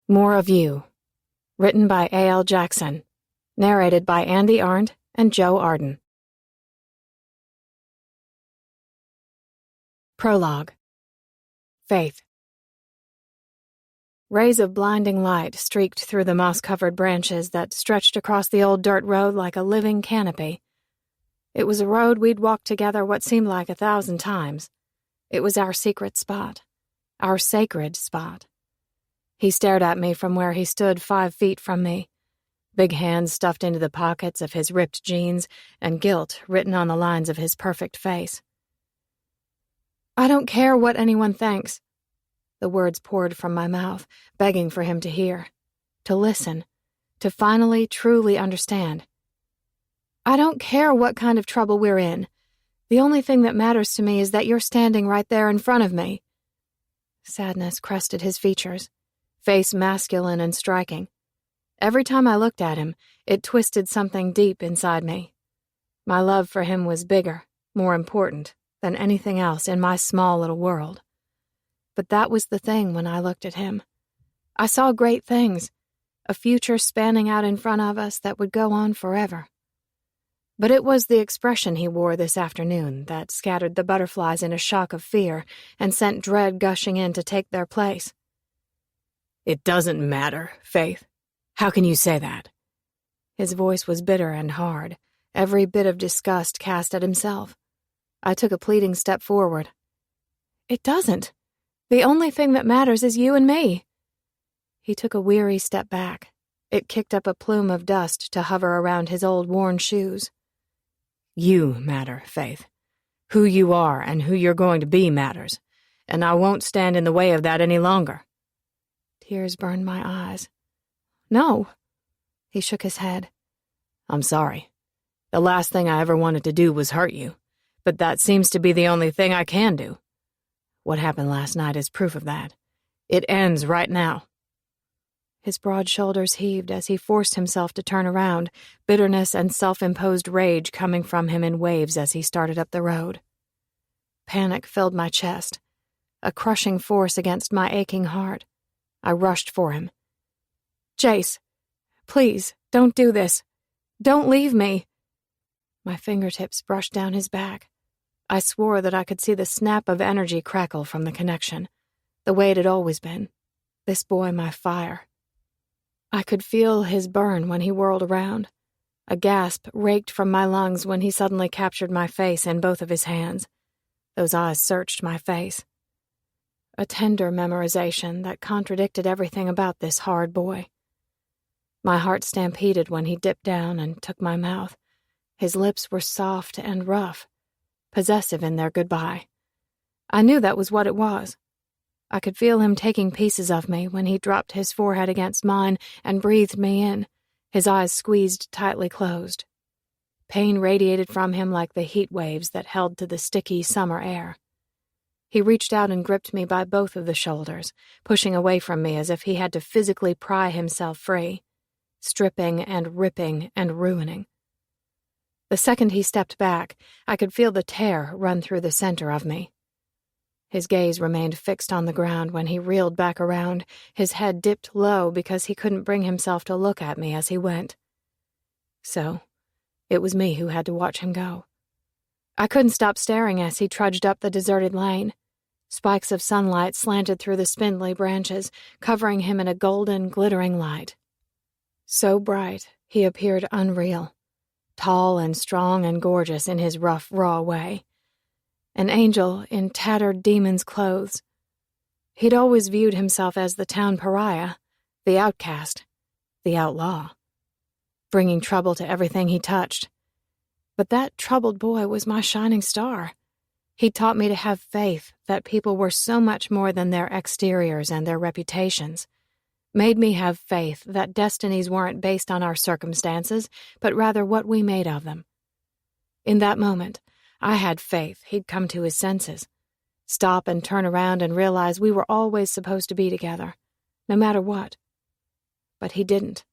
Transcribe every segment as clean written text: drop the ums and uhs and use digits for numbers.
More of You. Written by A.L. Jackson. Narrated by Andy Arndt and Joe Arden. Prologue. Faith. Rays of blinding light streaked through the moss-covered branches that stretched across the old dirt road like a living canopy. It was a road we'd walked together what seemed like 1,000 times. It was our secret spot. Our sacred spot. He stared at me from where he stood 5 feet from me, big hands stuffed into the pockets of his ripped jeans and guilt written on the lines of his perfect face. "I don't care what anyone thinks." The words poured from my mouth, begging for him to hear, to listen, to finally truly understand. "I don't care what kind of trouble we're in. The only thing that matters to me is that you're standing right there in front of me." Sadness crested his features, face masculine and striking. Every time I looked at him, it twisted something deep inside me. My love for him was bigger, more important, than anything else in my small little world. But that was the thing when I looked at him. I saw great things, a future spanning out in front of us that would go on forever. But it was the expression he wore this afternoon that scattered the butterflies in a shock of fear and sent dread gushing in to take their place. "It doesn't matter, Faith. How can you say that?" His voice was bitter and hard, every bit of disgust cast at himself. I took a pleading step forward. "It doesn't. The only thing that matters is you and me." He took a weary step back. It kicked up a plume of dust to hover around his old worn shoes. "You matter, Faith. Who you are and who you're going to be matters, and I won't stand in the way of that any longer." Tears burned my eyes. "No." He shook his head. "I'm sorry. The last thing I ever wanted to do was hurt you, but that seems to be the only thing I can do. What happened last night is proof of that. It ends right now." His broad shoulders heaved as he forced himself to turn around, bitterness and self-imposed rage coming from him in waves as he started up the road. Panic filled my chest, a crushing force against my aching heart. I rushed for him. "Jace, please, don't do this. Don't leave me." My fingertips brushed down his back. I swore that I could see the snap of energy crackle from the connection, the way it had always been. This boy, my fire. I could feel his burn when he whirled around. A gasp raked from my lungs when he suddenly captured my face in both of his hands. Those eyes searched my face. A tender memorization that contradicted everything about this hard boy. My heart stampeded when he dipped down and took my mouth. His lips were soft and rough, possessive in their goodbye. I knew that was what it was. I could feel him taking pieces of me when he dropped his forehead against mine and breathed me in, his eyes squeezed tightly closed. Pain radiated from him like the heat waves that held to the sticky summer air. He reached out and gripped me by both of the shoulders, pushing away from me as if he had to physically pry himself free, stripping and ripping and ruining. The second he stepped back, I could feel the tear run through the center of me. His gaze remained fixed on the ground when he reeled back around, his head dipped low because he couldn't bring himself to look at me as he went. So, it was me who had to watch him go. I couldn't stop staring as he trudged up the deserted lane. Spikes of sunlight slanted through the spindly branches, covering him in a golden, glittering light. So bright, he appeared unreal, tall and strong and gorgeous in his rough, raw way. An angel in tattered demon's clothes. He'd always viewed himself as the town pariah, the outcast, the outlaw, bringing trouble to everything he touched. But that troubled boy was my shining star. He taught me to have faith that people were so much more than their exteriors and their reputations. Made me have faith that destinies weren't based on our circumstances, but rather what we made of them. In that moment, I had faith he'd come to his senses, stop and turn around and realize we were always supposed to be together, no matter what. But he didn't.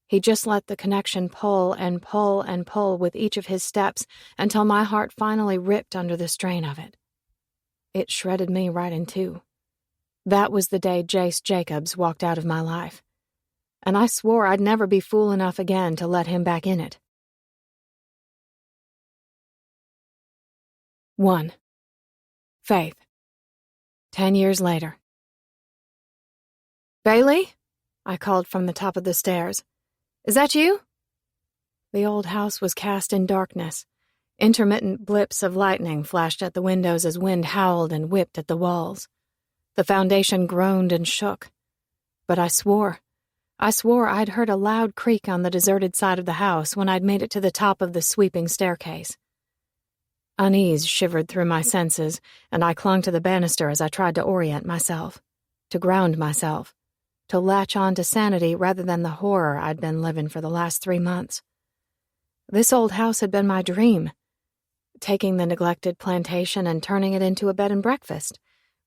He just let the connection pull and pull and pull with each of his steps until my heart finally ripped under the strain of it. It shredded me right in two. That was the day Jace Jacobs walked out of my life, and I swore I'd never be fool enough again to let him back in it. 1. Faith. 10 years later. "Bailey?" I called from the top of the stairs. "Is that you?" The old house was cast in darkness. Intermittent blips of lightning flashed at the windows as wind howled and whipped at the walls. The foundation groaned and shook. But I swore I'd heard a loud creak on the deserted side of the house when I'd made it to the top of the sweeping staircase. Unease shivered through my senses, and I clung to the banister as I tried to orient myself, to ground myself, to latch on to sanity rather than the horror I'd been living for the last 3 months. This old house had been my dream, taking the neglected plantation and turning it into a bed and breakfast,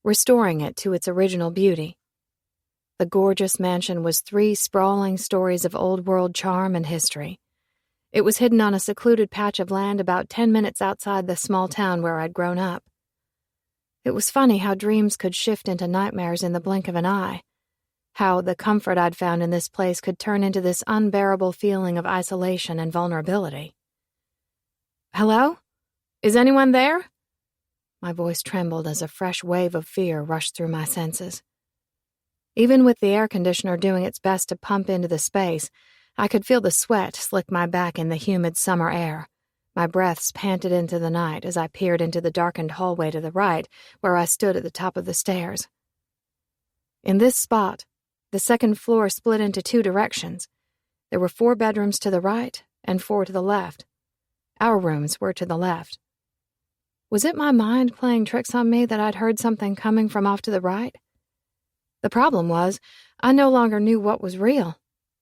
restoring it to its original beauty. The gorgeous mansion was 3 sprawling stories of old-world charm and history. It was hidden on a secluded patch of land about 10 minutes outside the small town where I'd grown up. It was funny how dreams could shift into nightmares in the blink of an eye, how the comfort I'd found in this place could turn into this unbearable feeling of isolation and vulnerability. "Hello? Is anyone there?" My voice trembled as a fresh wave of fear rushed through my senses. Even with the air conditioner doing its best to pump into the space, I could feel the sweat slick my back in the humid summer air. My breaths panted into the night as I peered into the darkened hallway to the right, where I stood at the top of the stairs. In this spot, the second floor split into 2 directions. There were 4 bedrooms to the right and 4 to the left. Our rooms were to the left. Was it my mind playing tricks on me that I'd heard something coming from off to the right? The problem was, I no longer knew what was real,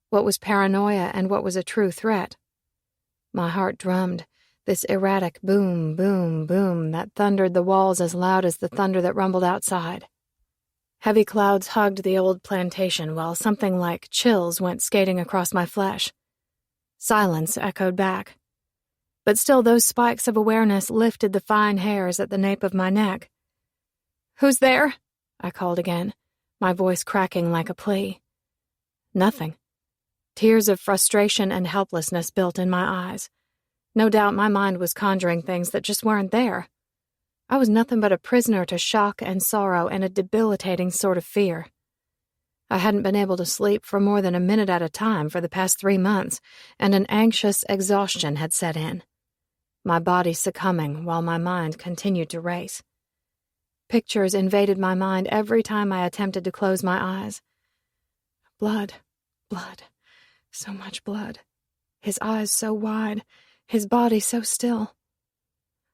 what was paranoia, and what was a true threat. My heart drummed, this erratic boom, boom, boom that thundered the walls as loud as the thunder that rumbled outside. Heavy clouds hugged the old plantation while something like chills went skating across my flesh. Silence echoed back. But still those spikes of awareness lifted the fine hairs at the nape of my neck. "Who's there?" I called again, my voice cracking like a plea. Nothing. Tears of frustration and helplessness built in my eyes. No doubt my mind was conjuring things that just weren't there. I was nothing but a prisoner to shock and sorrow and a debilitating sort of fear. I hadn't been able to sleep for more than a minute at a time for the past 3 months, and an anxious exhaustion had set in. My body succumbing while my mind continued to race. Pictures invaded my mind every time I attempted to close my eyes. Blood, blood, so much blood. His eyes so wide, his body so still.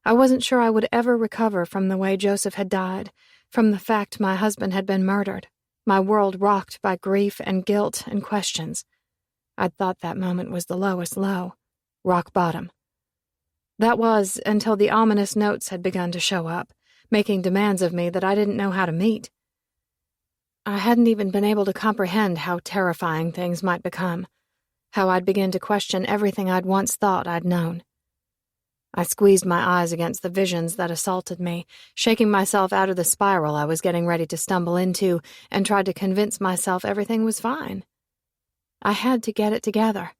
I wasn't sure I would ever recover from the way Joseph had died, from the fact my husband had been murdered, my world rocked by grief and guilt and questions. I'd thought that moment was the lowest low, rock bottom. That was until the ominous notes had begun to show up, making demands of me that I didn't know how to meet. I hadn't even been able to comprehend how terrifying things might become, how I'd begin to question everything I'd once thought I'd known. I squeezed my eyes against the visions that assaulted me, shaking myself out of the spiral I was getting ready to stumble into, and tried to convince myself everything was fine. I had to get it together,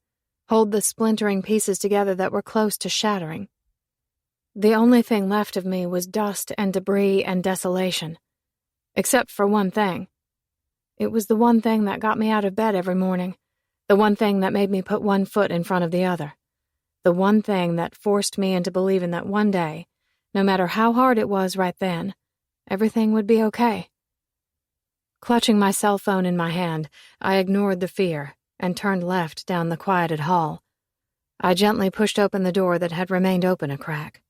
hold the splintering pieces together that were close to shattering. The only thing left of me was dust and debris and desolation. Except for one thing. It was the one thing that got me out of bed every morning, the one thing that made me put one foot in front of the other, the one thing that forced me into believing that one day, no matter how hard it was right then, everything would be okay. Clutching my cell phone in my hand, I ignored the fear and turned left down the quieted hall. I gently pushed open the door that had remained open a crack.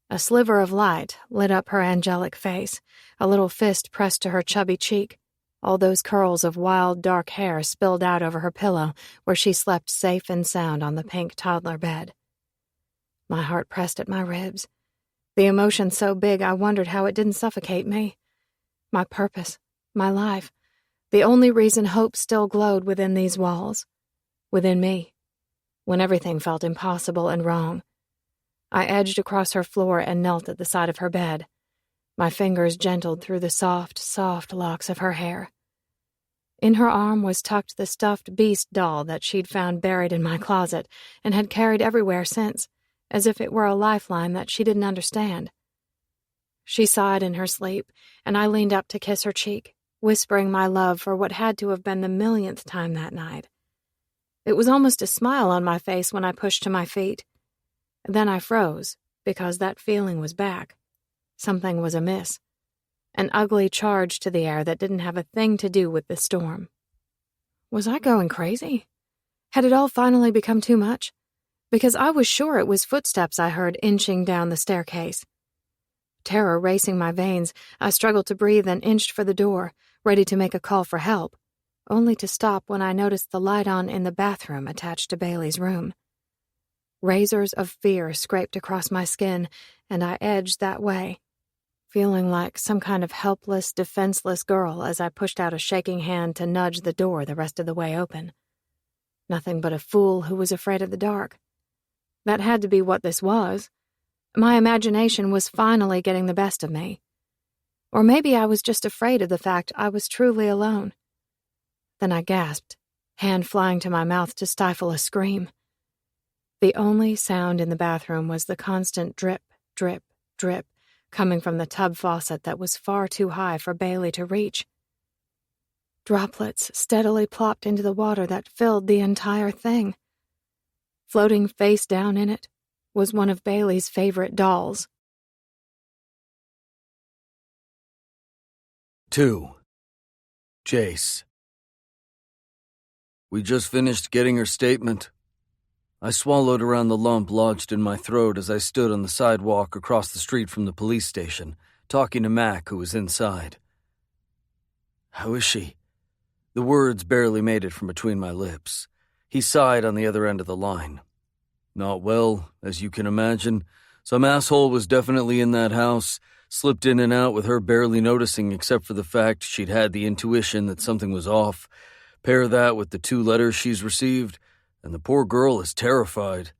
A sliver of light lit up her angelic face, a little fist pressed to her chubby cheek. All those curls of wild, dark hair spilled out over her pillow where she slept safe and sound on the pink toddler bed. My heart pressed at my ribs. The emotion so big I wondered how it didn't suffocate me. My purpose, my life, the only reason hope still glowed within these walls, within me, when everything felt impossible and wrong. I edged across her floor and knelt at the side of her bed. My fingers gentled through the soft, soft locks of her hair. In her arm was tucked the stuffed beast doll that she'd found buried in my closet and had carried everywhere since, as if it were a lifeline that she didn't understand. She sighed in her sleep, and I leaned up to kiss her cheek, whispering my love for what had to have been the millionth time that night. It was almost a smile on my face when I pushed to my feet. Then I froze, because that feeling was back. Something was amiss. An ugly charge to the air that didn't have a thing to do with the storm. Was I going crazy? Had it all finally become too much? Because I was sure it was footsteps I heard inching down the staircase. Terror racing my veins, I struggled to breathe and inched for the door, ready to make a call for help, only to stop when I noticed the light on in the bathroom attached to Bailey's room. Razors of fear scraped across my skin, and I edged that way, feeling like some kind of helpless, defenseless girl as I pushed out a shaking hand to nudge the door the rest of the way open. Nothing but a fool who was afraid of the dark. That had to be what this was. My imagination was finally getting the best of me. Or maybe I was just afraid of the fact I was truly alone. Then I gasped, hand flying to my mouth to stifle a scream. The only sound in the bathroom was the constant drip, drip, drip, coming from the tub faucet that was far too high for Bailey to reach. Droplets steadily plopped into the water that filled the entire thing. Floating face down in it was one of Bailey's favorite dolls. 2. Jace. We just finished getting her statement. I swallowed around the lump lodged in my throat as I stood on the sidewalk across the street from the police station, talking to Mac, who was inside. How is she? The words barely made it from between my lips. He sighed on the other end of the line. Not well, as you can imagine. Some asshole was definitely in that house, slipped in and out with her barely noticing except for the fact she'd had the intuition that something was off. Pair that with the 2 letters she's received, and the poor girl is terrified.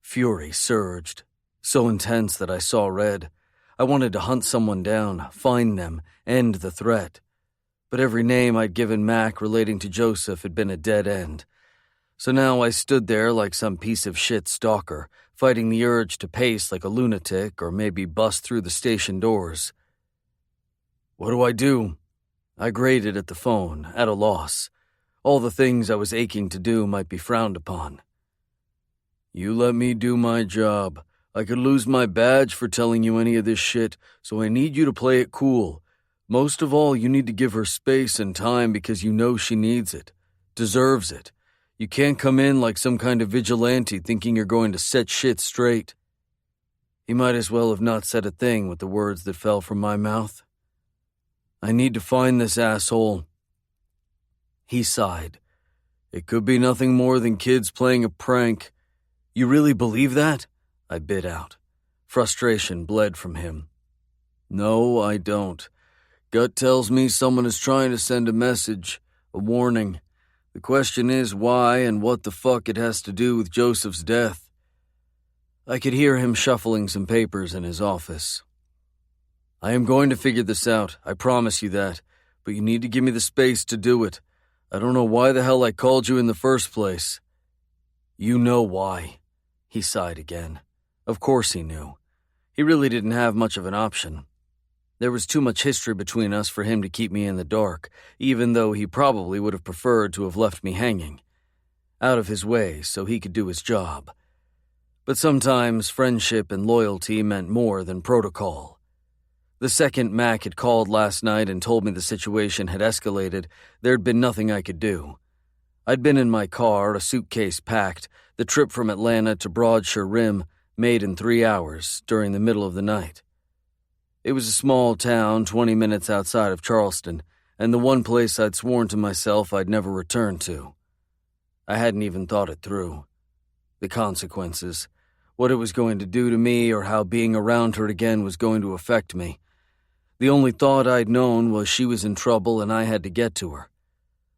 Fury surged, so intense that I saw red. I wanted to hunt someone down, find them, end the threat. But every name I'd given Mac relating to Joseph had been a dead end. So now I stood there like some piece of shit stalker, fighting the urge to pace like a lunatic or maybe bust through the station doors. What do I do? I grated at the phone, at a loss. All the things I was aching to do might be frowned upon. You let me do my job. I could lose my badge for telling you any of this shit, so I need you to play it cool. Most of all, you need to give her space and time because you know she needs it, deserves it. You can't come in like some kind of vigilante thinking you're going to set shit straight. He might as well have not said a thing with the words that fell from my mouth. I need to find this asshole. He sighed. It could be nothing more than kids playing a prank. You really believe that? I bit out. Frustration bled from him. No, I don't. Gut tells me someone is trying to send a message, a warning. The question is why and what the fuck it has to do with Joseph's death. I could hear him shuffling some papers in his office. I am going to figure this out, I promise you that, but you need to give me the space to do it. I don't know why the hell I called you in the first place. You know why. He sighed again. Of course he knew. He really didn't have much of an option. There was too much history between us for him to keep me in the dark, even though he probably would have preferred to have left me hanging. Out of his way so he could do his job. But sometimes friendship and loyalty meant more than protocol. The second Mac had called last night and told me the situation had escalated, there'd been nothing I could do. I'd been in my car, a suitcase packed, the trip from Atlanta to Broadshire Rim, made in 3 hours, during the middle of the night. It was a small town 20 minutes outside of Charleston, and the one place I'd sworn to myself I'd never return to. I hadn't even thought it through. The consequences, what it was going to do to me or how being around her again was going to affect me. The only thought I'd known was she was in trouble and I had to get to her.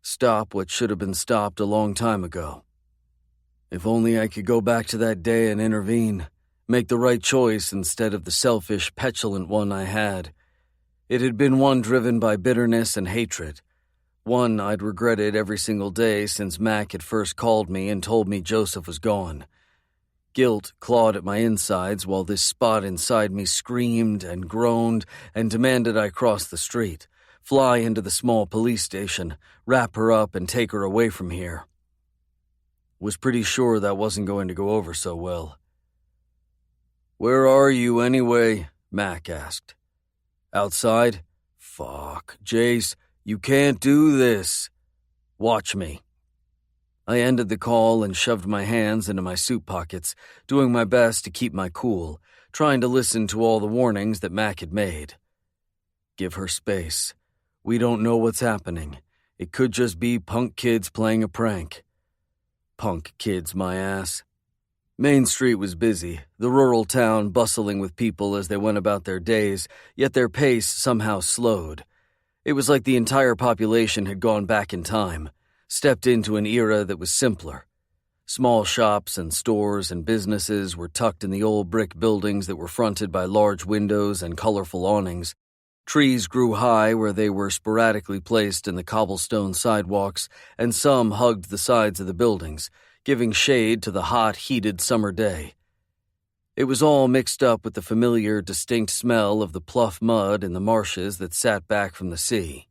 Stop what should have been stopped a long time ago. If only I could go back to that day and intervene. make the right choice instead of the selfish, petulant one I had. It had been one driven by bitterness and hatred, one I'd regretted every single day since Mac had first called me and told me Joseph was gone. Guilt clawed at my insides while this spot inside me screamed and groaned and demanded I cross the street, fly into the small police station, wrap her up and take her away from here. Was pretty sure that wasn't going to go over so well. "Where are you anyway?" Mac asked. "Outside?" "Fuck, Jace, you can't do this." "Watch me." I ended the call and shoved my hands into my suit pockets, doing my best to keep my cool, trying to listen to all the warnings that Mac had made. Give her space. We don't know what's happening. It could just be punk kids playing a prank. Punk kids, my ass. Main Street was busy, the rural town bustling with people as they went about their days, yet their pace somehow slowed. It was like the entire population had gone back in time, stepped into an era that was simpler. Small shops and stores and businesses were tucked in the old brick buildings that were fronted by large windows and colorful awnings. Trees grew high where they were sporadically placed in the cobblestone sidewalks, and some hugged the sides of the buildings, giving shade to the hot, heated summer day. It was all mixed up with the familiar, distinct smell of the pluff mud in the marshes that sat back from the sea.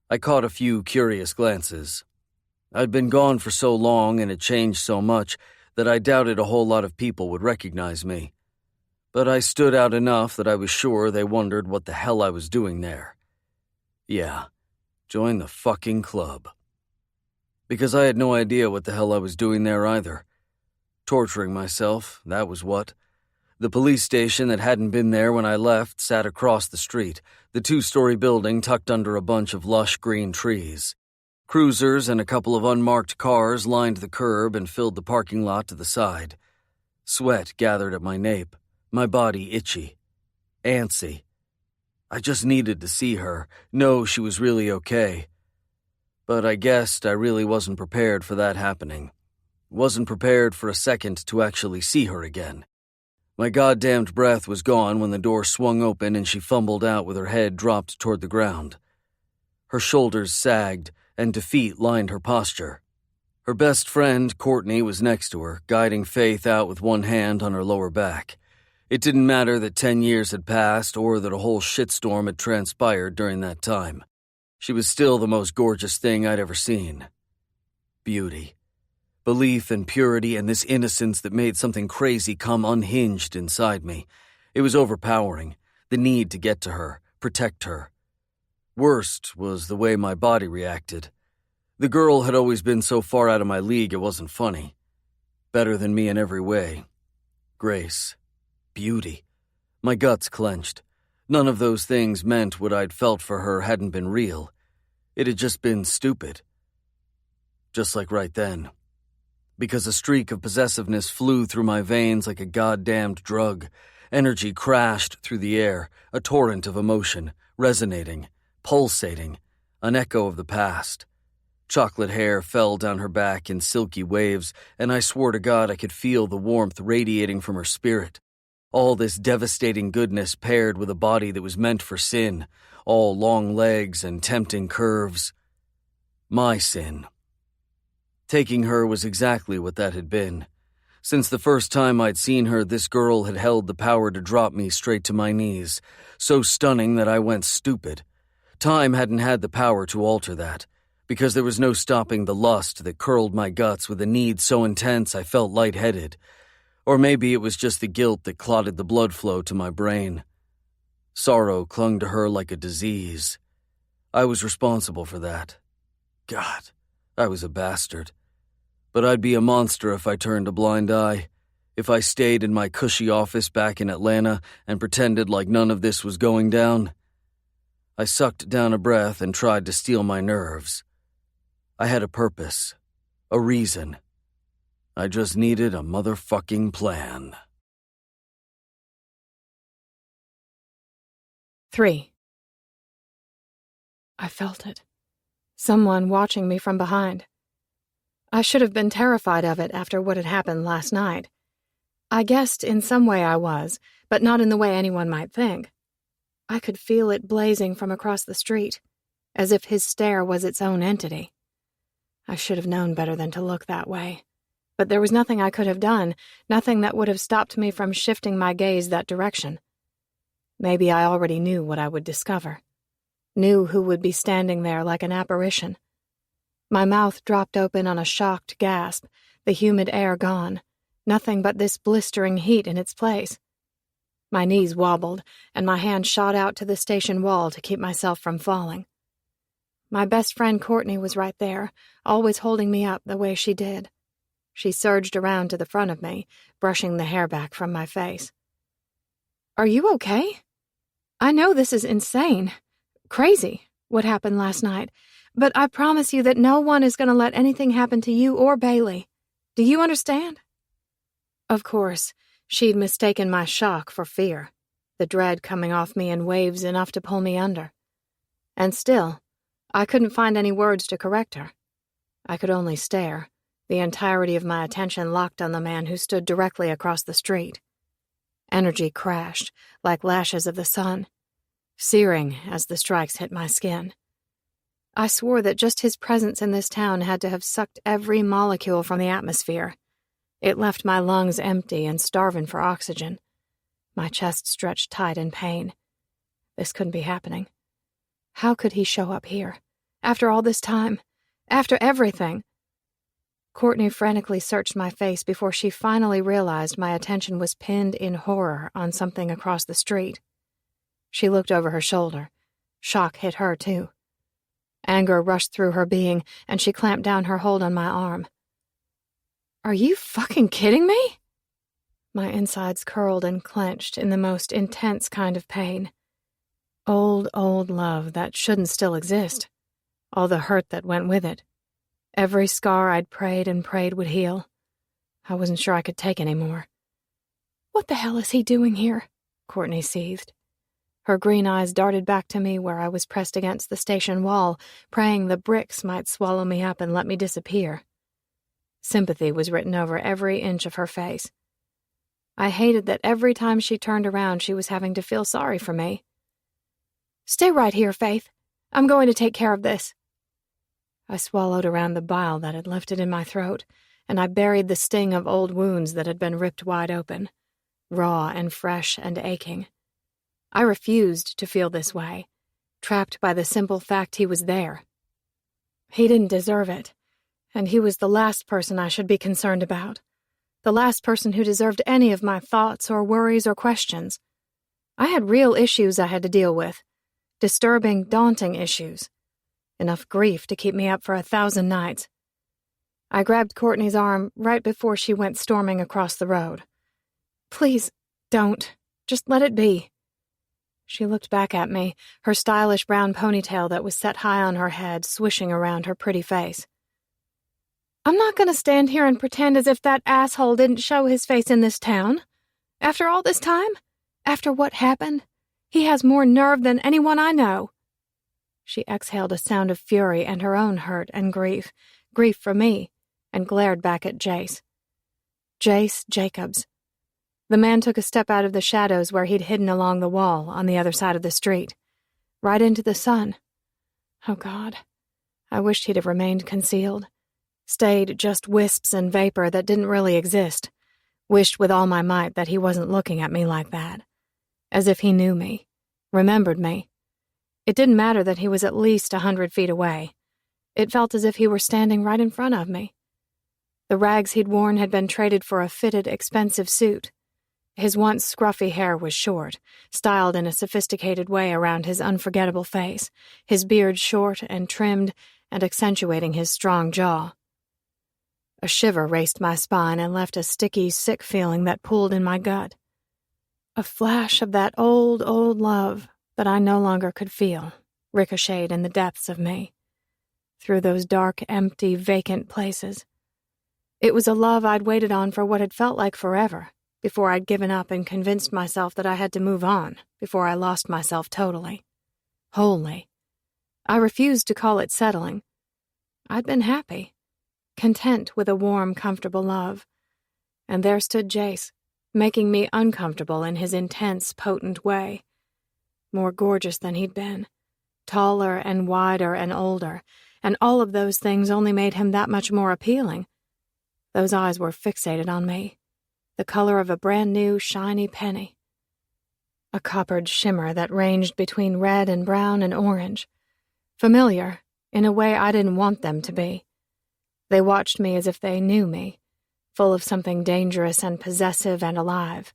I caught a few curious glances. I'd been gone for so long and had changed so much that I doubted a whole lot of people would recognize me. But I stood out enough that I was sure they wondered what the hell I was doing there. Yeah, join the fucking club. Because I had no idea what the hell I was doing there either. Torturing myself, that was what. The police station that hadn't been there when I left sat across the street, the 2-story building tucked under a bunch of lush green trees. Cruisers and a couple of unmarked cars lined the curb and filled the parking lot to the side. Sweat gathered at my nape, my body itchy, antsy. I just needed to see her, know she was really okay. But I guessed I really wasn't prepared for that happening. Wasn't prepared for a second to actually see her again. My goddamned breath was gone when the door swung open and she fumbled out with her head dropped toward the ground. Her shoulders sagged, and defeat lined her posture. Her best friend, Courtney, was next to her, guiding Faith out with one hand on her lower back. It didn't matter that 10 years had passed or that a whole shitstorm had transpired during that time. She was still the most gorgeous thing I'd ever seen. Beauty. Belief and purity and this innocence that made something crazy come unhinged inside me. It was overpowering, the need to get to her, protect her. Worst was the way my body reacted. The girl had always been so far out of my league it wasn't funny. Better than me in every way. Grace. Beauty. My guts clenched. None of those things meant what I'd felt for her hadn't been real. It had just been stupid. Just like right then. Because a streak of possessiveness flew through my veins like a goddamned drug. Energy crashed through the air, a torrent of emotion, resonating, pulsating, an echo of the past. Chocolate hair fell down her back in silky waves, and I swore to God I could feel the warmth radiating from her spirit. All this devastating goodness paired with a body that was meant for sin, all long legs and tempting curves. My sin. Taking her was exactly what that had been. Since the first time I'd seen her, this girl had held the power to drop me straight to my knees, so stunning that I went stupid. Time hadn't had the power to alter that, because there was no stopping the lust that curled my guts with a need so intense I felt lightheaded. Or maybe it was just the guilt that clotted the blood flow to my brain. Sorrow clung to her like a disease. I was responsible for that. God, I was a bastard. But I'd be a monster if I turned a blind eye, if I stayed in my cushy office back in Atlanta and pretended like none of this was going down. I sucked down a breath and tried to steel my nerves. I had a purpose, a reason. I just needed a motherfucking plan. 3. I felt it. Someone watching me from behind. I should have been terrified of it after what had happened last night. I guessed in some way I was, but not in the way anyone might think. I could feel it blazing from across the street, as if his stare was its own entity. I should have known better than to look that way. But there was nothing I could have done, nothing that would have stopped me from shifting my gaze that direction. Maybe I already knew what I would discover. Knew who would be standing there like an apparition. My mouth dropped open on a shocked gasp, the humid air gone, nothing but this blistering heat in its place. My knees wobbled, and my hand shot out to the station wall to keep myself from falling. My best friend Courtney was right there, always holding me up the way she did. She surged around to the front of me, brushing the hair back from my face. "Are you okay? I know this is insane, crazy, what happened last night, but I promise you that no one is going to let anything happen to you or Bailey. Do you understand?" Of course, she'd mistaken my shock for fear, the dread coming off me in waves enough to pull me under. And still, I couldn't find any words to correct her. I could only stare, the entirety of my attention locked on the man who stood directly across the street. Energy crashed, like lashes of the sun, searing as the strikes hit my skin. I swore that just his presence in this town had to have sucked every molecule from the atmosphere. It left my lungs empty and starving for oxygen. My chest stretched tight in pain. This couldn't be happening. How could he show up here? After all this time? After everything? Courtney frantically searched my face before she finally realized my attention was pinned in horror on something across the street. She looked over her shoulder. Shock hit her, too. Anger rushed through her being, and she clamped down her hold on my arm. "Are you fucking kidding me?" My insides curled and clenched in the most intense kind of pain. Old love that shouldn't still exist. All the hurt that went with it. Every scar I'd prayed and prayed would heal. I wasn't sure I could take any more. "What the hell is he doing here?" Courtney seethed. Her green eyes darted back to me where I was pressed against the station wall, praying the bricks might swallow me up and let me disappear. Sympathy was written over every inch of her face. I hated that every time she turned around she was having to feel sorry for me. "Stay right here, Faith. I'm going to take care of this." I swallowed around the bile that had lifted in my throat, and I buried the sting of old wounds that had been ripped wide open, raw and fresh and aching. I refused to feel this way, trapped by the simple fact he was there. He didn't deserve it, and he was the last person I should be concerned about, the last person who deserved any of my thoughts or worries or questions. I had real issues I had to deal with, disturbing, daunting issues. Enough grief to keep me up for 1,000 nights. I grabbed Courtney's arm right before she went storming across the road. "Please, don't. Just let it be." She looked back at me, her stylish brown ponytail that was set high on her head swishing around her pretty face. "I'm not going to stand here and pretend as if that asshole didn't show his face in this town. After all this time? After what happened? He has more nerve than anyone I know." She exhaled a sound of fury and her own hurt and grief for me, and glared back at Jace. Jace Jacobs. The man took a step out of the shadows where he'd hidden along the wall on the other side of the street, right into the sun. Oh, God. I wished he'd have remained concealed, stayed just wisps and vapor that didn't really exist, wished with all my might that he wasn't looking at me like that, as if he knew me, remembered me. It didn't matter that he was at least 100 feet away. It felt as if he were standing right in front of me. The rags he'd worn had been traded for a fitted, expensive suit. His once scruffy hair was short, styled in a sophisticated way around his unforgettable face, his beard short and trimmed and accentuating his strong jaw. A shiver raced my spine and left a sticky, sick feeling that pulled in my gut. A flash of that old love that I no longer could feel, ricocheted in the depths of me, through those dark, empty, vacant places. It was a love I'd waited on for what had felt like forever, before I'd given up and convinced myself that I had to move on, before I lost myself totally, wholly. I refused to call it settling. I'd been happy, content with a warm, comfortable love. And there stood Jace, making me uncomfortable in his intense, potent way. More gorgeous than he'd been, taller and wider and older, and all of those things only made him that much more appealing. Those eyes were fixated on me, the color of a brand-new, shiny penny. A coppered shimmer that ranged between red and brown and orange. Familiar, in a way I didn't want them to be. They watched me as if they knew me, full of something dangerous and possessive and alive,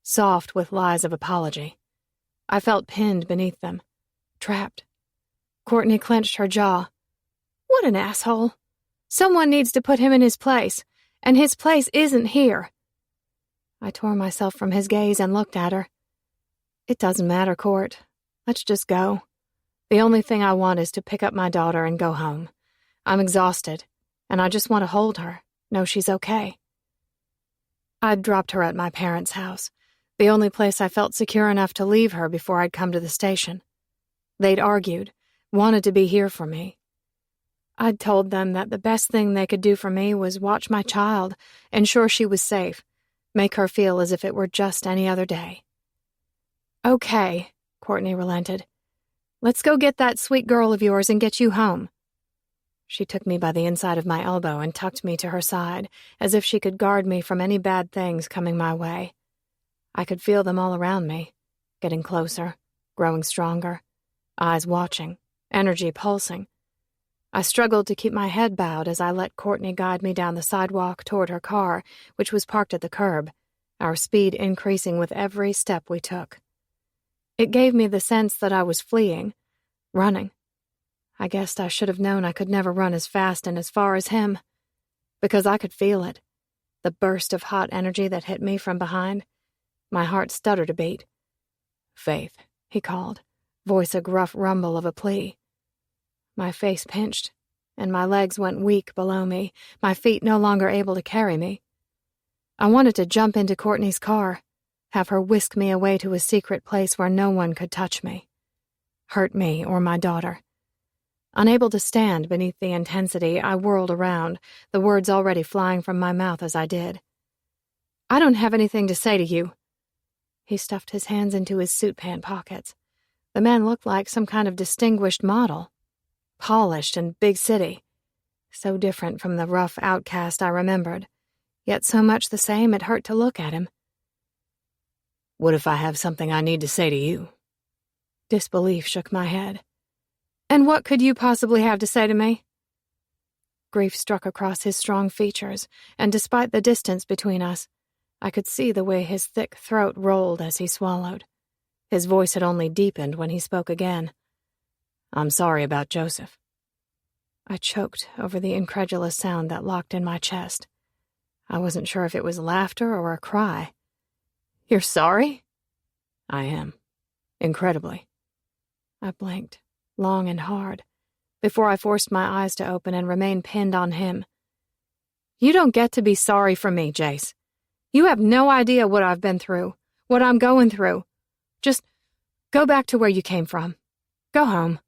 soft with lies of apology. I felt pinned beneath them, trapped. Courtney clenched her jaw. What an asshole. Someone needs to put him in his place, and his place isn't here. I tore myself from his gaze and looked at her. It doesn't matter, Court. Let's just go. The only thing I want is to pick up my daughter and go home. I'm exhausted, and I just want to hold her, know she's okay. I'd dropped her at my parents' house, the only place I felt secure enough to leave her before I'd come to the station. They'd argued, wanted to be here for me. I'd told them that the best thing they could do for me was watch my child, ensure she was safe, make her feel as if it were just any other day. Okay, Courtney relented. Let's go get that sweet girl of yours and get you home. She took me by the inside of my elbow and tucked me to her side, as if she could guard me from any bad things coming my way. I could feel them all around me, getting closer, growing stronger, eyes watching, energy pulsing. I struggled to keep my head bowed as I let Courtney guide me down the sidewalk toward her car, which was parked at the curb, our speed increasing with every step we took. It gave me the sense that I was fleeing, running. I guessed I should have known I could never run as fast and as far as him, because I could feel it, the burst of hot energy that hit me from behind. My heart stuttered a beat. Faith, he called, voice a gruff rumble of a plea. My face pinched, and my legs went weak below me, my feet no longer able to carry me. I wanted to jump into Courtney's car, have her whisk me away to a secret place where no one could touch me, hurt me or my daughter. Unable to stand beneath the intensity, I whirled around, the words already flying from my mouth as I did. I don't have anything to say to you. He stuffed his hands into his suit pant pockets. The man looked like some kind of distinguished model, polished and big city, so different from the rough outcast I remembered, yet so much the same it hurt to look at him. What if I have something I need to say to you? Disbelief shook my head. And what could you possibly have to say to me? Grief struck across his strong features, and despite the distance between us, I could see the way his thick throat rolled as he swallowed. His voice had only deepened when he spoke again. I'm sorry about Joseph. I choked over the incredulous sound that locked in my chest. I wasn't sure if it was laughter or a cry. You're sorry? I am. Incredibly. I blinked, long and hard, before I forced my eyes to open and remain pinned on him. You don't get to be sorry for me, Jace. You have no idea what I've been through, what I'm going through. Just go back to where you came from. Go home.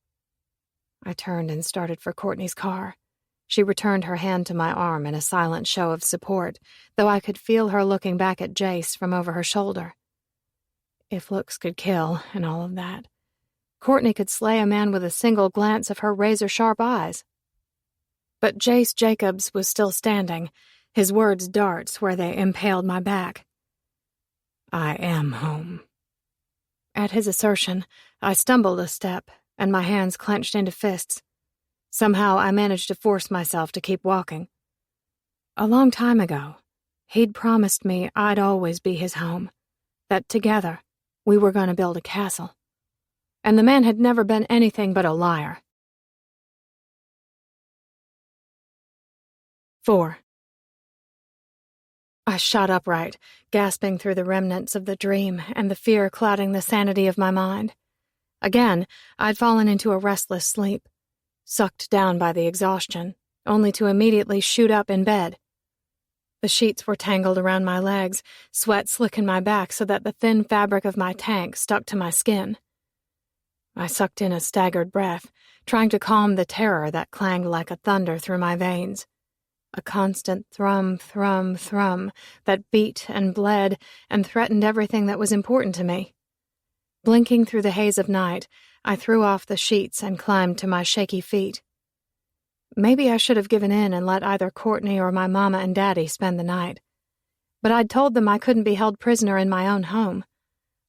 I turned and started for Courtney's car. She returned her hand to my arm in a silent show of support, though I could feel her looking back at Jace from over her shoulder. If looks could kill, and all of that, Courtney could slay a man with a single glance of her razor-sharp eyes. But Jace Jacobs was still standing, his words darts where they impaled my back. I am home. At his assertion, I stumbled a step, and my hands clenched into fists. Somehow I managed to force myself to keep walking. A long time ago, he'd promised me I'd always be his home, that together we were going to build a castle. And the man had never been anything but a liar. 4. I shot upright, gasping through the remnants of the dream and the fear clouding the sanity of my mind. Again, I'd fallen into a restless sleep, sucked down by the exhaustion, only to immediately shoot up in bed. The sheets were tangled around my legs, sweat slicking my back so that the thin fabric of my tank stuck to my skin. I sucked in a staggered breath, trying to calm the terror that clanged like a thunder through my veins. A constant thrum, thrum, thrum that beat and bled and threatened everything that was important to me. Blinking through the haze of night, I threw off the sheets and climbed to my shaky feet. Maybe I should have given in and let either Courtney or my mama and daddy spend the night. But I'd told them I couldn't be held prisoner in my own home,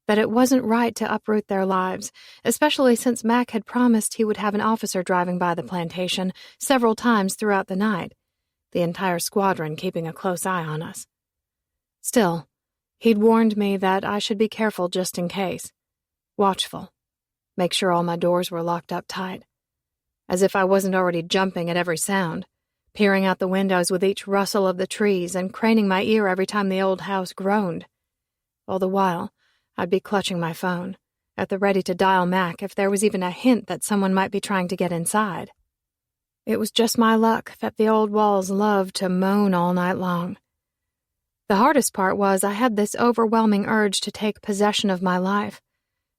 that it wasn't right to uproot their lives, especially since Mac had promised he would have an officer driving by the plantation several times throughout the night, the entire squadron keeping a close eye on us. Still, he'd warned me that I should be careful just in case. Watchful. Make sure all my doors were locked up tight. As if I wasn't already jumping at every sound, peering out the windows with each rustle of the trees and craning my ear every time the old house groaned. All the while, I'd be clutching my phone, at the ready to dial Mac if there was even a hint that someone might be trying to get inside. It was just my luck that the old walls loved to moan all night long. The hardest part was I had this overwhelming urge to take possession of my life,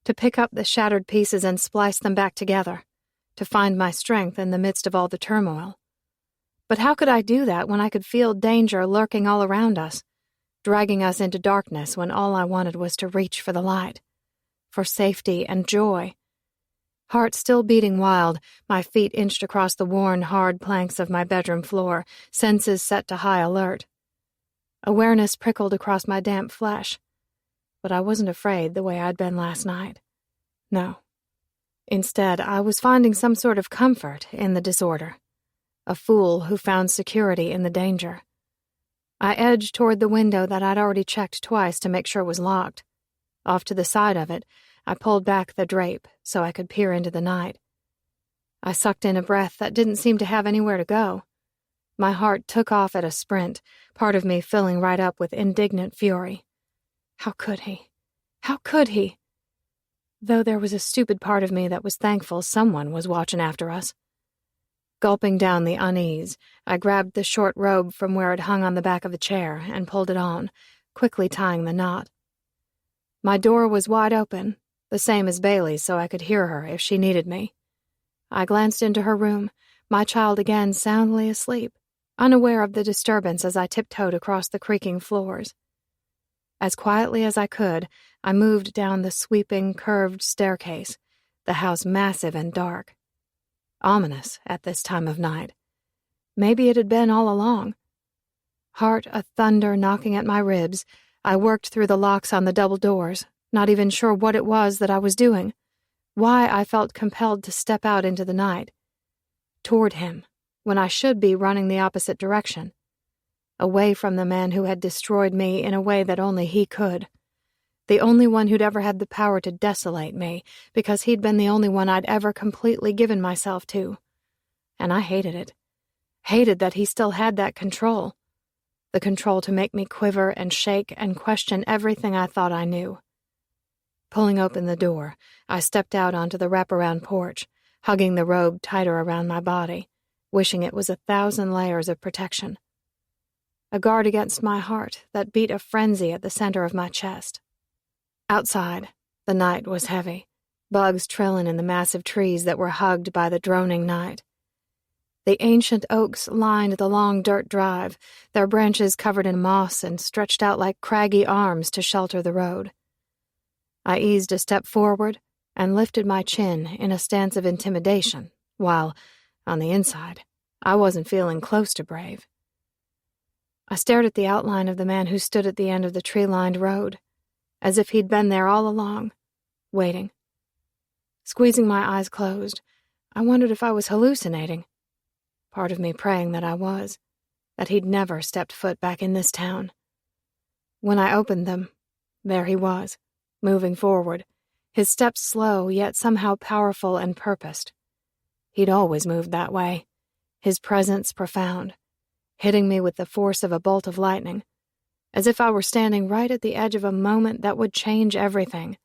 to pick up the shattered pieces and splice them back together, to find my strength in the midst of all the turmoil. But how could I do that when I could feel danger lurking all around us, dragging us into darkness when all I wanted was to reach for the light, for safety and joy? Heart still beating wild, my feet inched across the worn, hard planks of my bedroom floor, senses set to high alert. Awareness prickled across my damp flesh, but I wasn't afraid the way I'd been last night. No. Instead, I was finding some sort of comfort in the disorder, a fool who found security in the danger. I edged toward the window that I'd already checked twice to make sure was locked. Off to the side of it, I pulled back the drape so I could peer into the night. I sucked in a breath that didn't seem to have anywhere to go. My heart took off at a sprint, part of me filling right up with indignant fury. How could he? How could he? Though there was a stupid part of me that was thankful someone was watching after us. Gulping down the unease, I grabbed the short robe from where it hung on the back of the chair and pulled it on, quickly tying the knot. My door was wide open, the same as Bailey's, so I could hear her if she needed me. I glanced into her room, my child again soundly asleep, unaware of the disturbance as I tiptoed across the creaking floors. As quietly as I could, I moved down the sweeping, curved staircase, the house massive and dark. Ominous at this time of night. Maybe it had been all along. Heart a thunder knocking at my ribs, I worked through the locks on the double doors, not even sure what it was that I was doing, why I felt compelled to step out into the night. Toward him, when I should be running the opposite direction. Away from the man who had destroyed me in a way that only he could. The only one who'd ever had the power to desolate me, because he'd been the only one I'd ever completely given myself to. And I hated it. Hated that he still had that control. The control to make me quiver and shake and question everything I thought I knew. Pulling open the door, I stepped out onto the wraparound porch, hugging the robe tighter around my body, wishing it was 1,000 layers of protection. A guard against my heart that beat a frenzy at the center of my chest. Outside, the night was heavy, bugs trilling in the massive trees that were hugged by the droning night. The ancient oaks lined the long dirt drive, their branches covered in moss and stretched out like craggy arms to shelter the road. I eased a step forward and lifted my chin in a stance of intimidation, while, on the inside, I wasn't feeling close to brave. I stared at the outline of the man who stood at the end of the tree-lined road, as if he'd been there all along, waiting. Squeezing my eyes closed, I wondered if I was hallucinating. Part of me praying that I was, that he'd never stepped foot back in this town. When I opened them, there he was, moving forward, his steps slow yet somehow powerful and purposed. He'd always moved that way, his presence profound, hitting me with the force of a bolt of lightning, as if I were standing right at the edge of a moment that would change everything.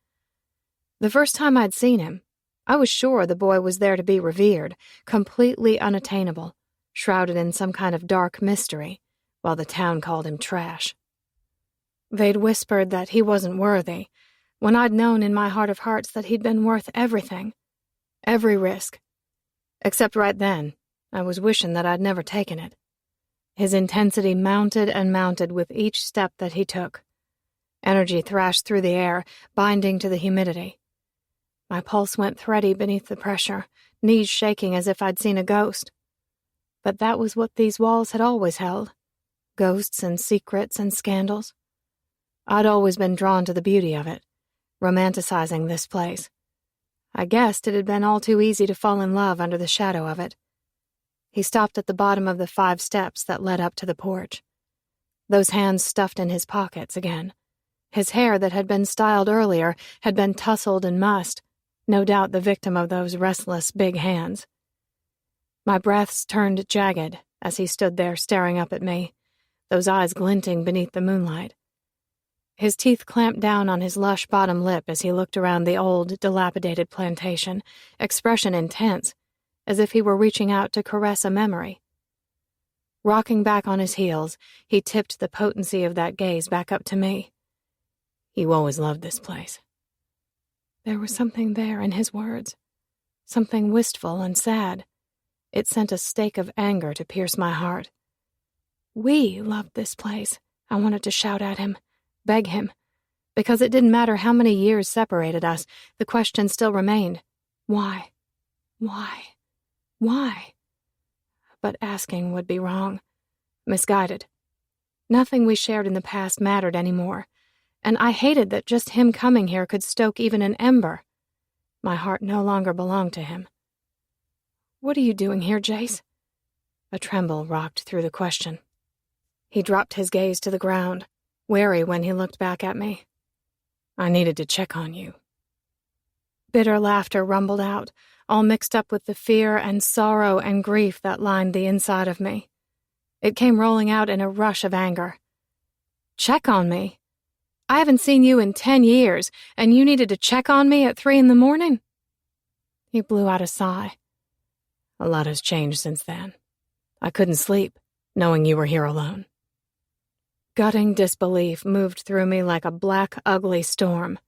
The first time I'd seen him, I was sure the boy was there to be revered, completely unattainable, shrouded in some kind of dark mystery, while the town called him trash. They'd whispered that he wasn't worthy, when I'd known in my heart of hearts that he'd been worth everything, every risk. Except right then, I was wishing that I'd never taken it. His intensity mounted and mounted with each step that he took. Energy thrashed through the air, binding to the humidity. My pulse went thready beneath the pressure, knees shaking as if I'd seen a ghost. But that was what these walls had always held. Ghosts and secrets and scandals. I'd always been drawn to the beauty of it, romanticizing this place. I guessed it had been all too easy to fall in love under the shadow of it. He stopped at the bottom of the 5 steps that led up to the porch. Those hands stuffed in his pockets again. His hair that had been styled earlier had been tousled and mussed, no doubt the victim of those restless big hands. My breaths turned jagged as he stood there staring up at me, those eyes glinting beneath the moonlight. His teeth clamped down on his lush bottom lip as he looked around the old, dilapidated plantation, expression intense, as if he were reaching out to caress a memory. Rocking back on his heels, he tipped the potency of that gaze back up to me. "You always loved this place." There was something there in his words, something wistful and sad. It sent a stake of anger to pierce my heart. "We loved this place," I wanted to shout at him, beg him, because it didn't matter how many years separated us, the question still remained. Why? Why? Why? But asking would be wrong, misguided. Nothing we shared in the past mattered anymore, and I hated that just him coming here could stoke even an ember. My heart no longer belonged to him. "What are you doing here, Jace?" A tremble rocked through the question. He dropped his gaze to the ground, wary when he looked back at me. "I needed to check on you." Bitter laughter rumbled out, all mixed up with the fear and sorrow and grief that lined the inside of me. It came rolling out in a rush of anger. "Check on me? I haven't seen you in 10 years, and you needed to check on me at 3 a.m? He blew out a sigh. "A lot has changed since then. I couldn't sleep, knowing you were here alone." Gutting disbelief moved through me like a black, ugly storm.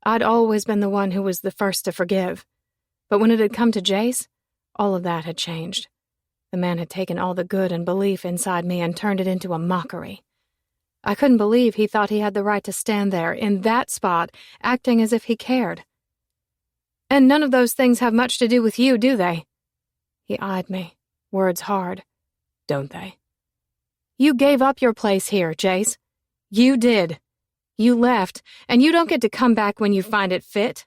I'd always been the one who was the first to forgive. But when it had come to Jace, all of that had changed. The man had taken all the good and belief inside me and turned it into a mockery. I couldn't believe he thought he had the right to stand there, in that spot, acting as if he cared. "And none of those things have much to do with you, do they?" He eyed me, words hard. "Don't they?" "You gave up your place here, Jace. You did. You left, and you don't get to come back when you find it fit."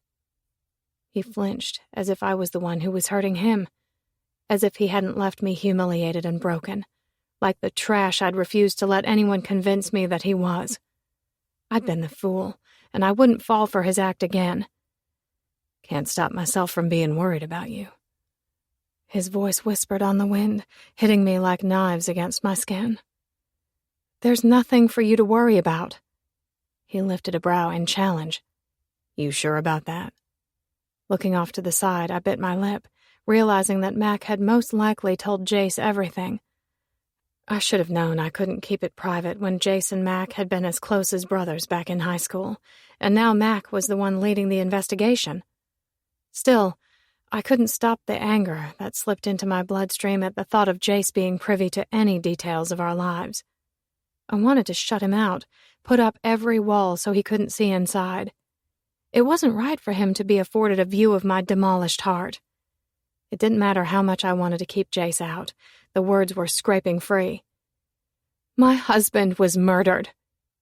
He flinched, as if I was the one who was hurting him, as if he hadn't left me humiliated and broken, like the trash I'd refused to let anyone convince me that he was. I'd been the fool, and I wouldn't fall for his act again. "Can't stop myself from being worried about you." His voice whispered on the wind, hitting me like knives against my skin. "There's nothing for you to worry about." He lifted a brow in challenge. "You sure about that?" Looking off to the side, I bit my lip, realizing that Mac had most likely told Jace everything. I should have known I couldn't keep it private when Jace and Mac had been as close as brothers back in high school, and now Mac was the one leading the investigation. Still, I couldn't stop the anger that slipped into my bloodstream at the thought of Jace being privy to any details of our lives. I wanted to shut him out, put up every wall so he couldn't see inside. It wasn't right for him to be afforded a view of my demolished heart. It didn't matter how much I wanted to keep Jace out. The words were scraping free. "My husband was murdered.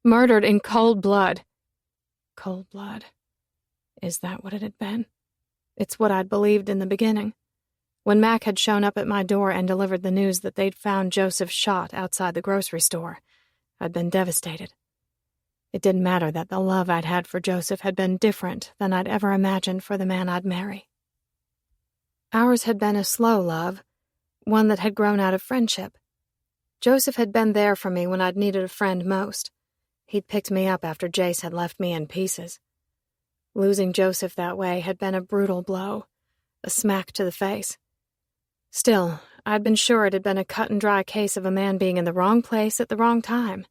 Murdered in cold blood." Cold blood. Is that what it had been? It's what I'd believed in the beginning. When Mac had shown up at my door and delivered the news that they'd found Joseph shot outside the grocery store, I'd been devastated. It didn't matter that the love I'd had for Joseph had been different than I'd ever imagined for the man I'd marry. Ours had been a slow love, one that had grown out of friendship. Joseph had been there for me when I'd needed a friend most. He'd picked me up after Jace had left me in pieces. Losing Joseph that way had been a brutal blow, a smack to the face. Still, I'd been sure it had been a cut-and-dry case of a man being in the wrong place at the wrong time.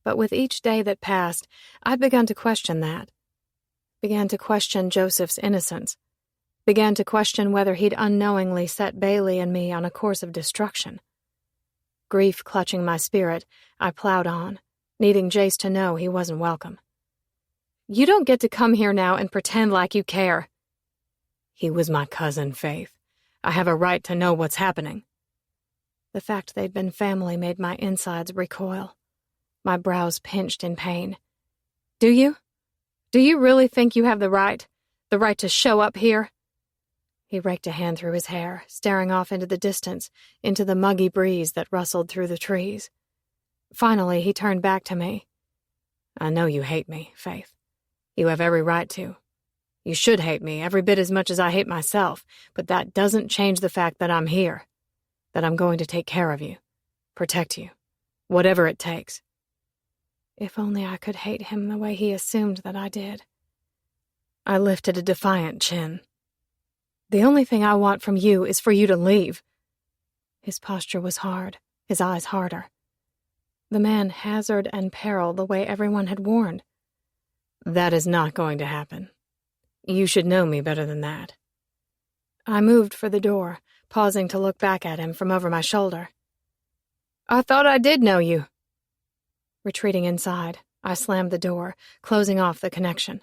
But with each day that passed, I'd begun to question that. Began to question Joseph's innocence. Began to question whether he'd unknowingly set Bailey and me on a course of destruction. Grief clutching my spirit, I plowed on, needing Jace to know he wasn't welcome. You don't get to come here now and pretend like you care. He was my cousin, Faith. I have a right to know what's happening. The fact they'd been family made my insides recoil. My brows pinched in pain. Do you? Do you really think you have the right to show up here? He raked a hand through his hair, staring off into the distance, into the muggy breeze that rustled through the trees. Finally, he turned back to me. I know you hate me, Faith. You have every right to. You should hate me every bit as much as I hate myself, but that doesn't change the fact that I'm here, that I'm going to take care of you, protect you, whatever it takes. If only I could hate him the way he assumed that I did. I lifted a defiant chin. The only thing I want from you is for you to leave. His posture was hard, his eyes harder. The man hazard and peril the way everyone had warned. That is not going to happen. You should know me better than that. I moved for the door, pausing to look back at him from over my shoulder. I thought I did know you. Retreating inside, I slammed the door, closing off the connection.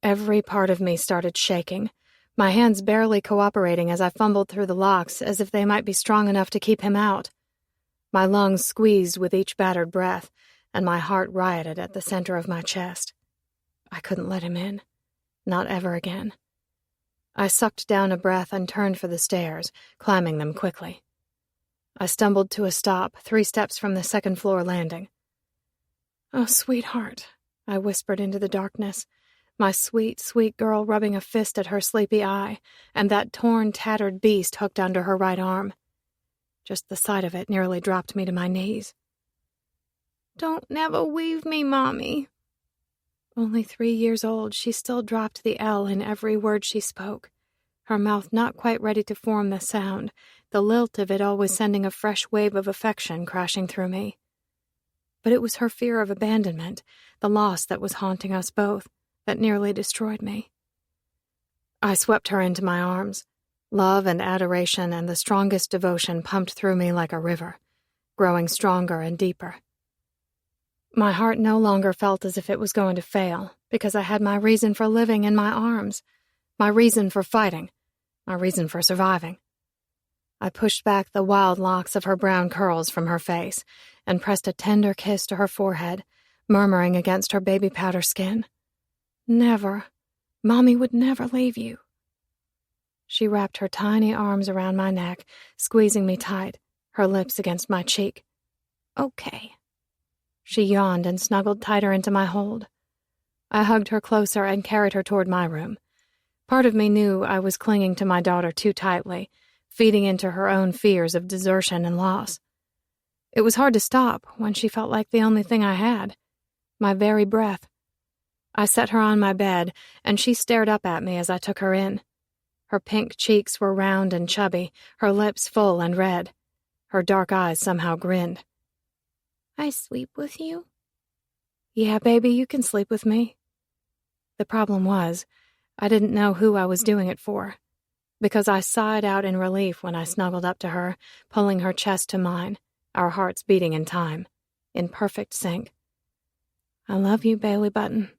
Every part of me started shaking, my hands barely cooperating as I fumbled through the locks as if they might be strong enough to keep him out. My lungs squeezed with each battered breath, and my heart rioted at the center of my chest. I couldn't let him in. Not ever again. I sucked down a breath and turned for the stairs, climbing them quickly. I stumbled to a stop 3 steps from the second-floor landing. Oh, sweetheart, I whispered into the darkness, my sweet, sweet girl rubbing a fist at her sleepy eye, and that torn, tattered beast hooked under her right arm. Just the sight of it nearly dropped me to my knees. Don't never leave me, Mommy. Only 3 years old, she still dropped the L in every word she spoke, her mouth not quite ready to form the sound, the lilt of it always sending a fresh wave of affection crashing through me. But it was her fear of abandonment, the loss that was haunting us both, that nearly destroyed me. I swept her into my arms. Love and adoration and the strongest devotion pumped through me like a river, growing stronger and deeper. My heart no longer felt as if it was going to fail, because I had my reason for living in my arms, my reason for fighting, my reason for surviving. I pushed back the wild locks of her brown curls from her face and pressed a tender kiss to her forehead, murmuring against her baby powder skin. Never. Mommy would never leave you. She wrapped her tiny arms around my neck, squeezing me tight, her lips against my cheek. Okay. She yawned and snuggled tighter into my hold. I hugged her closer and carried her toward my room. Part of me knew I was clinging to my daughter too tightly, feeding into her own fears of desertion and loss. It was hard to stop when she felt like the only thing I had, my very breath. I set her on my bed, and she stared up at me as I took her in. Her pink cheeks were round and chubby, her lips full and red. Her dark eyes somehow grinned. I sleep with you? Yeah, baby, you can sleep with me. The problem was, I didn't know who I was doing it for, because I sighed out in relief when I snuggled up to her, pulling her chest to mine, our hearts beating in time, in perfect sync. I love you, Bailey Button.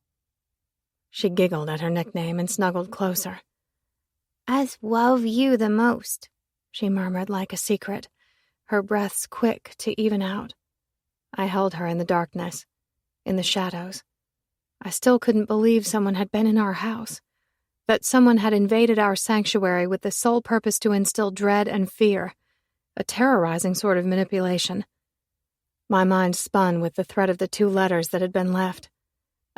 She giggled at her nickname and snuggled closer. I love you the most, she murmured like a secret, her breaths quick to even out. I held her in the darkness, in the shadows. I still couldn't believe someone had been in our house, that someone had invaded our sanctuary with the sole purpose to instill dread and fear, a terrorizing sort of manipulation. My mind spun with the threat of the 2 letters that had been left.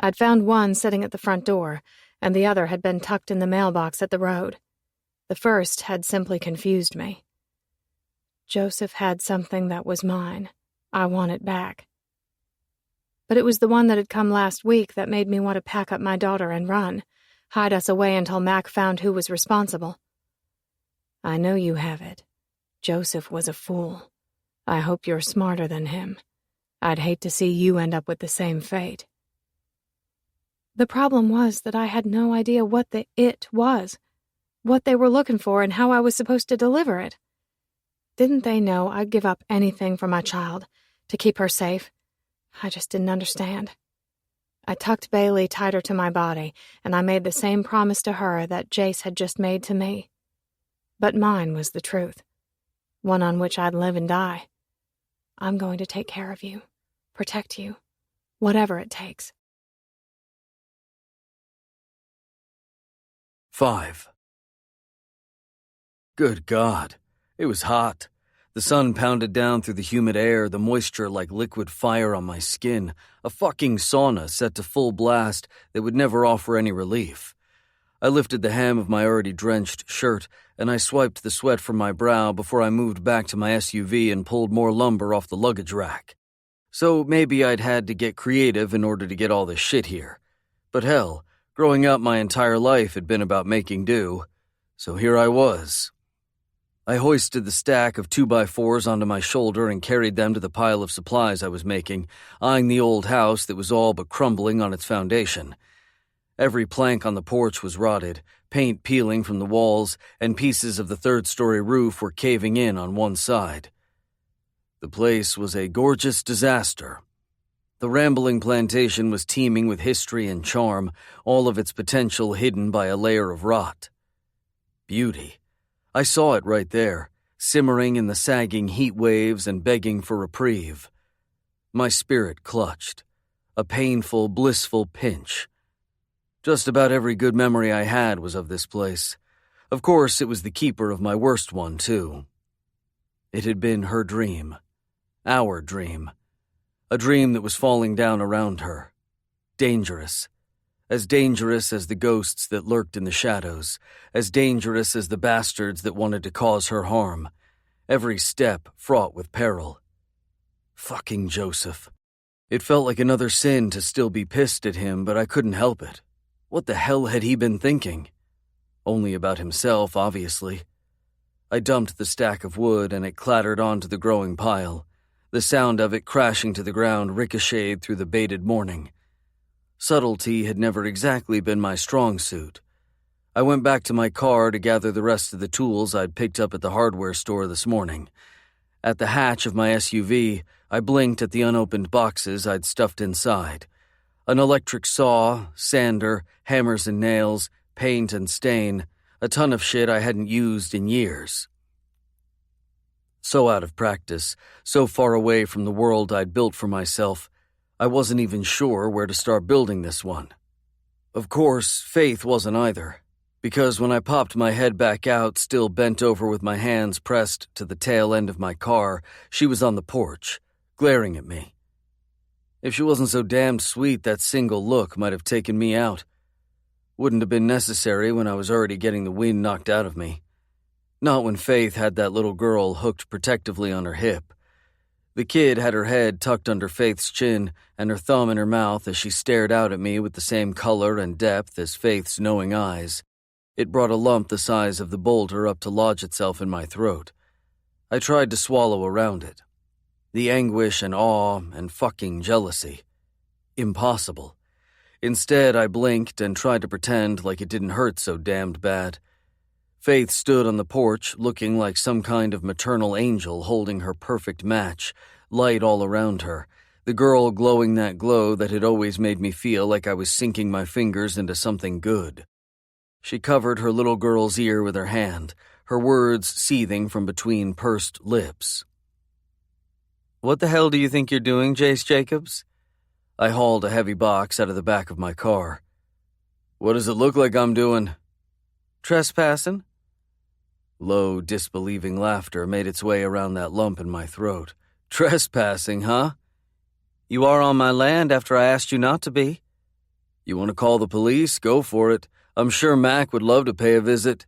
I'd found one sitting at the front door, and the other had been tucked in the mailbox at the road. The first had simply confused me. Joseph had something that was mine. I want it back. But it was the one that had come last week that made me want to pack up my daughter and run, hide us away until Mac found who was responsible. I know you have it. Joseph was a fool. I hope you're smarter than him. I'd hate to see you end up with the same fate. The problem was that I had no idea what the it was, what they were looking for and how I was supposed to deliver it. Didn't they know I'd give up anything for my child to keep her safe? I just didn't understand. I tucked Bailey tighter to my body, and I made the same promise to her that Jace had just made to me. But mine was the truth, one on which I'd live and die. I'm going to take care of you, protect you, whatever it takes. 5. Good God. It was hot. The sun pounded down through the humid air, the moisture like liquid fire on my skin, a fucking sauna set to full blast that would never offer any relief. I lifted the hem of my already drenched shirt, and I swiped the sweat from my brow before I moved back to my SUV and pulled more lumber off the luggage rack. So maybe I'd had to get creative in order to get all this shit here. But hell, growing up my entire life had been about making do, so here I was. I hoisted the stack of 2x4s onto my shoulder and carried them to the pile of supplies I was making, eyeing the old house that was all but crumbling on its foundation. Every plank on the porch was rotted, paint peeling from the walls, and pieces of the third-story roof were caving in on one side. The place was a gorgeous disaster. The rambling plantation was teeming with history and charm, all of its potential hidden by a layer of rot. Beauty. I saw it right there, simmering in the sagging heat waves and begging for reprieve. My spirit clutched. A painful, blissful pinch. Just about every good memory I had was of this place. Of course, it was the keeper of my worst one, too. It had been her dream. Our dream. A dream that was falling down around her. Dangerous. As dangerous as the ghosts that lurked in the shadows, as dangerous as the bastards that wanted to cause her harm. Every step fraught with peril. Fucking Joseph. It felt like another sin to still be pissed at him, but I couldn't help it. What the hell had he been thinking? Only about himself, obviously. I dumped the stack of wood and it clattered onto the growing pile. The sound of it crashing to the ground ricocheted through the bated morning. Subtlety had never exactly been my strong suit. I went back to my car to gather the rest of the tools I'd picked up at the hardware store this morning. At the hatch of my SUV, I blinked at the unopened boxes I'd stuffed inside. An electric saw, sander, hammers and nails, paint and stain, a ton of shit I hadn't used in years. So out of practice, so far away from the world I'd built for myself, I wasn't even sure where to start building this one. Of course, Faith wasn't either, because when I popped my head back out, still bent over with my hands pressed to the tail end of my car, she was on the porch, glaring at me. If she wasn't so damned sweet, that single look might have taken me out. Wouldn't have been necessary when I was already getting the wind knocked out of me. Not when Faith had that little girl hooked protectively on her hip. The kid had her head tucked under Faith's chin and her thumb in her mouth as she stared out at me with the same color and depth as Faith's knowing eyes. It brought a lump the size of the boulder up to lodge itself in my throat. I tried to swallow around it. The anguish and awe and fucking jealousy. Impossible. Instead, I blinked and tried to pretend like it didn't hurt so damned bad. Faith stood on the porch looking like some kind of maternal angel holding her perfect match, light all around her, the girl glowing that glow that had always made me feel like I was sinking my fingers into something good. She covered her little girl's ear with her hand, her words seething from between pursed lips. "What the hell do you think you're doing, Jace Jacobs?" I hauled a heavy box out of the back of my car. "What does it look like I'm doing?" "Trespassing?" Low, disbelieving laughter made its way around that lump in my throat. "Trespassing, huh? You are on my land after I asked you not to be." "You want to call the police? Go for it. I'm sure Mac would love to pay a visit."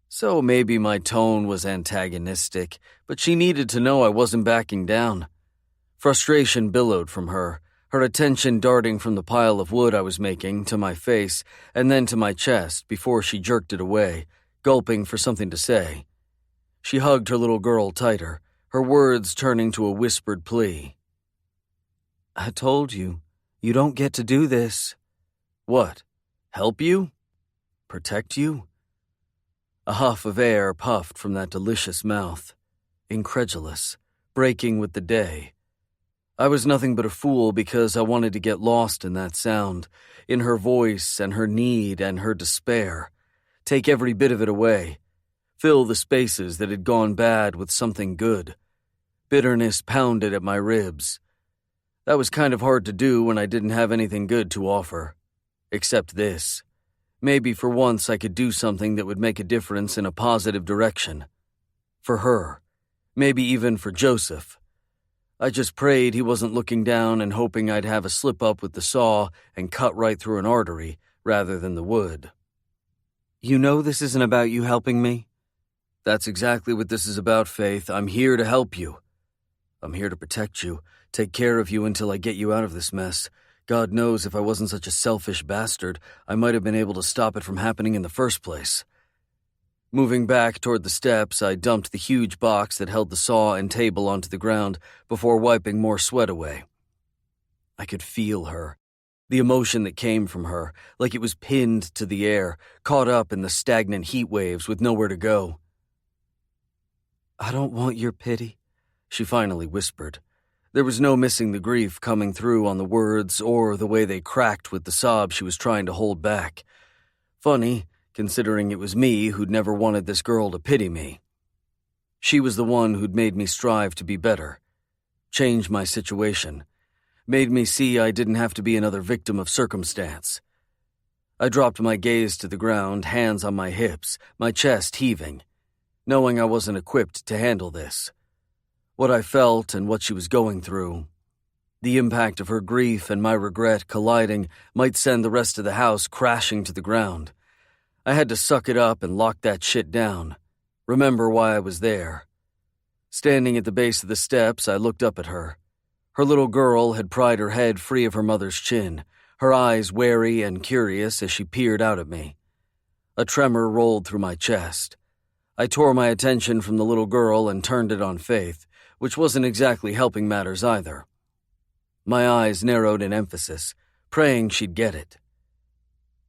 So maybe my tone was antagonistic, but she needed to know I wasn't backing down. Frustration billowed from her attention darting from the pile of wood I was making to my face and then to my chest before she jerked it away, gulping for something to say. She hugged her little girl tighter, her words turning to a whispered plea. "I told you, you don't get to do this." "What? Help you? Protect you?" A huff of air puffed from that delicious mouth. incredulous, breaking with the day. I was nothing but a fool because I wanted to get lost in that sound, in her voice and her need and her despair. Take every bit of it away. Fill the spaces that had gone bad with something good. Bitterness pounded at my ribs. That was kind of hard to do when I didn't have anything good to offer. Except this. Maybe for once I could do something that would make a difference in a positive direction. For her. Maybe even for Joseph. I just prayed he wasn't looking down and hoping I'd have a slip-up with the saw and cut right through an artery rather than the wood. You know this isn't about you helping me? That's exactly what this is about, Faith. I'm here to help you. I'm here to protect you, take care of you until I get you out of this mess. God knows if I wasn't such a selfish bastard, I might have been able to stop it from happening in the first place. Moving back toward the steps, I dumped the huge box that held the saw and table onto the ground before wiping more sweat away. I could feel her, the emotion that came from her, like it was pinned to the air, caught up in the stagnant heat waves with nowhere to go. I don't want your pity, she finally whispered. There was no missing the grief coming through on the words or the way they cracked with the sob she was trying to hold back. Funny, considering it was me who'd never wanted this girl to pity me. She was the one who'd made me strive to be better, change my situation, made me see I didn't have to be another victim of circumstance. I dropped my gaze to the ground, hands on my hips, my chest heaving, knowing I wasn't equipped to handle this. What I felt and what she was going through. The impact of her grief and my regret colliding might send the rest of the house crashing to the ground. I had to suck it up and lock that shit down. Remember why I was there. Standing at the base of the steps, I looked up at her. Her little girl had pried her head free of her mother's chin, her eyes wary and curious as she peered out at me. A tremor rolled through my chest. I tore my attention from the little girl and turned it on Faith, which wasn't exactly helping matters either. My eyes narrowed in emphasis, praying she'd get it.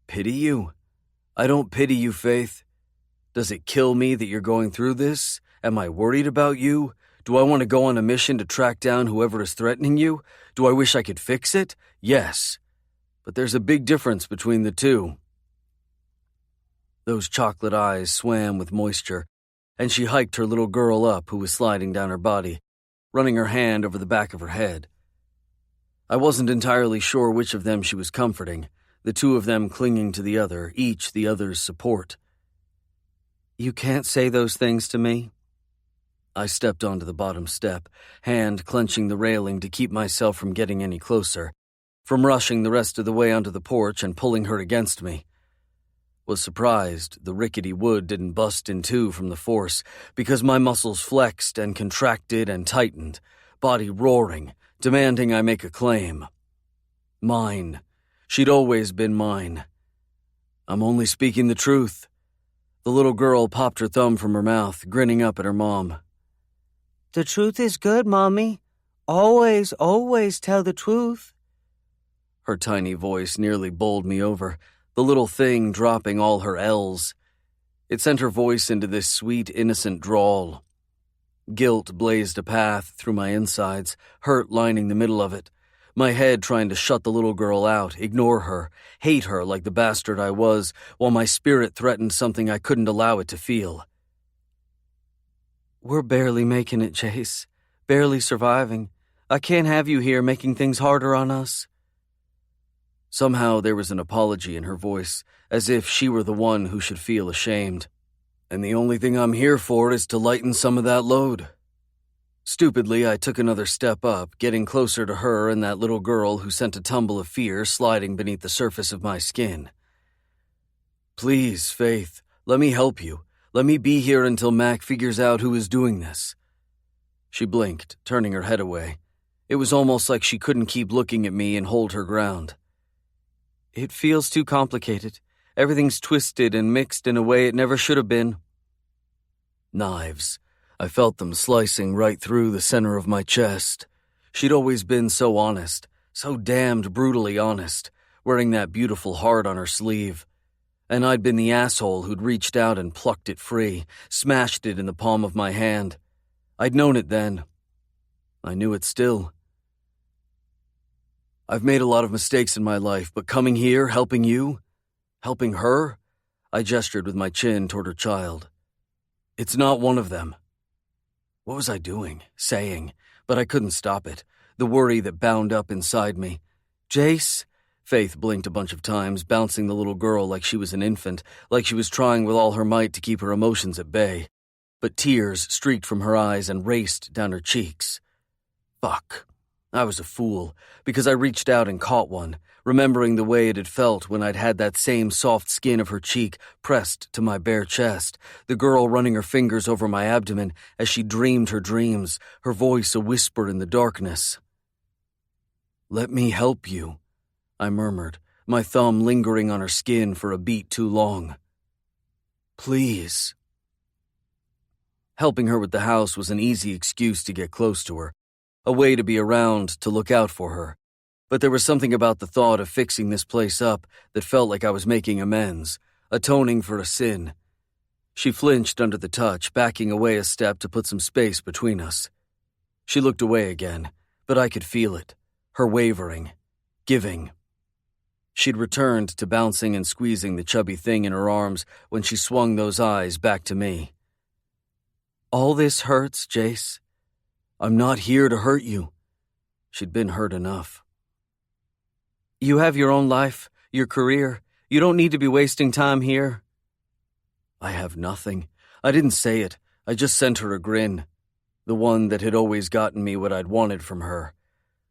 Pity you? I don't pity you, Faith. Does it kill me that you're going through this? Am I worried about you? Do I want to go on a mission to track down whoever is threatening you? Do I wish I could fix it? Yes. But there's a big difference between the two. Those chocolate eyes swam with moisture, and she hiked her little girl up who was sliding down her body, running her hand over the back of her head. I wasn't entirely sure which of them she was comforting, the two of them clinging to the other, each the other's support. You can't say those things to me? I stepped onto the bottom step, hand clenching the railing to keep myself from getting any closer, from rushing the rest of the way onto the porch and pulling her against me. Was surprised the rickety wood didn't bust in two from the force because my muscles flexed and contracted and tightened, body roaring, demanding I make a claim. Mine. She'd always been mine. I'm only speaking the truth. The little girl popped her thumb from her mouth, grinning up at her mom. The truth is good, Mommy. Always, always tell the truth. Her tiny voice nearly bowled me over, the little thing dropping all her L's. It sent her voice into this sweet, innocent drawl. Guilt blazed a path through my insides, hurt lining the middle of it. My head trying to shut the little girl out, ignore her, hate her like the bastard I was, while my spirit threatened something I couldn't allow it to feel. We're barely making it, Jace. Barely surviving. I can't have you here making things harder on us. Somehow there was an apology in her voice, as if she were the one who should feel ashamed. And the only thing I'm here for is to lighten some of that load. Stupidly, I took another step up, getting closer to her and that little girl who sent a tumble of fear sliding beneath the surface of my skin. Please, Faith, let me help you. Let me be here until Mac figures out who is doing this. She blinked, turning her head away. It was almost like she couldn't keep looking at me and hold her ground. It feels too complicated. Everything's twisted and mixed in a way it never should have been. Knives. I felt them slicing right through the center of my chest. She'd always been so honest, so damned brutally honest, wearing that beautiful heart on her sleeve. And I'd been the asshole who'd reached out and plucked it free, smashed it in the palm of my hand. I'd known it then. I knew it still. I've made a lot of mistakes in my life, but coming here, helping you, helping her, I gestured with my chin toward her child. It's not one of them. What was I doing, saying? But I couldn't stop it, the worry that bound up inside me. Jace? Faith blinked a bunch of times, bouncing the little girl like she was an infant, like she was trying with all her might to keep her emotions at bay. But tears streaked from her eyes and raced down her cheeks. Fuck. I was a fool, because I reached out and caught one, remembering the way it had felt when I'd had that same soft skin of her cheek pressed to my bare chest, the girl running her fingers over my abdomen as she dreamed her dreams, her voice a whisper in the darkness. "Let me help you," I murmured, my thumb lingering on her skin for a beat too long. "Please." Helping her with the house was an easy excuse to get close to her, a way to be around to look out for her. But there was something about the thought of fixing this place up that felt like I was making amends, atoning for a sin. She flinched under the touch, backing away a step to put some space between us. She looked away again, but I could feel it, her wavering, giving. She'd returned to bouncing and squeezing the chubby thing in her arms when she swung those eyes back to me. "All this hurts, Jace. I'm not here to hurt you." She'd been hurt enough. "You have your own life, your career. You don't need to be wasting time here." I have nothing. I didn't say it. I just sent her a grin. The one that had always gotten me what I'd wanted from her.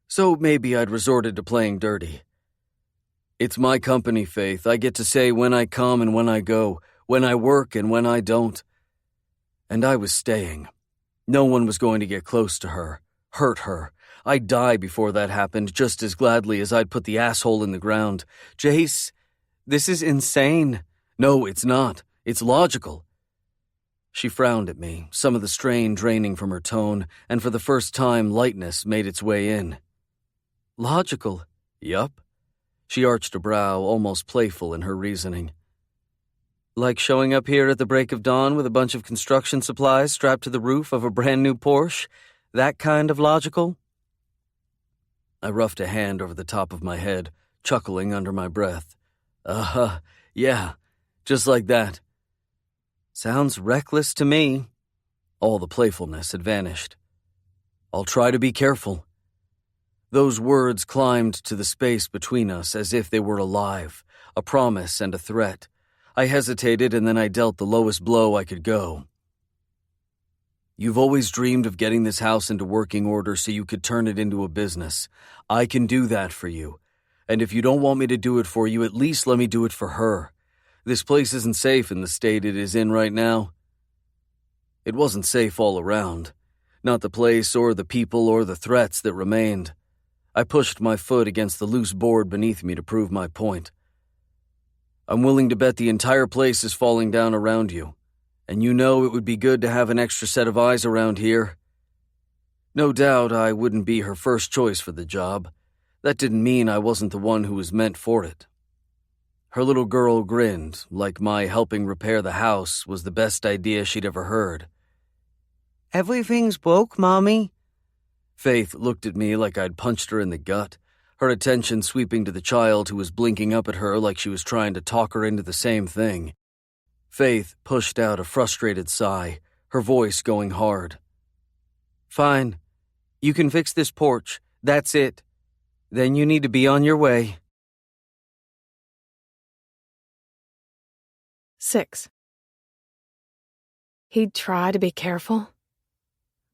So maybe I'd resorted to playing dirty. "It's my company, Faith. I get to say when I come and when I go, when I work and when I don't." And I was staying. No one was going to get close to her, hurt her. I'd die before that happened just as gladly as I'd put the asshole in the ground. "Jace, this is insane." "No, it's not. It's logical." She frowned at me, some of the strain draining from her tone, and for the first time lightness made its way in. "Logical?" "Yup." She arched a brow, almost playful in her reasoning. "Like showing up here at the break of dawn with a bunch of construction supplies strapped to the roof of a brand new Porsche? That kind of logical?" I roughed a hand over the top of my head, chuckling under my breath. Yeah, just like that." "Sounds reckless to me." All the playfulness had vanished. "I'll try to be careful." Those words climbed to the space between us as if they were alive, a promise and a threat. I hesitated, and then I dealt the lowest blow I could go. "You've always dreamed of getting this house into working order so you could turn it into a business. I can do that for you. And if you don't want me to do it for you, at least let me do it for her. This place isn't safe in the state it is in right now." It wasn't safe all around. Not the place or the people or the threats that remained. I pushed my foot against the loose board beneath me to prove my point. "I'm willing to bet the entire place is falling down around you. And you know it would be good to have an extra set of eyes around here." No doubt I wouldn't be her first choice for the job. That didn't mean I wasn't the one who was meant for it. Her little girl grinned, like my helping repair the house was the best idea she'd ever heard. "Everything's broke, Mommy." Faith looked at me like I'd punched her in the gut, her attention sweeping to the child who was blinking up at her like she was trying to talk her into the same thing. Faith pushed out a frustrated sigh, her voice going hard. "Fine. You can fix this porch. That's it. Then you need to be on your way." 6. He'd try to be careful?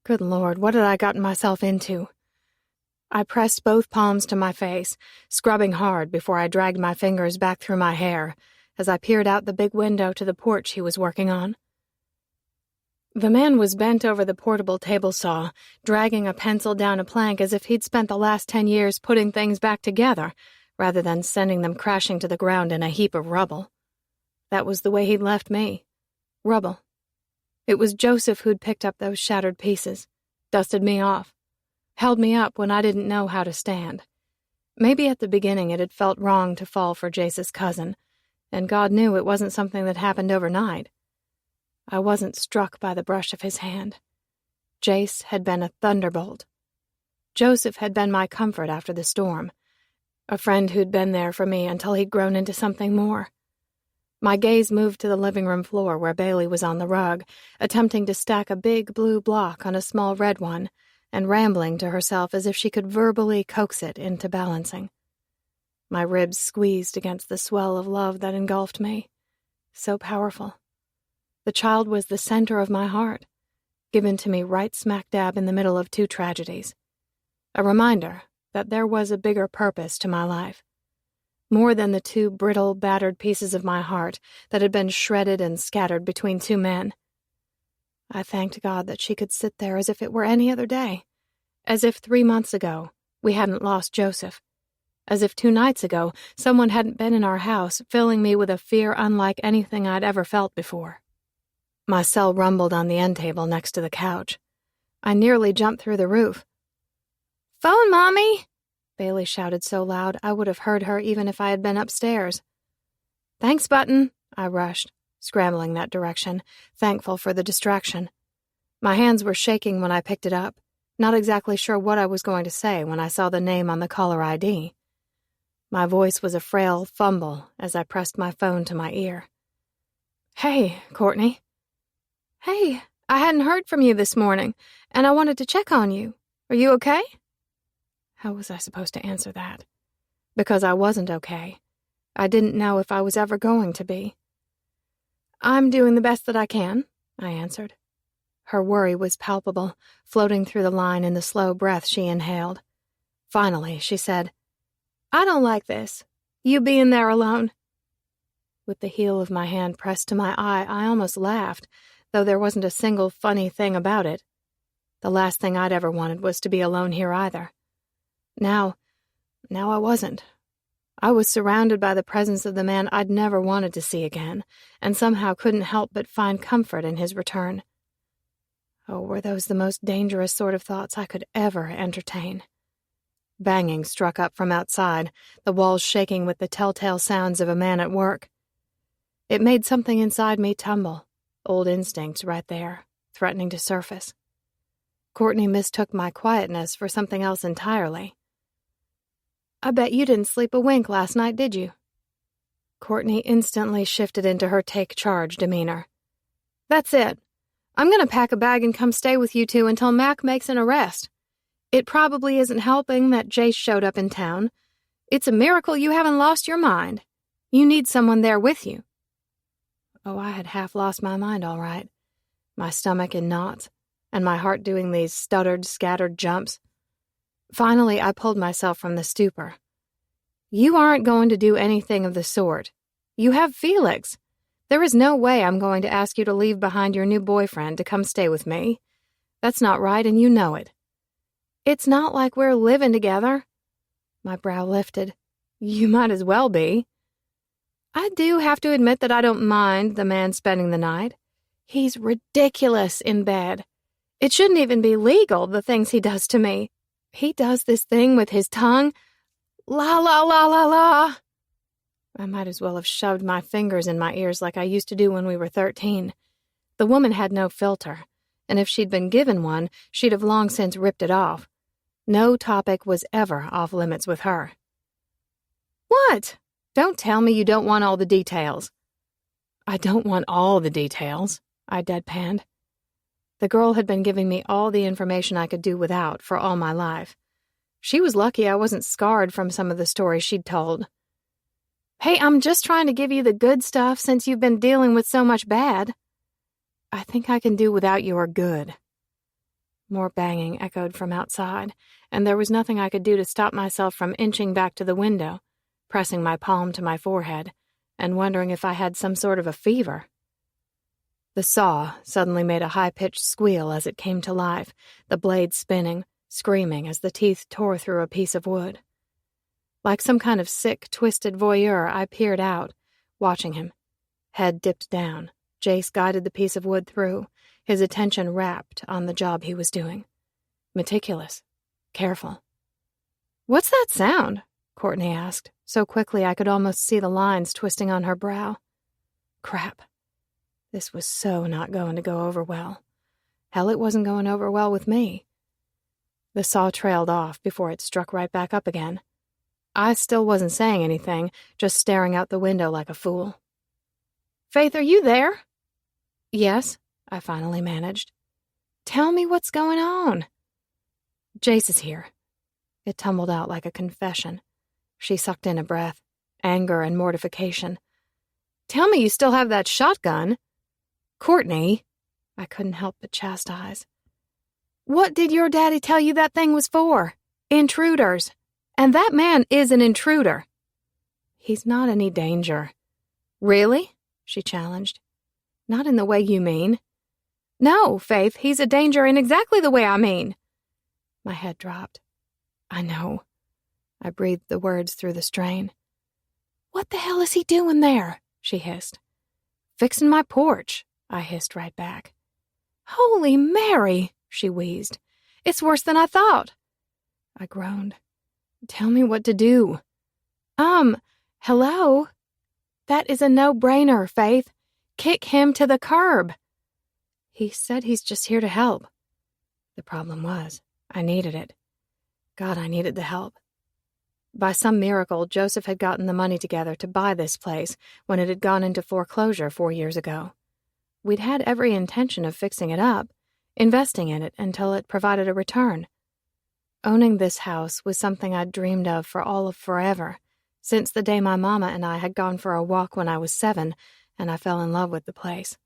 Good Lord, what had I gotten myself into? I pressed both palms to my face, scrubbing hard before I dragged my fingers back through my hair as I peered out the big window to the porch he was working on. The man was bent over the portable table saw, dragging a pencil down a plank as if he'd spent the last 10 years putting things back together, rather than sending them crashing to the ground in a heap of rubble. That was the way he'd left me. Rubble. It was Joseph who'd picked up those shattered pieces, dusted me off, held me up when I didn't know how to stand. Maybe at the beginning it had felt wrong to fall for Jace's cousin, and God knew it wasn't something that happened overnight. I wasn't struck by the brush of his hand. Jace had been a thunderbolt. Joseph had been my comfort after the storm, a friend who'd been there for me until he'd grown into something more. My gaze moved to the living room floor where Bailey was on the rug, attempting to stack a big blue block on a small red one, and rambling to herself as if she could verbally coax it into balancing. My ribs squeezed against the swell of love that engulfed me. So powerful. The child was the center of my heart, given to me right smack dab in the middle of two tragedies. A reminder that there was a bigger purpose to my life. More than the two brittle, battered pieces of my heart that had been shredded and scattered between two men. I thanked God that she could sit there as if it were any other day, as if 3 months ago we hadn't lost Joseph, as if 2 nights ago someone hadn't been in our house, filling me with a fear unlike anything I'd ever felt before. My cell rumbled on the end table next to the couch. I nearly jumped through the roof. "Phone, Mommy!" Bailey shouted so loud I would have heard her even if I had been upstairs. "Thanks, Button," I rushed, scrambling that direction, thankful for the distraction. My hands were shaking when I picked it up, not exactly sure what I was going to say when I saw the name on the caller ID. My voice was a frail fumble as I pressed my phone to my ear. "Hey, Courtney." "Hey, I hadn't heard from you this morning, and I wanted to check on you. Are you okay?" How was I supposed to answer that? Because I wasn't okay. I didn't know if I was ever going to be. "I'm doing the best that I can," I answered. Her worry was palpable, floating through the line in the slow breath she inhaled. Finally, she said, "I don't like this. You being there alone." With the heel of my hand pressed to my eye, I almost laughed, though there wasn't a single funny thing about it. The last thing I'd ever wanted was to be alone here either. Now I wasn't. I was surrounded by the presence of the man I'd never wanted to see again, and somehow couldn't help but find comfort in his return. Oh, were those the most dangerous sort of thoughts I could ever entertain? Banging struck up from outside, the walls shaking with the telltale sounds of a man at work. It made something inside me tumble, old instincts right there, threatening to surface. Courtney mistook my quietness for something else entirely. "I bet you didn't sleep a wink last night, did you?" Courtney instantly shifted into her take-charge demeanor. "That's it. I'm going to pack a bag and come stay with you two until Mac makes an arrest. It probably isn't helping that Jace showed up in town. It's a miracle you haven't lost your mind. You need someone there with you." Oh, I had half lost my mind, all right. My stomach in knots, and my heart doing these stuttered, scattered jumps. Finally, I pulled myself from the stupor. "You aren't going to do anything of the sort. You have Felix. There is no way I'm going to ask you to leave behind your new boyfriend to come stay with me. That's not right, and you know it. It's not like we're living together." My brow lifted. "You might as well be." I do have to admit that I don't mind the man spending the night. He's ridiculous in bed. It shouldn't even be legal, the things he does to me. He does this thing with his tongue. La la la la la. I might as well have shoved my fingers in my ears like I used to do when we were 13. The woman had no filter, and if she'd been given one, she'd have long since ripped it off. No topic was ever off limits with her. "What? Don't tell me you don't want all the details." "I don't want all the details," I deadpanned. The girl had been giving me all the information I could do without for all my life. She was lucky I wasn't scarred from some of the stories she'd told. "Hey, I'm just trying to give you the good stuff since you've been dealing with so much bad." "I think I can do without your good." More banging echoed from outside, and there was nothing I could do to stop myself from inching back to the window, pressing my palm to my forehead, and wondering if I had some sort of a fever. The saw suddenly made a high-pitched squeal as it came to life, the blade spinning, screaming as the teeth tore through a piece of wood. Like some kind of sick, twisted voyeur, I peered out, watching him. Head dipped down, Jace guided the piece of wood through, his attention rapt on the job he was doing. Meticulous. Careful. "What's that sound?" Courtney asked, so quickly I could almost see the lines twisting on her brow. Crap. This was so not going to go over well. Hell, it wasn't going over well with me. The saw trailed off before it struck right back up again. I still wasn't saying anything, just staring out the window like a fool. "Faith, are you there?" "Yes," I finally managed. "Tell me what's going on." "Jace is here." It tumbled out like a confession. She sucked in a breath, anger and mortification. "Tell me you still have that shotgun." "Courtney," I couldn't help but chastise. "What did your daddy tell you that thing was for? Intruders. And that man is an intruder." "He's not any danger." "Really?" she challenged. "Not in the way you mean." "No, Faith, he's a danger in exactly the way I mean." My head dropped. "I know." I breathed the words through the strain. "What the hell is he doing there?" she hissed. "Fixing my porch," I hissed right back. "Holy Mary," she wheezed. "It's worse than I thought." I groaned. "Tell me what to do." Hello? That is a no-brainer, Faith. Kick him to the curb." "He said he's just here to help." The problem was, I needed it. God, I needed the help. By some miracle, Joseph had gotten the money together to buy this place when it had gone into foreclosure 4 years ago. We'd had every intention of fixing it up, investing in it until it provided a return. Owning this house was something I'd dreamed of for all of forever, since the day my mama and I had gone for a walk when I was 7, and I fell in love with the place.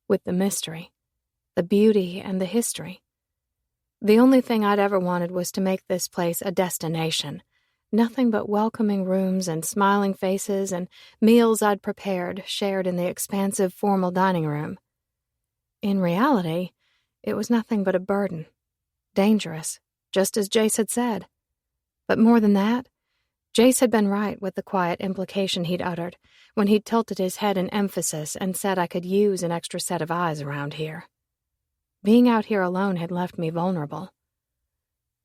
With the mystery, the beauty, and the history. The only thing I'd ever wanted was to make this place a destination. Nothing but welcoming rooms and smiling faces and meals I'd prepared, shared in the expansive formal dining room. In reality, it was nothing but a burden. Dangerous, just as Jace had said. But more than that, Jace had been right with the quiet implication he'd uttered when he'd tilted his head in emphasis and said I could use an extra set of eyes around here. Being out here alone had left me vulnerable.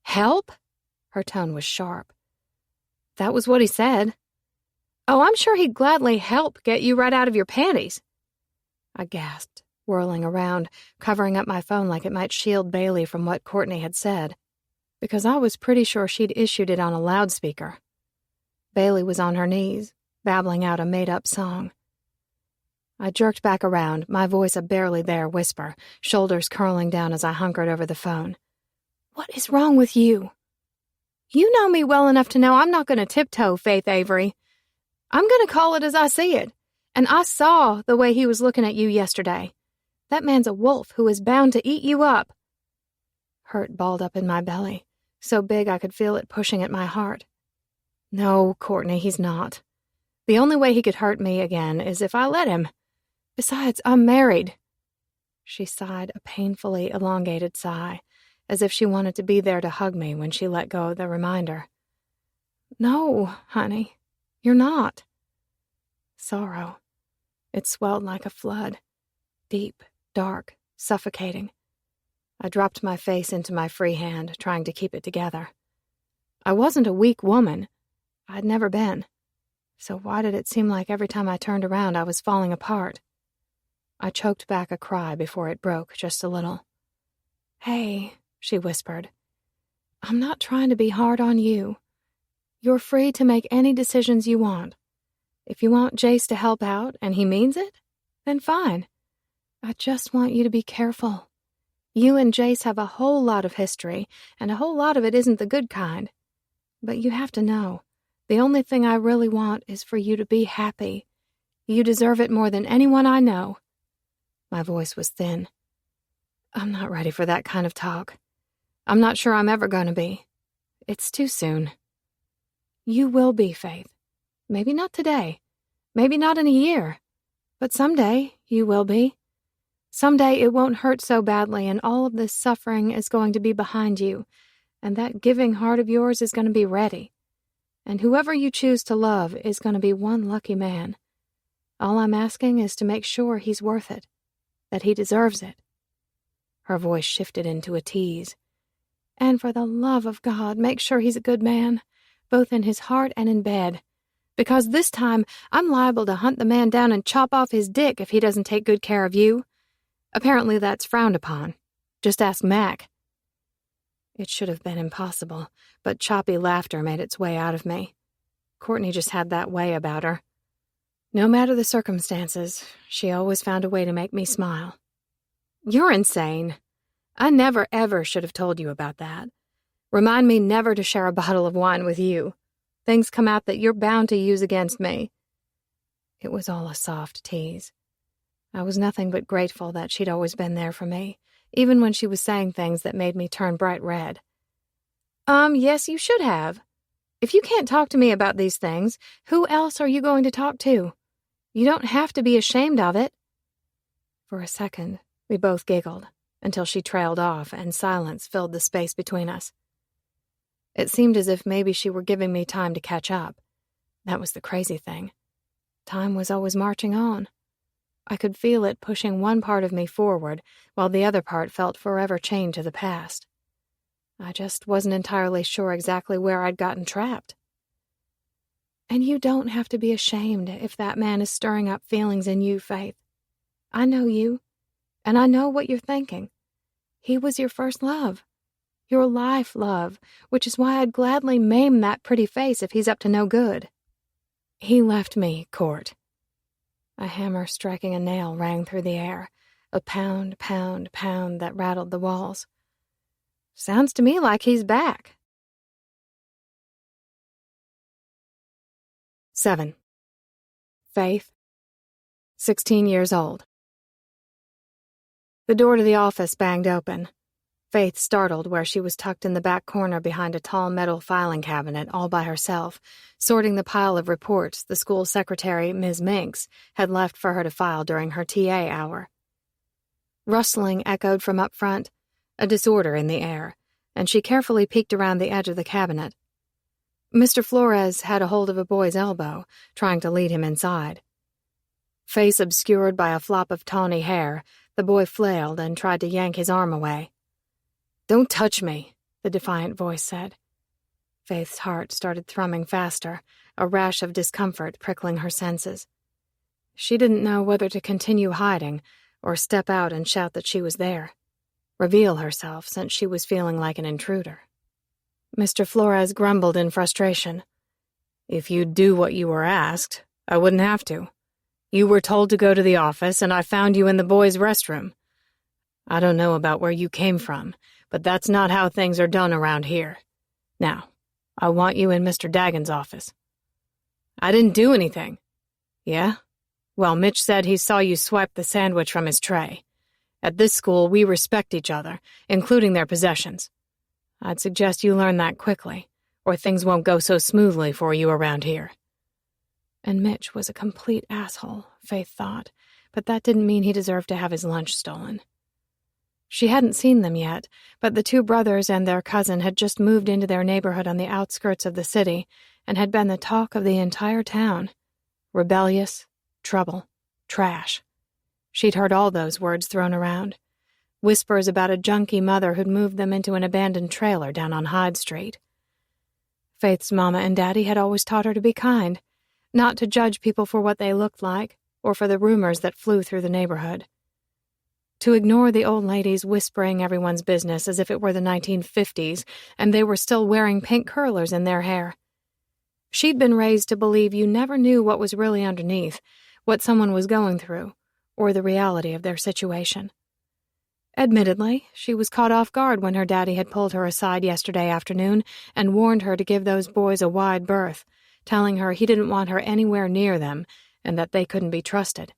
"Help?" Her tone was sharp. "That was what he said." "Oh, I'm sure he'd gladly help get you right out of your panties." I gasped, whirling around, covering up my phone like it might shield Bailey from what Courtney had said, because I was pretty sure she'd issued it on a loudspeaker. Bailey was on her knees, babbling out a made-up song. I jerked back around, my voice a barely there whisper, shoulders curling down as I hunkered over the phone. "What is wrong with you?" "You know me well enough to know I'm not going to tiptoe, Faith Avery. I'm going to call it as I see it. And I saw the way he was looking at you yesterday. That man's a wolf who is bound to eat you up." Hurt balled up in my belly, so big I could feel it pushing at my heart. "No, Courtney, he's not. The only way he could hurt me again is if I let him. Besides, I'm married." She sighed a painfully elongated sigh, as if she wanted to be there to hug me when she let go of the reminder. "No, honey, you're not." Sorrow. It swelled like a flood. Deep, dark, suffocating. I dropped my face into my free hand, trying to keep it together. I wasn't a weak woman. I'd never been. So why did it seem like every time I turned around I was falling apart? I choked back a cry before it broke just a little. "Hey," she whispered. "I'm not trying to be hard on you. You're free to make any decisions you want. If you want Jace to help out and he means it, then fine. I just want you to be careful. You and Jace have a whole lot of history, and a whole lot of it isn't the good kind. But you have to know, the only thing I really want is for you to be happy. You deserve it more than anyone I know." My voice was thin. "I'm not ready for that kind of talk. I'm not sure I'm ever going to be. It's too soon." "You will be, Faith. Maybe not today. Maybe not in a year. But someday you will be. Someday it won't hurt so badly and all of this suffering is going to be behind you, and that giving heart of yours is going to be ready. And whoever you choose to love is going to be one lucky man. All I'm asking is to make sure he's worth it, that he deserves it." Her voice shifted into a tease. "And for the love of God, make sure he's a good man, both in his heart and in bed. Because this time, I'm liable to hunt the man down and chop off his dick if he doesn't take good care of you. Apparently that's frowned upon. Just ask Mac." It should have been impossible, but choppy laughter made its way out of me. Courtney just had that way about her. No matter the circumstances, she always found a way to make me smile. "You're insane. I never, ever should have told you about that. Remind me never to share a bottle of wine with you. Things come out that you're bound to use against me." It was all a soft tease. I was nothing but grateful that she'd always been there for me, even when she was saying things that made me turn bright red. Yes, you should have. If you can't talk to me about these things, who else are you going to talk to? You don't have to be ashamed of it." For a second, we both giggled, until she trailed off and silence filled the space between us. It seemed as if maybe she were giving me time to catch up. That was the crazy thing. Time was always marching on. I could feel it pushing one part of me forward, while the other part felt forever chained to the past. I just wasn't entirely sure exactly where I'd gotten trapped. "And you don't have to be ashamed if that man is stirring up feelings in you, Faith. I know you, and I know what you're thinking. He was your first love. Your life love, which is why I'd gladly maim that pretty face if he's up to no good." "He left me, Court." A hammer striking a nail rang through the air, a pound, pound, pound that rattled the walls. "Sounds to me like he's back." 7. Faith, 16 years old. The door to the office banged open. Faith startled where she was tucked in the back corner behind a tall metal filing cabinet all by herself, sorting the pile of reports the school secretary, Ms. Minks, had left for her to file during her TA hour. Rustling echoed from up front, a disorder in the air, and she carefully peeked around the edge of the cabinet. Mr. Flores had a hold of a boy's elbow, trying to lead him inside. Face obscured by a flop of tawny hair, the boy flailed and tried to yank his arm away. "Don't touch me," the defiant voice said. Faith's heart started thrumming faster, a rash of discomfort prickling her senses. She didn't know whether to continue hiding or step out and shout that she was there, reveal herself since she was feeling like an intruder. Mr. Flores grumbled in frustration. "If you'd do what you were asked, I wouldn't have to. You were told to go to the office, and I found you in the boys' restroom. I don't know about where you came from, but that's not how things are done around here. Now, I want you in Mr. Dagan's office." "I didn't do anything." "Yeah? Well, Mitch said he saw you swipe the sandwich from his tray. At this school, we respect each other, including their possessions. I'd suggest you learn that quickly, or things won't go so smoothly for you around here." And Mitch was a complete asshole, Faith thought, but that didn't mean he deserved to have his lunch stolen. She hadn't seen them yet, but the two brothers and their cousin had just moved into their neighborhood on the outskirts of the city and had been the talk of the entire town. Rebellious, trouble, trash. She'd heard all those words thrown around. Whispers about a junkie mother who'd moved them into an abandoned trailer down on Hyde Street. Faith's mama and daddy had always taught her to be kind, not to judge people for what they looked like or for the rumors that flew through the neighborhood. To ignore the old ladies whispering everyone's business as if it were the 1950s and they were still wearing pink curlers in their hair. She'd been raised to believe you never knew what was really underneath, what someone was going through, or the reality of their situation. Admittedly, she was caught off guard when her daddy had pulled her aside yesterday afternoon and warned her to give those boys a wide berth, telling her he didn't want her anywhere near them and that they couldn't be trusted.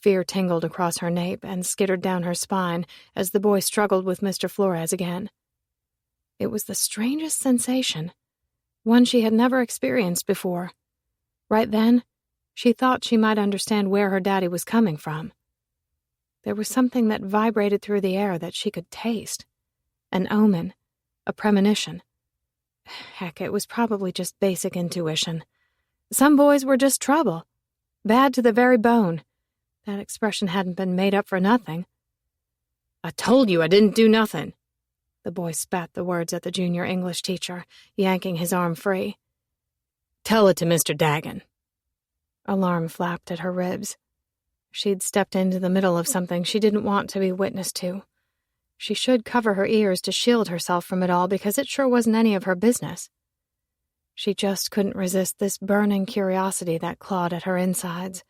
Fear tingled across her nape and skittered down her spine as the boy struggled with Mr. Flores again. It was the strangest sensation, one she had never experienced before. Right then, she thought she might understand where her daddy was coming from. There was something that vibrated through the air that she could taste. An omen, a premonition. Heck, it was probably just basic intuition. Some boys were just trouble. Bad to the very bone. That expression hadn't been made up for nothing. "I told you I didn't do nothing." The boy spat the words at the junior English teacher, yanking his arm free. "Tell it to Mr. Dagan." Alarm flapped at her ribs. She'd stepped into the middle of something she didn't want to be witness to. She should cover her ears to shield herself from it all because it sure wasn't any of her business. She just couldn't resist this burning curiosity that clawed at her insides,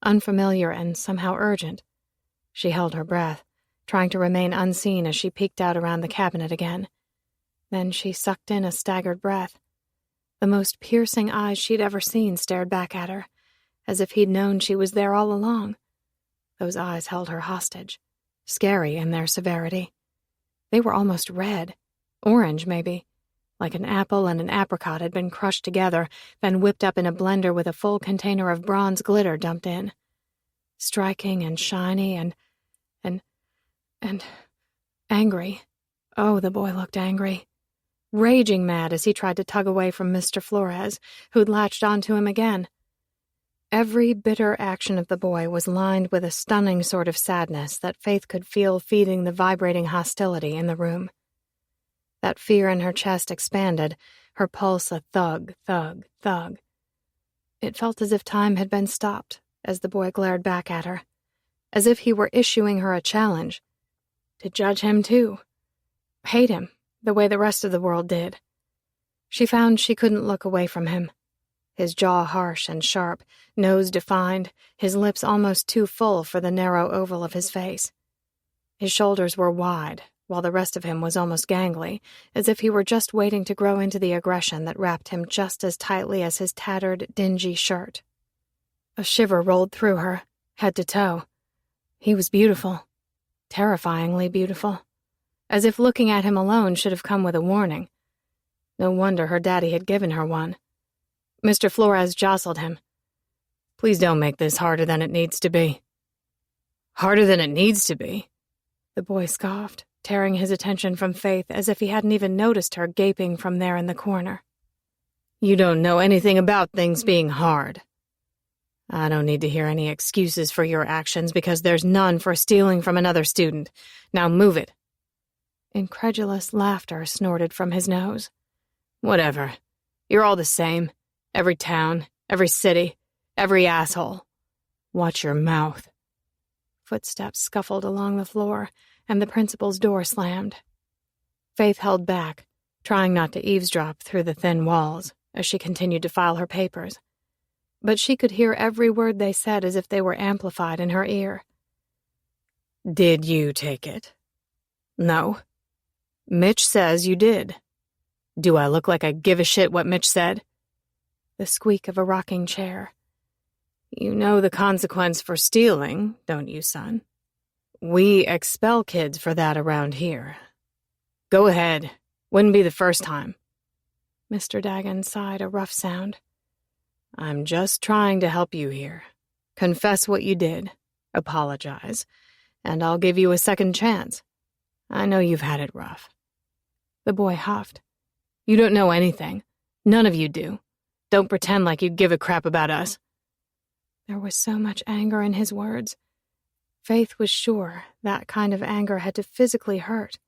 unfamiliar and somehow urgent. She held her breath, trying to remain unseen as she peeked out around the cabinet again. Then she sucked in a staggered breath. The most piercing eyes she'd ever seen stared back at her, as if he'd known she was there all along. Those eyes held her hostage, scary in their severity. They were almost red, orange maybe, like an apple and an apricot had been crushed together, then whipped up in a blender with a full container of bronze glitter dumped in. Striking and shiny and angry. Oh, the boy looked angry. Raging mad as he tried to tug away from Mr. Flores, who'd latched onto him again. Every bitter action of the boy was lined with a stunning sort of sadness that Faith could feel feeding the vibrating hostility in the room. That fear in her chest expanded, her pulse a thug, thug, thug. It felt as if time had been stopped as the boy glared back at her, as if he were issuing her a challenge. To judge him, too. Hate him, the way the rest of the world did. She found she couldn't look away from him. His jaw harsh and sharp, nose defined, his lips almost too full for the narrow oval of his face. His shoulders were wide, while the rest of him was almost gangly, as if he were just waiting to grow into the aggression that wrapped him just as tightly as his tattered, dingy shirt. A shiver rolled through her, head to toe. He was beautiful. Terrifyingly beautiful. As if looking at him alone should have come with a warning. No wonder her daddy had given her one. Mr. Flores jostled him. "Please don't make this harder than it needs to be." "Harder than it needs to be?" The boy scoffed, tearing his attention from Faith as if he hadn't even noticed her gaping from there in the corner. "You don't know anything about things being hard. I don't need to hear any excuses for your actions because there's none for stealing from another student. Now move it." Incredulous laughter snorted from his nose. "Whatever. You're all the same. Every town, every city, every asshole. Watch your mouth." Footsteps scuffled along the floor, and the principal's door slammed. Faith held back, trying not to eavesdrop through the thin walls as she continued to file her papers. But she could hear every word they said as if they were amplified in her ear. "Did you take it?" "No." "Mitch says you did. Do I look like I give a shit what Mitch said?" The squeak of a rocking chair. "You know the consequence for stealing, don't you, son? We expel kids for that around here. Go ahead. Wouldn't be the first time." Mr. Dagan sighed a rough sound. "I'm just trying to help you here. Confess what you did. Apologize. And I'll give you a second chance. I know you've had it rough." The boy huffed. "You don't know anything. None of you do. Don't pretend like you give a crap about us." There was so much anger in his words. Faith was sure that kind of anger had to physically hurt.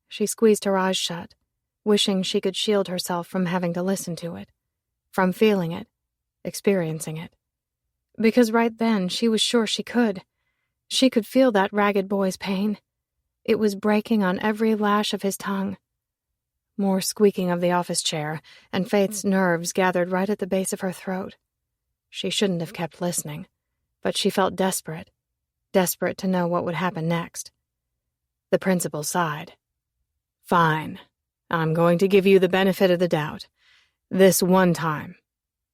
She squeezed her eyes shut, wishing she could shield herself from having to listen to it, from feeling it, experiencing it. Because right then she was sure she could. She could feel that ragged boy's pain. It was breaking on every lash of his tongue. More squeaking of the office chair, and Faith's nerves gathered right at the base of her throat. She shouldn't have kept listening, but she felt desperate to know what would happen next. The principal sighed. "Fine. I'm going to give you the benefit of the doubt. This one time.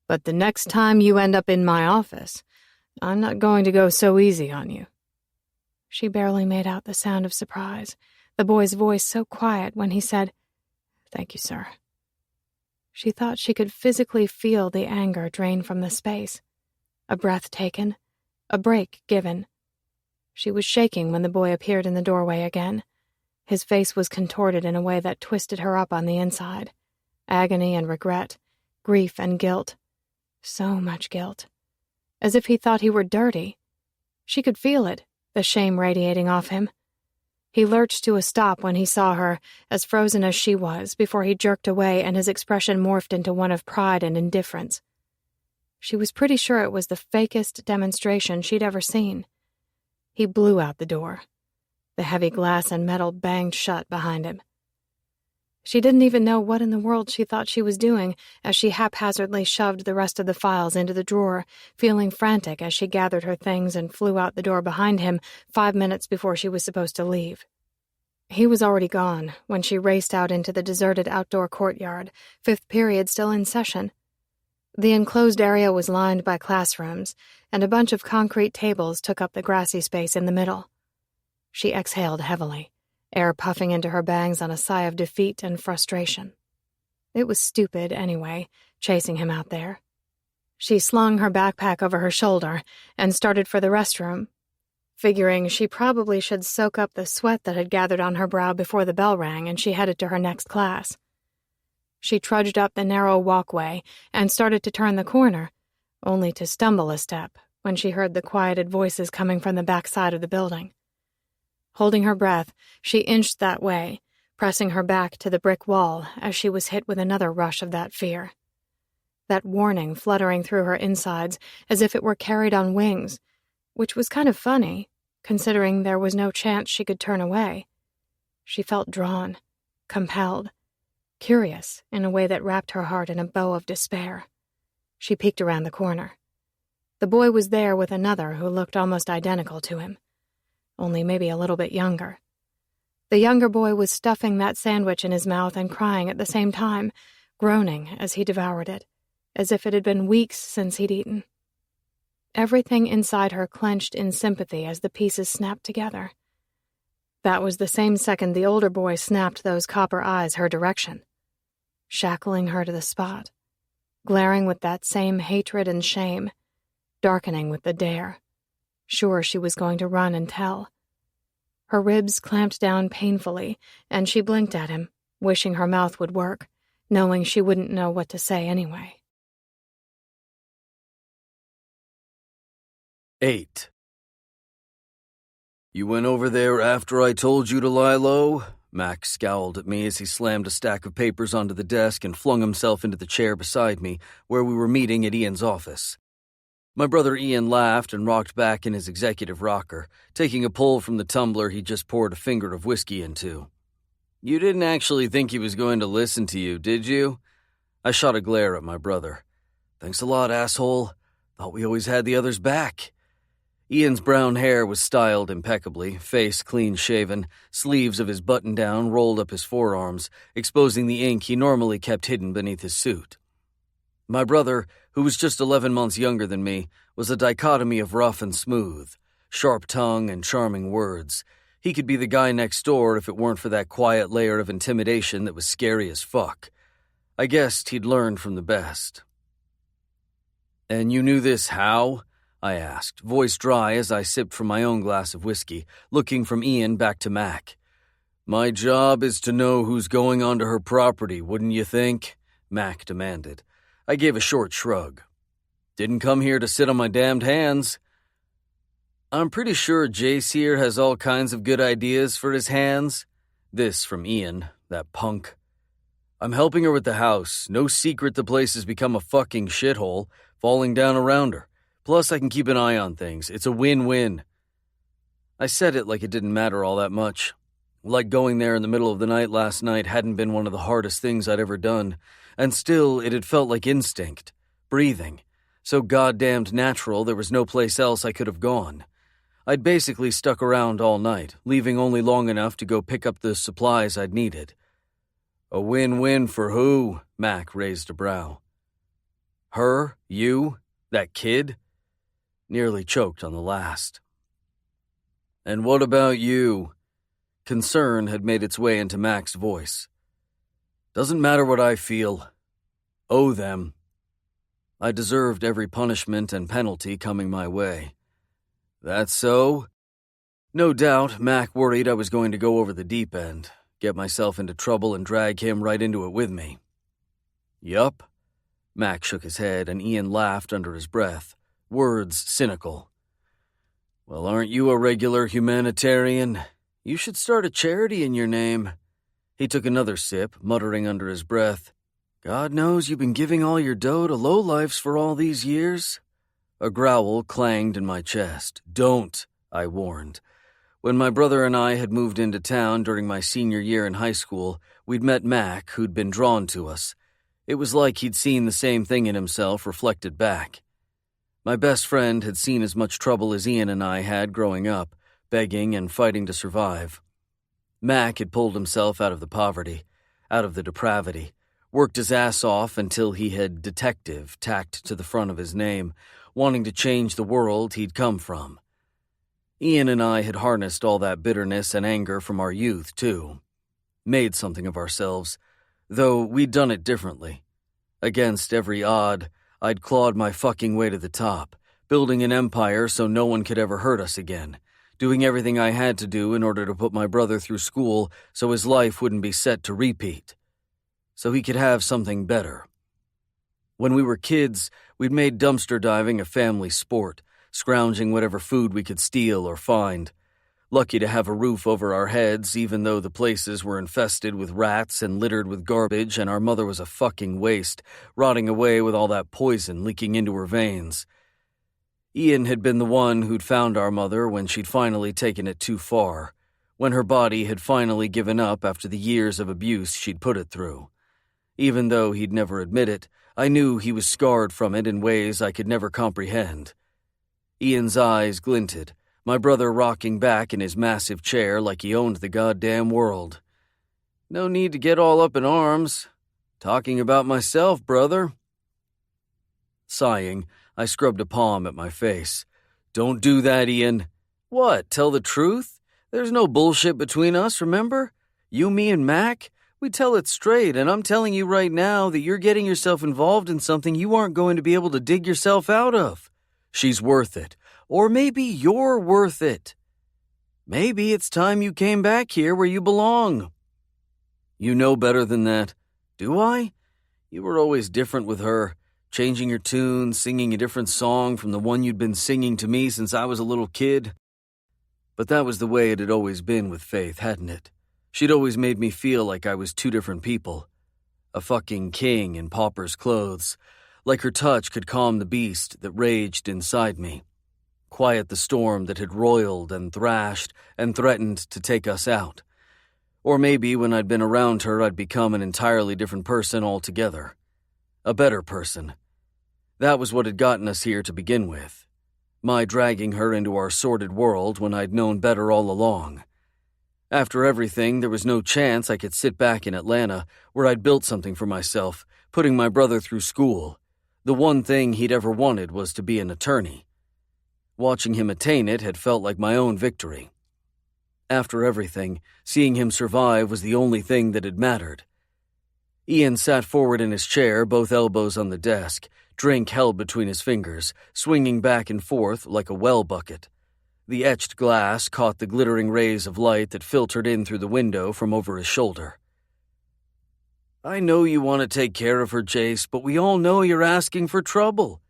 But the next time you end up in my office, I'm not going to go so easy on you." She barely made out the sound of surprise, the boy's voice so quiet when he said, "Thank you, sir." She thought she could physically feel the anger drain from the space. A breath taken, a break given. She was shaking when the boy appeared in the doorway again. His face was contorted in a way that twisted her up on the inside. Agony and regret, grief and guilt. So much guilt. As if he thought he were dirty. She could feel it, the shame radiating off him. He lurched to a stop when he saw her, as frozen as she was, before he jerked away and his expression morphed into one of pride and indifference. She was pretty sure it was the fakest demonstration she'd ever seen. He blew out the door. The heavy glass and metal banged shut behind him. She didn't even know what in the world she thought she was doing as she haphazardly shoved the rest of the files into the drawer, feeling frantic as she gathered her things and flew out the door behind him 5 minutes before she was supposed to leave. He was already gone when she raced out into the deserted outdoor courtyard, 5th period still in session. The enclosed area was lined by classrooms, and a bunch of concrete tables took up the grassy space in the middle. She exhaled heavily, air puffing into her bangs on a sigh of defeat and frustration. It was stupid, anyway, chasing him out there. She slung her backpack over her shoulder and started for the restroom, figuring she probably should soak up the sweat that had gathered on her brow before the bell rang and she headed to her next class. She trudged up the narrow walkway and started to turn the corner, only to stumble a step when she heard the quieted voices coming from the back side of the building. Holding her breath, she inched that way, pressing her back to the brick wall as she was hit with another rush of that fear. That warning fluttering through her insides as if it were carried on wings, which was kind of funny, considering there was no chance she could turn away. She felt drawn, compelled, curious in a way that wrapped her heart in a bow of despair. She peeked around the corner. The boy was there with another who looked almost identical to him, only maybe a little bit younger. The younger boy was stuffing that sandwich in his mouth and crying at the same time, groaning as he devoured it, as if it had been weeks since he'd eaten. Everything inside her clenched in sympathy as the pieces snapped together. That was the same second the older boy snapped those copper eyes her direction, shackling her to the spot, glaring with that same hatred and shame, darkening with the dare, sure she was going to run and tell. Her ribs clamped down painfully, and she blinked at him, wishing her mouth would work, knowing she wouldn't know what to say anyway. 8. You went over there after I told you to lie low? Mac scowled at me as he slammed a stack of papers onto the desk and flung himself into the chair beside me, where we were meeting at Ian's office. My brother Ian laughed and rocked back in his executive rocker, taking a pull from the tumbler he just poured a finger of whiskey into. You didn't actually think he was going to listen to you, did you? I shot a glare at my brother. Thanks a lot, asshole. Thought we always had the others back. Ian's brown hair was styled impeccably, face clean-shaven, sleeves of his button-down rolled up his forearms, exposing the ink he normally kept hidden beneath his suit. My brother, who was just 11 months younger than me, was a dichotomy of rough and smooth, sharp tongue and charming words. He could be the guy next door if it weren't for that quiet layer of intimidation that was scary as fuck. I guessed he'd learned from the best. And you knew this how? I asked, voice dry as I sipped from my own glass of whiskey, looking from Ian back to Mac. My job is to know who's going onto her property, wouldn't you think? Mac demanded. I gave a short shrug. Didn't come here to sit on my damned hands. I'm pretty sure Jace here has all kinds of good ideas for his hands. This from Ian, that punk. I'm helping her with the house. No secret the place has become a fucking shithole, falling down around her. Plus, I can keep an eye on things. It's a win-win. I said it like it didn't matter all that much. Like going there in the middle of the night last night hadn't been one of the hardest things I'd ever done. And still, it had felt like instinct. Breathing. So goddamned natural there was no place else I could have gone. I'd basically stuck around all night, leaving only long enough to go pick up the supplies I'd needed. A win-win for who? Mac raised a brow. Her? You? That kid? Nearly choked on the last. And what about you? Concern had made its way into Mac's voice. Doesn't matter what I feel. Owe them. I deserved every punishment and penalty coming my way. That so? No doubt, Mac worried I was going to go over the deep end, get myself into trouble and drag him right into it with me. Yup. Mac shook his head and Ian laughed under his breath, words cynical. Well, aren't you a regular humanitarian? You should start a charity in your name. He took another sip, muttering under his breath, God knows you've been giving all your dough to lowlifes for all these years. A growl clanged in my chest. Don't, I warned. When my brother and I had moved into town during my senior year in high school, we'd met Mac, who'd been drawn to us. It was like he'd seen the same thing in himself reflected back. My best friend had seen as much trouble as Ian and I had growing up, begging and fighting to survive. Mac had pulled himself out of the poverty, out of the depravity, worked his ass off until he had detective tacked to the front of his name, wanting to change the world he'd come from. Ian and I had harnessed all that bitterness and anger from our youth, too. Made something of ourselves, though we'd done it differently. Against every odd, I'd clawed my fucking way to the top, building an empire so no one could ever hurt us again, doing everything I had to do in order to put my brother through school so his life wouldn't be set to repeat, so he could have something better. When we were kids, we'd made dumpster diving a family sport, scrounging whatever food we could steal or find. Lucky to have a roof over our heads, even though the places were infested with rats and littered with garbage, and our mother was a fucking waste, rotting away with all that poison leaking into her veins. Ian had been the one who'd found our mother when she'd finally taken it too far, when her body had finally given up after the years of abuse she'd put it through. Even though he'd never admit it, I knew he was scarred from it in ways I could never comprehend. Ian's eyes glinted, my brother rocking back in his massive chair like he owned the goddamn world. No need to get all up in arms. Talking about myself, brother. Sighing, I scrubbed a palm at my face. Don't do that, Ian. What, tell the truth? There's no bullshit between us, remember? You, me, and Mac? We tell it straight, and I'm telling you right now that you're getting yourself involved in something you aren't going to be able to dig yourself out of. She's worth it. Or maybe you're worth it. Maybe it's time you came back here where you belong. You know better than that. Do I? You were always different with her, changing your tune, singing a different song from the one you'd been singing to me since I was a little kid. But that was the way it had always been with Faith, hadn't it? She'd always made me feel like I was two different people. A fucking king in pauper's clothes, like her touch could calm the beast that raged inside me. Quiet the storm that had roiled and thrashed and threatened to take us out. Or maybe when I'd been around her, I'd become an entirely different person altogether. A better person. That was what had gotten us here to begin with. My dragging her into our sordid world when I'd known better all along. After everything, there was no chance I could sit back in Atlanta, where I'd built something for myself, putting my brother through school. The one thing he'd ever wanted was to be an attorney. Watching him attain it had felt like my own victory. After everything, seeing him survive was the only thing that had mattered. Ian sat forward in his chair, both elbows on the desk, drink held between his fingers, swinging back and forth like a well bucket. The etched glass caught the glittering rays of light that filtered in through the window from over his shoulder. I know you want to take care of her, Jace, but we all know you're asking for trouble.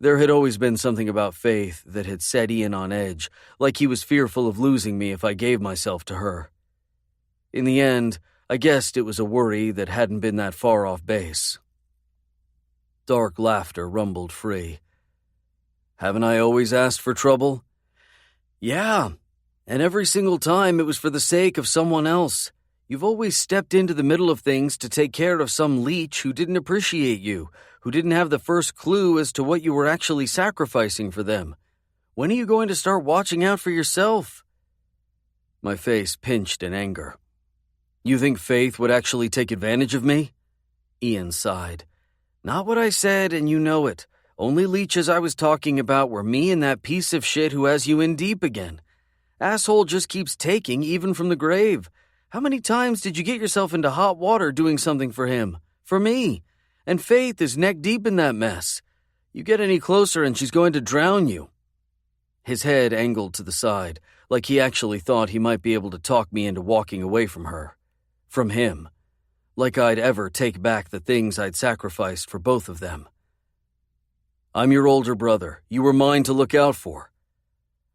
There had always been something about Faith that had set Ian on edge, like he was fearful of losing me if I gave myself to her. In the end, I guessed it was a worry that hadn't been that far off base. Dark laughter rumbled free. Haven't I always asked for trouble? Yeah, and every single time it was for the sake of someone else. You've always stepped into the middle of things to take care of some leech who didn't appreciate you, who didn't have the first clue as to what you were actually sacrificing for them. When are you going to start watching out for yourself? My face pinched in anger. You think Faith would actually take advantage of me? Ian sighed. Not what I said, and you know it. Only leeches I was talking about were me and that piece of shit who has you in deep again. Asshole just keeps taking, even from the grave. How many times did you get yourself into hot water doing something for him? For me? And Faith is neck deep in that mess. You get any closer and she's going to drown you. His head angled to the side, like he actually thought he might be able to talk me into walking away from her. From him. Like I'd ever take back the things I'd sacrificed for both of them. I'm your older brother. You were mine to look out for.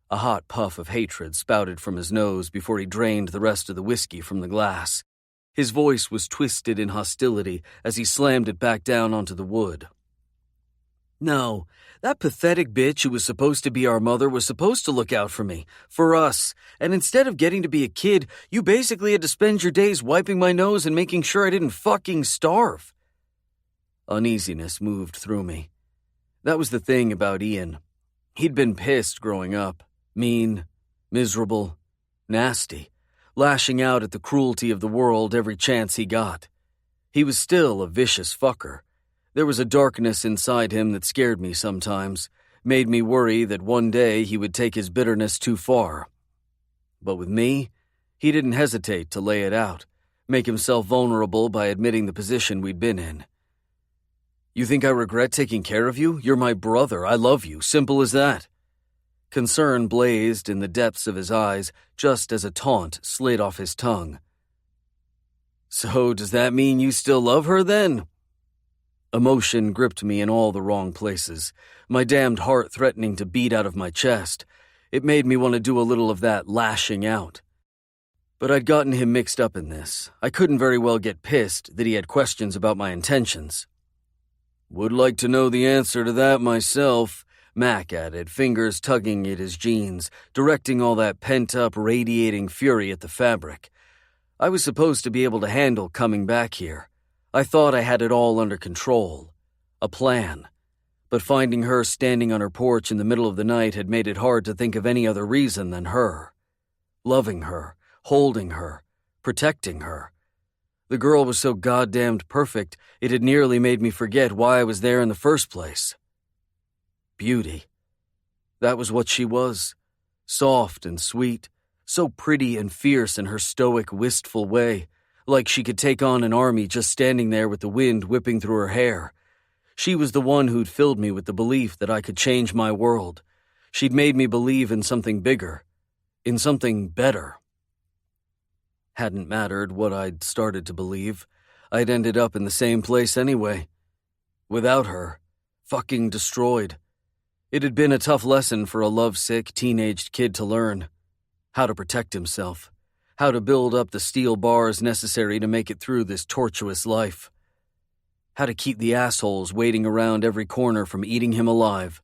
A hot puff of hatred spouted from his nose before he drained the rest of the whiskey from the glass. His voice was twisted in hostility as he slammed it back down onto the wood. No, that pathetic bitch who was supposed to be our mother was supposed to look out for me, for us, and instead of getting to be a kid, you basically had to spend your days wiping my nose and making sure I didn't fucking starve. Uneasiness moved through me. That was the thing about Ian. He'd been pissed growing up, mean, miserable, nasty, lashing out at the cruelty of the world every chance he got. He was still a vicious fucker. There was a darkness inside him that scared me sometimes, made me worry that one day he would take his bitterness too far. But with me, he didn't hesitate to lay it out, make himself vulnerable by admitting the position we'd been in. You think I regret taking care of you? You're my brother. I love you. Simple as that. Concern blazed in the depths of his eyes just as a taunt slid off his tongue. So does that mean you still love her then? Emotion gripped me in all the wrong places, my damned heart threatening to beat out of my chest. It made me want to do a little of that lashing out. But I'd gotten him mixed up in this. I couldn't very well get pissed that he had questions about my intentions. Would like to know the answer to that myself, Mac added, fingers tugging at his jeans, directing all that pent-up, radiating fury at the fabric. I was supposed to be able to handle coming back here. I thought I had it all under control. A plan. But finding her standing on her porch in the middle of the night had made it hard to think of any other reason than her. Loving her, holding her, protecting her. The girl was so goddamned perfect, it had nearly made me forget why I was there in the first place. Beauty. That was what she was. Soft and sweet, so pretty and fierce in her stoic, wistful way, like she could take on an army just standing there with the wind whipping through her hair. She was the one who'd filled me with the belief that I could change my world. She'd made me believe in something bigger, in something better. Hadn't mattered what I'd started to believe. I'd ended up in the same place anyway. Without her, fucking destroyed. It had been a tough lesson for a lovesick, teenaged kid to learn. How to protect himself. How to build up the steel bars necessary to make it through this tortuous life. How to keep the assholes waiting around every corner from eating him alive.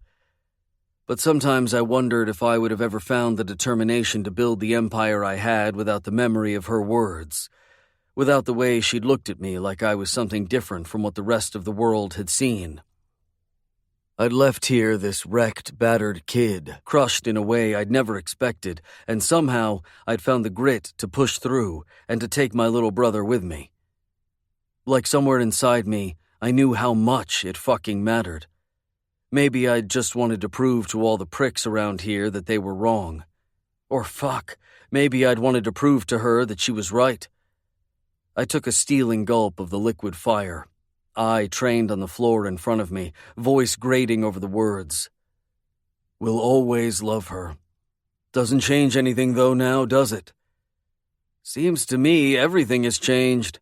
But sometimes I wondered if I would have ever found the determination to build the empire I had without the memory of her words, without the way she'd looked at me like I was something different from what the rest of the world had seen. I'd left here this wrecked, battered kid, crushed in a way I'd never expected, and somehow I'd found the grit to push through and to take my little brother with me. Like somewhere inside me, I knew how much it fucking mattered. Maybe I'd just wanted to prove to all the pricks around here that they were wrong. Or fuck, maybe I'd wanted to prove to her that she was right. I took a stealing gulp of the liquid fire, eye trained on the floor in front of me, voice grating over the words. We'll always love her. Doesn't change anything though now, does it? Seems to me everything has changed,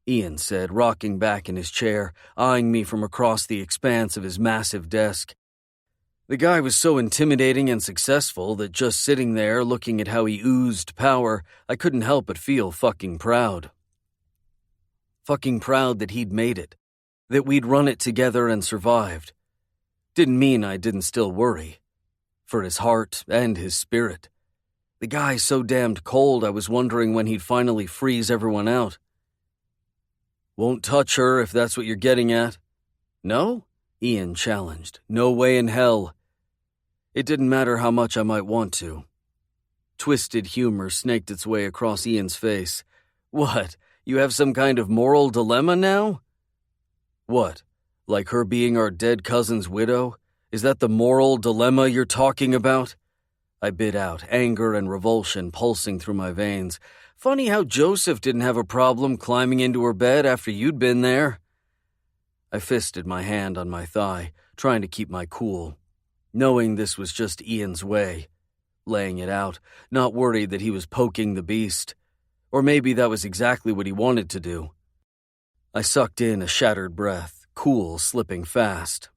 Ian said, rocking back in his chair, eyeing me from across the expanse of his massive desk. The guy was so intimidating and successful that just sitting there looking at how he oozed power, I couldn't help but feel fucking proud. Fucking proud that he'd made it, that we'd run it together and survived. Didn't mean I didn't still worry. For his heart and his spirit. The guy's so damned cold I was wondering when he'd finally freeze everyone out. Won't touch her if that's what you're getting at. No? Ian challenged. No way in hell. It didn't matter how much I might want to. Twisted humor snaked its way across Ian's face. What, you have some kind of moral dilemma now? What, like her being our dead cousin's widow? Is that the moral dilemma you're talking about? I bit out, anger and revulsion pulsing through my veins. Funny how Joseph didn't have a problem climbing into her bed after you'd been there. I fisted my hand on my thigh, trying to keep my cool, knowing this was just Ian's way, laying it out, not worried that he was poking the beast. Or maybe that was exactly what he wanted to do. I sucked in a shattered breath, cool slipping fast.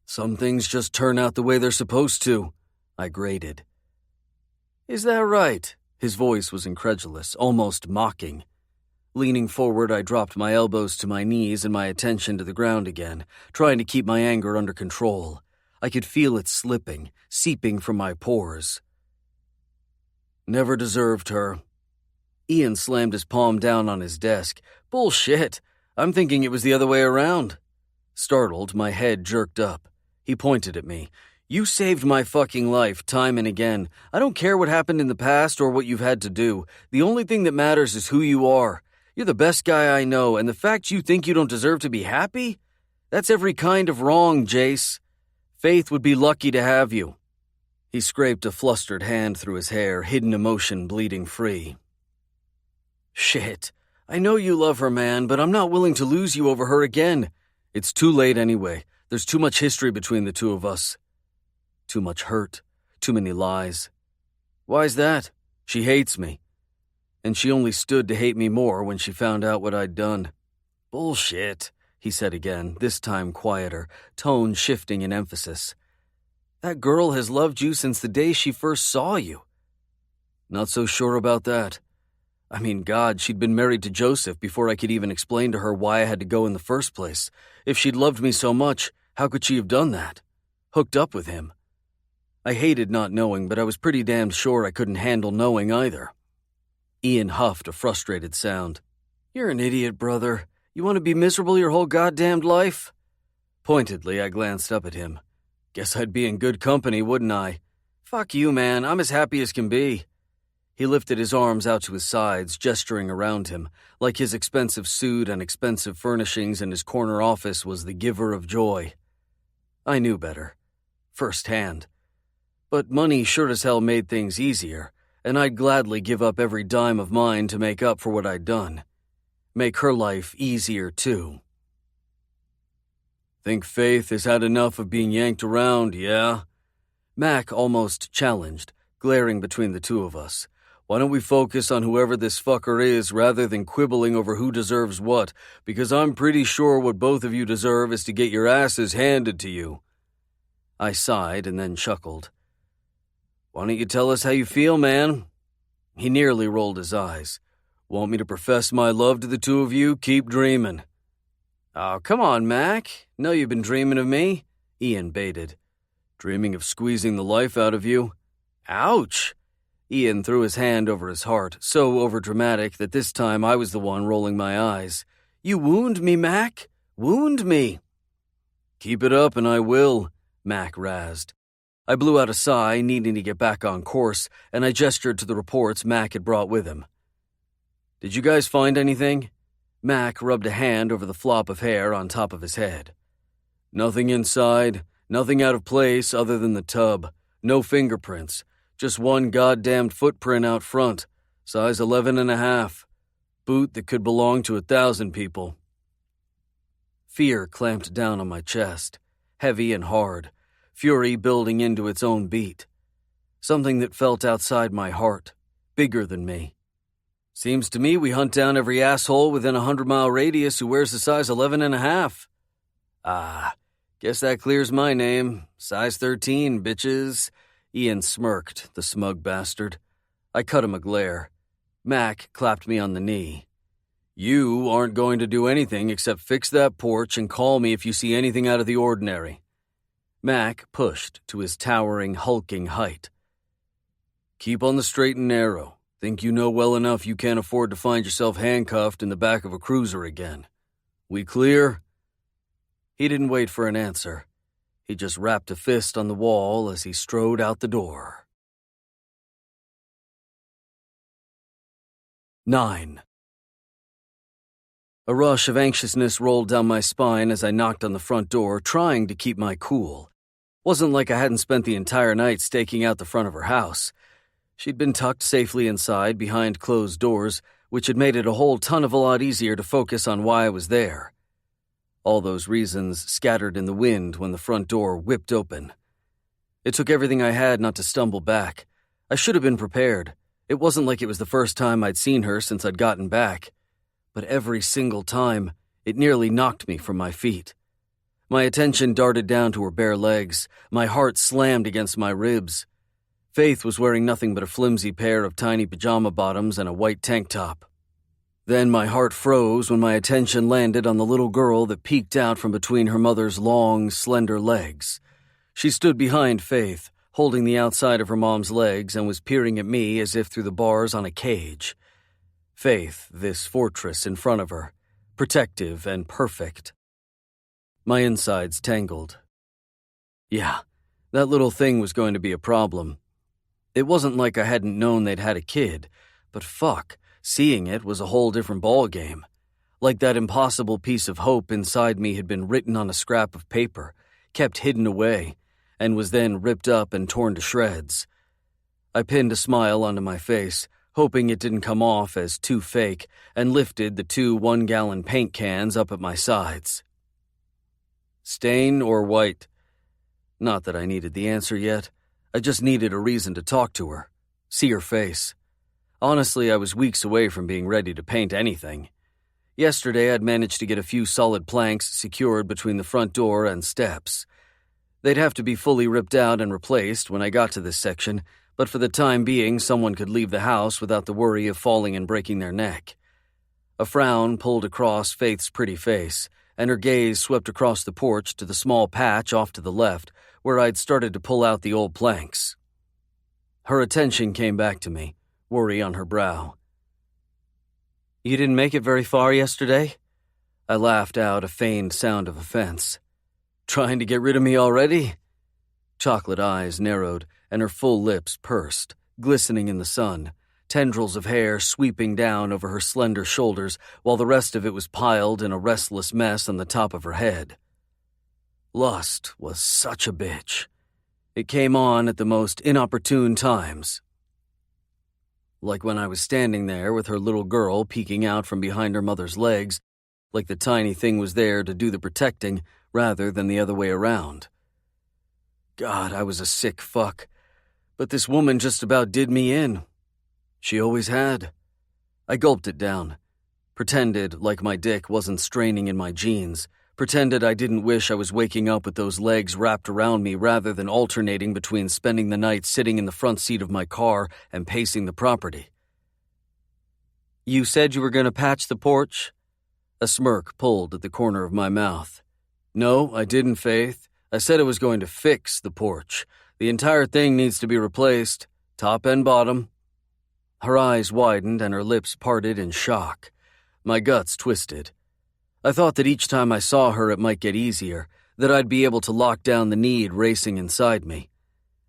Some things just turn out the way they're supposed to, I grated. Is that right? His voice was incredulous, almost mocking. Leaning forward, I dropped my elbows to my knees and my attention to the ground again, trying to keep my anger under control. I could feel it slipping, seeping from my pores. Never deserved her. Ian slammed his palm down on his desk. Bullshit. I'm thinking it was the other way around. Startled, my head jerked up. He pointed at me. You saved my fucking life time and again. I don't care what happened in the past or what you've had to do. The only thing that matters is who you are. You're the best guy I know, and the fact you think you don't deserve to be happy? That's every kind of wrong, Jace. Faith would be lucky to have you. He scraped a flustered hand through his hair, hidden emotion bleeding free. Shit. I know you love her, man, but I'm not willing to lose you over her again. It's too late anyway. There's too much history between the two of us. Too much hurt. Too many lies. Why's that? She hates me. And she only stood to hate me more when she found out what I'd done. Bullshit, he said again, this time quieter, tone shifting in emphasis. That girl has loved you since the day she first saw you. Not so sure about that. I mean, God, she'd been married to Joseph before I could even explain to her why I had to go in the first place. If she'd loved me so much, how could she have done that? Hooked up with him. I hated not knowing, but I was pretty damned sure I couldn't handle knowing either. Ian huffed a frustrated sound. You're an idiot, brother. You want to be miserable your whole goddamned life? Pointedly, I glanced up at him. Guess I'd be in good company, wouldn't I? Fuck you, man. I'm as happy as can be. He lifted his arms out to his sides, gesturing around him, like his expensive suit and expensive furnishings in his corner office was the giver of joy. I knew better. Firsthand. But money sure as hell made things easier, and I'd gladly give up every dime of mine to make up for what I'd done. Make her life easier, too. Think Faith has had enough of being yanked around, yeah? Mac almost challenged, glaring between the two of us. Why don't we focus on whoever this fucker is rather than quibbling over who deserves what, because I'm pretty sure what both of you deserve is to get your asses handed to you. I sighed and then chuckled. Why don't you tell us how you feel, man? He nearly rolled his eyes. Want me to profess my love to the two of you? Keep dreaming. Oh, come on, Mac. Know you've been dreaming of me? Ian baited. Dreaming of squeezing the life out of you? Ouch! Ian threw his hand over his heart, so overdramatic that this time I was the one rolling my eyes. You wound me, Mac. Wound me. Keep it up and I will, Mac razzed. I blew out a sigh, needing to get back on course, and I gestured to the reports Mac had brought with him. Did you guys find anything? Mac rubbed a hand over the flop of hair on top of his head. Nothing inside, nothing out of place other than the tub. No fingerprints. Just one goddamned footprint out front, size 11.5. Boot that could belong to 1,000 people. Fear clamped down on my chest, heavy and hard, fury building into its own beat. Something that felt outside my heart, bigger than me. Seems to me we hunt down every asshole within a 100-mile radius who wears a size 11.5. Ah, guess that clears my name. Size 13, bitches. Ian smirked, the smug bastard. I cut him a glare. Mac clapped me on the knee. You aren't going to do anything except fix that porch and call me if you see anything out of the ordinary. Mac pushed to his towering, hulking height. Keep on the straight and narrow. Think you know well enough you can't afford to find yourself handcuffed in the back of a cruiser again. We clear? He didn't wait for an answer. He just rapped a fist on the wall as he strode out the door. 9. A rush of anxiousness rolled down my spine as I knocked on the front door, trying to keep my cool. Wasn't like I hadn't spent the entire night staking out the front of her house. She'd been tucked safely inside behind closed doors, which had made it a whole ton of a lot easier to focus on why I was there. All those reasons scattered in the wind when the front door whipped open. It took everything I had not to stumble back. I should have been prepared. It wasn't like it was the first time I'd seen her since I'd gotten back. But every single time, it nearly knocked me from my feet. My attention darted down to her bare legs. My heart slammed against my ribs. Faith was wearing nothing but a flimsy pair of tiny pajama bottoms and a white tank top. Then my heart froze when my attention landed on the little girl that peeked out from between her mother's long, slender legs. She stood behind Faith, holding the outside of her mom's legs, and was peering at me as if through the bars on a cage. Faith, this fortress in front of her, protective and perfect. My insides tangled. Yeah, that little thing was going to be a problem. It wasn't like I hadn't known they'd had a kid, but fuck, seeing it was a whole different ballgame. Like that impossible piece of hope inside me had been written on a scrap of paper, kept hidden away, and was then ripped up and torn to shreds. I pinned a smile onto my face, hoping it didn't come off as too fake, and lifted the 2 one-gallon paint cans up at my sides. Stain or white? Not that I needed the answer yet. I just needed a reason to talk to her, see her face. Honestly, I was weeks away from being ready to paint anything. Yesterday, I'd managed to get a few solid planks secured between the front door and steps. They'd have to be fully ripped out and replaced when I got to this section, but for the time being, someone could leave the house without the worry of falling and breaking their neck. A frown pulled across Faith's pretty face, and her gaze swept across the porch to the small patch off to the left, where I'd started to pull out the old planks. Her attention came back to me, worry on her brow. "You didn't make it very far yesterday?" I laughed out a feigned sound of offense. "Trying to get rid of me already?" Chocolate eyes narrowed, and her full lips pursed, glistening in the sun, tendrils of hair sweeping down over her slender shoulders while the rest of it was piled in a restless mess on the top of her head. Lust was such a bitch. It came on at the most inopportune times. Like when I was standing there with her little girl peeking out from behind her mother's legs, like the tiny thing was there to do the protecting rather than the other way around. God, I was a sick fuck. But this woman just about did me in. She always had. I gulped it down. Pretended like my dick wasn't straining in my jeans. Pretended I didn't wish I was waking up with those legs wrapped around me rather than alternating between spending the night sitting in the front seat of my car and pacing the property. "You said you were going to patch the porch?" A smirk pulled at the corner of my mouth. "No, I didn't, Faith. I said I was going to fix the porch. The entire thing needs to be replaced, top and bottom." Her eyes widened and her lips parted in shock. My guts twisted. I thought that each time I saw her it might get easier, that I'd be able to lock down the need racing inside me.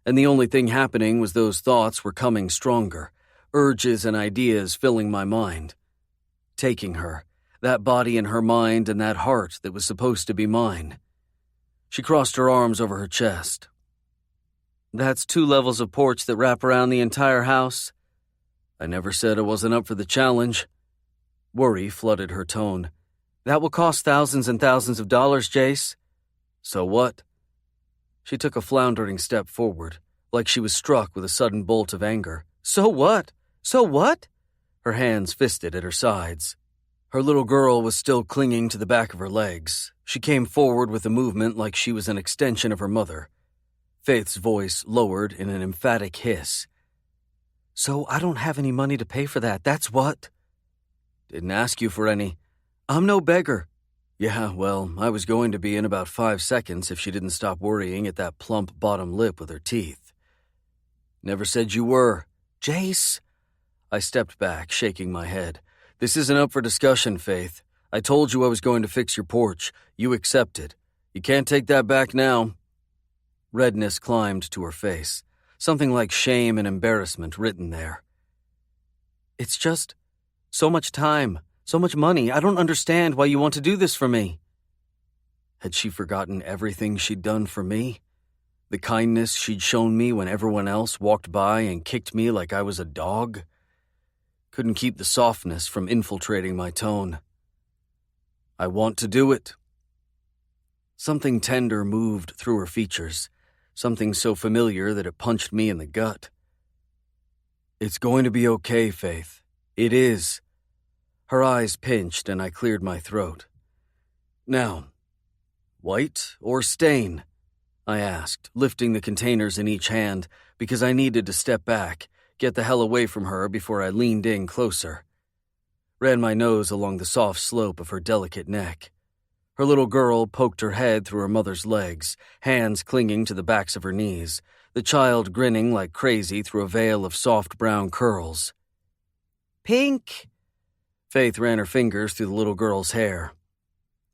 And the only thing happening was those thoughts were coming stronger, urges and ideas filling my mind. Taking her, that body and her mind and that heart that was supposed to be mine. She crossed her arms over her chest. "That's 2 levels of porch that wrap around the entire house?" I never said I wasn't up for the challenge. Worry flooded her tone. "That will cost thousands and thousands of dollars, Jace." "So what?" She took a floundering step forward, like she was struck with a sudden bolt of anger. "So what? So what?" Her hands fisted at her sides. Her little girl was still clinging to the back of her legs. She came forward with a movement like she was an extension of her mother. Faith's voice lowered in an emphatic hiss. "So I don't have any money to pay for that, that's what?" "Didn't ask you for any. I'm no beggar." Yeah, well, I was going to be in about 5 seconds if she didn't stop worrying at that plump bottom lip with her teeth. "Never said you were." "Jace." I stepped back, shaking my head. "This isn't up for discussion, Faith. I told you I was going to fix your porch. You accepted. You can't take that back now." Redness climbed to her face, something like shame and embarrassment written there. "It's just so much time, so much money. I don't understand why you want to do this for me." Had she forgotten everything she'd done for me? The kindness she'd shown me when everyone else walked by and kicked me like I was a dog? Couldn't keep the softness from infiltrating my tone. "I want to do it." Something tender moved through her features, something so familiar that it punched me in the gut. "It's going to be okay, Faith. It is." Her eyes pinched and I cleared my throat. "Now, white or stain?" I asked, lifting the containers in each hand because I needed to step back, get the hell away from her before I leaned in closer. ran my nose along the soft slope of her delicate neck. Her little girl poked her head through her mother's legs, hands clinging to the backs of her knees, the child grinning like crazy through a veil of soft brown curls. "Pink!" Faith ran her fingers through the little girl's hair.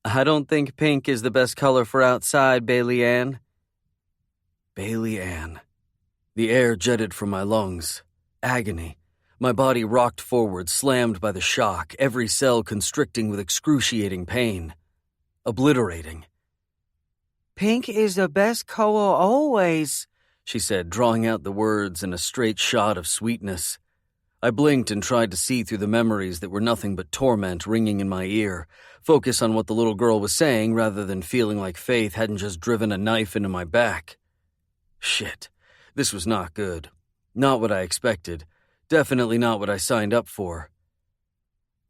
"I don't think pink is the best color for outside, Bailey Ann." Bailey Ann. The air jetted from my lungs. Agony. My body rocked forward, slammed by the shock, every cell constricting with excruciating pain. Obliterating. "Pink is the best color always," she said, drawing out the words in a straight shot of sweetness. I blinked and tried to see through the memories that were nothing but torment ringing in my ear, focus on what the little girl was saying rather than feeling like Faith hadn't just driven a knife into my back. Shit. This was not good. Not what I expected. Definitely not what I signed up for.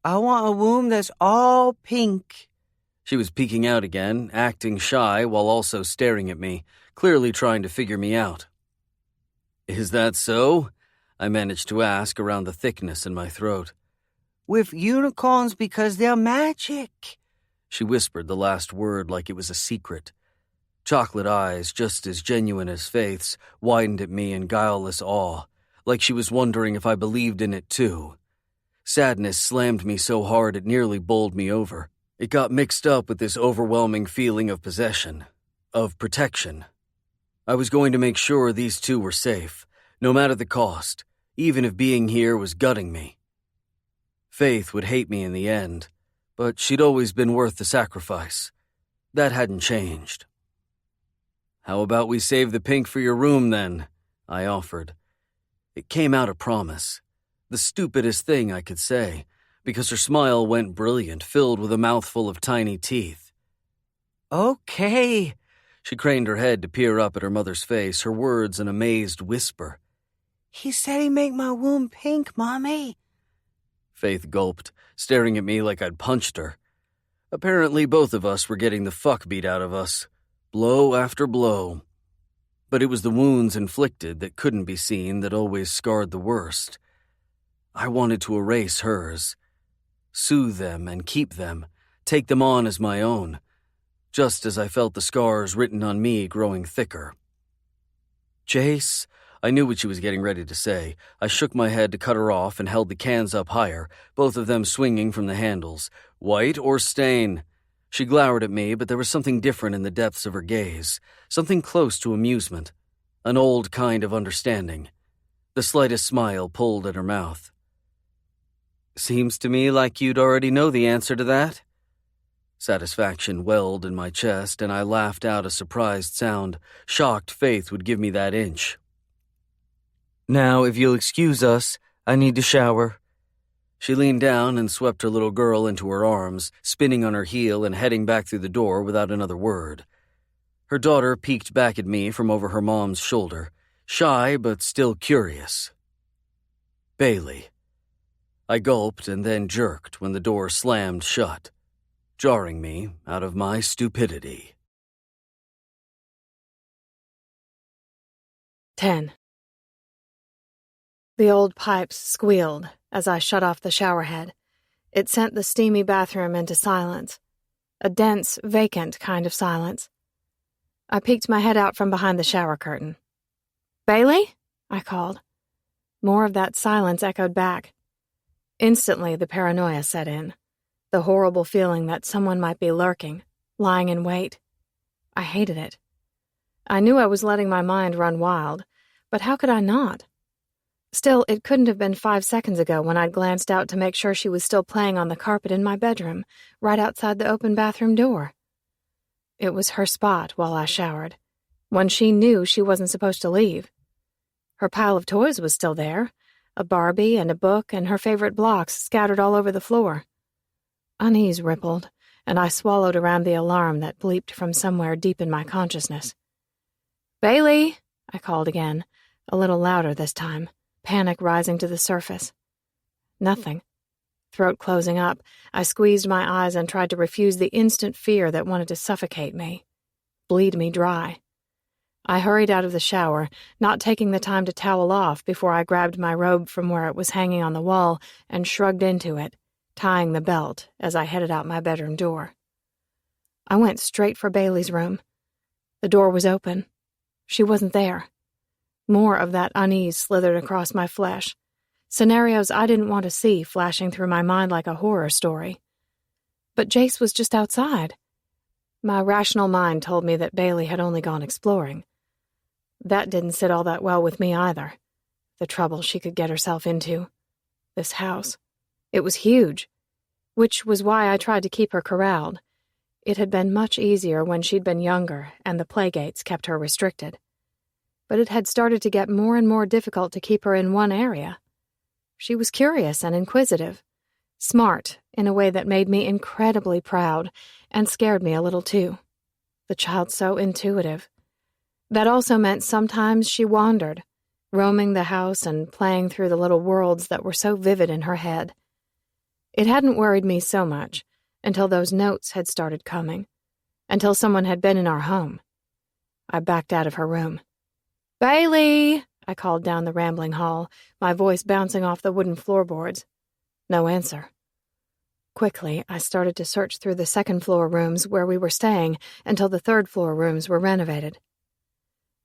"I want a room that's all pink." She was peeking out again, acting shy while also staring at me, clearly trying to figure me out. "Is that so?" I managed to ask around the thickness in my throat. "With unicorns because they're magic." She whispered the last word like it was a secret. Chocolate eyes, just as genuine as Faith's, widened at me in guileless awe, like she was wondering if I believed in it too. Sadness slammed me so hard it nearly bowled me over. It got mixed up with this overwhelming feeling of possession, of protection. I was going to make sure these two were safe, no matter the cost, even if being here was gutting me. Faith would hate me in the end, but she'd always been worth the sacrifice. That hadn't changed. "How about we save the pink for your room, then?" I offered. It came out a promise. The stupidest thing I could say, because her smile went brilliant, filled with a mouthful of tiny teeth. "Okay." She craned her head to peer up at her mother's face, her words an amazed whisper. "He said he'd make my room pink, Mommy." Faith gulped, staring at me like I'd punched her. Apparently both of us were getting the fuck beat out of us. Blow after blow. But it was the wounds inflicted that couldn't be seen that always scarred the worst. I wanted to erase hers. Soothe them and keep them, take them on as my own, just as I felt the scars written on me growing thicker. "Jace," I knew what she was getting ready to say. I shook my head to cut her off and held the cans up higher, both of them swinging from the handles. "White or stain?" She glowered at me, but there was something different in the depths of her gaze, something close to amusement, an old kind of understanding. The slightest smile pulled at her mouth. "Seems to me like you'd already know the answer to that." Satisfaction welled in my chest, and I laughed out a surprised sound, shocked Faith would give me that inch. "Now, if you'll excuse us, I need to shower." She leaned down and swept her little girl into her arms, spinning on her heel and heading back through the door without another word. Her daughter peeked back at me from over her mom's shoulder, shy but still curious. "Bailey." I gulped and then jerked when the door slammed shut, jarring me out of my stupidity. 10. The old pipes squealed as I shut off the showerhead. It sent the steamy bathroom into silence, a dense, vacant kind of silence. I peeked my head out from behind the shower curtain. "Bailey?" I called. More of that silence echoed back. Instantly, the paranoia set in, the horrible feeling that someone might be lurking, lying in wait. I hated it. I knew I was letting my mind run wild, but how could I not? Still, it couldn't have been 5 seconds ago when I'd glanced out to make sure she was still playing on the carpet in my bedroom, right outside the open bathroom door. It was her spot while I showered, one she knew she wasn't supposed to leave. Her pile of toys was still there, a Barbie and a book and her favorite blocks scattered all over the floor. Unease rippled, and I swallowed around the alarm that bleeped from somewhere deep in my consciousness. "Bailey!" I called again, a little louder this time, panic rising to the surface. Nothing. Throat closing up, I squeezed my eyes and tried to refuse the instant fear that wanted to suffocate me, bleed me dry. I hurried out of the shower, not taking the time to towel off before I grabbed my robe from where it was hanging on the wall and shrugged into it, tying the belt as I headed out my bedroom door. I went straight for Bailey's room. The door was open. She wasn't there. More of that unease slithered across my flesh. Scenarios I didn't want to see flashing through my mind like a horror story. But Jace was just outside. My rational mind told me that Bailey had only gone exploring. That didn't sit all that well with me either. The trouble she could get herself into. This house. It was huge, which was why I tried to keep her corralled. It had been much easier when she'd been younger and the playgates kept her restricted. But it had started to get more and more difficult to keep her in one area. She was curious and inquisitive, smart in a way that made me incredibly proud and scared me a little too. The child so intuitive. That also meant sometimes she wandered, roaming the house and playing through the little worlds that were so vivid in her head. It hadn't worried me so much until those notes had started coming, until someone had been in our home. I backed out of her room. "Bailey!" I called down the rambling hall, my voice bouncing off the wooden floorboards. No answer. Quickly, I started to search through the second-floor rooms where we were staying until the third-floor rooms were renovated.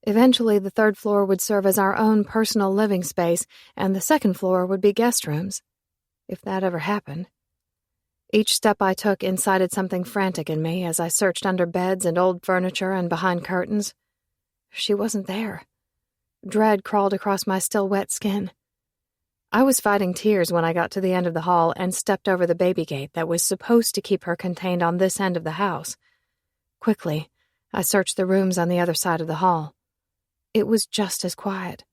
Eventually, the third floor would serve as our own personal living space, and the second floor would be guest rooms, if that ever happened. Each step I took incited something frantic in me as I searched under beds and old furniture and behind curtains. She wasn't there. Dread crawled across my still wet skin. I was fighting tears when I got to the end of the hall and stepped over the baby gate that was supposed to keep her contained on this end of the house. Quickly, I searched the rooms on the other side of the hall. It was just as quiet.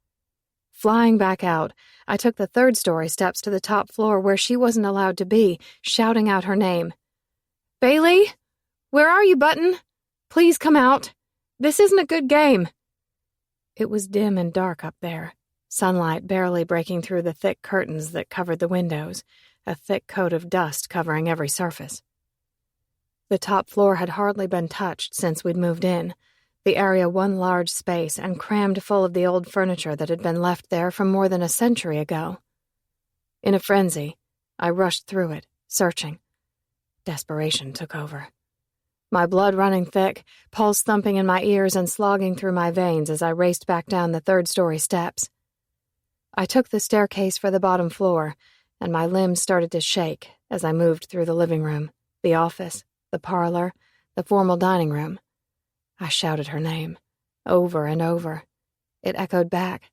Flying back out, I took the third-story steps to the top floor where she wasn't allowed to be, shouting out her name. "Bailey? Where are you, Button? Please come out. This isn't a good game." It was dim and dark up there, sunlight barely breaking through the thick curtains that covered the windows, a thick coat of dust covering every surface. The top floor had hardly been touched since we'd moved in, the area one large space and crammed full of the old furniture that had been left there from more than a century ago. In a frenzy, I rushed through it, searching. Desperation took over. My blood running thick, pulse thumping in my ears and slogging through my veins as I raced back down the third-story steps. I took the staircase for the bottom floor, and my limbs started to shake as I moved through the living room, the office, the parlor, the formal dining room. I shouted her name, over and over. It echoed back.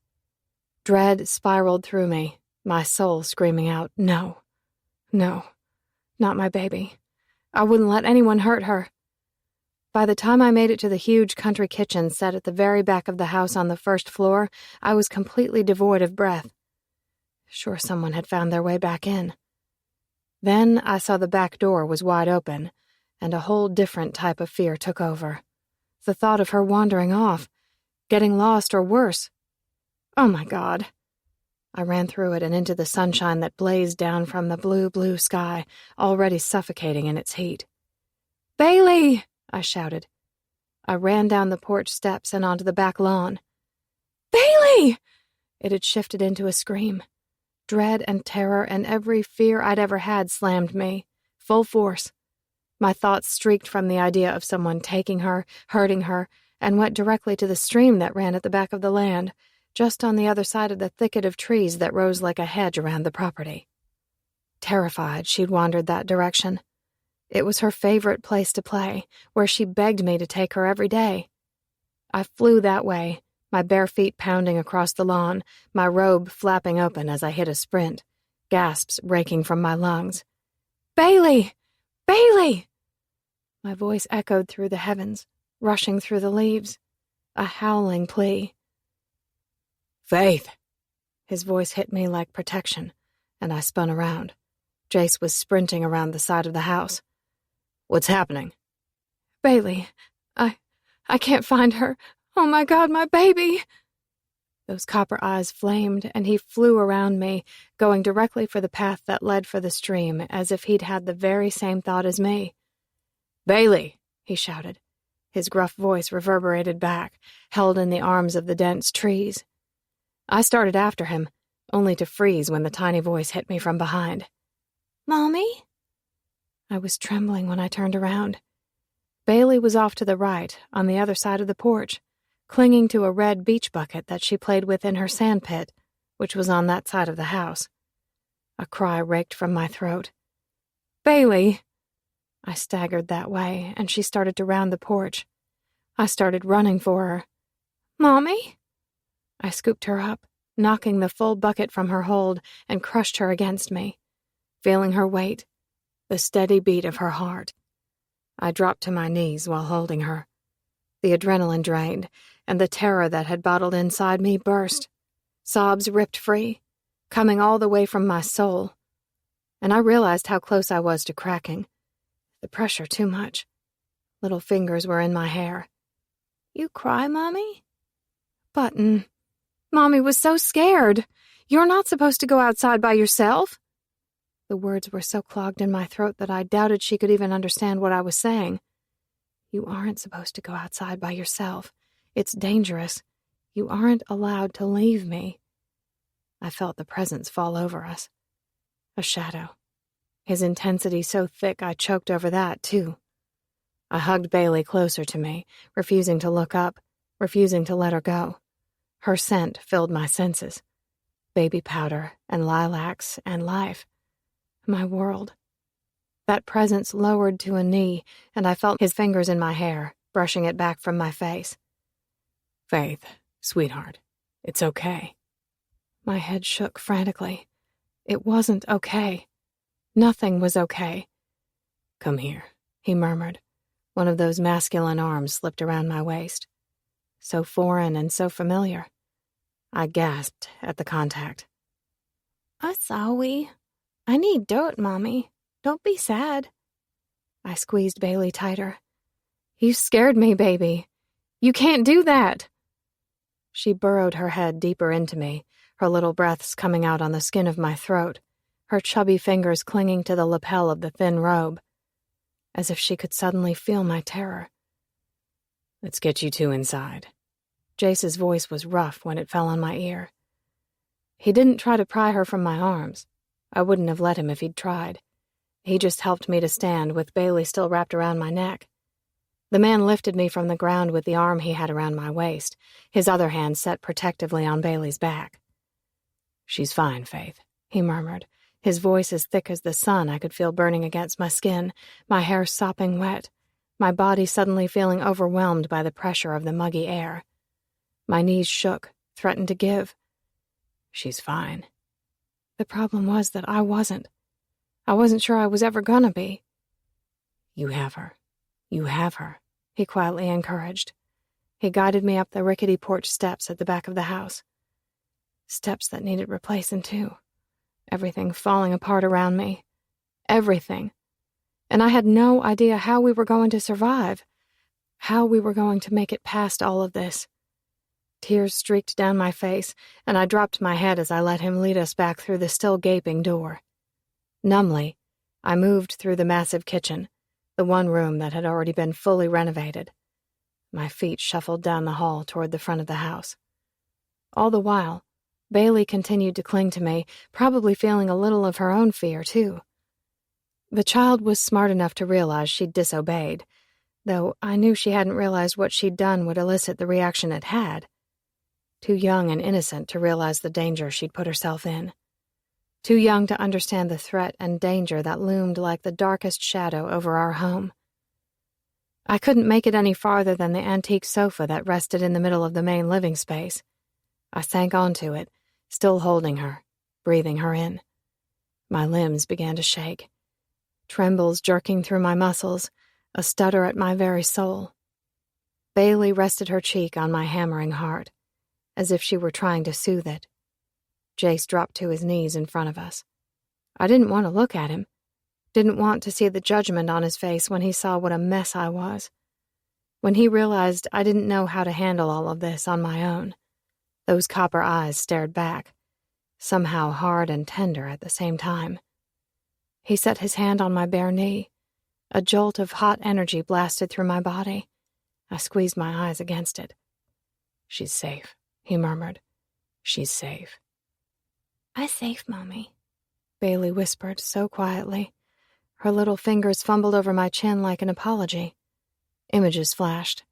Dread spiraled through me, my soul screaming out, "No, no, not my baby. I wouldn't let anyone hurt her." By the time I made it to the huge country kitchen set at the very back of the house on the first floor, I was completely devoid of breath. Sure someone had found their way back in. Then I saw the back door was wide open, and a whole different type of fear took over. The thought of her wandering off, getting lost or worse. Oh my God. I ran through it and into the sunshine that blazed down from the blue, blue sky, already suffocating in its heat. "Bailey!" I shouted. I ran down the porch steps and onto the back lawn. "Bailey!" It had shifted into a scream. Dread and terror and every fear I'd ever had slammed me, full force. My thoughts streaked from the idea of someone taking her, hurting her, and went directly to the stream that ran at the back of the land, just on the other side of the thicket of trees that rose like a hedge around the property. Terrified, she'd wandered that direction. It was her favorite place to play, where she begged me to take her every day. I flew that way, my bare feet pounding across the lawn, my robe flapping open as I hit a sprint, gasps breaking from my lungs. "Bailey! Bailey!" My voice echoed through the heavens, rushing through the leaves, a howling plea. "Faith!" His voice hit me like protection, and I spun around. Jace was sprinting around the side of the house. "What's happening?" "Bailey, I can't find her. Oh my God, my baby!" Those copper eyes flamed, and he flew around me, going directly for the path that led for the stream, as if he'd had the very same thought as me. "Bailey!" he shouted. His gruff voice reverberated back, held in the arms of the dense trees. I started after him, only to freeze when the tiny voice hit me from behind. Mommy? I was trembling when I turned around. Bailey was off to the right, on the other side of the porch, clinging to a red beach bucket that she played with in her sand pit, which was on that side of the house. A cry raked from my throat. Bailey! I staggered that way, and she started to round the porch. I started running for her. Mommy? I scooped her up, knocking the full bucket from her hold, and crushed her against me, feeling her weight, the steady beat of her heart. I dropped to my knees while holding her. The adrenaline drained, and the terror that had bottled inside me burst. Sobs ripped free, coming all the way from my soul. And I realized how close I was to cracking. The pressure too much. Little fingers were in my hair. You cry, Mommy? Button. Mommy was so scared. You're not supposed to go outside by yourself. The words were so clogged in my throat that I doubted she could even understand what I was saying. You aren't supposed to go outside by yourself. It's dangerous. You aren't allowed to leave me. I felt the presence fall over us. A shadow. His intensity so thick I choked over that, too. I hugged Bailey closer to me, refusing to look up, refusing to let her go. Her scent filled my senses. Baby powder and lilacs and life. My world. That presence lowered to a knee, and I felt his fingers in my hair, brushing it back from my face. Faith, sweetheart, it's okay. My head shook frantically. It wasn't okay. Nothing was okay. Come here, he murmured. One of those masculine arms slipped around my waist. So foreign and so familiar. I gasped at the contact. Sorry. I need dirt, Mommy. Don't be sad. I squeezed Bailey tighter. You scared me, baby. You can't do that. She burrowed her head deeper into me, her little breaths coming out on the skin of my throat, her chubby fingers clinging to the lapel of the thin robe, as if she could suddenly feel my terror. Let's get you two inside. Jace's voice was rough when it fell on my ear. He didn't try to pry her from my arms. I wouldn't have let him if he'd tried. He just helped me to stand with Bailey still wrapped around my neck. The man lifted me from the ground with the arm he had around my waist, his other hand set protectively on Bailey's back. She's fine, Faith, he murmured, his voice as thick as the sun I could feel burning against my skin, my hair sopping wet, my body suddenly feeling overwhelmed by the pressure of the muggy air. My knees shook, threatened to give. She's fine. The problem was that I wasn't. I wasn't sure I was ever gonna be. You have her. You have her, he quietly encouraged. He guided me up the rickety porch steps at the back of the house. Steps that needed replacing, too. Everything falling apart around me. Everything. And I had no idea how we were going to survive. How we were going to make it past all of this. Tears streaked down my face, and I dropped my head as I let him lead us back through the still gaping door. Numbly, I moved through the massive kitchen, the one room that had already been fully renovated. My feet shuffled down the hall toward the front of the house. All the while, Bailey continued to cling to me, probably feeling a little of her own fear, too. The child was smart enough to realize she'd disobeyed, though I knew she hadn't realized what she'd done would elicit the reaction it had. Too young and innocent to realize the danger she'd put herself in. Too young to understand the threat and danger that loomed like the darkest shadow over our home. I couldn't make it any farther than the antique sofa that rested in the middle of the main living space. I sank onto it, still holding her, breathing her in. My limbs began to shake. Trembles jerking through my muscles, a stutter at my very soul. Bailey rested her cheek on my hammering heart, as if she were trying to soothe it. Jace dropped to his knees in front of us. I didn't want to look at him. Didn't want to see the judgment on his face when he saw what a mess I was. When he realized I didn't know how to handle all of this on my own. Those copper eyes stared back, somehow hard and tender at the same time. He set his hand on my bare knee. A jolt of hot energy blasted through my body. I squeezed my eyes against it. She's safe, he murmured. She's safe. I'm safe, Mommy. Bailey whispered so quietly. Her little fingers fumbled over my chin like an apology. Images flashed.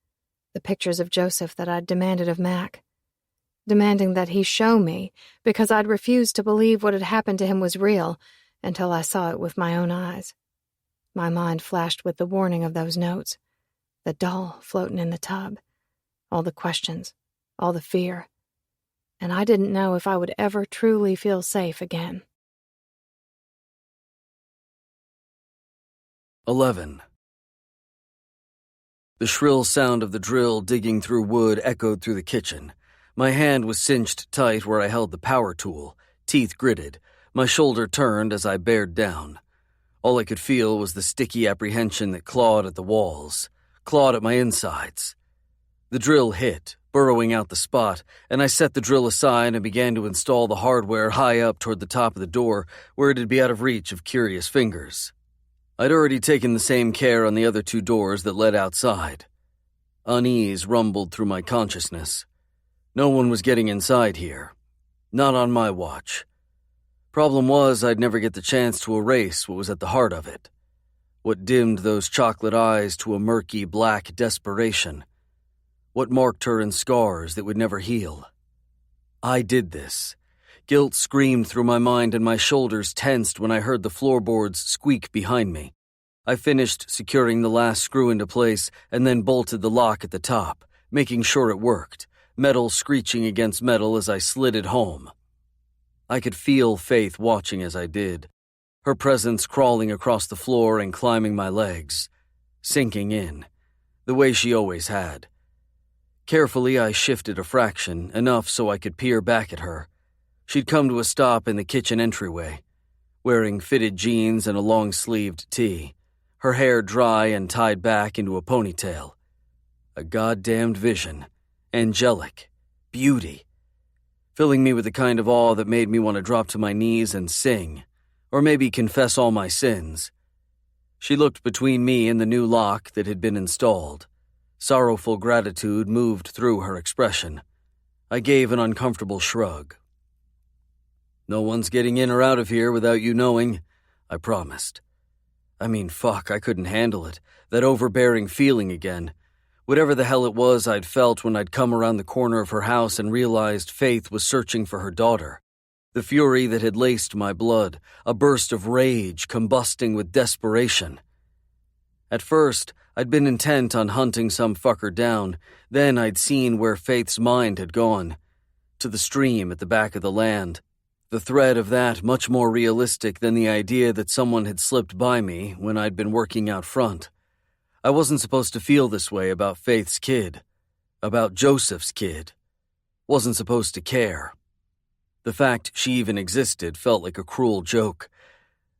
The pictures of Joseph that I'd demanded of Mac. Demanding that he show me, because I'd refused to believe what had happened to him was real until I saw it with my own eyes. My mind flashed with the warning of those notes. The doll floating in the tub. All the questions. All the fear. And I didn't know if I would ever truly feel safe again. 11. The shrill sound of the drill digging through wood echoed through the kitchen. My hand was cinched tight where I held the power tool, teeth gritted. My shoulder turned as I bared down. All I could feel was the sticky apprehension that clawed at the walls, clawed at my insides. The drill hit, burrowing out the spot, and I set the drill aside and began to install the hardware high up toward the top of the door where it'd be out of reach of curious fingers. I'd already taken the same care on the other two doors that led outside. Unease rumbled through my consciousness. No one was getting inside here. Not on my watch. Problem was, I'd never get the chance to erase what was at the heart of it. What dimmed those chocolate eyes to a murky black desperation. What marked her in scars that would never heal. I did this. Guilt screamed through my mind and my shoulders tensed when I heard the floorboards squeak behind me. I finished securing the last screw into place and then bolted the lock at the top, making sure it worked, metal screeching against metal as I slid it home. I could feel Faith watching as I did, her presence crawling across the floor and climbing my legs, sinking in, the way she always had. Carefully, I shifted a fraction, enough so I could peer back at her. She'd come to a stop in the kitchen entryway, wearing fitted jeans and a long-sleeved tee, her hair dry and tied back into a ponytail. A goddamned vision, angelic, beauty, filling me with the kind of awe that made me want to drop to my knees and sing, or maybe confess all my sins. She looked between me and the new lock that had been installed. Sorrowful gratitude moved through her expression. I gave an uncomfortable shrug. No one's getting in or out of here without you knowing, I promised. I mean, fuck, I couldn't handle it, that overbearing feeling again. Whatever the hell it was I'd felt when I'd come around the corner of her house and realized Faith was searching for her daughter. The fury that had laced my blood, a burst of rage combusting with desperation. At first, I'd been intent on hunting some fucker down, then I'd seen where Faith's mind had gone. To the stream at the back of the land. The threat of that much more realistic than the idea that someone had slipped by me when I'd been working out front. I wasn't supposed to feel this way about Faith's kid. About Joseph's kid. Wasn't supposed to care. The fact she even existed felt like a cruel joke.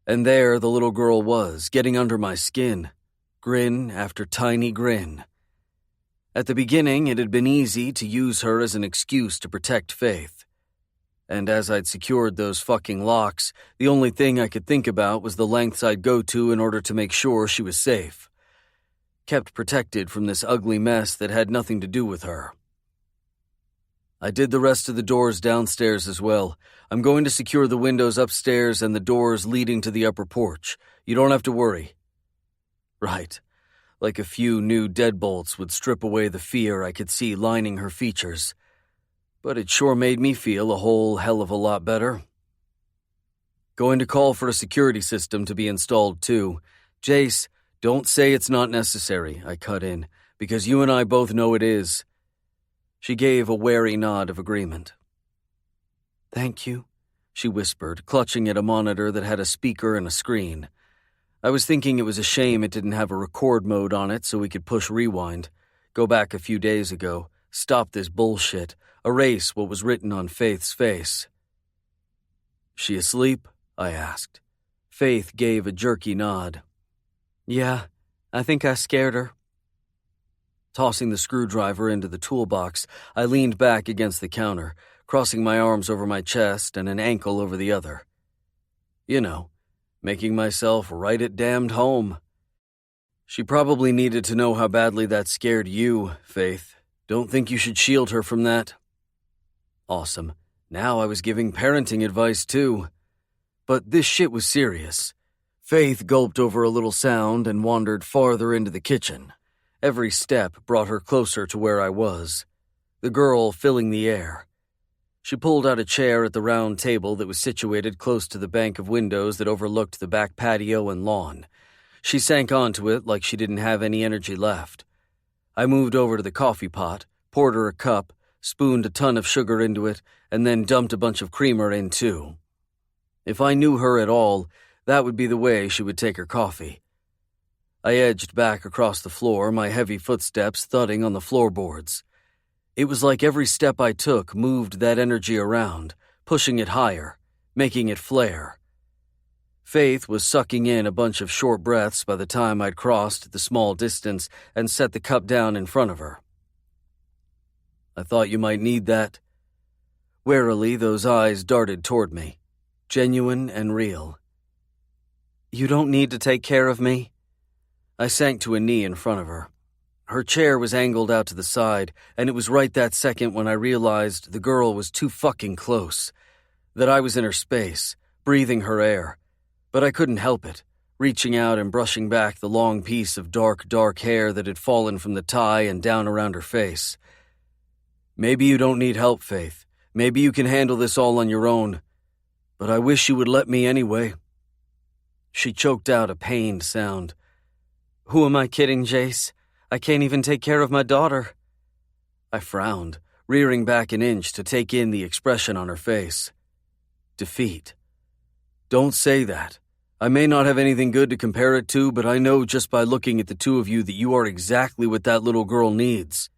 And there the little girl was, getting under my skin. Grin after tiny grin. At the beginning, it had been easy to use her as an excuse to protect Faith. And as I'd secured those fucking locks, the only thing I could think about was the lengths I'd go to in order to make sure she was safe. Kept protected from this ugly mess that had nothing to do with her. I did the rest of the doors downstairs as well. I'm going to secure the windows upstairs and the doors leading to the upper porch. You don't have to worry. Right. Like a few new deadbolts would strip away the fear I could see lining her features. But it sure made me feel a whole hell of a lot better. Going to call for a security system to be installed too. Jace, don't say it's not necessary, I cut in, because you and I both know it is. She gave a wary nod of agreement. Thank you, she whispered, clutching at a monitor that had a speaker and a screen. I was thinking it was a shame it didn't have a record mode on it so we could push rewind, go back a few days ago, stop this bullshit, erase what was written on Faith's face. She asleep? I asked. Faith gave a jerky nod. Yeah, I think I scared her. Tossing the screwdriver into the toolbox, I leaned back against the counter, crossing my arms over my chest and an ankle over the other. You know, making myself right at damned home. She probably needed to know how badly that scared you, Faith. Don't think you should shield her from that. Awesome. Now I was giving parenting advice too. But this shit was serious. Faith gulped over a little sound and wandered farther into the kitchen. Every step brought her closer to where I was, the girl filling the air. She pulled out a chair at the round table that was situated close to the bank of windows that overlooked the back patio and lawn. She sank onto it like she didn't have any energy left. I moved over to the coffee pot, poured her a cup, spooned a ton of sugar into it, and then dumped a bunch of creamer in too. If I knew her at all, that would be the way she would take her coffee. I edged back across the floor, my heavy footsteps thudding on the floorboards. It was like every step I took moved that energy around, pushing it higher, making it flare. Faith was sucking in a bunch of short breaths by the time I'd crossed the small distance and set the cup down in front of her. I thought you might need that. Warily, those eyes darted toward me, genuine and real. You don't need to take care of me. I sank to a knee in front of her. Her chair was angled out to the side, and it was right that second when I realized the girl was too fucking close, that I was in her space, breathing her air. But I couldn't help it, reaching out and brushing back the long piece of dark hair that had fallen from the tie and down around her face. Maybe you don't need help, Faith. Maybe you can handle this all on your own. But I wish you would let me anyway. She choked out a pained sound. Who am I kidding, Jace? I can't even take care of my daughter. I frowned, rearing back an inch to take in the expression on her face. Defeat. Don't say that. I may not have anything good to compare it to, but I know just by looking at the two of you that you are exactly what that little girl needs.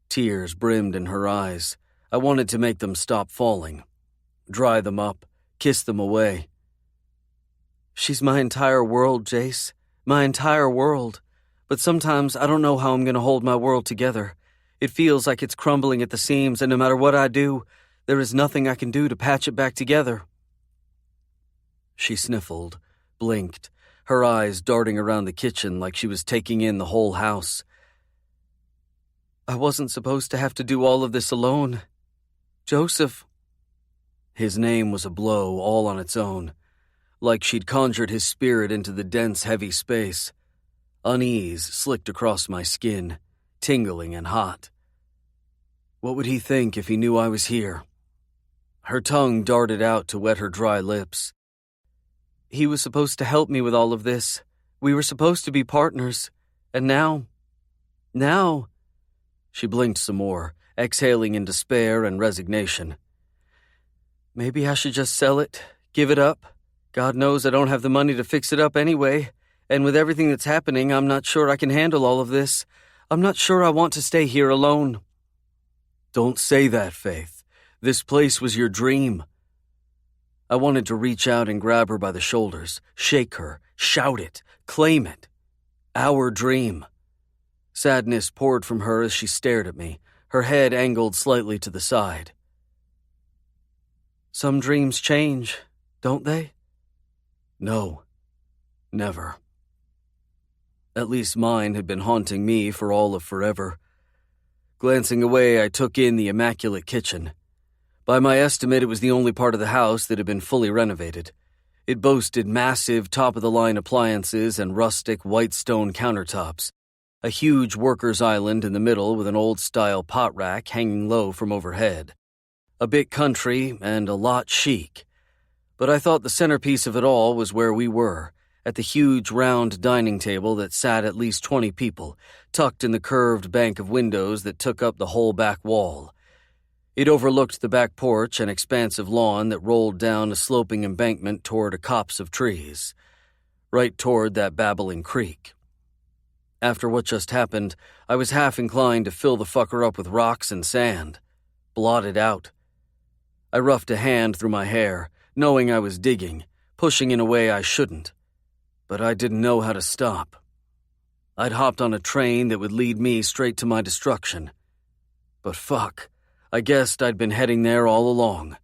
Tears brimmed in her eyes. I wanted to make them stop falling. Dry them up, kiss them away. She's my entire world, Jace. My entire world. But sometimes I don't know how I'm going to hold my world together. It feels like it's crumbling at the seams, and no matter what I do, there is nothing I can do to patch it back together. She sniffled, blinked, her eyes darting around the kitchen like she was taking in the whole house. I wasn't supposed to have to do all of this alone. Joseph. His name was a blow all on its own, like she'd conjured his spirit into the dense, heavy space. Unease slicked across my skin, tingling and hot. What would he think if he knew I was here? Her tongue darted out to wet her dry lips. He was supposed to help me with all of this. We were supposed to be partners. And now... She blinked some more, exhaling in despair and resignation. Maybe I should just sell it, give it up. God knows I don't have the money to fix it up anyway. And with everything that's happening, I'm not sure I can handle all of this. I'm not sure I want to stay here alone. Don't say that, Faith. This place was your dream. I wanted to reach out and grab her by the shoulders, shake her, shout it, claim it. Our dream. Sadness poured from her as she stared at me, her head angled slightly to the side. Some dreams change, don't they? No, never. At least mine had been haunting me for all of forever. Glancing away, I took in the immaculate kitchen. By my estimate, it was the only part of the house that had been fully renovated. It boasted massive, top-of-the-line appliances and rustic white stone countertops, a huge worker's island in the middle with an old-style pot rack hanging low from overhead. A bit country and a lot chic. But I thought the centerpiece of it all was where we were, at the huge round dining table that sat at least 20 people, tucked in the curved bank of windows that took up the whole back wall. It overlooked the back porch and expansive lawn that rolled down a sloping embankment toward a copse of trees, right toward that babbling creek. After what just happened, I was half inclined to fill the fucker up with rocks and sand. Blot it out. I roughed a hand through my hair, knowing I was digging, pushing in a way I shouldn't. But I didn't know how to stop. I'd hopped on a train that would lead me straight to my destruction. But fuck, I guessed I'd been heading there all along.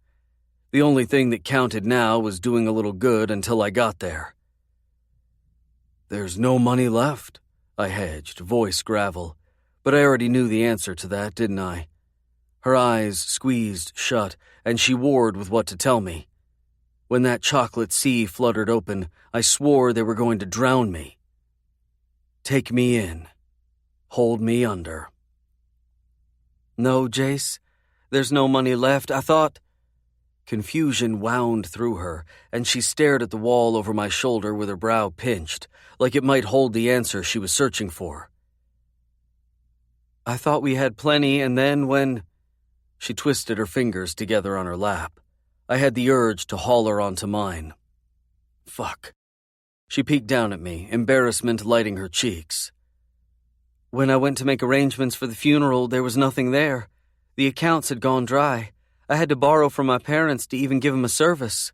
The only thing that counted now was doing a little good until I got there. There's no money left, I hedged, voice gravel. But I already knew the answer to that, didn't I? Her eyes squeezed shut, and she warred with what to tell me. When that chocolate sea fluttered open, I swore they were going to drown me. Take me in. Hold me under. No, Jace, there's no money left. I thought... Confusion wound through her, and she stared at the wall over my shoulder with her brow pinched, like it might hold the answer she was searching for. I thought we had plenty, and then when... She twisted her fingers together on her lap. I had the urge to haul her onto mine. Fuck. She peeked down at me, embarrassment lighting her cheeks. When I went to make arrangements for the funeral, there was nothing there. The accounts had gone dry. I had to borrow from my parents to even give them a service.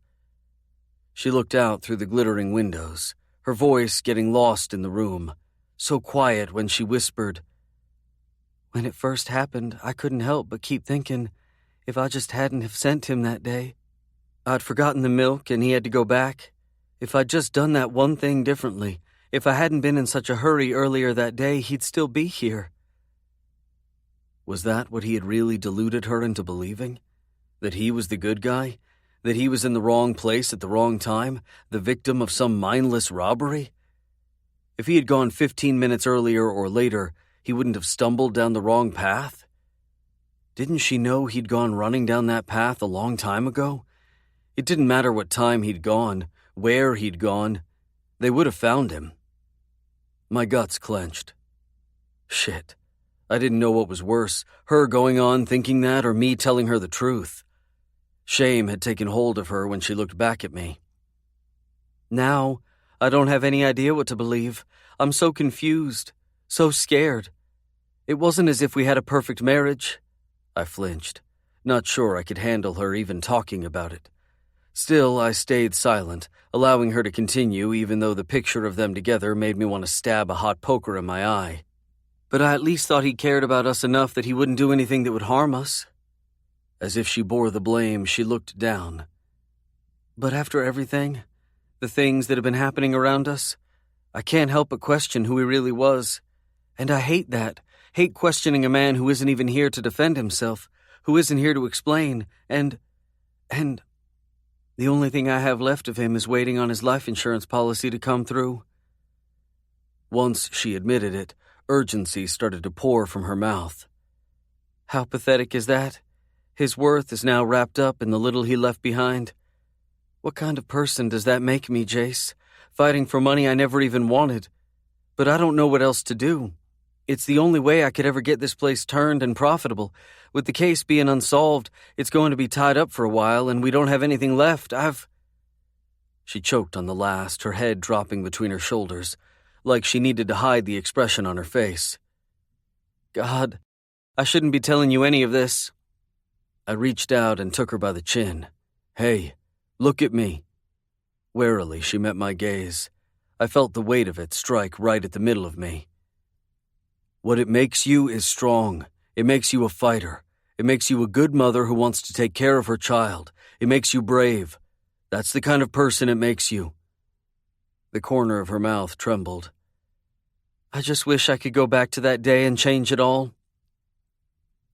She looked out through the glittering windows, her voice getting lost in the room, so quiet when she whispered, "When it first happened, I couldn't help but keep thinking, if I just hadn't have sent him that day. I'd forgotten the milk and he had to go back. If I'd just done that one thing differently, if I hadn't been in such a hurry earlier that day, he'd still be here." Was that what he had really deluded her into believing? That he was the good guy? That he was in the wrong place at the wrong time? The victim of some mindless robbery? If he had gone 15 minutes earlier or later, he wouldn't have stumbled down the wrong path? Didn't she know he'd gone running down that path a long time ago? It didn't matter what time he'd gone, where he'd gone. They would have found him. My guts clenched. Shit. I didn't know what was worse, her going on thinking that or me telling her the truth. Shame had taken hold of her when she looked back at me. Now, I don't have any idea what to believe. I'm so confused, so scared. It wasn't as if we had a perfect marriage. I flinched, not sure I could handle her even talking about it. Still, I stayed silent, allowing her to continue even though the picture of them together made me want to stab a hot poker in my eye. But I at least thought he cared about us enough that he wouldn't do anything that would harm us. As if she bore the blame, she looked down. But after everything, the things that have been happening around us, I can't help but question who he really was. And I hate that. Hate questioning a man who isn't even here to defend himself, who isn't here to explain, and the only thing I have left of him is waiting on his life insurance policy to come through. Once she admitted it, urgency started to pour from her mouth. How pathetic is that? His worth is now wrapped up in the little he left behind. What kind of person does that make me, Jace? Fighting for money I never even wanted. But I don't know what else to do. It's the only way I could ever get this place turned and profitable. With the case being unsolved, it's going to be tied up for a while, and we don't have anything left. She choked on the last, her head dropping between her shoulders, like she needed to hide the expression on her face. God, I shouldn't be telling you any of this. I reached out and took her by the chin. Hey, look at me. Warily, she met my gaze. I felt the weight of it strike right at the middle of me. What it makes you is strong. It makes you a fighter. It makes you a good mother who wants to take care of her child. It makes you brave. That's the kind of person it makes you. The corner of her mouth trembled. I just wish I could go back to that day and change it all.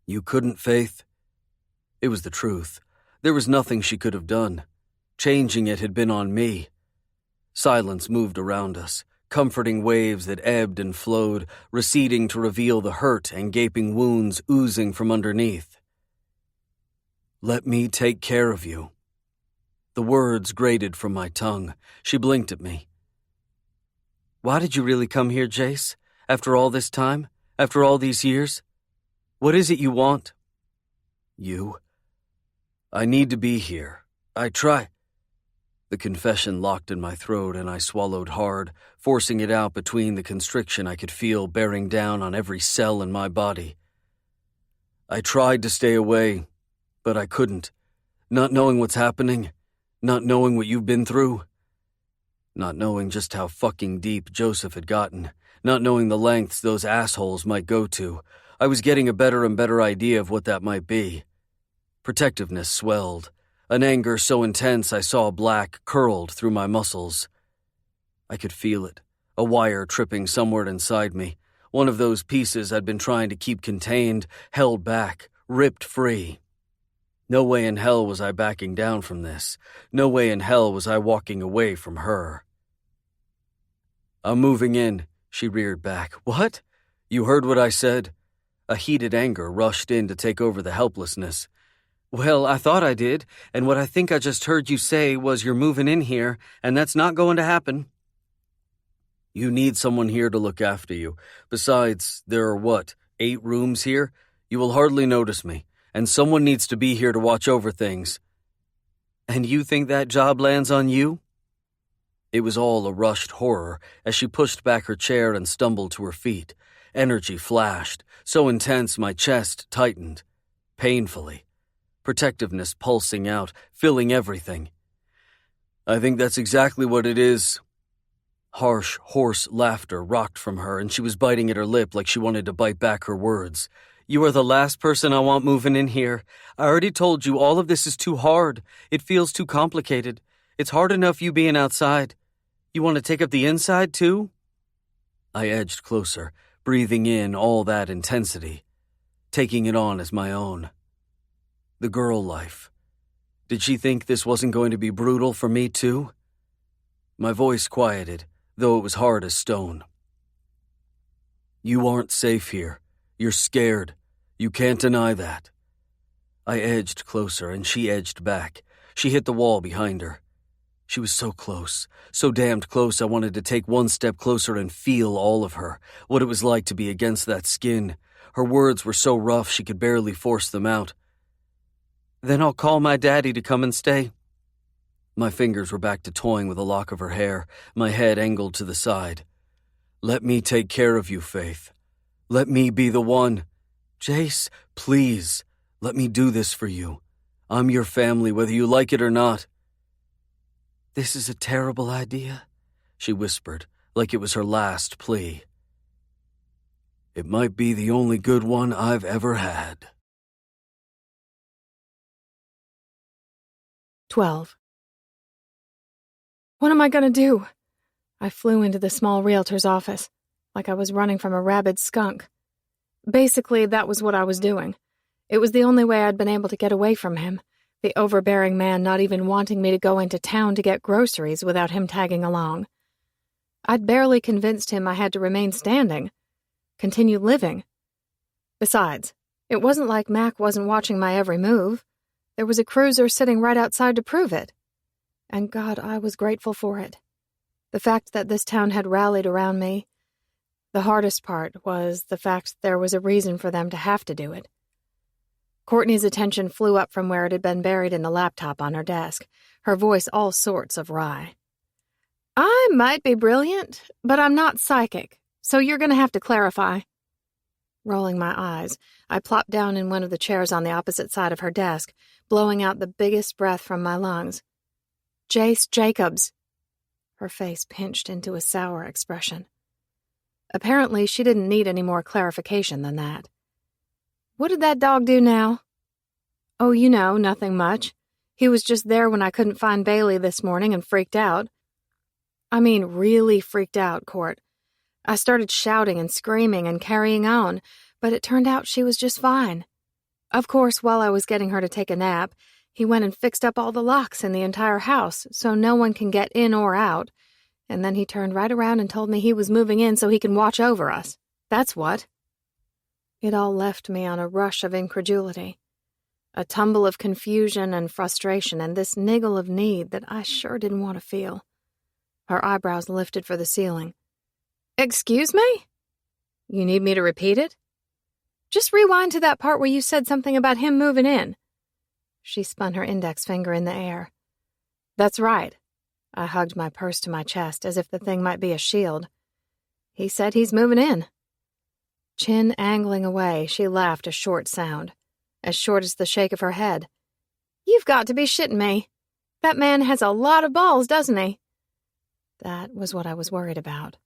You couldn't, Faith? It was the truth. There was nothing she could have done. Changing it had been on me. Silence moved around us, comforting waves that ebbed and flowed, receding to reveal the hurt and gaping wounds oozing from underneath. Let me take care of you. The words grated from my tongue. She blinked at me. Why did you really come here, Jace? After all this time? After all these years? What is it you want? You. I need to be here. I try. The confession locked in my throat and I swallowed hard, forcing it out between the constriction I could feel bearing down on every cell in my body. I tried to stay away, but I couldn't. Not knowing what's happening, not knowing what you've been through, not knowing just how fucking deep Joseph had gotten, not knowing the lengths those assholes might go to, I was getting a better and better idea of what that might be. Protectiveness swelled. An anger so intense I saw black curled through my muscles. I could feel it, a wire tripping somewhere inside me, one of those pieces I'd been trying to keep contained, held back, ripped free. No way in hell was I backing down from this. No way in hell was I walking away from her. "I'm moving in," she reared back. "What? You heard what I said?" A heated anger rushed in to take over the helplessness. "Well, I thought I did, and what I think I just heard you say was you're moving in here, and that's not going to happen." "You need someone here to look after you. Besides, there are 8 rooms here? You will hardly notice me, and someone needs to be here to watch over things." "And you think that job lands on you?" It was all a rushed horror as she pushed back her chair and stumbled to her feet. Energy flashed, so intense my chest tightened. Painfully. Protectiveness pulsing out, filling everything. "I think that's exactly what it is." Harsh, hoarse laughter rocked from her, and she was biting at her lip like she wanted to bite back her words. "You are the last person I want moving in here. I already told you all of this is too hard. It feels too complicated. It's hard enough you being outside. You want to take up the inside, too?" I edged closer, breathing in all that intensity, taking it on as my own. The girl life. Did she think this wasn't going to be brutal for me, too? My voice quieted, though it was hard as stone. "You aren't safe here. You're scared. You can't deny that." I edged closer, and she edged back. She hit the wall behind her. She was so close, so damned close I wanted to take one step closer and feel all of her, what it was like to be against that skin. Her words were so rough she could barely force them out. "Then I'll call my daddy to come and stay." My fingers were back to toying with a lock of her hair, my head angled to the side. "Let me take care of you, Faith. Let me be the one. Jace, please, let me do this for you. I'm your family, whether you like it or not." "This is a terrible idea," she whispered, like it was her last plea. "It might be the only good one I've ever had." 12. What am I going to do? I flew into the small realtor's office, like I was running from a rabid skunk. Basically, that was what I was doing. It was the only way I'd been able to get away from him, the overbearing man not even wanting me to go into town to get groceries without him tagging along. I'd barely convinced him I had to remain standing, continue living. Besides, it wasn't like Mac wasn't watching my every move. There was a cruiser sitting right outside to prove it. And God, I was grateful for it. The fact that this town had rallied around me. The hardest part was the fact there was a reason for them to have to do it. Courtney's attention flew up from where it had been buried in the laptop on her desk, her voice all sorts of wry. "I might be brilliant, but I'm not psychic, so you're going to have to clarify." Rolling my eyes, I plopped down in one of the chairs on the opposite side of her desk, blowing out the biggest breath from my lungs. "Jace Jacobs." Her face pinched into a sour expression. Apparently, she didn't need any more clarification than that. "What did that dog do now?" "Oh, nothing much. He was just there when I couldn't find Bailey this morning and freaked out. I mean, really freaked out, Court. I started shouting and screaming and carrying on, but it turned out she was just fine. Of course, while I was getting her to take a nap, he went and fixed up all the locks in the entire house so no one can get in or out, and then he turned right around and told me he was moving in so he can watch over us. That's what." It all left me on a rush of incredulity, a tumble of confusion and frustration, and this niggle of need that I sure didn't want to feel. Her eyebrows lifted for the ceiling. "Excuse me? You need me to repeat it? Just rewind to that part where you said something about him moving in." She spun her index finger in the air. "That's right." I hugged my purse to my chest as if the thing might be a shield. "He said he's moving in." Chin angling away, she laughed a short sound, as short as the shake of her head. "You've got to be shitting me. That man has a lot of balls, doesn't he?" That was what I was worried about.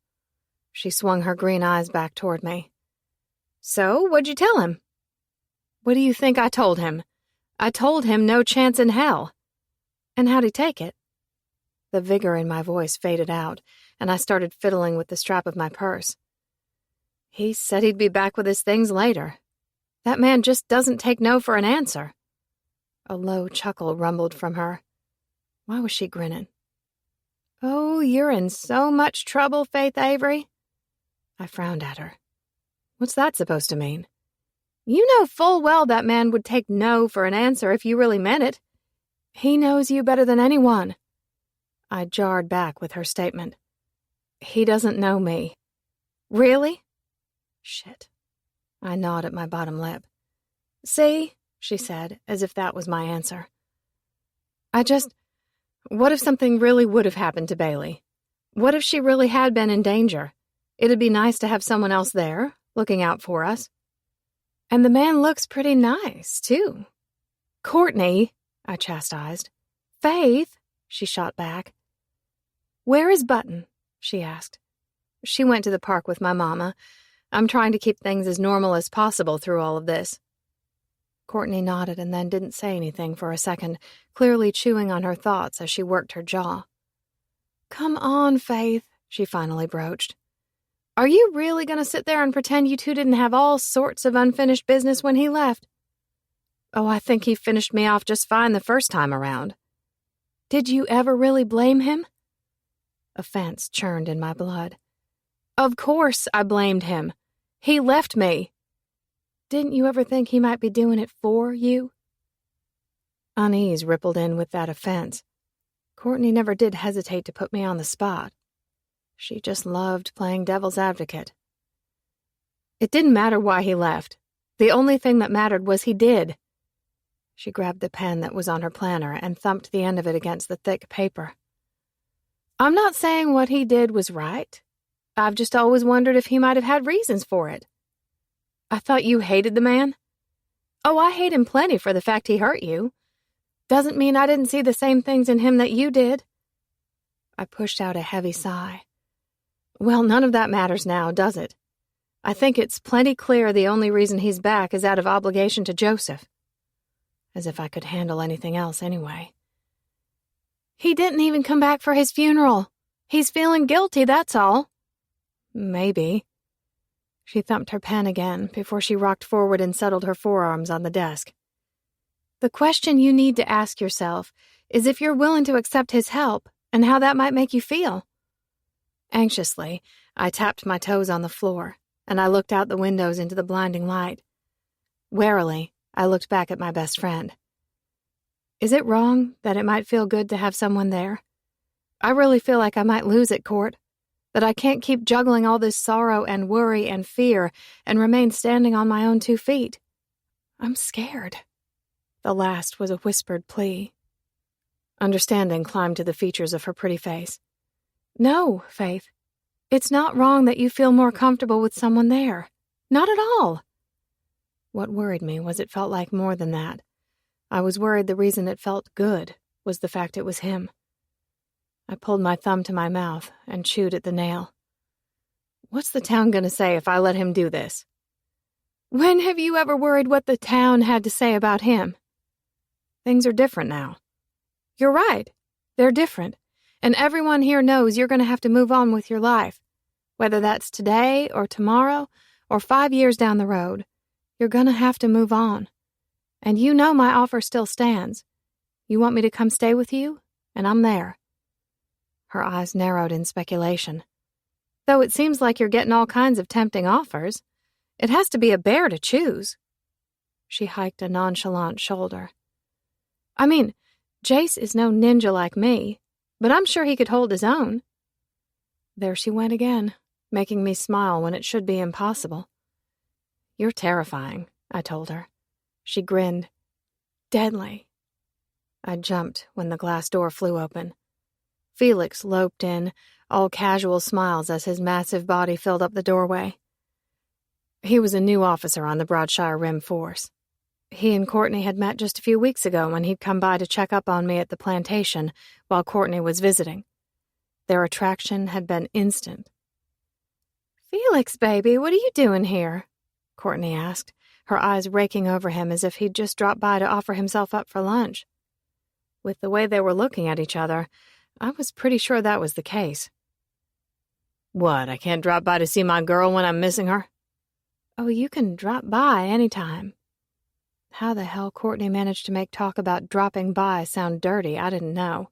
She swung her green eyes back toward me. "So, what'd you tell him?" "What do you think I told him? I told him no chance in hell." "And how'd he take it?" The vigor in my voice faded out, and I started fiddling with the strap of my purse. "He said he'd be back with his things later. That man just doesn't take no for an answer." A low chuckle rumbled from her. Why was she grinning? "Oh, you're in so much trouble, Faith Avery." I frowned at her. What's that supposed to mean? You know full well that man would take no for an answer if you really meant it. He knows you better than anyone. I jarred back with her statement. He doesn't know me. Really? Shit. I gnawed at my bottom lip. See, she said, as if that was my answer. What if something really would have happened to Bailey? What if she really had been in danger? It'd be nice to have someone else there, looking out for us. And the man looks pretty nice, too. Courtney, I chastised. Faith, she shot back. Where is Button? She asked. She went to the park with my mama. I'm trying to keep things as normal as possible through all of this. Courtney nodded and then didn't say anything for a second, clearly chewing on her thoughts as she worked her jaw. Come on, Faith, she finally broached. Are you really going to sit there and pretend you two didn't have all sorts of unfinished business when he left? Oh, I think he finished me off just fine the first time around. Did you ever really blame him? Offense churned in my blood. Of course I blamed him. He left me. Didn't you ever think he might be doing it for you? Unease rippled in with that offense. Courtney never did hesitate to put me on the spot. She just loved playing devil's advocate. It didn't matter why he left. The only thing that mattered was he did. She grabbed the pen that was on her planner and thumped the end of it against the thick paper. I'm not saying what he did was right. I've just always wondered if he might have had reasons for it. I thought you hated the man. Oh, I hate him plenty for the fact he hurt you. Doesn't mean I didn't see the same things in him that you did. I pushed out a heavy sigh. Well, none of that matters now, does it? I think it's plenty clear the only reason he's back is out of obligation to Joseph. As if I could handle anything else anyway. He didn't even come back for his funeral. He's feeling guilty, that's all. Maybe. She thumped her pen again before she rocked forward and settled her forearms on the desk. The question you need to ask yourself is if you're willing to accept his help and how that might make you feel. Anxiously, I tapped my toes on the floor, and I looked out the windows into the blinding light. Warily, I looked back at my best friend. Is it wrong that it might feel good to have someone there? I really feel like I might lose it, Court. That I can't keep juggling all this sorrow and worry and fear and remain standing on my own 2 feet. I'm scared. The last was a whispered plea. Understanding climbed to the features of her pretty face. No, Faith. It's not wrong that you feel more comfortable with someone there. Not at all. What worried me was it felt like more than that. I was worried the reason it felt good was the fact it was him. I pulled my thumb to my mouth and chewed at the nail. What's the town going to say if I let him do this? When have you ever worried what the town had to say about him? Things are different now. You're right. They're different. And everyone here knows you're going to have to move on with your life. Whether that's today or tomorrow or 5 years down the road, you're going to have to move on. And you know my offer still stands. You want me to come stay with you? And I'm there. Her eyes narrowed in speculation. Though it seems like you're getting all kinds of tempting offers, it has to be a bear to choose. She hiked a nonchalant shoulder. I mean, Jace is no ninja like me, but I'm sure he could hold his own. There she went again, making me smile when it should be impossible. You're terrifying, I told her. She grinned. Deadly. I jumped when the glass door flew open. Felix loped in, all casual smiles as his massive body filled up the doorway. He was a new officer on the Broadshire Rim Force. He and Courtney had met just a few weeks ago when he'd come by to check up on me at the plantation while Courtney was visiting. Their attraction had been instant. Felix, baby, what are you doing here? Courtney asked, her eyes raking over him as if he'd just dropped by to offer himself up for lunch. With the way they were looking at each other, I was pretty sure that was the case. What, I can't drop by to see my girl when I'm missing her? Oh, you can drop by anytime. How the hell Courtney managed to make talk about dropping by sound dirty, I didn't know.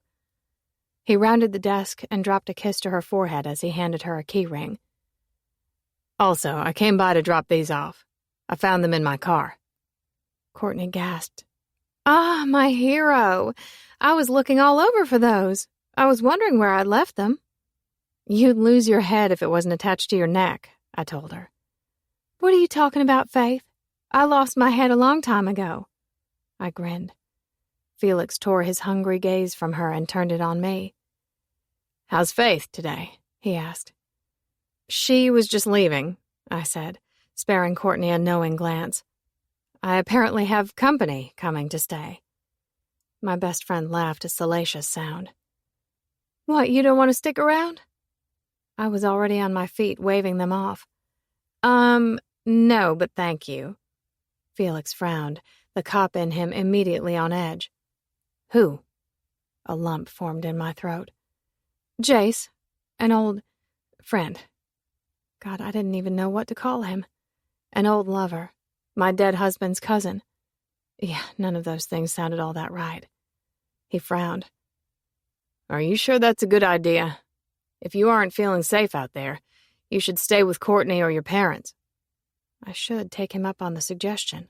He rounded the desk and dropped a kiss to her forehead as he handed her a key ring. Also, I came by to drop these off. I found them in my car. Courtney gasped. Ah, my hero. I was looking all over for those. I was wondering where I'd left them. You'd lose your head if it wasn't attached to your neck, I told her. What are you talking about, Faith? I lost my head a long time ago. I grinned. Felix tore his hungry gaze from her and turned it on me. How's Faith today? He asked. She was just leaving, I said, sparing Courtney a knowing glance. I apparently have company coming to stay. My best friend laughed a salacious sound. What, you don't want to stick around? I was already on my feet, waving them off. No, but thank you. Felix frowned, the cop in him immediately on edge. Who? A lump formed in my throat. Jace, an old friend. God, I didn't even know what to call him. An old lover. My dead husband's cousin. Yeah, none of those things sounded all that right. He frowned. Are you sure that's a good idea? If you aren't feeling safe out there, you should stay with Courtney or your parents. I should take him up on the suggestion.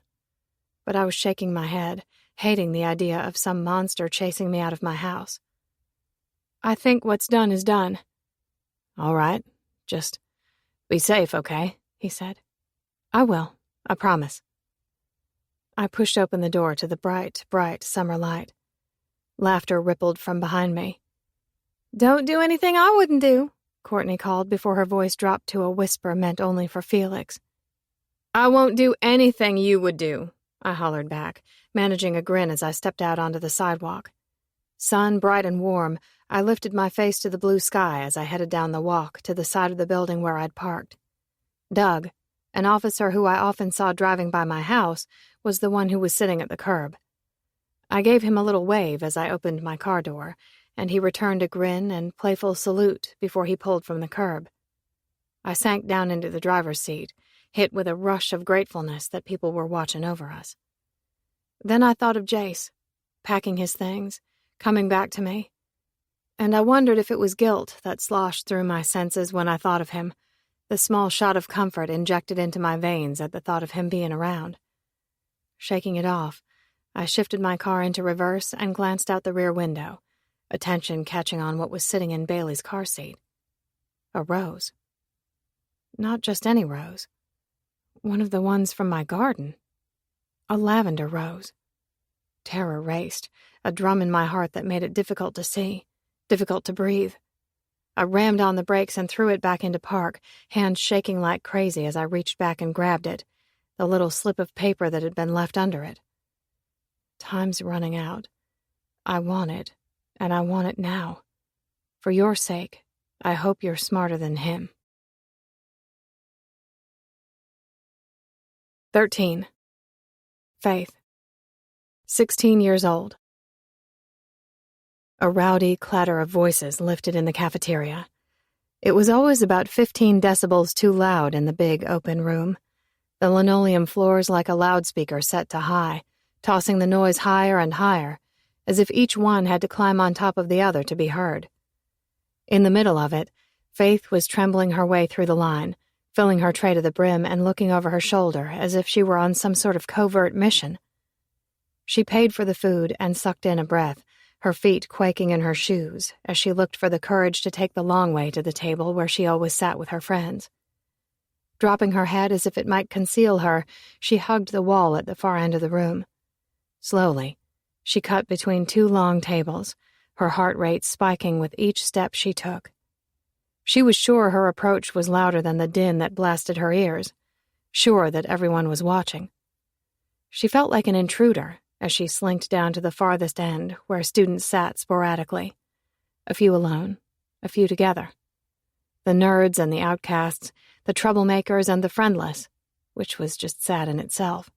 But I was shaking my head, hating the idea of some monster chasing me out of my house. I think what's done is done. All right, just be safe, okay? He said. I will, I promise. I pushed open the door to the bright, bright summer light. Laughter rippled from behind me. Don't do anything I wouldn't do, Courtney called before her voice dropped to a whisper meant only for Felix. I won't do anything you would do, I hollered back, managing a grin as I stepped out onto the sidewalk. Sun bright and warm, I lifted my face to the blue sky as I headed down the walk to the side of the building where I'd parked. Doug, an officer who I often saw driving by my house, was the one who was sitting at the curb. I gave him a little wave as I opened my car door, and he returned a grin and playful salute before he pulled from the curb. I sank down into the driver's seat, hit with a rush of gratefulness that people were watching over us. Then I thought of Jace, packing his things, coming back to me, and I wondered if it was guilt that sloshed through my senses when I thought of him, the small shot of comfort injected into my veins at the thought of him being around. Shaking it off, I shifted my car into reverse and glanced out the rear window, attention catching on what was sitting in Bailey's car seat. A rose. Not just any rose. One of the ones from my garden. A lavender rose. Terror raced, a drum in my heart that made it difficult to see, difficult to breathe. I rammed on the brakes and threw it back into park, hands shaking like crazy as I reached back and grabbed it, the little slip of paper that had been left under it. Time's running out. I want it, and I want it now. For your sake, I hope you're smarter than him. 13. Faith. 16 years old. A rowdy clatter of voices lifted in the cafeteria. It was always about 15 decibels too loud in the big open room. The linoleum floors like a loudspeaker set to high, tossing the noise higher and higher, as if each one had to climb on top of the other to be heard. In the middle of it, Faith was trembling her way through the line, filling her tray to the brim and looking over her shoulder as if she were on some sort of covert mission. She paid for the food and sucked in a breath, her feet quaking in her shoes as she looked for the courage to take the long way to the table where she always sat with her friends. Dropping her head as if it might conceal her, she hugged the wall at the far end of the room. Slowly, she cut between two long tables, her heart rate spiking with each step she took. She was sure her approach was louder than the din that blasted her ears, sure that everyone was watching. She felt like an intruder as she slinked down to the farthest end where students sat sporadically, a few alone, a few together. The nerds and the outcasts, the troublemakers and the friendless, which was just sad in itself.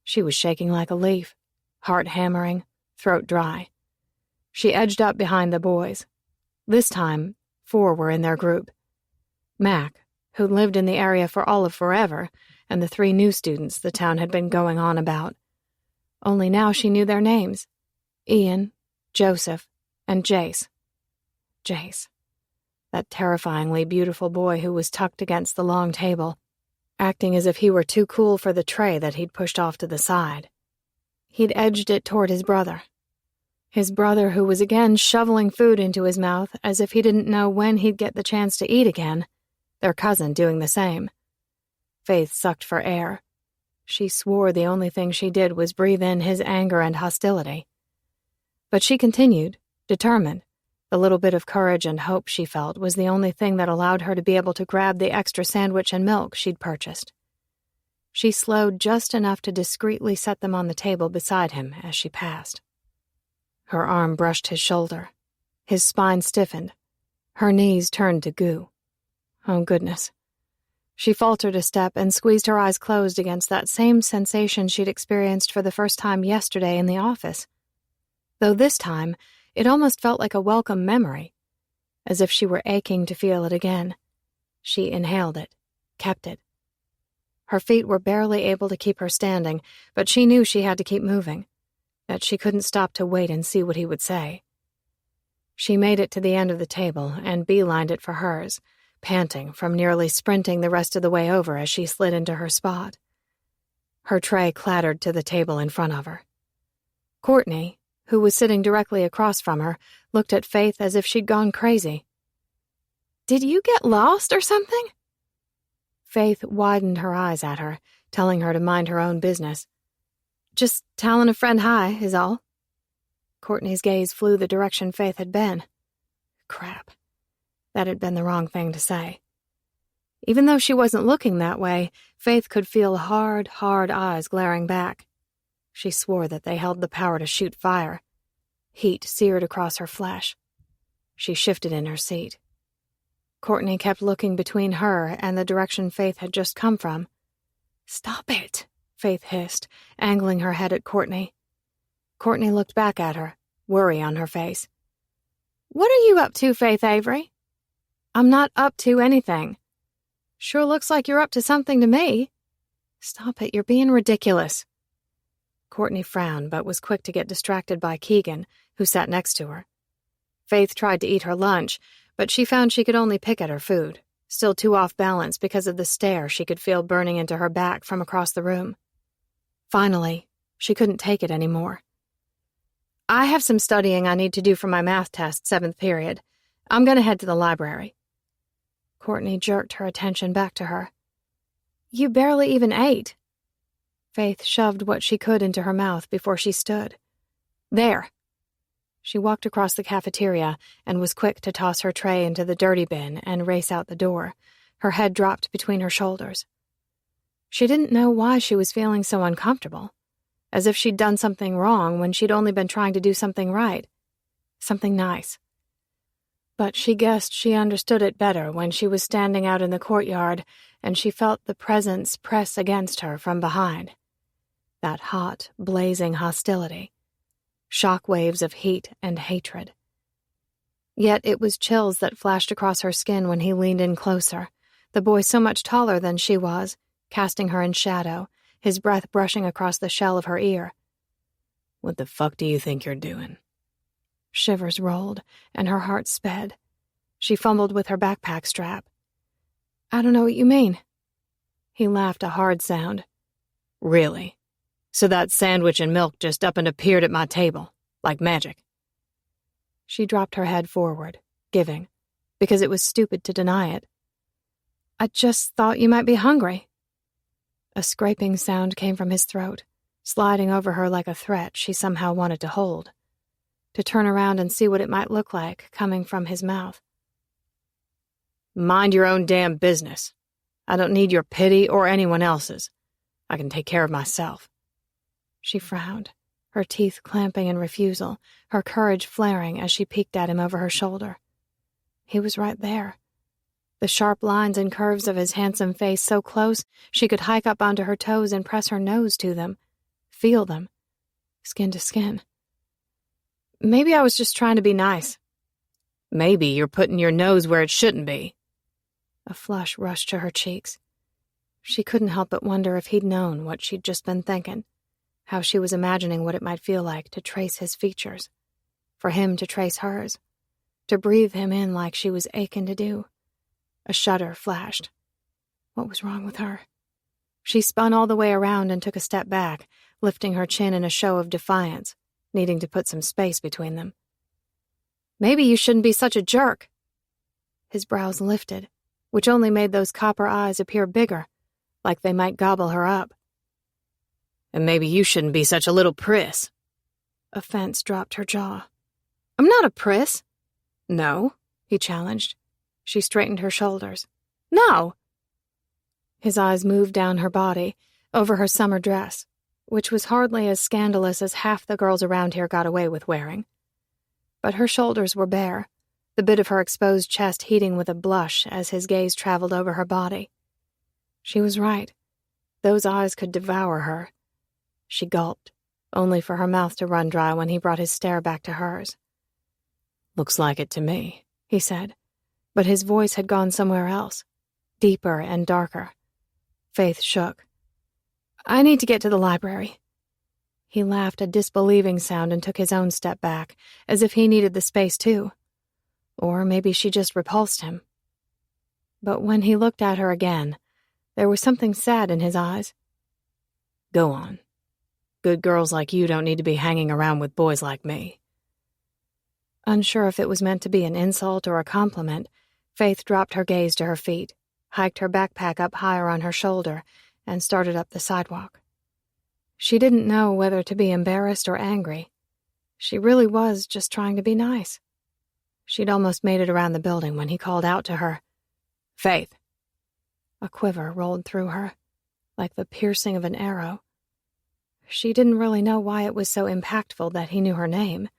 She was shaking like a leaf, heart hammering, throat dry. She edged up behind the boys. This time, 4 were in their group. Mac, who'd lived in the area for all of forever, and the 3 new students the town had been going on about. only now she knew their names: Ian, Joseph, and Jace. Jace. That terrifyingly beautiful boy who was tucked against the long table, acting as if he were too cool for the tray that he'd pushed off to the side. He'd edged it toward his brother. His brother who was again shoveling food into his mouth as if he didn't know when he'd get the chance to eat again, their cousin doing the same. Faith sucked for air. She swore the only thing she did was breathe in his anger and hostility. But she continued, determined. The little bit of courage and hope she felt was the only thing that allowed her to be able to grab the extra sandwich and milk she'd purchased. She slowed just enough to discreetly set them on the table beside him as she passed. Her arm brushed his shoulder. His spine stiffened. Her knees turned to goo. Oh, goodness. She faltered a step and squeezed her eyes closed against that same sensation she'd experienced for the first time yesterday in the office. Though this time, it almost felt like a welcome memory, as if she were aching to feel it again. She inhaled it, kept it. Her feet were barely able to keep her standing, but she knew she had to keep moving, that she couldn't stop to wait and see what he would say. She made it to the end of the table and beelined it for hers, panting from nearly sprinting the rest of the way over as she slid into her spot. Her tray clattered to the table in front of her. Courtney, who was sitting directly across from her, looked at Faith as if she'd gone crazy. "Did you get lost or something?" Faith widened her eyes at her, telling her to mind her own business. "Just telling a friend hi, is all." Courtney's gaze flew the direction Faith had been. Crap. That had been the wrong thing to say. Even though she wasn't looking that way, Faith could feel hard, hard eyes glaring back. She swore that they held the power to shoot fire. Heat seared across her flesh. She shifted in her seat. Courtney kept looking between her and the direction Faith had just come from. "Stop it," Faith hissed, angling her head at Courtney. Courtney looked back at her, worry on her face. "What are you up to, Faith Avery?" "I'm not up to anything." "Sure looks like you're up to something to me." "Stop it, you're being ridiculous." Courtney frowned, but was quick to get distracted by Keegan, who sat next to her. Faith tried to eat her lunch, but she found she could only pick at her food, still too off balance because of the stare she could feel burning into her back from across the room. Finally, she couldn't take it anymore. "I have some studying I need to do for my math test, 7th period. I'm going to head to the library." Courtney jerked her attention back to her. "You barely even ate." Faith shoved what she could into her mouth before she stood. "There." She walked across the cafeteria and was quick to toss her tray into the dirty bin and race out the door, her head dropped between her shoulders. She didn't know why she was feeling so uncomfortable, as if she'd done something wrong when she'd only been trying to do something right, something nice. But she guessed she understood it better when she was standing out in the courtyard and she felt the presence press against her from behind. That hot, blazing hostility. Shock waves of heat and hatred. Yet it was chills that flashed across her skin when he leaned in closer, the boy so much taller than she was, casting her in shadow, his breath brushing across the shell of her ear. "What the fuck do you think you're doing?" Shivers rolled, and her heart sped. She fumbled with her backpack strap. "I don't know what you mean." He laughed a hard sound. "Really? So that sandwich and milk just up and appeared at my table, like magic?" She dropped her head forward, giving, because it was stupid to deny it. "I just thought you might be hungry." A scraping sound came from his throat, sliding over her like a threat she somehow wanted to hold, to turn around and see what it might look like coming from his mouth. "Mind your own damn business. I don't need your pity or anyone else's. I can take care of myself." She frowned, her teeth clamping in refusal, her courage flaring as she peeked at him over her shoulder. He was right there. The sharp lines and curves of his handsome face so close she could hike up onto her toes and press her nose to them, feel them, skin to skin. "Maybe I was just trying to be nice." "Maybe you're putting your nose where it shouldn't be." A flush rushed to her cheeks. She couldn't help but wonder if he'd known what she'd just been thinking, how she was imagining what it might feel like to trace his features, for him to trace hers, to breathe him in like she was aching to do. A shudder flashed. What was wrong with her? She spun all the way around and took a step back, lifting her chin in a show of defiance, needing to put some space between them. Maybe you shouldn't be such a jerk. His brows lifted, which only made those copper eyes appear bigger, like they might gobble her up. And maybe you shouldn't be such a little priss. Offense dropped her jaw. I'm not a priss. No, he challenged. She straightened her shoulders. No! His eyes moved down her body, over her summer dress, which was hardly as scandalous as half the girls around here got away with wearing. But her shoulders were bare, the bit of her exposed chest heating with a blush as his gaze traveled over her body. She was right. Those eyes could devour her. She gulped, only for her mouth to run dry when he brought his stare back to hers. Looks like it to me, he said, but his voice had gone somewhere else, deeper and darker. Faith shook. I need to get to the library. He laughed a disbelieving sound and took his own step back, as if he needed the space too. Or maybe she just repulsed him. But when he looked at her again, there was something sad in his eyes. Go on. Good girls like you don't need to be hanging around with boys like me. Unsure if it was meant to be an insult or a compliment, Faith dropped her gaze to her feet, hiked her backpack up higher on her shoulder, and started up the sidewalk. She didn't know whether to be embarrassed or angry. She really was just trying to be nice. She'd almost made it around the building when he called out to her, Faith. A quiver rolled through her, like the piercing of an arrow. She didn't really know why it was so impactful that he knew her name,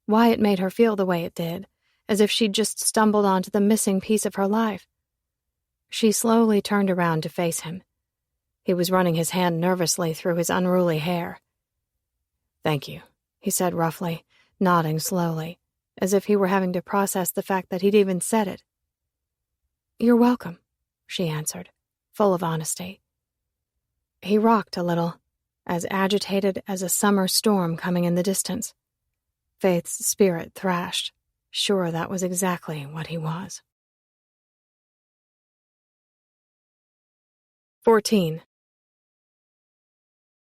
why it made her feel the way it did, as if she'd just stumbled onto the missing piece of her life. She slowly turned around to face him. He was running his hand nervously through his unruly hair. Thank you, he said roughly, nodding slowly, as if he were having to process the fact that he'd even said it. You're welcome, she answered, full of honesty. He rocked a little, as agitated as a summer storm coming in the distance. Faith's spirit thrashed, sure that was exactly what he was. 14.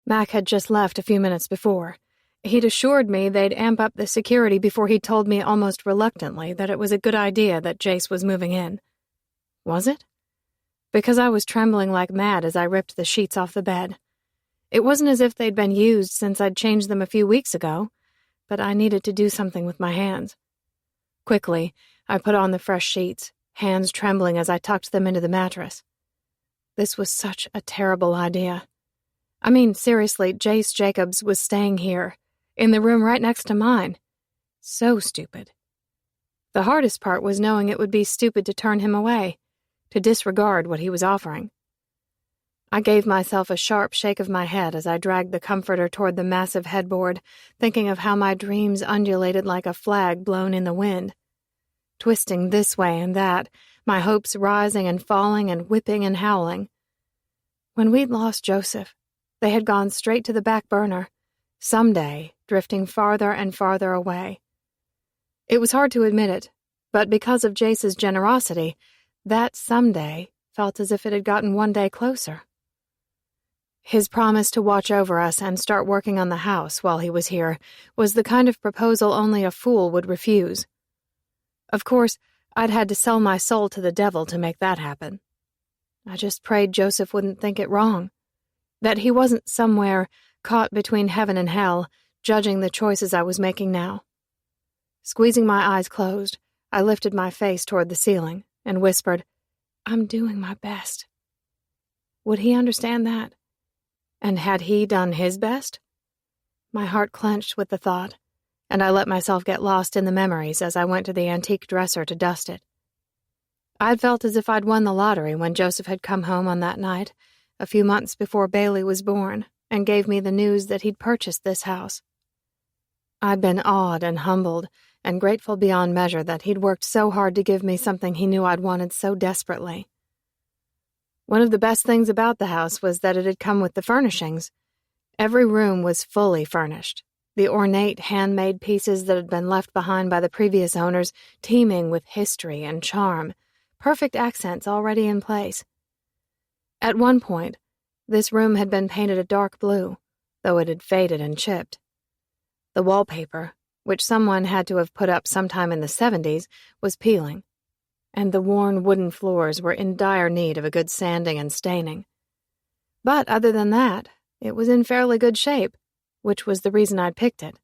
Mac had just left a few minutes before. He'd assured me they'd amp up the security before he told me almost reluctantly that it was a good idea that Jace was moving in. Was it? Because I was trembling like mad as I ripped the sheets off the bed. It wasn't as if they'd been used since I'd changed them a few weeks ago, but I needed to do something with my hands. Quickly, I put on the fresh sheets, hands trembling as I tucked them into the mattress. This was such a terrible idea. I mean, seriously, Jace Jacobs was staying here, in the room right next to mine. So stupid. The hardest part was knowing it would be stupid to turn him away, to disregard what he was offering. I gave myself a sharp shake of my head as I dragged the comforter toward the massive headboard, thinking of how my dreams undulated like a flag blown in the wind. Twisting this way and that, my hopes rising and falling and whipping and howling. When we'd lost Joseph, they had gone straight to the back burner, someday drifting farther and farther away. It was hard to admit it, but because of Jace's generosity, that someday felt as if it had gotten one day closer. His promise to watch over us and start working on the house while he was here was the kind of proposal only a fool would refuse. Of course, I'd had to sell my soul to the devil to make that happen. I just prayed Joseph wouldn't think it wrong, that he wasn't somewhere caught between heaven and hell, judging the choices I was making now. Squeezing my eyes closed, I lifted my face toward the ceiling and whispered, I'm doing my best. Would he understand that? And had he done his best? My heart clenched with the thought, and I let myself get lost in the memories as I went to the antique dresser to dust it. I'd felt as if I'd won the lottery when Joseph had come home on that night, a few months before Bailey was born, and gave me the news that he'd purchased this house. I'd been awed and humbled, and grateful beyond measure that he'd worked so hard to give me something he knew I'd wanted so desperately. One of the best things about the house was that it had come with the furnishings. Every room was fully furnished, the ornate handmade pieces that had been left behind by the previous owners teeming with history and charm, perfect accents already in place. At one point, this room had been painted a dark blue, though it had faded and chipped. The wallpaper, which someone had to have put up sometime in the 70s, was peeling, and the worn wooden floors were in dire need of a good sanding and staining. But other than that, it was in fairly good shape, which was the reason I'd picked it.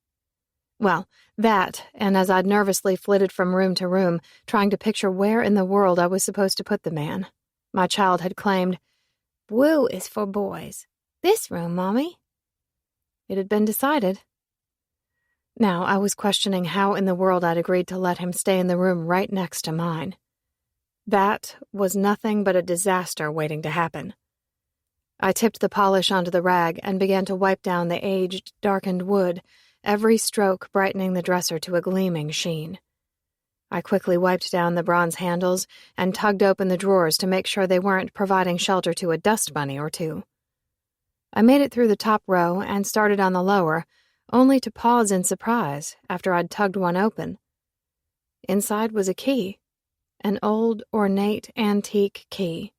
Well, that, and as I'd nervously flitted from room to room, trying to picture where in the world I was supposed to put the man, my child had claimed, "Blue is for boys. This room, Mommy." It had been decided. Now I was questioning how in the world I'd agreed to let him stay in the room right next to mine. That was nothing but a disaster waiting to happen. I tipped the polish onto the rag and began to wipe down the aged, darkened wood, every stroke brightening the dresser to a gleaming sheen. I quickly wiped down the bronze handles and tugged open the drawers to make sure they weren't providing shelter to a dust bunny or two. I made it through the top row and started on the lower, only to pause in surprise after I'd tugged one open. Inside was a key, an old, ornate, antique key.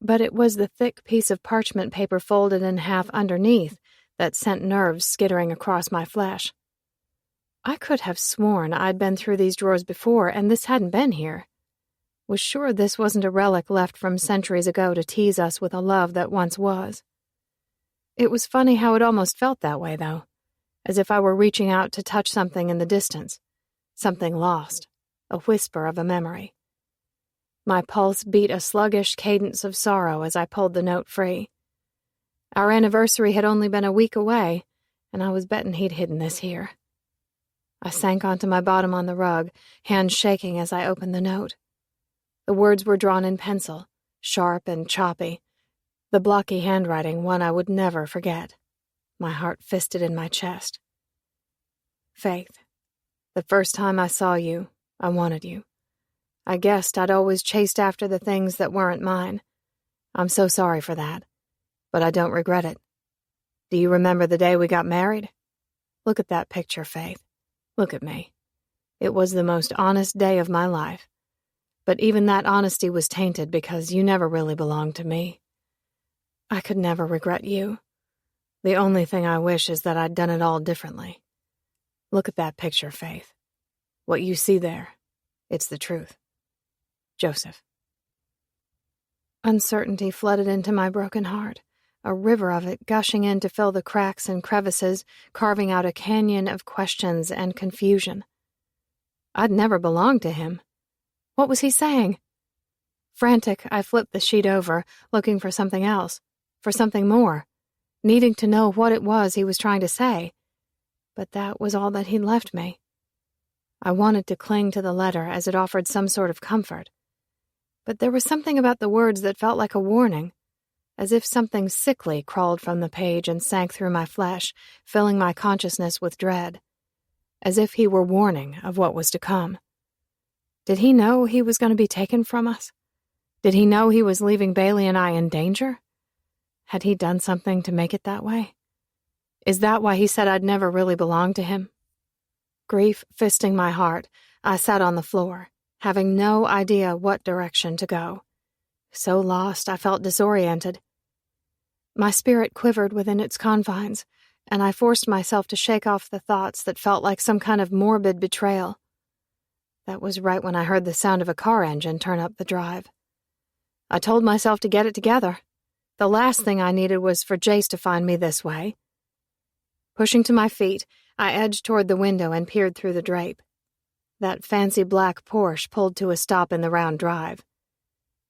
But it was the thick piece of parchment paper folded in half underneath that sent nerves skittering across my flesh. I could have sworn I'd been through these drawers before and this hadn't been here. Was sure this wasn't a relic left from centuries ago to tease us with a love that once was. It was funny how it almost felt that way, though, as if I were reaching out to touch something in the distance, something lost, a whisper of a memory. My pulse beat a sluggish cadence of sorrow as I pulled the note free. Our anniversary had only been a week away, and I was betting he'd hidden this here. I sank onto my bottom on the rug, hands shaking as I opened the note. The words were drawn in pencil, sharp and choppy, the blocky handwriting one I would never forget, my heart fisted in my chest. Faith, the first time I saw you, I wanted you. I guessed I'd always chased after the things that weren't mine. I'm so sorry for that, but I don't regret it. Do you remember the day we got married? Look at that picture, Faith. Look at me. It was the most honest day of my life. But even that honesty was tainted because you never really belonged to me. I could never regret you. The only thing I wish is that I'd done it all differently. Look at that picture, Faith. What you see there, it's the truth. Joseph. Uncertainty flooded into my broken heart, a river of it gushing in to fill the cracks and crevices, carving out a canyon of questions and confusion. I'd never belonged to him. What was he saying? Frantic, I flipped the sheet over, looking for something else, for something more, needing to know what it was he was trying to say. But that was all that he'd left me. I wanted to cling to the letter as it offered some sort of comfort. But there was something about the words that felt like a warning, as if something sickly crawled from the page and sank through my flesh, filling my consciousness with dread, as if he were warning of what was to come. Did he know he was going to be taken from us? Did he know he was leaving Bailey and I in danger? Had he done something to make it that way? Is that why he said I'd never really belonged to him? Grief fisting my heart, I sat on the floor, having no idea what direction to go. So lost, I felt disoriented. My spirit quivered within its confines, and I forced myself to shake off the thoughts that felt like some kind of morbid betrayal. That was right when I heard the sound of a car engine turn up the drive. I told myself to get it together. The last thing I needed was for Jace to find me this way. Pushing to my feet, I edged toward the window and peered through the drape. That fancy black Porsche pulled to a stop in the round drive.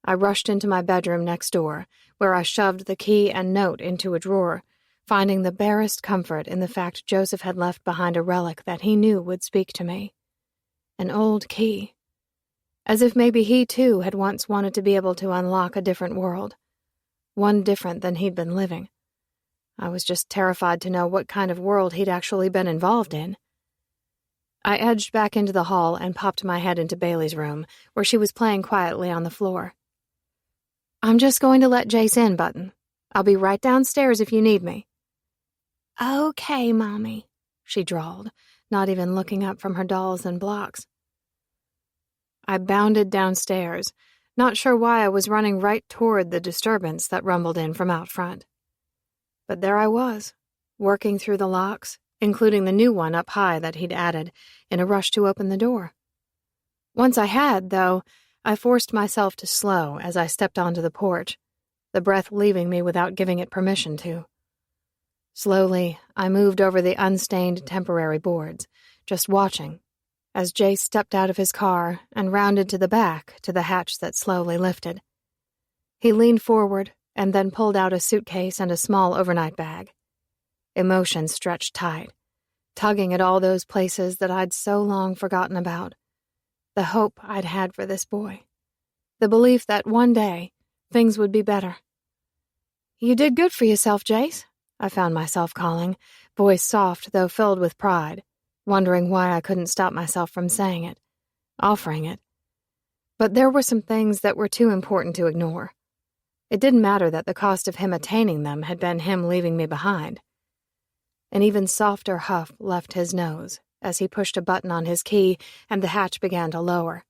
I rushed into my bedroom next door, where I shoved the key and note into a drawer, finding the barest comfort in the fact Joseph had left behind a relic that he knew would speak to me. An old key. As if maybe he, too, had once wanted to be able to unlock a different world. One different than he'd been living. I was just terrified to know what kind of world he'd actually been involved in. I edged back into the hall and popped my head into Bailey's room, where she was playing quietly on the floor. "I'm just going to let Jace in, Button. I'll be right downstairs if you need me." "Okay, Mommy," she drawled, not even looking up from her dolls and blocks. I bounded downstairs, not sure why I was running right toward the disturbance that rumbled in from out front. But there I was, working through the locks, including the new one up high that he'd added, in a rush to open the door. Once I had, though, I forced myself to slow as I stepped onto the porch, the breath leaving me without giving it permission to. Slowly, I moved over the unstained temporary boards, just watching, as Jace stepped out of his car and rounded to the back to the hatch that slowly lifted. He leaned forward and then pulled out a suitcase and a small overnight bag. Emotion stretched tight, tugging at all those places that I'd so long forgotten about. The hope I'd had for this boy. The belief that one day, things would be better. "You did good for yourself, Jace," I found myself calling, voice soft though filled with pride, wondering why I couldn't stop myself from saying it, offering it. But there were some things that were too important to ignore. It didn't matter that the cost of him attaining them had been him leaving me behind. An even softer huff left his nose as he pushed a button on his key and the hatch began to lower.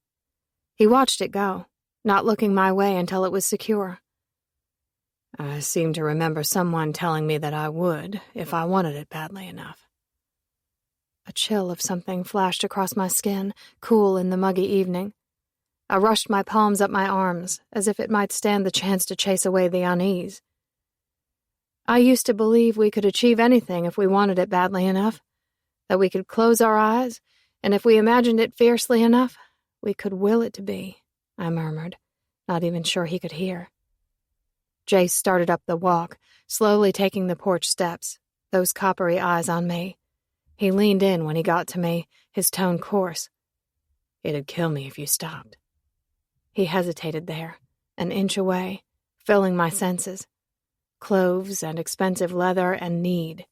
He watched it go, not looking my way until it was secure. I seem to remember someone telling me that I would, if I wanted it badly enough. A chill of something flashed across my skin, cool in the muggy evening. I rushed my palms up my arms, as if it might stand the chance to chase away the unease. I used to believe we could achieve anything if we wanted it badly enough, that we could close our eyes, and if we imagined it fiercely enough, we could will it to be, I murmured, not even sure he could hear. Jace started up the walk, slowly taking the porch steps, those coppery eyes on me. He leaned in when he got to me, his tone coarse. "It'd kill me if you stopped." He hesitated there, an inch away, filling my senses. Cloves and expensive leather and need.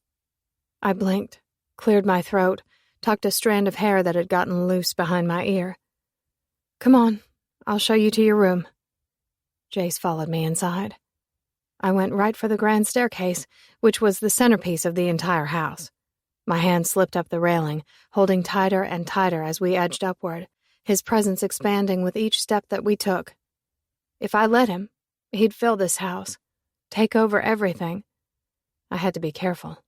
I blinked, cleared my throat, tucked a strand of hair that had gotten loose behind my ear. "Come on, I'll show you to your room." Jace followed me inside. I went right for the grand staircase, which was the centerpiece of the entire house. My hand slipped up the railing, holding tighter and tighter as we edged upward, his presence expanding with each step that we took. If I let him, he'd fill this house, take over everything. I had to be careful,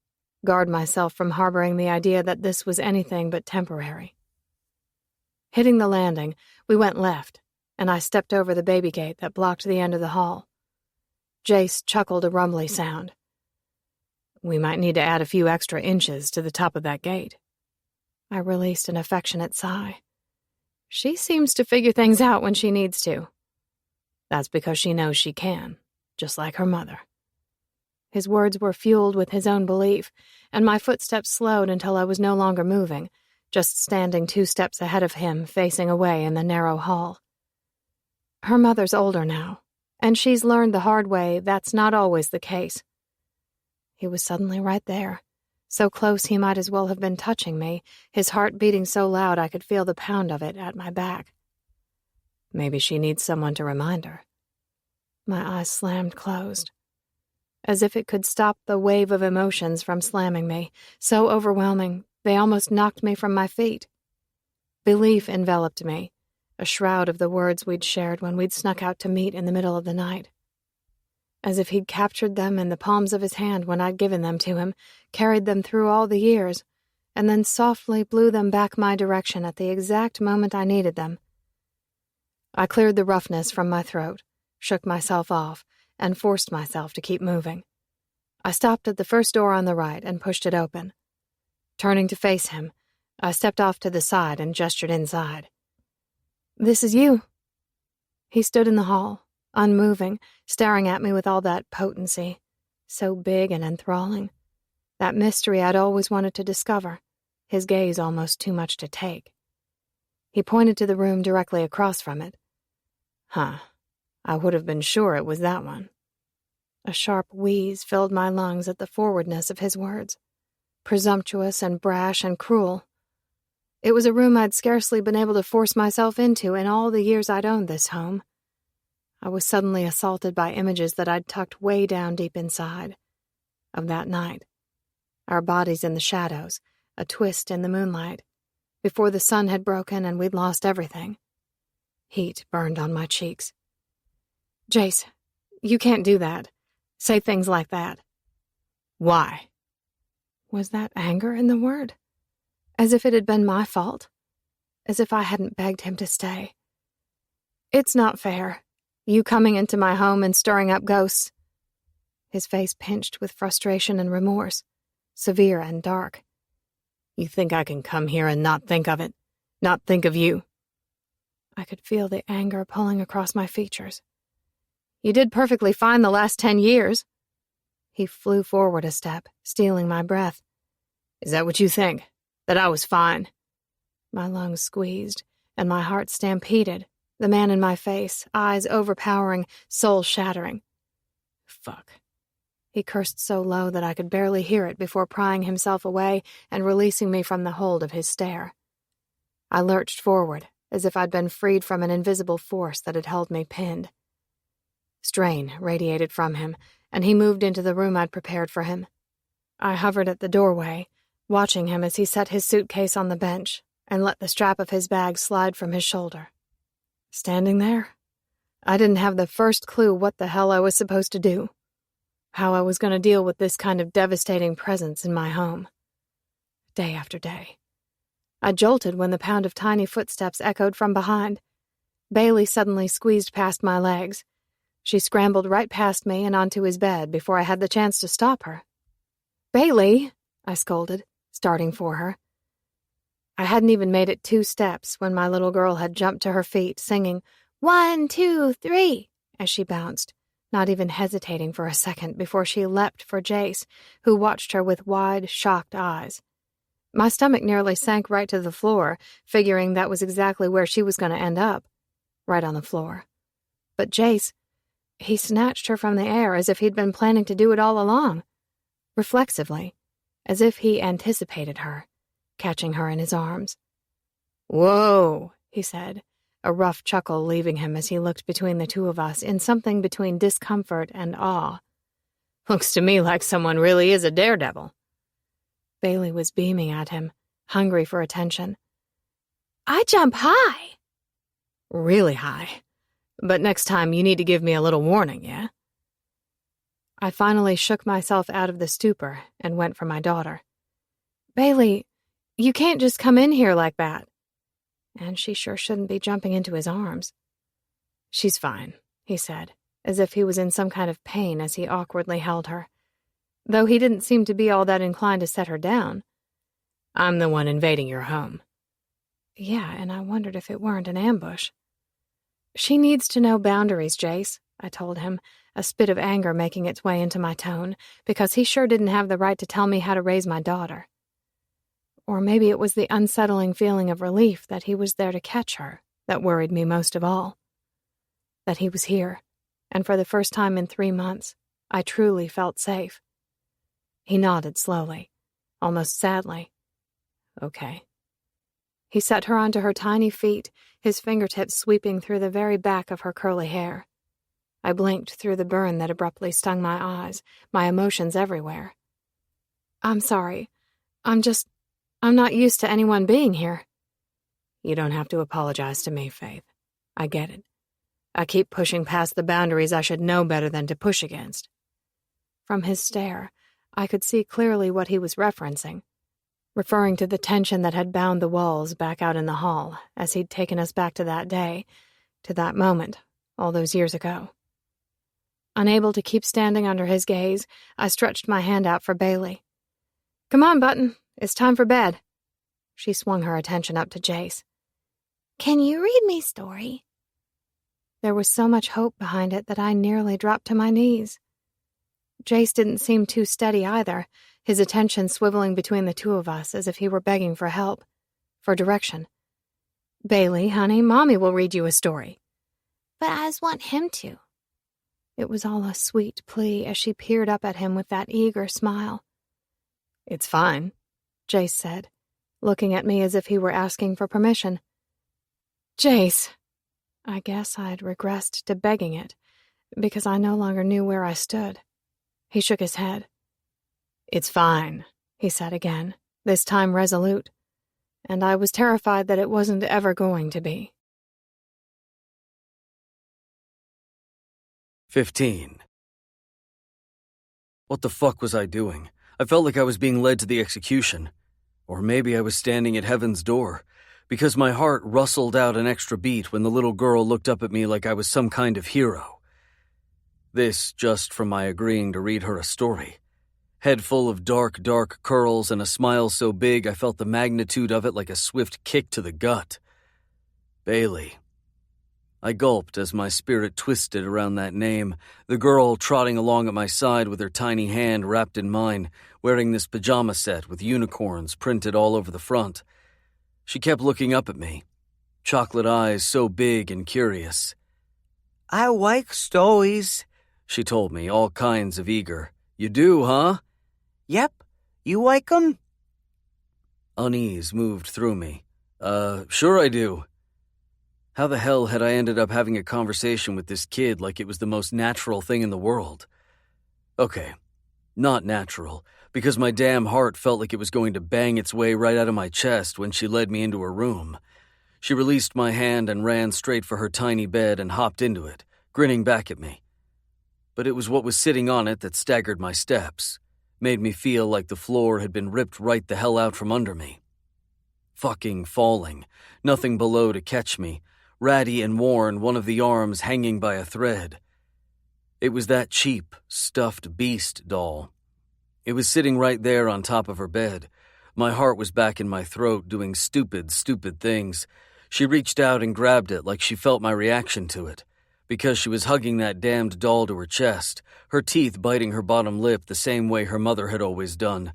guard myself from harboring the idea that this was anything but temporary. Hitting the landing, we went left, and I stepped over the baby gate that blocked the end of the hall. Jace chuckled a rumbly sound. "We might need to add a few extra inches to the top of that gate." I released an affectionate sigh. She seems to figure things out when she needs to. That's because she knows she can, just like her mother. His words were fueled with his own belief, and my footsteps slowed until I was no longer moving, just standing 2 steps ahead of him, facing away in the narrow hall. Her mother's older now, and she's learned the hard way that's not always the case. He was suddenly right there, so close he might as well have been touching me, his heart beating so loud I could feel the pound of it at my back. Maybe she needs someone to remind her. My eyes slammed closed, as if it could stop the wave of emotions from slamming me, so overwhelming they almost knocked me from my feet. Belief enveloped me, a shroud of the words we'd shared when we'd snuck out to meet in the middle of the night. As if he'd captured them in the palms of his hand when I'd given them to him, carried them through all the years, and then softly blew them back my direction at the exact moment I needed them. I cleared the roughness from my throat, shook myself off, and forced myself to keep moving. I stopped at the first door on the right and pushed it open. Turning to face him, I stepped off to the side and gestured inside. "This is you." He stood in the hall, unmoving, staring at me with all that potency, so big and enthralling. That mystery I'd always wanted to discover, his gaze almost too much to take. He pointed to the room directly across from it. "Huh, I would have been sure it was that one." A sharp wheeze filled my lungs at the forwardness of his words. Presumptuous and brash and cruel. It was a room I'd scarcely been able to force myself into in all the years I'd owned this home. I was suddenly assaulted by images that I'd tucked way down deep inside. Of that night. our bodies in the shadows, a twist in the moonlight, before the sun had broken and we'd lost everything. Heat burned on my cheeks. Jace, you can't do that. Say things like that. Why? Was that anger in the word? As if it had been my fault? As if I hadn't begged him to stay? It's not fair. You coming into my home and stirring up ghosts. His face pinched with frustration and remorse, severe and dark. You think I can come here and not think of it? Not think of you? I could feel the anger pulling across my features. You did perfectly fine the last 10 years. He flew forward a step, stealing my breath. Is that what you think? That I was fine? My lungs squeezed, and my heart stampeded, the man in my face, eyes overpowering, soul shattering. Fuck. He cursed so low that I could barely hear it before prying himself away and releasing me from the hold of his stare. I lurched forward, as if I'd been freed from an invisible force that had held me pinned. Strain radiated from him, and he moved into the room I'd prepared for him. I hovered at the doorway, watching him as he set his suitcase on the bench and let the strap of his bag slide from his shoulder. Standing there, I didn't have the first clue what the hell I was supposed to do, how I was going to deal with this kind of devastating presence in my home. Day after day. I jolted when the pound of tiny footsteps echoed from behind. Bailey suddenly squeezed past my legs. She scrambled right past me and onto his bed before I had the chance to stop her. "Bailey!" I scolded, starting for her. I hadn't even made it 2 steps when my little girl had jumped to her feet, singing, 1, 2, 3, as she bounced, not even hesitating for a second before she leapt for Jace, who watched her with wide, shocked eyes. My stomach nearly sank right to the floor, figuring that was exactly where she was going to end up, right on the floor. But Jace, he snatched her from the air as if he'd been planning to do it all along, reflexively, as if he anticipated her, catching her in his arms. "Whoa," he said, a rough chuckle leaving him as he looked between the two of us in something between discomfort and awe. "Looks to me like someone really is a daredevil." Bailey was beaming at him, hungry for attention. "I jump high." "Really high. But next time you need to give me a little warning, yeah?" I finally shook myself out of the stupor and went for my daughter. "Bailey, you can't just come in here like that." And she sure shouldn't be jumping into his arms. "She's fine," he said, as if he was in some kind of pain as he awkwardly held her, though he didn't seem to be all that inclined to set her down. "I'm the one invading your home." Yeah, and I wondered if it weren't an ambush. "She needs to know boundaries, Jace," I told him, a spit of anger making its way into my tone, because he sure didn't have the right to tell me how to raise my daughter. Or maybe it was the unsettling feeling of relief that he was there to catch her that worried me most of all. That he was here, and for the first time in 3 months, I truly felt safe. He nodded slowly, almost sadly. "Okay." He set her onto her tiny feet, his fingertips sweeping through the very back of her curly hair. I blinked through the burn that abruptly stung my eyes, my emotions everywhere. "I'm sorry. I'm not used to anyone being here." "You don't have to apologize to me, Faith. I get it. I keep pushing past the boundaries I should know better than to push against." From his stare, I could see clearly what he was referencing, referring to the tension that had bound the walls back out in the hall as he'd taken us back to that day, to that moment, all those years ago. Unable to keep standing under his gaze, I stretched my hand out for Bailey. "Come on, Button. It's time for bed." She swung her attention up to Jace. "Can you read me a story?" There was so much hope behind it that I nearly dropped to my knees. Jace didn't seem too steady either, his attention swiveling between the two of us as if he were begging for help, for direction. "Bailey, honey, Mommy will read you a story." "But I just want him to." It was all a sweet plea as she peered up at him with that eager smile. "It's fine," Jace said, looking at me as if he were asking for permission. "Jace." I guess I'd regressed to begging it, because I no longer knew where I stood. He shook his head. "It's fine," he said again, this time resolute, and I was terrified that it wasn't ever going to be. 15. What the fuck was I doing? I felt like I was being led to the execution. Or maybe I was standing at heaven's door, because my heart rustled out an extra beat when the little girl looked up at me like I was some kind of hero. This just from my agreeing to read her a story. Head full of dark, dark curls and a smile so big I felt the magnitude of it like a swift kick to the gut. Bailey. I gulped as my spirit twisted around that name, the girl trotting along at my side with her tiny hand wrapped in mine, wearing this pajama set with unicorns printed all over the front. She kept looking up at me, chocolate eyes so big and curious. "I like stories," she told me, all kinds of eager. "You do, huh?" "Yep. You like 'em?" Unease moved through me. Sure I do." How the hell had I ended up having a conversation with this kid like it was the most natural thing in the world? Okay, not natural, because my damn heart felt like it was going to bang its way right out of my chest when she led me into her room. She released my hand and ran straight for her tiny bed and hopped into it, grinning back at me. But it was what was sitting on it that staggered my steps, made me feel like the floor had been ripped right the hell out from under me. Fucking falling, nothing below to catch me, ratty and worn, one of the arms hanging by a thread. It was that cheap, stuffed beast doll. It was sitting right there on top of her bed. My heart was back in my throat, doing stupid, stupid things. She reached out and grabbed it like she felt my reaction to it, because she was hugging that damned doll to her chest, her teeth biting her bottom lip the same way her mother had always done,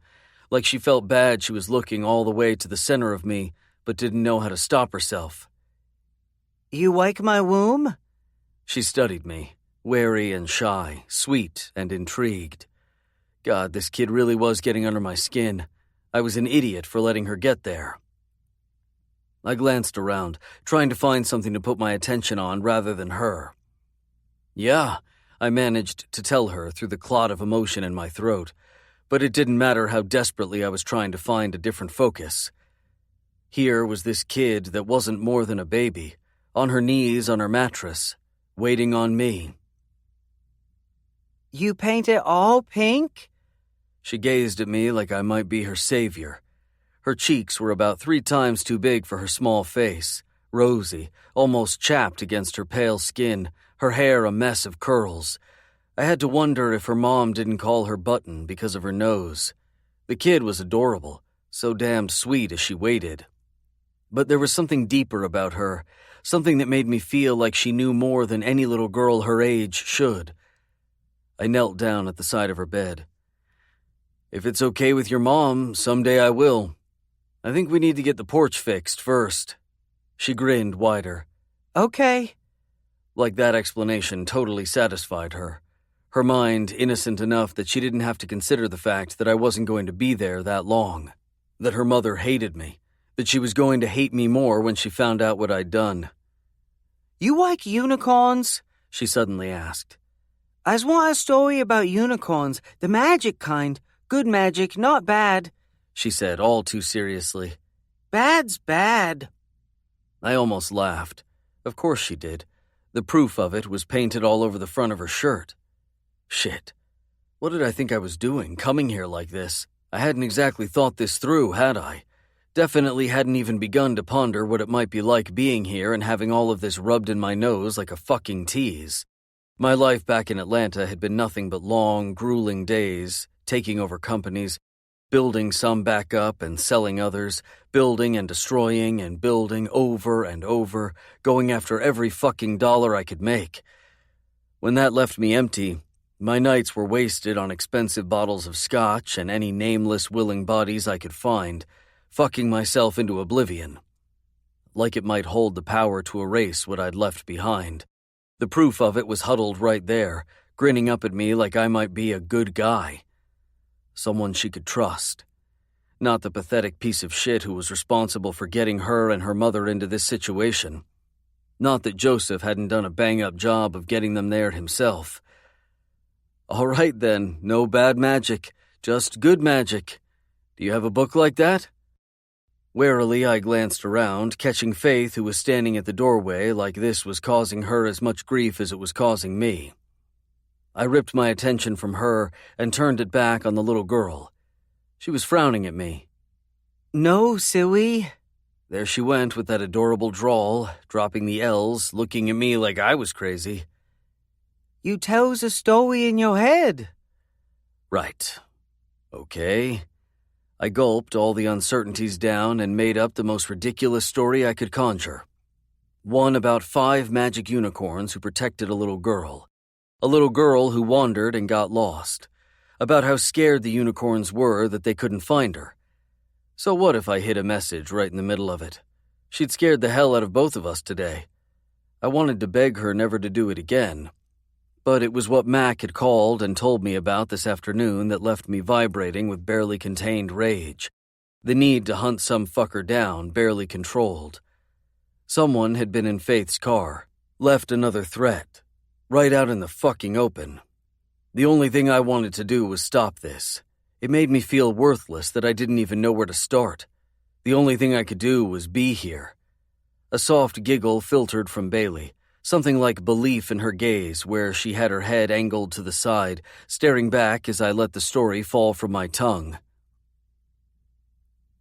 like she felt bad she was looking all the way to the center of me, but didn't know how to stop herself. "You like my womb?" She studied me, wary and shy, sweet and intrigued. God, this kid really was getting under my skin. I was an idiot for letting her get there. I glanced around, trying to find something to put my attention on rather than her. "Yeah," I managed to tell her through the clot of emotion in my throat, but it didn't matter how desperately I was trying to find a different focus. Here was this kid that wasn't more than a baby, on her knees on her mattress, waiting on me. "You paint it all pink?" She gazed at me like I might be her savior. Her cheeks were about 3 times too big for her small face, rosy, almost chapped against her pale skin, her hair a mess of curls. I had to wonder if her mom didn't call her Button because of her nose. The kid was adorable, so damned sweet as she waited. But there was something deeper about her, something that made me feel like she knew more than any little girl her age should. I knelt down at the side of her bed. "If it's okay with your mom, someday I will. I think we need to get the porch fixed first." She grinned wider. "Okay." Like that explanation totally satisfied her. Her mind innocent enough that she didn't have to consider the fact that I wasn't going to be there that long. That her mother hated me. That she was going to hate me more when she found out what I'd done. "You like unicorns?" she suddenly asked. "I just want a story about unicorns, the magic kind. Good magic, not bad," she said all too seriously. "Bad's bad." I almost laughed. Of course she did. The proof of it was painted all over the front of her shirt. Shit. What did I think I was doing, coming here like this? I hadn't exactly thought this through, had I? Definitely hadn't even begun to ponder what it might be like being here and having all of this rubbed in my nose like a fucking tease. My life back in Atlanta had been nothing but long, grueling days, taking over companies, building some back up and selling others, building and destroying and building over and over, going after every fucking dollar I could make. When that left me empty, my nights were wasted on expensive bottles of scotch and any nameless willing bodies I could find, fucking myself into oblivion. Like it might hold the power to erase what I'd left behind. The proof of it was huddled right there, grinning up at me like I might be a good guy. Someone she could trust. Not the pathetic piece of shit who was responsible for getting her and her mother into this situation. Not that Joseph hadn't done a bang-up job of getting them there himself. All right then, no bad magic, just good magic. Do you have a book like that? Warily, I glanced around, catching Faith, who was standing at the doorway like this was causing her as much grief as it was causing me. I ripped my attention from her and turned it back on the little girl. She was frowning at me. No, silly. There she went with that adorable drawl, dropping the L's, looking at me like I was crazy. You tells a story in your head. Right. Okay. I gulped all the uncertainties down and made up the most ridiculous story I could conjure. One about 5 magic unicorns who protected a little girl. A little girl who wandered and got lost. About how scared the unicorns were that they couldn't find her. So what if I hid a message right in the middle of it? She'd scared the hell out of both of us today. I wanted to beg her never to do it again. But it was what Mac had called and told me about this afternoon that left me vibrating with barely contained rage. The need to hunt some fucker down, barely controlled. Someone had been in Faith's car, left another threat, right out in the fucking open. The only thing I wanted to do was stop this. It made me feel worthless that I didn't even know where to start. The only thing I could do was be here. A soft giggle filtered from Bailey. Something like belief in her gaze, where she had her head angled to the side, staring back as I let the story fall from my tongue.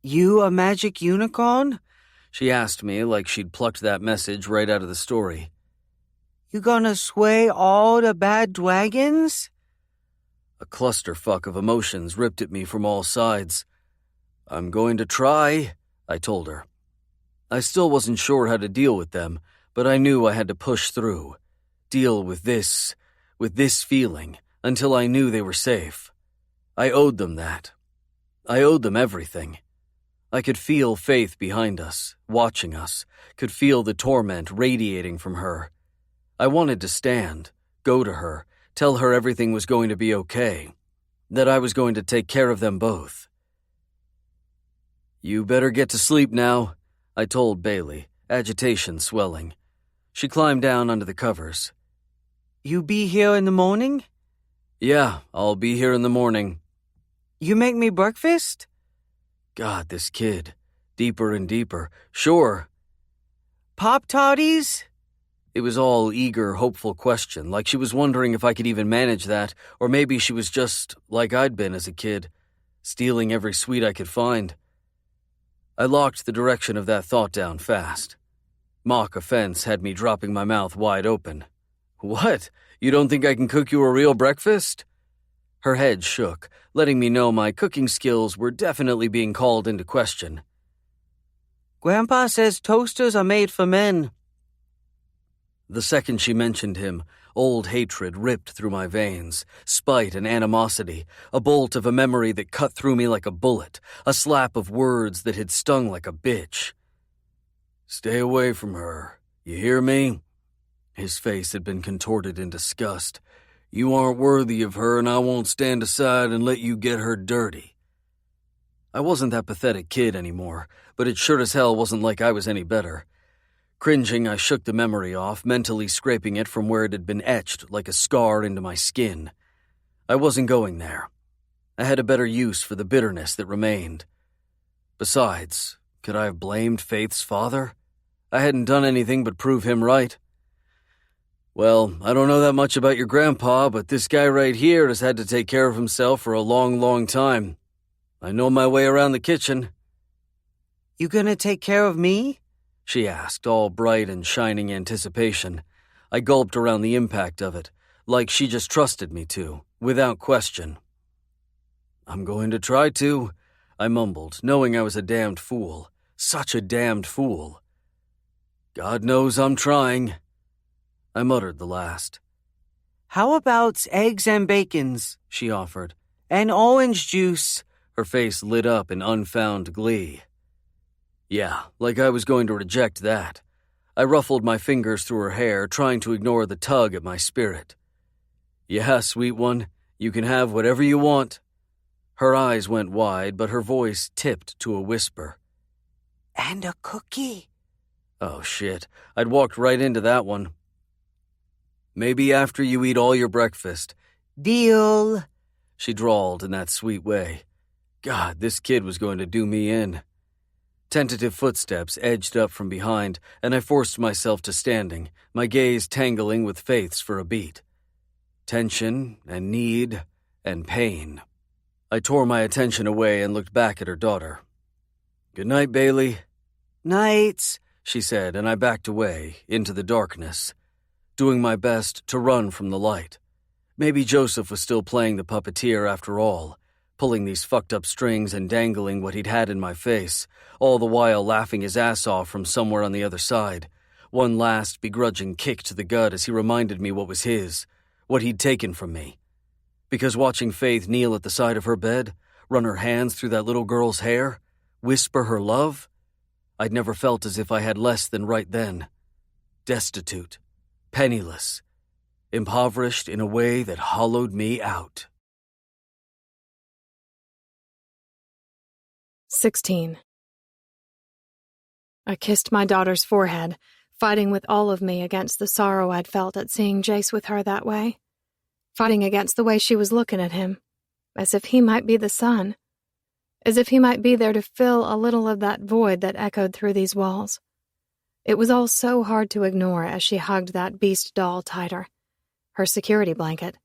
You a magic unicorn? She asked me like she'd plucked that message right out of the story. You gonna sway all the bad dragons? A clusterfuck of emotions ripped at me from all sides. I'm going to try, I told her. I still wasn't sure how to deal with them, but I knew I had to push through, deal with this feeling, until I knew they were safe. I owed them that. I owed them everything. I could feel Faith behind us, watching us, could feel the torment radiating from her. I wanted to stand, go to her, tell her everything was going to be okay, that I was going to take care of them both. You better get to sleep now, I told Bailey, agitation swelling. She climbed down under the covers. You be here in the morning? Yeah, I'll be here in the morning. You make me breakfast? God, this kid. Deeper and deeper. Sure. Pop-Tarties? It was all eager, hopeful question, like she was wondering if I could even manage that, or maybe she was just like I'd been as a kid, stealing every sweet I could find. I locked the direction of that thought down fast. Mock offense had me dropping my mouth wide open. What? You don't think I can cook you a real breakfast? Her head shook, letting me know my cooking skills were definitely being called into question. Grandpa says toasters are made for men. The second she mentioned him, old hatred ripped through my veins, spite and animosity, a bolt of a memory that cut through me like a bullet, a slap of words that had stung like a bitch. Stay away from her. You hear me? His face had been contorted in disgust. You aren't worthy of her, and I won't stand aside and let you get her dirty. I wasn't that pathetic kid anymore, but it sure as hell wasn't like I was any better. Cringing, I shook the memory off, mentally scraping it from where it had been etched like a scar into my skin. I wasn't going there. I had a better use for the bitterness that remained. Besides, could I have blamed Faith's father? I hadn't done anything but prove him right. Well, I don't know that much about your grandpa, but this guy right here has had to take care of himself for a long, long time. I know my way around the kitchen. You gonna take care of me? She asked, all bright and shining anticipation. I gulped around the impact of it, like she just trusted me to, without question. I'm going to try to, I mumbled, knowing I was a damned fool. Such a damned fool. God knows I'm trying. I muttered the last. How about eggs and bacons? She offered. And orange juice. Her face lit up in unfound glee. Yeah, like I was going to reject that. I ruffled my fingers through her hair, trying to ignore the tug at my spirit. Yeah, sweet one, you can have whatever you want. Her eyes went wide, but her voice tipped to a whisper. And a cookie. Oh, shit. I'd walked right into that one. Maybe after you eat all your breakfast. Deal. She drawled in that sweet way. God, this kid was going to do me in. Tentative footsteps edged up from behind, and I forced myself to standing, my gaze tangling with Faith's for a beat. Tension and need and pain. I tore my attention away and looked back at her daughter. "Good night, Bailey." "Nights," she said, and I backed away, into the darkness, doing my best to run from the light. Maybe Joseph was still playing the puppeteer after all, pulling these fucked up strings and dangling what he'd had in my face, all the while laughing his ass off from somewhere on the other side. One last begrudging kick to the gut as he reminded me what was his, what he'd taken from me. Because watching Faith kneel at the side of her bed, run her hands through that little girl's hair, whisper her love, I'd never felt as if I had less than right then. Destitute, penniless, impoverished in a way that hollowed me out. 16. I kissed my daughter's forehead, fighting with all of me against the sorrow I'd felt at seeing Jace with her that way, fighting against the way she was looking at him, as if he might be the sun, as if he might be there to fill a little of that void that echoed through these walls. It was all so hard to ignore as she hugged that beast doll tighter, her security blanket.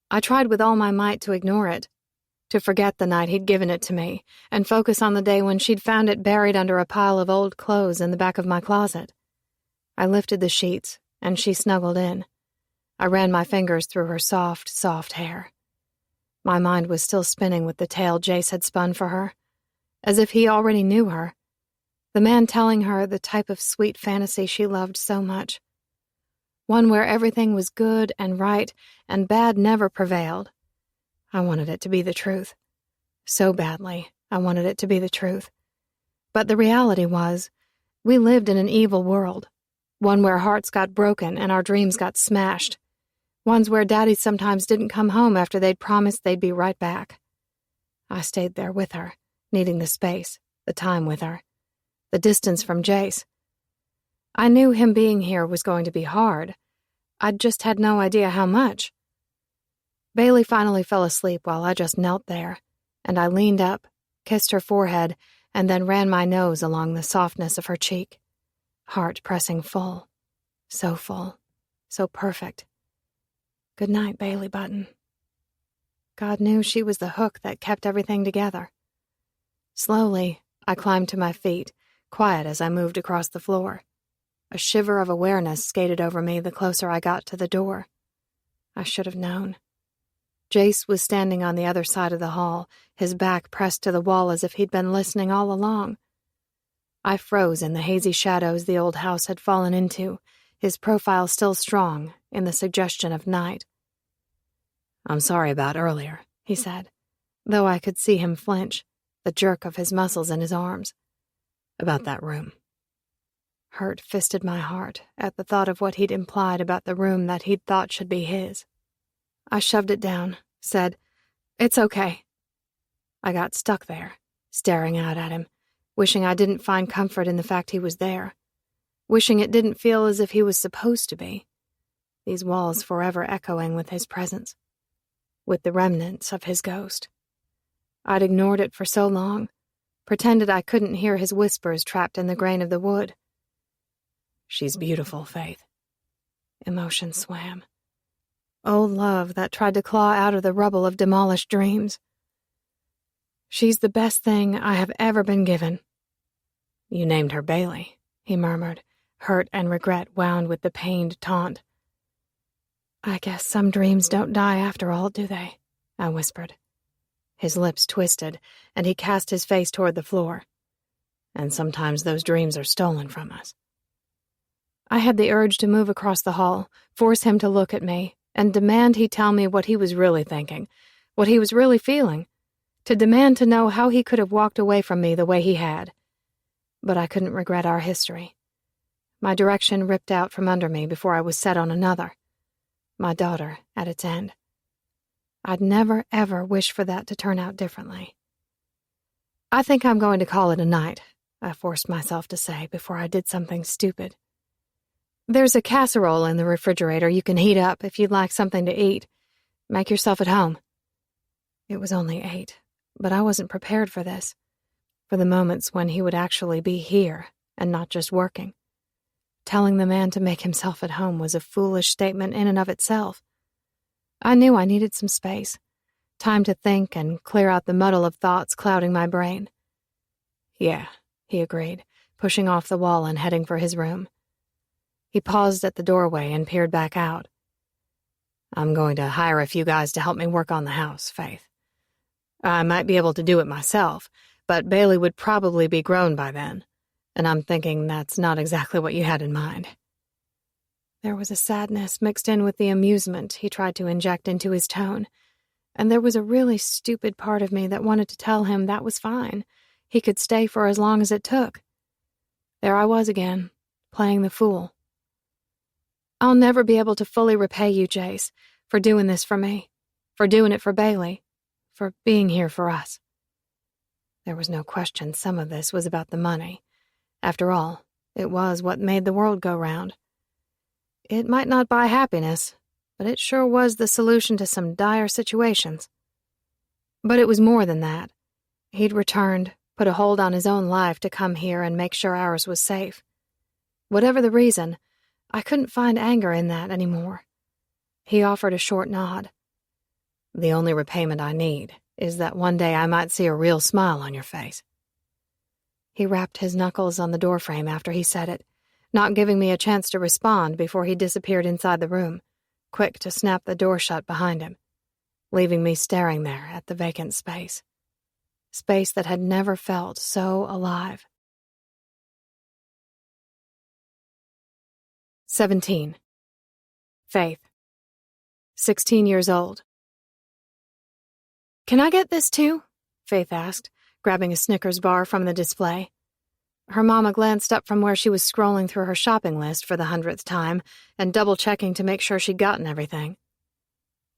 I tried with all my might to ignore it, to forget the night he'd given it to me, and focus on the day when she'd found it buried under a pile of old clothes in the back of my closet. I lifted the sheets, and she snuggled in. I ran my fingers through her soft, soft hair. My mind was still spinning with the tale Jace had spun for her, as if he already knew her, the man telling her the type of sweet fantasy she loved so much. One where everything was good and right, and bad never prevailed. I wanted it to be the truth. So badly, I wanted it to be the truth. But the reality was, we lived in an evil world, one where hearts got broken and our dreams got smashed, ones where daddies sometimes didn't come home after they'd promised they'd be right back. I stayed there with her, needing the space, the time with her, the distance from Jace. I knew him being here was going to be hard. I'd just had no idea how much. Bailey finally fell asleep while I just knelt there, and I leaned up, kissed her forehead, and then ran my nose along the softness of her cheek, heart pressing full, so perfect. Good night, Bailey Button. God knew she was the hook that kept everything together. Slowly, I climbed to my feet, quiet as I moved across the floor. A shiver of awareness skated over me the closer I got to the door. I should have known. Jace was standing on the other side of the hall, his back pressed to the wall as if he'd been listening all along. I froze in the hazy shadows the old house had fallen into, his profile still strong in the suggestion of night. "I'm sorry about earlier," he said, though I could see him flinch, the jerk of his muscles in his arms. "About that room." Hurt fisted my heart at the thought of what he'd implied about the room that he'd thought should be his. I shoved it down, said, "It's okay." I got stuck there, staring out at him, wishing I didn't find comfort in the fact he was there, wishing it didn't feel as if he was supposed to be, these walls forever echoing with his presence, with the remnants of his ghost. I'd ignored it for so long, pretended I couldn't hear his whispers trapped in the grain of the wood. "She's beautiful, Faith." Emotion swam. Old love that tried to claw out of the rubble of demolished dreams. "She's the best thing I have ever been given." "You named her Bailey," he murmured, hurt and regret wound with the pained taunt. "I guess some dreams don't die after all, do they?" I whispered. His lips twisted, and he cast his face toward the floor. "And sometimes those dreams are stolen from us." I had the urge to move across the hall, force him to look at me, and demand he tell me what he was really thinking, what he was really feeling, to demand to know how he could have walked away from me the way he had. But I couldn't regret our history. My direction ripped out from under me before I was set on another. My daughter at its end. I'd never, ever wish for that to turn out differently. "I think I'm going to call it a night," I forced myself to say before I did something stupid. "There's a casserole in the refrigerator you can heat up if you'd like something to eat. Make yourself at home." It was only 8, But I wasn't prepared for this, for the moments when he would actually be here and not just working. Telling the man to make himself at home was a foolish statement in and of itself. I knew I needed some space, time to think and clear out the muddle of thoughts clouding my brain. Yeah, he agreed, pushing off the wall and heading for his room. He paused at the doorway and peered back out. I'm going to hire a few guys to help me work on the house, Faith. I might be able to do it myself, but Bailey would probably be grown by then, and I'm thinking that's not exactly what you had in mind. There was a sadness mixed in with the amusement he tried to inject into his tone, and there was a really stupid part of me that wanted to tell him that was fine. He could stay for as long as it took. There I was again, playing the fool. I'll never be able to fully repay you, Jace, for doing this for me, for doing it for Bailey, for being here for us. There was no question some of this was about the money. After all, it was what made the world go round. It might not buy happiness, but it sure was the solution to some dire situations. But it was more than that. He'd returned, put a hold on his own life to come here and make sure ours was safe. Whatever the reason, I couldn't find anger in that anymore. He offered a short nod. The only repayment I need is that one day I might see a real smile on your face. He rapped his knuckles on the doorframe after he said it, not giving me a chance to respond before he disappeared inside the room, quick to snap the door shut behind him, leaving me staring there at the vacant space. Space that had never felt so alive. 17. Faith. 16 years old. Can I get this too? Faith asked, grabbing a Snickers bar from the display. Her mama glanced up from where she was scrolling through her shopping list for the 100th time and double-checking to make sure she'd gotten everything.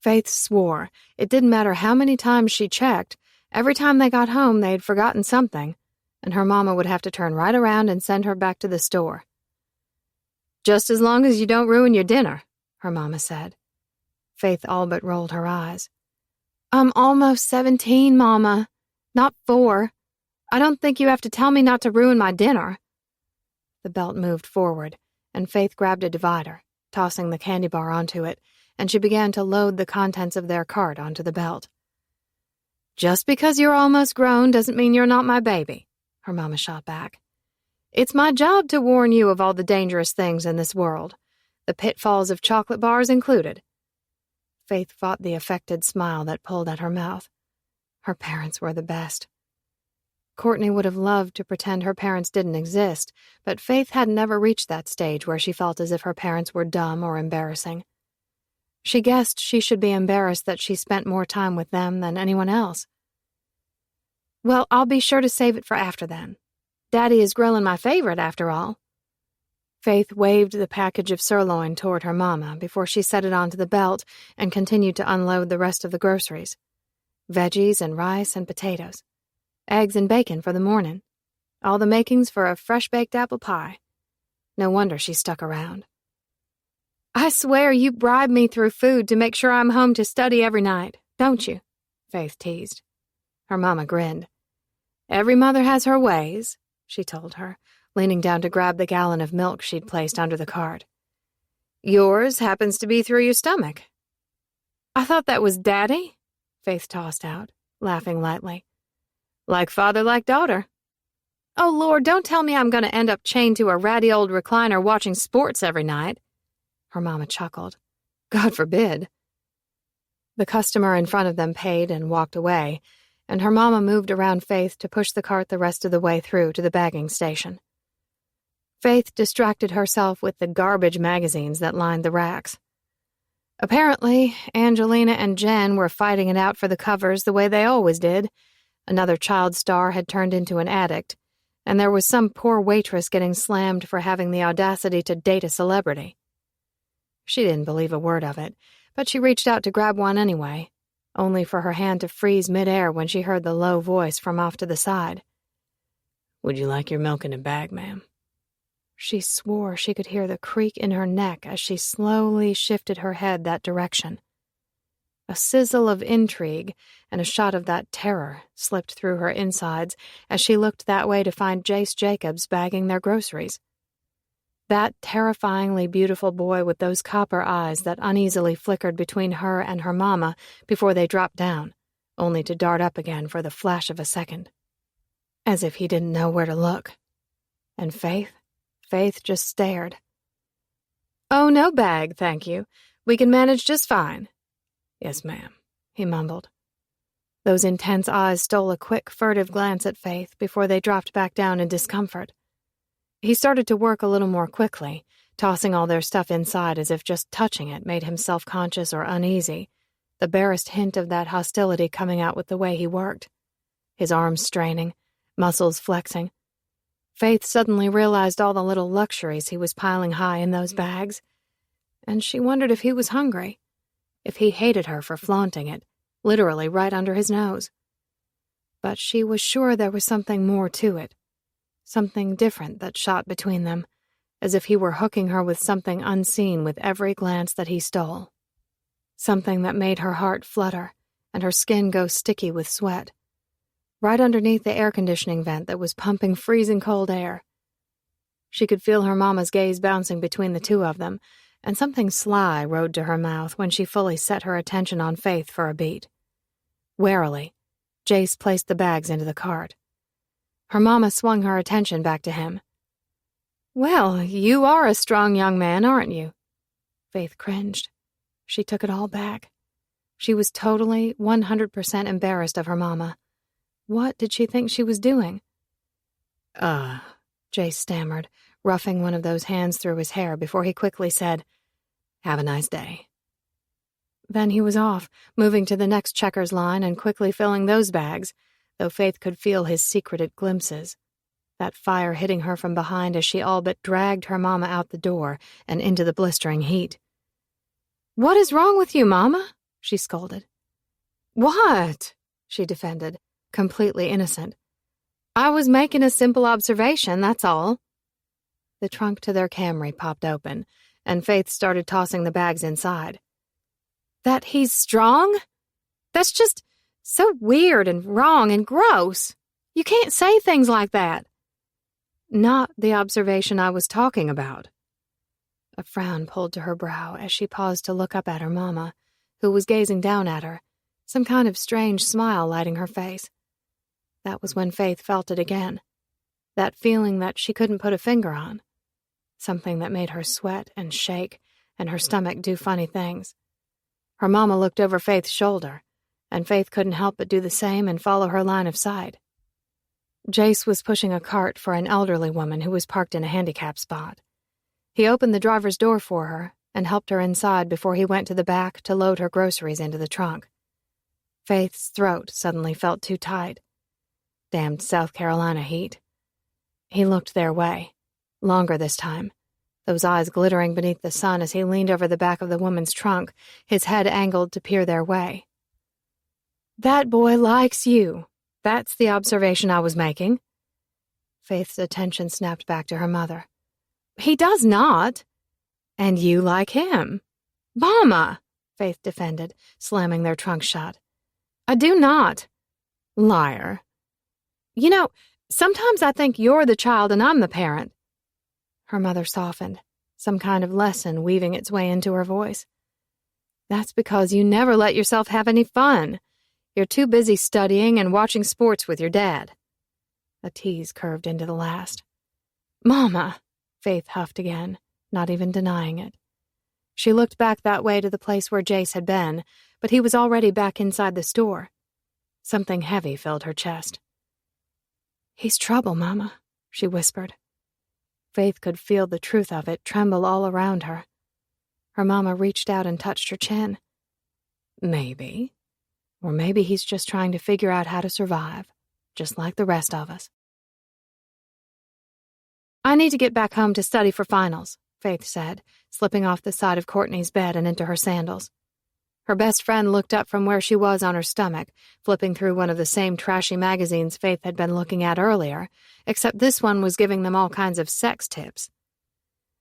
Faith swore it didn't matter how many times she checked, every time they got home they'd forgotten something, and her mama would have to turn right around and send her back to the store. Just as long as you don't ruin your dinner, her mama said. Faith all but rolled her eyes. I'm almost 17, Mama. Not 4. I don't think you have to tell me not to ruin my dinner. The belt moved forward, and Faith grabbed a divider, tossing the candy bar onto it, and she began to load the contents of their cart onto the belt. Just because you're almost grown doesn't mean you're not my baby, her mama shot back. It's my job to warn you of all the dangerous things in this world, the pitfalls of chocolate bars included. Faith fought the affected smile that pulled at her mouth. Her parents were the best. Courtney would have loved to pretend her parents didn't exist, but Faith had never reached that stage where she felt as if her parents were dumb or embarrassing. She guessed she should be embarrassed that she spent more time with them than anyone else. Well, I'll be sure to save it for after then. Daddy is grilling my favorite, after all. Faith waved the package of sirloin toward her mama before she set it onto the belt and continued to unload the rest of the groceries. Veggies and rice and potatoes. Eggs and bacon for the morning. All the makings for a fresh-baked apple pie. No wonder she stuck around. I swear you bribe me through food to make sure I'm home to study every night, don't you? Faith teased. Her mama grinned. Every mother has her ways, she told her, leaning down to grab the gallon of milk she'd placed under the cart. Yours happens to be through your stomach. I thought that was Daddy, Faith tossed out, laughing lightly. Like father, like daughter. Oh, Lord, don't tell me I'm going to end up chained to a ratty old recliner watching sports every night. Her mama chuckled. God forbid. The customer in front of them paid and walked away, and her mama moved around Faith to push the cart the rest of the way through to the bagging station. Faith distracted herself with the garbage magazines that lined the racks. Apparently, Angelina and Jen were fighting it out for the covers the way they always did. Another child star had turned into an addict, and there was some poor waitress getting slammed for having the audacity to date a celebrity. She didn't believe a word of it, but she reached out to grab one anyway, only for her hand to freeze midair when she heard the low voice from off to the side. Would you like your milk in a bag, ma'am? She swore she could hear the creak in her neck as she slowly shifted her head that direction. A sizzle of intrigue and a shot of that terror slipped through her insides as she looked that way to find Jace Jacobs bagging their groceries. That terrifyingly beautiful boy with those copper eyes that uneasily flickered between her and her mama before they dropped down, only to dart up again for the flash of a second. As if he didn't know where to look. And Faith just stared. "Oh, no bag, thank you. We can manage just fine." "Yes, ma'am," he mumbled. Those intense eyes stole a quick, furtive glance at Faith before they dropped back down in discomfort. He started to work a little more quickly, tossing all their stuff inside as if just touching it made him self-conscious or uneasy, the barest hint of that hostility coming out with the way he worked. His arms straining, muscles flexing. Faith suddenly realized all the little luxuries he was piling high in those bags, and she wondered if he was hungry, if he hated her for flaunting it, literally right under his nose. But she was sure there was something more to it, something different that shot between them, as if he were hooking her with something unseen with every glance that he stole. Something that made her heart flutter and her skin go sticky with sweat. Right underneath the air conditioning vent that was pumping freezing cold air. She could feel her mama's gaze bouncing between the two of them, and something sly rode to her mouth when she fully set her attention on Faith for a beat. Warily, Jace placed the bags into the cart. Her mama swung her attention back to him. "Well, you are a strong young man, aren't you?" Faith cringed. She took it all back. She was totally, 100% embarrassed of her mama. What did she think she was doing? Jace stammered, roughing one of those hands through his hair before he quickly said, "Have a nice day." Then he was off, moving to the next checkers line and quickly filling those bags, though Faith could feel his secreted glimpses. That fire hitting her from behind as she all but dragged her mama out the door and into the blistering heat. "What is wrong with you, Mama?" she scolded. "What?" she defended, completely innocent. "I was making a simple observation, that's all." The trunk to their Camry popped open, and Faith started tossing the bags inside. "That he's strong? That's just so weird and wrong and gross. You can't say things like that." "Not the observation I was talking about." A frown pulled to her brow as she paused to look up at her mama, who was gazing down at her, some kind of strange smile lighting her face. That was when Faith felt it again. That feeling that she couldn't put a finger on. Something that made her sweat and shake and her stomach do funny things. Her mama looked over Faith's shoulder, and Faith couldn't help but do the same and follow her line of sight. Jace was pushing a cart for an elderly woman who was parked in a handicap spot. He opened the driver's door for her and helped her inside before he went to the back to load her groceries into the trunk. Faith's throat suddenly felt too tight. Damned South Carolina heat. He looked their way, longer this time, those eyes glittering beneath the sun as he leaned over the back of the woman's trunk, his head angled to peer their way. "That boy likes you. That's the observation I was making." Faith's attention snapped back to her mother. "He does not. And you like him." "Mama," Faith defended, slamming their trunk shut. "I do not." "Liar." "You know, sometimes I think you're the child and I'm the parent." Her mother softened, some kind of lesson weaving its way into her voice. "That's because you never let yourself have any fun. You're too busy studying and watching sports with your dad." A tease curved into the last. "Mama," Faith huffed again, not even denying it. She looked back that way to the place where Jace had been, but he was already back inside the store. Something heavy filled her chest. "He's trouble, Mama," she whispered. Faith could feel the truth of it tremble all around her. Her mama reached out and touched her chin. "Maybe. Or maybe he's just trying to figure out how to survive, just like the rest of us." "I need to get back home to study for finals," Faith said, slipping off the side of Courtney's bed and into her sandals. Her best friend looked up from where she was on her stomach, flipping through one of the same trashy magazines Faith had been looking at earlier, except this one was giving them all kinds of sex tips.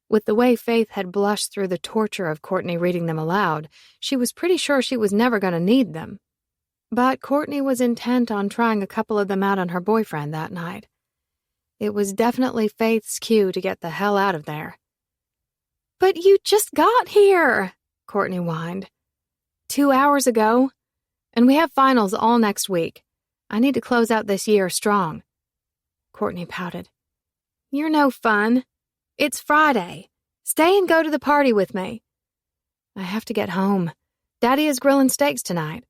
With the way Faith had blushed through the torture of Courtney reading them aloud, she was pretty sure she was never going to need them. But Courtney was intent on trying a couple of them out on her boyfriend that night. It was definitely Faith's cue to get the hell out of there. "But you just got here," Courtney whined. 2 hours ago. And we have finals all next week. I need to close out this year strong. Courtney pouted. "You're no fun. It's Friday. Stay and go to the party with me." "I have to get home. Daddy is grilling steaks tonight.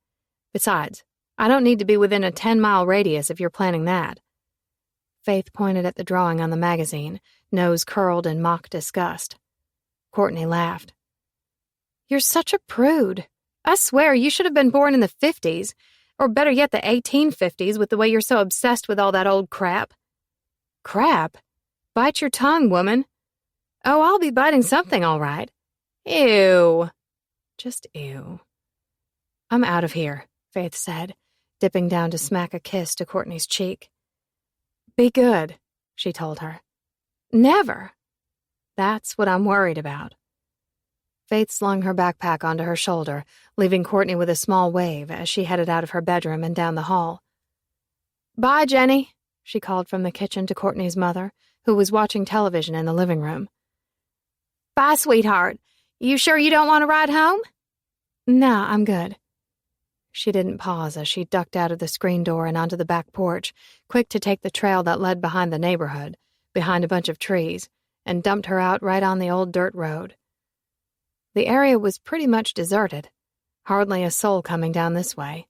Besides, I don't need to be within a 10-mile radius if you're planning that." Faith pointed at the drawing on the magazine, nose curled in mock disgust. Courtney laughed. "You're such a prude. I swear you should have been born in the 50s, or better yet the 1850s, with the way you're so obsessed with all that old crap." "Crap? Bite your tongue, woman." "Oh, I'll be biting something, all right." "Ew." Just ew. "I'm out of here," Faith said, dipping down to smack a kiss to Courtney's cheek. "Be good," she told her. "Never." "That's what I'm worried about." Faith slung her backpack onto her shoulder, leaving Courtney with a small wave as she headed out of her bedroom and down the hall. "Bye, Jenny," she called from the kitchen to Courtney's mother, who was watching television in the living room. "Bye, sweetheart. You sure you don't want to ride home?" "Nah, I'm good." She didn't pause as she ducked out of the screen door and onto the back porch, quick to take the trail that led behind the neighborhood, behind a bunch of trees, and dumped her out right on the old dirt road. The area was pretty much deserted, hardly a soul coming down this way,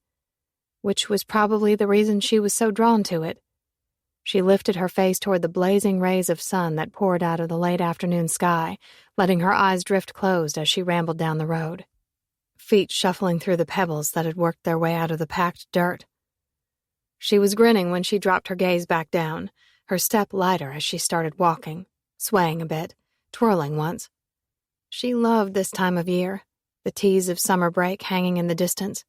which was probably the reason she was so drawn to it. She lifted her face toward the blazing rays of sun that poured out of the late afternoon sky, letting her eyes drift closed as she rambled down the road, feet shuffling through the pebbles that had worked their way out of the packed dirt. She was grinning when she dropped her gaze back down, her step lighter as she started walking, swaying a bit, twirling once. She loved this time of year, the tease of summer break hanging in the distance,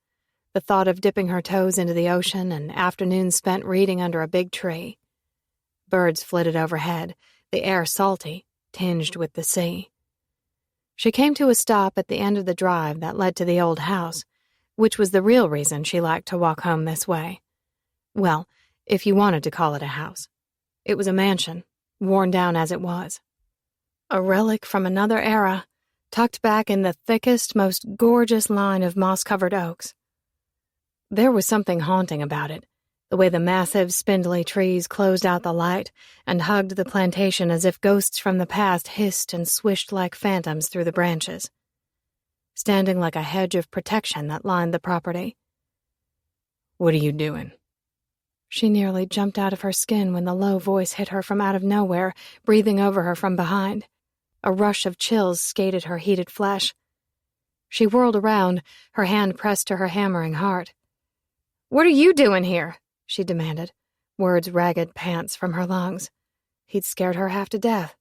the thought of dipping her toes into the ocean and afternoons spent reading under a big tree. Birds flitted overhead, the air salty, tinged with the sea. She came to a stop at the end of the drive that led to the old house, which was the real reason she liked to walk home this way. Well, if you wanted to call it a house. It was a mansion, worn down as it was. A relic from another era, tucked back in the thickest, most gorgeous line of moss-covered oaks. There was something haunting about it, the way the massive, spindly trees closed out the light and hugged the plantation as if ghosts from the past hissed and swished like phantoms through the branches, standing like a hedge of protection that lined the property. "What are you doing?" She nearly jumped out of her skin when the low voice hit her from out of nowhere, breathing over her from behind. A rush of chills skated her heated flesh. She whirled around, her hand pressed to her hammering heart. "What are you doing here?" she demanded, words ragged pants from her lungs. He'd scared her half to death.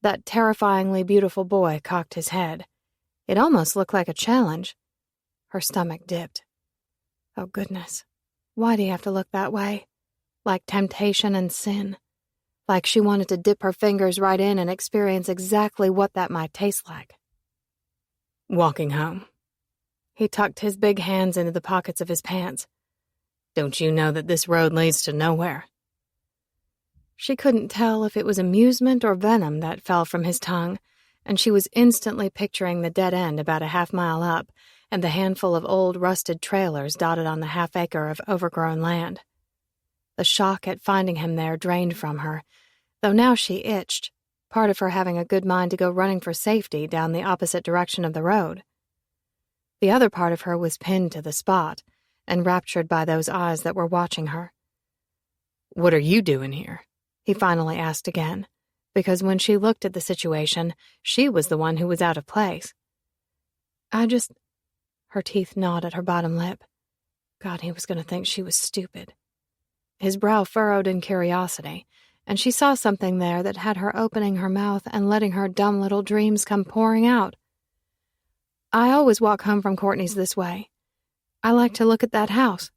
That terrifyingly beautiful boy cocked his head. It almost looked like a challenge. Her stomach dipped. Oh, goodness. Why'd he have to look that way? Like temptation and sin. Like she wanted to dip her fingers right in and experience exactly what that might taste like. Walking home. He tucked his big hands into the pockets of his pants. "Don't you know that this road leads to nowhere?" She couldn't tell if it was amusement or venom that fell from his tongue, and she was instantly picturing the dead end about a half-mile up and the handful of old rusted trailers dotted on the half-acre of overgrown land. The shock at finding him there drained from her, though now she itched, part of her having a good mind to go running for safety down the opposite direction of the road. The other part of her was pinned to the spot, enraptured by those eyes that were watching her. "What are you doing here?" he finally asked again, because when she looked at the situation, she was the one who was out of place. Her teeth gnawed at her bottom lip. God, he was going to think she was stupid. His brow furrowed in curiosity, and she saw something there that had her opening her mouth and letting her dumb little dreams come pouring out. "I always walk home from Courtney's this way. I like to look at that house."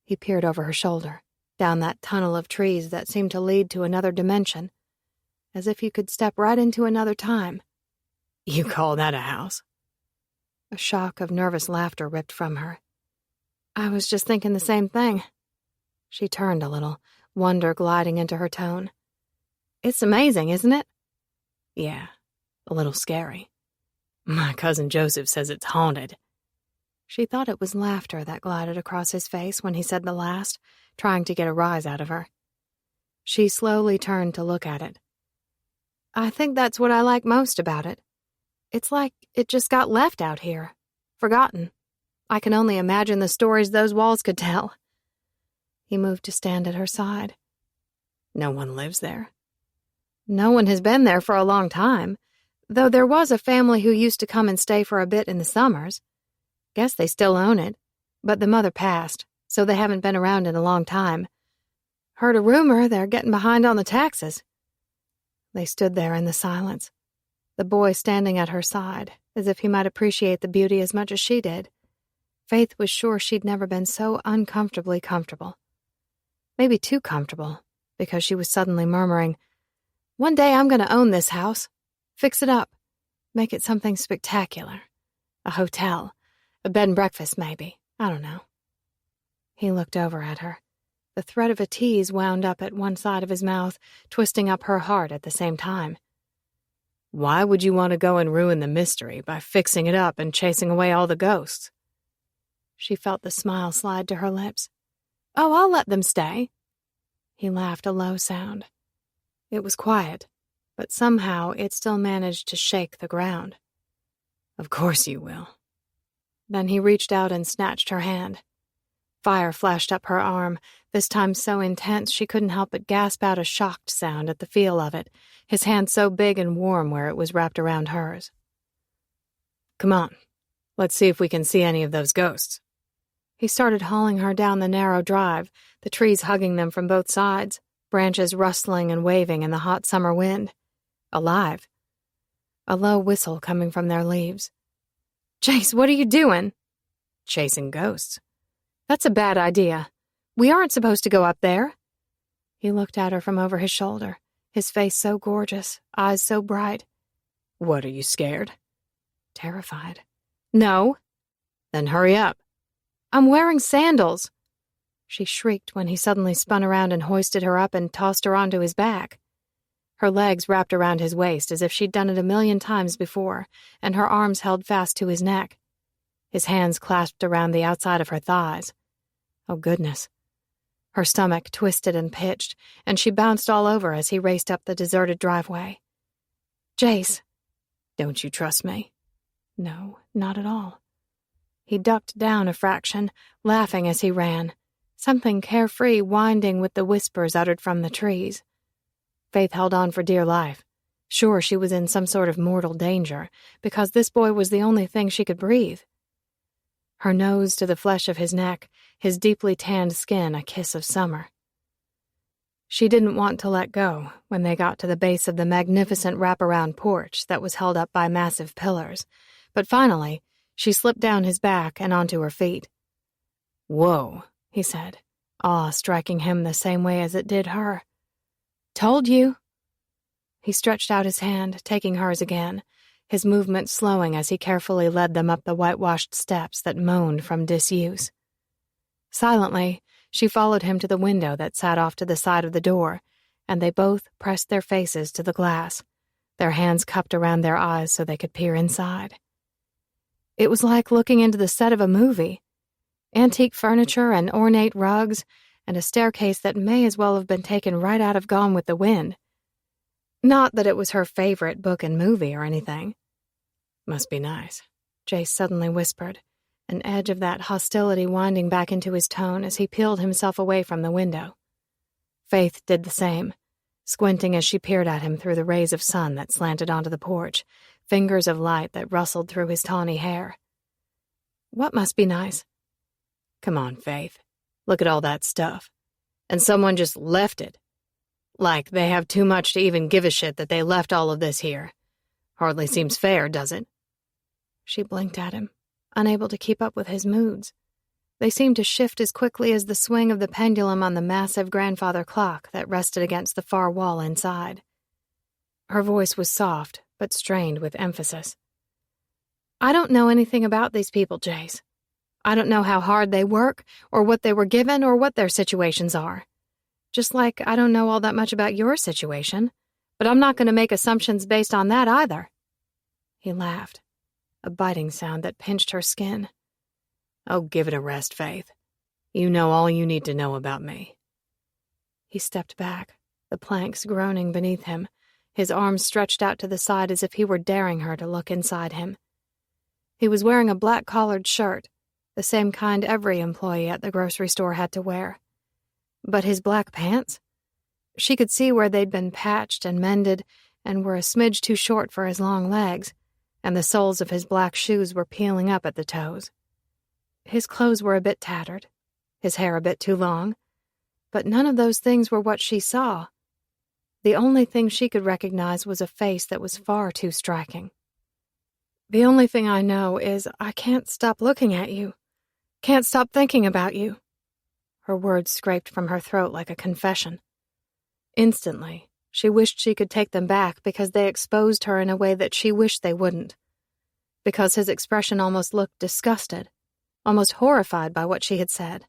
He peered over her shoulder, down that tunnel of trees that seemed to lead to another dimension, as if you could step right into another time. You call that a house? A shock of nervous laughter ripped from her. I was just thinking the same thing. She turned a little, wonder gliding into her tone. It's amazing, isn't it? Yeah, a little scary. My cousin Joseph says it's haunted. She thought it was laughter that glided across his face when he said the last, trying to get a rise out of her. She slowly turned to look at it. I think that's what I like most about it. It's like it just got left out here, forgotten. I can only imagine the stories those walls could tell. He moved to stand at her side. No one lives there. No one has been there for a long time, though there was a family who used to come and stay for a bit in the summers. Guess they still own it, but the mother passed, so they haven't been around in a long time. Heard a rumor they're getting behind on the taxes. They stood there in the silence, the boy standing at her side, as if he might appreciate the beauty as much as she did. Faith was sure she'd never been so uncomfortably comfortable. Maybe too comfortable, because she was suddenly murmuring, "One day I'm going to own this house. Fix it up. Make it something spectacular. A hotel. A bed and breakfast, maybe. I don't know." He looked over at her. The thread of a tease wound up at one side of his mouth, twisting up her heart at the same time. Why would you want to go and ruin the mystery by fixing it up and chasing away all the ghosts? She felt the smile slide to her lips. Oh, I'll let them stay. He laughed a low sound. It was quiet, but somehow it still managed to shake the ground. Of course you will. Then he reached out and snatched her hand. Fire flashed up her arm, this time so intense she couldn't help but gasp out a shocked sound at the feel of it, his hand so big and warm where it was wrapped around hers. Come on, let's see if we can see any of those ghosts. He started hauling her down the narrow drive, the trees hugging them from both sides, branches rustling and waving in the hot summer wind. Alive. A low whistle coming from their leaves. Jace, what are you doing? Chasing ghosts. That's a bad idea. We aren't supposed to go up there. He looked at her from over his shoulder, his face so gorgeous, eyes so bright. What, are you scared? Terrified. No. Then hurry up. I'm wearing sandals. She shrieked when he suddenly spun around and hoisted her up and tossed her onto his back. Her legs wrapped around his waist as if she'd done it 1,000,000 times before, and her arms held fast to his neck. His hands clasped around the outside of her thighs. Oh, goodness. Her stomach twisted and pitched, and she bounced all over as he raced up the deserted driveway. Jace. Don't you trust me? No, not at all. He ducked down a fraction, laughing as he ran, something carefree winding with the whispers uttered from the trees. Faith held on for dear life, sure she was in some sort of mortal danger, because this boy was the only thing she could breathe. Her nose to the flesh of his neck, his deeply tanned skin a kiss of summer. She didn't want to let go when they got to the base of the magnificent wraparound porch that was held up by massive pillars, but finally she slipped down his back and onto her feet. Whoa, he said, awe striking him the same way as it did her. Told you. He stretched out his hand, taking hers again, his movement slowing as he carefully led them up the whitewashed steps that moaned from disuse. Silently, she followed him to the window that sat off to the side of the door, and they both pressed their faces to the glass, their hands cupped around their eyes so they could peer inside. It was like looking into the set of a movie. Antique furniture and ornate rugs, and a staircase that may as well have been taken right out of Gone with the Wind. Not that it was her favorite book and movie or anything. Must be nice, Jace suddenly whispered, an edge of that hostility winding back into his tone as he peeled himself away from the window. Faith did the same, squinting as she peered at him through the rays of sun that slanted onto the porch, fingers of light that rustled through his tawny hair. What must be nice? Come on, Faith. Look at all that stuff. And someone just left it. Like they have too much to even give a shit that they left all of this here. Hardly seems fair, does it? She blinked at him, unable to keep up with his moods. They seemed to shift as quickly as the swing of the pendulum on the massive grandfather clock that rested against the far wall inside. Her voice was soft, but strained with emphasis. I don't know anything about these people, Jace. I don't know how hard they work, or what they were given, or what their situations are. Just like I don't know all that much about your situation, but I'm not going to make assumptions based on that either. He laughed, a biting sound that pinched her skin. Oh, give it a rest, Faith. You know all you need to know about me. He stepped back, the planks groaning beneath him, his arms stretched out to the side as if he were daring her to look inside him. He was wearing a black-collared shirt, the same kind every employee at the grocery store had to wear. But his black pants? She could see where they'd been patched and mended and were a smidge too short for his long legs, and the soles of his black shoes were peeling up at the toes. His clothes were a bit tattered, his hair a bit too long, but none of those things were what she saw. The only thing she could recognize was a face that was far too striking. The only thing I know is I can't stop looking at you. Can't stop thinking about you. Her words scraped from her throat like a confession. Instantly, she wished she could take them back because they exposed her in a way that she wished they wouldn't. Because his expression almost looked disgusted, almost horrified by what she had said.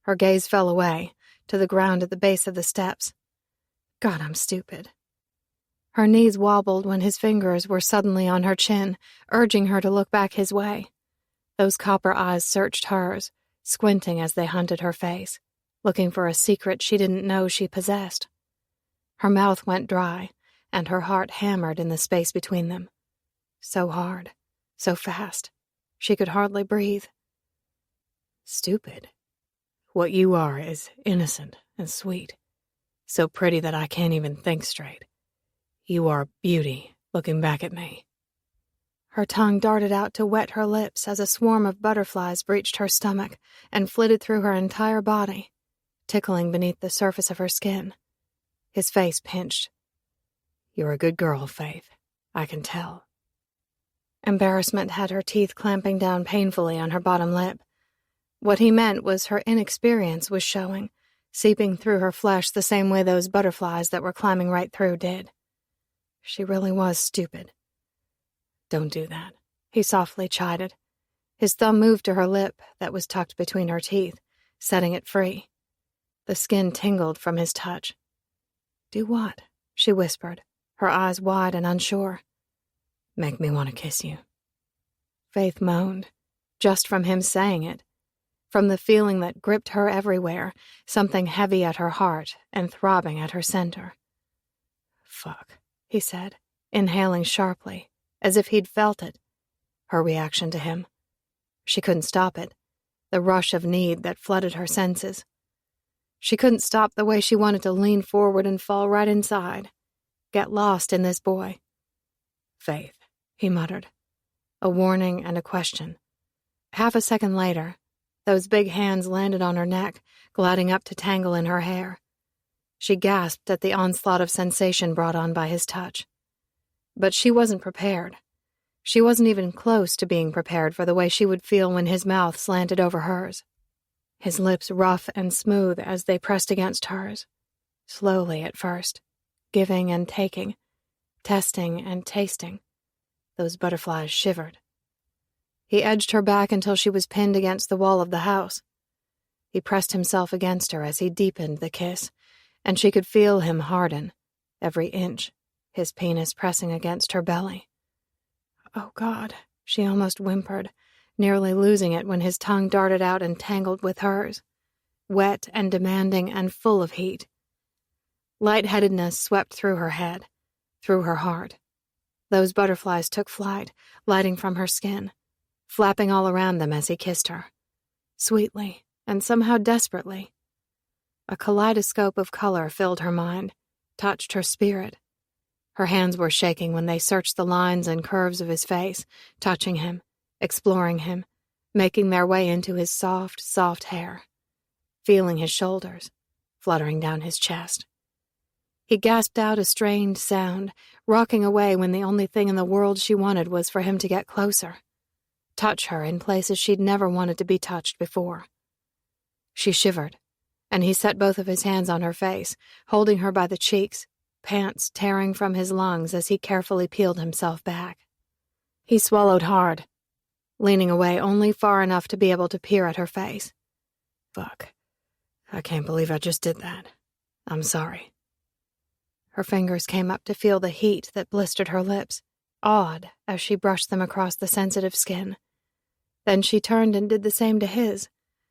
Her gaze fell away, to the ground at the base of the steps. God, I'm stupid. Her knees wobbled when his fingers were suddenly on her chin, urging her to look back his way. Those copper eyes searched hers, squinting as they hunted her face, looking for a secret she didn't know she possessed. Her mouth went dry, and her heart hammered in the space between them. So hard, so fast, she could hardly breathe. Stupid. What you are is innocent and sweet, so pretty that I can't even think straight. You are beauty, looking back at me. Her tongue darted out to wet her lips as a swarm of butterflies breached her stomach and flitted through her entire body, tickling beneath the surface of her skin. His face pinched. You're a good girl, Faith. I can tell. Embarrassment had her teeth clamping down painfully on her bottom lip. What he meant was her inexperience was showing, seeping through her flesh the same way those butterflies that were climbing right through did. She really was stupid. Don't do that, he softly chided. His thumb moved to her lip that was tucked between her teeth, setting it free. The skin tingled from his touch. Do what? She whispered, her eyes wide and unsure. Make me want to kiss you. Faith moaned, just from him saying it, from the feeling that gripped her everywhere, something heavy at her heart and throbbing at her center. Fuck, he said, inhaling sharply, as if he'd felt it. Her reaction to him. She couldn't stop it, the rush of need that flooded her senses. She couldn't stop the way she wanted to lean forward and fall right inside, get lost in this boy. Faith, he muttered, a warning and a question. Half a second later, those big hands landed on her neck, gliding up to tangle in her hair. She gasped at the onslaught of sensation brought on by his touch. But she wasn't prepared. She wasn't even close to being prepared for the way she would feel when his mouth slanted over hers. His lips rough and smooth as they pressed against hers. Slowly at first, giving and taking, testing and tasting. Those butterflies shivered. He edged her back until she was pinned against the wall of the house. He pressed himself against her as he deepened the kiss, and she could feel him harden, every inch, his penis pressing against her belly. Oh, God, she almost whimpered, nearly losing it when his tongue darted out and tangled with hers, wet and demanding and full of heat. Lightheadedness swept through her head, through her heart. Those butterflies took flight, lighting from her skin, flapping all around them as he kissed her, sweetly and somehow desperately. A kaleidoscope of color filled her mind, touched her spirit. Her hands were shaking when they searched the lines and curves of his face, touching him, exploring him, making their way into his soft, soft hair, feeling his shoulders, fluttering down his chest. He gasped out a strained sound, rocking away when the only thing in the world she wanted was for him to get closer, touch her in places she'd never wanted to be touched before. She shivered, and he set both of his hands on her face, holding her by the cheeks, pants tearing from his lungs as he carefully peeled himself back. He swallowed hard, leaning away only far enough to be able to peer at her face. Fuck. I can't believe I just did that. I'm sorry. Her fingers came up to feel the heat that blistered her lips, awed as she brushed them across the sensitive skin. Then she turned and did the same to his,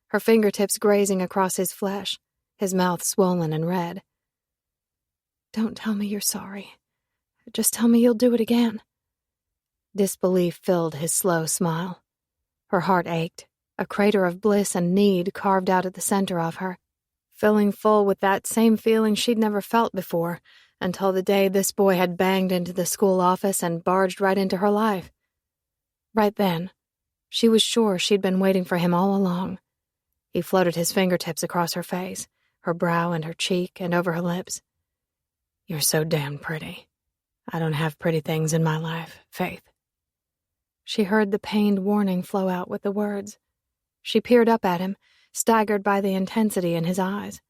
her fingertips grazing across his flesh, his mouth swollen and red. Don't tell me you're sorry. Just tell me you'll do it again. Disbelief filled his slow smile. Her heart ached, a crater of bliss and need carved out at the center of her, filling full with that same feeling she'd never felt before, until the day this boy had banged into the school office and barged right into her life. Right then, she was sure she'd been waiting for him all along. He floated his fingertips across her face, her brow and her cheek and over her lips. You're so damn pretty. I don't have pretty things in my life, Faith. She heard the pained warning flow out with the words. She peered up at him, staggered by the intensity in his eyes.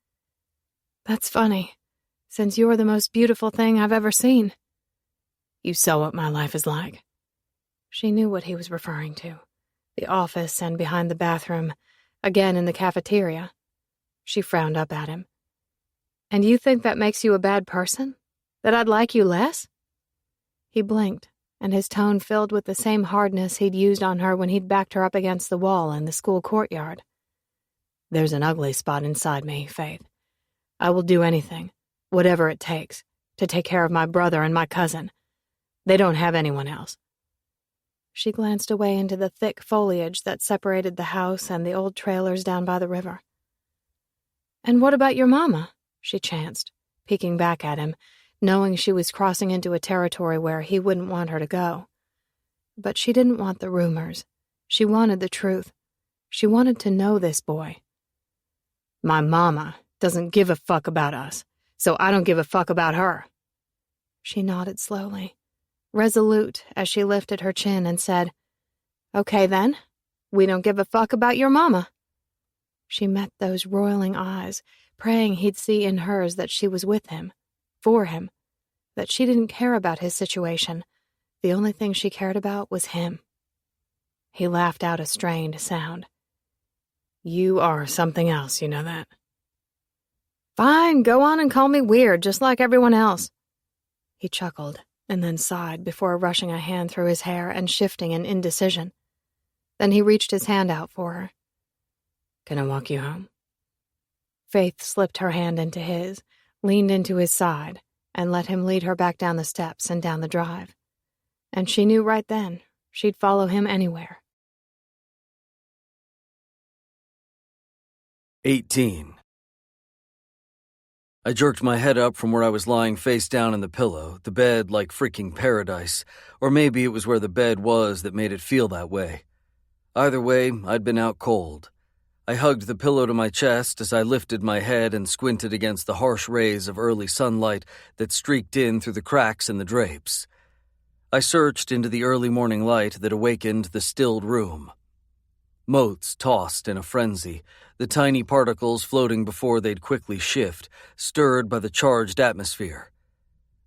That's funny, since you're the most beautiful thing I've ever seen. You saw what my life is like. She knew what he was referring to. The office and behind the bathroom, again in the cafeteria. She frowned up at him. And you think that makes you a bad person? That I'd like you less? He blinked, and his tone filled with the same hardness he'd used on her when he'd backed her up against the wall in the school courtyard. There's an ugly spot inside me, Faith. I will do anything, whatever it takes, to take care of my brother and my cousin. They don't have anyone else. She glanced away into the thick foliage that separated the house and the old trailers down by the river. And what about your mama? She chanced, peeking back at him, knowing she was crossing into a territory where he wouldn't want her to go. But she didn't want the rumors. She wanted the truth. She wanted to know this boy. My mama doesn't give a fuck about us, so I don't give a fuck about her. She nodded slowly, resolute as she lifted her chin and said, Okay then, we don't give a fuck about your mama. She met those roiling eyes, praying he'd see in hers that she was with him, for him, that she didn't care about his situation. The only thing she cared about was him. He laughed out a strained sound. You are something else, you know that. Fine, go on and call me weird, just like everyone else. He chuckled, and then sighed before rushing a hand through his hair and shifting in indecision. Then he reached his hand out for her. Can I walk you home? Faith slipped her hand into his, leaned into his side, and let him lead her back down the steps and down the drive. And she knew right then she'd follow him anywhere. 18. I jerked my head up from where I was lying face down in the pillow, the bed like freaking paradise, or maybe it was where the bed was that made it feel that way. Either way, I'd been out cold. I hugged the pillow to my chest as I lifted my head and squinted against the harsh rays of early sunlight that streaked in through the cracks in the drapes. I searched into the early morning light that awakened the stilled room. Motes tossed in a frenzy, the tiny particles floating before they'd quickly shift, stirred by the charged atmosphere.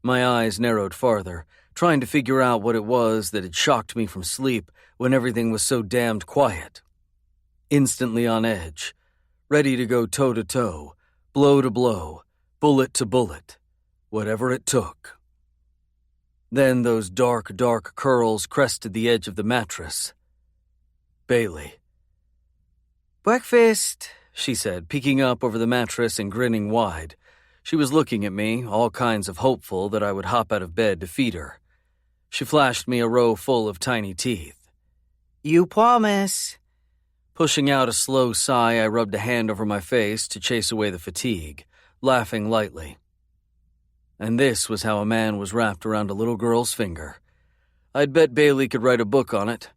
My eyes narrowed farther, trying to figure out what it was that had shocked me from sleep when everything was so damned quiet. Instantly on edge, ready to go toe-to-toe, blow to blow, bullet to bullet, whatever it took. Then those dark, dark curls crested the edge of the mattress. Bailey. Breakfast, She said, peeking up over the mattress and grinning wide. She was looking at me, all kinds of hopeful that I would hop out of bed to feed her. She flashed me a row full of tiny teeth. You promise. Pushing out a slow sigh, I rubbed a hand over my face to chase away the fatigue, laughing lightly. And this was how a man was wrapped around a little girl's finger. I'd bet Bailey could write a book on it.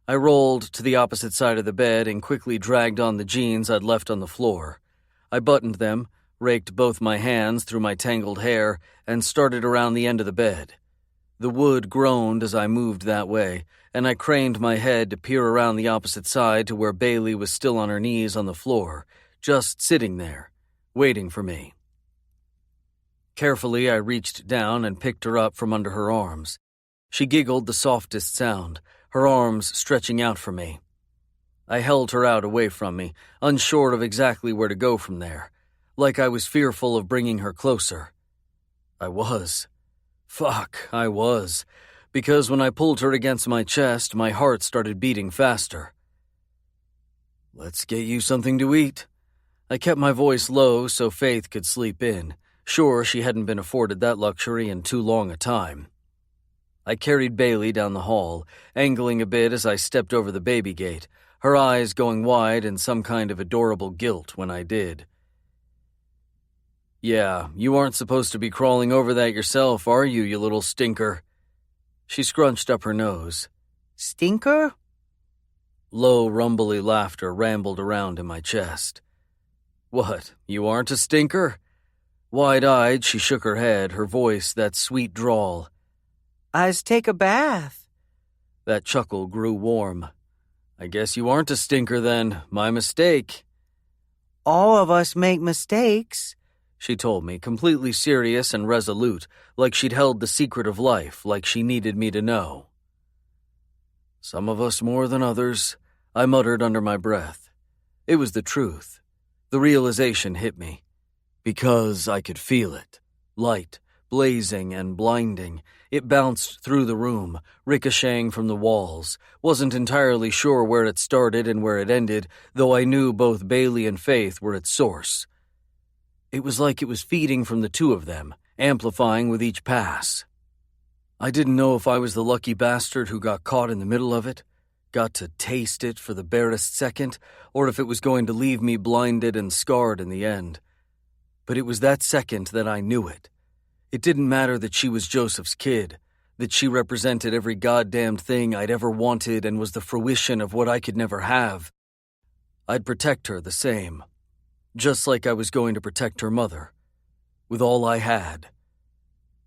I rolled to the opposite side of the bed and quickly dragged on the jeans I'd left on the floor. I buttoned them, raked both my hands through my tangled hair, and started around the end of the bed. The wood groaned as I moved that way, and I craned my head to peer around the opposite side to where Bailey was still on her knees on the floor, just sitting there, waiting for me. Carefully, I reached down and picked her up from under her arms. She giggled the softest sound, her arms stretching out for me. I held her out away from me, unsure of exactly where to go from there, like I was fearful of bringing her closer. I was. I was. Because when I pulled her against my chest, my heart started beating faster. "Let's get you something to eat." I kept my voice low so Faith could sleep in, sure she hadn't been afforded that luxury in too long a time. I carried Bailey down the hall, angling a bit as I stepped over the baby gate, her eyes going wide in some kind of adorable guilt when I did. "Yeah, you aren't supposed to be crawling over that yourself, are you, you little stinker?" She scrunched up her nose. Stinker? Low, rumbly laughter rambled around in my chest. "What, you aren't a stinker?" Wide-eyed, she shook her head, her voice that sweet drawl. "I's take a bath." That chuckle grew warm. "I guess you aren't a stinker then. My mistake." "All of us make mistakes," she told me, completely serious and resolute, like she'd held the secret of life, like she needed me to know. "Some of us more than others," I muttered under my breath. It was the truth. The realization hit me. Because I could feel it. Light, blazing and blinding. It bounced through the room, ricocheting from the walls. Wasn't entirely sure where it started and where it ended, though I knew both Bailey and Faith were its source. It was like it was feeding from the two of them, amplifying with each pass. I didn't know if I was the lucky bastard who got caught in the middle of it, got to taste it for the barest second, or if it was going to leave me blinded and scarred in the end. But it was that second that I knew it. It didn't matter that she was Joseph's kid, that she represented every goddamn thing I'd ever wanted and was the fruition of what I could never have. I'd protect her the same, just like I was going to protect her mother, with all I had,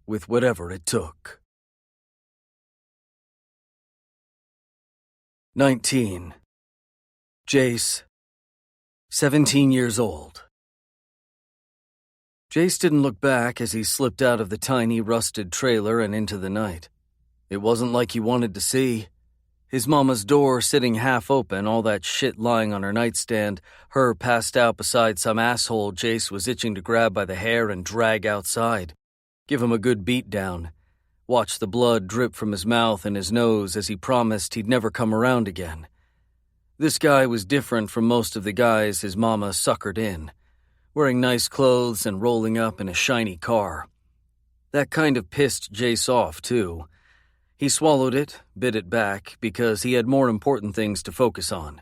with whatever it took. 19. Jace, 17 years old. Jace didn't look back as he slipped out of the tiny, rusted trailer and into the night. It wasn't like he wanted to see. His mama's door sitting half open, all that shit lying on her nightstand, her passed out beside some asshole Jace was itching to grab by the hair and drag outside. Give him a good beat down. Watch the blood drip from his mouth and his nose as he promised he'd never come around again. This guy was different from most of the guys his mama suckered in, wearing nice clothes and rolling up in a shiny car. That kind of pissed Jace off, too. He swallowed it, bit it back, because he had more important things to focus on.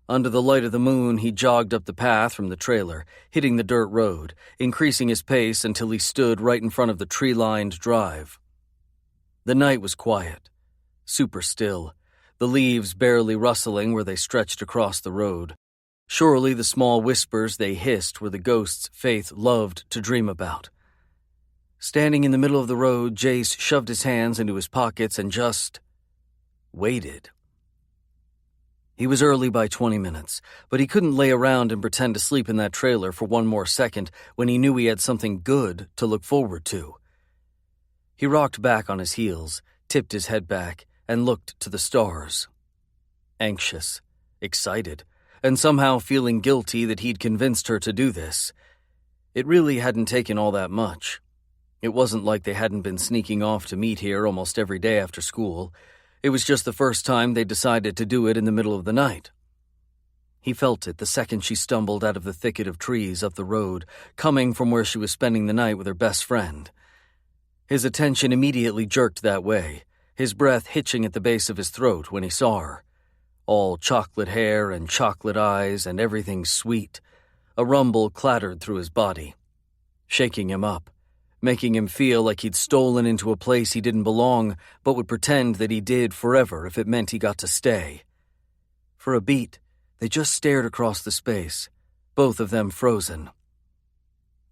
Under the light of the moon, he jogged up the path from the trailer, hitting the dirt road, increasing his pace until he stood right in front of the tree-lined drive. The night was quiet, super still, the leaves barely rustling where they stretched across the road. Surely the small whispers they hissed were the ghosts Faith loved to dream about. Standing in the middle of the road, Jace shoved his hands into his pockets and just waited. He was early by 20 minutes, but he couldn't lay around and pretend to sleep in that trailer for one more second when he knew he had something good to look forward to. He rocked back on his heels, tipped his head back, and looked to the stars. Anxious, excited, and somehow feeling guilty that he'd convinced her to do this. It really hadn't taken all that much. It wasn't like they hadn't been sneaking off to meet here almost every day after school. It was just the first time they decided to do it in the middle of the night. He felt it the second she stumbled out of the thicket of trees up the road, coming from where she was spending the night with her best friend. His attention immediately jerked that way, his breath hitching at the base of his throat when he saw her. All chocolate hair and chocolate eyes and everything sweet. A rumble clattered through his body, shaking him up, making him feel like he'd stolen into a place he didn't belong, but would pretend that he did forever if it meant he got to stay. For a beat, they just stared across the space, both of them frozen.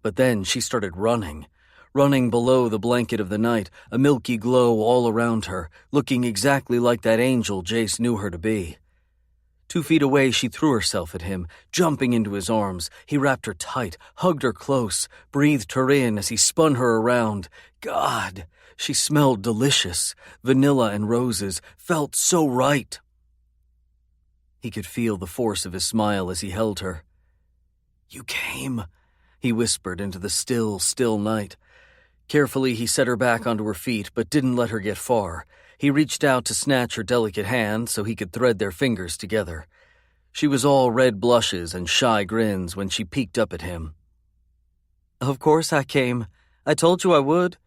But then she started running below the blanket of the night, a milky glow all around her, looking exactly like that angel Jace knew her to be. 2 feet away, she threw herself at him, jumping into his arms. He wrapped her tight, hugged her close, breathed her in as he spun her around. God, she smelled delicious. Vanilla and roses felt so right. He could feel the force of his smile as he held her. "You came," he whispered into the still, still night. Carefully, he set her back onto her feet, but didn't let her get far. He reached out to snatch her delicate hand so he could thread their fingers together. She was all red blushes and shy grins when she peeked up at him. "Of course I came. I told you I would."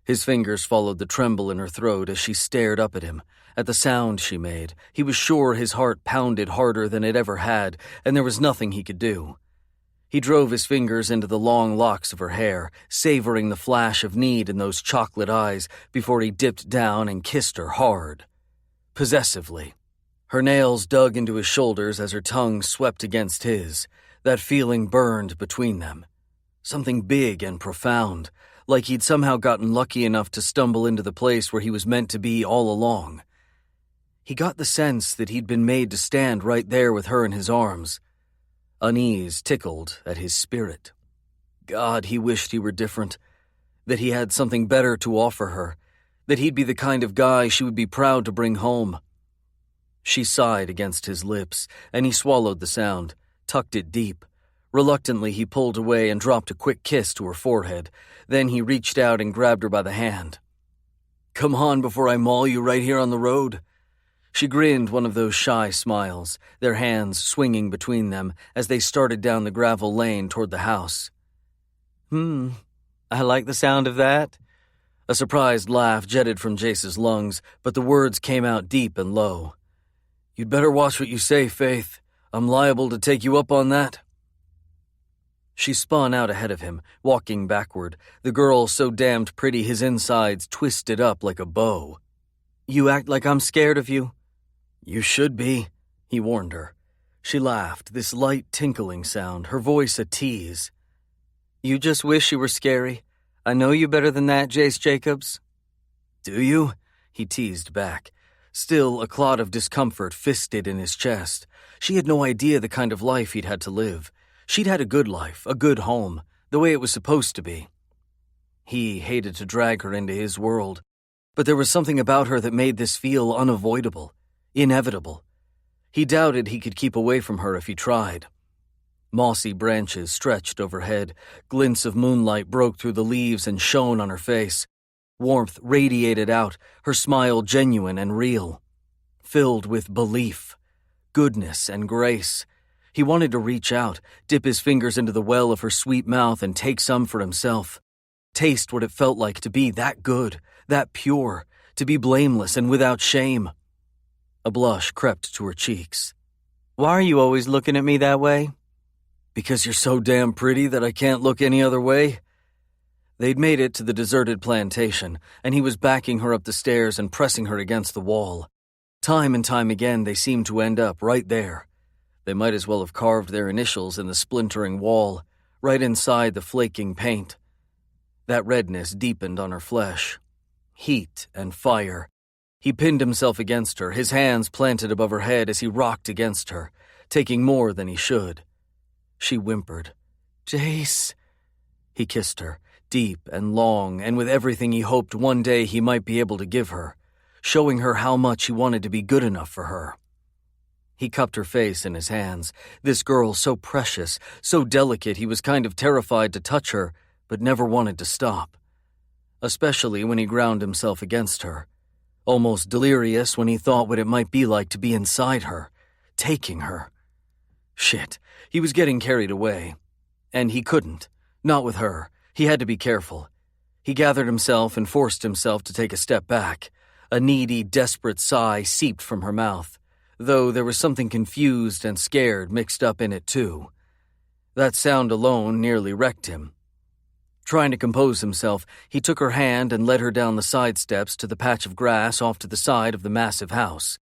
His fingers followed the tremble in her throat as she stared up at him. At the sound she made, he was sure his heart pounded harder than it ever had, and there was nothing he could do. He drove his fingers into the long locks of her hair, savoring the flash of need in those chocolate eyes before he dipped down and kissed her hard, possessively. Her nails dug into his shoulders as her tongue swept against his. That feeling burned between them. Something big and profound, like he'd somehow gotten lucky enough to stumble into the place where he was meant to be all along. He got the sense that he'd been made to stand right there with her in his arms. Unease tickled at his spirit. God, he wished he were different, that he had something better to offer her, that he'd be the kind of guy she would be proud to bring home. She sighed against his lips, and he swallowed the sound, tucked it deep. Reluctantly, he pulled away and dropped a quick kiss to her forehead. Then he reached out and grabbed her by the hand. "Come on before I maul you right here on the road." She grinned one of those shy smiles, their hands swinging between them as they started down the gravel lane toward the house. I like the sound of that." A surprised laugh jetted from Jace's lungs, but the words came out deep and low. "You'd better watch what you say, Faith. I'm liable to take you up on that." She spun out ahead of him, walking backward, the girl so damned pretty his insides twisted up like a bow. "You act like I'm scared of you." "You should be," he warned her. She laughed, this light tinkling sound, her voice a tease. "You just wish you were scary. I know you better than that, Jace Jacobs." "Do you?" he teased back. Still, a clot of discomfort fisted in his chest. She had no idea the kind of life he'd had to live. She'd had a good life, a good home, the way it was supposed to be. He hated to drag her into his world, but there was something about her that made this feel unavoidable, inevitable. He doubted he could keep away from her if he tried. Mossy branches stretched overhead, glints of moonlight broke through the leaves and shone on her face. Warmth radiated out, her smile genuine and real, filled with belief, goodness, and grace. He wanted to reach out, dip his fingers into the well of her sweet mouth and take some for himself. Taste what it felt like to be that good, that pure, to be blameless and without shame. A blush crept to her cheeks. "Why are you always looking at me that way?" "Because you're so damn pretty that I can't look any other way." They'd made it to the deserted plantation, and he was backing her up the stairs and pressing her against the wall. Time and time again, they seemed to end up right there. They might as well have carved their initials in the splintering wall, right inside the flaking paint. That redness deepened on her flesh. Heat and fire. He pinned himself against her, his hands planted above her head as he rocked against her, taking more than he should. She whimpered. "Jace." He kissed her, deep and long, and with everything he hoped one day he might be able to give her, showing her how much he wanted to be good enough for her. He cupped her face in his hands, this girl so precious, so delicate he was kind of terrified to touch her, but never wanted to stop. Especially when he ground himself against her. Almost delirious when he thought what it might be like to be inside her, taking her. Shit, he was getting carried away. And he couldn't, not with her. He had to be careful. He gathered himself and forced himself to take a step back. A needy, desperate sigh seeped from her mouth, though there was something confused and scared mixed up in it too. That sound alone nearly wrecked him. Trying to compose himself, he took her hand and led her down the side steps to the patch of grass off to the side of the massive house,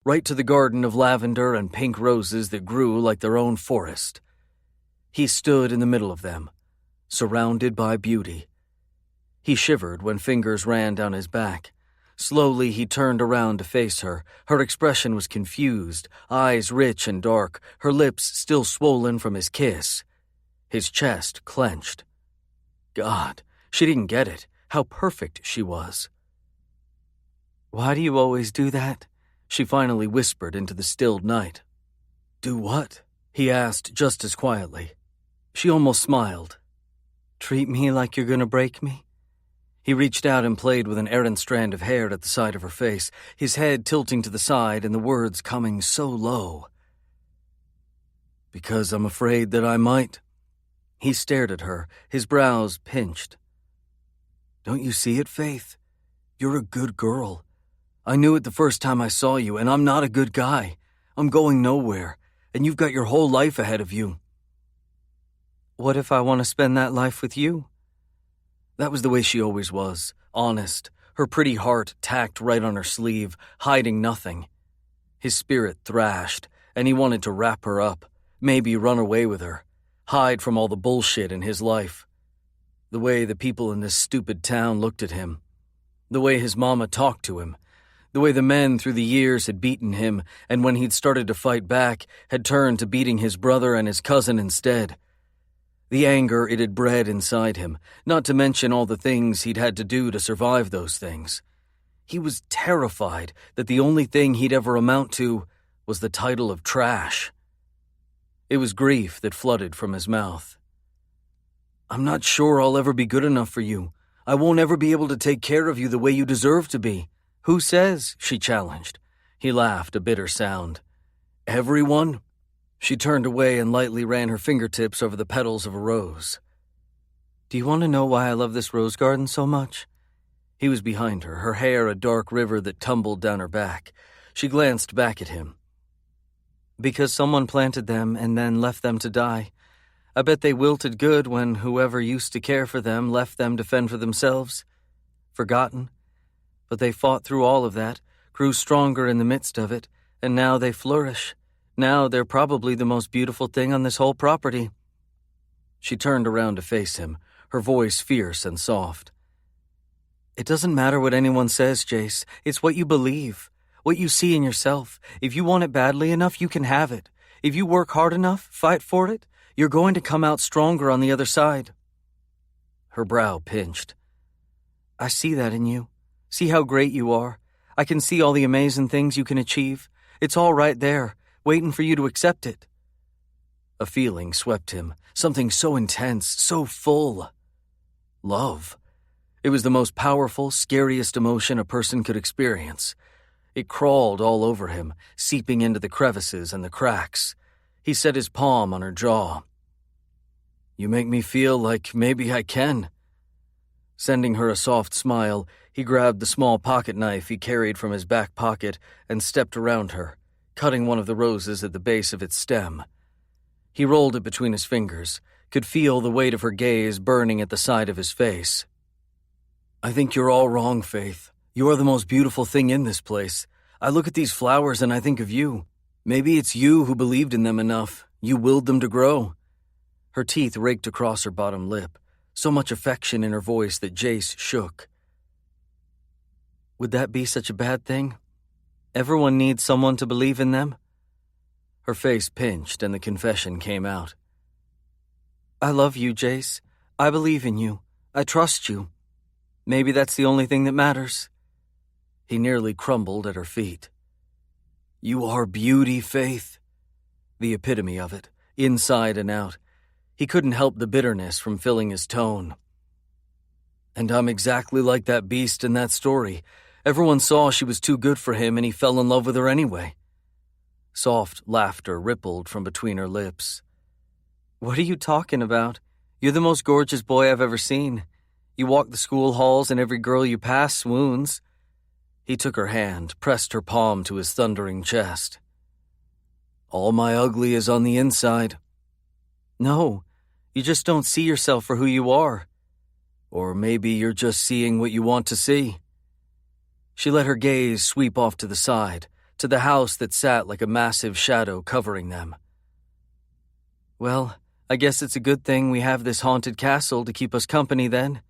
right to the garden of lavender and pink roses that grew like their own forest. He stood in the middle of them, surrounded by beauty. He shivered when fingers ran down his back. Slowly, he turned around to face her. Her expression was confused, eyes rich and dark, her lips still swollen from his kiss. His chest clenched. God, she didn't get it, how perfect she was. "Why do you always do that?" she finally whispered into the stilled night. "Do what?" he asked just as quietly. She almost smiled. "Treat me like you're gonna break me?" He reached out and played with an errant strand of hair at the side of her face, his head tilting to the side and the words coming so low. "Because I'm afraid that I might." He stared at her, his brows pinched. "Don't you see it, Faith? You're a good girl. I knew it the first time I saw you, and I'm not a good guy. I'm going nowhere, and you've got your whole life ahead of you." "What if I want to spend that life with you?" That was the way she always was, honest, her pretty heart tacked right on her sleeve, hiding nothing. His spirit thrashed, and he wanted to wrap her up, maybe run away with her, hide from all the bullshit in his life. The way the people in this stupid town looked at him, the way his mama talked to him, the way the men through the years had beaten him, and when he'd started to fight back, had turned to beating his brother and his cousin instead. The anger it had bred inside him, not to mention all the things he'd had to do to survive those things. He was terrified that the only thing he'd ever amount to was the title of trash. It was grief that flooded from his mouth. "I'm not sure I'll ever be good enough for you. I won't ever be able to take care of you the way you deserve to be." "Who says?" she challenged. He laughed, a bitter sound. "Everyone?" She turned away and lightly ran her fingertips over the petals of a rose. "Do you want to know why I love this rose garden so much?" He was behind her, her hair a dark river that tumbled down her back. She glanced back at him. "Because someone planted them and then left them to die. I bet they wilted good when whoever used to care for them left them to fend for themselves. Forgotten. But they fought through all of that, grew stronger in the midst of it, and now they flourish. Now they're probably the most beautiful thing on this whole property." She turned around to face him, her voice fierce and soft. "It doesn't matter what anyone says, Jace. It's what you believe, what you see in yourself. If you want it badly enough, you can have it. If you work hard enough, fight for it, you're going to come out stronger on the other side." Her brow pinched. "I see that in you. See how great you are. I can see all the amazing things you can achieve. It's all right there, waiting for you to accept it." A feeling swept him, something so intense, so full. Love. It was the most powerful, scariest emotion a person could experience. It crawled all over him, seeping into the crevices and the cracks. He set his palm on her jaw. "You make me feel like maybe I can." Sending her a soft smile, he grabbed the small pocket knife he carried from his back pocket and stepped around her, cutting one of the roses at the base of its stem. He rolled it between his fingers, could feel the weight of her gaze burning at the side of his face. "I think you're all wrong, Faith. You're the most beautiful thing in this place. I look at these flowers and I think of you. Maybe it's you who believed in them enough. You willed them to grow." Her teeth raked across her bottom lip, so much affection in her voice that Jace shook. "Would that be such a bad thing? Everyone needs someone to believe in them." Her face pinched and the confession came out. "I love you, Jace. I believe in you. I trust you. Maybe that's the only thing that matters." He nearly crumbled at her feet. "You are beauty, Faith." The epitome of it, inside and out. He couldn't help the bitterness from filling his tone. "And I'm exactly like that beast in that story. Everyone saw she was too good for him and he fell in love with her anyway." Soft laughter rippled from between her lips. "What are you talking about? You're the most gorgeous boy I've ever seen. You walk the school halls and every girl you pass swoons." He took her hand, pressed her palm to his thundering chest. "All my ugly is on the inside." "No, you just don't see yourself for who you are. Or maybe you're just seeing what you want to see." She let her gaze sweep off to the side, to the house that sat like a massive shadow covering them. "Well, I guess it's a good thing we have this haunted castle to keep us company then."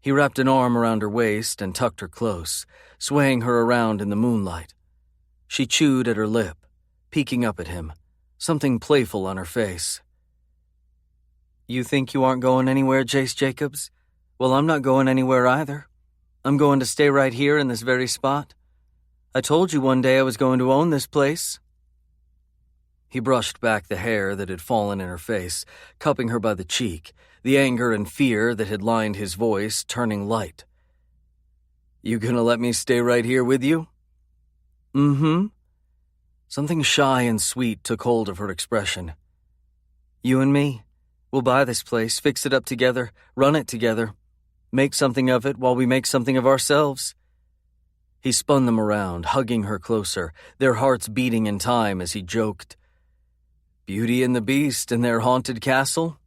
He wrapped an arm around her waist and tucked her close, swaying her around in the moonlight. She chewed at her lip, peeking up at him, something playful on her face. "You think you aren't going anywhere, Jace Jacobs? Well, I'm not going anywhere either. I'm going to stay right here in this very spot. I told you one day I was going to own this place." He brushed back the hair that had fallen in her face, cupping her by the cheek, the anger and fear that had lined his voice turning light. "You gonna let me stay right here with you?" "Mm-hmm." Something shy and sweet took hold of her expression. "You and me, we'll buy this place, fix it up together, run it together, make something of it while we make something of ourselves." He spun them around, hugging her closer, their hearts beating in time as he joked. "Beauty and the Beast and their haunted castle?"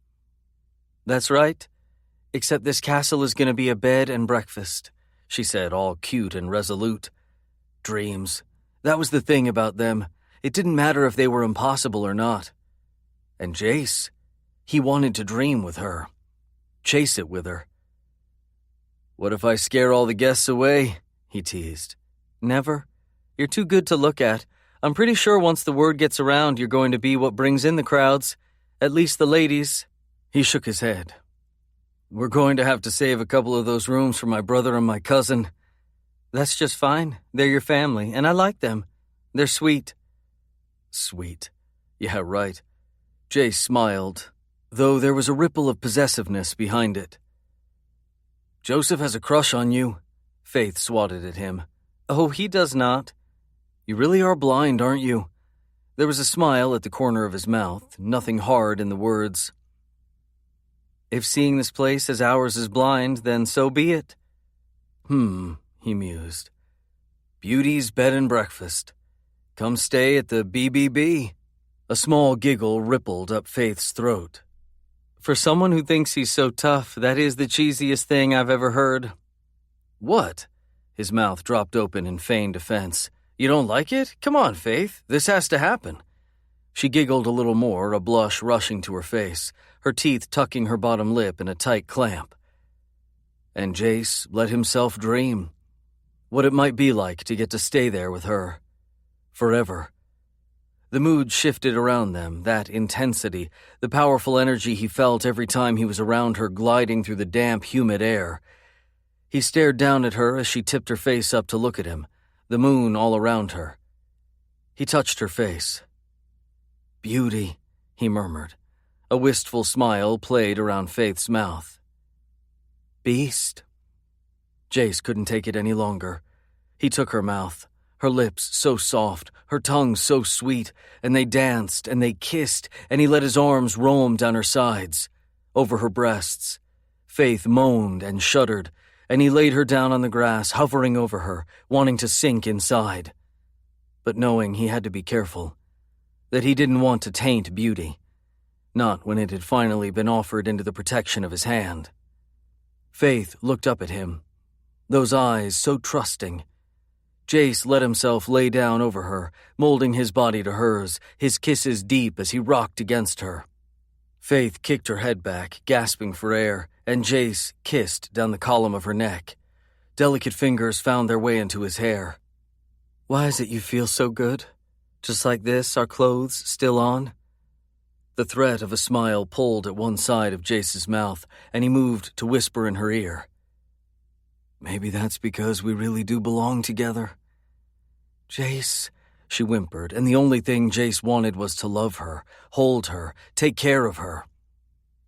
"That's right. Except this castle is going to be a bed and breakfast," she said, all cute and resolute. Dreams. That was the thing about them. It didn't matter if they were impossible or not. And Jace, he wanted to dream with her. Chase it with her. "What if I scare all the guests away?" he teased. "Never. You're too good to look at. I'm pretty sure once the word gets around you're going to be what brings in the crowds. At least the ladies." He shook his head. "We're going to have to save a couple of those rooms for my brother and my cousin." "That's just fine. They're your family, and I like them. They're sweet." Sweet. Yeah, right. Jace smiled, though there was a ripple of possessiveness behind it. "Joseph has a crush on you," Faith swatted at him. "Oh, he does not." "You really are blind, aren't you?" There was a smile at the corner of his mouth, nothing hard in the words. "If seeing this place as ours is blind, then so be it." He mused. "Beauty's bed and breakfast. Come stay at the BBB." A small giggle rippled up Faith's throat. "For someone who thinks he's so tough, that is the cheesiest thing I've ever heard." "What?" His mouth dropped open in feigned offense. "You don't like it? Come on, Faith. This has to happen." She giggled a little more, a blush rushing to her face, her teeth tucking her bottom lip in a tight clamp. And Jace let himself dream what it might be like to get to stay there with her. Forever. The mood shifted around them, that intensity, the powerful energy he felt every time he was around her gliding through the damp, humid air. He stared down at her as she tipped her face up to look at him, the moon all around her. He touched her face. "Beauty," he murmured. A wistful smile played around Faith's mouth. "Beast." Jace couldn't take it any longer. He took her mouth, her lips so soft, her tongue so sweet, and they danced and they kissed, and he let his arms roam down her sides, over her breasts. Faith moaned and shuddered, and he laid her down on the grass, hovering over her, wanting to sink inside. But knowing he had to be careful, that he didn't want to taint beauty, not when it had finally been offered into the protection of his hand. Faith looked up at him, those eyes so trusting. Jace let himself lay down over her, molding his body to hers, his kisses deep as he rocked against her. Faith kicked her head back, gasping for air, and Jace kissed down the column of her neck. Delicate fingers found their way into his hair. "Why is it you feel so good? Just like this, our clothes still on?" The threat of a smile pulled at one side of Jace's mouth, and he moved to whisper in her ear. "Maybe that's because we really do belong together." "Jace," she whimpered, and the only thing Jace wanted was to love her, hold her, take care of her.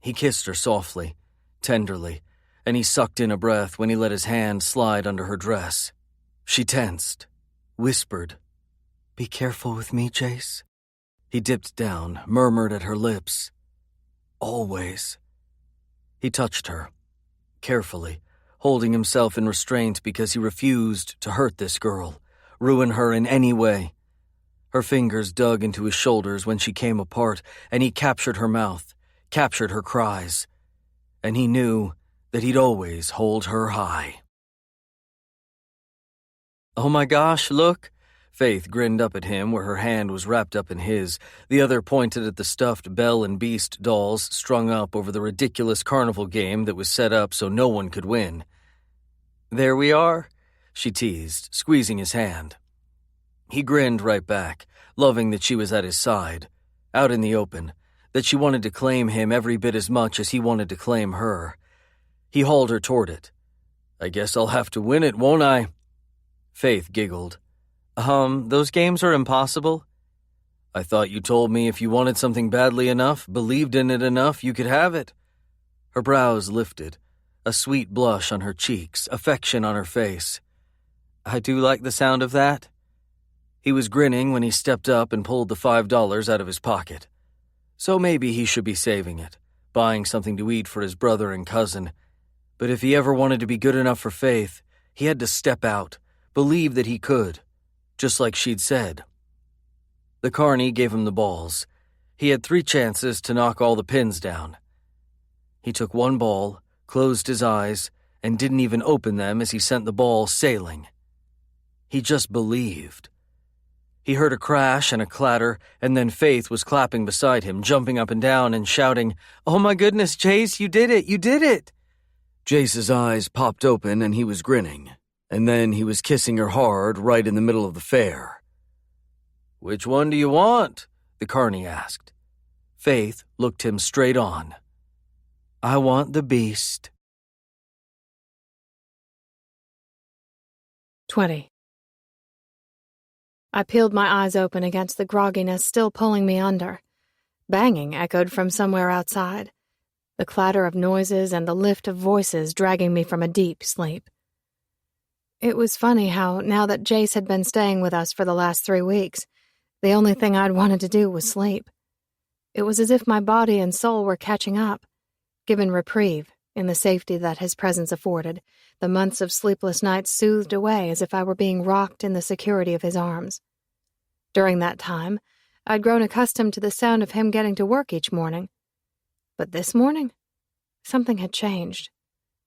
He kissed her softly, tenderly, and he sucked in a breath when he let his hand slide under her dress. She tensed, whispered, "Be careful with me, Jace." He dipped down, murmured at her lips, "Always." He touched her, carefully, holding himself in restraint because he refused to hurt this girl, ruin her in any way. Her fingers dug into his shoulders when she came apart, and he captured her mouth, captured her cries. And he knew that he'd always hold her high. "Oh my gosh, look!" Faith grinned up at him where her hand was wrapped up in his. The other pointed at the stuffed Belle and Beast dolls strung up over the ridiculous carnival game that was set up so no one could win. There we are, she teased, squeezing his hand. He grinned right back, loving that she was at his side, out in the open, that she wanted to claim him every bit as much as he wanted to claim her. He hauled her toward it. I guess I'll have to win it, won't I? Faith giggled. Those games are impossible? I thought you told me if you wanted something badly enough, believed in it enough, you could have it. Her brows lifted, a sweet blush on her cheeks, affection on her face. I do like the sound of that. He was grinning when he stepped up and pulled the $5 out of his pocket. So maybe he should be saving it, buying something to eat for his brother and cousin. But if he ever wanted to be good enough for Faith, he had to step out, believe that he could, just like she'd said. The carney gave him the balls. He had 3 chances to knock all the pins down. He took one ball, closed his eyes, and didn't even open them as he sent the ball sailing. He just believed. He heard a crash and a clatter, and then Faith was clapping beside him, jumping up and down and shouting, "Oh my goodness, Jace, you did it, you did it!" Jace's eyes popped open and he was grinning, and then he was kissing her hard right in the middle of the fair. "Which one do you want?" the carney asked. Faith looked him straight on. "I want the beast." 20. I peeled my eyes open against the grogginess still pulling me under. Banging echoed from somewhere outside, the clatter of noises and the lift of voices dragging me from a deep sleep. It was funny how, now that Jace had been staying with us for the last 3 weeks, the only thing I'd wanted to do was sleep. It was as if my body and soul were catching up, given reprieve in the safety that his presence afforded, the months of sleepless nights soothed away as if I were being rocked in the security of his arms. During that time, I'd grown accustomed to the sound of him getting to work each morning. But this morning, something had changed.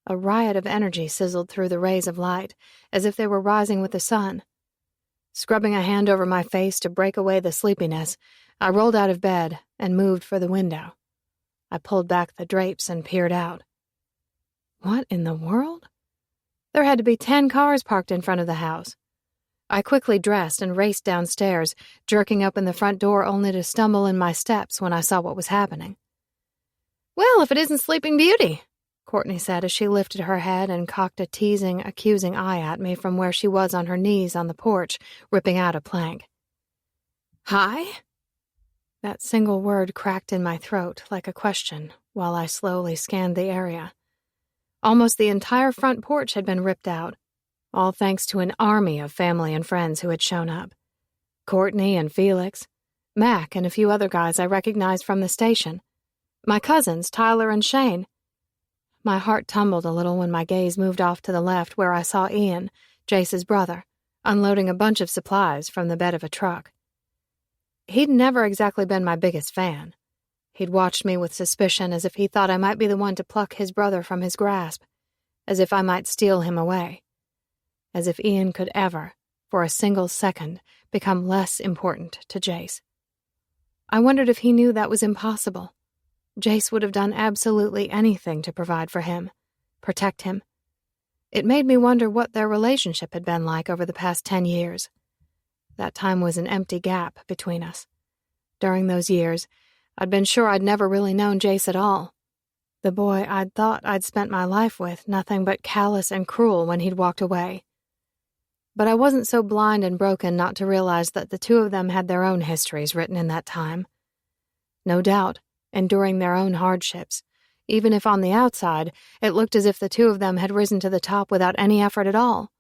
A riot of energy sizzled through the rays of light, as if they were rising with the sun. Scrubbing a hand over my face to break away the sleepiness, I rolled out of bed and moved for the window. I pulled back the drapes and peered out. What in the world? There had to be 10 cars parked in front of the house. I quickly dressed and raced downstairs, jerking open the front door only to stumble in my steps when I saw what was happening. "Well, if it isn't Sleeping Beauty," Courtney said as she lifted her head and cocked a teasing, accusing eye at me from where she was on her knees on the porch, ripping out a plank. "Hi?" That single word cracked in my throat like a question while I slowly scanned the area. Almost the entire front porch had been ripped out, all thanks to an army of family and friends who had shown up. Courtney and Felix, Mac and a few other guys I recognized from the station, my cousins Tyler and Shane. My heart tumbled a little when my gaze moved off to the left where I saw Ian, Jace's brother, unloading a bunch of supplies from the bed of a truck. He'd never exactly been my biggest fan. He'd watched me with suspicion as if he thought I might be the one to pluck his brother from his grasp, as if I might steal him away, as if Ian could ever, for a single second, become less important to Jace. I wondered if he knew that was impossible. Jace would have done absolutely anything to provide for him, protect him. It made me wonder what their relationship had been like over the past 10 years. That time was an empty gap between us. During those years, I'd been sure I'd never really known Jace at all. The boy I'd thought I'd spent my life with, nothing but callous and cruel when he'd walked away. But I wasn't so blind and broken not to realize that the two of them had their own histories written in that time. No doubt, enduring their own hardships, even if on the outside it looked as if the two of them had risen to the top without any effort at all.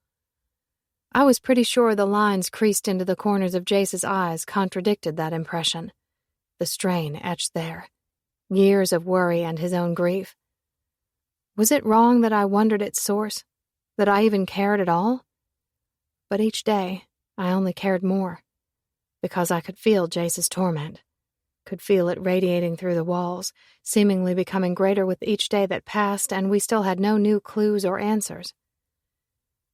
I was pretty sure the lines creased into the corners of Jace's eyes contradicted that impression. The strain etched there. Years of worry and his own grief. Was it wrong that I wondered its source? That I even cared at all? But each day, I only cared more. Because I could feel Jace's torment. Could feel it radiating through the walls, seemingly becoming greater with each day that passed, and we still had no new clues or answers.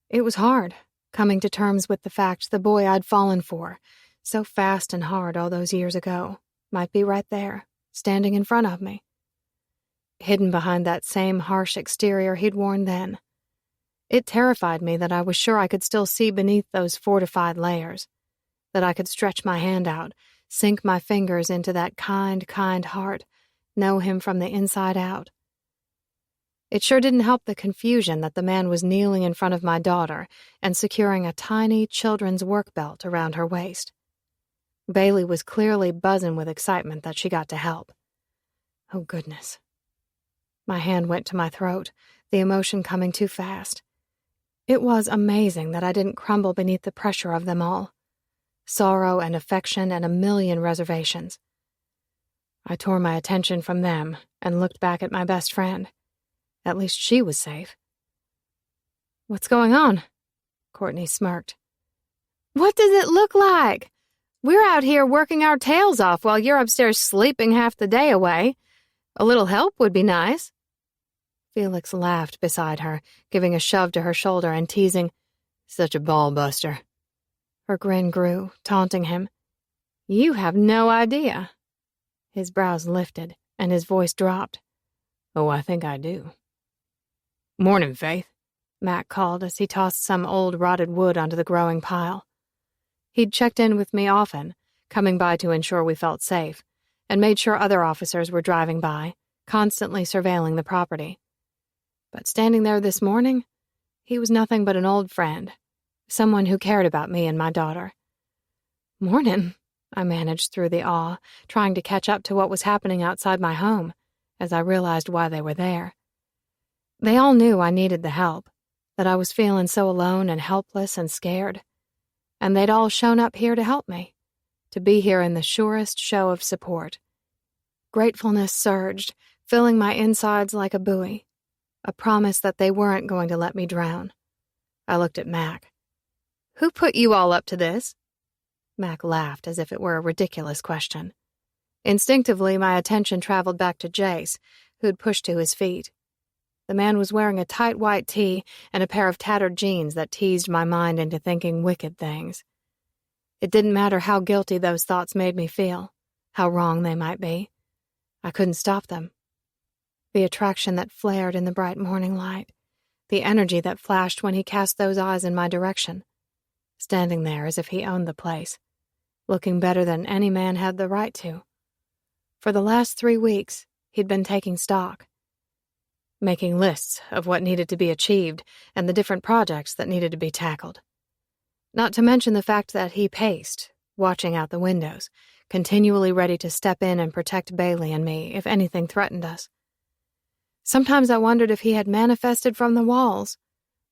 It was hard, coming to terms with the fact the boy I'd fallen for, so fast and hard all those years ago, might be right there, standing in front of me. Hidden behind that same harsh exterior he'd worn then. It terrified me that I was sure I could still see beneath those fortified layers, that I could stretch my hand out, sink my fingers into that kind, kind heart, know him from the inside out. It sure didn't help the confusion that the man was kneeling in front of my daughter and securing a tiny children's work belt around her waist. Bailey was clearly buzzing with excitement that she got to help. Oh, goodness. My hand went to my throat, the emotion coming too fast. It was amazing that I didn't crumble beneath the pressure of them all. Sorrow and affection and a million reservations. I tore my attention from them and looked back at my best friend. At least she was safe. "What's going on?" Courtney smirked. "What does it look like? We're out here working our tails off while you're upstairs sleeping half the day away. A little help would be nice." Felix laughed beside her, giving a shove to her shoulder and teasing, "Such a ball buster." Her grin grew, taunting him. "You have no idea." His brows lifted, and his voice dropped. "Oh, I think I do." "Morning, Faith," Mac called as he tossed some old rotted wood onto the growing pile. He'd checked in with me often, coming by to ensure we felt safe, and made sure other officers were driving by, constantly surveilling the property. But standing there this morning, he was nothing but an old friend, someone who cared about me and my daughter. "Mornin'," I managed through the awe, trying to catch up to what was happening outside my home, as I realized why they were there. They all knew I needed the help, that I was feeling so alone and helpless and scared. And they'd all shown up here to help me, to be here in the surest show of support. Gratefulness surged, filling my insides like a buoy, a promise that they weren't going to let me drown. I looked at Mac. "Who put you all up to this?" Mac laughed as if it were a ridiculous question. Instinctively, my attention traveled back to Jace, who'd pushed to his feet. The man was wearing a tight white tee and a pair of tattered jeans that teased my mind into thinking wicked things. It didn't matter how guilty those thoughts made me feel, how wrong they might be. I couldn't stop them. The attraction that flared in the bright morning light, the energy that flashed when he cast those eyes in my direction, standing there as if he owned the place, looking better than any man had the right to. For the last 3 weeks, he'd been taking stock, making lists of what needed to be achieved and the different projects that needed to be tackled. Not to mention the fact that he paced, watching out the windows, continually ready to step in and protect Bailey and me if anything threatened us. Sometimes I wondered if he had manifested from the walls,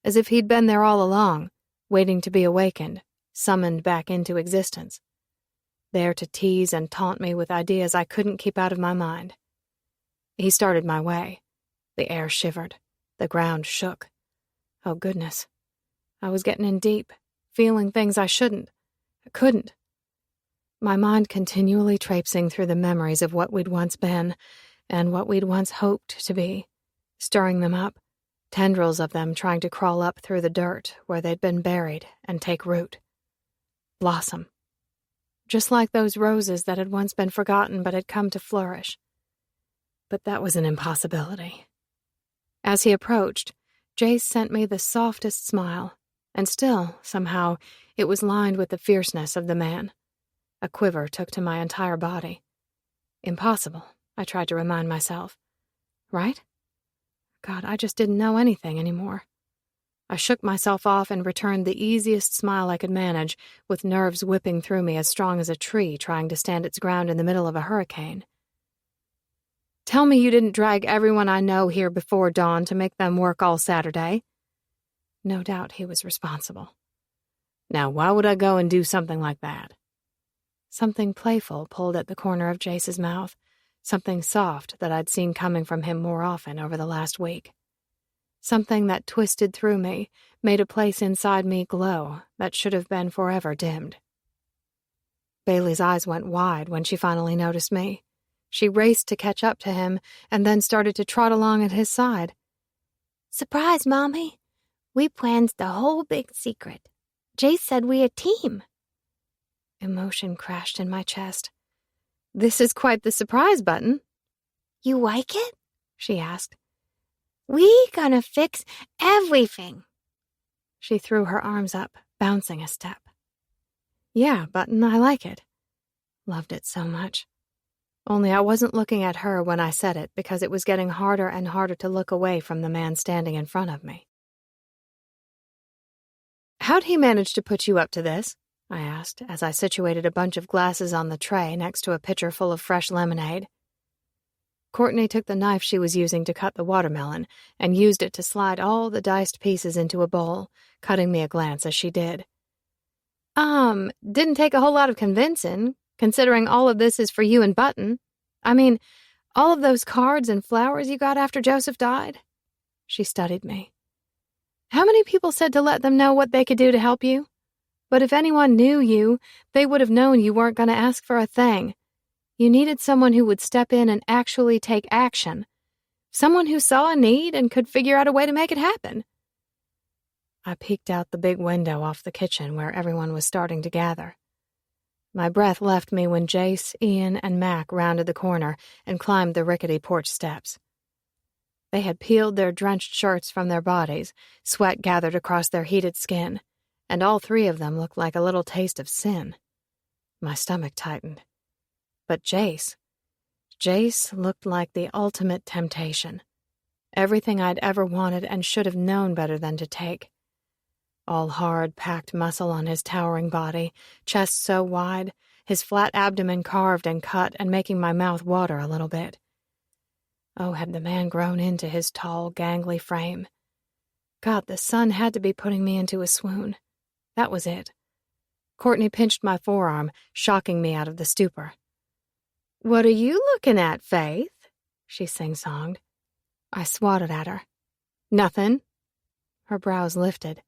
as if he'd been there all along, waiting to be awakened, summoned back into existence, there to tease and taunt me with ideas I couldn't keep out of my mind. He started my way. The air shivered. The ground shook. Oh, goodness. I was getting in deep, feeling things I shouldn't. I couldn't. My mind continually traipsing through the memories of what we'd once been and what we'd once hoped to be, stirring them up, tendrils of them trying to crawl up through the dirt where they'd been buried and take root. Blossom. Just like those roses that had once been forgotten but had come to flourish. But that was an impossibility. As he approached, Jace sent me the softest smile, and still, somehow, it was lined with the fierceness of the man. A quiver took to my entire body. Impossible, I tried to remind myself. Right? God, I just didn't know anything anymore. I shook myself off and returned the easiest smile I could manage, with nerves whipping through me as strong as a tree trying to stand its ground in the middle of a hurricane. "Tell me you didn't drag everyone I know here before dawn to make them work all Saturday." No doubt he was responsible. "Now, why would I go and do something like that?" Something playful pulled at the corner of Jace's mouth, something soft that I'd seen coming from him more often over the last week. Something that twisted through me, made a place inside me glow that should have been forever dimmed. Bailey's eyes went wide when she finally noticed me. She raced to catch up to him and then started to trot along at his side. "Surprise, Mommy. We planned the whole big secret. Jace said we a team." Emotion crashed in my chest. "This is quite the surprise button." "You like it?" she asked. "We gonna fix everything. She threw her arms up, bouncing a step. Yeah, Button, I like it. Loved it so much. Only I wasn't looking at her when I said it because it was getting harder and harder to look away from the man standing in front of me. How'd he manage to put you up to this? I asked as I situated a bunch of glasses on the tray next to a pitcher full of fresh lemonade. Courtney took the knife she was using to cut the watermelon and used it to slide all the diced pieces into a bowl, cutting me a glance as she did. Didn't take a whole lot of convincing, considering all of this is for you and Button. I mean, all of those cards and flowers you got after Joseph died? She studied me. How many people said to let them know what they could do to help you? But if anyone knew you, they would have known you weren't going to ask for a thing. You needed someone who would step in and actually take action. Someone who saw a need and could figure out a way to make it happen. I peeked out the big window off the kitchen where everyone was starting to gather. My breath left me when Jace, Ian, and Mac rounded the corner and climbed the rickety porch steps. They had peeled their drenched shirts from their bodies, sweat gathered across their heated skin, and all three of them looked like a little taste of sin. My stomach tightened. But Jace looked like the ultimate temptation. Everything I'd ever wanted and should have known better than to take. All hard, packed muscle on his towering body, chest so wide, his flat abdomen carved and cut and making my mouth water a little bit. Oh, had the man grown into his tall, gangly frame. God, the sun had to be putting me into a swoon. That was it. Courtney pinched my forearm, shocking me out of the stupor. "What are you looking at, Faith?" she sing-songed. I swatted at her. "Nothing." Her brows lifted.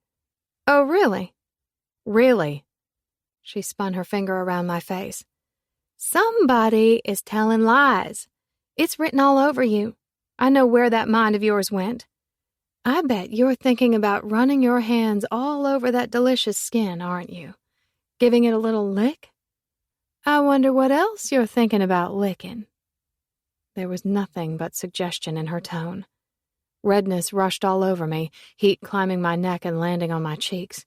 "Oh, really?" "Really." She spun her finger around my face. "Somebody is telling lies. It's written all over you. I know where that mind of yours went. I bet you're thinking about running your hands all over that delicious skin, aren't you? Giving it a little lick? I wonder what else you're thinking about licking." There was nothing but suggestion in her tone. Redness rushed all over me, heat climbing my neck and landing on my cheeks.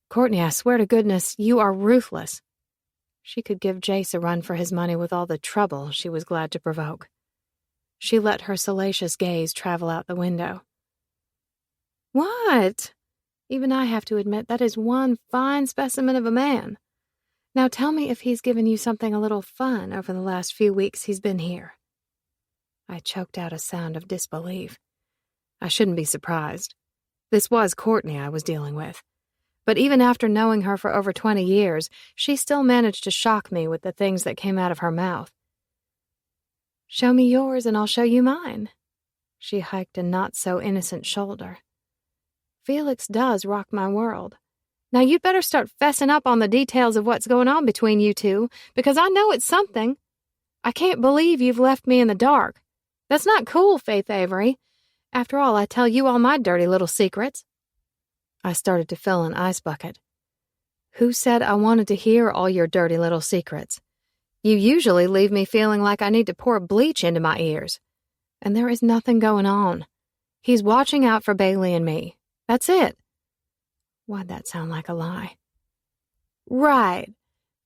"Courtney, I swear to goodness, you are ruthless." She could give Jace a run for his money with all the trouble she was glad to provoke. She let her salacious gaze travel out the window. "What? Even I have to admit that is one fine specimen of a man. Now tell me if he's given you something a little fun over the last few weeks he's been here." I choked out a sound of disbelief. I shouldn't be surprised. This was Courtney I was dealing with. But even after knowing her for over 20 years, she still managed to shock me with the things that came out of her mouth. "Show me yours and I'll show you mine." She hiked a not-so-innocent shoulder. "Felix does rock my world. Now you'd better start fessing up on the details of what's going on between you two, because I know it's something. I can't believe you've left me in the dark. That's not cool, Faith Avery. After all, I tell you all my dirty little secrets." I started to fill an ice bucket. "Who said I wanted to hear all your dirty little secrets? You usually leave me feeling like I need to pour bleach into my ears. And there is nothing going on. He's watching out for Bailey and me. That's it." Why'd that sound like a lie? "Right.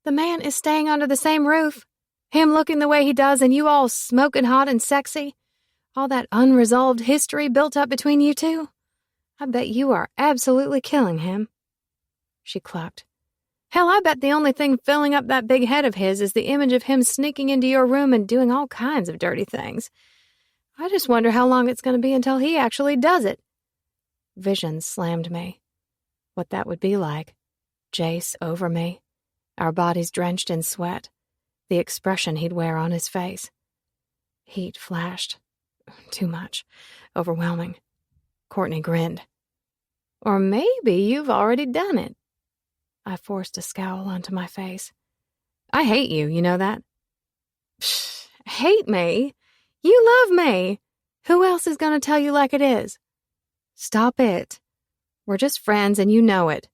The man is staying under the same roof. Him looking the way he does and you all smoking hot and sexy. All that unresolved history built up between you two. I bet you are absolutely killing him." She clucked. "Hell, I bet the only thing filling up that big head of his is the image of him sneaking into your room and doing all kinds of dirty things. I just wonder how long it's going to be until he actually does it." Visions slammed me. What that would be like. Jace over me. Our bodies drenched in sweat. The expression he'd wear on his face. Heat flashed. Too much. Overwhelming. Courtney grinned. "Or maybe you've already done it." I forced a scowl onto my face. "I hate you, you know that?" "Psh, hate me? You love me. Who else is going to tell you like it is?" "Stop it. We're just friends and you know it."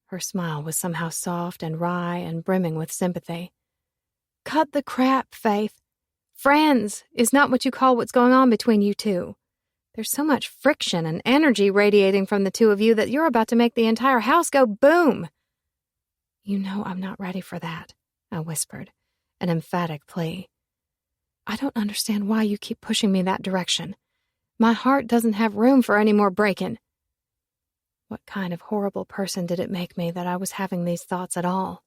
Her smile was somehow soft and wry and brimming with sympathy. "Cut the crap, Faith. Friends is not what you call what's going on between you two. There's so much friction and energy radiating from the two of you that you're about to make the entire house go boom. You know I'm not ready for that, I whispered, an emphatic plea. I don't understand why you keep pushing me that direction. My heart doesn't have room for any more breaking. What kind of horrible person did it make me that I was having these thoughts at all?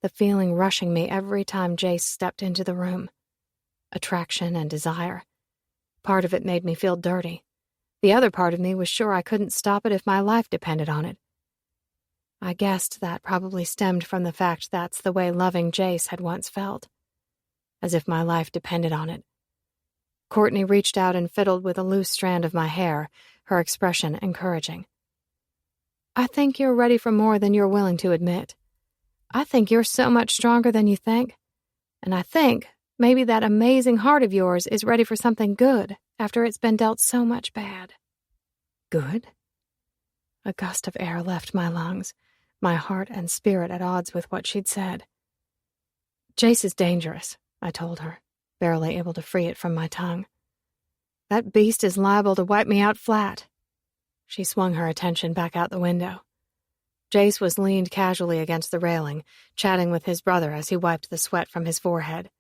The feeling rushing me every time Jace stepped into the room. Attraction and desire. Part of it made me feel dirty. The other part of me was sure I couldn't stop it if my life depended on it. I guessed that probably stemmed from the fact that's the way loving Jace had once felt. As if my life depended on it. Courtney reached out and fiddled with a loose strand of my hair, her expression encouraging. I think you're ready for more than you're willing to admit. I think you're so much stronger than you think. And I think maybe that amazing heart of yours is ready for something good after it's been dealt so much bad. Good? A gust of air left my lungs, my heart and spirit at odds with what she'd said. Jace is dangerous, I told her, barely able to free it from my tongue. That beast is liable to wipe me out flat. She swung her attention back out the window. Jace was leaned casually against the railing, chatting with his brother as he wiped the sweat from his forehead.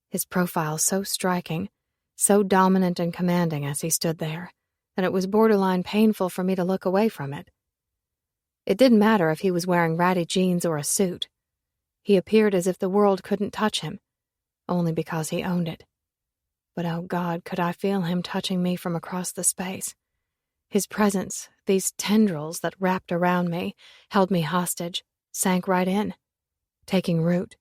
His profile so striking, so dominant and commanding as he stood there, that it was borderline painful for me to look away from it. It didn't matter if he was wearing ratty jeans or a suit. He appeared as if the world couldn't touch him, only because he owned it. But oh God, could I feel him touching me from across the space. His presence, these tendrils that wrapped around me, held me hostage, sank right in, taking root.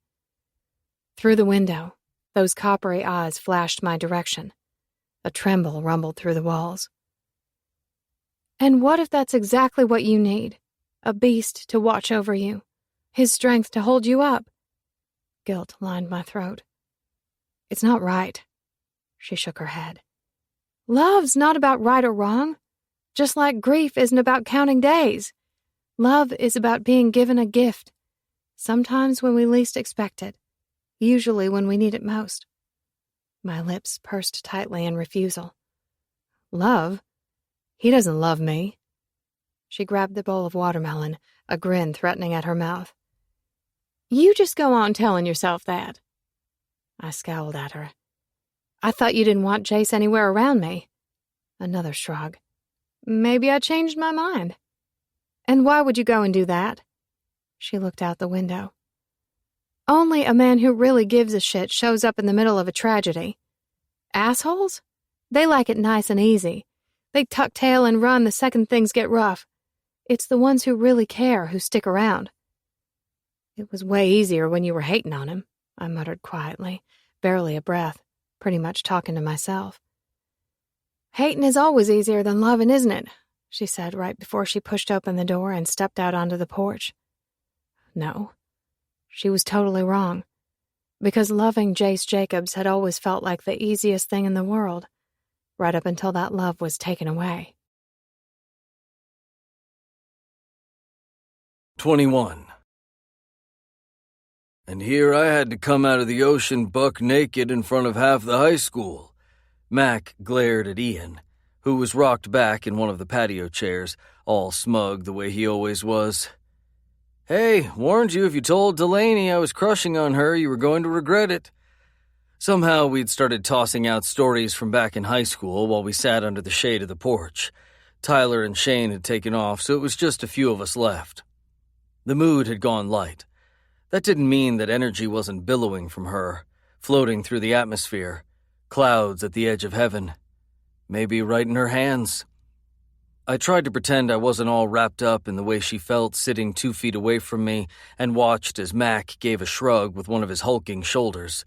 Through the window, those coppery eyes flashed my direction. A tremble rumbled through the walls. And what if that's exactly what you need? A beast to watch over you, his strength to hold you up? Guilt lined my throat. It's not right. She shook her head. Love's not about right or wrong. Just like grief isn't about counting days. Love is about being given a gift. Sometimes when we least expect it. Usually when we need it most. My lips pursed tightly in refusal. Love? He doesn't love me. She grabbed the bowl of watermelon, a grin threatening at her mouth. You just go on telling yourself that. I scowled at her. I thought you didn't want Jace anywhere around me. Another shrug. Maybe I changed my mind. And why would you go and do that? She looked out the window. Only a man who really gives a shit shows up in the middle of a tragedy. Assholes? They like it nice and easy. They tuck tail and run the second things get rough. It's the ones who really care who stick around. It was way easier when you were hating on him, I muttered quietly, barely a breath, pretty much talking to myself. Hating is always easier than loving, isn't it? She said right before she pushed open the door and stepped out onto the porch. No. She was totally wrong. Because loving Jace Jacobs had always felt like the easiest thing in the world, right up until that love was taken away. 21. And here I had to come out of the ocean buck naked in front of half the high school. Mac glared at Ian, who was rocked back in one of the patio chairs, all smug the way he always was. Hey, warned you if you told Delaney I was crushing on her, you were going to regret it. Somehow we'd started tossing out stories from back in high school while we sat under the shade of the porch. Tyler and Shane had taken off, so it was just a few of us left. The mood had gone light. That didn't mean that energy wasn't billowing from her, floating through the atmosphere. Clouds at the edge of heaven. Maybe right in her hands. I tried to pretend I wasn't all wrapped up in the way she felt sitting 2 feet away from me and watched as Mac gave a shrug with one of his hulking shoulders.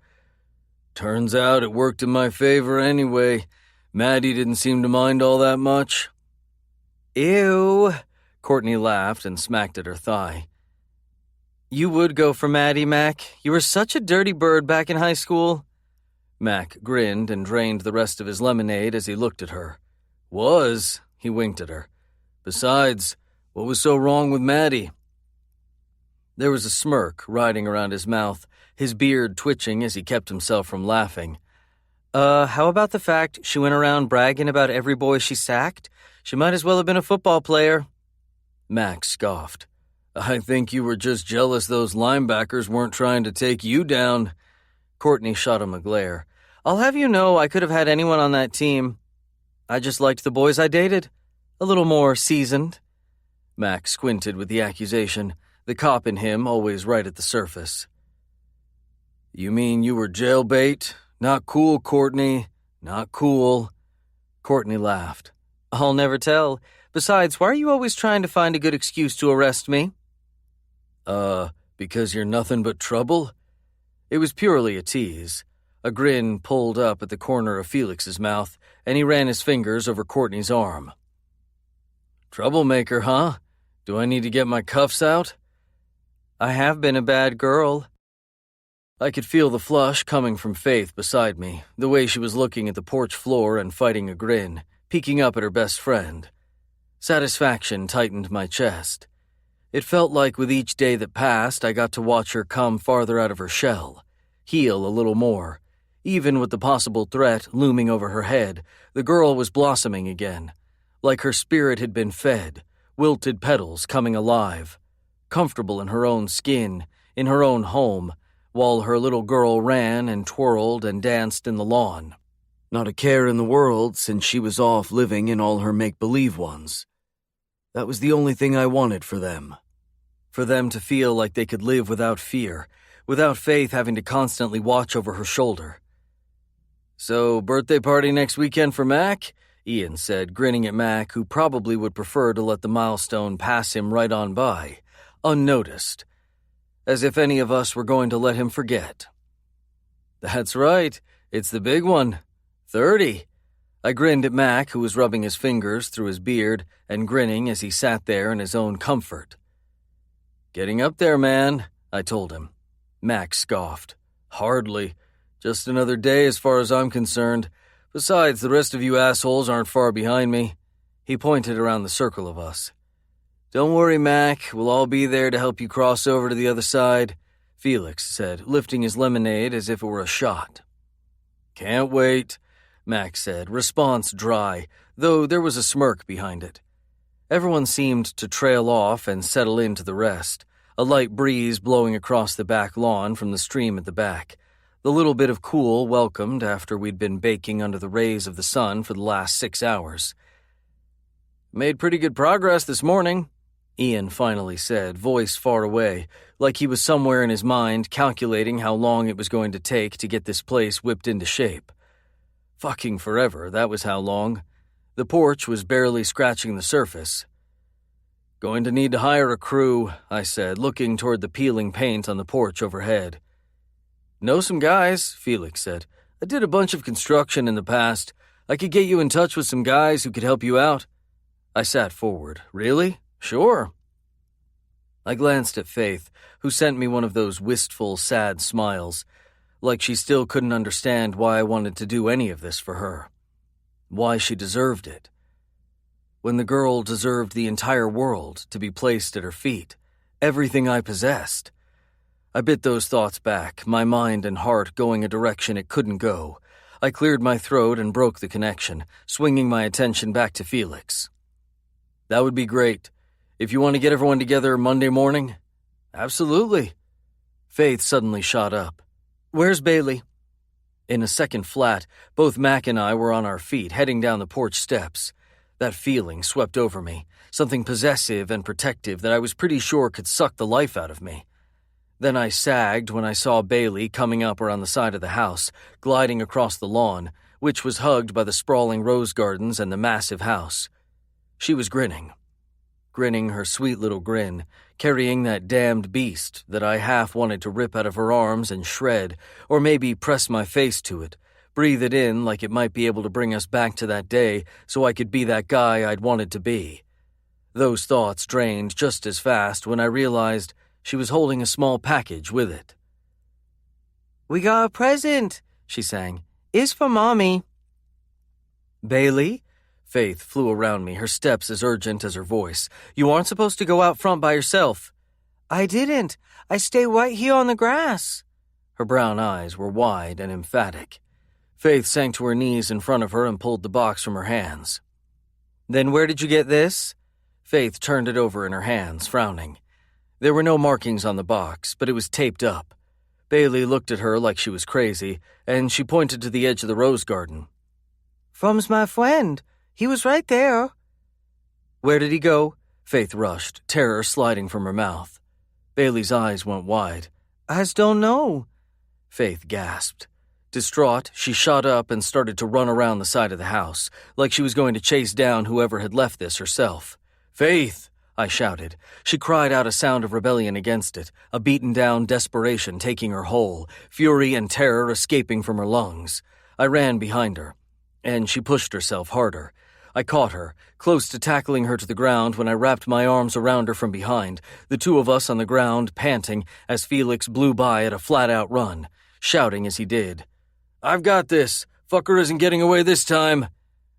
Turns out it worked in my favor anyway. Maddie didn't seem to mind all that much. Ew, Courtney laughed and smacked at her thigh. You would go for Maddie, Mac. You were such a dirty bird back in high school. Mac grinned and drained the rest of his lemonade as he looked at her. Was, he winked at her. Besides, what was so wrong with Maddie? There was a smirk riding around his mouth, his beard twitching as he kept himself from laughing. How about the fact she went around bragging about every boy she sacked? She might as well have been a football player. Max scoffed. I think you were just jealous those linebackers weren't trying to take you down. Courtney shot him a glare. I'll have you know I could have had anyone on that team. I just liked the boys I dated. A little more seasoned. Max squinted with the accusation, the cop in him always right at the surface. You mean you were jailbait? Not cool, Courtney. Not cool. Courtney laughed. I'll never tell. Besides, why are you always trying to find a good excuse to arrest me? Because you're nothing but trouble? It was purely a tease. A grin pulled up at the corner of Felix's mouth, and he ran his fingers over Courtney's arm. Troublemaker, huh? Do I need to get my cuffs out? I have been a bad girl. I could feel the flush coming from Faith beside me, the way she was looking at the porch floor and fighting a grin, peeking up at her best friend. Satisfaction tightened my chest. It felt like with each day that passed, I got to watch her come farther out of her shell, heal a little more. Even with the possible threat looming over her head, the girl was blossoming again, like her spirit had been fed, wilted petals coming alive, comfortable in her own skin, in her own home, while her little girl ran and twirled and danced in the lawn. Not a care in the world since she was off living in all her make-believe ones. That was the only thing I wanted for them. For them to feel like they could live without fear, without Faith having to constantly watch over her shoulder. So, birthday party next weekend for Mac? Ian said, grinning at Mac, who probably would prefer to let the milestone pass him right on by, unnoticed, as if any of us were going to let him forget. That's right, it's the big one. 30. I grinned at Mac, who was rubbing his fingers through his beard and grinning as he sat there in his own comfort. Getting up there, man, I told him. Mac scoffed. Hardly. Just another day as far as I'm concerned. Besides, the rest of you assholes aren't far behind me. He pointed around the circle of us. Don't worry, Mac. We'll all be there to help you cross over to the other side, Felix said, lifting his lemonade as if it were a shot. Can't wait, Mac said, response dry, though there was a smirk behind it. Everyone seemed to trail off and settle into the rest, a light breeze blowing across the back lawn from the stream at the back, the little bit of cool welcomed after we'd been baking under the rays of the sun for the last 6 hours. Made pretty good progress this morning, Ian finally said, voice far away, like he was somewhere in his mind calculating how long it was going to take to get this place whipped into shape. Fucking forever, that was how long. The porch was barely scratching the surface. Going to need to hire a crew, I said, looking toward the peeling paint on the porch overhead. Know some guys, Felix said. I did a bunch of construction in the past. I could get you in touch with some guys who could help you out. I sat forward. Really? Sure. I glanced at Faith, who sent me one of those wistful, sad smiles, like she still couldn't understand why I wanted to do any of this for her. Why she deserved it. When the girl deserved the entire world to be placed at her feet, everything I possessed. I bit those thoughts back, my mind and heart going a direction it couldn't go. I cleared my throat and broke the connection, swinging my attention back to Felix. That would be great. If you want to get everyone together Monday morning? Absolutely. Faith suddenly shot up. Where's Bailey? In a second flat, both Mac and I were on our feet, heading down the porch steps. That feeling swept over me, something possessive and protective that I was pretty sure could suck the life out of me. Then I sagged when I saw Bailey coming up around the side of the house, gliding across the lawn, which was hugged by the sprawling rose gardens and the massive house. She was grinning her sweet little grin, carrying that damned beast that I half wanted to rip out of her arms and shred, or maybe press my face to it, breathe it in like it might be able to bring us back to that day so I could be that guy I'd wanted to be. Those thoughts drained just as fast when I realized she was holding a small package with it. We got a present, she sang. It's for Mommy. Bailey? Faith flew around me, her steps as urgent as her voice. You aren't supposed to go out front by yourself. I didn't. I stay right here on the grass. Her brown eyes were wide and emphatic. Faith sank to her knees in front of her and pulled the box from her hands. "Then where did you get this?" Faith turned it over in her hands, frowning. There were no markings on the box, but it was taped up. Bailey looked at her like she was crazy, and she pointed to the edge of the rose garden. "From's my friend. He was right there." "Where did he go?" Faith rushed, terror sliding from her mouth. Bailey's eyes went wide. "I don't know." Faith gasped. Distraught, she shot up and started to run around the side of the house, like she was going to chase down whoever had left this herself. "Faith!" I shouted. She cried out a sound of rebellion against it, a beaten-down desperation taking her whole, fury and terror escaping from her lungs. I ran behind her, and she pushed herself harder. I caught her, close to tackling her to the ground when I wrapped my arms around her from behind, the two of us on the ground panting as Felix blew by at a flat-out run, shouting as he did. "I've got this! Fucker isn't getting away this time!"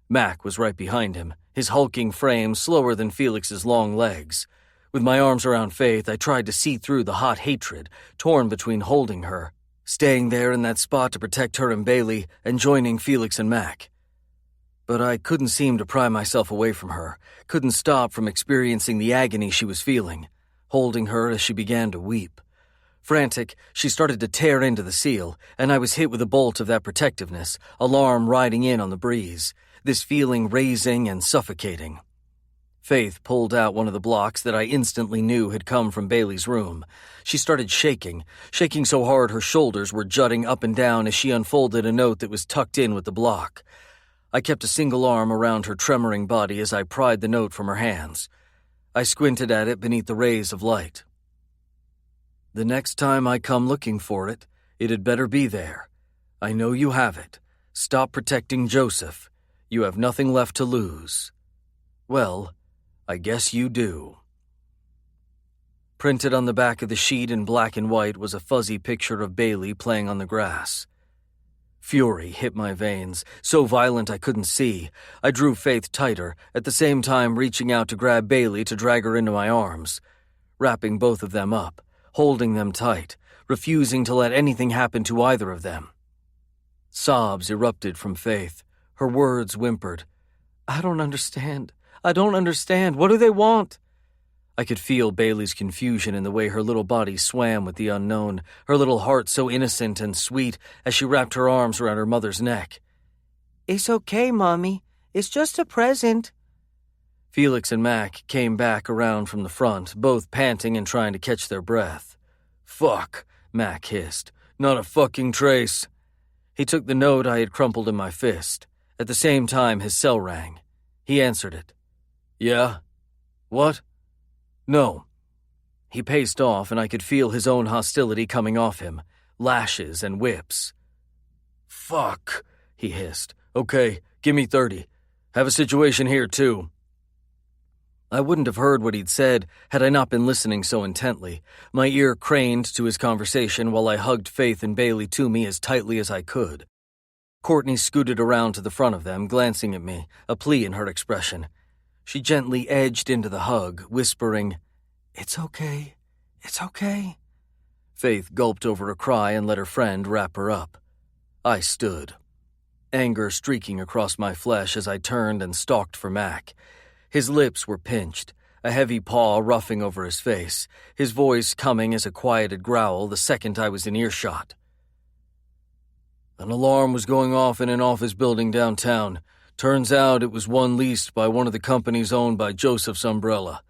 Mac was right behind him, his hulking frame slower than Felix's long legs. With my arms around Faith, I tried to see through the hot hatred, torn between holding her, staying there in that spot to protect her and Bailey, and joining Felix and Mac. But I couldn't seem to pry myself away from her, couldn't stop from experiencing the agony she was feeling, holding her as she began to weep. Frantic, she started to tear into the seal, and I was hit with a bolt of that protectiveness, alarm riding in on the breeze, this feeling raising and suffocating. Faith pulled out one of the blocks that I instantly knew had come from Bailey's room. She started shaking so hard her shoulders were jutting up and down as she unfolded a note that was tucked in with the block. I kept a single arm around her tremoring body as I pried the note from her hands. I squinted at it beneath the rays of light. "The next time I come looking for it, it had better be there. I know you have it. Stop protecting Joseph. You have nothing left to lose." Well, I guess you do. Printed on the back of the sheet in black and white was a fuzzy picture of Bailey playing on the grass. Fury hit my veins, so violent I couldn't see. I drew Faith tighter, at the same time reaching out to grab Bailey to drag her into my arms, wrapping both of them up, holding them tight, refusing to let anything happen to either of them. Sobs erupted from Faith. Her words whimpered. "I don't understand. I don't understand. What do they want?" I could feel Bailey's confusion in the way her little body swam with the unknown, her little heart so innocent and sweet as she wrapped her arms around her mother's neck. "It's okay, Mommy. It's just a present." Felix and Mac came back around from the front, both panting and trying to catch their breath. "Fuck," Mac hissed. "Not a fucking trace." He took the note I had crumpled in my fist. At the same time, his cell rang. He answered it. "Yeah? What? No." He paced off, and I could feel his own hostility coming off him, lashes and whips. "Fuck," he hissed. "Okay, give me 30. Have a situation here, too." I wouldn't have heard what he'd said had I not been listening so intently, my ear craned to his conversation while I hugged Faith and Bailey to me as tightly as I could. Courtney scooted around to the front of them, glancing at me, a plea in her expression. She gently edged into the hug, whispering, "It's okay. It's okay." Faith gulped over a cry and let her friend wrap her up. I stood, anger streaking across my flesh as I turned and stalked for Mac. His lips were pinched, a heavy paw roughing over his face, his voice coming as a quieted growl the second I was in earshot. "An alarm was going off in an office building downtown. Turns out it was one leased by one of the companies owned by Joseph's umbrella.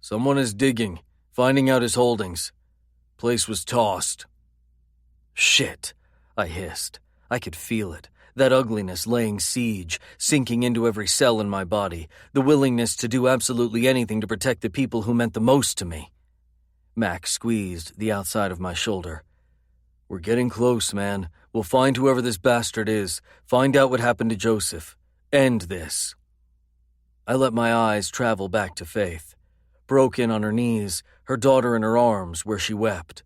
Someone is digging, finding out his holdings. Place was tossed." "Shit," I hissed. I could feel it. That ugliness laying siege, sinking into every cell in my body, the willingness to do absolutely anything to protect the people who meant the most to me. Mac squeezed the outside of my shoulder. "We're getting close, man. We'll find whoever this bastard is, find out what happened to Joseph. End this." I let my eyes travel back to Faith, broken on her knees, her daughter in her arms where she wept.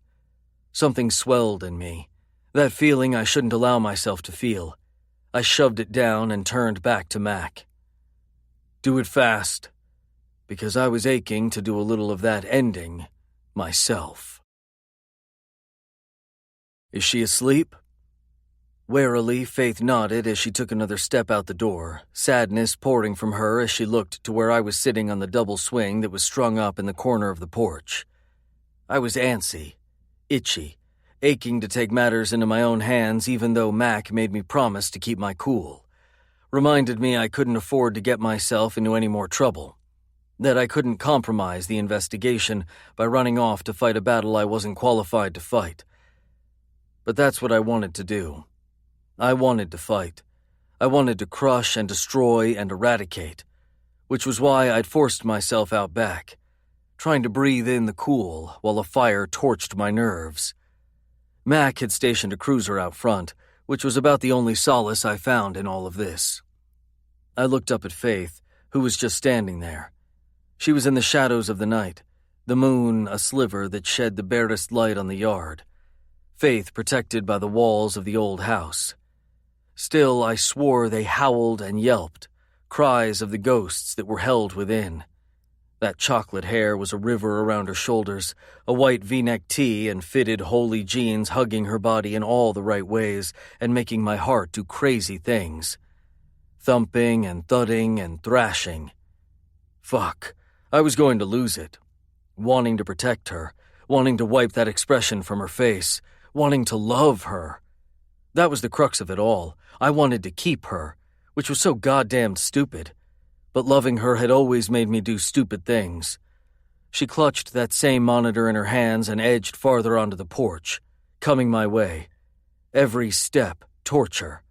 Something swelled in me, that feeling I shouldn't allow myself to feel. I shoved it down and turned back to Mac. "Do it fast," because I was aching to do a little of that ending myself. "Is she asleep?" Warily, Faith nodded as she took another step out the door, sadness pouring from her as she looked to where I was sitting on the double swing that was strung up in the corner of the porch. I was antsy, itchy, aching to take matters into my own hands even though Mac made me promise to keep my cool. Reminded me I couldn't afford to get myself into any more trouble. That I couldn't compromise the investigation by running off to fight a battle I wasn't qualified to fight. But that's what I wanted to do. I wanted to fight. I wanted to crush and destroy and eradicate, which was why I'd forced myself out back, trying to breathe in the cool while a fire torched my nerves. Mac had stationed a cruiser out front, which was about the only solace I found in all of this. I looked up at Faith, who was just standing there. She was in the shadows of the night, the moon a sliver that shed the barest light on the yard, Faith protected by the walls of the old house. Still, I swore they howled and yelped, cries of the ghosts that were held within. That chocolate hair was a river around her shoulders, a white V-neck tee and fitted holy jeans hugging her body in all the right ways and making my heart do crazy things. Thumping and thudding and thrashing. Fuck, I was going to lose it. Wanting to protect her, wanting to wipe that expression from her face, wanting to love her. That was the crux of it all. I wanted to keep her, which was so goddamn stupid. But loving her had always made me do stupid things. She clutched that same monitor in her hands and edged farther onto the porch, coming my way. Every step, torture.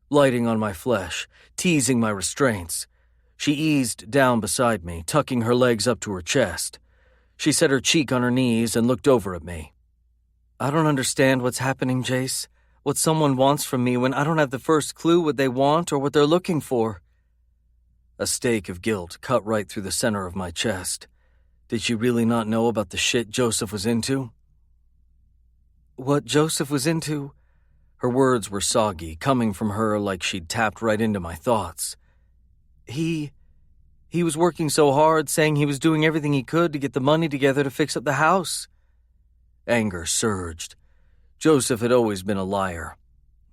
Lighting on my flesh, teasing my restraints. She eased down beside me, tucking her legs up to her chest. She set her cheek on her knees and looked over at me. I don't understand what's happening, Jace. What someone wants from me when I don't have the first clue what they want or what they're looking for. A stake of guilt cut right through the center of my chest. Did she really not know about the shit Joseph was into? What Joseph was into? Her words were soggy, coming from her like she'd tapped right into my thoughts. He was working so hard, saying he was doing everything he could to get the money together to fix up the house. Anger surged. Joseph had always been a liar.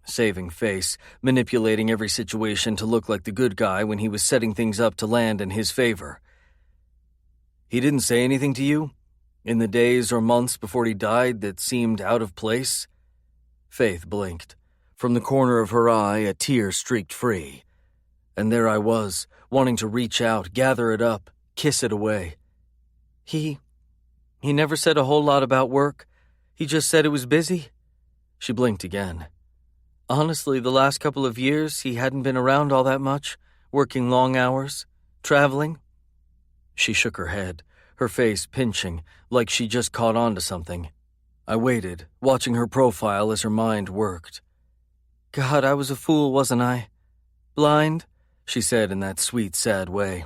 Saving face, manipulating every situation to look like the good guy when he was setting things up to land in his favor. He didn't say anything to you? In the days or months before he died that seemed out of place? Faith blinked. From the corner of her eye, a tear streaked free. And there I was, wanting to reach out, gather it up, kiss it away. He never said a whole lot about work. He just said it was busy. She blinked again. Honestly, the last couple of years, he hadn't been around all that much, working long hours, traveling. She shook her head, her face pinching, like she just caught on to something. I waited, watching her profile as her mind worked. God, I was a fool, wasn't I? Blind, she said in that sweet, sad way.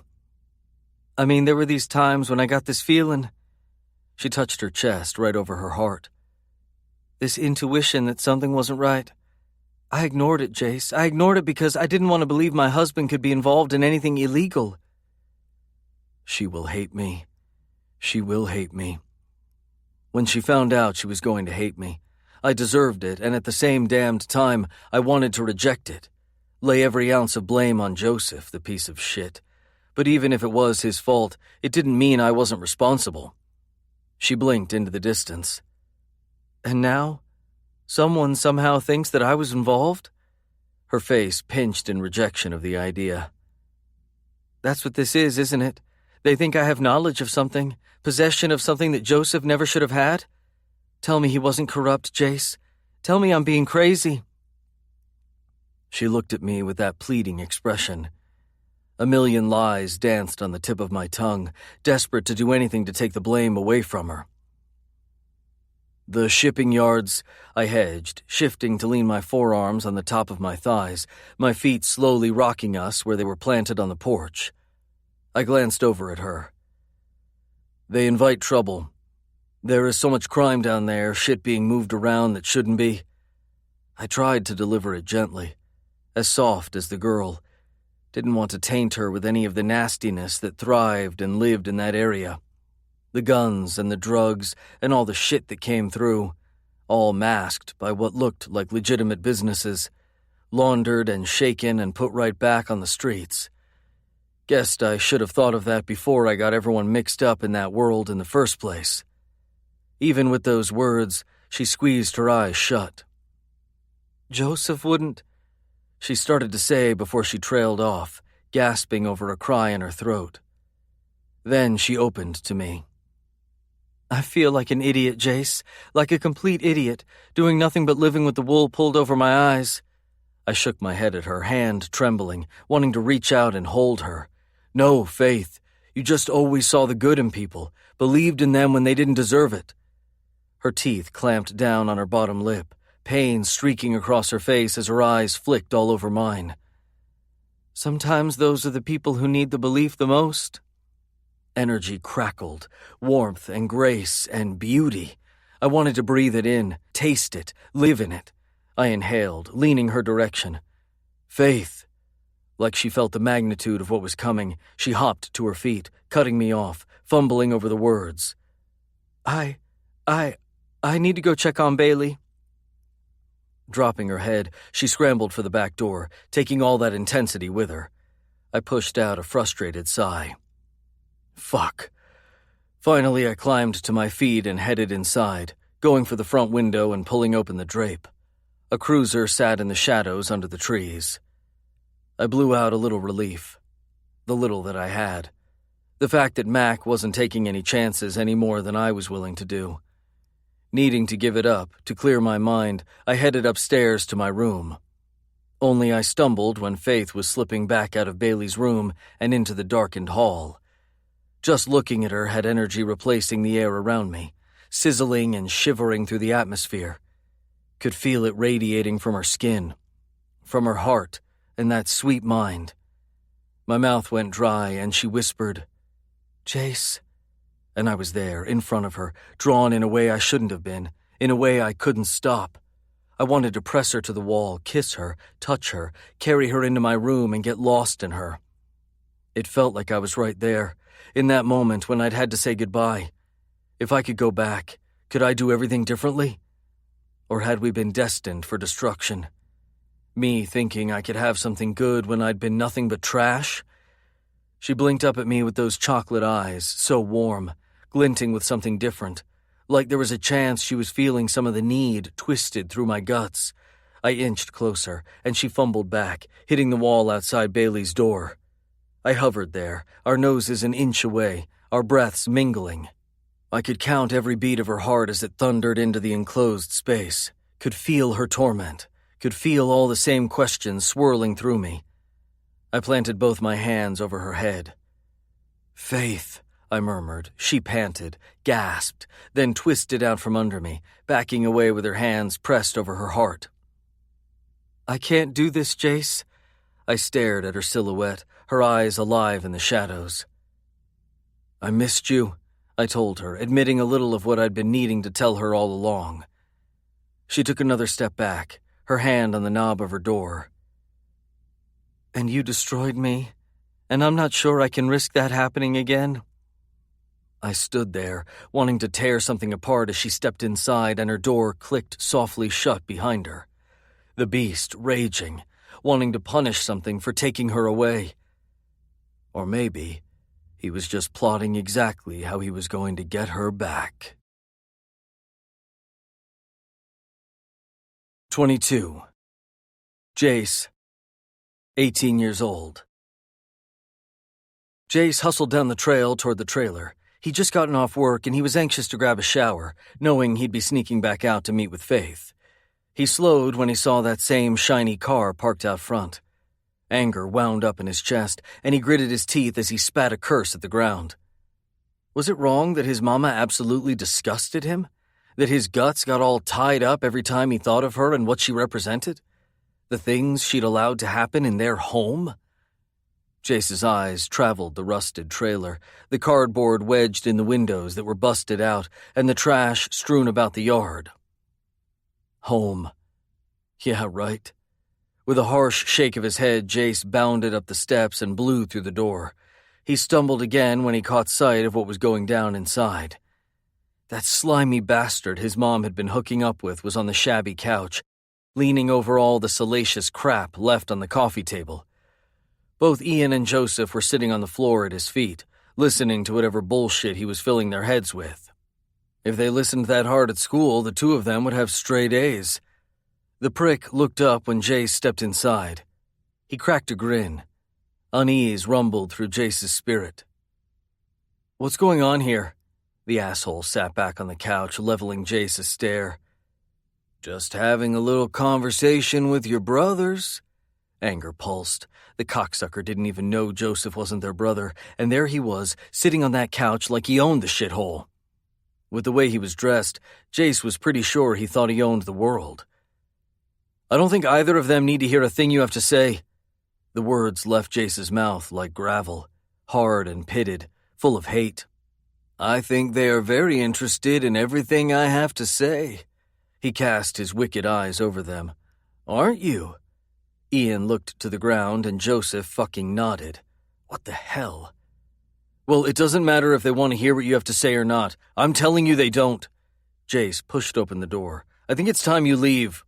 I mean, there were these times when I got this feeling. She touched her chest right over her heart. This intuition that something wasn't right. I ignored it, Jace. I ignored it because I didn't want to believe my husband could be involved in anything illegal. She will hate me. She will hate me. When she found out she was going to hate me, I deserved it, and at the same damned time, I wanted to reject it. Lay every ounce of blame on Joseph, the piece of shit. But even if it was his fault, it didn't mean I wasn't responsible. She blinked into the distance. And now, someone somehow thinks that I was involved? Her face pinched in rejection of the idea. That's what this is, isn't it? They think I have knowledge of something, possession of something that Joseph never should have had? Tell me he wasn't corrupt, Jace. Tell me I'm being crazy. She looked at me with that pleading expression. A million lies danced on the tip of my tongue, desperate to do anything to take the blame away from her. The shipping yards, I hedged, shifting to lean my forearms on the top of my thighs, my feet slowly rocking us where they were planted on the porch. I glanced over at her. They invite trouble. There is so much crime down there, shit being moved around that shouldn't be. I tried to deliver it gently, as soft as the girl. Didn't want to taint her with any of the nastiness that thrived and lived in that area. The guns and the drugs and all the shit that came through, all masked by what looked like legitimate businesses, laundered and shaken and put right back on the streets. Guessed I should have thought of that before I got everyone mixed up in that world in the first place. Even with those words, she squeezed her eyes shut. Joseph wouldn't, she started to say before she trailed off, gasping over a cry in her throat. Then she opened to me. I feel like an idiot, Jace, like a complete idiot, doing nothing but living with the wool pulled over my eyes. I shook my head at her, hand trembling, wanting to reach out and hold her. No, Faith, you just always saw the good in people, believed in them when they didn't deserve it. Her teeth clamped down on her bottom lip, pain streaking across her face as her eyes flicked all over mine. Sometimes those are the people who need the belief the most. Energy crackled, warmth and grace and beauty. I wanted to breathe it in, taste it, live in it. I inhaled, leaning her direction. Faith. Like she felt the magnitude of what was coming, she hopped to her feet, cutting me off, fumbling over the words. I need to go check on Bailey. Dropping her head, she scrambled for the back door, taking all that intensity with her. I pushed out a frustrated sigh. Fuck. Finally, I climbed to my feet and headed inside, going for the front window and pulling open the drape. A cruiser sat in the shadows under the trees. I blew out a little relief. The little that I had. The fact that Mac wasn't taking any chances any more than I was willing to do. Needing to give it up, to clear my mind, I headed upstairs to my room. Only I stumbled when Faith was slipping back out of Bailey's room and into the darkened hall. Just looking at her had energy replacing the air around me, sizzling and shivering through the atmosphere. Could feel it radiating from her skin, from her heart, and that sweet mind. My mouth went dry and she whispered, Jace. And I was there, in front of her, drawn in a way I shouldn't have been, in a way I couldn't stop. I wanted to press her to the wall, kiss her, touch her, carry her into my room and get lost in her. It felt like I was right there, in that moment when I'd had to say goodbye. If I could go back, could I do everything differently? Or had we been destined for destruction? Me thinking I could have something good when I'd been nothing but trash? She blinked up at me with those chocolate eyes, so warm, glinting with something different, like there was a chance she was feeling some of the need twisted through my guts. I inched closer, and she fumbled back, hitting the wall outside Bailey's door. I hovered there, our noses an inch away, our breaths mingling. I could count every beat of her heart as it thundered into the enclosed space, could feel her torment, could feel all the same questions swirling through me. I planted both my hands over her head. Faith, I murmured. She panted, gasped, then twisted out from under me, backing away with her hands pressed over her heart. I can't do this, Jace. I stared at her silhouette, her eyes alive in the shadows. I missed you, I told her, admitting a little of what I'd been needing to tell her all along. She took another step back, her hand on the knob of her door. And you destroyed me, and I'm not sure I can risk that happening again. I stood there, wanting to tear something apart as she stepped inside and her door clicked softly shut behind her. The beast raging, wanting to punish something for taking her away. Or maybe he was just plotting exactly how he was going to get her back. 22. Jace, 18 years old. Jace hustled down the trail toward the trailer. He'd just gotten off work and he was anxious to grab a shower, knowing he'd be sneaking back out to meet with Faith. He slowed when he saw that same shiny car parked out front. Anger wound up in his chest, and he gritted his teeth as he spat a curse at the ground. Was it wrong that his mama absolutely disgusted him? That his guts got all tied up every time he thought of her and what she represented? The things she'd allowed to happen in their home? Jace's eyes traveled the rusted trailer, the cardboard wedged in the windows that were busted out, and the trash strewn about the yard. Home. Yeah, right. With a harsh shake of his head, Jace bounded up the steps and blew through the door. He stumbled again when he caught sight of what was going down inside. That slimy bastard his mom had been hooking up with was on the shabby couch, leaning over all the salacious crap left on the coffee table. Both Ian and Joseph were sitting on the floor at his feet, listening to whatever bullshit he was filling their heads with. If they listened that hard at school, the two of them would have straight A's. The prick looked up when Jace stepped inside. He cracked a grin. Unease rumbled through Jace's spirit. "What's going on here?" The asshole sat back on the couch, leveling Jace a stare. "Just having a little conversation with your brothers." Anger pulsed. The cocksucker didn't even know Joseph wasn't their brother, and there he was, sitting on that couch like he owned the shithole. With the way he was dressed, Jace was pretty sure he thought he owned the world. "I don't think either of them need to hear a thing you have to say." The words left Jace's mouth like gravel, hard and pitted, full of hate. "I think they are very interested in everything I have to say." He cast his wicked eyes over them. "Aren't you?" Ian looked to the ground and Joseph fucking nodded. What the hell? "Well, it doesn't matter if they want to hear what you have to say or not. I'm telling you they don't." Jace pushed open the door. "I think it's time you leave."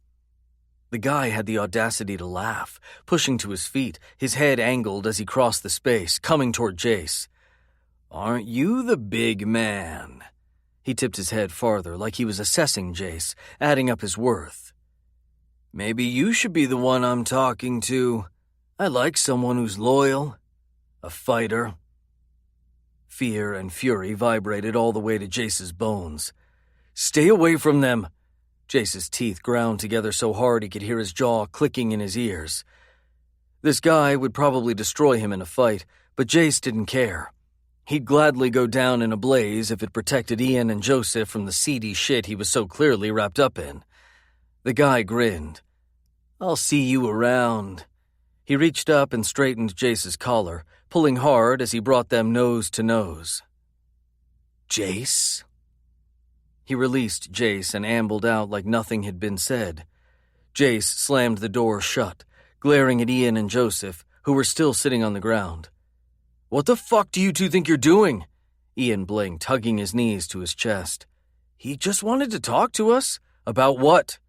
The guy had the audacity to laugh, pushing to his feet, his head angled as he crossed the space, coming toward Jace. "Aren't you the big man?" He tipped his head farther, like he was assessing Jace, adding up his worth. "Maybe you should be the one I'm talking to. I like someone who's loyal. A fighter." Fear and fury vibrated all the way to Jace's bones. "Stay away from them!" Jace's teeth ground together so hard he could hear his jaw clicking in his ears. This guy would probably destroy him in a fight, but Jace didn't care. He'd gladly go down in a blaze if it protected Ian and Joseph from the seedy shit he was so clearly wrapped up in. The guy grinned. "I'll see you around." He reached up and straightened Jace's collar, pulling hard as he brought them nose to nose. "Jace?" He released Jace and ambled out like nothing had been said. Jace slammed the door shut, glaring at Ian and Joseph, who were still sitting on the ground. "What the fuck do you two think you're doing?" Ian blinked, hugging his knees to his chest. "He just wanted to talk to us." "About what?"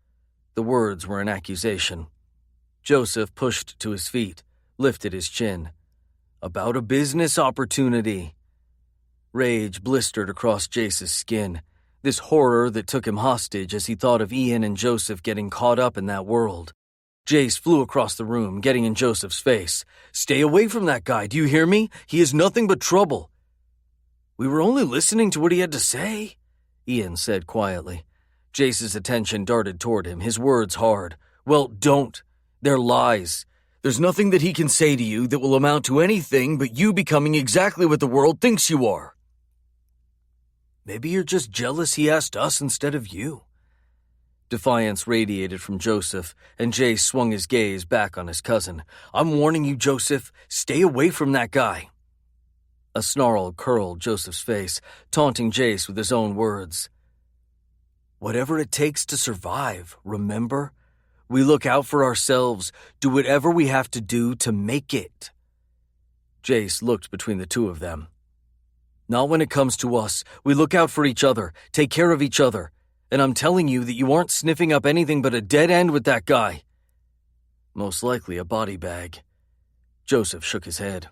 The words were an accusation. Joseph pushed to his feet, lifted his chin. "About a business opportunity." Rage blistered across Jace's skin, this horror that took him hostage as he thought of Ian and Joseph getting caught up in that world. Jace flew across the room, getting in Joseph's face. "Stay away from that guy, do you hear me? He is nothing but trouble." "We were only listening to what he had to say," Ian said quietly. Jace's attention darted toward him, his words hard. "Well, don't. They're lies. There's nothing that he can say to you that will amount to anything but you becoming exactly what the world thinks you are. Maybe you're just jealous he asked us instead of you." Defiance radiated from Joseph, and Jace swung his gaze back on his cousin. "I'm warning you, Joseph. Stay away from that guy." A snarl curled Joseph's face, taunting Jace with his own words. "Whatever it takes to survive, remember? We look out for ourselves, do whatever we have to do to make it." Jace looked between the two of them. "Not when it comes to us. We look out for each other, take care of each other. And I'm telling you that you aren't sniffing up anything but a dead end with that guy." "Most likely a body bag." Joseph shook his head.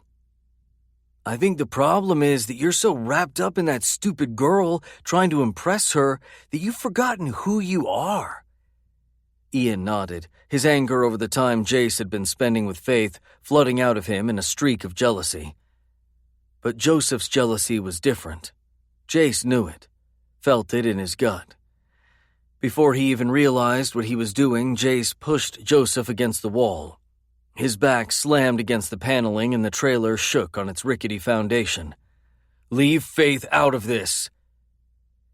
"I think the problem is that you're so wrapped up in that stupid girl, trying to impress her, that you've forgotten who you are." Ian nodded, his anger over the time Jace had been spending with Faith flooding out of him in a streak of jealousy. But Joseph's jealousy was different. Jace knew it, felt it in his gut. Before he even realized what he was doing, Jace pushed Joseph against the wall. His back slammed against the paneling and the trailer shook on its rickety foundation. "Leave Faith out of this."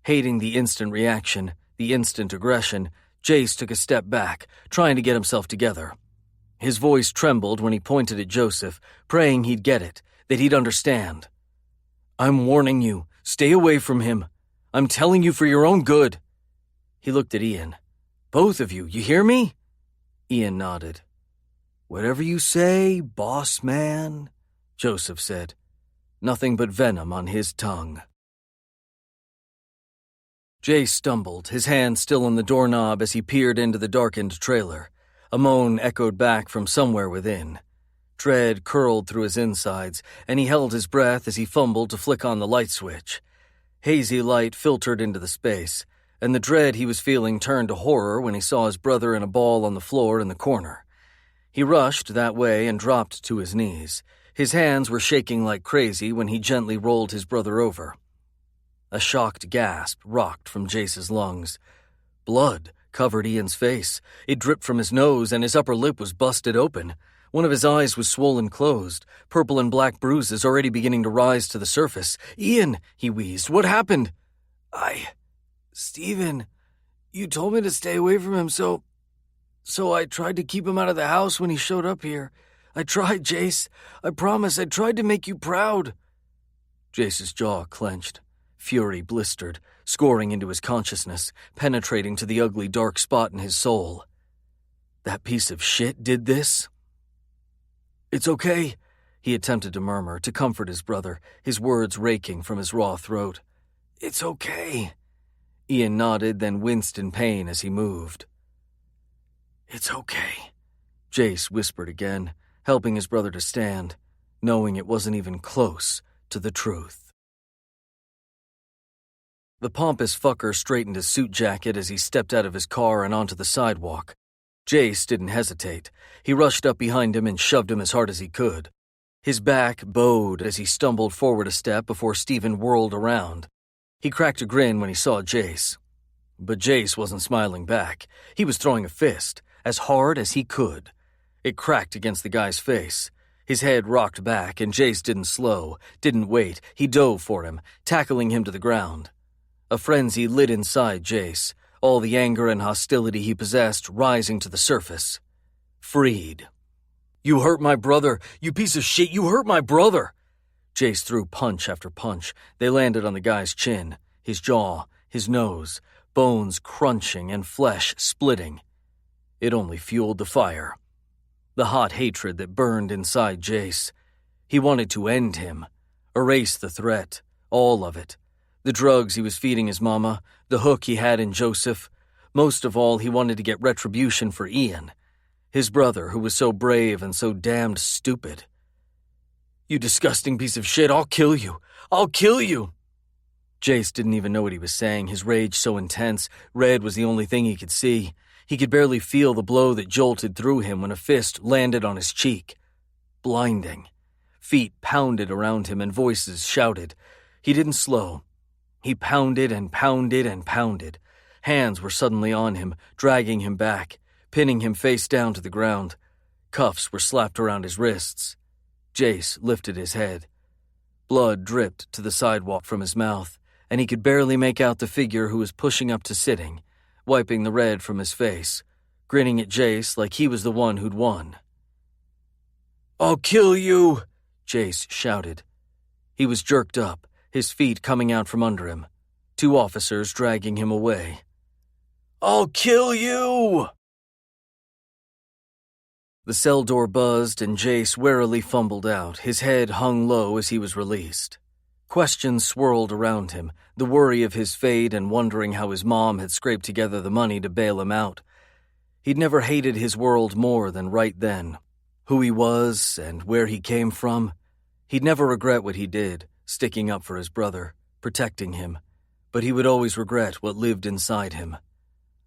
Hating the instant reaction, the instant aggression, Jace took a step back, trying to get himself together. His voice trembled when he pointed at Joseph, praying he'd get it, that he'd understand. "I'm warning you, stay away from him. I'm telling you for your own good." He looked at Ian. "Both of you, you hear me?" Ian nodded. "Whatever you say, boss man," Joseph said. Nothing but venom on his tongue. Jace stumbled, his hand still on the doorknob as he peered into the darkened trailer. A moan echoed back from somewhere within. Dread curled through his insides, and he held his breath as he fumbled to flick on the light switch. Hazy light filtered into the space, and the dread he was feeling turned to horror when he saw his brother in a ball on the floor in the corner. He rushed that way and dropped to his knees. His hands were shaking like crazy when he gently rolled his brother over. A shocked gasp rocked from Jace's lungs. Blood covered Ian's face. It dripped from his nose, and his upper lip was busted open. One of his eyes was swollen closed, purple and black bruises already beginning to rise to the surface. "Ian," he wheezed, "what happened?" Steven, you told me to stay away from him, so I tried to keep him out of the house when he showed up here. I tried, Jace. I promise, I tried to make you proud." Jace's jaw clenched. Fury blistered, scoring into his consciousness, penetrating to the ugly dark spot in his soul. That piece of shit did this? "It's okay," he attempted to murmur, to comfort his brother, his words raking from his raw throat. "It's okay." Ian nodded, then winced in pain as he moved. "It's okay," Jace whispered again, helping his brother to stand, knowing it wasn't even close to the truth. The pompous fucker straightened his suit jacket as he stepped out of his car and onto the sidewalk. Jace didn't hesitate. He rushed up behind him and shoved him as hard as he could. His back bowed as he stumbled forward a step before Steven whirled around. He cracked a grin when he saw Jace. But Jace wasn't smiling back. He was throwing a fist, as hard as he could. It cracked against the guy's face. His head rocked back, and Jace didn't slow, didn't wait. He dove for him, tackling him to the ground. A frenzy lit inside Jace, all the anger and hostility he possessed rising to the surface. Freed. "You hurt my brother! You piece of shit! You hurt my brother!" Jace threw punch after punch. They landed on the guy's chin, his jaw, his nose, bones crunching and flesh splitting. It only fueled the fire. The hot hatred that burned inside Jace. He wanted to end him, erase the threat, all of it. The drugs he was feeding his mama, the hook he had in Joseph. Most of all, he wanted to get retribution for Ian, his brother who was so brave and so damned stupid. "You disgusting piece of shit, I'll kill you! I'll kill you!" Jace didn't even know what he was saying, his rage so intense. Red was the only thing he could see. He could barely feel the blow that jolted through him when a fist landed on his cheek. Blinding. Feet pounded around him and voices shouted. He didn't slow. He pounded and pounded and pounded. Hands were suddenly on him, dragging him back, pinning him face down to the ground. Cuffs were slapped around his wrists. Jace lifted his head. Blood dripped to the sidewalk from his mouth, and he could barely make out the figure who was pushing up to sitting, wiping the red from his face, grinning at Jace like he was the one who'd won. "I'll kill you!" Jace shouted. He was jerked up, his feet coming out from under him. 2 officers dragging him away. "I'll kill you!" The cell door buzzed and Jace warily fumbled out, his head hung low as he was released. Questions swirled around him, the worry of his fate and wondering how his mom had scraped together the money to bail him out. He'd never hated his world more than right then. Who he was and where he came from. He'd never regret what he did, sticking up for his brother, protecting him. But he would always regret what lived inside him.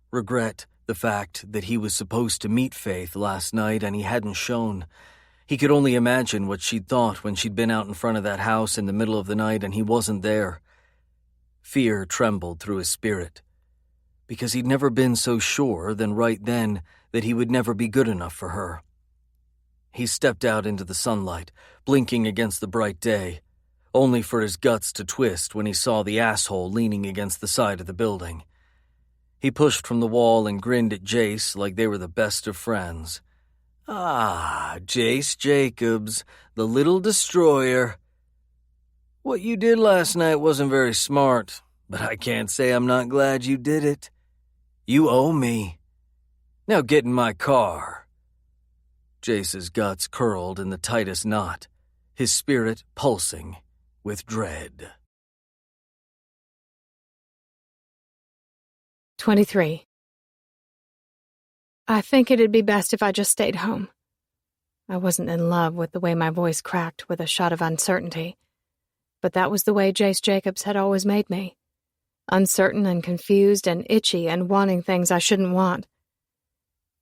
Regret the fact that he was supposed to meet Faith last night and he hadn't shown. He could only imagine what she'd thought when she'd been out in front of that house in the middle of the night and he wasn't there. Fear trembled through his spirit. Because he'd never been so sure than right then that he would never be good enough for her. He stepped out into the sunlight, blinking against the bright day, only for his guts to twist when he saw the asshole leaning against the side of the building. He pushed from the wall and grinned at Jace like they were the best of friends. "Ah, Jace Jacobs, the little destroyer. What you did last night wasn't very smart, but I can't say I'm not glad you did it. You owe me. Now get in my car." Jace's guts curled in the tightest knot, his spirit pulsing with dread. 23. I think it'd be best if I just stayed home. I wasn't in love with the way my voice cracked with a shot of uncertainty, but that was the way Jace Jacobs had always made me. Uncertain and confused and itchy and wanting things I shouldn't want.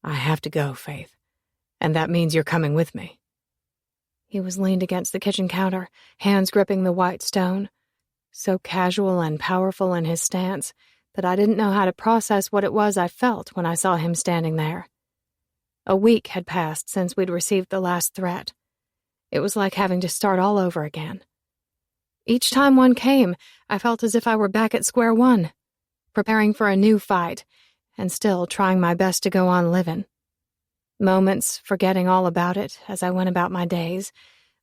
I have to go, Faith, and that means you're coming with me. He was leaned against the kitchen counter, hands gripping the white stone, so casual and powerful in his stance that I didn't know how to process what it was I felt when I saw him standing there. A week had passed since we'd received the last threat. It was like having to start all over again. Each time one came, I felt as if I were back at square one, preparing for a new fight, and still trying my best to go on living. Moments forgetting all about it as I went about my days,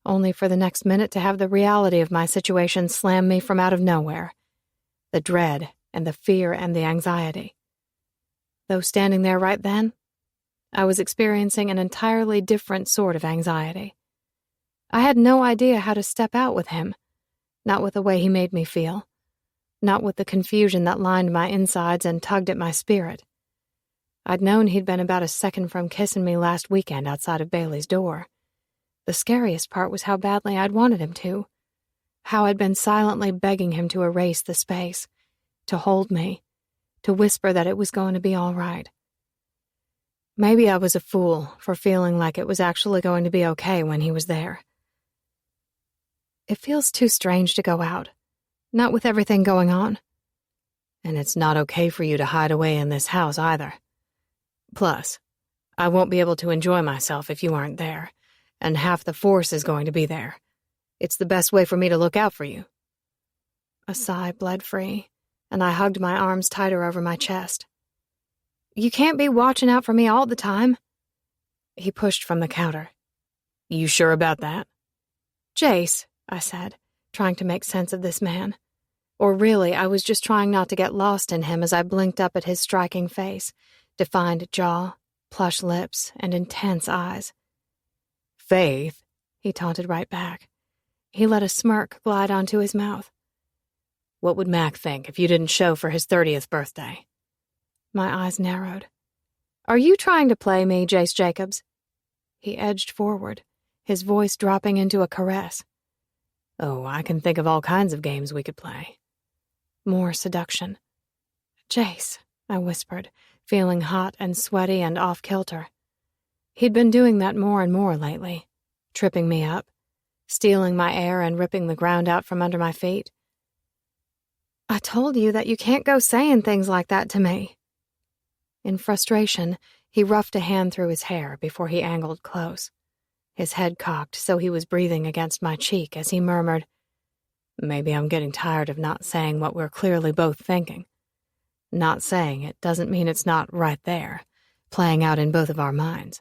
only for the next minute to have the reality of my situation slam me from out of nowhere. The dread and the fear and the anxiety. Though standing there right then, I was experiencing an entirely different sort of anxiety. I had no idea how to step out with him, not with the way he made me feel, not with the confusion that lined my insides and tugged at my spirit. I'd known he'd been about a second from kissing me last weekend outside of Bailey's door. The scariest part was how badly I'd wanted him to, how I'd been silently begging him to erase the space, to hold me, to whisper that it was going to be all right. Maybe I was a fool for feeling like it was actually going to be okay when he was there. It feels too strange to go out, not with everything going on. And it's not okay for you to hide away in this house either. Plus, I won't be able to enjoy myself if you aren't there, and half the force is going to be there. It's the best way for me to look out for you. A sigh bled free, and I hugged my arms tighter over my chest. You can't be watching out for me all the time. He pushed from the counter. You sure about that? Jace, I said, trying to make sense of this man. Or really, I was just trying not to get lost in him as I blinked up at his striking face, defined jaw, plush lips, and intense eyes. Faith, he taunted right back. He let a smirk glide onto his mouth. What would Mac think if you didn't show for his 30th birthday? My eyes narrowed. Are you trying to play me, Jace Jacobs? He edged forward, his voice dropping into a caress. Oh, I can think of all kinds of games we could play. More seduction. Jace, I whispered, feeling hot and sweaty and off-kilter. He'd been doing that more and more lately, tripping me up, stealing my air and ripping the ground out from under my feet. I told you that you can't go saying things like that to me. In frustration, he roughed a hand through his hair before he angled close, his head cocked so he was breathing against my cheek as he murmured, Maybe I'm getting tired of not saying what we're clearly both thinking. Not saying it doesn't mean it's not right there, playing out in both of our minds.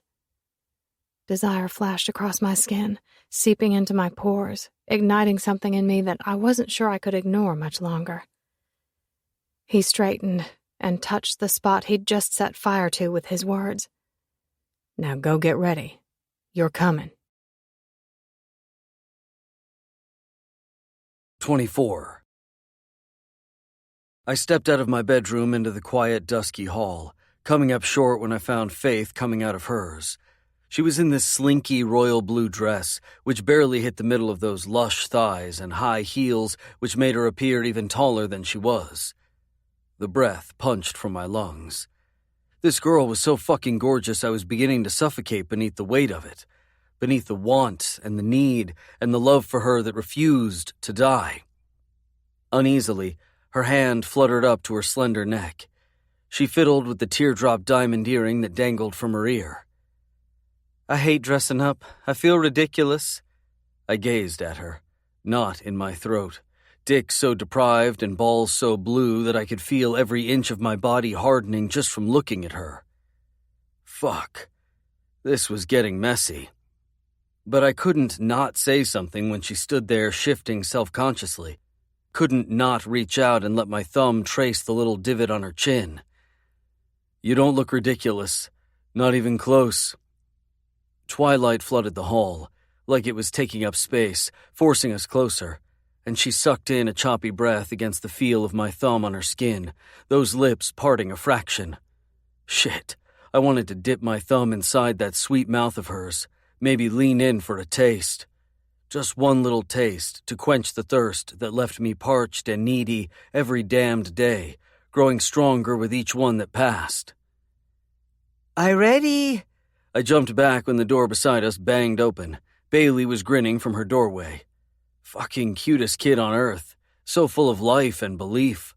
Desire flashed across my skin, seeping into my pores, igniting something in me that I wasn't sure I could ignore much longer. He straightened and touched the spot he'd just set fire to with his words. Now go get ready. You're coming. 24. I stepped out of my bedroom into the quiet, dusky hall, coming up short when I found Faith coming out of hers. She was in this slinky royal blue dress, which barely hit the middle of those lush thighs and high heels which made her appear even taller than she was. The breath punched from my lungs. This girl was so fucking gorgeous I was beginning to suffocate beneath the weight of it, beneath the want and the need and the love for her that refused to die. Uneasily, her hand fluttered up to her slender neck. She fiddled with the teardrop diamond earring that dangled from her ear. I hate dressing up. I feel ridiculous. I gazed at her, knot in my throat, dick so deprived and balls so blue that I could feel every inch of my body hardening just from looking at her. Fuck. This was getting messy. But I couldn't not say something when she stood there shifting self-consciously. Couldn't not reach out and let my thumb trace the little divot on her chin. You don't look ridiculous. Not even close. Twilight flooded the hall, like it was taking up space, forcing us closer, and she sucked in a choppy breath against the feel of my thumb on her skin, those lips parting a fraction. Shit, I wanted to dip my thumb inside that sweet mouth of hers, maybe lean in for a taste. Just one little taste to quench the thirst that left me parched and needy every damned day, growing stronger with each one that passed. "I ready?" I jumped back when the door beside us banged open. Bailey was grinning from her doorway. Fucking cutest kid on earth. So full of life and belief.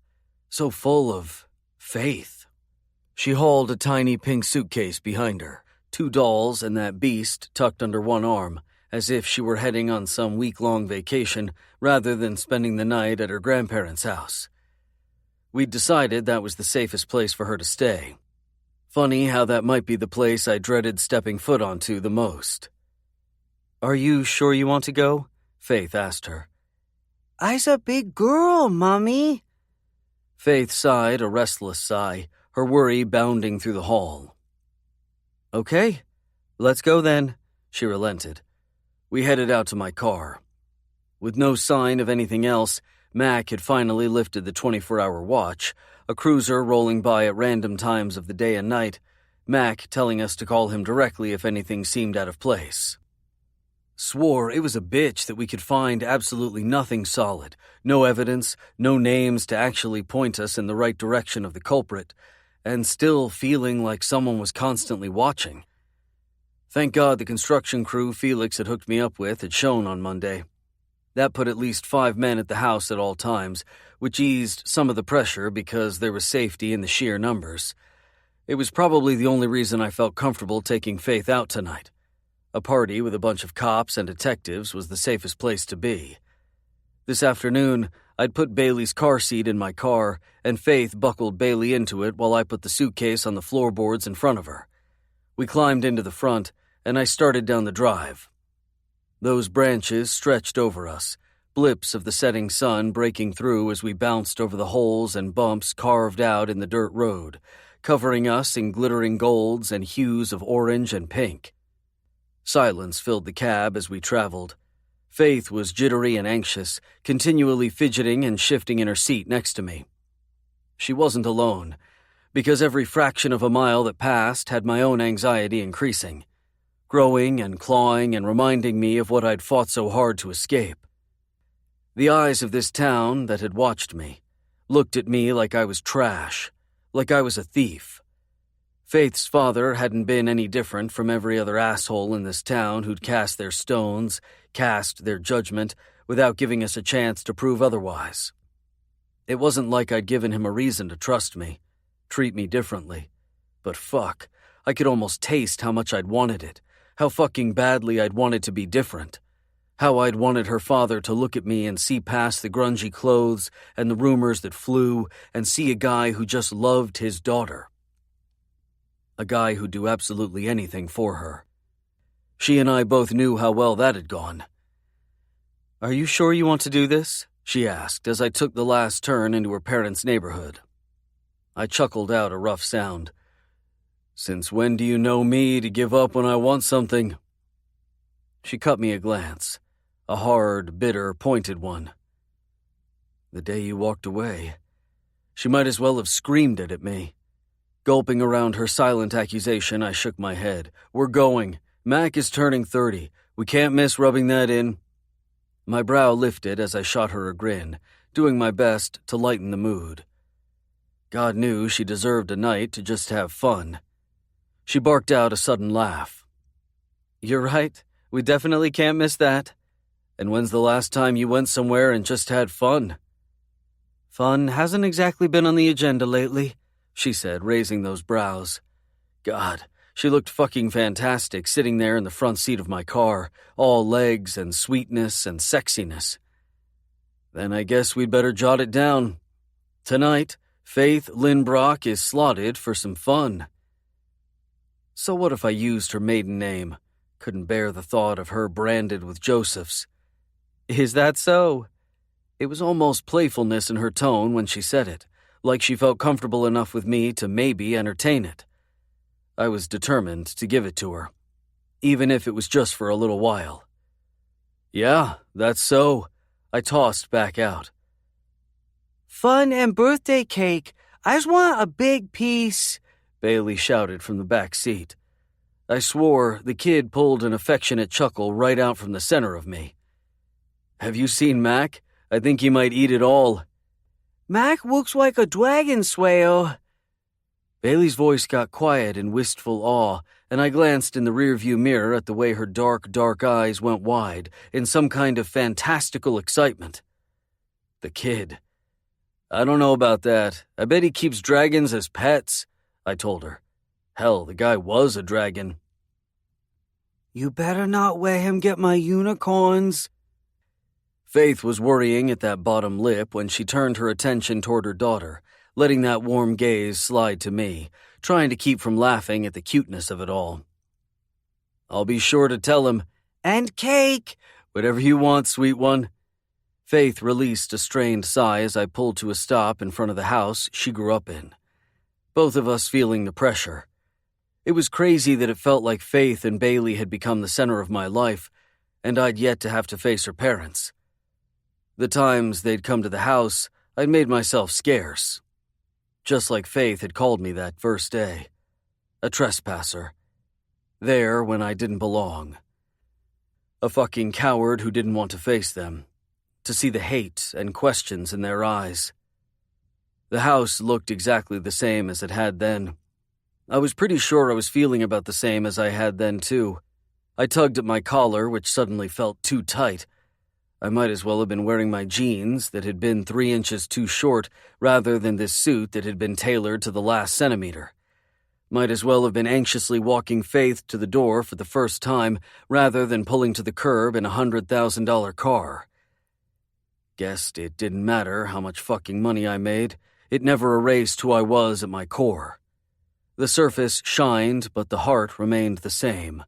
So full of faith. She hauled a tiny pink suitcase behind her, 2 dolls and that beast tucked under one arm, as if she were heading on some week-long vacation rather than spending the night at her grandparents' house. We'd decided that was the safest place for her to stay. Funny how that might be the place I dreaded stepping foot onto the most. "Are you sure you want to go?" Faith asked her. "I's a big girl, Mommy." Faith sighed a restless sigh, her worry bounding through the hall. "Okay, let's go then," she relented. We headed out to my car. With no sign of anything else, Mac had finally lifted the 24-hour watch, a cruiser rolling by at random times of the day and night, Mac telling us to call him directly if anything seemed out of place. Swore it was a bitch that we could find absolutely nothing solid, no evidence, no names to actually point us in the right direction of the culprit, and still feeling like someone was constantly watching. Thank God the construction crew Felix had hooked me up with had shown on Monday. That put at least 5 men at the house at all times, which eased some of the pressure because there was safety in the sheer numbers. It was probably the only reason I felt comfortable taking Faith out tonight. A party with a bunch of cops and detectives was the safest place to be. This afternoon, I'd put Bailey's car seat in my car, and Faith buckled Bailey into it while I put the suitcase on the floorboards in front of her. We climbed into the front, and I started down the drive. Those branches stretched over us, blips of the setting sun breaking through as we bounced over the holes and bumps carved out in the dirt road, covering us in glittering golds and hues of orange and pink. Silence filled the cab as we traveled. Faith was jittery and anxious, continually fidgeting and shifting in her seat next to me. She wasn't alone, because every fraction of a mile that passed had my own anxiety increasing, growing and clawing and reminding me of what I'd fought so hard to escape. The eyes of this town that had watched me looked at me like I was trash, like I was a thief. Faith's father hadn't been any different from every other asshole in this town who'd cast their stones, cast their judgment, without giving us a chance to prove otherwise. It wasn't like I'd given him a reason to trust me, treat me differently. But fuck, I could almost taste how much I'd wanted it, how fucking badly I'd wanted to be different, how I'd wanted her father to look at me and see past the grungy clothes and the rumors that flew and see a guy who just loved his daughter. A guy who'd do absolutely anything for her. She and I both knew how well that had gone. "Are you sure you want to do this?" she asked as I took the last turn into her parents' neighborhood. I chuckled out a rough sound. "Since when do you know me to give up when I want something?" She cut me a glance, a hard, bitter, pointed one. "The day you walked away." She might as well have screamed it at me. Gulping around her silent accusation, I shook my head. "We're going. Mac is turning 30. We can't miss rubbing that in." My brow lifted as I shot her a grin, doing my best to lighten the mood. God knew she deserved a night to just have fun. She barked out a sudden laugh. "You're right. We definitely can't miss that. And when's the last time you went somewhere and just had fun?" "Fun hasn't exactly been on the agenda lately," she said, raising those brows. God, she looked fucking fantastic sitting there in the front seat of my car, all legs and sweetness and sexiness. "Then I guess we'd better jot it down. Tonight, Faith Lynbrock is slotted for some fun." So what if I used her maiden name? Couldn't bear the thought of her branded with Joseph's. "Is that so?" It was almost playfulness in her tone when she said it, like she felt comfortable enough with me to maybe entertain it. I was determined to give it to her, even if it was just for a little while. "Yeah, that's so. I tossed back out. Fun and birthday cake. I just want a big piece, Bailey shouted from the back seat. I swore the kid pulled an affectionate chuckle right out from the center of me. Have you seen Mac? I think he might eat it all. Mac looks like a dragon swale. Bailey's voice got quiet in wistful awe, and I glanced in the rearview mirror at the way her dark, dark eyes went wide in some kind of fantastical excitement. The kid. I don't know about that. I bet he keeps dragons as pets, I told her. Hell, the guy was a dragon. You better not let him get my unicorns. Faith was worrying at that bottom lip when she turned her attention toward her daughter, letting that warm gaze slide to me, trying to keep from laughing at the cuteness of it all. I'll be sure to tell him, and cake! Whatever you want, sweet one. Faith released a strained sigh as I pulled to a stop in front of the house she grew up in, both of us feeling the pressure. It was crazy that it felt like Faith and Bailey had become the center of my life, and I'd yet to have to face her parents. The times they'd come to the house, I'd made myself scarce. Just like Faith had called me that first day. A trespasser. There when I didn't belong. A fucking coward who didn't want to face them. To see the hate and questions in their eyes. The house looked exactly the same as it had then. I was pretty sure I was feeling about the same as I had then, too. I tugged at my collar, which suddenly felt too tight. I might as well have been wearing my jeans that had been 3 inches too short rather than this suit that had been tailored to the last centimeter. Might as well have been anxiously walking Faith to the door for the first time rather than pulling to the curb in a $100,000 car. Guessed it didn't matter how much fucking money I made. It never erased who I was at my core. The surface shined, but the heart remained the same.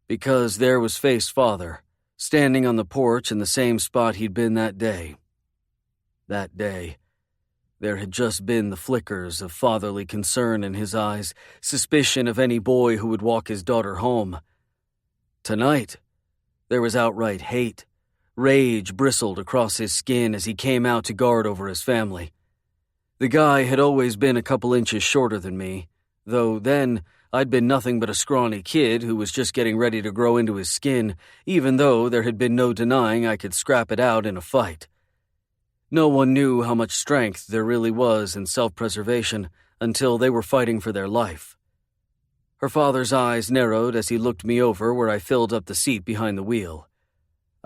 Because there was Faith's father, standing on the porch in the same spot he'd been that day. That day, there had just been the flickers of fatherly concern in his eyes, suspicion of any boy who would walk his daughter home. Tonight, there was outright hate. Rage bristled across his skin as he came out to guard over his family. The guy had always been a couple inches shorter than me, though then I'd been nothing but a scrawny kid who was just getting ready to grow into his skin, even though there had been no denying I could scrap it out in a fight. No one knew how much strength there really was in self-preservation until they were fighting for their life. Her father's eyes narrowed as he looked me over where I filled up the seat behind the wheel.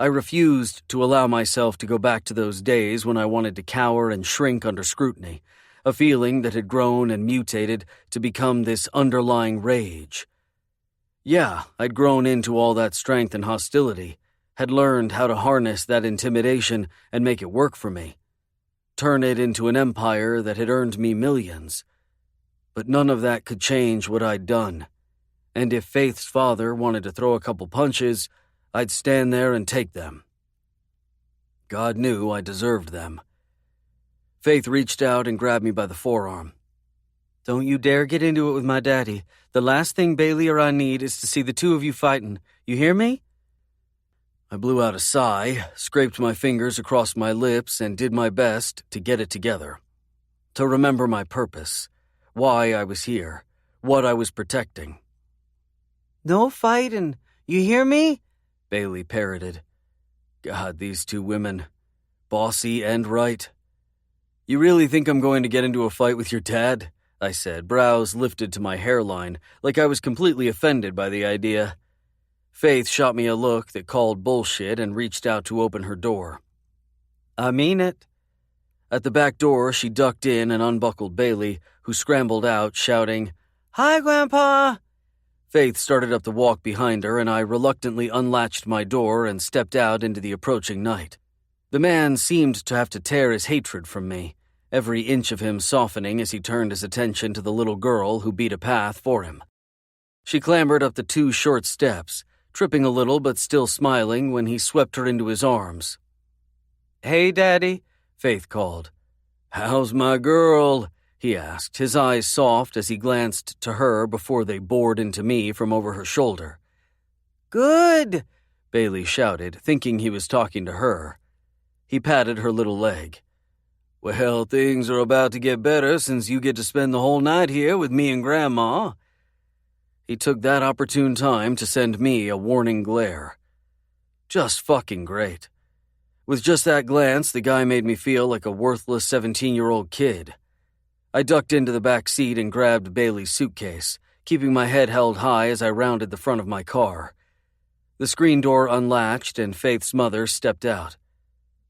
I refused to allow myself to go back to those days when I wanted to cower and shrink under scrutiny, a feeling that had grown and mutated to become this underlying rage. Yeah, I'd grown into all that strength and hostility, had learned how to harness that intimidation and make it work for me, turn it into an empire that had earned me millions. But none of that could change what I'd done, and if Faith's father wanted to throw a couple punches, I'd stand there and take them. God knew I deserved them. Faith reached out and grabbed me by the forearm. Don't you dare get into it with my daddy. The last thing Bailey or I need is to see the two of you fighting. You hear me? I blew out a sigh, scraped my fingers across my lips, and did my best to get it together. To remember my purpose, why I was here, what I was protecting. No fighting. You hear me? Bailey parroted. God, these two women. Bossy and right. You really think I'm going to get into a fight with your dad? I said, brows lifted to my hairline, like I was completely offended by the idea. Faith shot me a look that called bullshit and reached out to open her door. I mean it. At the back door, she ducked in and unbuckled Bailey, who scrambled out, shouting, "Hi, Grandpa!" Faith started up the walk behind her, and I reluctantly unlatched my door and stepped out into the approaching night. The man seemed to have to tear his hatred from me, every inch of him softening as he turned his attention to the little girl who beat a path for him. She clambered up the 2 short steps, tripping a little but still smiling when he swept her into his arms. "Hey, Daddy," Faith called. "How's my girl?" he asked, his eyes soft as he glanced to her before they bored into me from over her shoulder. "Good," Bailey shouted, thinking he was talking to her. He patted her little leg. Well, things are about to get better since you get to spend the whole night here with me and Grandma. He took that opportune time to send me a warning glare. Just fucking great. With just that glance, the guy made me feel like a worthless 17-year-old kid. I ducked into the back seat and grabbed Bailey's suitcase, keeping my head held high as I rounded the front of my car. The screen door unlatched and Faith's mother stepped out.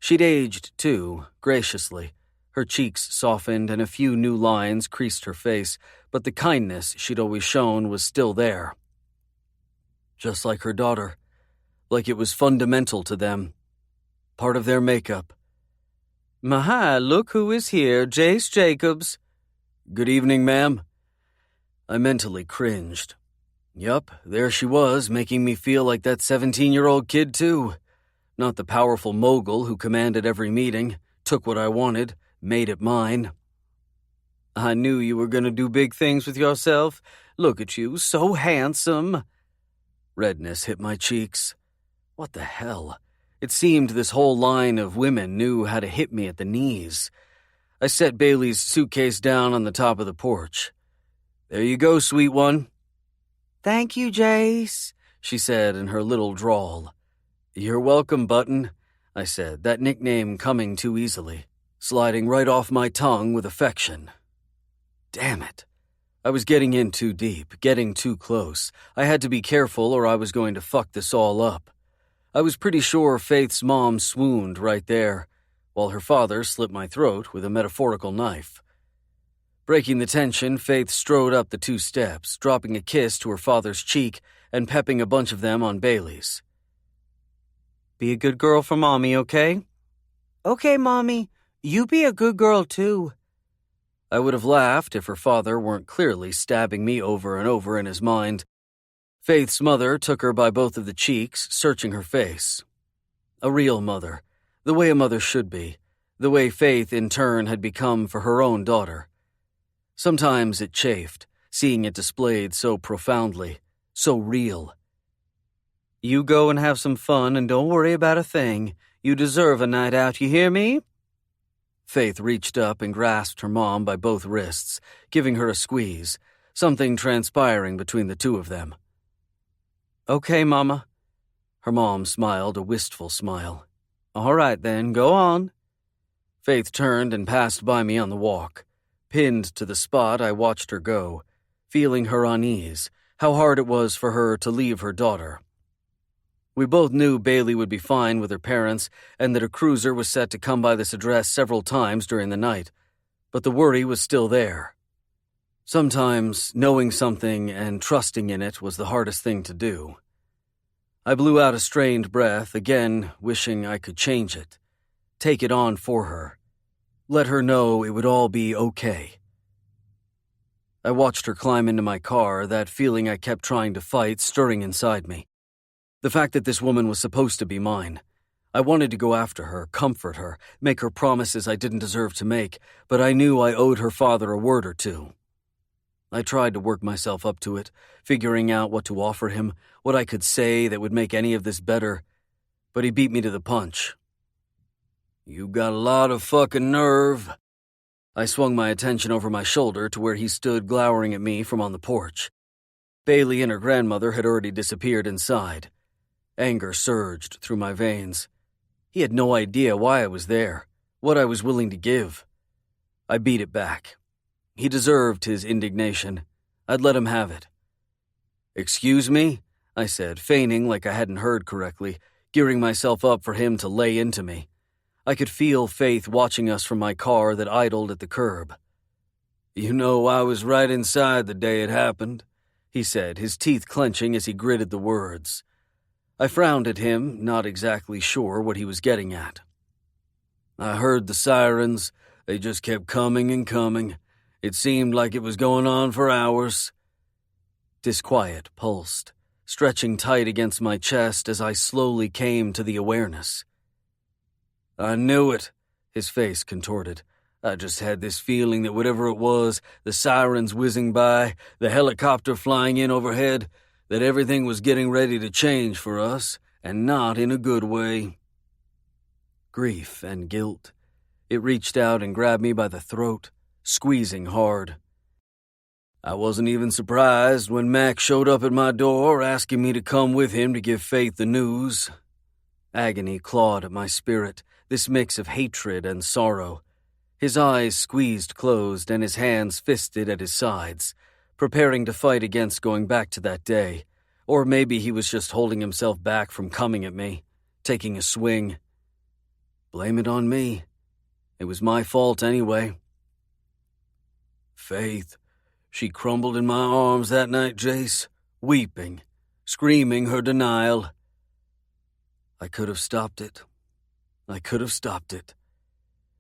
She'd aged, too, graciously. Her cheeks softened and a few new lines creased her face, but the kindness she'd always shown was still there. Just like her daughter. Like it was fundamental to them. Part of their makeup. "My, look who is here, Jace Jacobs." "Good evening, ma'am." I mentally cringed. Yup, there she was, making me feel like that 17-year-old kid, too. Not the powerful mogul who commanded every meeting, took what I wanted, made it mine. "I knew you were going to do big things with yourself. Look at you, so handsome." Redness hit my cheeks. What the hell? It seemed this whole line of women knew how to hit me at the knees. I set Bailey's suitcase down on the top of the porch. "There you go, sweet one." "Thank you, Jace," she said in her little drawl. "You're welcome, Button," I said, that nickname coming too easily, sliding right off my tongue with affection. Damn it. I was getting in too deep, getting too close. I had to be careful or I was going to fuck this all up. I was pretty sure Faith's mom swooned right there, while her father slit my throat with a metaphorical knife. Breaking the tension, Faith strode up the 2 steps, dropping a kiss to her father's cheek and pepping a bunch of them on Bailey's. "Be a good girl for Mommy, okay?" "Okay, Mommy. You be a good girl, too." I would have laughed if her father weren't clearly stabbing me over and over in his mind. Faith's mother took her by both of the cheeks, searching her face. A real mother, the way a mother should be, the way Faith in turn had become for her own daughter. Sometimes it chafed, seeing it displayed so profoundly, so real. "You go and have some fun and don't worry about a thing. You deserve a night out, you hear me?" Faith reached up and grasped her mom by both wrists, giving her a squeeze, something transpiring between the two of them. "Okay, Mama." Her mom smiled a wistful smile. "All right, then, go on." Faith turned and passed by me on the walk. Pinned to the spot, I watched her go, feeling her unease, how hard it was for her to leave her daughter. We both knew Bailey would be fine with her parents and that a cruiser was set to come by this address several times during the night, but the worry was still there. Sometimes knowing something and trusting in it was the hardest thing to do. I blew out a strained breath, again wishing I could change it, take it on for her, let her know it would all be okay. I watched her climb into my car, that feeling I kept trying to fight stirring inside me. The fact that this woman was supposed to be mine. I wanted to go after her, comfort her, make her promises I didn't deserve to make, but I knew I owed her father a word or two. I tried to work myself up to it, figuring out what to offer him, what I could say that would make any of this better, but he beat me to the punch. "You got a lot of fucking nerve." I swung my attention over my shoulder to where he stood glowering at me from on the porch. Bailey and her grandmother had already disappeared inside. Anger surged through my veins. He had no idea why I was there, what I was willing to give. I beat it back. He deserved his indignation. I'd let him have it. "Excuse me?" I said, feigning like I hadn't heard correctly, gearing myself up for him to lay into me. I could feel Faith watching us from my car that idled at the curb. "You know, I was right inside the day it happened," he said, his teeth clenching as he gritted the words. I frowned at him, not exactly sure what he was getting at. "I heard the sirens. They just kept coming and coming. It seemed like it was going on for hours." Disquiet pulsed, stretching tight against my chest as I slowly came to the awareness. "I knew it," his face contorted. "I just had this feeling that whatever it was, the sirens whizzing by, the helicopter flying in overhead, that everything was getting ready to change for us, and not in a good way." grief and guilt. It reached out and grabbed me by the throat, squeezing hard. I wasn't even surprised when Mac showed up at my door asking me to come with him to give Faith the news. Agony clawed at my spirit, this mix of hatred and sorrow. His eyes squeezed closed and his hands fisted at his sides, preparing to fight against going back to that day. Or maybe he was just holding himself back from coming at me, taking a swing. Blame it on me. It was my fault anyway. Faith, she crumbled in my arms that night, Jace, weeping, screaming her denial. I could have stopped it.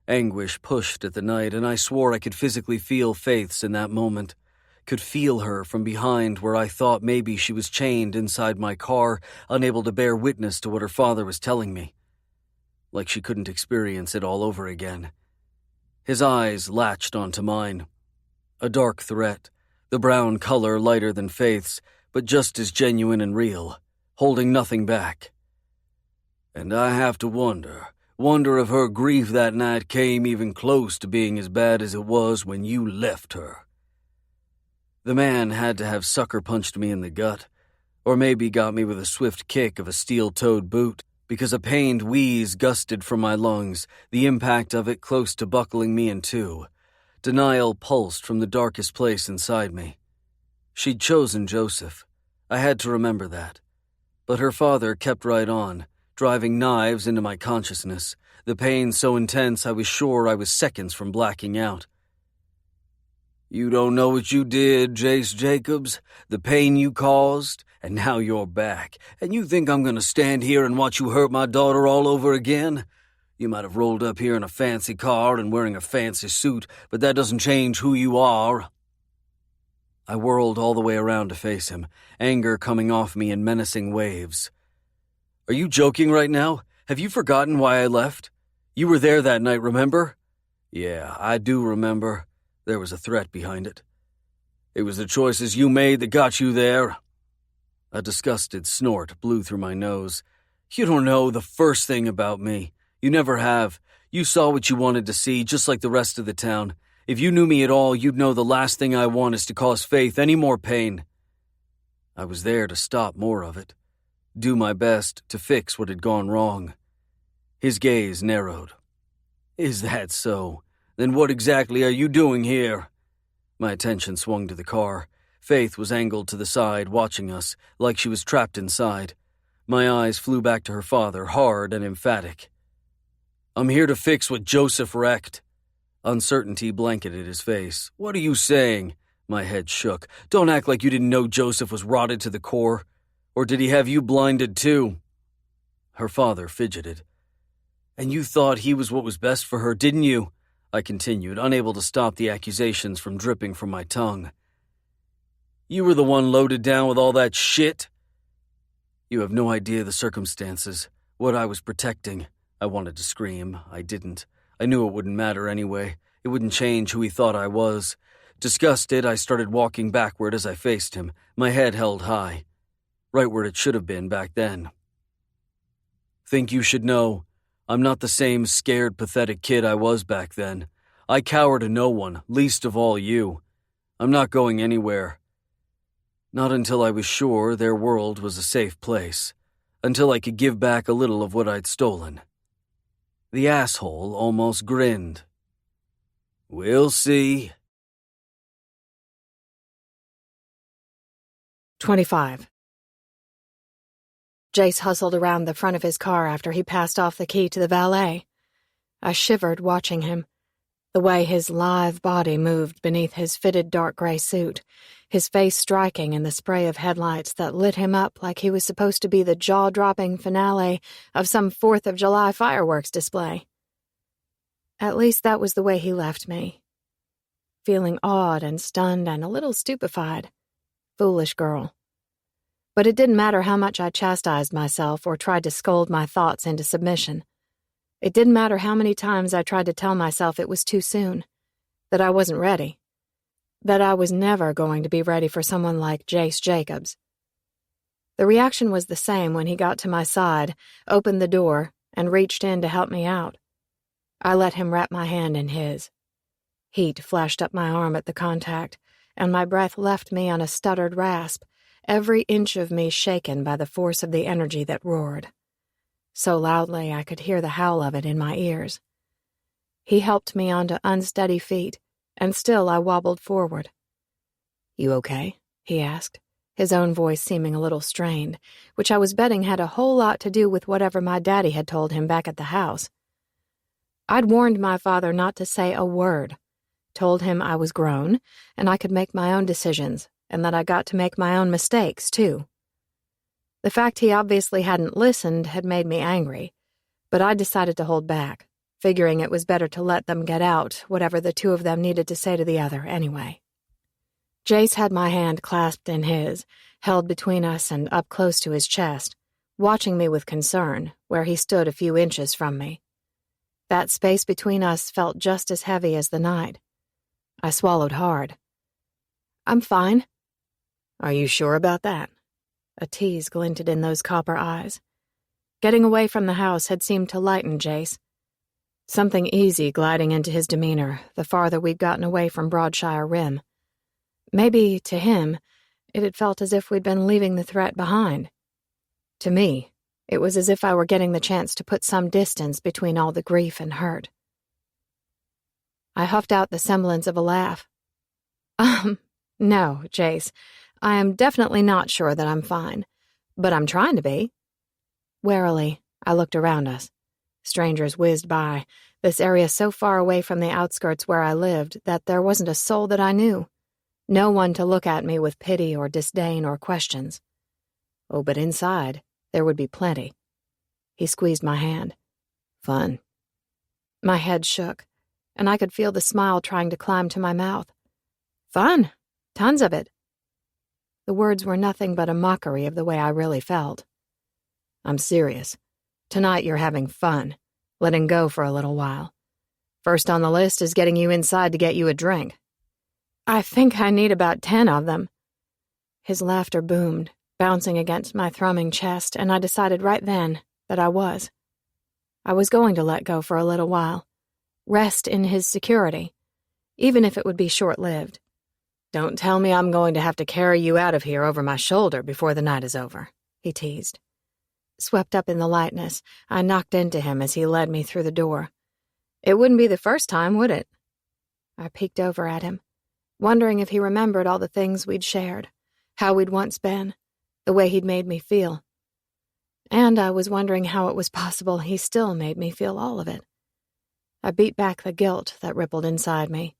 Anguish pushed at the night, and I swore I could physically feel Faith's in that moment. Could feel her from behind where I thought maybe she was chained inside my car, unable to bear witness to what her father was telling me. Like she couldn't experience it all over again. His eyes latched onto mine. A dark threat, the brown color lighter than Faith's, but just as genuine and real, holding nothing back. And I have to wonder if her grief that night came even close to being as bad as it was when you left her. The man had to have sucker punched me in the gut, or maybe got me with a swift kick of a steel-toed boot, because a pained wheeze gusted from my lungs, the impact of it close to buckling me in two. Denial pulsed from the darkest place inside me. She'd chosen Joseph. I had to remember that. But her father kept right on, driving knives into my consciousness, the pain so intense I was sure I was seconds from blacking out. You don't know what you did, Jace Jacobs, the pain you caused, and now you're back, and you think I'm going to stand here and watch you hurt my daughter all over again? You might have rolled up here in a fancy car and wearing a fancy suit, but that doesn't change who you are. I whirled all the way around to face him, anger coming off me in menacing waves. Are you joking right now? Have you forgotten why I left? You were there that night, remember? Yeah, I do remember. There was a threat behind it. It was the choices you made that got you there. A disgusted snort blew through my nose. You don't know the first thing about me. You never have. You saw what you wanted to see, just like the rest of the town. If you knew me at all, you'd know the last thing I want is to cause Faith any more pain. I was there to stop more of it. Do my best to fix what had gone wrong. His gaze narrowed. Is that so? Then what exactly are you doing here? My attention swung to the car. Faith was angled to the side, watching us, like she was trapped inside. My eyes flew back to her father, hard and emphatic. I'm here to fix what Joseph wrecked. Uncertainty blanketed his face. What are you saying? My head shook. Don't act like you didn't know Joseph was rotted to the core. Or did he have you blinded too? Her father fidgeted. And you thought he was what was best for her, didn't you? I continued, unable to stop the accusations from dripping from my tongue. You were the one loaded down with all that shit. You have no idea the circumstances, what I was protecting. I wanted to scream. I didn't. I knew it wouldn't matter anyway. It wouldn't change who he thought I was. Disgusted, I started walking backward as I faced him, my head held high. Right where it should have been back then. Think you should know. I'm not the same scared, pathetic kid I was back then. I cower to no one, least of all you. I'm not going anywhere. Not until I was sure their world was a safe place. Until I could give back a little of what I'd stolen. The asshole almost grinned. We'll see. 25. Jace hustled around the front of his car after he passed off the key to the valet. I shivered watching him. The way his lithe body moved beneath his fitted dark gray suit, his face striking in the spray of headlights that lit him up like he was supposed to be the jaw-dropping finale of some 4th of July fireworks display. At least that was the way he left me. Feeling awed and stunned and a little stupefied. Foolish girl. But it didn't matter how much I chastised myself or tried to scold my thoughts into submission. It didn't matter how many times I tried to tell myself it was too soon, that I wasn't ready, that I was never going to be ready for someone like Jace Jacobs. The reaction was the same when he got to my side, opened the door, and reached in to help me out. I let him wrap my hand in his. Heat flashed up my arm at the contact, and my breath left me on a stuttered rasp, every inch of me shaken by the force of the energy that roared. So loudly I could hear the howl of it in my ears. He helped me onto unsteady feet, and still I wobbled forward. "You okay?" he asked, his own voice seeming a little strained, which I was betting had a whole lot to do with whatever my daddy had told him back at the house. I'd warned my father not to say a word, told him I was grown, and I could make my own decisions, and that I got to make my own mistakes, too. The fact he obviously hadn't listened had made me angry, but I decided to hold back, figuring it was better to let them get out whatever the two of them needed to say to the other anyway. Jace had my hand clasped in his, held between us and up close to his chest, watching me with concern, where he stood a few inches from me. That space between us felt just as heavy as the night. I swallowed hard. "I'm fine." "Are you sure about that?" A tease glinted in those copper eyes. Getting away from the house had seemed to lighten Jace. Something easy gliding into his demeanor the farther we'd gotten away from Broadshire Rim. Maybe, to him, it had felt as if we'd been leaving the threat behind. To me, it was as if I were getting the chance to put some distance between all the grief and hurt. I huffed out the semblance of a laugh. No, Jace, I am definitely not sure that I'm fine, but I'm trying to be." Warily, I looked around us. Strangers whizzed by, this area so far away from the outskirts where I lived that there wasn't a soul that I knew. No one to look at me with pity or disdain or questions. Oh, but inside, there would be plenty. He squeezed my hand. "Fun." My head shook, and I could feel the smile trying to climb to my mouth. "Fun. Tons of it." The words were nothing but a mockery of the way I really felt. "I'm serious. Tonight you're having fun, letting go for a little while. First on the list is getting you inside to get you a drink." "I think I need about 10 of them." His laughter boomed, bouncing against my thrumming chest, and I decided right then that I was. I was going to let go for a little while, rest in his security, even if it would be short-lived. "Don't tell me I'm going to have to carry you out of here over my shoulder before the night is over," he teased. Swept up in the lightness, I knocked into him as he led me through the door. It wouldn't be the first time, would it? I peeked over at him, wondering if he remembered all the things we'd shared, how we'd once been, the way he'd made me feel. And I was wondering how it was possible he still made me feel all of it. I beat back the guilt that rippled inside me,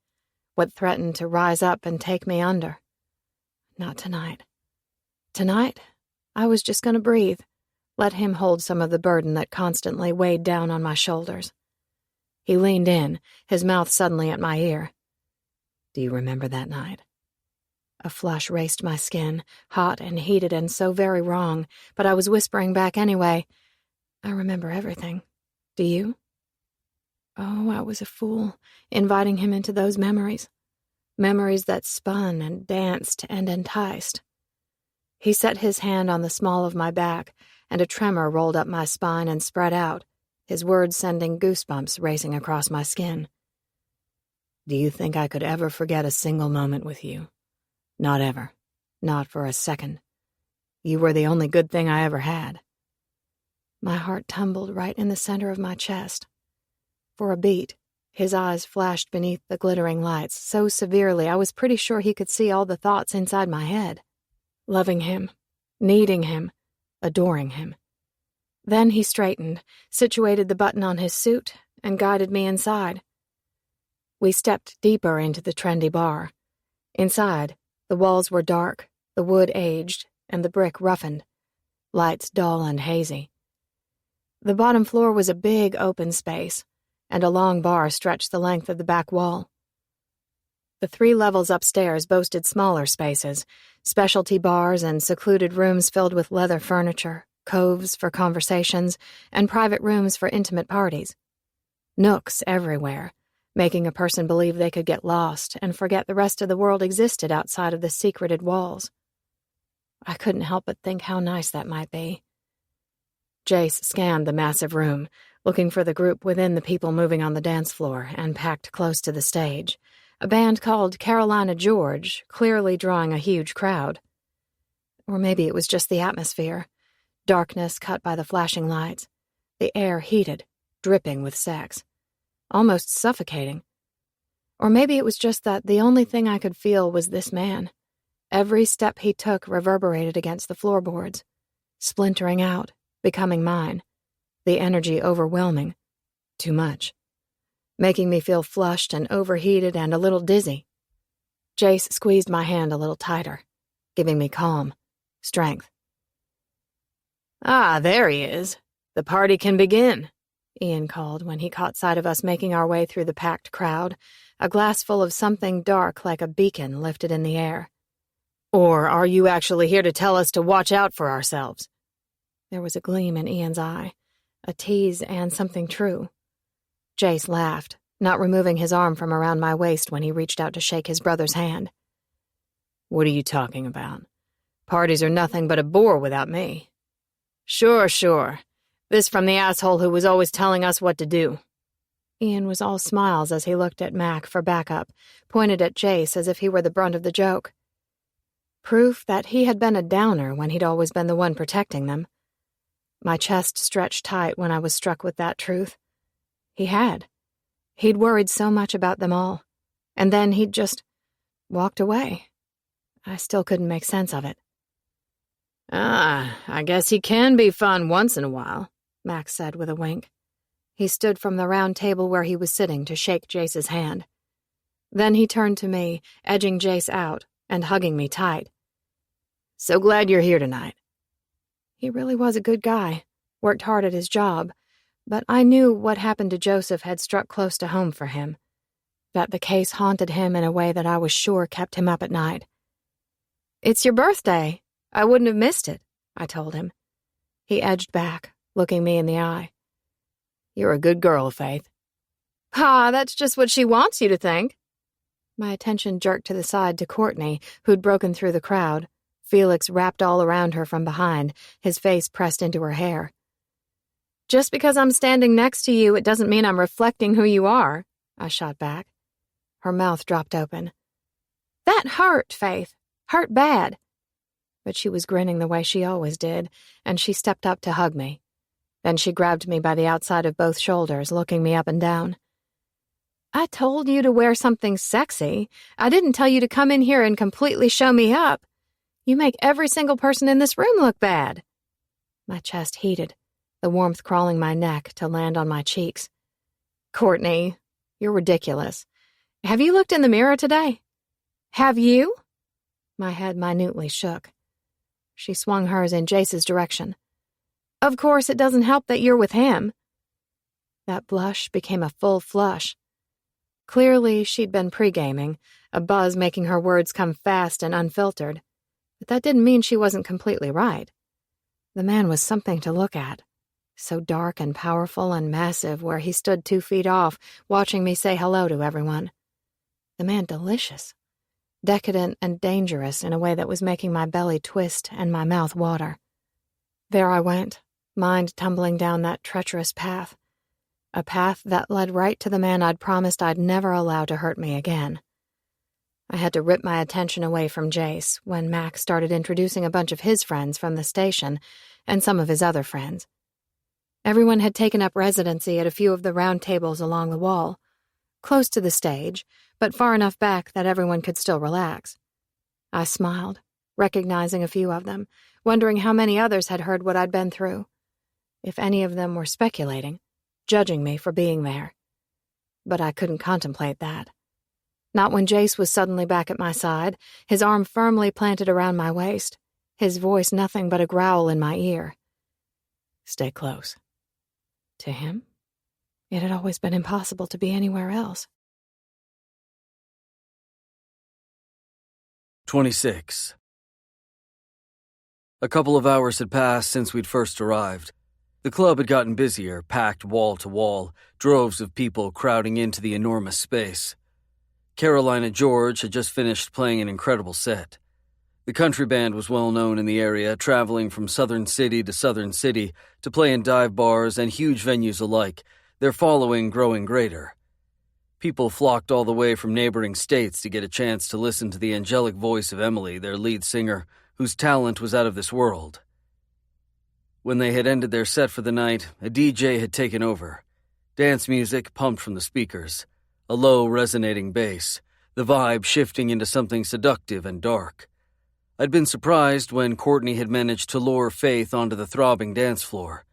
what threatened to rise up and take me under. Not tonight. Tonight, I was just going to breathe, let him hold some of the burden that constantly weighed down on my shoulders. He leaned in, his mouth suddenly at my ear. "Do you remember that night?" A flush raced my skin, hot and heated and so very wrong, but I was whispering back anyway. "I remember everything. Do you?" Oh, I was a fool, inviting him into those memories. Memories that spun and danced and enticed. He set his hand on the small of my back, and a tremor rolled up my spine and spread out, his words sending goosebumps racing across my skin. "Do you think I could ever forget a single moment with you? Not ever. Not for a second. You were the only good thing I ever had." My heart tumbled right in the center of my chest. For a beat, his eyes flashed beneath the glittering lights so severely I was pretty sure he could see all the thoughts inside my head. Loving him, needing him, adoring him. Then he straightened, situated the button on his suit, and guided me inside. We stepped deeper into the trendy bar. Inside, the walls were dark, the wood aged, and the brick roughened, lights dull and hazy. The bottom floor was a big open space, and a long bar stretched the length of the back wall. The 3 levels upstairs boasted smaller spaces, specialty bars and secluded rooms filled with leather furniture, coves for conversations, and private rooms for intimate parties. Nooks everywhere, making a person believe they could get lost and forget the rest of the world existed outside of the secreted walls. I couldn't help but think how nice that might be. Jace scanned the massive room, looking for the group within the people moving on the dance floor and packed close to the stage, a band called Carolina George, clearly drawing a huge crowd. Or maybe it was just the atmosphere. Darkness cut by the flashing lights, the air heated, dripping with sex, almost suffocating. Or maybe it was just that the only thing I could feel was this man. Every step he took reverberated against the floorboards, splintering out, becoming mine, the energy overwhelming, too much, making me feel flushed and overheated and a little dizzy. Jace squeezed my hand a little tighter, giving me calm, strength. "Ah, there he is. The party can begin," Ian called when he caught sight of us making our way through the packed crowd, a glass full of something dark like a beacon lifted in the air. "Or are you actually here to tell us to watch out for ourselves?" There was a gleam in Ian's eye, a tease and something true. Jace laughed, not removing his arm from around my waist when he reached out to shake his brother's hand. "What are you talking about? Parties are nothing but a bore without me." Sure. This from the asshole who was always telling us what to do." Ian was all smiles as he looked at Mac for backup, pointed at Jace as if he were the brunt of the joke. Proof that he had been a downer when he'd always been the one protecting them. My chest stretched tight when I was struck with that truth. He had. He'd worried so much about them all, and then he'd just walked away. I still couldn't make sense of it. I guess he can be fun once in a while," Max said with a wink. He stood from the round table where he was sitting to shake Jace's hand. Then he turned to me, edging Jace out and hugging me tight. "So glad you're here tonight." He really was a good guy, worked hard at his job, but I knew what happened to Joseph had struck close to home for him, that the case haunted him in a way that I was sure kept him up at night. "It's your birthday. I wouldn't have missed it," I told him. He edged back, looking me in the eye. "You're a good girl, Faith." "Ah, that's just what she wants you to think." My attention jerked to the side to Courtney, who'd broken through the crowd, Felix wrapped all around her from behind, his face pressed into her hair. "Just because I'm standing next to you, it doesn't mean I'm reflecting who you are," I shot back. Her mouth dropped open. "That hurt, Faith. Hurt bad." But she was grinning the way she always did, and she stepped up to hug me. Then she grabbed me by the outside of both shoulders, looking me up and down. "I told you to wear something sexy. I didn't tell you to come in here and completely show me up. You make every single person in this room look bad." My chest heated, the warmth crawling my neck to land on my cheeks. "Courtney, you're ridiculous. Have you looked in the mirror today?" "Have you?" My head minutely shook. She swung hers in Jace's direction. "Of course it doesn't help that you're with him." That blush became a full flush. Clearly she'd been pre-gaming, a buzz making her words come fast and unfiltered. But that didn't mean she wasn't completely right. The man was something to look at. So dark and powerful and massive where he stood 2 feet off, watching me say hello to everyone. The man delicious. Decadent and dangerous in a way that was making my belly twist and my mouth water. There I went, mind tumbling down that treacherous path. A path that led right to the man I'd promised I'd never allow to hurt me again. I had to rip my attention away from Jace when Max started introducing a bunch of his friends from the station and some of his other friends. Everyone had taken up residency at a few of the round tables along the wall, close to the stage, but far enough back that everyone could still relax. I smiled, recognizing a few of them, wondering how many others had heard what I'd been through. If any of them were speculating, judging me for being there. But I couldn't contemplate that. Not when Jace was suddenly back at my side, his arm firmly planted around my waist, his voice nothing but a growl in my ear. "Stay close." To him, it had always been impossible to be anywhere else. 26. A couple of hours had passed since we'd first arrived. The club had gotten busier, packed wall to wall, droves of people crowding into the enormous space. Carolina George had just finished playing an incredible set. The country band was well known in the area, traveling from southern city to play in dive bars and huge venues alike, their following growing greater. People flocked all the way from neighboring states to get a chance to listen to the angelic voice of Emily, their lead singer, whose talent was out of this world. When they had ended their set for the night, a DJ had taken over. Dance music pumped from the speakers, a low, resonating bass, the vibe shifting into something seductive and dark. I'd been surprised when Courtney had managed to lure Faith onto the throbbing dance floor,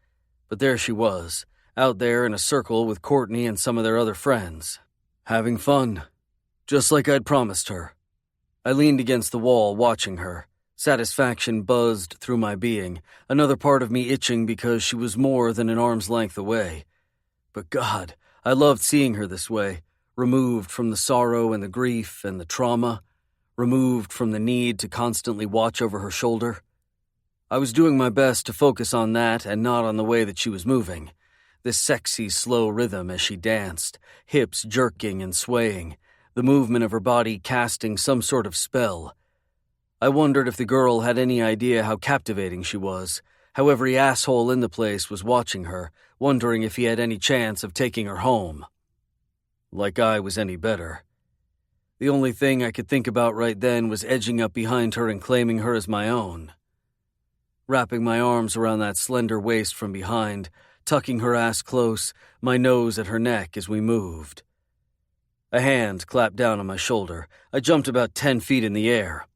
but there she was, out there in a circle with Courtney and some of their other friends, having fun, just like I'd promised her. I leaned against the wall, watching her. Satisfaction buzzed through my being, another part of me itching because she was more than an arm's length away. But God, I loved seeing her this way, removed from the sorrow and the grief and the trauma, removed from the need to constantly watch over her shoulder. I was doing my best to focus on that and not on the way that she was moving. This sexy, slow rhythm as she danced, hips jerking and swaying, the movement of her body casting some sort of spell. I wondered if the girl had any idea how captivating she was, how every asshole in the place was watching her, wondering if he had any chance of taking her home. Like I was any better. The only thing I could think about right then was edging up behind her and claiming her as my own. Wrapping my arms around that slender waist from behind, tucking her ass close, my nose at her neck as we moved. A hand clapped down on my shoulder. I jumped about 10 feet in the air.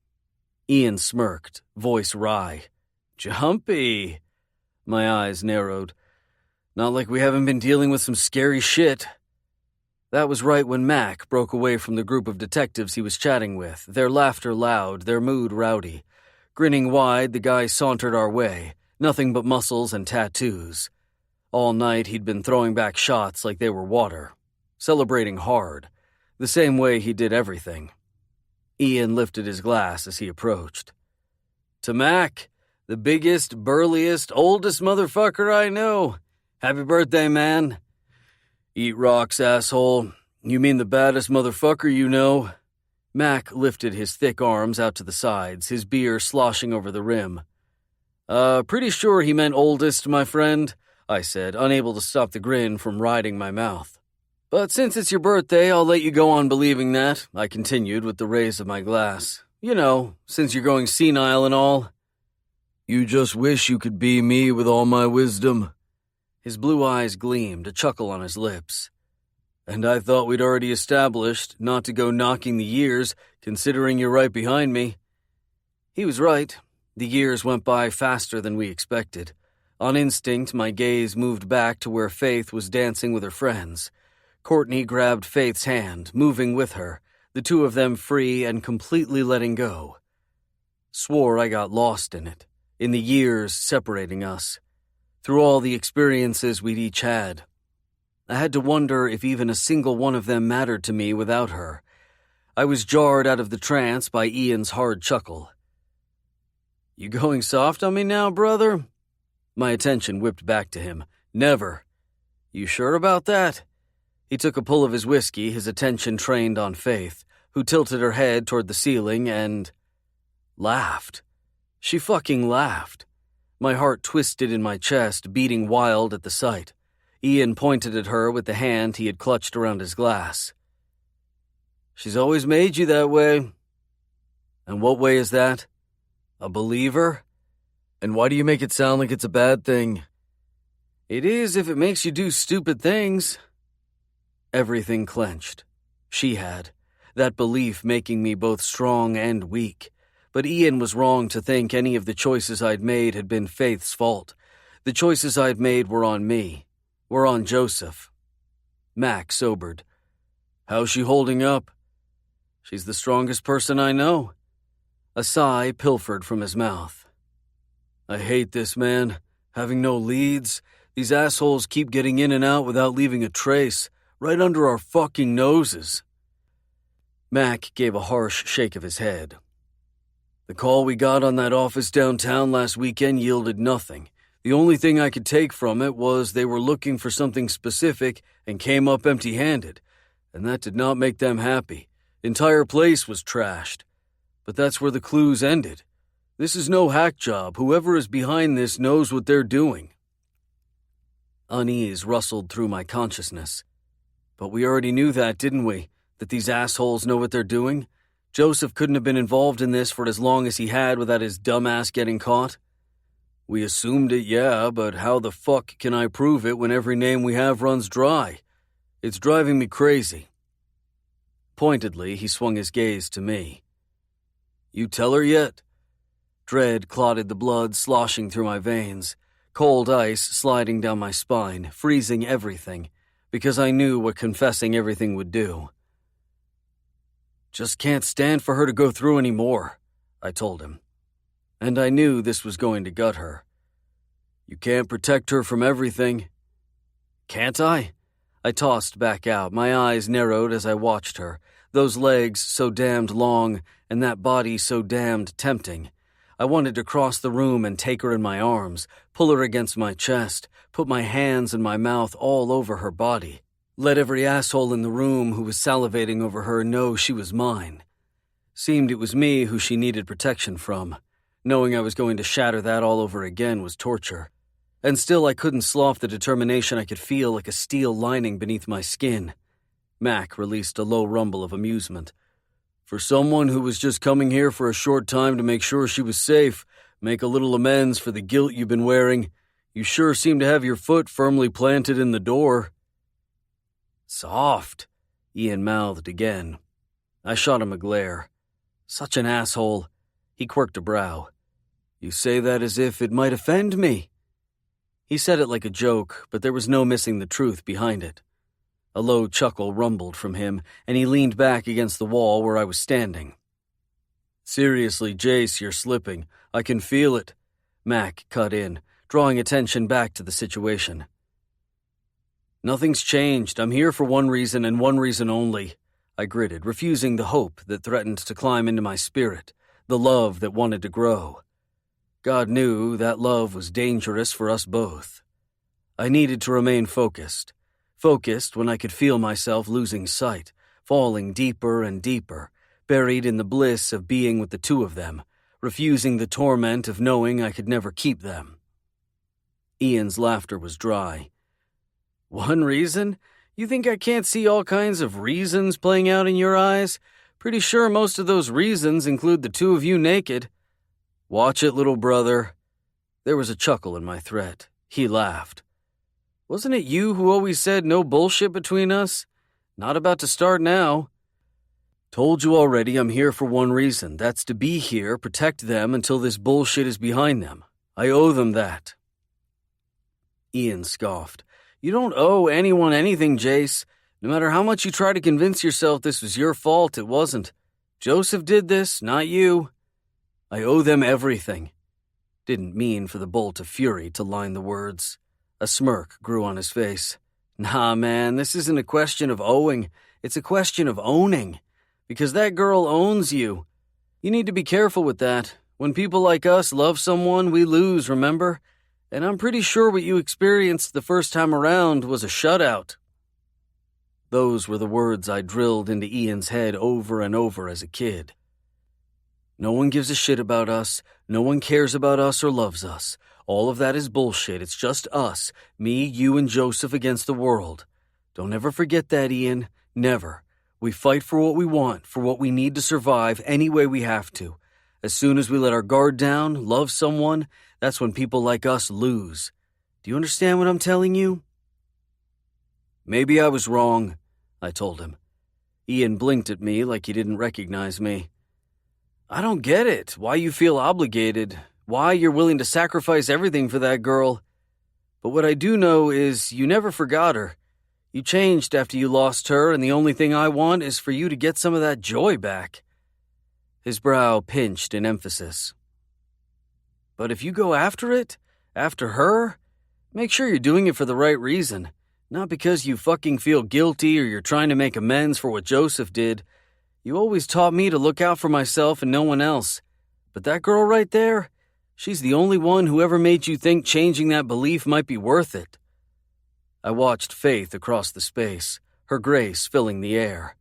Ian smirked, voice wry. "Jumpy." My eyes narrowed. "Not like we haven't been dealing with some scary shit." That was right when Mac broke away from the group of detectives he was chatting with, their laughter loud, their mood rowdy. Grinning wide, the guy sauntered our way, nothing but muscles and tattoos. All night he'd been throwing back shots like they were water, celebrating hard, the same way he did everything. Ian lifted his glass as he approached. "To Mac, the biggest, burliest, oldest motherfucker I know. Happy birthday, man." "Eat rocks, asshole. You mean the baddest motherfucker you know?" Mac lifted his thick arms out to the sides, his beer sloshing over the rim. Pretty sure he meant oldest, my friend," I said, unable to stop the grin from riding my mouth. "But since it's your birthday, I'll let you go on believing that," I continued with the raise of my glass. "You know, since you're going senile and all." "You just wish you could be me with all my wisdom." His blue eyes gleamed, a chuckle on his lips. "And I thought we'd already established not to go knocking the years, considering you're right behind me." He was right. The years went by faster than we expected. On instinct, my gaze moved back to where Faith was dancing with her friends. Courtney grabbed Faith's hand, moving with her, the two of them free and completely letting go. Swore I got lost in it, in the years separating us. Through all the experiences we'd each had. I had to wonder if even a single one of them mattered to me without her. I was jarred out of the trance by Ian's hard chuckle. "You going soft on me now, brother?" My attention whipped back to him. "Never." "You sure about that?" He took a pull of his whiskey, his attention trained on Faith, who tilted her head toward the ceiling and laughed. She fucking laughed. My heart twisted in my chest, beating wild at the sight. Ian pointed at her with the hand he had clutched around his glass. "She's always made you that way." "And what way is that? A believer? And why do you make it sound like it's a bad thing?" "It is if it makes you do stupid things." Everything clenched. She had. That belief making me both strong and weak. But Ian was wrong to think any of the choices I'd made had been Faith's fault. The choices I'd made were on me. Were on Joseph. Mac sobered. "How's she holding up?" "She's the strongest person I know." A sigh pilfered from his mouth. "I hate this, man. Having no leads. These assholes keep getting in and out without leaving a trace. Right under our fucking noses." Mac gave a harsh shake of his head. "The call we got on that office downtown last weekend yielded nothing. The only thing I could take from it was they were looking for something specific and came up empty-handed, and that did not make them happy. Entire place was trashed. But that's where the clues ended. This is no hack job. Whoever is behind this knows what they're doing. Unease rustled through my consciousness. But we already knew that, didn't we? That these assholes know what they're doing? Joseph couldn't have been involved in this for as long as he had without his dumbass getting caught. We assumed it, yeah, but how the fuck can I prove it when every name we have runs dry? It's driving me crazy. Pointedly, he swung his gaze to me. You tell her yet? Dread clotted the blood sloshing through my veins, cold ice sliding down my spine, freezing everything, because I knew what confessing everything would do. Just can't stand for her to go through any more, I told him. And I knew this was going to gut her. You can't protect her from everything. Can't I? I tossed back out, my eyes narrowed as I watched her, those legs so damned long and that body so damned tempting. I wanted to cross the room and take her in my arms, pull her against my chest, put my hands and my mouth all over her body. Let every asshole in the room who was salivating over her know she was mine. Seemed it was me who she needed protection from. Knowing I was going to shatter that all over again was torture. And still I couldn't slough the determination I could feel like a steel lining beneath my skin. Mac released a low rumble of amusement. For someone who was just coming here for a short time to make sure she was safe, make a little amends for the guilt you've been wearing, you sure seem to have your foot firmly planted in the door. Soft, Ian mouthed again. I shot him a glare. Such an asshole. He quirked a brow. You say that as if it might offend me. He said it like a joke, but there was no missing the truth behind it. A low chuckle rumbled from him, and he leaned back against the wall where I was standing. Seriously, Jace, you're slipping. I can feel it. Mac cut in, drawing attention back to the situation. Nothing's changed. I'm here for one reason and one reason only. I gritted, refusing the hope that threatened to climb into my spirit, the love that wanted to grow. God knew that love was dangerous for us both. I needed to remain focused. Focused when I could feel myself losing sight, falling deeper and deeper, buried in the bliss of being with the two of them, refusing the torment of knowing I could never keep them. Ian's laughter was dry. One reason? You think I can't see all kinds of reasons playing out in your eyes? Pretty sure most of those reasons include the two of you naked. Watch it, little brother. There was a chuckle in my threat. He laughed. Wasn't it you who always said no bullshit between us? Not about to start now. Told you already I'm here for one reason. That's to be here, protect them until this bullshit is behind them. I owe them that. Ian scoffed. You don't owe anyone anything, Jace. No matter how much you try to convince yourself this was your fault, it wasn't. Joseph did this, not you. I owe them everything. Didn't mean for the bolt of fury to line the words. A smirk grew on his face. Nah, man, this isn't a question of owing. It's a question of owning. Because that girl owns you. You need to be careful with that. When people like us love someone, we lose, remember? And I'm pretty sure what you experienced the first time around was a shutout. Those were the words I drilled into Ian's head over and over as a kid. No one gives a shit about us. No one cares about us or loves us. All of that is bullshit. It's just us. Me, you, and Joseph against the world. Don't ever forget that, Ian. Never. We fight for what we want, for what we need to survive any way we have to. As soon as we let our guard down, love someone, that's when people like us lose. Do you understand what I'm telling you? Maybe I was wrong, I told him. Ian blinked at me like he didn't recognize me. I don't get it. Why you feel obligated. Why you're willing to sacrifice everything for that girl. But what I do know is you never forgot her. You changed after you lost her, and the only thing I want is for you to get some of that joy back. His brow pinched in emphasis. But if you go after it, after her, make sure you're doing it for the right reason. Not because you fucking feel guilty or you're trying to make amends for what Joseph did. You always taught me to look out for myself and no one else. But that girl right there, she's the only one who ever made you think changing that belief might be worth it. I watched Faith across the space, her grace filling the air.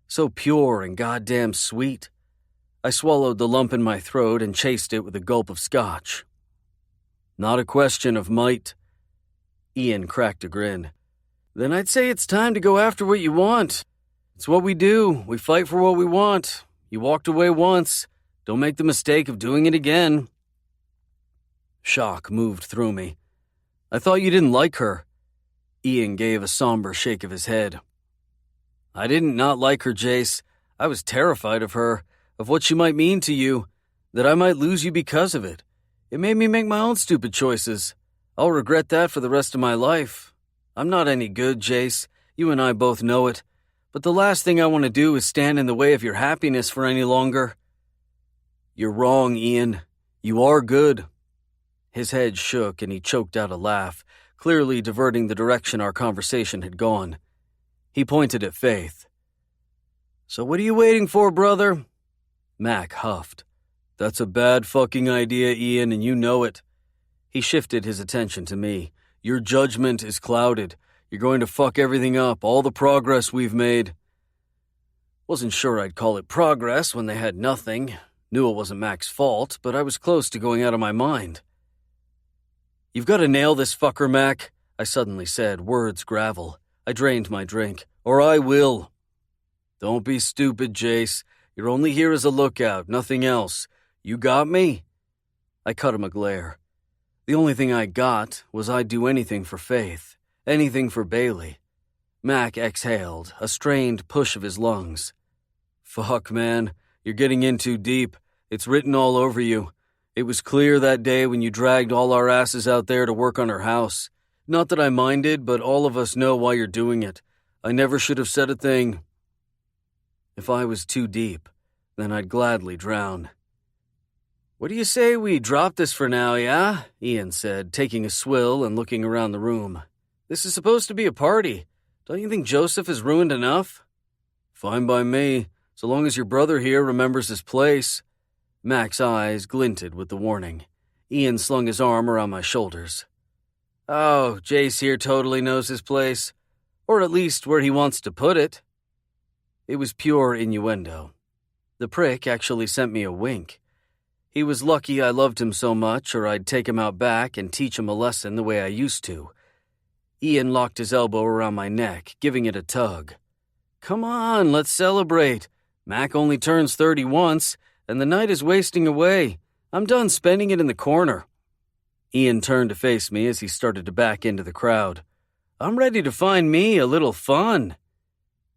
So pure and goddamn sweet. I swallowed the lump in my throat and chased it with a gulp of scotch. Not a question of might. Ian cracked a grin. Then I'd say it's time to go after what you want. It's what we do. We fight for what we want. You walked away once. Don't make the mistake of doing it again. Shock moved through me. I thought you didn't like her. Ian gave a somber shake of his head. I didn't not like her, Jace. I was terrified of her, of what she might mean to you, that I might lose you because of it. It made me make my own stupid choices. I'll regret that for the rest of my life. I'm not any good, Jace. You and I both know it. But the last thing I want to do is stand in the way of your happiness for any longer. You're wrong, Ian. You are good. His head shook and he choked out a laugh, clearly diverting the direction our conversation had gone. He pointed at Faith. So what are you waiting for, brother? Mac huffed. That's a bad fucking idea, Ian, and you know it. He shifted his attention to me. Your judgment is clouded. You're going to fuck everything up, all the progress we've made. Wasn't sure I'd call it progress when they had nothing. Knew it wasn't Mac's fault, but I was close to going out of my mind. You've got to nail this fucker, Mac, I suddenly said, words gravel. I drained my drink. Or I will. Don't be stupid, Jace. You're only here as a lookout, nothing else. You got me? I cut him a glare. The only thing I got was I'd do anything for Faith, anything for Bailey. Mac exhaled, a strained push of his lungs. Fuck, man, you're getting in too deep. It's written all over you. It was clear that day when you dragged all our asses out there to work on her house. Not that I minded, but all of us know why you're doing it. I never should have said a thing. If I was too deep, then I'd gladly drown. What do you say we drop this for now, yeah? Ian said, taking a swill and looking around the room. This is supposed to be a party. Don't you think Joseph is ruined enough? Fine by me, so long as your brother here remembers his place. Mac's eyes glinted with the warning. Ian slung his arm around my shoulders. Oh, Jace here totally knows his place. Or at least where he wants to put it. It was pure innuendo. The prick actually sent me a wink. He was lucky I loved him so much, or I'd take him out back and teach him a lesson the way I used to. Ian locked his elbow around my neck, giving it a tug. Come on, let's celebrate. Mac only turns 30 once, and the night is wasting away. I'm done spending it in the corner. Ian turned to face me as he started to back into the crowd. I'm ready to find me a little fun.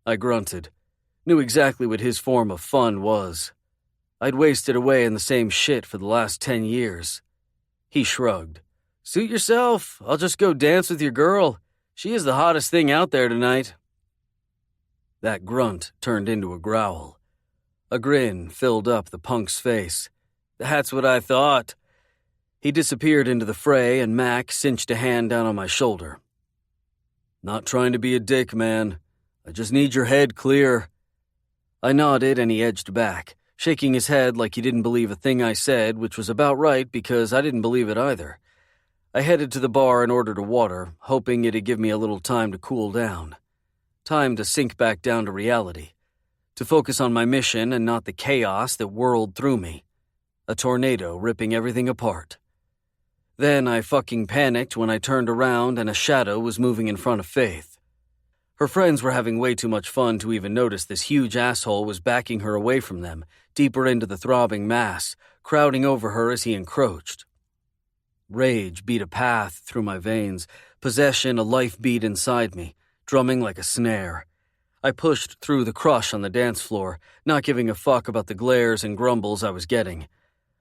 I grunted. Knew exactly what his form of fun was. I'd wasted away in the same shit for the last 10 years. He shrugged. Suit yourself. I'll just go dance with your girl. She is the hottest thing out there tonight. That grunt turned into a growl. A grin filled up the punk's face. That's what I thought. He disappeared into the fray and Mac cinched a hand down on my shoulder. Not trying to be a dick, man. I just need your head clear. I nodded and he edged back, shaking his head like he didn't believe a thing I said, which was about right because I didn't believe it either. I headed to the bar and ordered a water, hoping it'd give me a little time to cool down. Time to sink back down to reality. To focus on my mission and not the chaos that whirled through me. A tornado ripping everything apart. Then I fucking panicked when I turned around and a shadow was moving in front of Faith. Her friends were having way too much fun to even notice this huge asshole was backing her away from them, deeper into the throbbing mass, crowding over her as he encroached. Rage beat a path through my veins, possession a life beat inside me, drumming like a snare. I pushed through the crush on the dance floor, not giving a fuck about the glares and grumbles I was getting.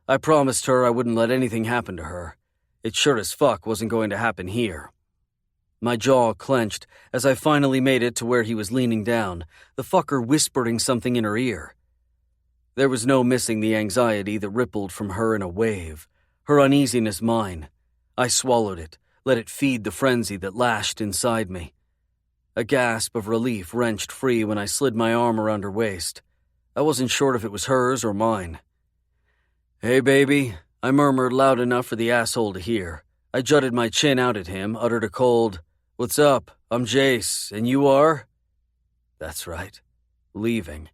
I promised her I wouldn't let anything happen to her. It sure as fuck wasn't going to happen here. My jaw clenched as I finally made it to where he was leaning down, the fucker whispering something in her ear. There was no missing the anxiety that rippled from her in a wave, her uneasiness mine. I swallowed it, let it feed the frenzy that lashed inside me. A gasp of relief wrenched free when I slid my arm around her waist. I wasn't sure if it was hers or mine. Hey, baby, I murmured loud enough for the asshole to hear. I jutted my chin out at him, uttered a cold, What's up? I'm Jace, and you are? That's right. Leaving.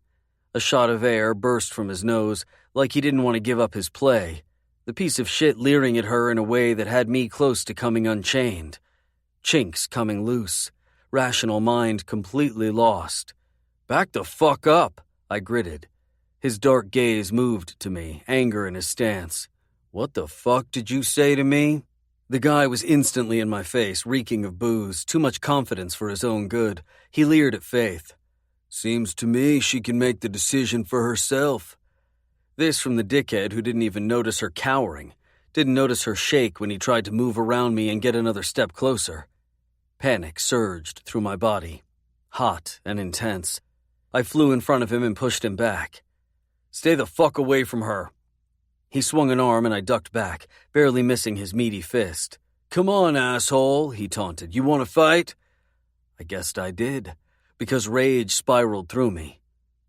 A shot of air burst from his nose, like he didn't want to give up his play, the piece of shit leering at her in a way that had me close to coming unchained. Chinks coming loose, rational mind completely lost. "Back the fuck up," I gritted. His dark gaze moved to me, anger in his stance. "What the fuck did you say to me?" The guy was instantly in my face, reeking of booze, too much confidence for his own good. He leered at Faith. "Seems to me she can make the decision for herself." This from the dickhead who didn't even notice her cowering, didn't notice her shake when he tried to move around me and get another step closer. Panic surged through my body, hot and intense. I flew in front of him and pushed him back. "Stay the fuck away from her." He swung an arm and I ducked back, barely missing his meaty fist. "Come on, asshole," he taunted. "You want to fight?" I guessed I did, because rage spiraled through me.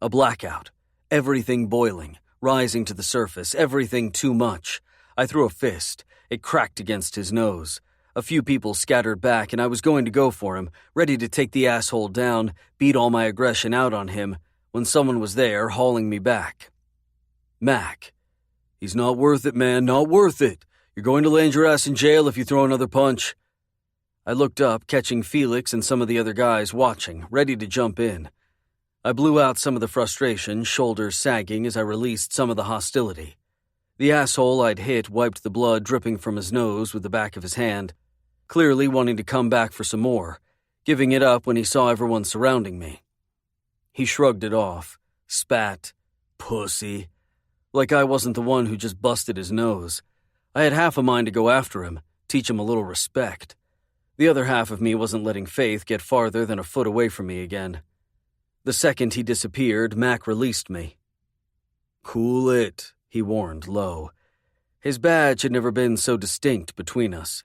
A blackout, everything boiling, rising to the surface, everything too much. I threw a fist. It cracked against his nose. A few people scattered back, and I was going to go for him, ready to take the asshole down, beat all my aggression out on him, when someone was there, hauling me back. Mac. "He's not worth it, man, not worth it. You're going to land your ass in jail if you throw another punch." I looked up, catching Felix and some of the other guys watching, ready to jump in. I blew out some of the frustration, shoulders sagging as I released some of the hostility. The asshole I'd hit wiped the blood dripping from his nose with the back of his hand, clearly wanting to come back for some more, giving it up when he saw everyone surrounding me. He shrugged it off, spat, "Pussy," like I wasn't the one who just busted his nose. I had half a mind to go after him, teach him a little respect. The other half of me wasn't letting Faith get farther than a foot away from me again. The second he disappeared, Mac released me. "Cool it," he warned low. His badge had never been so distinct between us.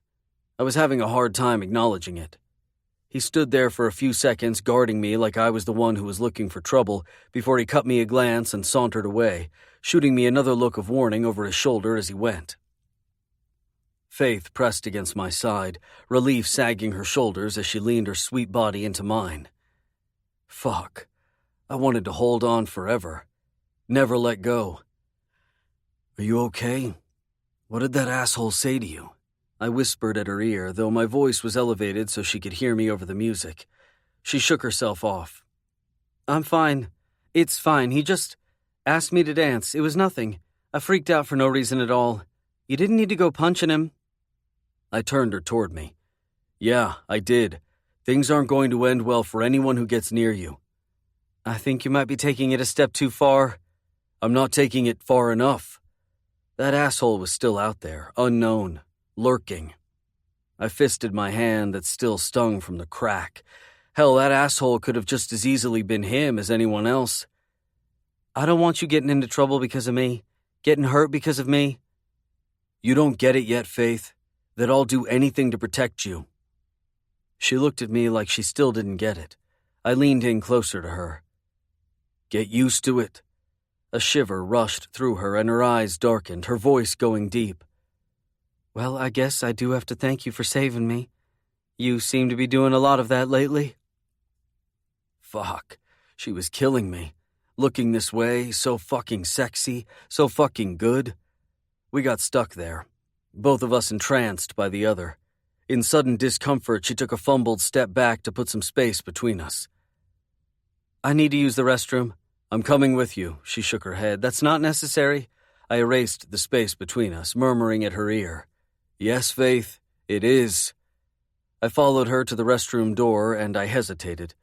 I was having a hard time acknowledging it. He stood there for a few seconds guarding me like I was the one who was looking for trouble before he cut me a glance and sauntered away, shooting me another look of warning over his shoulder as he went. Faith pressed against my side, relief sagging her shoulders as she leaned her sweet body into mine. Fuck. I wanted to hold on forever. Never let go. "Are you okay? What did that asshole say to you?" I whispered at her ear, though my voice was elevated so she could hear me over the music. She shook herself off. "I'm fine. It's fine. He just asked me to dance. It was nothing. I freaked out for no reason at all. You didn't need to go punching him." I turned her toward me. "Yeah, I did. Things aren't going to end well for anyone who gets near you." "I think you might be taking it a step too far." "I'm not taking it far enough." That asshole was still out there, unknown, lurking. I fisted my hand that still stung from the crack. Hell, that asshole could have just as easily been him as anyone else. "I don't want you getting into trouble because of me, getting hurt because of me." "You don't get it yet, Faith, that I'll do anything to protect you." She looked at me like she still didn't get it. I leaned in closer to her. "Get used to it." A shiver rushed through her and her eyes darkened, her voice going deep. "Well, I guess I do have to thank you for saving me. You seem to be doing a lot of that lately." Fuck. She was killing me. Looking this way, so fucking sexy, so fucking good. We got stuck there, both of us entranced by the other. In sudden discomfort, she took a fumbled step back to put some space between us. "I need to use the restroom." "I'm coming with you," she shook her head. "That's not necessary." I erased the space between us, murmuring at her ear. "Yes, Faith, it is." I followed her to the restroom door, and I hesitated.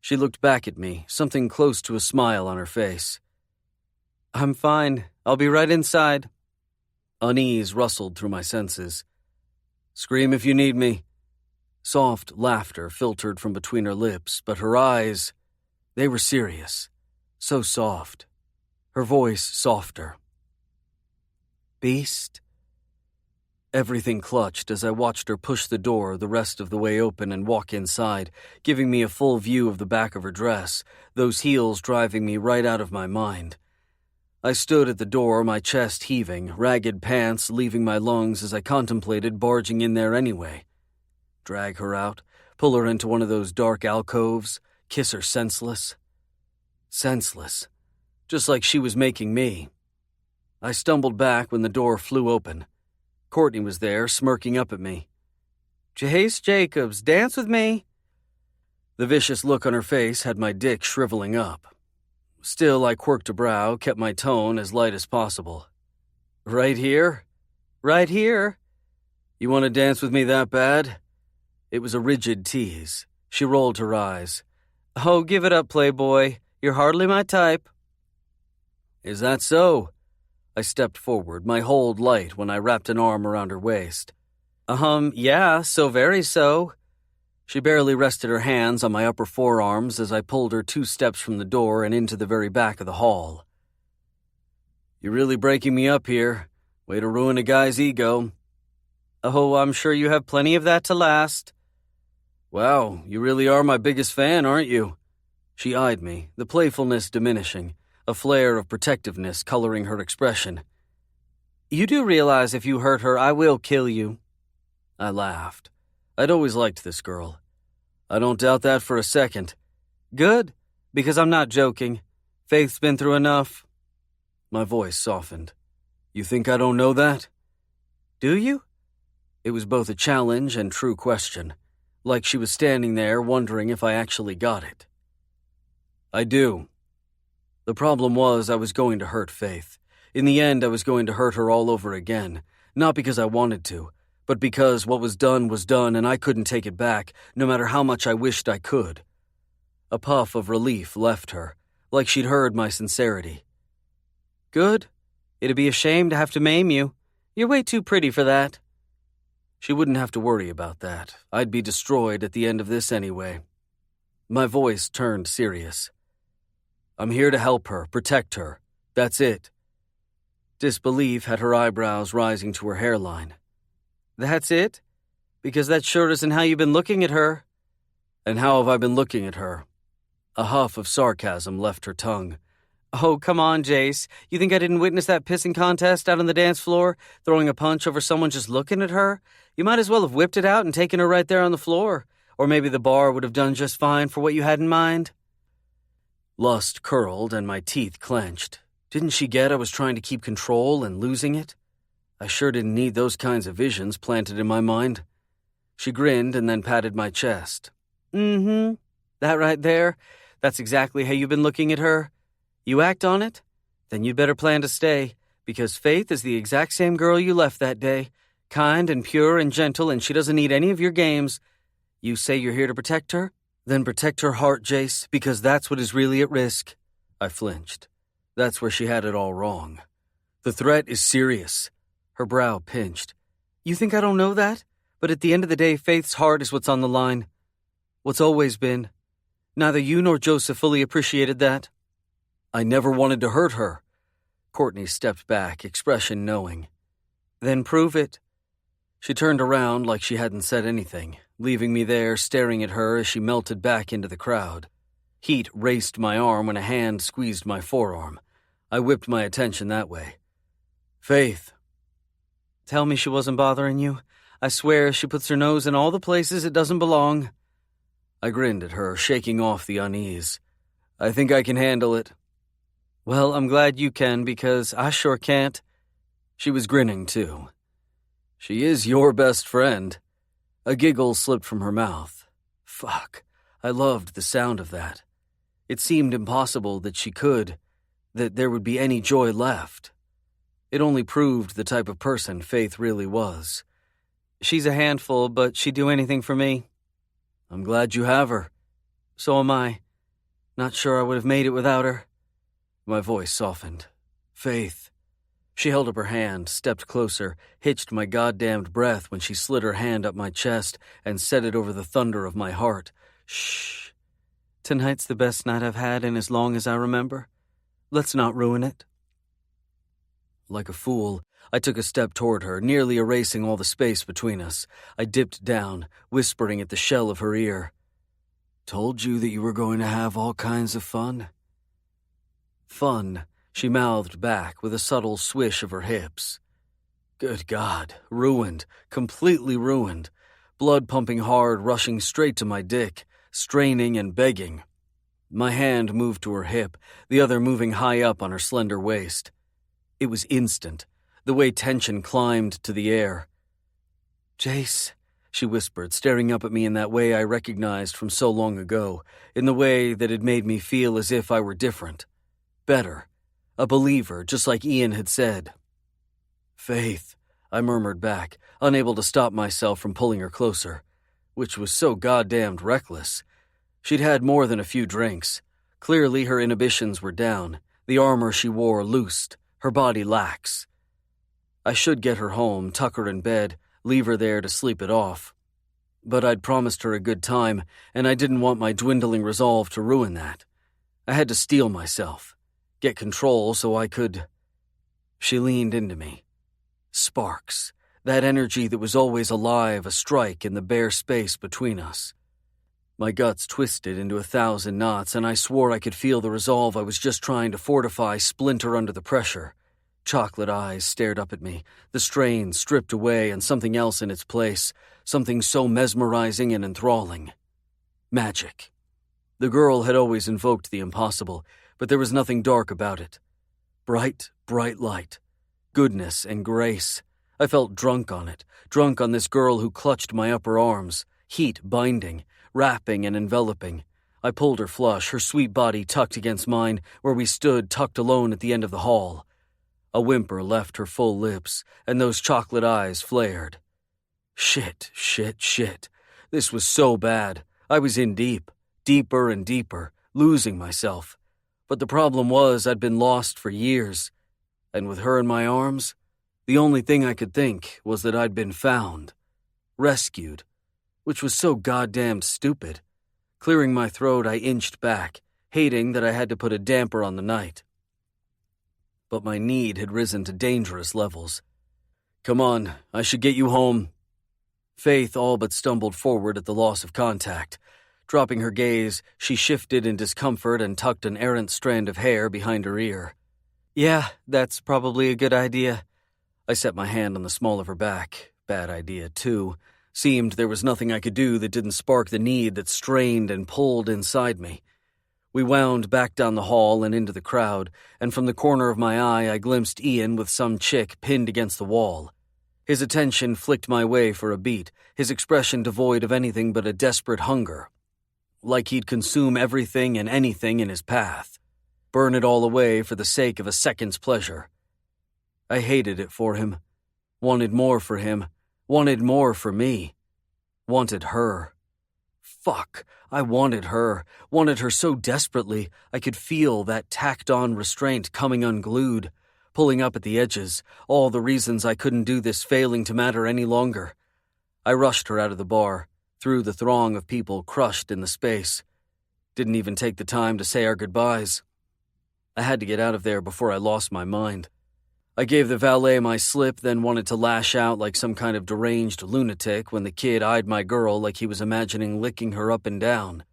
She looked back at me, something close to a smile on her face. "I'm fine. I'll be right inside." Unease rustled through my senses. "Scream if you need me." Soft laughter filtered from between her lips, but her eyes, they were serious. So soft. Her voice softer. "Beast?" Everything clutched as I watched her push the door the rest of the way open and walk inside, giving me a full view of the back of her dress, those heels driving me right out of my mind. I stood at the door, my chest heaving, ragged pants leaving my lungs as I contemplated barging in there anyway. Drag her out, pull her into one of those dark alcoves, kiss her senseless. Senseless. just like she was making me. I stumbled back when the door flew open. Courtney was there, smirking up at me. Jace Jacobs, dance with me. The vicious look on her face had my dick shriveling up. Still, I quirked a brow, kept my tone as light as possible. Right here? Right here. You want to dance with me that bad? It was a rigid tease. She rolled her eyes. Oh, give it up, playboy. You're hardly my type. Is that so? I stepped forward, my hold light when I wrapped an arm around her waist. Yeah, so very so. She barely rested her hands on my upper forearms as I pulled her 2 steps from the door and into the very back of the hall. You're really breaking me up here. Way to ruin a guy's ego. Oh, I'm sure you have plenty of that to last. Wow, you really are my biggest fan, aren't you? She eyed me, the playfulness diminishing, a flare of protectiveness coloring her expression. You do realize if you hurt her, I will kill you. I laughed. I'd always liked this girl. I don't doubt that for a second. Good, because I'm not joking. Faith's been through enough. My voice softened. You think I don't know that? Do you? It was both a challenge and true question, like she was standing there wondering if I actually got it. I do. The problem was I was going to hurt Faith. In the end, I was going to hurt her all over again, not because I wanted to, but because what was done and I couldn't take it back, no matter how much I wished I could. A puff of relief left her, like she'd heard my sincerity. Good. It'd be a shame to have to maim you. You're way too pretty for that. She wouldn't have to worry about that. I'd be destroyed at the end of this anyway. My voice turned serious. I'm here to help her, protect her. That's it. Disbelief had her eyebrows rising to her hairline. That's it? Because that sure isn't how you've been looking at her. And how have I been looking at her? A huff of sarcasm left her tongue. Oh, come on, Jace. You think I didn't witness that pissing contest out on the dance floor, throwing a punch over someone just looking at her? You might as well have whipped it out and taken her right there on the floor. Or maybe the bar would have done just fine for what you had in mind. Lust curled and my teeth clenched. Didn't she get I was trying to keep control and losing it? I sure didn't need those kinds of visions planted in my mind. She grinned and then patted my chest. That right there, that's exactly how you've been looking at her. You act on it? Then you'd better plan to stay, because Faith is the exact same girl you left that day. Kind and pure and gentle, and she doesn't need any of your games. You say you're here to protect her? Then protect her heart, Jace, because that's what is really at risk. I flinched. That's where she had it all wrong. The threat is serious. Her brow pinched. You think I don't know that? But at the end of the day, Faith's heart is what's on the line. What's always been. Neither you nor Joseph fully appreciated that. I never wanted to hurt her. Courtney stepped back, expression knowing. Then prove it. She turned around like she hadn't said anything, leaving me there staring at her as she melted back into the crowd. Heat raced my arm when a hand squeezed my forearm. I whipped my attention that way. Faith. Tell me she wasn't bothering you. I swear she puts her nose in all the places it doesn't belong. I grinned at her, shaking off the unease. I think I can handle it. Well, I'm glad you can, because I sure can't. She was grinning, too. She is your best friend. A giggle slipped from her mouth. Fuck. I loved the sound of that. It seemed impossible that she could, that there would be any joy left. It only proved the type of person Faith really was. She's a handful, but she'd do anything for me. I'm glad you have her. So am I. Not sure I would have made it without her. My voice softened. Faith. She held up her hand, stepped closer, hitched my goddamned breath when she slid her hand up my chest and set it over the thunder of my heart. Shh. Tonight's the best night I've had in as long as I remember. Let's not ruin it. Like a fool, I took a step toward her, nearly erasing all the space between us. I dipped down, whispering at the shell of her ear. Told you that you were going to have all kinds of fun? Fun, she mouthed back with a subtle swish of her hips. Good God, ruined, completely ruined. Blood pumping hard, rushing straight to my dick, straining and begging. My hand moved to her hip, the other moving high up on her slender waist. It was instant, the way tension climbed to the air. "Jace," she whispered, staring up at me in that way I recognized from so long ago, in the way that had made me feel as if I were different. Better. A believer, just like Ian had said. "Faith," I murmured back, unable to stop myself from pulling her closer, which was so goddamned reckless. She'd had more than a few drinks. Clearly her inhibitions were down, the armor she wore loosed, her body lax. I should get her home, tuck her in bed, leave her there to sleep it off. But I'd promised her a good time, and I didn't want my dwindling resolve to ruin that. I had to steel myself, get control so I could... She leaned into me. Sparks, that energy that was always alive, a strike in the bare space between us. My guts twisted into 1,000 knots, and I swore I could feel the resolve I was just trying to fortify splinter under the pressure. Chocolate eyes stared up at me, the strain stripped away and something else in its place, something so mesmerizing and enthralling. Magic. The girl had always invoked the impossible, but there was nothing dark about it. Bright, bright light. Goodness and grace. I felt drunk on it, drunk on this girl who clutched my upper arms, heat binding, wrapping and enveloping. I pulled her flush, her sweet body tucked against mine, where we stood tucked alone at the end of the hall. A whimper left her full lips, and those chocolate eyes flared. Shit, shit, shit. This was so bad. I was in deep, deeper and deeper, losing myself. But the problem was I'd been lost for years. And with her in my arms, the only thing I could think was that I'd been found. Rescued. Which was so goddamn stupid. Clearing my throat, I inched back, hating that I had to put a damper on the night. But my need had risen to dangerous levels. "Come on, I should get you home." Faith all but stumbled forward at the loss of contact. Dropping her gaze, she shifted in discomfort and tucked an errant strand of hair behind her ear. "Yeah, that's probably a good idea." I set my hand on the small of her back. Bad idea, too. Seemed there was nothing I could do that didn't spark the need that strained and pulled inside me. We wound back down the hall and into the crowd, and from the corner of my eye I glimpsed Ian with some chick pinned against the wall. His attention flicked my way for a beat, his expression devoid of anything but a desperate hunger. Like he'd consume everything and anything in his path. Burn it all away for the sake of a second's pleasure. I hated it for him. Wanted more for him. Wanted more for me. Wanted her. Fuck, I wanted her. Wanted her so desperately I could feel that tacked-on restraint coming unglued, pulling up at the edges, all the reasons I couldn't do this failing to matter any longer. I rushed her out of the bar, through the throng of people crushed in the space. Didn't even take the time to say our goodbyes. I had to get out of there before I lost my mind. I gave the valet my slip, then wanted to lash out like some kind of deranged lunatic when the kid eyed my girl like he was imagining licking her up and down.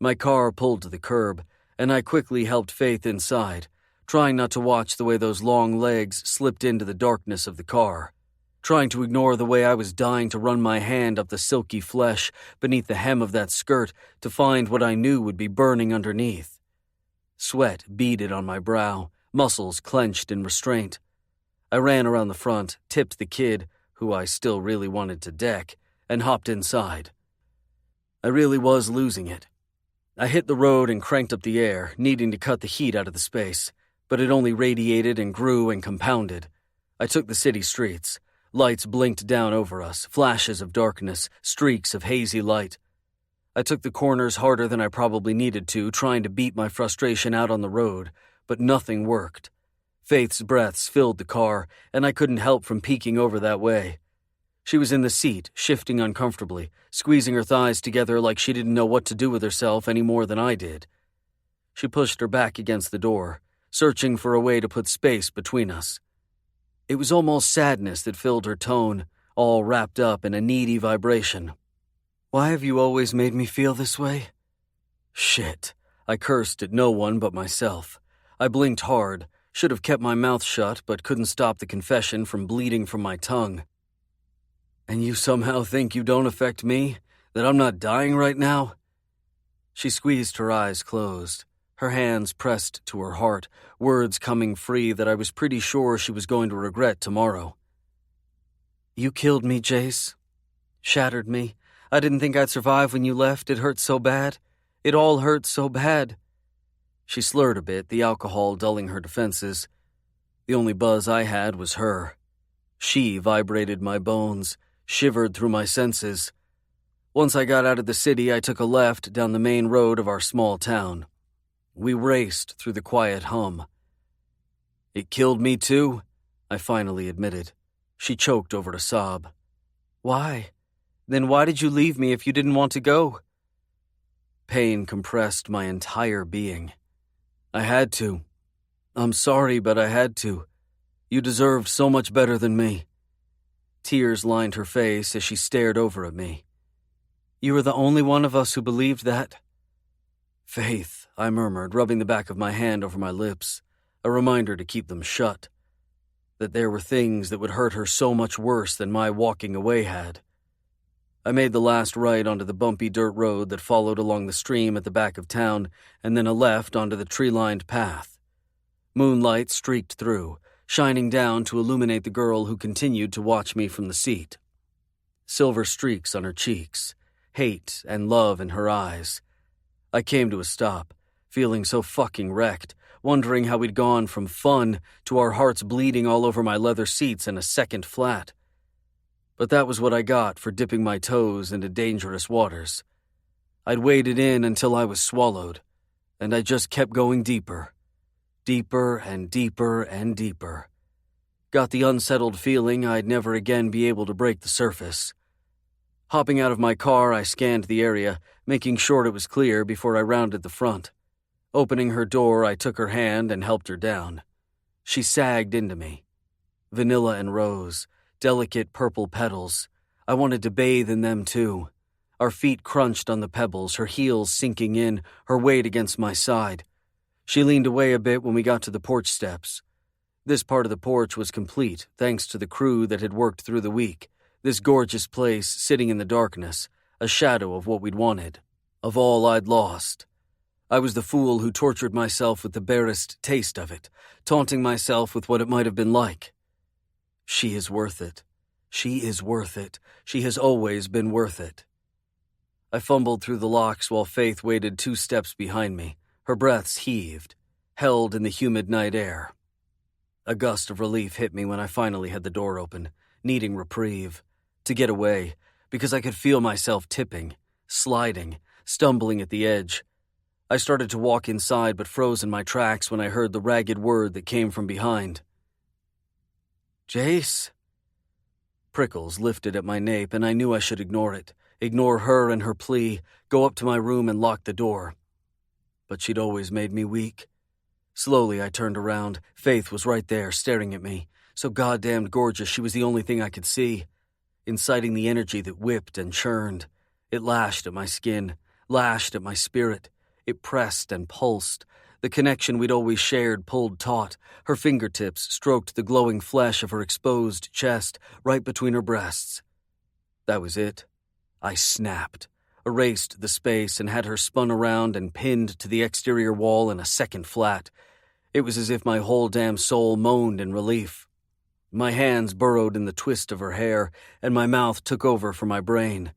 My car pulled to the curb, and I quickly helped Faith inside, trying not to watch the way those long legs slipped into the darkness of the car, trying to ignore the way I was dying to run my hand up the silky flesh beneath the hem of that skirt to find what I knew would be burning underneath. Sweat beaded on my brow, muscles clenched in restraint. I ran around the front, tipped the kid, who I still really wanted to deck, and hopped inside. I really was losing it. I hit the road and cranked up the air, needing to cut the heat out of the space, but it only radiated and grew and compounded. I took the city streets. Lights blinked down over us, flashes of darkness, streaks of hazy light. I took the corners harder than I probably needed to, trying to beat my frustration out on the road, but nothing worked. Faith's breaths filled the car, and I couldn't help from peeking over that way. She was in the seat, shifting uncomfortably, squeezing her thighs together like she didn't know what to do with herself any more than I did. She pushed her back against the door, searching for a way to put space between us. It was almost sadness that filled her tone, all wrapped up in a needy vibration. "Why have you always made me feel this way?" Shit. I cursed at no one but myself. I blinked hard, should have kept my mouth shut, but couldn't stop the confession from bleeding from my tongue. "And you somehow think you don't affect me? That I'm not dying right now?" She squeezed her eyes closed, her hands pressed to her heart, words coming free that I was pretty sure she was going to regret tomorrow. "You killed me, Jace. Shattered me. I didn't think I'd survive when you left. It hurt so bad. It all hurt so bad." She slurred a bit, the alcohol dulling her defenses. The only buzz I had was her. She vibrated my bones, shivered through my senses. Once I got out of the city, I took a left down the main road of our small town. We raced through the quiet hum. "It killed me too," I finally admitted. She choked over a sob. "Why? Then why did you leave me if you didn't want to go?" Pain compressed my entire being. "I had to. I'm sorry, but I had to. You deserved so much better than me." Tears lined her face as she stared over at me. "You were the only one of us who believed that." "Faith," I murmured, rubbing the back of my hand over my lips, a reminder to keep them shut. That there were things that would hurt her so much worse than my walking away had. I made the last right onto the bumpy dirt road that followed along the stream at the back of town, and then a left onto the tree-lined path. Moonlight streaked through, shining down to illuminate the girl who continued to watch me from the seat. Silver streaks on her cheeks, hate and love in her eyes. I came to a stop, feeling so fucking wrecked, wondering how we'd gone from fun to our hearts bleeding all over my leather seats in a second flat. But that was what I got for dipping my toes into dangerous waters. I'd waded in until I was swallowed, and I just kept going deeper. Deeper and deeper and deeper. Got the unsettled feeling I'd never again be able to break the surface. Hopping out of my car, I scanned the area, making sure it was clear before I rounded the front. Opening her door, I took her hand and helped her down. She sagged into me. Vanilla and rose, delicate purple petals. I wanted to bathe in them too. Our feet crunched on the pebbles, her heels sinking in, her weight against my side. She leaned away a bit when we got to the porch steps. This part of the porch was complete, thanks to the crew that had worked through the week. This gorgeous place sitting in the darkness, a shadow of what we'd wanted, of all I'd lost. I was the fool who tortured myself with the barest taste of it, taunting myself with what it might have been like. She is worth it. She is worth it. She has always been worth it. I fumbled through the locks while Faith waited 2 steps behind me. Her breaths heaved, held in the humid night air. A gust of relief hit me when I finally had the door open, needing reprieve, to get away, because I could feel myself tipping, sliding, stumbling at the edge. I started to walk inside but froze in my tracks when I heard the ragged word that came from behind. "Jace?" Prickles lifted at my nape, and I knew I should ignore it, ignore her and her plea, go up to my room and lock the door. But she'd always made me weak. Slowly I turned around. Faith was right there, staring at me, so goddamned gorgeous she was the only thing I could see, inciting the energy that whipped and churned. It lashed at my skin, lashed at my spirit. It pressed and pulsed. The connection we'd always shared pulled taut. Her fingertips stroked the glowing flesh of her exposed chest, right between her breasts. That was it. I snapped, erased the space, and had her spun around and pinned to the exterior wall in a second flat. It was as if my whole damn soul moaned in relief. My hands burrowed in the twist of her hair, and my mouth took over for my brain.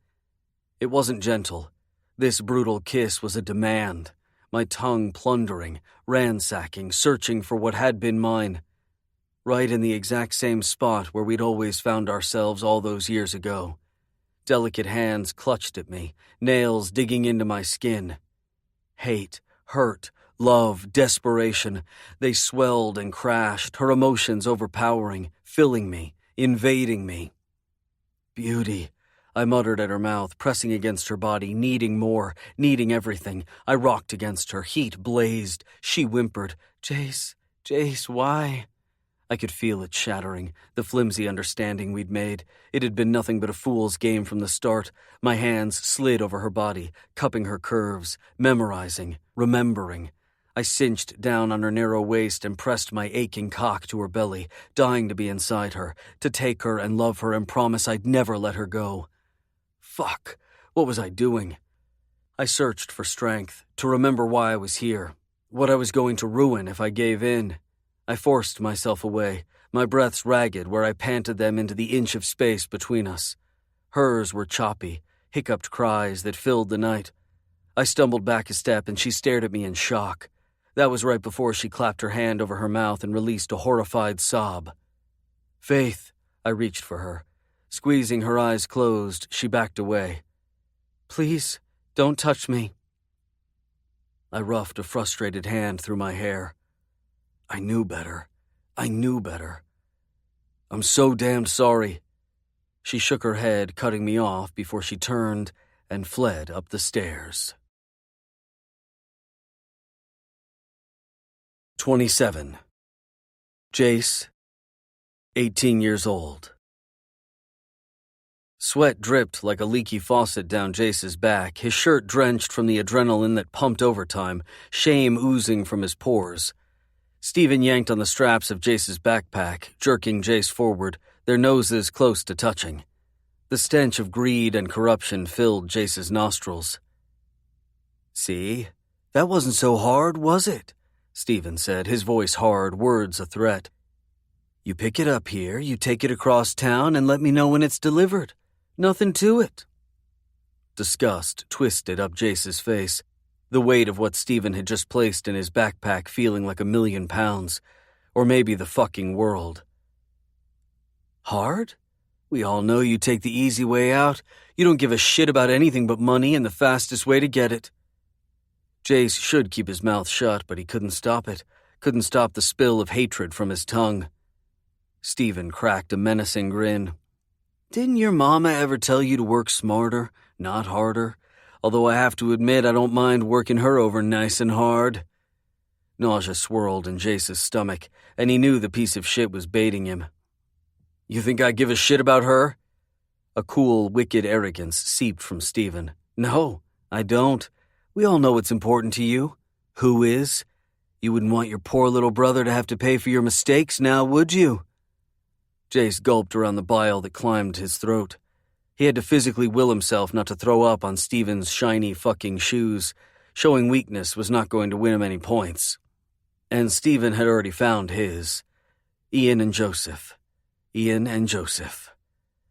It wasn't gentle. This brutal kiss was a demand, my tongue plundering, ransacking, searching for what had been mine. Right in the exact same spot where we'd always found ourselves all those years ago. Delicate hands clutched at me, nails digging into my skin. Hate, hurt, love, desperation, they swelled and crashed, her emotions overpowering, filling me, invading me. "Beauty," I muttered at her mouth, pressing against her body, needing more, needing everything. I rocked against her, heat blazed. She whimpered, Jace, why?" I could feel it shattering, the flimsy understanding we'd made. It had been nothing but a fool's game from the start. My hands slid over her body, cupping her curves, memorizing, remembering. I cinched down on her narrow waist and pressed my aching cock to her belly, dying to be inside her, to take her and love her and promise I'd never let her go. Fuck, what was I doing? I searched for strength, to remember why I was here, what I was going to ruin if I gave in. I forced myself away, my breaths ragged where I panted them into the inch of space between us. Hers were choppy, hiccuped cries that filled the night. I stumbled back a step and she stared at me in shock. That was right before she clapped her hand over her mouth and released a horrified sob. Faith, I reached for her. Squeezing her eyes closed, she backed away. Please, don't touch me. I roughed a frustrated hand through my hair. I knew better. I knew better. I'm so damned sorry. She shook her head, cutting me off before she turned and fled up the stairs. 27. Jace, 18 years old. Sweat dripped like a leaky faucet down Jace's back, his shirt drenched from the adrenaline that pumped overtime, shame oozing from his pores. Stephen yanked on the straps of Jace's backpack, jerking Jace forward, their noses close to touching. The stench of greed and corruption filled Jace's nostrils. See? That wasn't so hard, was it? Stephen said, his voice hard, words a threat. You pick it up here, you take it across town, and let me know when it's delivered. Nothing to it. Disgust twisted up Jace's face, the weight of what Stephen had just placed in his backpack feeling like 1,000,000 pounds, or maybe the fucking world. Hard? We all know you take the easy way out. You don't give a shit about anything but money and the fastest way to get it. Jace should keep his mouth shut, but he couldn't stop it, couldn't stop the spill of hatred from his tongue. Stephen cracked a menacing grin. Didn't your mama ever tell you to work smarter, not harder? Although I have to admit I don't mind working her over nice and hard. Nausea swirled in Jace's stomach, and he knew the piece of shit was baiting him. You think I give a shit about her? A cool, wicked arrogance seeped from Stephen. No, I don't. We all know what's important to you. Who is? You wouldn't want your poor little brother to have to pay for your mistakes now, would you? Jace gulped around the bile that climbed his throat. He had to physically will himself not to throw up on Stephen's shiny fucking shoes. Showing weakness was not going to win him any points. And Stephen had already found his. Ian and Joseph. Ian and Joseph.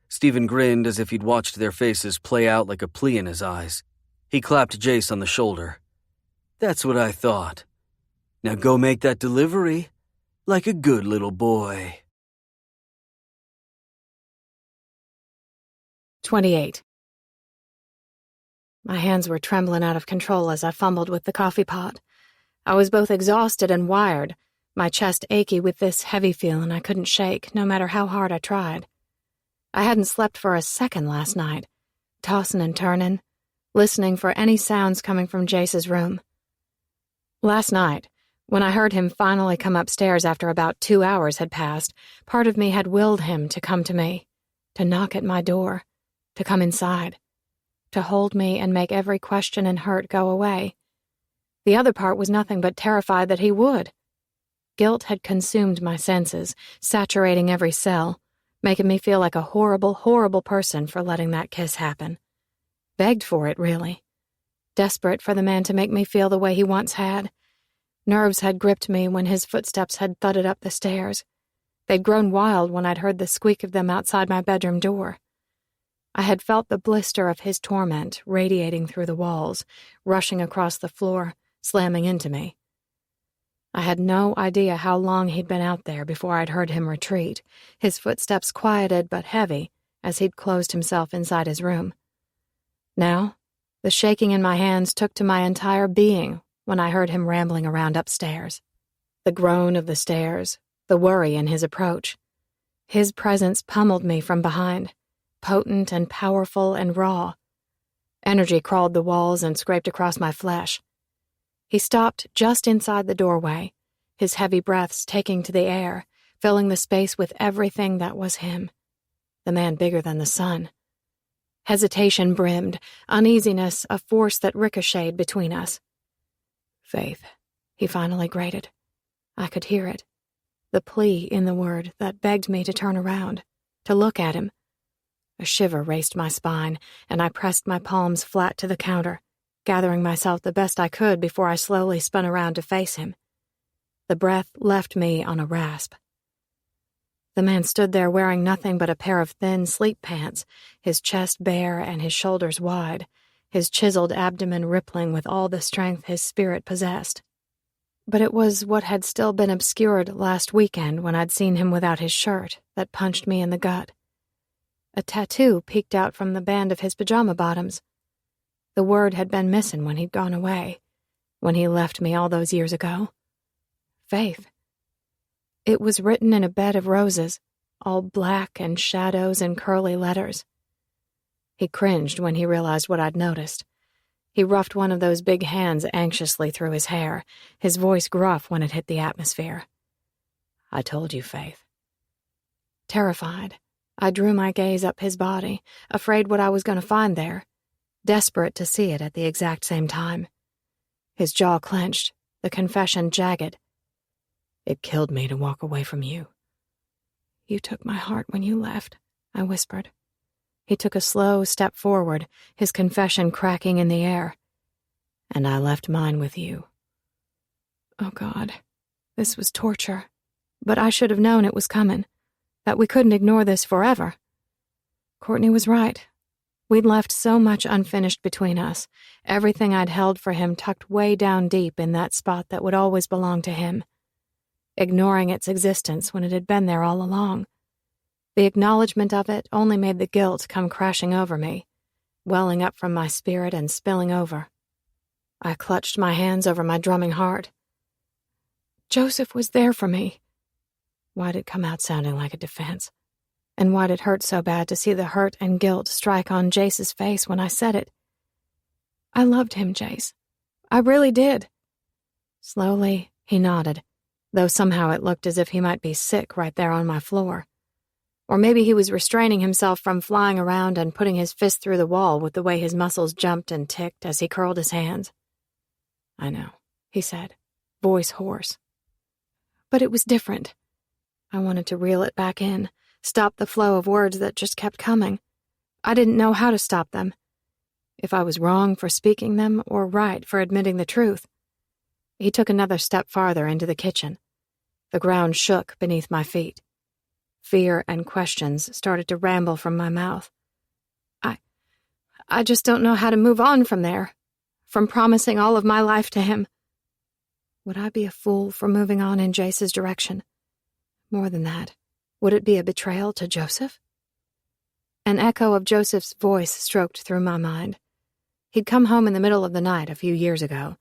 Stephen grinned as if he'd watched their faces play out like a plea in his eyes. He clapped Jace on the shoulder. That's what I thought. Now go make that delivery. Like a good little boy. 28. My hands were trembling out of control as I fumbled with the coffee pot. I was both exhausted and wired, my chest achy with this heavy feeling I couldn't shake, no matter how hard I tried. I hadn't slept for a second last night, tossing and turning, listening for any sounds coming from Jace's room. Last night, when I heard him finally come upstairs after about 2 hours had passed, part of me had willed him to come to me, to knock at my door, to come inside, to hold me and make every question and hurt go away. The other part was nothing but terrified that he would. Guilt had consumed my senses, saturating every cell, making me feel like a horrible, horrible person for letting that kiss happen. Begged for it, really. Desperate for the man to make me feel the way he once had. Nerves had gripped me when his footsteps had thudded up the stairs. They'd grown wild when I'd heard the squeak of them outside my bedroom door. I had felt the blister of his torment radiating through the walls, rushing across the floor, slamming into me. I had no idea how long he'd been out there before I'd heard him retreat, his footsteps quieted but heavy as he'd closed himself inside his room. Now, the shaking in my hands took to my entire being when I heard him rambling around upstairs. The groan of the stairs, the worry in his approach. His presence pummeled me from behind, potent and powerful and raw. Energy crawled the walls and scraped across my flesh. He stopped just inside the doorway, his heavy breaths taking to the air, filling the space with everything that was him, the man bigger than the sun. Hesitation brimmed, uneasiness a force that ricocheted between us. Faith, he finally grated. I could hear it, the plea in the word that begged me to turn around, to look at him. A shiver raced my spine, and I pressed my palms flat to the counter, gathering myself the best I could before I slowly spun around to face him. The breath left me on a rasp. The man stood there wearing nothing but a pair of thin sleep pants, his chest bare and his shoulders wide, his chiseled abdomen rippling with all the strength his spirit possessed. But it was what had still been obscured last weekend when I'd seen him without his shirt that punched me in the gut. A tattoo peeked out from the band of his pajama bottoms. The word had been missing when he'd gone away, when he left me all those years ago. Faith. It was written in a bed of roses, all black and shadows and curly letters. He cringed when he realized what I'd noticed. He roughed one of those big hands anxiously through his hair, his voice gruff when it hit the atmosphere. I told you, Faith. Terrified, I drew my gaze up his body, afraid what I was going to find there, desperate to see it at the exact same time. His jaw clenched, the confession jagged. It killed me to walk away from you. You took my heart when you left, I whispered. He took a slow step forward, his confession cracking in the air. And I left mine with you. Oh, God. This was torture. But I should have known it was coming, that we couldn't ignore this forever. Courtney was right. We'd left so much unfinished between us, everything I'd held for him tucked way down deep in that spot that would always belong to him, ignoring its existence when it had been there all along. The acknowledgement of it only made the guilt come crashing over me, welling up from my spirit and spilling over. I clutched my hands over my drumming heart. Joseph was there for me. Why'd it come out sounding like a defense? And why'd it hurt so bad to see the hurt and guilt strike on Jace's face when I said it? I loved him, Jace. I really did. Slowly, he nodded, though somehow it looked as if he might be sick right there on my floor. Or maybe he was restraining himself from flying around and putting his fist through the wall with the way his muscles jumped and ticked as he curled his hands. I know, he said, voice hoarse. But it was different. I wanted to reel it back in, stop the flow of words that just kept coming. I didn't know how to stop them. If I was wrong for speaking them or right for admitting the truth. He took another step farther into the kitchen. The ground shook beneath my feet. Fear and questions started to ramble from my mouth. I just don't know how to move on from there, from promising all of my life to him. Would I be a fool for moving on in Jace's direction? More than that, would it be a betrayal to Joseph? An echo of Joseph's voice stroked through my mind. He'd come home in the middle of the night a few years ago,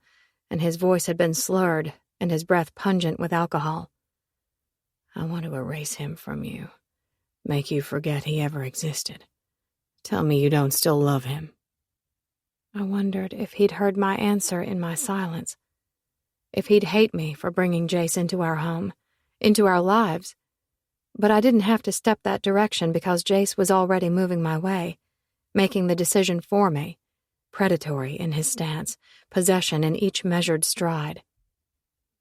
and his voice had been slurred and his breath pungent with alcohol. I want to erase him from you, make you forget he ever existed. Tell me you don't still love him. I wondered if he'd heard my answer in my silence, if he'd hate me for bringing Jace into our home, into our lives. But I didn't have to step that direction because Jace was already moving my way, making the decision for me, predatory in his stance, possession in each measured stride.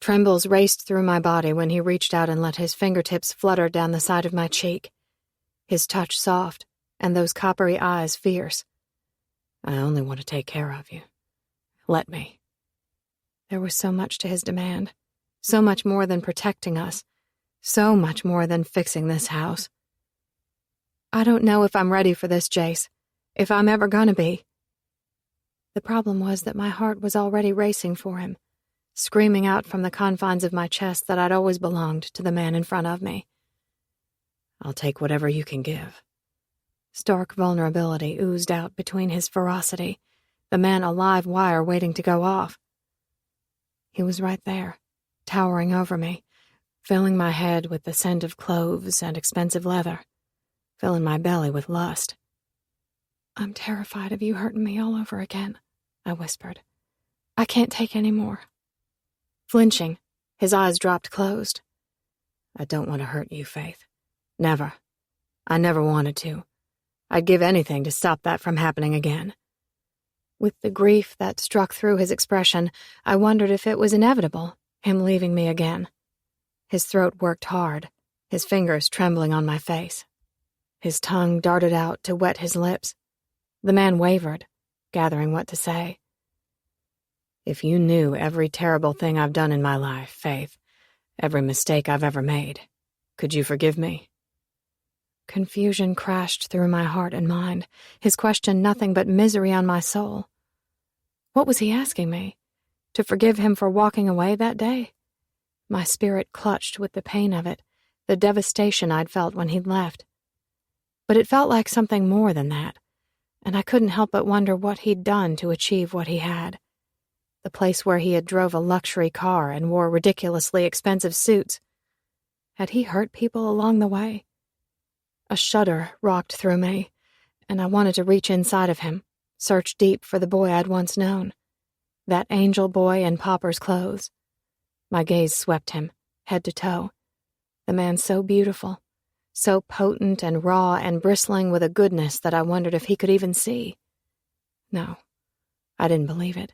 Trembles raced through my body when he reached out and let his fingertips flutter down the side of my cheek, his touch soft, and those coppery eyes fierce. I only want to take care of you. Let me. There was so much to his demand, so much more than protecting us, so much more than fixing this house. I don't know if I'm ready for this, Jace, if I'm ever gonna be. The problem was that my heart was already racing for him, screaming out from the confines of my chest that I'd always belonged to the man in front of me. I'll take whatever you can give. Stark vulnerability oozed out between his ferocity, the man a live wire waiting to go off. He was right there, towering over me, filling my head with the scent of cloves and expensive leather, filling my belly with lust. I'm terrified of you hurting me all over again, I whispered. I can't take any more. Flinching, his eyes dropped closed. I don't want to hurt you, Faith. Never. I never wanted to. I'd give anything to stop that from happening again. With the grief that struck through his expression, I wondered if it was inevitable, him leaving me again. His throat worked hard, his fingers trembling on my face. His tongue darted out to wet his lips. The man wavered, gathering what to say. If you knew every terrible thing I've done in my life, Faith, every mistake I've ever made, could you forgive me?" Confusion crashed through my heart and mind, his question nothing but misery on my soul. What was he asking me? To forgive him for walking away that day? My spirit clutched with the pain of it, the devastation I'd felt when he'd left. But it felt like something more than that, and I couldn't help but wonder what he'd done to achieve what he had. The place where he had drove a luxury car and wore ridiculously expensive suits. Had he hurt people along the way? A shudder rocked through me, and I wanted to reach inside of him, search deep for the boy I'd once known. That angel boy in pauper's clothes. My gaze swept him, head to toe. The man so beautiful, so potent and raw and bristling with a goodness that I wondered if he could even see. No, I didn't believe it.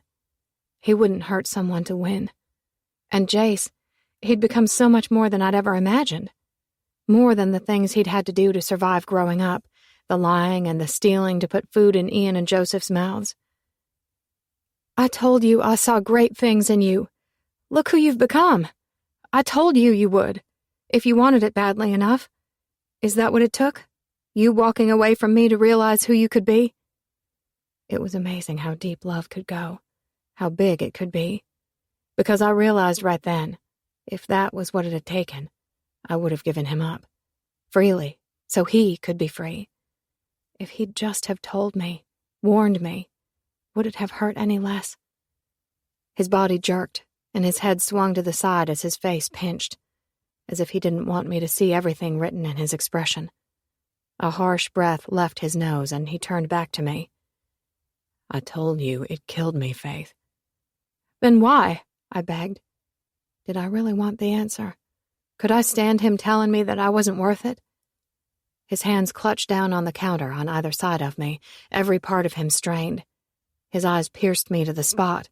He wouldn't hurt someone to win. And Jace, he'd become so much more than I'd ever imagined. More than the things he'd had to do to survive growing up, the lying and the stealing to put food in Ian and Joseph's mouths. "I told you I saw great things in you. Look who you've become. I told you you would, if you wanted it badly enough. Is that what it took? You walking away from me to realize who you could be?" It was amazing how deep love could go, how big it could be. Because I realized right then, if that was what it had taken, I would have given him up. Freely, so he could be free. If he'd just have told me, warned me, would it have hurt any less? His body jerked, and his head swung to the side as his face pinched, as if he didn't want me to see everything written in his expression. A harsh breath left his nose, and he turned back to me. "I told you it killed me, Faith." "Then why?" I begged. Did I really want the answer? Could I stand him telling me that I wasn't worth it? His hands clutched down on the counter on either side of me, every part of him strained. His eyes pierced me to the spot.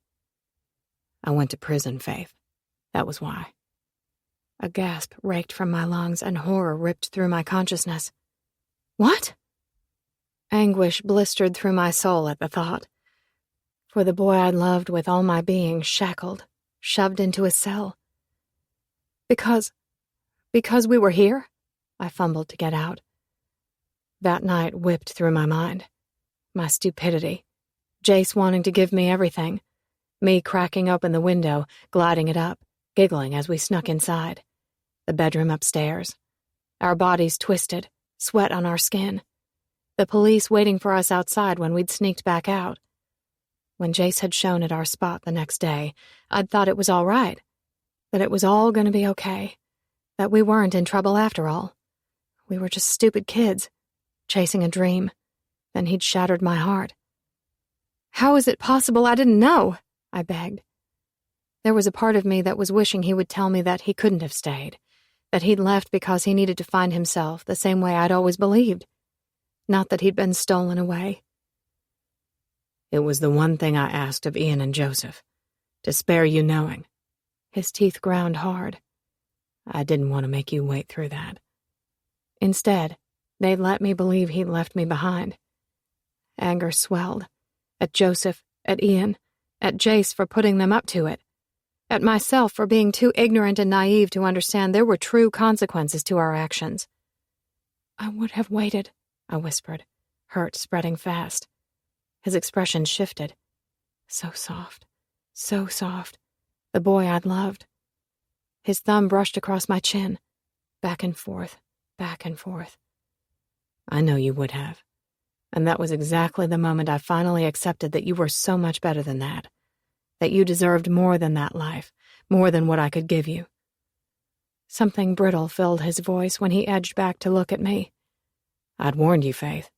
"I went to prison, Faith. That was why." A gasp raked from my lungs and horror ripped through my consciousness. "What?" Anguish blistered through my soul at the thought. For the boy I loved with all my being shackled, shoved into a cell. Because we were here? I fumbled to get out. That night whipped through my mind. My stupidity. Jace wanting to give me everything. Me cracking open the window, gliding it up, giggling as we snuck inside. The bedroom upstairs. Our bodies twisted, sweat on our skin. The police waiting for us outside when we'd sneaked back out. When Jace had shown at our spot the next day, I'd thought it was all right. That it was all going to be okay. That we weren't in trouble after all. We were just stupid kids, chasing a dream. Then he'd shattered my heart. "How is it possible I didn't know?" I begged. There was a part of me that was wishing he would tell me that he couldn't have stayed, that he'd left because he needed to find himself the same way I'd always believed. Not that he'd been stolen away. "It was the one thing I asked of Ian and Joseph, to spare you knowing." His teeth ground hard. "I didn't want to make you wait through that." Instead, they'd let me believe he'd left me behind. Anger swelled. At Joseph, at Ian, at Jace for putting them up to it. At myself for being too ignorant and naive to understand there were true consequences to our actions. "I would have waited," I whispered, hurt spreading fast. His expression shifted. So soft, the boy I'd loved. His thumb brushed across my chin, back and forth. "I know you would have. And that was exactly the moment I finally accepted that you were so much better than that you deserved more than that life, more than what I could give you." Something brittle filled his voice when he edged back to look at me. "I'd warned you, Faith.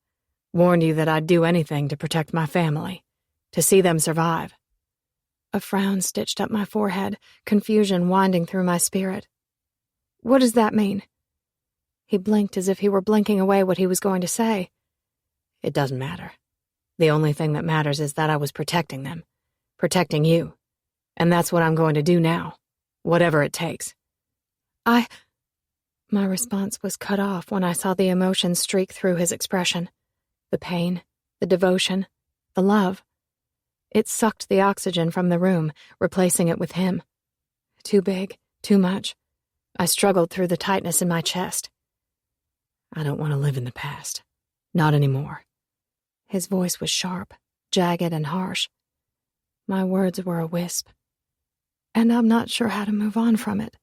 Warned you that I'd do anything to protect my family, to see them survive." A frown stitched up my forehead, confusion winding through my spirit. "What does that mean?" He blinked as if he were blinking away what he was going to say. "It doesn't matter. The only thing that matters is that I was protecting them, protecting you. And that's what I'm going to do now, whatever it takes." My response was cut off when I saw the emotion streak through his expression. The pain, the devotion, the love. It sucked the oxygen from the room, replacing it with him. Too big, too much. I struggled through the tightness in my chest. I don't want to live in the past. Not anymore. His voice was sharp, jagged, and harsh. My words were a wisp. And I'm not sure how to move on from it.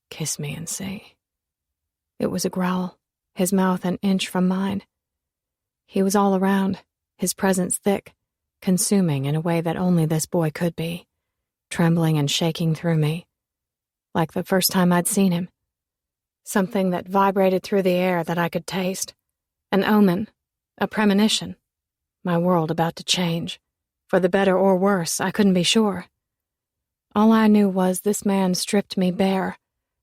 Kiss me and see. It was a growl, his mouth an inch from mine. He was all around, his presence thick, consuming in a way that only this boy could be, trembling and shaking through me, like the first time I'd seen him. Something that vibrated through the air that I could taste. An omen, a premonition. My world about to change. For the better or worse, I couldn't be sure. All I knew was this man stripped me bare,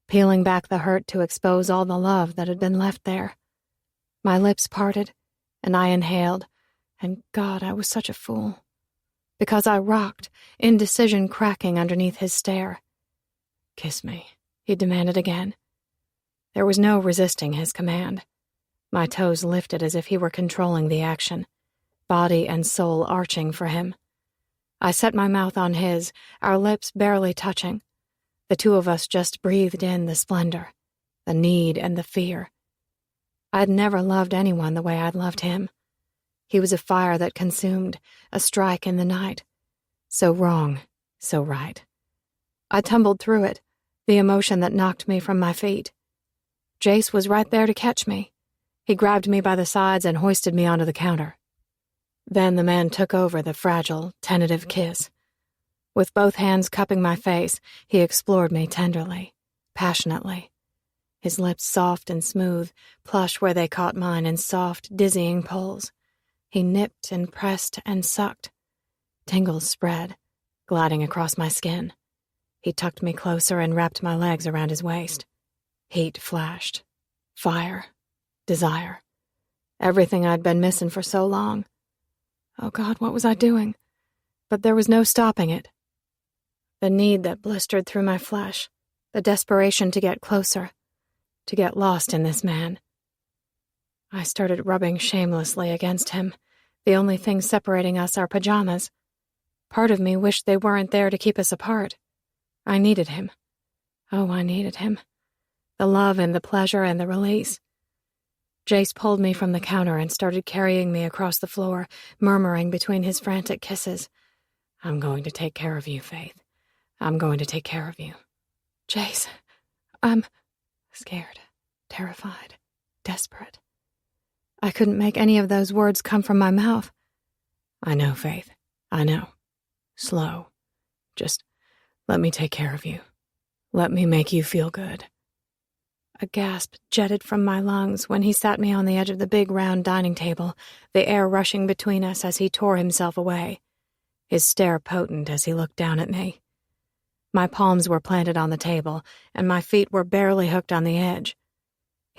peeling back the hurt to expose all the love that had been left there. My lips parted, and I inhaled, and God, I was such a fool. Because I rocked, indecision cracking underneath his stare. Kiss me, he demanded again. There was no resisting his command. My toes lifted as if he were controlling the action, body and soul arching for him. I set my mouth on his, our lips barely touching. The two of us just breathed in the splendor, the need and the fear. I'd never loved anyone the way I'd loved him. He was a fire that consumed, a strike in the night. So wrong, so right. I tumbled through it, the emotion that knocked me from my feet. Jace was right there to catch me. He grabbed me by the sides and hoisted me onto the counter. Then the man took over the fragile, tentative kiss. With both hands cupping my face, he explored me tenderly, passionately. His lips soft and smooth, plush where they caught mine in soft, dizzying pulls. He nipped and pressed and sucked. Tingles spread, gliding across my skin. He tucked me closer and wrapped my legs around his waist. Heat flashed. Fire. Desire. Everything I'd been missing for so long. Oh God, what was I doing? But there was no stopping it. The need that blistered through my flesh. The desperation to get closer. To get lost in this man. I started rubbing shamelessly against him. The only thing separating us are pajamas. Part of me wished they weren't there to keep us apart. I needed him. Oh, I needed him. The love and the pleasure and the release. Jace pulled me from the counter and started carrying me across the floor, murmuring between his frantic kisses. I'm going to take care of you, Faith. I'm going to take care of you. Jace, I'm scared, terrified, desperate. I couldn't make any of those words come from my mouth. I know, Faith. I know. Slow. Just let me take care of you. Let me make you feel good. A gasp jetted from my lungs when he sat me on the edge of the big round dining table, the air rushing between us as he tore himself away, his stare potent as he looked down at me. My palms were planted on the table, and my feet were barely hooked on the edge.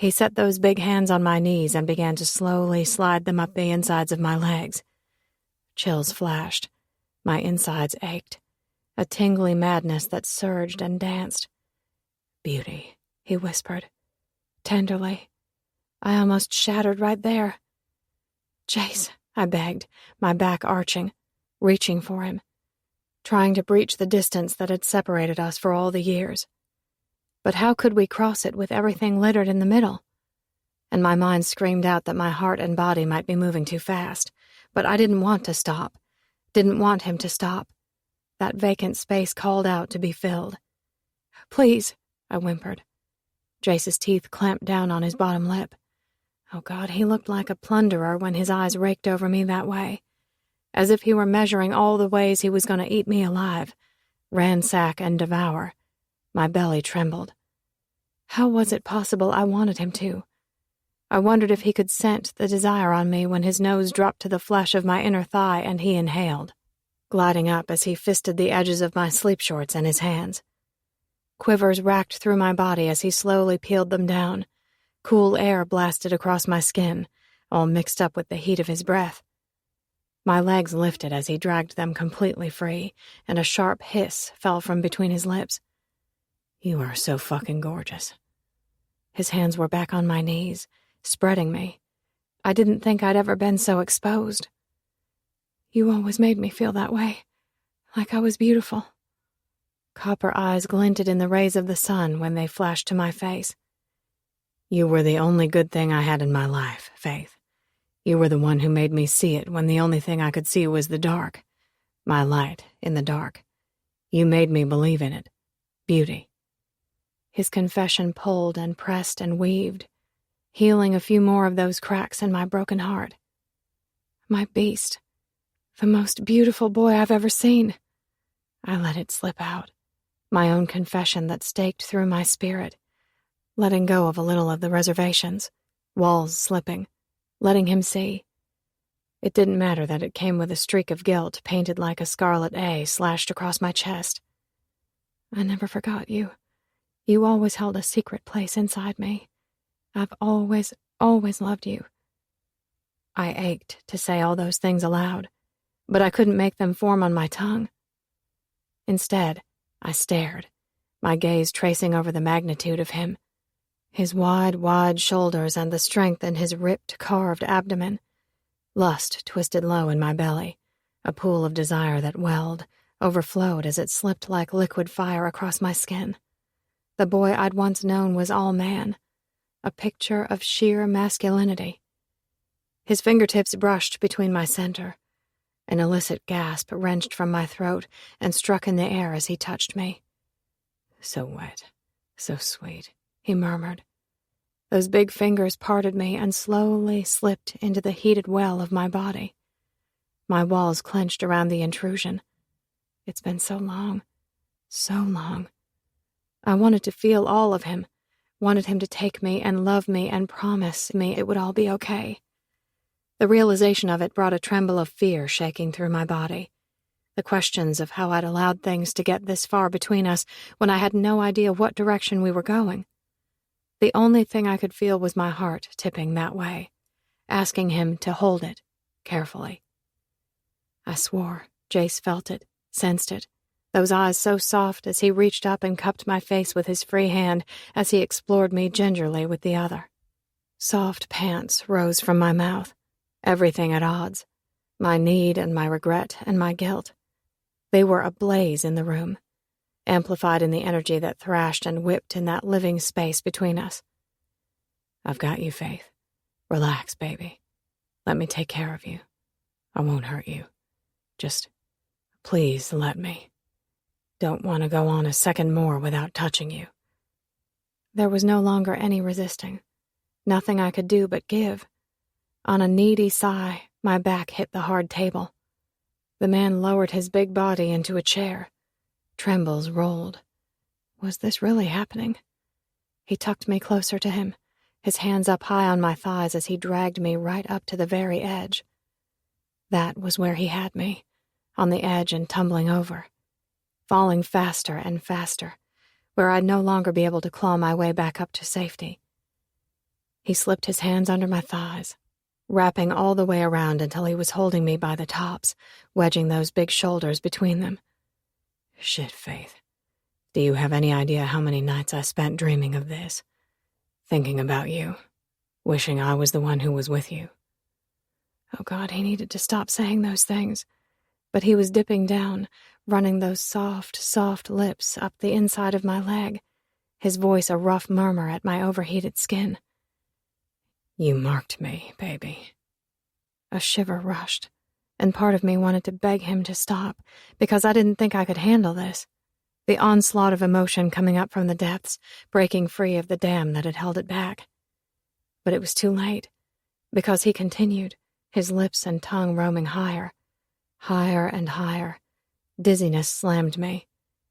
He set those big hands on my knees and began to slowly slide them up the insides of my legs. Chills flashed. My insides ached. A tingly madness that surged and danced. Beauty, he whispered. Tenderly. I almost shattered right there. Jace, I begged, my back arching, reaching for him, trying to breach the distance that had separated us for all the years. But how could we cross it with everything littered in the middle? And my mind screamed out that my heart and body might be moving too fast, but I didn't want to stop, didn't want him to stop. That vacant space called out to be filled. Please, I whimpered. Jace's teeth clamped down on his bottom lip. Oh God, he looked like a plunderer when his eyes raked over me that way, as if he were measuring all the ways he was going to eat me alive, ransack and devour. My belly trembled. How was it possible I wanted him to? I wondered if he could scent the desire on me when his nose dropped to the flesh of my inner thigh and he inhaled, gliding up as he fisted the edges of my sleep shorts in his hands. Quivers racked through my body as he slowly peeled them down. Cool air blasted across my skin, all mixed up with the heat of his breath. My legs lifted as he dragged them completely free, and a sharp hiss fell from between his lips. You are so fucking gorgeous. His hands were back on my knees, spreading me. I didn't think I'd ever been so exposed. You always made me feel that way, like I was beautiful. Copper eyes glinted in the rays of the sun when they flashed to my face. You were the only good thing I had in my life, Faith. You were the one who made me see it when the only thing I could see was the dark. My light in the dark. You made me believe in it. Beauty. His confession pulled and pressed and weaved, healing a few more of those cracks in my broken heart. My beast. The most beautiful boy I've ever seen. I let it slip out. My own confession that staked through my spirit, letting go of a little of the reservations, walls slipping, letting him see. It didn't matter that it came with a streak of guilt painted like a scarlet A slashed across my chest. I never forgot you. You always held a secret place inside me. I've always loved you. I ached to say all those things aloud, but I couldn't make them form on my tongue. Instead, I stared, my gaze tracing over the magnitude of him, his wide shoulders and the strength in his ripped, carved abdomen. Lust twisted low in my belly, a pool of desire that welled, overflowed as it slipped like liquid fire across my skin. The boy I'd once known was all man, a picture of sheer masculinity. His fingertips brushed between my center. An illicit gasp wrenched from my throat and struck in the air as he touched me. So wet, so sweet, he murmured. Those big fingers parted me and slowly slipped into the heated well of my body. My walls clenched around the intrusion. It's been so long, so long. I wanted to feel all of him, wanted him to take me and love me and promise me it would all be okay. The realization of it brought a tremble of fear shaking through my body. The questions of how I'd allowed things to get this far between us when I had no idea what direction we were going. The only thing I could feel was my heart tipping that way, asking him to hold it, carefully. I swore Jace felt it, sensed it, those eyes so soft as he reached up and cupped my face with his free hand as he explored me gingerly with the other. Soft pants rose from my mouth, everything at odds, my need and my regret and my guilt. They were ablaze in the room, amplified in the energy that thrashed and whipped in that living space between us. I've got you, Faith. Relax, baby. Let me take care of you. I won't hurt you. Just, please let me. Don't want to go on a second more without touching you. There was no longer any resisting. Nothing I could do but give. On a needy sigh, my back hit the hard table. The man lowered his big body into a chair. Trembles rolled. Was this really happening? He tucked me closer to him, his hands up high on my thighs as he dragged me right up to the very edge. That was where he had me, on the edge and tumbling over, falling faster and faster, where I'd no longer be able to claw my way back up to safety. He slipped his hands under my thighs, wrapping all the way around until he was holding me by the tops, wedging those big shoulders between them. Shit, Faith. Do you have any idea how many nights I spent dreaming of this? Thinking about you, wishing I was the one who was with you. Oh God, he needed to stop saying those things. But he was dipping down, running those soft lips up the inside of my leg, his voice a rough murmur at my overheated skin. You marked me, baby. A shiver rushed, and part of me wanted to beg him to stop, because I didn't think I could handle this. The onslaught of emotion coming up from the depths, breaking free of the dam that had held it back. But it was too late, because he continued, his lips and tongue roaming higher, higher and higher. Dizziness slammed me,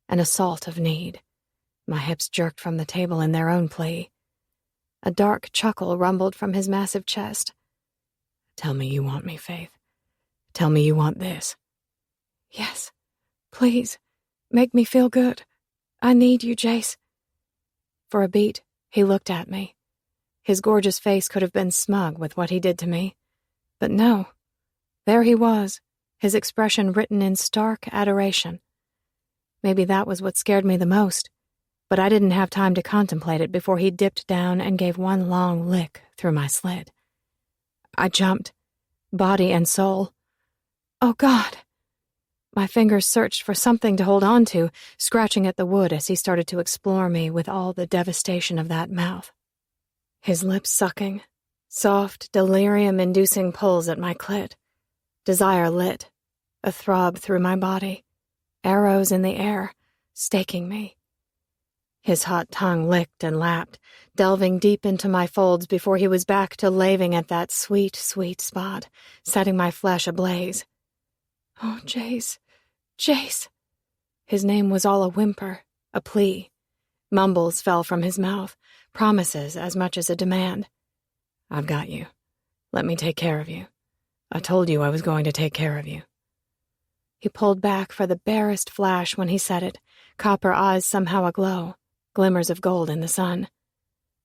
an assault of need. My hips jerked from the table in their own plea. A dark chuckle rumbled from his massive chest. Tell me you want me, Faith. Tell me you want this. Yes, please, make me feel good. I need you, Jace. For a beat, he looked at me. His gorgeous face could have been smug with what he did to me. But no, there he was, his expression written in stark adoration. Maybe that was what scared me the most, but I didn't have time to contemplate it before he dipped down and gave one long lick through my slit. I jumped, body and soul. Oh, God. My fingers searched for something to hold on to, scratching at the wood as he started to explore me with all the devastation of that mouth. His lips sucking, soft, delirium-inducing pulls at my clit. Desire lit, a throb through my body, arrows in the air, staking me. His hot tongue licked and lapped, delving deep into my folds before he was back to laving at that sweet, sweet spot, setting my flesh ablaze. Oh, Jace, Jace. His name was all a whimper, a plea. Mumbles fell from his mouth, promises as much as a demand. I've got you. Let me take care of you. I told you I was going to take care of you. He pulled back for the barest flash when he said it, copper eyes somehow aglow, glimmers of gold in the sun.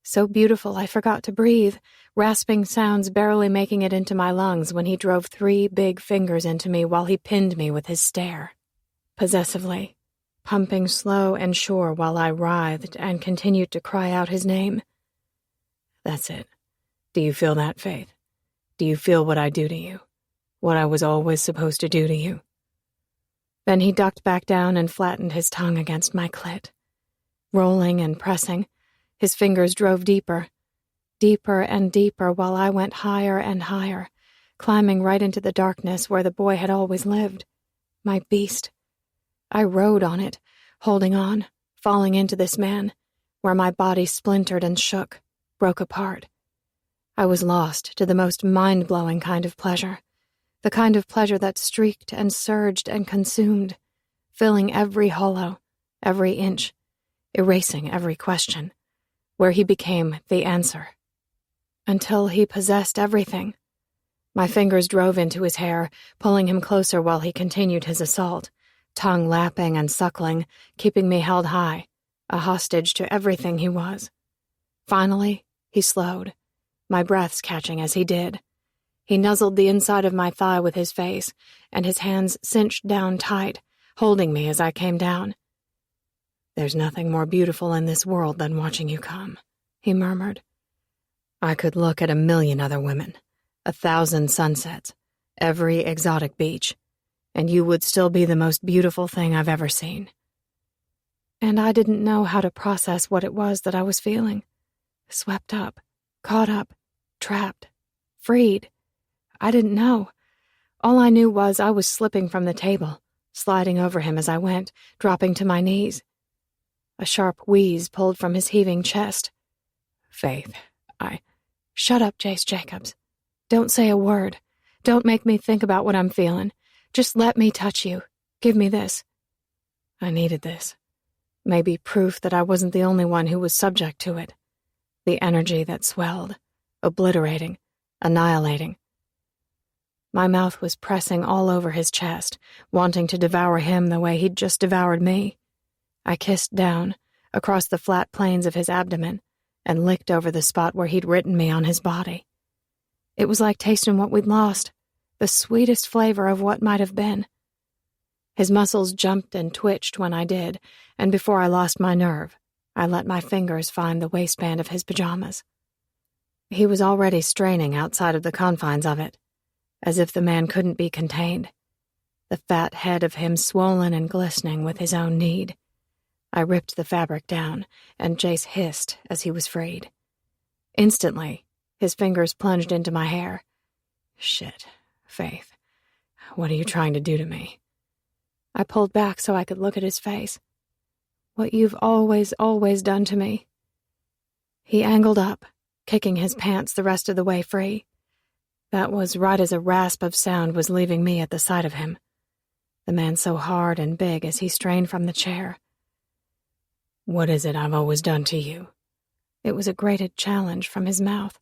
So beautiful I forgot to breathe, rasping sounds barely making it into my lungs when he drove 3 big fingers into me while he pinned me with his stare. Possessively, pumping slow and sure while I writhed and continued to cry out his name. That's it. Do you feel that, Faith? Do you feel what I do to you? What I was always supposed to do to you? Then he ducked back down and flattened his tongue against my clit. Rolling and pressing, his fingers drove deeper, deeper and deeper while I went higher and higher, climbing right into the darkness where the boy had always lived. My beast. I rode on it, holding on, falling into this man, where my body splintered and shook, broke apart. I was lost to the most mind-blowing kind of pleasure, the kind of pleasure that streaked and surged and consumed, filling every hollow, every inch, erasing every question, where he became the answer. Until he possessed everything. My fingers drove into his hair, pulling him closer while he continued his assault, tongue lapping and suckling, keeping me held high, a hostage to everything he was. Finally, he slowed, my breaths catching as he did. He nuzzled the inside of my thigh with his face, and his hands cinched down tight, holding me as I came down. There's nothing more beautiful in this world than watching you come, he murmured. I could look at 1,000,000 other women, 1,000 sunsets, every exotic beach, and you would still be the most beautiful thing I've ever seen. And I didn't know how to process what it was that I was feeling. Swept up, caught up, trapped, freed. I didn't know. All I knew was I was slipping from the table, sliding over him as I went, dropping to my knees. A sharp wheeze pulled from his heaving chest. Faith, Shut up, Jace Jacobs. Don't say a word. Don't make me think about what I'm feeling. Just let me touch you. Give me this. I needed this. Maybe proof that I wasn't the only one who was subject to it. The energy that swelled, obliterating, annihilating. My mouth was pressing all over his chest, wanting to devour him the way he'd just devoured me. I kissed down, across the flat plains of his abdomen, and licked over the spot where he'd written me on his body. It was like tasting what we'd lost, the sweetest flavor of what might have been. His muscles jumped and twitched when I did, and before I lost my nerve, I let my fingers find the waistband of his pajamas. He was already straining outside of the confines of it, as if the man couldn't be contained, the fat head of him swollen and glistening with his own need. I ripped the fabric down, and Jace hissed as he was freed. Instantly, his fingers plunged into my hair. Shit, Faith, what are you trying to do to me? I pulled back so I could look at his face. What you've always, always done to me. He angled up, kicking his pants the rest of the way free. That was right as a rasp of sound was leaving me at the sight of him. The man so hard and big as he strained from the chair. What is it I've always done to you? It was a grated challenge from his mouth.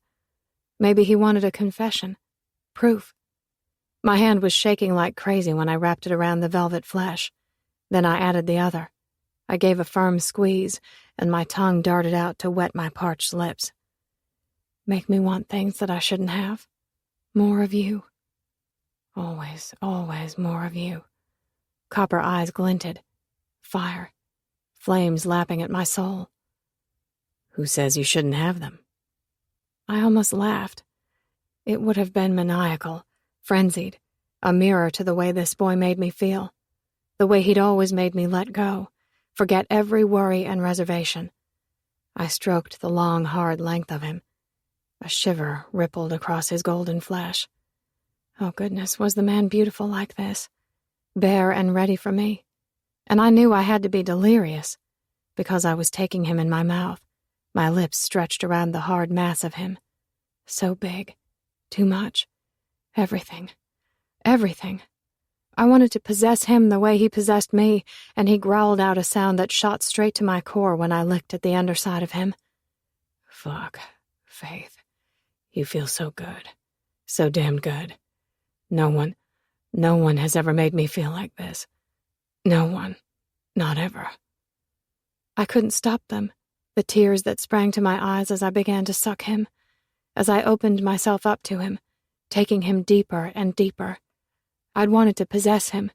Maybe he wanted a confession. Proof. My hand was shaking like crazy when I wrapped it around the velvet flesh. Then I added the other. I gave a firm squeeze, and my tongue darted out to wet my parched lips. Make me want things that I shouldn't have. More of you. Always, always more of you. Copper eyes glinted. Fire. Flames lapping at my soul. Who says you shouldn't have them? I almost laughed. It would have been maniacal, frenzied. a mirror to the way this boy made me feel, the way he'd always made me let go, forget every worry and reservation. I stroked the long, hard length of him. A shiver rippled across his golden flesh. Oh, goodness, was the man beautiful like this? Bare and ready for me. And I knew I had to be delirious, because I was taking him in my mouth, my lips stretched around the hard mass of him. So big. Too much. Everything. Everything. I wanted to possess him the way he possessed me, and he growled out a sound that shot straight to my core when I licked at the underside of him. Fuck, Faith. You feel so good. So damn good. No one has ever made me feel like this. No one. Not ever. I couldn't stop them, the tears that sprang to my eyes as I began to suck him, as I opened myself up to him, taking him deeper and deeper. I'd wanted to possess him,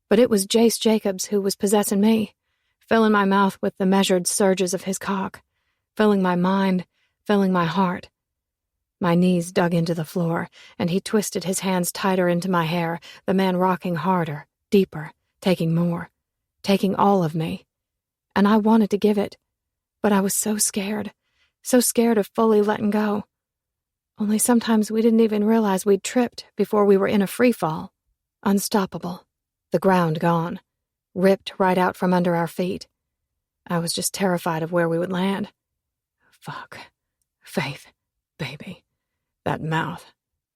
but it was Jace Jacobs who was possessing me, filling my mouth with the measured surges of his cock, filling my mind, filling my heart. My knees dug into the floor, and he twisted his hands tighter into my hair, the man rocking harder, deeper, taking more, taking all of me. And I wanted to give it, but I was so scared of fully letting go. Only sometimes we didn't even realize we'd tripped before we were in a free fall. Unstoppable. The ground gone. Ripped right out from under our feet. I was just terrified of where we would land. Fuck. Faith. Baby. That mouth.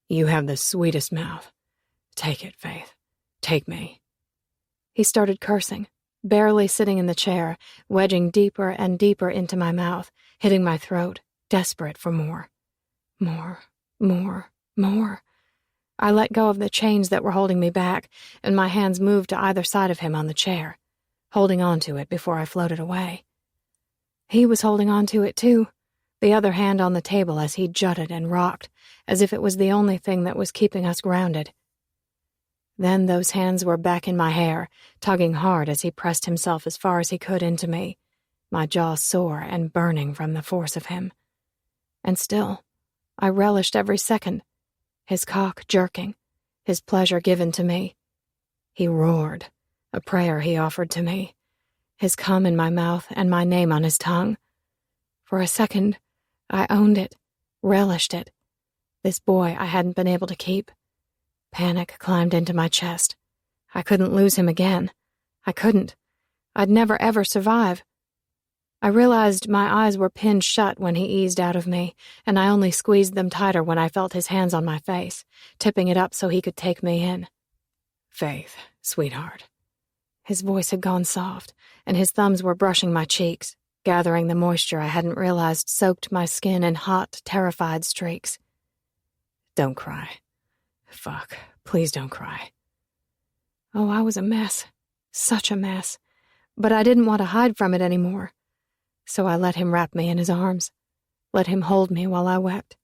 You have the sweetest mouth. Take it, Faith. Take me. He started cursing, barely sitting in the chair, wedging deeper and deeper into my mouth, hitting my throat, desperate for more. More. More. More. I let go of the chains that were holding me back, and my hands moved to either side of him on the chair, holding on to it before I floated away. He was holding on to it, too, the other hand on the table as he jutted and rocked, as if it was the only thing that was keeping us grounded. Then those hands were back in my hair, tugging hard as he pressed himself as far as he could into me, my jaw sore and burning from the force of him. And still, I relished every second, his cock jerking, his pleasure given to me. He roared, a prayer he offered to me, his cum in my mouth and my name on his tongue. For a second, I owned it, relished it. This boy I hadn't been able to keep. Panic climbed into my chest. I couldn't lose him again. I couldn't. I'd never ever survive. I realized my eyes were pinned shut when he eased out of me, and I only squeezed them tighter when I felt his hands on my face, tipping it up so he could take me in. Faith, sweetheart. His voice had gone soft, and his thumbs were brushing my cheeks, gathering the moisture I hadn't realized soaked my skin in hot, terrified streaks. Don't cry. Fuck, please don't cry. Oh, I was a mess. Such a mess. But I didn't want to hide from it anymore. So I let him wrap me in his arms, let him hold me while I wept.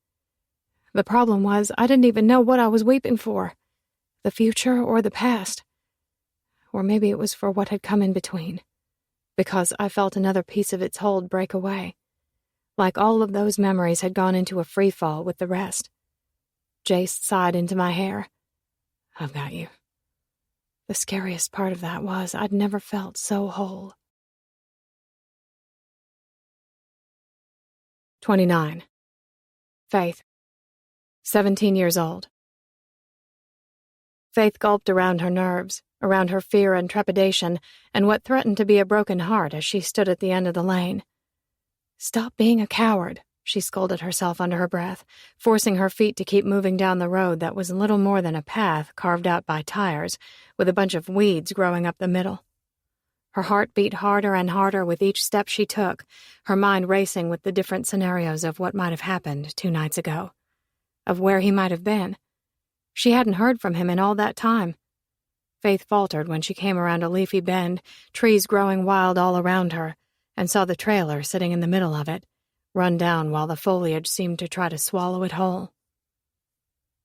The problem was I didn't even know what I was weeping for, the future or the past. Or maybe it was for what had come in between, because I felt another piece of its hold break away, like all of those memories had gone into a free fall with the rest. Jace sighed into my hair. I've got you. The scariest part of that was I'd never felt so whole. 29. Faith. 17 years old. Faith gulped around her nerves, around her fear and trepidation, and what threatened to be a broken heart as she stood at the end of the lane. Stop being a coward, she scolded herself under her breath, forcing her feet to keep moving down the road that was little more than a path carved out by tires, with a bunch of weeds growing up the middle. Her heart beat harder and harder with each step she took, her mind racing with the different scenarios of what might have happened 2 nights ago, of where he might have been. She hadn't heard from him in all that time. Faith faltered when she came around a leafy bend, trees growing wild all around her, and saw the trailer sitting in the middle of it, run down while the foliage seemed to try to swallow it whole.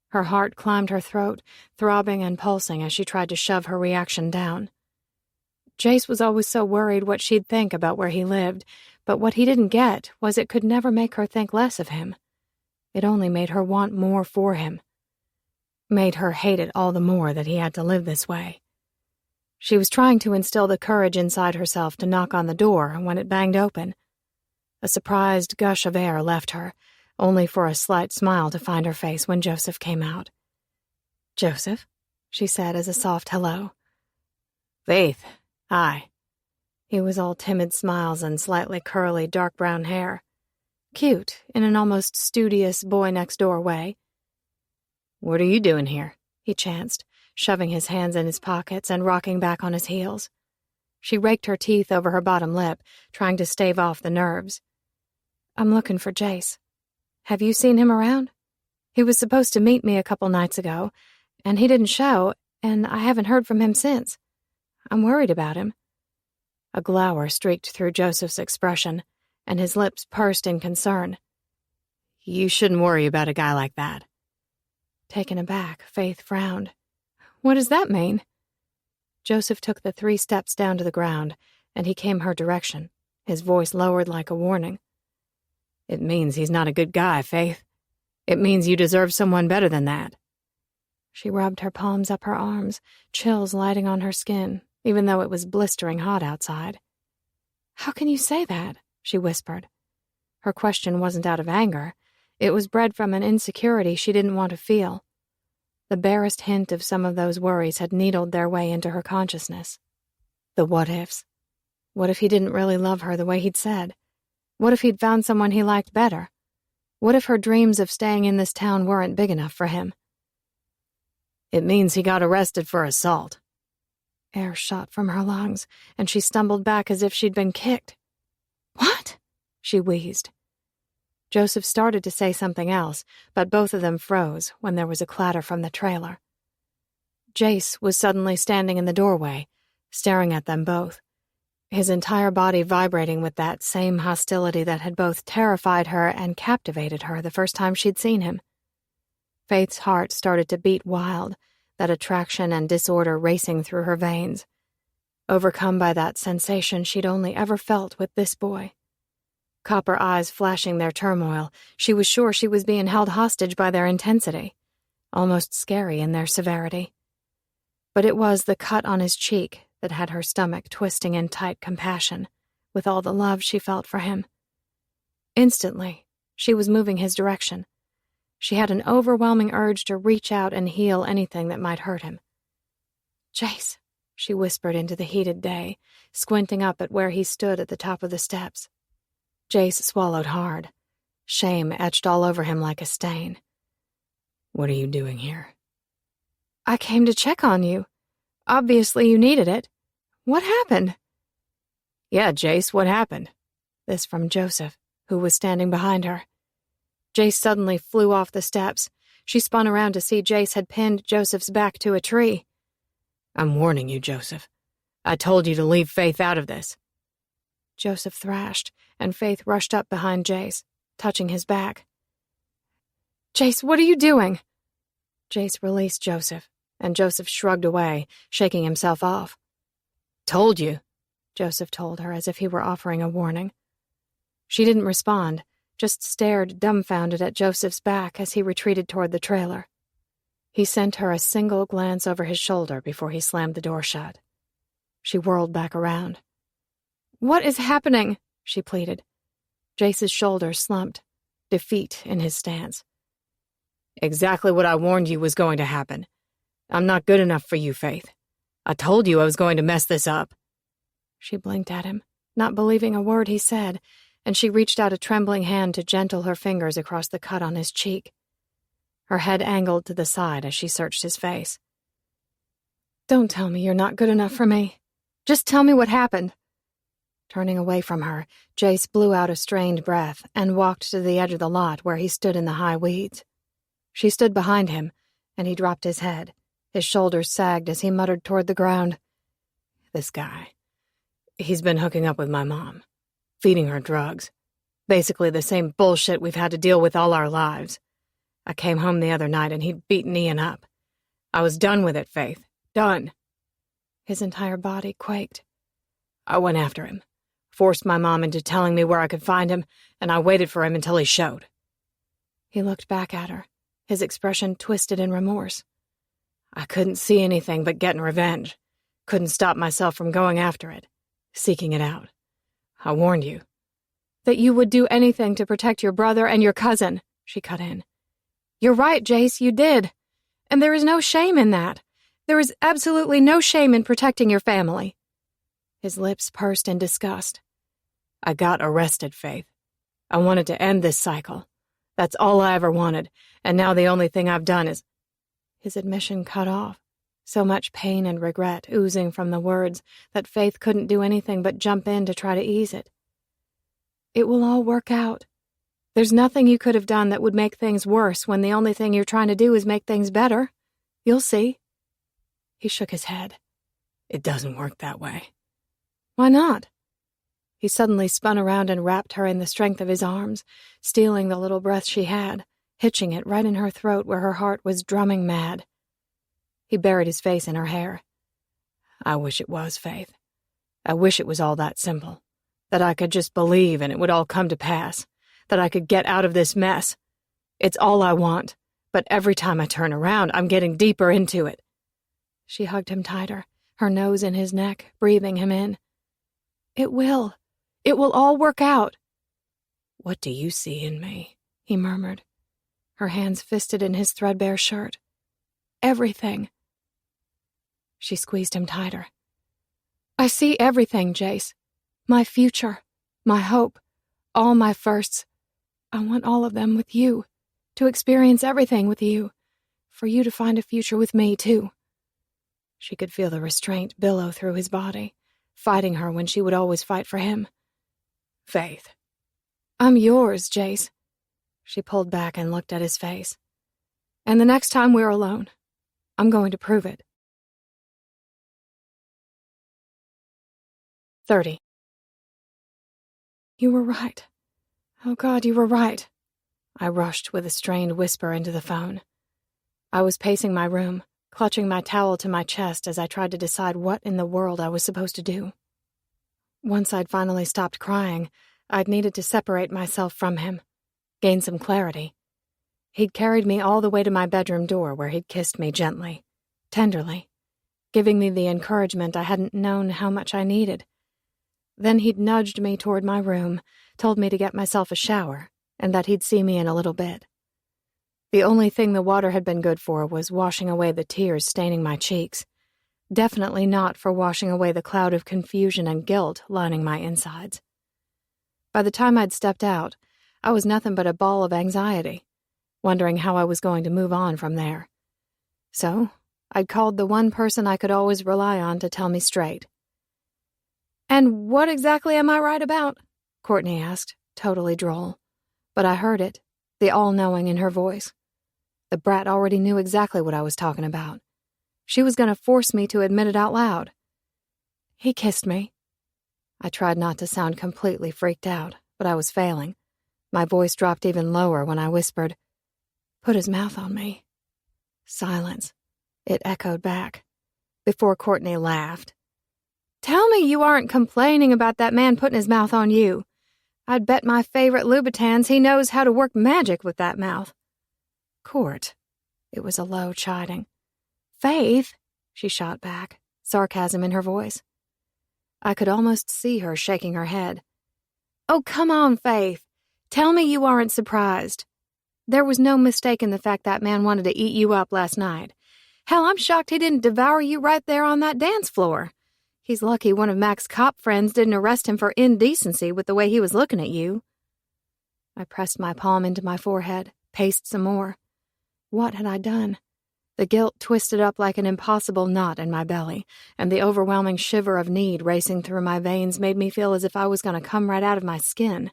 Her heart climbed her throat, throbbing and pulsing as she tried to shove her reaction down. Jace was always so worried what she'd think about where he lived, but what he didn't get was it could never make her think less of him. It only made her want more for him. made her hate it all the more that he had to live this way. She was trying to instill the courage inside herself to knock on the door when it banged open. A surprised gush of air left her, only for a slight smile to find her face when Joseph came out. "Joseph?" she said as a soft hello. "Faith, hi." He was all timid smiles and slightly curly dark brown hair. Cute, in an almost studious boy-next-door way. "What are you doing here?" he chanced, shoving his hands in his pockets and rocking back on his heels. She raked her teeth over her bottom lip, trying to stave off the nerves. "I'm looking for Jace. Have you seen him around? He was supposed to meet me a couple nights ago, and he didn't show, and I haven't heard from him since. I'm worried about him." A glower streaked through Joseph's expression, and his lips pursed in concern. "You shouldn't worry about a guy like that." Taken aback, Faith frowned. "What does that mean?" Joseph took the 3 steps down to the ground, and he came her direction, his voice lowered like a warning. "It means he's not a good guy, Faith. It means you deserve someone better than that." She rubbed her palms up her arms, chills lighting on her skin, even though it was blistering hot outside. "How can you say that?" she whispered. Her question wasn't out of anger. It was bred from an insecurity she didn't want to feel. The barest hint of some of those worries had needled their way into her consciousness. The what-ifs. What if he didn't really love her the way he'd said? What if he'd found someone he liked better? What if her dreams of staying in this town weren't big enough for him? "It means he got arrested for assault." Air shot from her lungs, and she stumbled back as if she'd been kicked. "What?" she wheezed. Joseph started to say something else, but both of them froze when there was a clatter from the trailer. Jace was suddenly standing in the doorway, staring at them both, his entire body vibrating with that same hostility that had both terrified her and captivated her the first time she'd seen him. Faith's heart started to beat wild, that attraction and disorder racing through her veins, overcome by that sensation she'd only ever felt with this boy. Copper eyes flashing their turmoil, she was sure she was being held hostage by their intensity, almost scary in their severity. But it was the cut on his cheek that had her stomach twisting in tight compassion, with all the love she felt for him. Instantly, she was moving his direction. She had an overwhelming urge to reach out and heal anything that might hurt him. "Jace," she whispered into the heated day, squinting up at where he stood at the top of the steps. Jace swallowed hard. Shame etched all over him like a stain. "What are you doing here?" "I came to check on you. Obviously you needed it. What happened?" "Yeah, Jace, what happened?" This from Joseph, who was standing behind her. Jace suddenly flew off the steps. She spun around to see Jace had pinned Joseph's back to a tree. "I'm warning you, Joseph. I told you to leave Faith out of this." Joseph thrashed, and Faith rushed up behind Jace, touching his back. "Jace, what are you doing?" Jace released Joseph, and Joseph shrugged away, shaking himself off. "Told you," Joseph told her as if he were offering a warning. She didn't respond, just stared dumbfounded at Joseph's back as he retreated toward the trailer. He sent her a single glance over his shoulder before he slammed the door shut. She whirled back around. "What is happening?" she pleaded. Jace's shoulders slumped, defeat in his stance. "Exactly what I warned you was going to happen. I'm not good enough for you, Faith. I told you I was going to mess this up." She blinked at him, not believing a word he said, and she reached out a trembling hand to gentle her fingers across the cut on his cheek. Her head angled to the side as she searched his face. "Don't tell me you're not good enough for me. Just tell me what happened." Turning away from her, Jace blew out a strained breath and walked to the edge of the lot where he stood in the high weeds. She stood behind him, and he dropped his head. His shoulders sagged as he muttered toward the ground. "This guy. He's been hooking up with my mom, feeding her drugs. Basically the same bullshit we've had to deal with all our lives. I came home the other night and he'd beaten Ian up. I was done with it, Faith. Done." His entire body quaked. "I went after him, forced my mom into telling me where I could find him, and I waited for him until he showed." He looked back at her, his expression twisted in remorse. I couldn't see anything but getting revenge. Couldn't stop myself from going after it, seeking it out. I warned you. That you would do anything to protect your brother and your cousin, she cut in. You're right, Jace, you did. And there is no shame in that. There is absolutely no shame in protecting your family. His lips pursed in disgust. I got arrested, Faith. I wanted to end this cycle. That's all I ever wanted, and now the only thing I've done is... His admission cut off, so much pain and regret oozing from the words that Faith couldn't do anything but jump in to try to ease it. It will all work out. There's nothing you could have done that would make things worse when the only thing you're trying to do is make things better. You'll see. He shook his head. It doesn't work that way. Why not? He suddenly spun around and wrapped her in the strength of his arms, stealing the little breath she had, hitching it right in her throat where her heart was drumming mad. He buried his face in her hair. I wish it was, Faith. I wish it was all that simple. That I could just believe and it would all come to pass. That I could get out of this mess. It's all I want, but every time I turn around, I'm getting deeper into it. She hugged him tighter, her nose in his neck, breathing him in. It will. It will all work out. What do you see in me? He murmured, her hands fisted in his threadbare shirt. Everything. She squeezed him tighter. I see everything, Jace. My future, my hope, all my firsts. I want all of them with you, to experience everything with you, for you to find a future with me, too. She could feel the restraint billow through his body, fighting her when she would always fight for him. Faith. I'm yours, Jace. She pulled back and looked at his face. And the next time we're alone, I'm going to prove it. 30. You were right. Oh, God, you were right. I rushed with a strained whisper into the phone. I was pacing my room, clutching my towel to my chest as I tried to decide what in the world I was supposed to do. Once I'd finally stopped crying, I'd needed to separate myself from him, gain some clarity. He'd carried me all the way to my bedroom door where he'd kissed me gently, tenderly, giving me the encouragement I hadn't known how much I needed. Then he'd nudged me toward my room, told me to get myself a shower, and that he'd see me in a little bit. The only thing the water had been good for was washing away the tears staining my cheeks. Definitely not for washing away the cloud of confusion and guilt lining my insides. By the time I'd stepped out, I was nothing but a ball of anxiety, wondering how I was going to move on from there. So, I'd called the one person I could always rely on to tell me straight. And what exactly am I right about? Courtney asked, totally droll. But I heard it, the all-knowing in her voice. The brat already knew exactly what I was talking about. She was going to force me to admit it out loud. He kissed me. I tried not to sound completely freaked out, but I was failing. My voice dropped even lower when I whispered, "Put his mouth on me." Silence. It echoed back. Before Courtney laughed. Tell me you aren't complaining about that man putting his mouth on you. I'd bet my favorite Louboutins he knows how to work magic with that mouth. Court. It was a low chiding. Faith, she shot back, sarcasm in her voice. I could almost see her shaking her head. Oh, come on, Faith. Tell me you aren't surprised. There was no mistaking the fact that man wanted to eat you up last night. Hell, I'm shocked he didn't devour you right there on that dance floor. He's lucky one of Mac's cop friends didn't arrest him for indecency with the way he was looking at you. I pressed my palm into my forehead, paced some more. What had I done? The guilt twisted up like an impossible knot in my belly, and the overwhelming shiver of need racing through my veins made me feel as if I was going to come right out of my skin.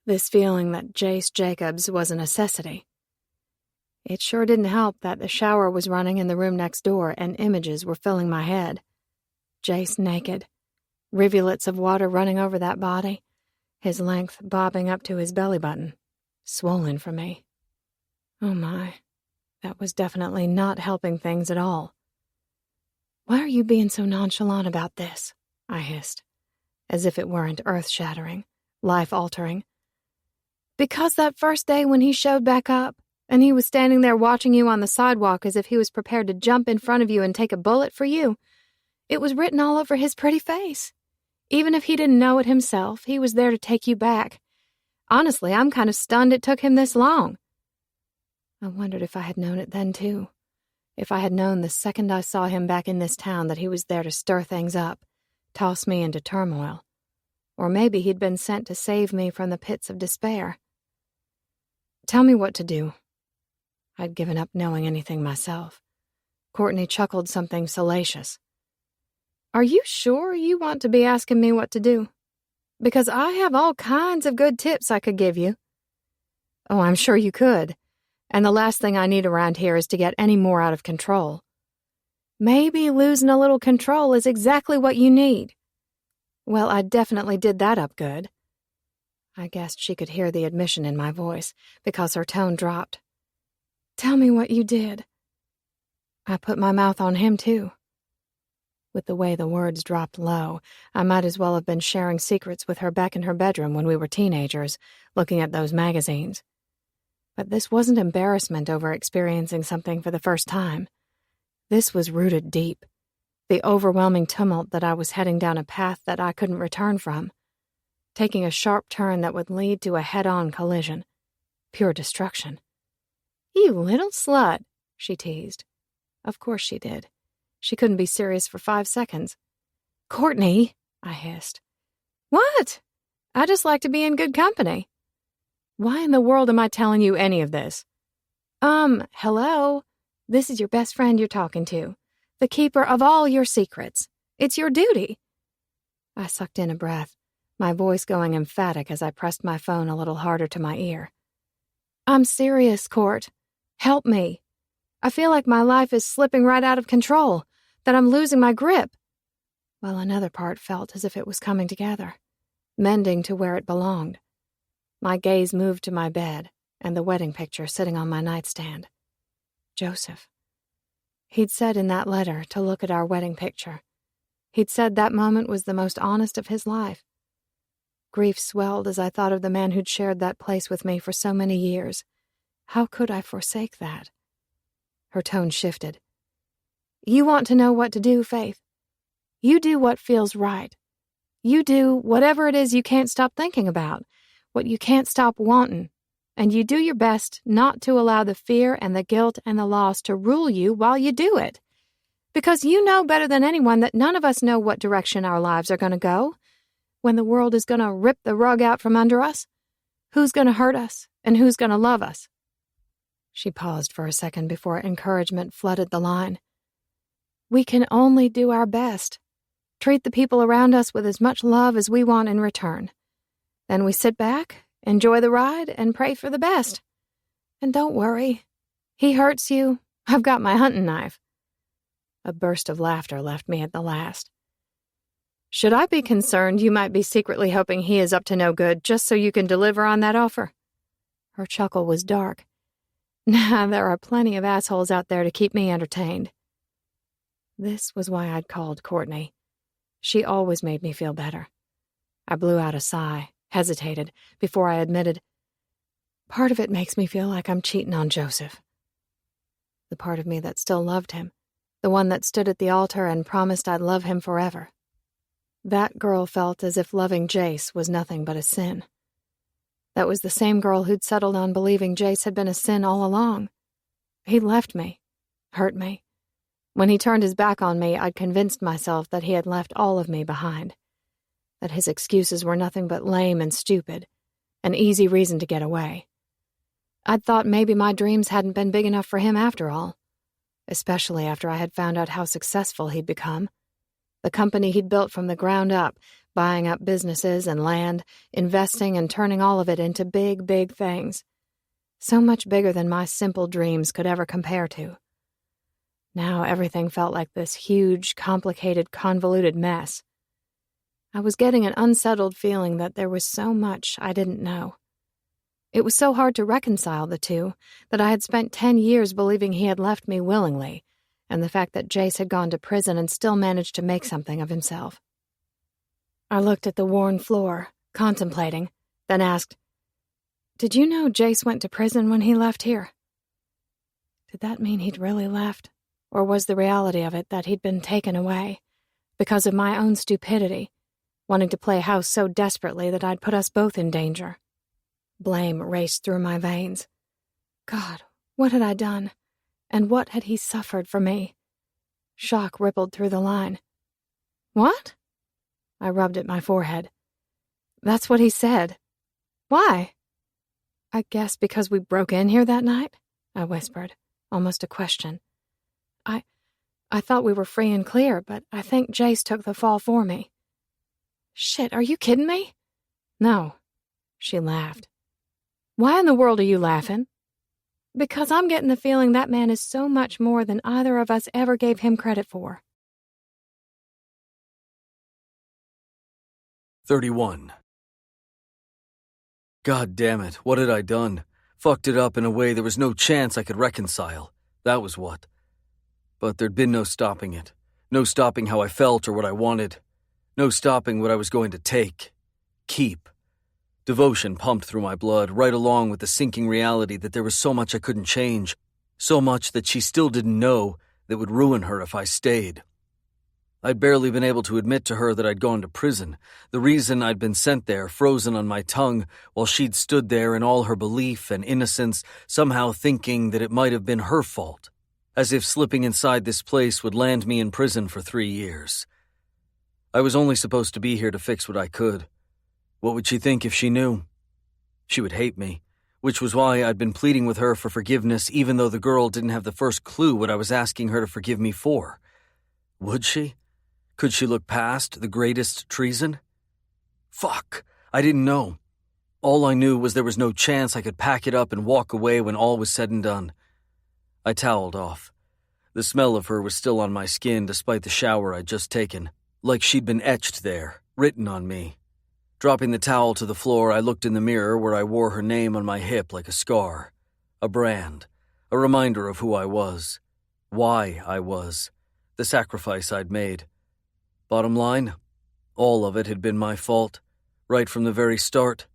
This feeling that Jace Jacobs was a necessity. It sure didn't help that the shower was running in the room next door and images were filling my head. Jace naked, rivulets of water running over that body, his length bobbing up to his belly button, swollen for me. Oh my, that was definitely not helping things at all. "Why are you being so nonchalant about this?" I hissed, as if it weren't earth-shattering, life-altering. "Because that first day when he showed back up, And he was standing there watching you on the sidewalk as if he was prepared to jump in front of you and take a bullet for you. It was written all over his pretty face. Even if he didn't know it himself, he was there to take you back. Honestly, I'm kind of stunned it took him this long. I wondered if I had known it then, too. If I had known the second I saw him back in this town that he was there to stir things up, toss me into turmoil. Or maybe he'd been sent to save me from the pits of despair. Tell me what to do. I'd given up knowing anything myself. Courtney chuckled something salacious. Are you sure you want to be asking me what to do? Because I have all kinds of good tips I could give you. Oh, I'm sure you could. And the last thing I need around here is to get any more out of control. Maybe losing a little control is exactly what you need. Well, I definitely did that up good. I guessed she could hear the admission in my voice, because her tone dropped. Tell me what you did. I put my mouth on him, too. With the way the words dropped low, I might as well have been sharing secrets with her back in her bedroom when we were teenagers, looking at those magazines. But this wasn't embarrassment over experiencing something for the first time. This was rooted deep. The overwhelming tumult that I was heading down a path that I couldn't return from. Taking a sharp turn that would lead to a head-on collision. Pure destruction. You little slut, she teased. Of course she did. She couldn't be serious for 5 seconds. Courtney, I hissed. What? I just like to be in good company. Why in the world am I telling you any of this? Hello? This is your best friend you're talking to. The keeper of all your secrets. It's your duty. I sucked in a breath, my voice going emphatic as I pressed my phone a little harder to my ear. I'm serious, Court. Help me. I feel like my life is slipping right out of control, that I'm losing my grip. While another part felt as if it was coming together, mending to where it belonged. My gaze moved to my bed and the wedding picture sitting on my nightstand. Joseph. He'd said in that letter to look at our wedding picture. He'd said that moment was the most honest of his life. Grief swelled as I thought of the man who'd shared that place with me for so many years. How could I forsake that? Her tone shifted. You want to know what to do, Faith. You do what feels right. You do whatever it is you can't stop thinking about, what you can't stop wanting, and you do your best not to allow the fear and the guilt and the loss to rule you while you do it. Because you know better than anyone that none of us know what direction our lives are going to go, when the world is going to rip the rug out from under us, who's going to hurt us, and who's going to love us. She paused for a second before encouragement flooded the line. We can only do our best. Treat the people around us with as much love as we want in return. Then we sit back, enjoy the ride, and pray for the best. And don't worry. He hurts you. I've got my hunting knife. A burst of laughter left me at the last. Should I be concerned you might be secretly hoping he is up to no good just so you can deliver on that offer? Her chuckle was dark. Nah, there are plenty of assholes out there to keep me entertained. This was why I'd called Courtney. She always made me feel better. I blew out a sigh, hesitated, before I admitted, part of it makes me feel like I'm cheating on Joseph. The part of me that still loved him, the one that stood at the altar and promised I'd love him forever. That girl felt as if loving Jace was nothing but a sin. That was the same girl who'd settled on believing Jace had been a sin all along. He'd left me, hurt me. When he turned his back on me, I'd convinced myself that he had left all of me behind. That his excuses were nothing but lame and stupid, an easy reason to get away. I'd thought maybe my dreams hadn't been big enough for him after all, especially after I had found out how successful he'd become. The company he'd built from the ground up, buying up businesses and land, investing and turning all of it into big, big things. So much bigger than my simple dreams could ever compare to. Now everything felt like this huge, complicated, convoluted mess. I was getting an unsettled feeling that there was so much I didn't know. It was so hard to reconcile the two that I had spent 10 years believing he had left me willingly, and the fact that Jace had gone to prison and still managed to make something of himself. I looked at the worn floor, contemplating, then asked, Did you know Jace went to prison when he left here? Did that mean he'd really left? Or was the reality of it that he'd been taken away because of my own stupidity, wanting to play house so desperately that I'd put us both in danger? Blame raced through my veins. God, what had I done? And what had he suffered for me? Shock rippled through the line. What? I rubbed at my forehead. That's what he said. Why? I guess because we broke in here that night, I whispered, almost a question. I thought we were free and clear, but I think Jace took the fall for me. Shit, are you kidding me? No, she laughed. Why in the world are you laughing? Because I'm getting the feeling that man is so much more than either of us ever gave him credit for. 31. God damn it, what had I done? Fucked it up in a way there was no chance I could reconcile. That was what. But there'd been no stopping it. No stopping how I felt or what I wanted. No stopping what I was going to take. Keep. Devotion pumped through my blood, right along with the sinking reality that there was so much I couldn't change. So much that she still didn't know that would ruin her if I stayed. I'd barely been able to admit to her that I'd gone to prison, the reason I'd been sent there frozen on my tongue while she'd stood there in all her belief and innocence, somehow thinking that it might have been her fault, as if slipping inside this place would land me in prison for 3 years. I was only supposed to be here to fix what I could. What would she think if she knew? She would hate me, which was why I'd been pleading with her for forgiveness even though the girl didn't have the first clue what I was asking her to forgive me for. Would she? Could she look past the greatest treason? Fuck, I didn't know. All I knew was there was no chance I could pack it up and walk away when all was said and done. I toweled off. The smell of her was still on my skin despite the shower I'd just taken, like she'd been etched there, written on me. Dropping the towel to the floor, I looked in the mirror where I wore her name on my hip like a scar. A brand. A reminder of who I was. Why I was. The sacrifice I'd made. Bottom line, all of it had been my fault. Right from the very start.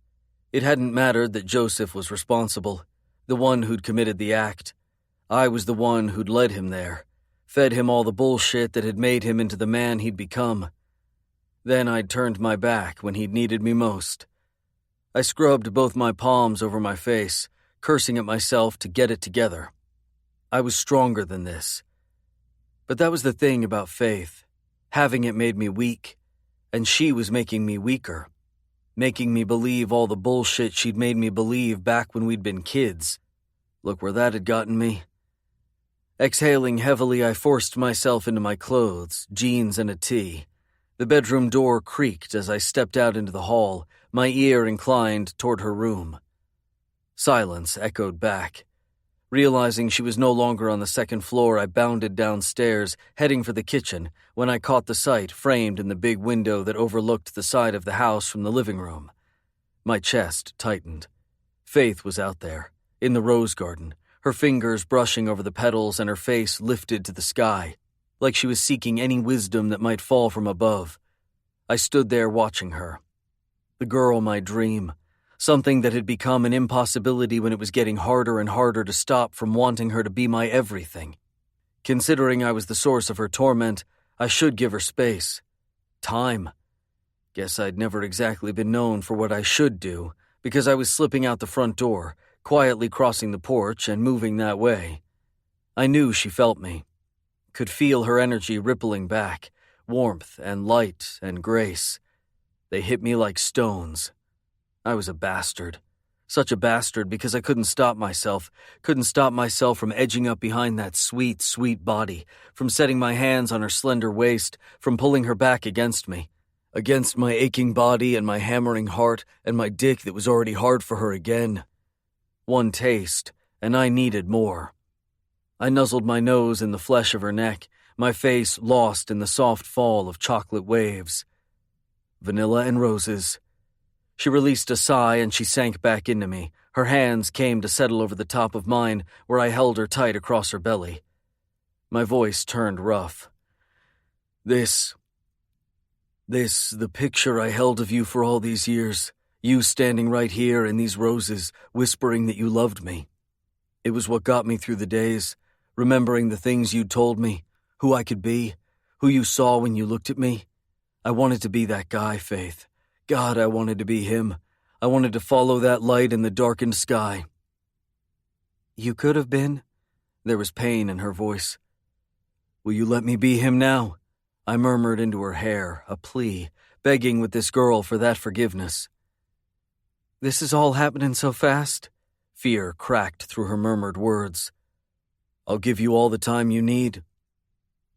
It hadn't mattered that Joseph was responsible. The one who'd committed the act. I was the one who'd led him there. Fed him all the bullshit that had made him into the man he'd become. Then I'd turned my back when he'd needed me most. I scrubbed both my palms over my face, cursing at myself to get it together. I was stronger than this. But that was the thing about Faith. Having it made me weak, and she was making me weaker. Making me believe all the bullshit she'd made me believe back when we'd been kids. Look where that had gotten me. Exhaling heavily, I forced myself into my clothes, jeans and a tee. The bedroom door creaked as I stepped out into the hall, my ear inclined toward her room. Silence echoed back. Realizing she was no longer on the second floor, I bounded downstairs, heading for the kitchen, when I caught the sight framed in the big window that overlooked the side of the house from the living room. My chest tightened. Faith was out there, in the rose garden, her fingers brushing over the petals and her face lifted to the sky, like she was seeking any wisdom that might fall from above. I stood there watching her. The girl my dream. Something that had become an impossibility when it was getting harder and harder to stop from wanting her to be my everything. Considering I was the source of her torment, I should give her space. Time. Guess I'd never exactly been known for what I should do, because I was slipping out the front door, quietly crossing the porch and moving that way. I knew she felt me. Could feel her energy rippling back, warmth and light and grace. They hit me like stones. I was a bastard. Such a bastard because I couldn't stop myself from edging up behind that sweet, sweet body, from setting my hands on her slender waist, from pulling her back against me, against my aching body and my hammering heart and my dick that was already hard for her again. One taste, and I needed more. I nuzzled my nose in the flesh of her neck, my face lost in the soft fall of chocolate waves. Vanilla and roses. She released a sigh and she sank back into me. Her hands came to settle over the top of mine, where I held her tight across her belly. My voice turned rough. The picture I held of you for all these years, you standing right here in these roses, whispering that you loved me. It was what got me through the days, remembering the things you told me, who I could be, who you saw when you looked at me. I wanted to be that guy, Faith. God, I wanted to be him. I wanted to follow that light in the darkened sky. You could have been? There was pain in her voice. Will you let me be him now? I murmured into her hair, a plea, begging with this girl for that forgiveness. This is all happening so fast? Fear cracked through her murmured words. I'll give you all the time you need.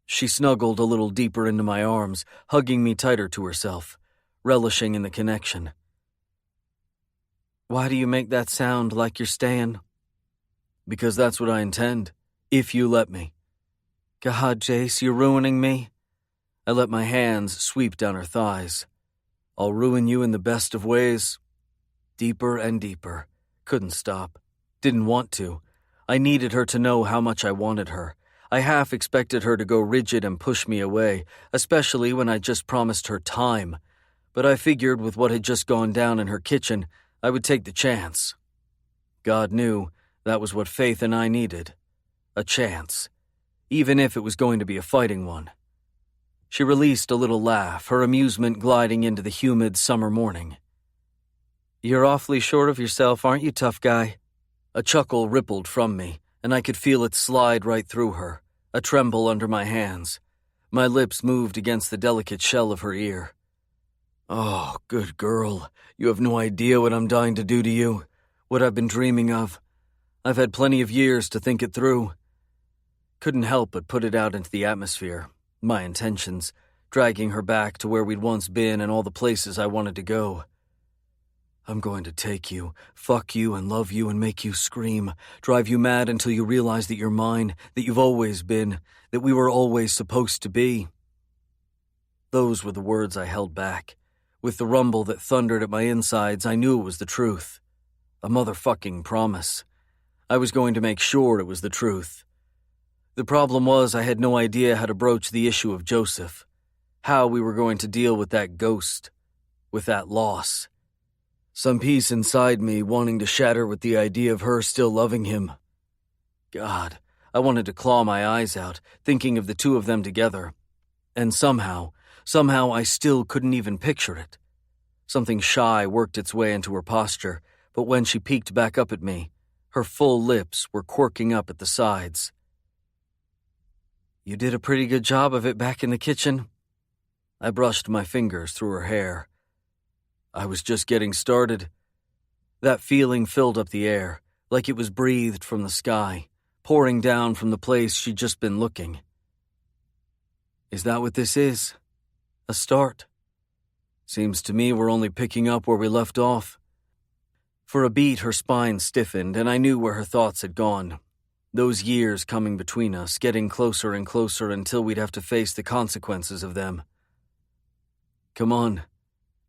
She snuggled a little deeper into my arms, hugging me tighter to herself, relishing in the connection. Why do you make that sound like you're staying? Because that's what I intend, if you let me. God, Jace, you're ruining me. I let my hands sweep down her thighs. I'll ruin you in the best of ways. Deeper and deeper. Couldn't stop. Didn't want to. I needed her to know how much I wanted her. I half expected her to go rigid and push me away, especially when I just promised her time. But I figured with what had just gone down in her kitchen, I would take the chance. God knew that was what Faith and I needed. A chance. Even if it was going to be a fighting one. She released a little laugh, her amusement gliding into the humid summer morning. You're awfully sure of yourself, aren't you, tough guy? A chuckle rippled from me, and I could feel it slide right through her, a tremble under my hands. My lips moved against the delicate shell of her ear. Oh, good girl, you have no idea what I'm dying to do to you, what I've been dreaming of. I've had plenty of years to think it through. Couldn't help but put it out into the atmosphere, my intentions, dragging her back to where we'd once been and all the places I wanted to go. I'm going to take you, fuck you and love you and make you scream, drive you mad until you realize that you're mine, that you've always been, that we were always supposed to be. Those were the words I held back. With the rumble that thundered at my insides, I knew it was the truth. A motherfucking promise. I was going to make sure it was the truth. The problem was I had no idea how to broach the issue of Joseph, how we were going to deal with that ghost, with that loss. Some piece inside me wanting to shatter with the idea of her still loving him. God, I wanted to claw my eyes out, thinking of the two of them together. And somehow I still couldn't even picture it. Something shy worked its way into her posture, but when she peeked back up at me, her full lips were quirking up at the sides. You did a pretty good job of it back in the kitchen. I brushed my fingers through her hair. I was just getting started. That feeling filled up the air, like it was breathed from the sky, pouring down from the place she'd just been looking. Is that what this is? A start? Seems to me we're only picking up where we left off. For a beat, her spine stiffened, and I knew where her thoughts had gone. Those years coming between us, getting closer and closer until we'd have to face the consequences of them. Come on.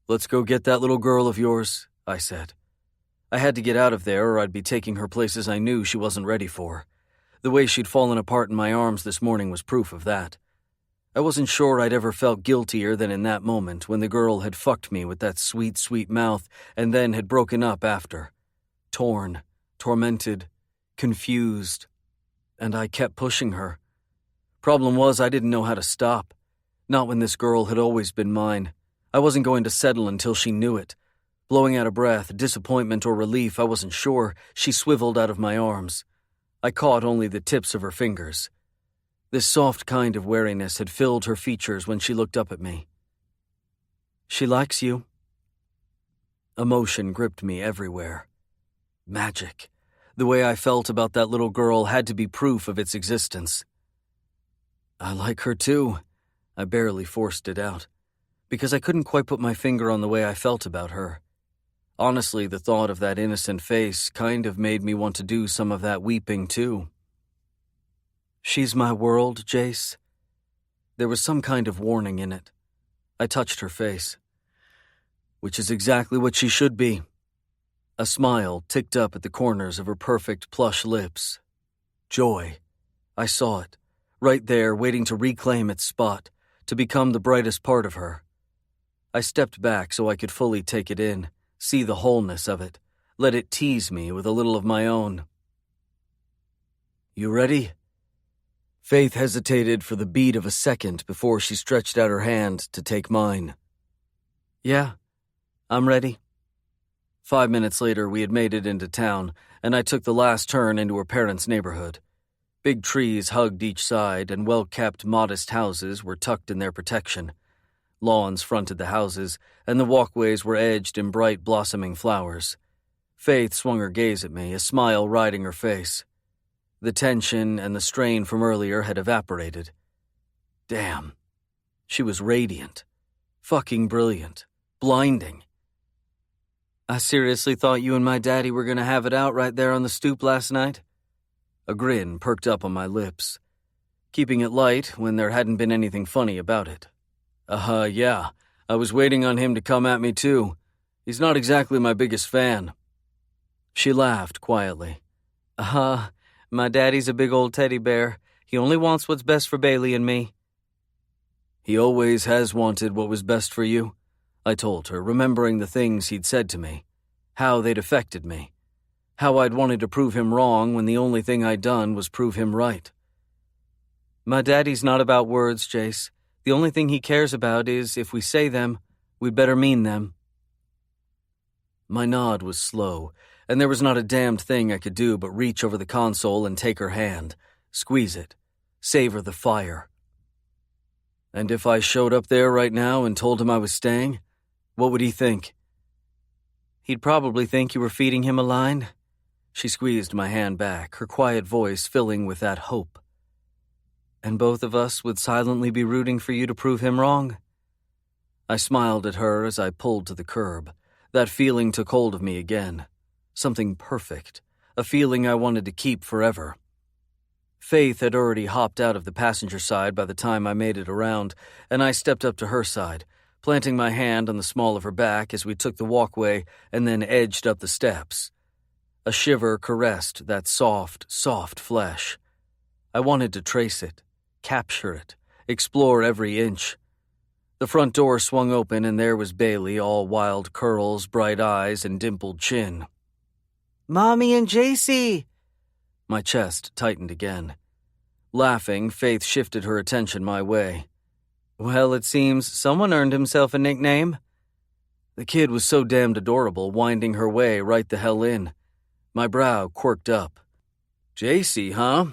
Let's go get that little girl of yours, I said. I had to get out of there or I'd be taking her places I knew she wasn't ready for. The way she'd fallen apart in my arms this morning was proof of that. I wasn't sure I'd ever felt guiltier than in that moment when the girl had fucked me with that sweet, sweet mouth and then had broken up after. Torn, tormented, confused. And I kept pushing her. Problem was I didn't know how to stop. Not when this girl had always been mine. I wasn't going to settle until she knew it. Blowing out a breath, disappointment or relief, I wasn't sure, she swiveled out of my arms. I caught only the tips of her fingers. This soft kind of wariness had filled her features when she looked up at me. She likes you. Emotion gripped me everywhere. Magic. The way I felt about that little girl had to be proof of its existence. I like her too. I barely forced it out. Because I couldn't quite put my finger on the way I felt about her. Honestly, the thought of that innocent face kind of made me want to do some of that weeping, too. She's my world, Jace. There was some kind of warning in it. I touched her face. Which is exactly what she should be. A smile ticked up at the corners of her perfect plush lips. Joy. I saw it, right there waiting to reclaim its spot, to become the brightest part of her. I stepped back so I could fully take it in, see the wholeness of it, let it tease me with a little of my own. You ready? Faith hesitated for the beat of a second before she stretched out her hand to take mine. Yeah, I'm ready. 5 minutes later, we had made it into town, and I took the last turn into her parents' neighborhood. Big trees hugged each side, and well-kept, modest houses were tucked in their protection. Lawns fronted the houses, and the walkways were edged in bright, blossoming flowers. Faith swung her gaze at me, a smile riding her face. The tension and the strain from earlier had evaporated. Damn. She was radiant. Fucking brilliant. Blinding. I seriously thought you and my daddy were going to have it out right there on the stoop last night. A grin perked up on my lips, keeping it light when there hadn't been anything funny about it. Yeah. I was waiting on him to come at me too. He's not exactly my biggest fan. She laughed quietly. My daddy's a big old teddy bear. He only wants what's best for Bailey and me. He always has wanted what was best for you, I told her, remembering the things he'd said to me, how they'd affected me, how I'd wanted to prove him wrong when the only thing I'd done was prove him right. My daddy's not about words, Jace. The only thing he cares about is, if we say them, we'd better mean them. My nod was slow, and there was not a damned thing I could do but reach over the console and take her hand, squeeze it, savor the fire. And if I showed up there right now and told him I was staying, what would he think? He'd probably think you were feeding him a line. She squeezed my hand back, her quiet voice filling with that hope. And both of us would silently be rooting for you to prove him wrong. I smiled at her as I pulled to the curb. That feeling took hold of me again. Something perfect. A feeling I wanted to keep forever. Faith had already hopped out of the passenger side by the time I made it around, and I stepped up to her side, planting my hand on the small of her back as we took the walkway and then edged up the steps. A shiver caressed that soft, soft flesh. I wanted to trace it, capture it, explore every inch. The front door swung open and there was Bailey, all wild curls, bright eyes, and dimpled chin. Mommy and Jace! My chest tightened again. Laughing, Faith shifted her attention my way. Well, it seems someone earned himself a nickname. The kid was so damned adorable, winding her way right the hell in. My brow quirked up. Jace, huh?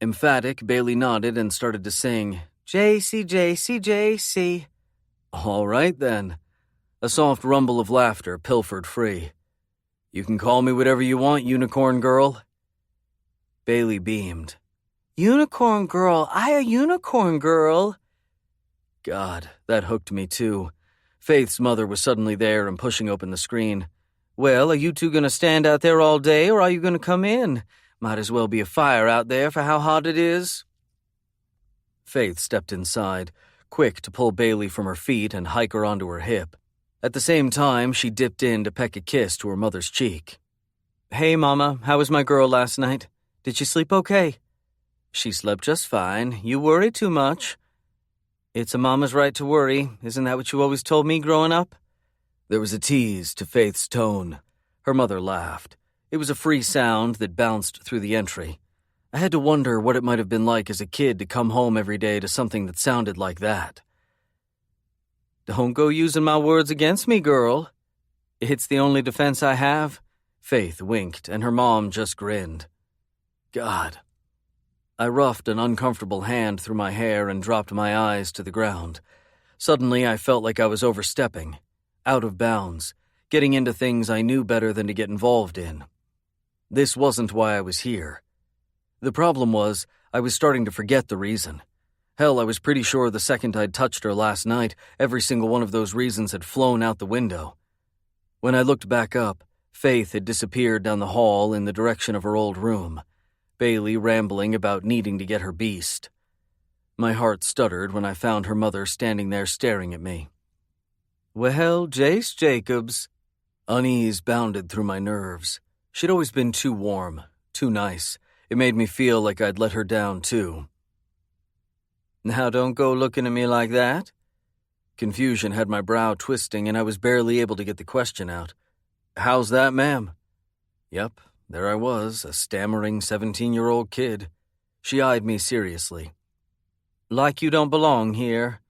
Emphatic, Bailey nodded and started to sing, Jace, Jace, Jace. All right, then. A soft rumble of laughter pilfered free. You can call me whatever you want, unicorn girl. Bailey beamed. Unicorn girl, I a unicorn girl. God, that hooked me too. Faith's mother was suddenly there and pushing open the screen. Well, are you two going to stand out there all day, or are you going to come in? Might as well be a fire out there for how hot it is. Faith stepped inside, quick to pull Bailey from her feet and hike her onto her hip. At the same time, she dipped in to peck a kiss to her mother's cheek. Hey, Mama, how was my girl last night? Did she sleep okay? She slept just fine. You worry too much. It's a mama's right to worry. Isn't that what you always told me growing up? There was a tease to Faith's tone. Her mother laughed. It was a free sound that bounced through the entry. I had to wonder what it might have been like as a kid to come home every day to something that sounded like that. Don't go using my words against me, girl. It's the only defense I have. Faith winked, and her mom just grinned. God. I roughed an uncomfortable hand through my hair and dropped my eyes to the ground. Suddenly, I felt like I was overstepping, out of bounds, getting into things I knew better than to get involved in. This wasn't why I was here. The problem was, I was starting to forget the reason. Hell, I was pretty sure the second I'd touched her last night, every single one of those reasons had flown out the window. When I looked back up, Faith had disappeared down the hall in the direction of her old room, Bailey rambling about needing to get her beast. My heart stuttered when I found her mother standing there staring at me. Well, Jace Jacobs. Unease bounded through my nerves. She'd always been too warm, too nice. It made me feel like I'd let her down, too. Now don't go looking at me like that. Confusion had my brow twisting, and I was barely able to get the question out. How's that, ma'am? Yep, there I was, a stammering 17-year-old kid. She eyed me seriously. Like you don't belong here.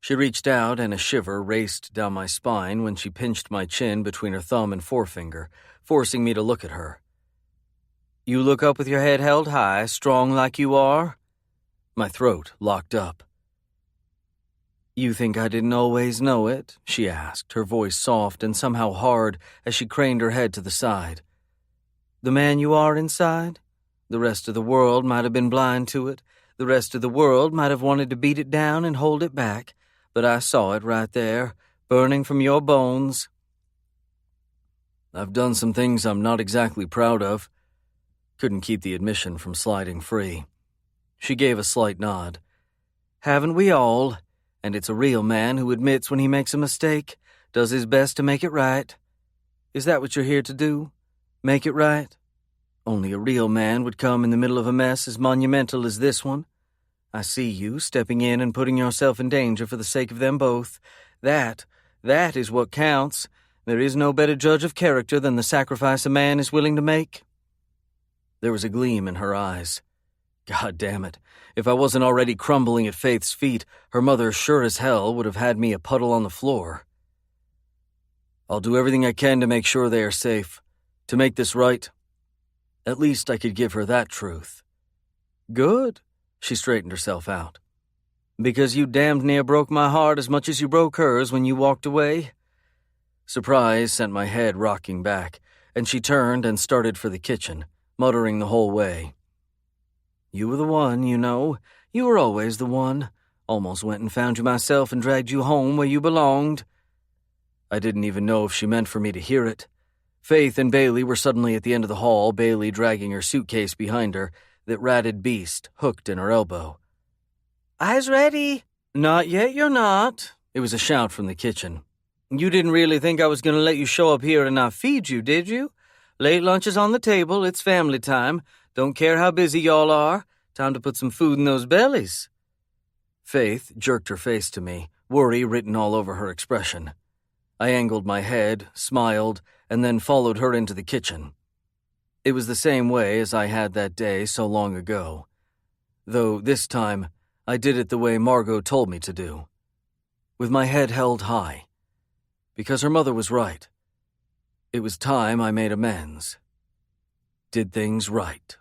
She reached out and a shiver raced down my spine when she pinched my chin between her thumb and forefinger, forcing me to look at her. You look up with your head held high, strong like you are? My throat locked up. You think I didn't always know it? She asked, her voice soft and somehow hard as she craned her head to the side. The man you are inside? The rest of the world might have been blind to it. The rest of the world might have wanted to beat it down and hold it back. But I saw it right there, burning from your bones. I've done some things I'm not exactly proud of. Couldn't keep the admission from sliding free. She gave a slight nod. Haven't we all? And it's a real man who admits when he makes a mistake, does his best to make it right. Is that what you're here to do? Make it right? Only a real man would come in the middle of a mess as monumental as this one. I see you stepping in and putting yourself in danger for the sake of them both. That is what counts. There is no better judge of character than the sacrifice a man is willing to make. There was a gleam in her eyes. God damn it. If I wasn't already crumbling at Faith's feet, her mother sure as hell would have had me a puddle on the floor. I'll do everything I can to make sure they are safe. To make this right. At least I could give her that truth. Good. She straightened herself out. Because you damned near broke my heart as much as you broke hers when you walked away? Surprise sent my head rocking back, and she turned and started for the kitchen, muttering the whole way. You were the one, you know. You were always the one. Almost went and found you myself and dragged you home where you belonged. I didn't even know if she meant for me to hear it. Faith and Bailey were suddenly at the end of the hall, Bailey dragging her suitcase behind her, that ratted beast hooked in her elbow. I's ready. Not yet, you're not. It was a shout from the kitchen. You didn't really think I was going to let you show up here and not feed you, did you? Late lunch is on the table. It's family time. Don't care how busy y'all are. Time to put some food in those bellies. Faith jerked her face to me, worry written all over her expression. I angled my head, smiled, and then followed her into the kitchen. It was the same way as I had that day so long ago. Though this time, I did it the way Margot told me to do. With my head held high. Because her mother was right. It was time I made amends. Did things right.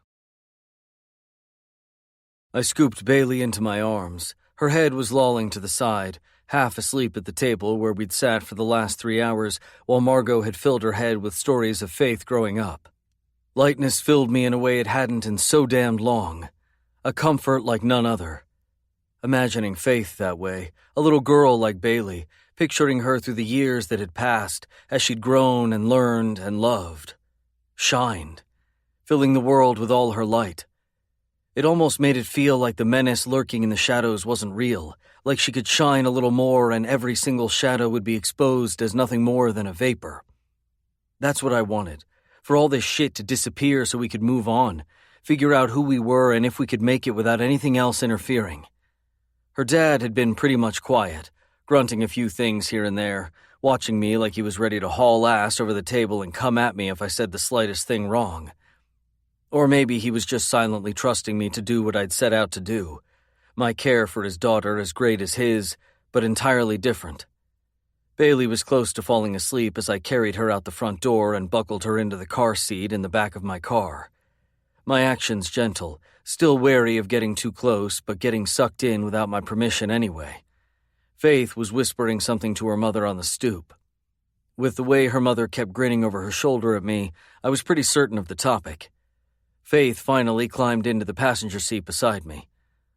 I scooped Bailey into my arms. Her head was lolling to the side, half asleep at the table where we'd sat for the last 3 hours while Margot had filled her head with stories of Faith growing up. Lightness filled me in a way it hadn't in so damned long. A comfort like none other. Imagining Faith that way, a little girl like Bailey, picturing her through the years that had passed as she'd grown and learned and loved. Shined, filling the world with all her light. It almost made it feel like the menace lurking in the shadows wasn't real, like she could shine a little more and every single shadow would be exposed as nothing more than a vapor. That's what I wanted, for all this shit to disappear so we could move on, figure out who we were and if we could make it without anything else interfering. Her dad had been pretty much quiet, grunting a few things here and there, watching me like he was ready to haul ass over the table and come at me if I said the slightest thing wrong. Or maybe he was just silently trusting me to do what I'd set out to do. My care for his daughter as great as his, but entirely different. Bailey was close to falling asleep as I carried her out the front door and buckled her into the car seat in the back of my car. My actions gentle, still wary of getting too close, but getting sucked in without my permission anyway. Faith was whispering something to her mother on the stoop. With the way her mother kept grinning over her shoulder at me, I was pretty certain of the topic. Faith finally climbed into the passenger seat beside me.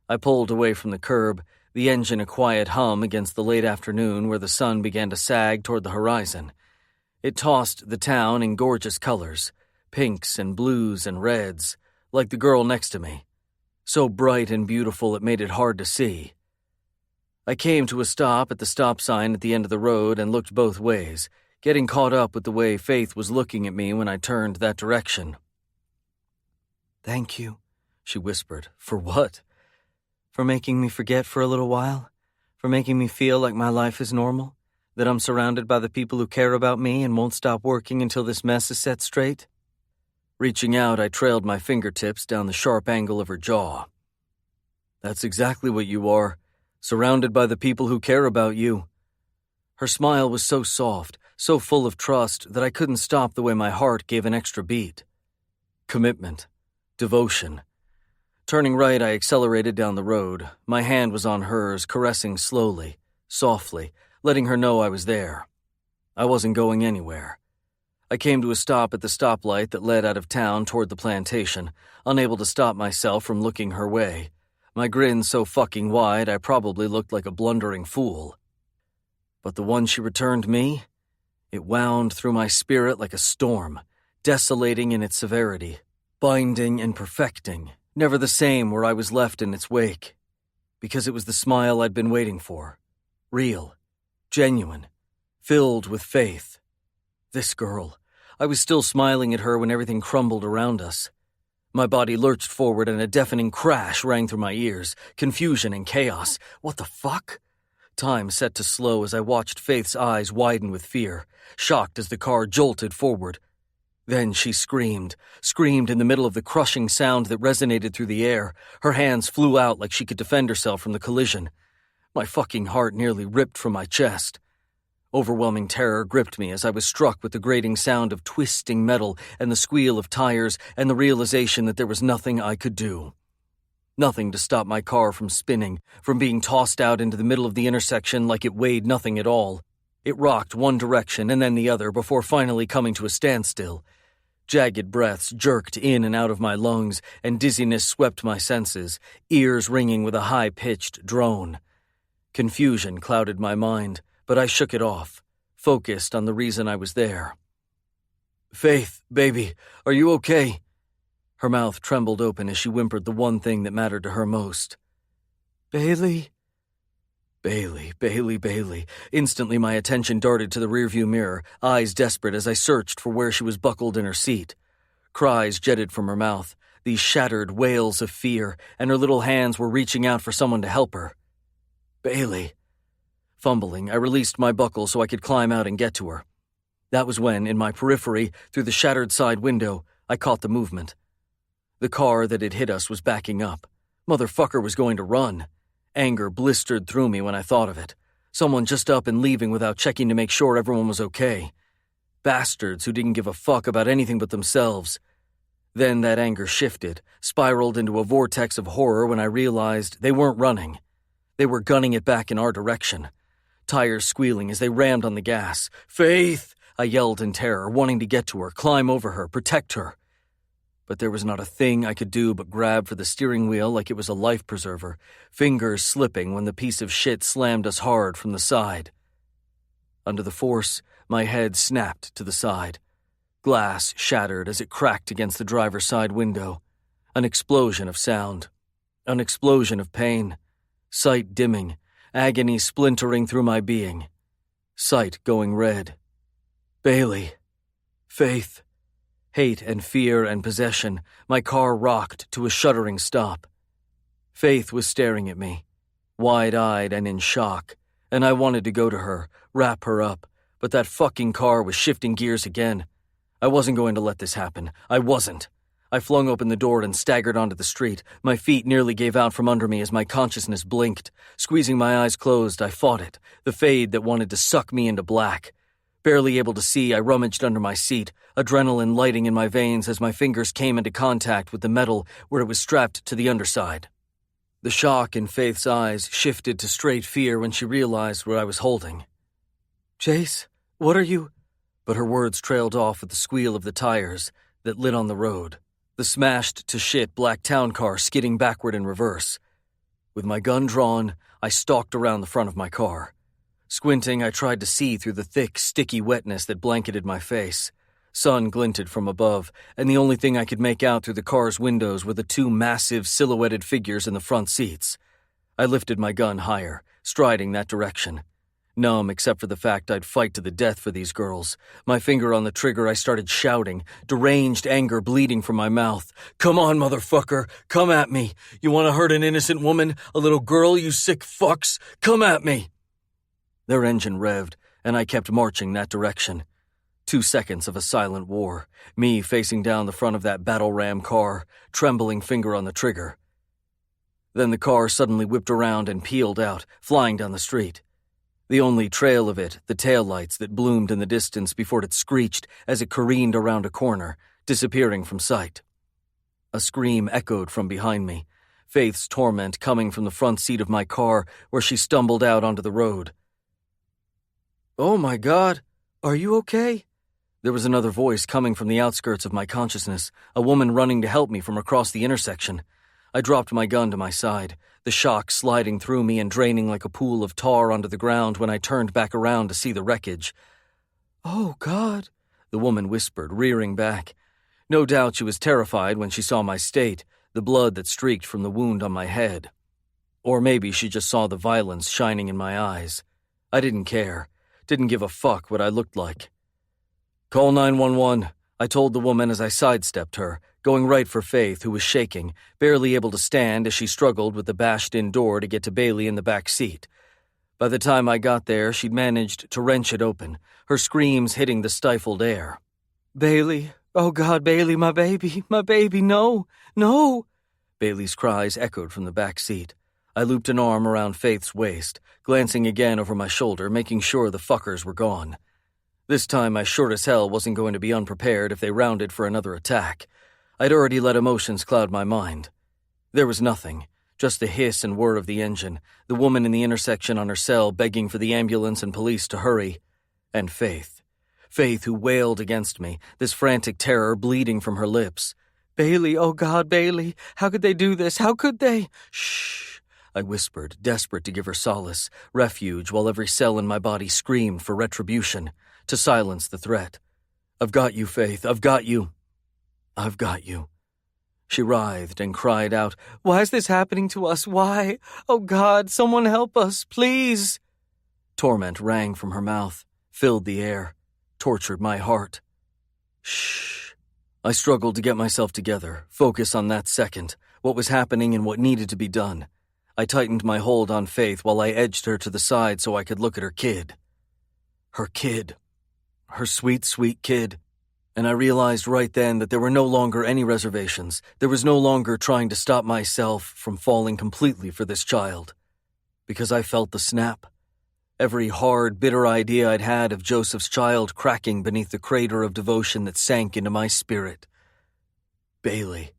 I pulled away from the curb, the engine a quiet hum against the late afternoon where the sun began to sag toward the horizon. It tossed the town in gorgeous colors, pinks and blues and reds, like the girl next to me. So bright and beautiful it made it hard to see. I came to a stop at the stop sign at the end of the road and looked both ways, getting caught up with the way Faith was looking at me when I turned that direction. "Thank you," she whispered. "For what?" "For making me forget for a little while. For making me feel like my life is normal. That I'm surrounded by the people who care about me and won't stop working until this mess is set straight." Reaching out, I trailed my fingertips down the sharp angle of her jaw. That's exactly what you are, surrounded by the people who care about you. Her smile was so soft, so full of trust that I couldn't stop the way my heart gave an extra beat. Commitment. Devotion. Turning right, I accelerated down the road. My hand was on hers, caressing slowly, softly, letting her know I was there. I wasn't going anywhere. I came to a stop at the stoplight that led out of town toward the plantation, unable to stop myself from looking her way. My grin so fucking wide I probably looked like a blundering fool. But the one she returned me, it wound through my spirit like a storm, desolating in its severity, binding and perfecting, never the same where I was left in its wake. Because it was the smile I'd been waiting for. Real, genuine, filled with faith. This girl. I was still smiling at her when everything crumbled around us. My body lurched forward and a deafening crash rang through my ears. Confusion and chaos. What the fuck? Time set to slow as I watched Faith's eyes widen with fear, shocked as the car jolted forward. Then she screamed in the middle of the crushing sound that resonated through the air. Her hands flew out like she could defend herself from the collision. My fucking heart nearly ripped from my chest. Overwhelming terror gripped me as I was struck with the grating sound of twisting metal and the squeal of tires and the realization that there was nothing I could do. Nothing to stop my car from spinning, from being tossed out into the middle of the intersection like it weighed nothing at all. It rocked one direction and then the other before finally coming to a standstill. Jagged breaths jerked in and out of my lungs, and dizziness swept my senses, ears ringing with a high-pitched drone. Confusion clouded my mind, but I shook it off, focused on the reason I was there. "Faith, baby, are you okay?" Her mouth trembled open as she whimpered the one thing that mattered to her most. "Bailey?" Bailey. Instantly my attention darted to the rearview mirror, eyes desperate as I searched for where she was buckled in her seat. Cries jetted from her mouth, these shattered wails of fear, and her little hands were reaching out for someone to help her. Bailey. Fumbling, I released my buckle so I could climb out and get to her. That was when, in my periphery, through the shattered side window, I caught the movement. The car that had hit us was backing up. Motherfucker was going to run. Anger blistered through me when I thought of it. Someone just up and leaving without checking to make sure everyone was okay. Bastards who didn't give a fuck about anything but themselves. Then that anger shifted, spiraled into a vortex of horror when I realized they weren't running. They were gunning it back in our direction. Tires squealing as they rammed on the gas. "Faith!" I yelled in terror, wanting to get to her, climb over her, protect her. But there was not a thing I could do but grab for the steering wheel like it was a life preserver, fingers slipping when the piece of shit slammed us hard from the side. Under the force, my head snapped to the side. Glass shattered as it cracked against the driver's side window. An explosion of sound. An explosion of pain. Sight dimming. Agony splintering through my being. Sight going red. Bailey. Faith. Hate and fear and possession, my car rocked to a shuddering stop. Faith was staring at me, wide-eyed and in shock, and I wanted to go to her, wrap her up, but that fucking car was shifting gears again. I wasn't going to let this happen. I wasn't. I flung open the door and staggered onto the street. My feet nearly gave out from under me as my consciousness blinked. Squeezing my eyes closed, I fought it, the fade that wanted to suck me into black. Barely able to see, I rummaged under my seat, adrenaline lighting in my veins as my fingers came into contact with the metal where it was strapped to the underside. The shock in Faith's eyes shifted to straight fear when she realized what I was holding. "Jace, what are you—" But her words trailed off with the squeal of the tires that lit on the road, the smashed-to-shit black town car skidding backward in reverse. With my gun drawn, I stalked around the front of my car. Squinting, I tried to see through the thick, sticky wetness that blanketed my face. Sun glinted from above, and the only thing I could make out through the car's windows were the two massive, silhouetted figures in the front seats. I lifted my gun higher, striding that direction. Numb except for the fact I'd fight to the death for these girls. My finger on the trigger, I started shouting, deranged anger bleeding from my mouth. "Come on, motherfucker! Come at me! You want to hurt an innocent woman? A little girl, you sick fucks? Come at me!" Their engine revved, and I kept marching that direction. 2 seconds of a silent war, me facing down the front of that battle ram car, trembling finger on the trigger. Then the car suddenly whipped around and peeled out, flying down the street. The only trail of it, the taillights that bloomed in the distance before it screeched as it careened around a corner, disappearing from sight. A scream echoed from behind me, Faith's torment coming from the front seat of my car where she stumbled out onto the road. "Oh my God, are you okay?" There was another voice coming from the outskirts of my consciousness, a woman running to help me from across the intersection. I dropped my gun to my side, the shock sliding through me and draining like a pool of tar onto the ground when I turned back around to see the wreckage. "Oh God," the woman whispered, rearing back. No doubt she was terrified when she saw my state, the blood that streaked from the wound on my head. Or maybe she just saw the violence shining in my eyes. I didn't care, didn't give a fuck what I looked like. "Call 911, I told the woman as I sidestepped her, going right for Faith, who was shaking, barely able to stand as she struggled with the bashed-in door to get to Bailey in the back seat. By the time I got there, she'd managed to wrench it open, her screams hitting the stifled air. "Bailey, oh God, Bailey, my baby, no, no!" Bailey's cries echoed from the back seat. I looped an arm around Faith's waist, glancing again over my shoulder, making sure the fuckers were gone. This time I sure as hell wasn't going to be unprepared if they rounded for another attack. I'd already let emotions cloud my mind. There was nothing, just the hiss and whir of the engine, the woman in the intersection on her cell begging for the ambulance and police to hurry, and Faith. Faith, who wailed against me, this frantic terror bleeding from her lips. "Bailey, oh God, Bailey, how could they do this? How could they?" "Shh," I whispered, desperate to give her solace, refuge, while every cell in my body screamed for retribution, to silence the threat. "I've got you, Faith, I've got you. I've got you." She writhed and cried out, "Why is this happening to us? Why? Oh God, someone help us, please." Torment rang from her mouth, filled the air, tortured my heart. "Shh." I struggled to get myself together, focus on that second, what was happening and what needed to be done. I tightened my hold on Faith while I edged her to the side so I could look at her kid. Her kid. Her sweet, sweet kid. And I realized right then that there were no longer any reservations. There was no longer trying to stop myself from falling completely for this child. Because I felt the snap. Every hard, bitter idea I'd had of Joseph's child cracking beneath the crater of devotion that sank into my spirit. Bailey.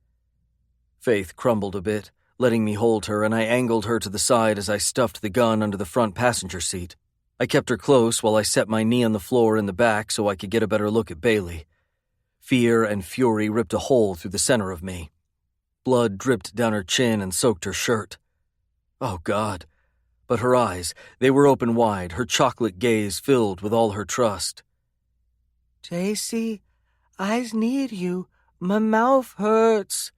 Faith crumbled a bit, letting me hold her, and I angled her to the side as I stuffed the gun under the front passenger seat. I kept her close while I set my knee on the floor in the back so I could get a better look at Bailey. Fear and fury ripped a hole through the center of me. Blood dripped down her chin and soaked her shirt. Oh, God. But her eyes, they were open wide, her chocolate gaze filled with all her trust. "JC, I need you. My mouth hurts."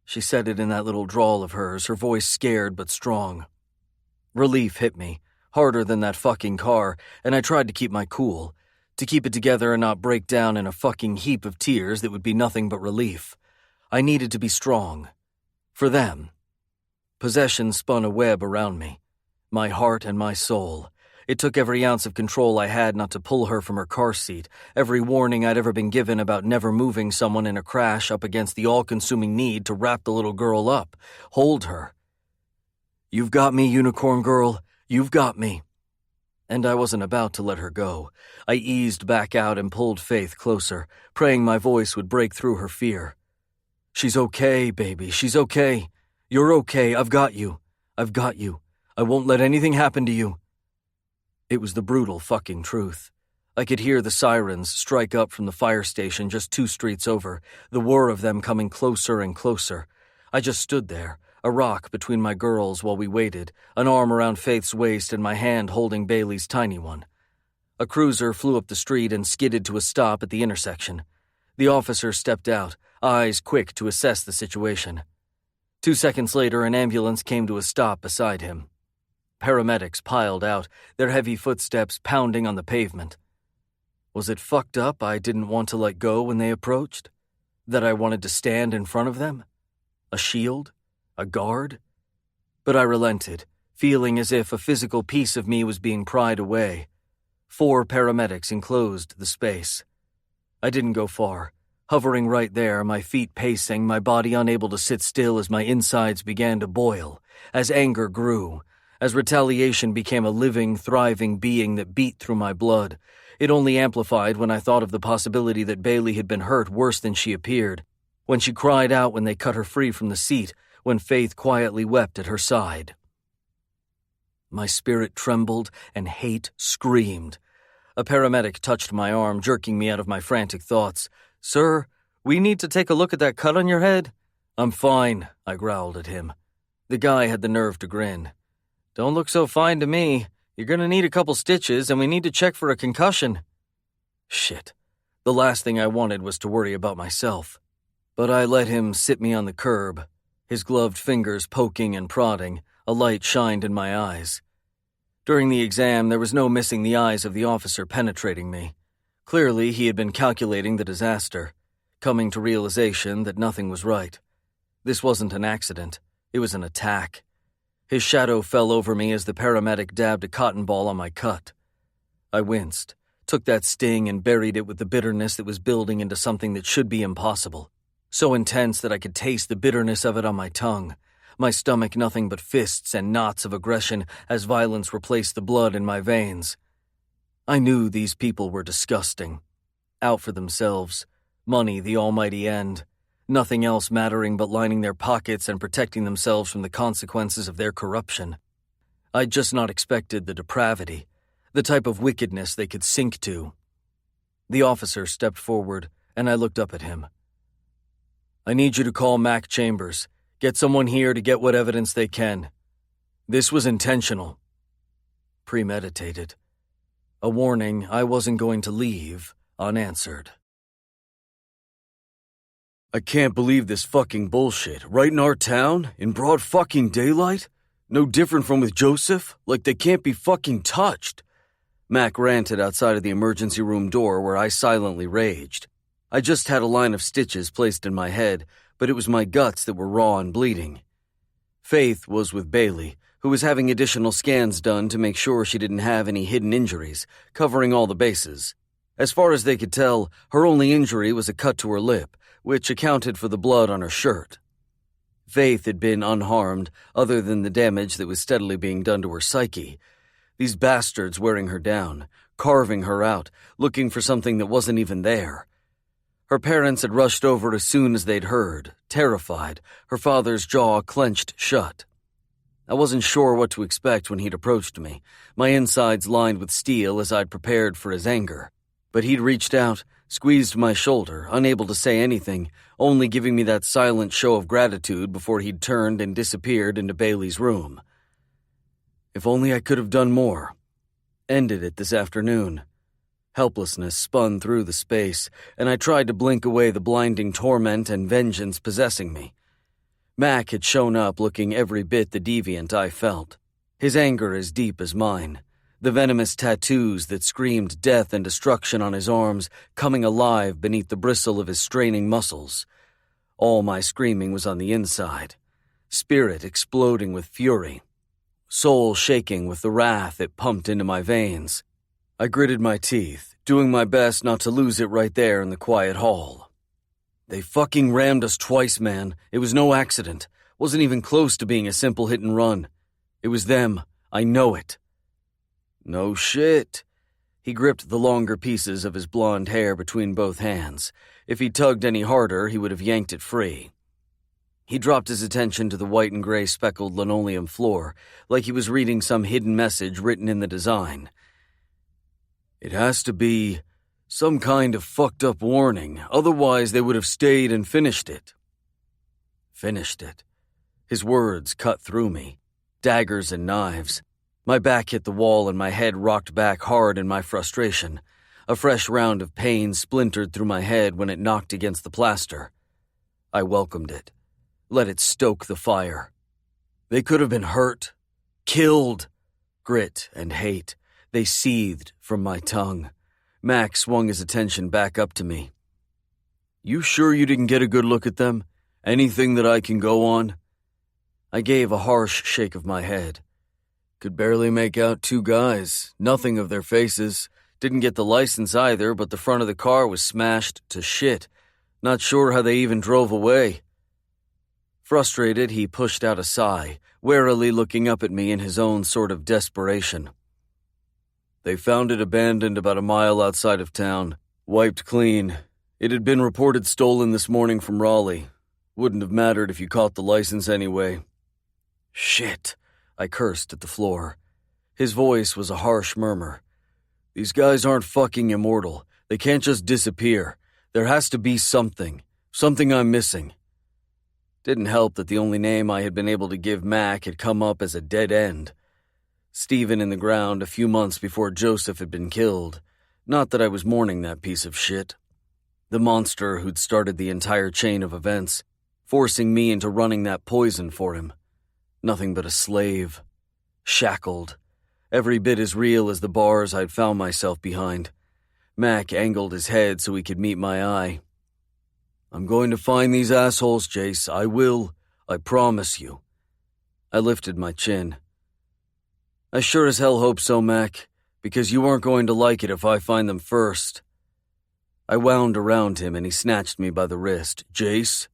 She said it in that little drawl of hers, her voice scared but strong. Relief hit me, harder than that fucking car, and I tried to keep my cool, to keep it together and not break down in a fucking heap of tears that would be nothing but relief. I needed to be strong. For them. Possession spun a web around me. My heart and my soul. It took every ounce of control I had not to pull her from her car seat, every warning I'd ever been given about never moving someone in a crash up against the all-consuming need to wrap the little girl up, hold her. "You've got me, unicorn girl. You've got me." And I wasn't about to let her go. I eased back out and pulled Faith closer, praying my voice would break through her fear. "She's okay, baby. She's okay. You're okay. I've got you. I've got you. I won't let anything happen to you." It was the brutal fucking truth. I could hear the sirens strike up from the fire station just 2 streets over, the whir of them coming closer and closer. I just stood there, a rock between my girls while we waited, an arm around Faith's waist and my hand holding Bailey's tiny one. A cruiser flew up the street and skidded to a stop at the intersection. The officer stepped out, eyes quick to assess the situation. 2 seconds later, an ambulance came to a stop beside him. Paramedics piled out, their heavy footsteps pounding on the pavement. Was it fucked up I didn't want to let go when they approached? That I wanted to stand in front of them? A shield? A guard? But I relented, feeling as if a physical piece of me was being pried away. 4 paramedics enclosed the space. I didn't go far. Hovering right there, my feet pacing, my body unable to sit still as my insides began to boil, as anger grew, as retaliation became a living, thriving being that beat through my blood. It only amplified when I thought of the possibility that Bailey had been hurt worse than she appeared, when she cried out when they cut her free from the seat, when Faith quietly wept at her side. My spirit trembled and hate screamed. A paramedic touched my arm, jerking me out of my frantic thoughts. "Sir, we need to take a look at that cut on your head." "I'm fine," I growled at him. The guy had the nerve to grin. "Don't look so fine to me. You're gonna need a couple stitches, and we need to check for a concussion." Shit. The last thing I wanted was to worry about myself. But I let him sit me on the curb, his gloved fingers poking and prodding. A light shined in my eyes. During the exam, there was no missing the eyes of the officer penetrating me. Clearly, he had been calculating the disaster, coming to realization that nothing was right. This wasn't an accident. It was an attack. His shadow fell over me as the paramedic dabbed a cotton ball on my cut. I winced, took that sting and buried it with the bitterness that was building into something that should be impossible. So intense that I could taste the bitterness of it on my tongue. My stomach nothing but fists and knots of aggression as violence replaced the blood in my veins. I knew these people were disgusting. Out for themselves. Money the almighty end. Nothing else mattering but lining their pockets and protecting themselves from the consequences of their corruption. I'd just not expected the depravity, the type of wickedness they could sink to. The officer stepped forward, and I looked up at him. "I need you to call Mac Chambers. Get someone here to get what evidence they can. This was intentional." Premeditated. A warning I wasn't going to leave unanswered. I can't believe this fucking bullshit. Right in our town? In broad fucking daylight? No different from with Joseph? Like they can't be fucking touched. Mac ranted outside of the emergency room door where I silently raged. I just had a line of stitches placed in my head, but it was my guts that were raw and bleeding. Faith was with Bailey, who was having additional scans done to make sure she didn't have any hidden injuries, covering all the bases. As far as they could tell, her only injury was a cut to her lip, which accounted for the blood on her shirt. Faith had been unharmed, other than the damage that was steadily being done to her psyche. These bastards wearing her down, carving her out, looking for something that wasn't even there. Her parents had rushed over as soon as they'd heard, terrified, her father's jaw clenched shut. I wasn't sure what to expect when he'd approached me, my insides lined with steel as I'd prepared for his anger. But he'd reached out, squeezed my shoulder, unable to say anything, only giving me that silent show of gratitude before he'd turned and disappeared into Bailey's room. If only I could have done more. Ended it this afternoon. Helplessness spun through the space, and I tried to blink away the blinding torment and vengeance possessing me. Mac had shown up looking every bit the deviant I felt. His anger as deep as mine. The venomous tattoos that screamed death and destruction on his arms coming alive beneath the bristle of his straining muscles. All my screaming was on the inside. Spirit exploding with fury. Soul shaking with the wrath it pumped into my veins. I gritted my teeth, doing my best not to lose it right there in the quiet hall. They fucking rammed us twice, man. It was no accident. Wasn't even close to being a simple hit and run. It was them. I know it. No shit. He gripped the longer pieces of his blonde hair between both hands. If he tugged any harder, he would have yanked it free. He dropped his attention to the white and gray speckled linoleum floor, like he was reading some hidden message written in the design. It has to be some kind of fucked up warning, otherwise they would have stayed and finished it. Finished it. His words cut through me. Daggers and knives. My back hit the wall and my head rocked back hard in my frustration. A fresh round of pain splintered through my head when it knocked against the plaster. I welcomed it. Let it stoke the fire. They could have been hurt. Killed. Grit and hate. They seethed from my tongue. Mac swung his attention back up to me. You sure you didn't get a good look at them? Anything that I can go on? I gave a harsh shake of my head. Could barely make out two guys, nothing of their faces. Didn't get the license either, but the front of the car was smashed to shit. Not sure how they even drove away. Frustrated, he pushed out a sigh, warily looking up at me in his own sort of desperation. They found it abandoned about a mile outside of town, wiped clean. It had been reported stolen this morning from Raleigh. Wouldn't have mattered if you caught the license anyway. Shit, I cursed at the floor. His voice was a harsh murmur. These guys aren't fucking immortal. They can't just disappear. There has to be something I'm missing. Didn't help that the only name I had been able to give Mac had come up as a dead end. Stephen in the ground a few months before Joseph had been killed. Not that I was mourning that piece of shit. The monster who'd started the entire chain of events, forcing me into running that poison for him. Nothing but a slave. Shackled. Every bit as real as the bars I'd found myself behind. Mac angled his head so he could meet my eye. I'm going to find these assholes, Jace. I will. I promise you. I lifted my chin. I sure as hell hope so, Mac, because you aren't going to like it if I find them first. I wound around him and he snatched me by the wrist. Jace,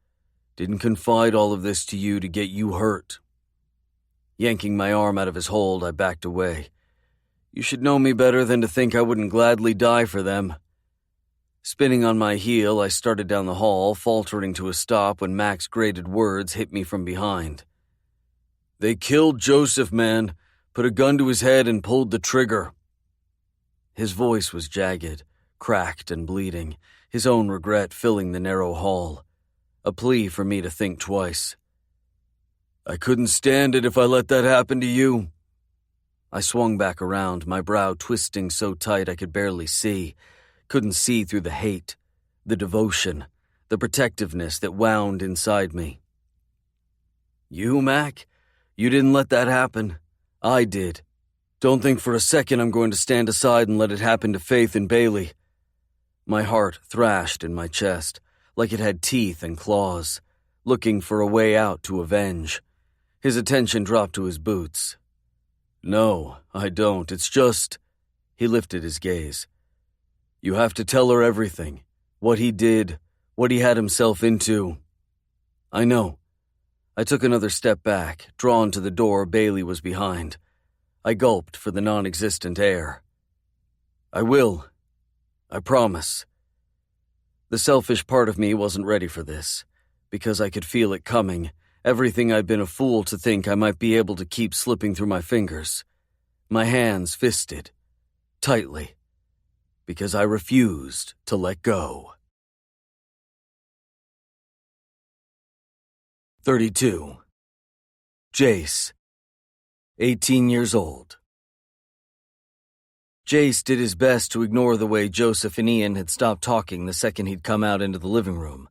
didn't confide all of this to you to get you hurt. Yanking my arm out of his hold, I backed away. You should know me better than to think I wouldn't gladly die for them. Spinning on my heel, I started down the hall, faltering to a stop when Mac's grated words hit me from behind. They killed Joseph, man, put a gun to his head and pulled the trigger. His voice was jagged, cracked and bleeding, his own regret filling the narrow hall. A plea for me to think twice. I couldn't stand it if I let that happen to you. I swung back around, my brow twisting so tight I could barely see. Couldn't see through the hate, the devotion, the protectiveness that wound inside me. You, Mac? You didn't let that happen. I did. Don't think for a second I'm going to stand aside and let it happen to Faith and Bailey. My heart thrashed in my chest, like it had teeth and claws, looking for a way out to avenge. His attention dropped to his boots. No, I don't. It's just... He lifted his gaze. You have to tell her everything. What he did, what he had himself into. I know. I took another step back, drawn to the door Bailey was behind. I gulped for the non-existent air. I will. I promise. The selfish part of me wasn't ready for this, because I could feel it coming, everything I'd been a fool to think I might be able to keep slipping through my fingers. My hands fisted, tightly, because I refused to let go. 32. Jace, 18 years old. Jace did his best to ignore the way Joseph and Ian had stopped talking the second he'd come out into the living room.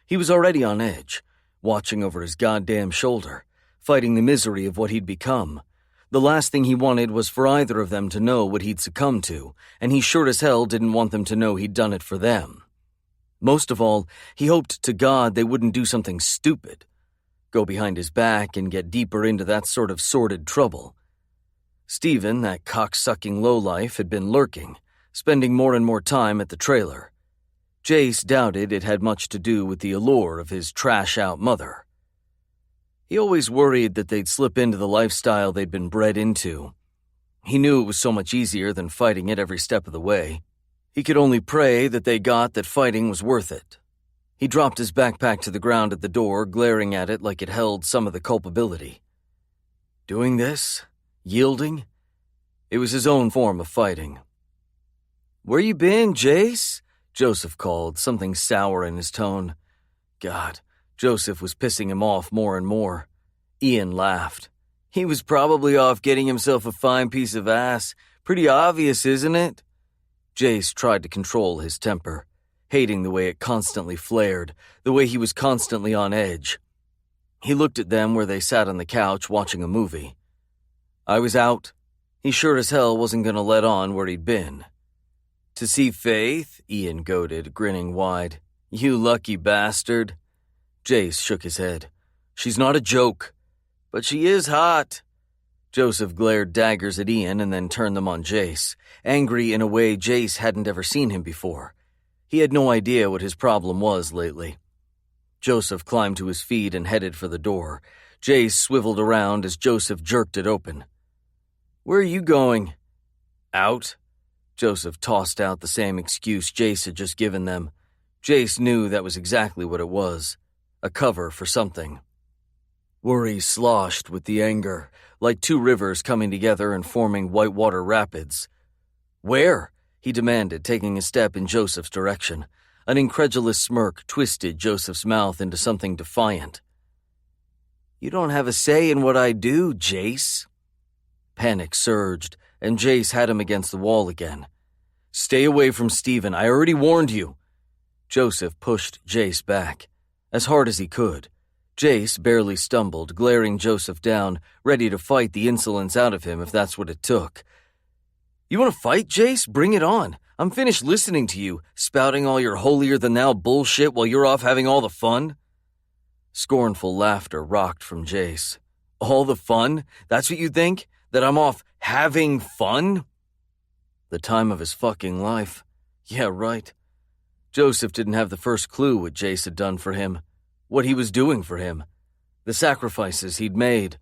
He was already on edge, watching over his goddamn shoulder, fighting the misery of what he'd become. The last thing he wanted was for either of them to know what he'd succumbed to, and he sure as hell didn't want them to know he'd done it for them. Most of all, he hoped to God they wouldn't do something stupid. Go behind his back and get deeper into that sort of sordid trouble. Stephen, that cocksucking lowlife, had been lurking, spending more and more time at the trailer. Jace doubted it had much to do with the allure of his trash-out mother. He always worried that they'd slip into the lifestyle they'd been bred into. He knew it was so much easier than fighting it every step of the way. He could only pray that they got that fighting was worth it. He dropped his backpack to the ground at the door, glaring at it like it held some of the culpability. Doing this? Yielding? It was his own form of fighting. "Where you been, Jace?" Joseph called, something sour in his tone. God, Joseph was pissing him off more and more. Ian laughed. "He was probably off getting himself a fine piece of ass. Pretty obvious, isn't it?" Jace tried to control his temper, hating the way it constantly flared, the way he was constantly on edge. He looked at them where they sat on the couch watching a movie. I was out. He sure as hell wasn't going to let on where he'd been. "To see Faith?" Ian goaded, grinning wide. "You lucky bastard." Jace shook his head. "She's not a joke. But she is hot." Joseph glared daggers at Ian and then turned them on Jace, angry in a way Jace hadn't ever seen him before. He had no idea what his problem was lately. Joseph climbed to his feet and headed for the door. Jace swiveled around as Joseph jerked it open. "Where are you going?" "Out." Joseph tossed out the same excuse Jace had just given them. Jace knew that was exactly what it was, a cover for something. Worry sloshed with the anger, like two rivers coming together and forming whitewater rapids. "Where?" he demanded, taking a step in Joseph's direction. An incredulous smirk twisted Joseph's mouth into something defiant. "You don't have a say in what I do, Jace." Panic surged, and Jace had him against the wall again. "Stay away from Stephen, I already warned you." Joseph pushed Jace back, as hard as he could. Jace barely stumbled, glaring Joseph down, ready to fight the insolence out of him if that's what it took. "You want to fight, Jace? Bring it on. I'm finished listening to you, spouting all your holier-than-thou bullshit while you're off having all the fun." Scornful laughter rocked from Jace. "All the fun? That's what you think? That I'm off having fun?" The time of his fucking life. Yeah, right. Joseph didn't have the first clue what Jace had done for him, what he was doing for him, the sacrifices he'd made.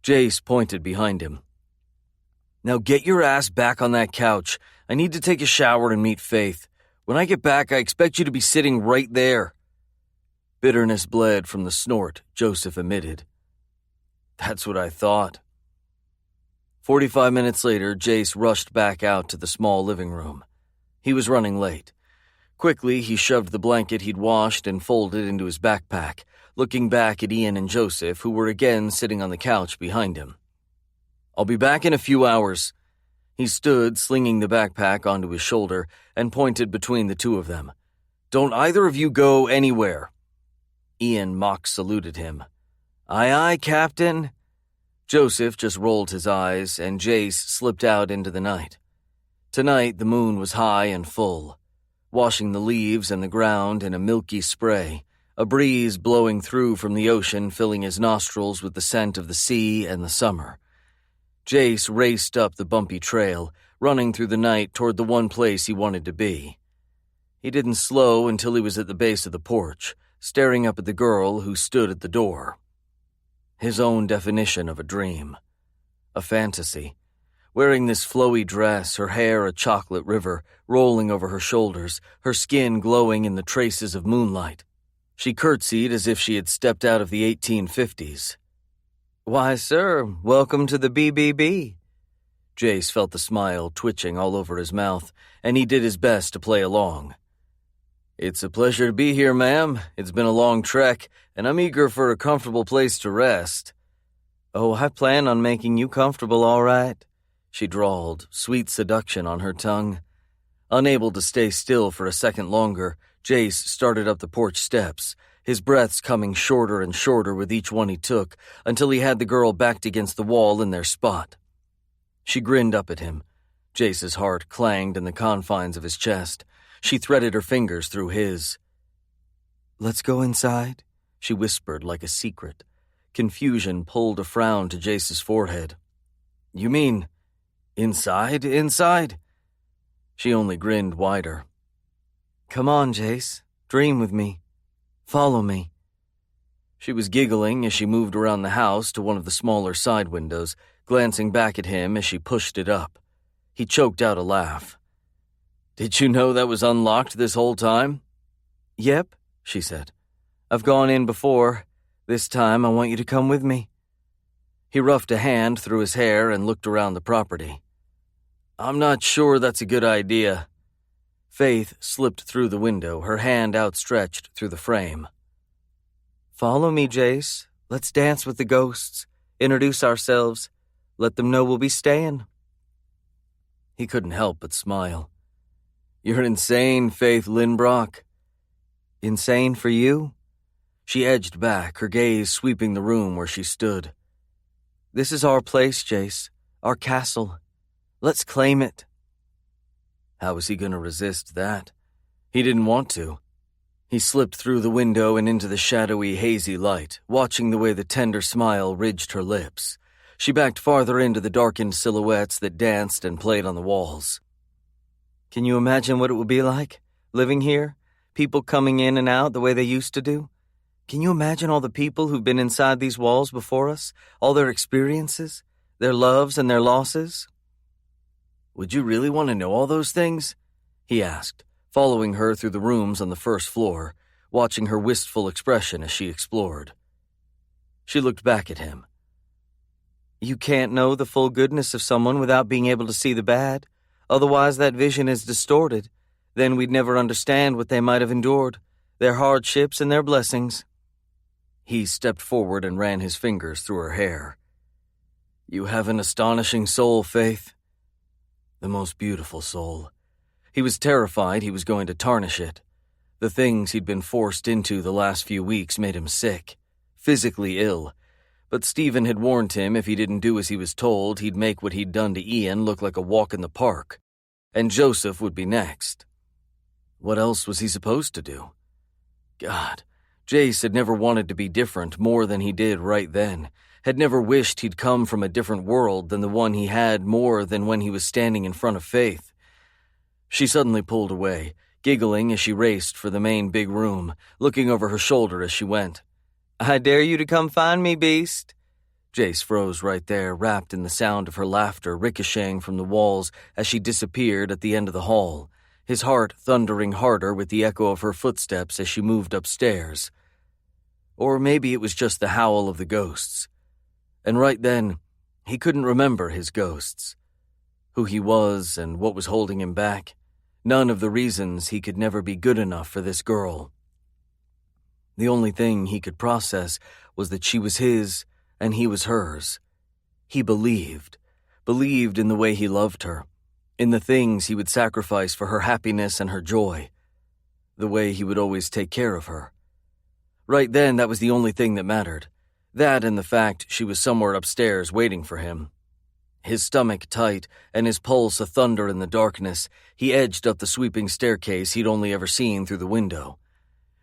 Jace pointed behind him. "Now get your ass back on that couch. I need to take a shower and meet Faith. When I get back, I expect you to be sitting right there." Bitterness bled from the snort Joseph emitted. "That's what I thought." 45 minutes later, Jace rushed back out to the small living room. He was running late. Quickly, he shoved the blanket he'd washed and folded into his backpack, looking back at Ian and Joseph, who were again sitting on the couch behind him. "I'll be back in a few hours." He stood, slinging the backpack onto his shoulder, and pointed between the two of them. "Don't either of you go anywhere." Ian mock saluted him. "Aye, aye, Captain." Joseph just rolled his eyes, and Jace slipped out into the night. Tonight, the moon was high and full, washing the leaves and the ground in a milky spray, a breeze blowing through from the ocean filling his nostrils with the scent of the sea and the summer. Jace raced up the bumpy trail, running through the night toward the one place he wanted to be. He didn't slow until he was at the base of the porch, staring up at the girl who stood at the door. His own definition of a dream. A fantasy. Wearing this flowy dress, her hair a chocolate river, rolling over her shoulders, her skin glowing in the traces of moonlight. She curtsied as if she had stepped out of the 1850s. "Why, sir, welcome to the BBB." Jace felt the smile twitching all over his mouth, and he did his best to play along. "It's a pleasure to be here, ma'am. It's been a long trek, and I'm eager for a comfortable place to rest." "Oh, I plan on making you comfortable, all right," she drawled, sweet seduction on her tongue. Unable to stay still for a second longer, Jace started up the porch steps, his breaths coming shorter and shorter with each one he took, until he had the girl backed against the wall in their spot. She grinned up at him. Jace's heart clanged in the confines of his chest. She threaded her fingers through his. "Let's go inside," she whispered like a secret. Confusion pulled a frown to Jace's forehead. "You mean inside?" She only grinned wider. "Come on, Jace. Dream with me. Follow me." She was giggling as she moved around the house to one of the smaller side windows, glancing back at him as she pushed it up. He choked out a laugh. "Did you know that was unlocked this whole time?" "Yep," she said. "I've gone in before. This time I want you to come with me." He roughed a hand through his hair and looked around the property. "I'm not sure that's a good idea." Faith slipped through the window, her hand outstretched through the frame. "Follow me, Jace. Let's dance with the ghosts. Introduce ourselves. Let them know we'll be staying." He couldn't help but smile. "You're insane, Faith Lindbrock." "Insane for you?" She edged back, her gaze sweeping the room where she stood. "This is our place, Jace. Our castle. Let's claim it." How was he going to resist that? He didn't want to. He slipped through the window and into the shadowy, hazy light, watching the way the tender smile ridged her lips. She backed farther into the darkened silhouettes that danced and played on the walls. Can you imagine what it would be like, living here? People coming in and out the way they used to do? Can you imagine all the people who've been inside these walls before us? All their experiences? Their loves and their losses? Would you really want to know all those things? He asked, following her through the rooms on the first floor, watching her wistful expression as she explored. She looked back at him. You can't know the full goodness of someone without being able to see the bad. Otherwise, that vision is distorted. Then we'd never understand what they might have endured, their hardships and their blessings. He stepped forward and ran his fingers through her hair. You have an astonishing soul, Faith. The most beautiful soul. He was terrified he was going to tarnish it. The things he'd been forced into the last few weeks made him sick, physically ill. But Stephen had warned him if he didn't do as he was told, he'd make what he'd done to Ian look like a walk in the park. And Joseph would be next. What else was he supposed to do? God, Jace had never wanted to be different more than he did right then, had never wished he'd come from a different world than the one he had more than when he was standing in front of Faith. She suddenly pulled away, giggling as she raced for the main big room, looking over her shoulder as she went. I dare you to come find me, beast. Jace froze right there, wrapped in the sound of her laughter ricocheting from the walls as she disappeared at the end of the hall, his heart thundering harder with the echo of her footsteps as she moved upstairs. Or maybe it was just the howl of the ghosts. And right then, he couldn't remember his ghosts. Who he was and what was holding him back. None of the reasons he could never be good enough for this girl. The only thing he could process was that she was his and he was hers. He believed in the way he loved her, in the things he would sacrifice for her happiness and her joy, the way he would always take care of her. Right then, that was the only thing that mattered. That and the fact she was somewhere upstairs waiting for him. His stomach tight and his pulse a thunder in the darkness, he edged up the sweeping staircase he'd only ever seen through the window.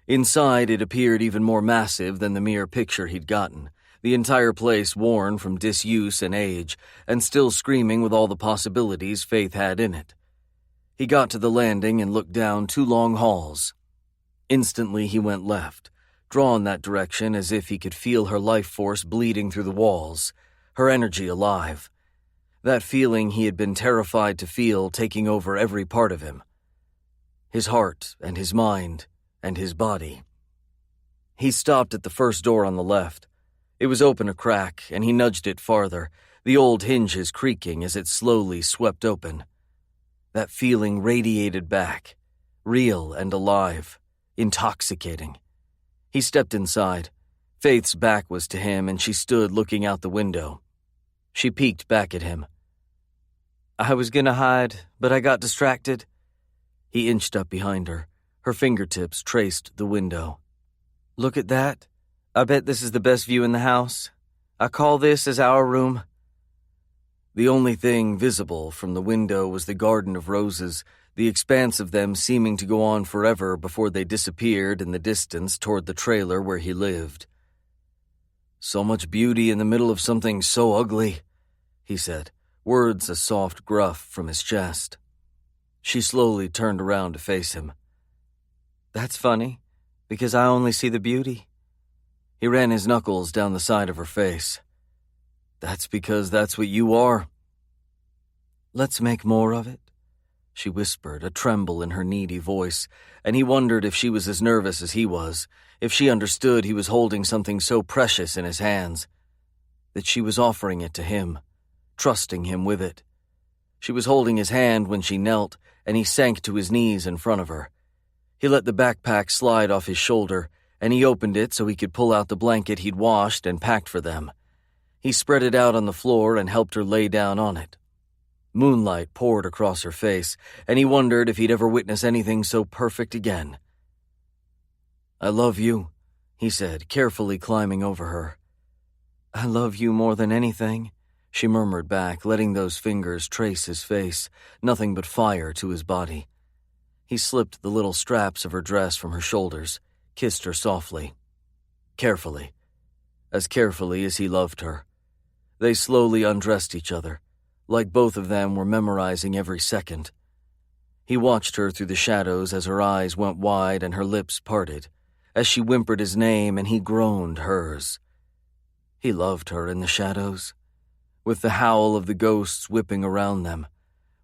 Inside, it appeared even more massive than the mere picture he'd gotten, the entire place worn from disuse and age, and still screaming with all the possibilities Faith had in it. He got to the landing and looked down 2 long halls. Instantly, he went left, drawn that direction as if he could feel her life force bleeding through the walls, her energy alive. That feeling he had been terrified to feel taking over every part of him. His heart and his mind and his body. He stopped at the first door on the left. It was open a crack, and he nudged it farther, the old hinges creaking as it slowly swept open. That feeling radiated back, real and alive, intoxicating. He stepped inside. Faith's back was to him, and she stood looking out the window. She peeked back at him. I was gonna hide, but I got distracted. He inched up behind her. Her fingertips traced the window. Look at that. I bet this is the best view in the house. I call this as our room. The only thing visible from the window was the garden of roses, the expanse of them seeming to go on forever before they disappeared in the distance toward the trailer where he lived. So much beauty in the middle of something so ugly, he said, words a soft gruff from his chest. She slowly turned around to face him. That's funny, because I only see the beauty. He ran his knuckles down the side of her face. That's because that's what you are. Let's make more of it, she whispered, a tremble in her needy voice, and he wondered if she was as nervous as he was, if she understood he was holding something so precious in his hands, that she was offering it to him, trusting him with it. She was holding his hand when she knelt, and he sank to his knees in front of her. He let the backpack slide off his shoulder, and he opened it so he could pull out the blanket he'd washed and packed for them. He spread it out on the floor and helped her lay down on it. Moonlight poured across her face, and he wondered if he'd ever witness anything so perfect again. I love you, he said, carefully climbing over her. I love you more than anything, she murmured back, letting those fingers trace his face, nothing but fire to his body. He slipped the little straps of her dress from her shoulders, kissed her softly. Carefully. As carefully as he loved her. They slowly undressed each other, like both of them were memorizing every second. He watched her through the shadows as her eyes went wide and her lips parted, as she whimpered his name and he groaned hers. He loved her in the shadows, with the howl of the ghosts whipping around them,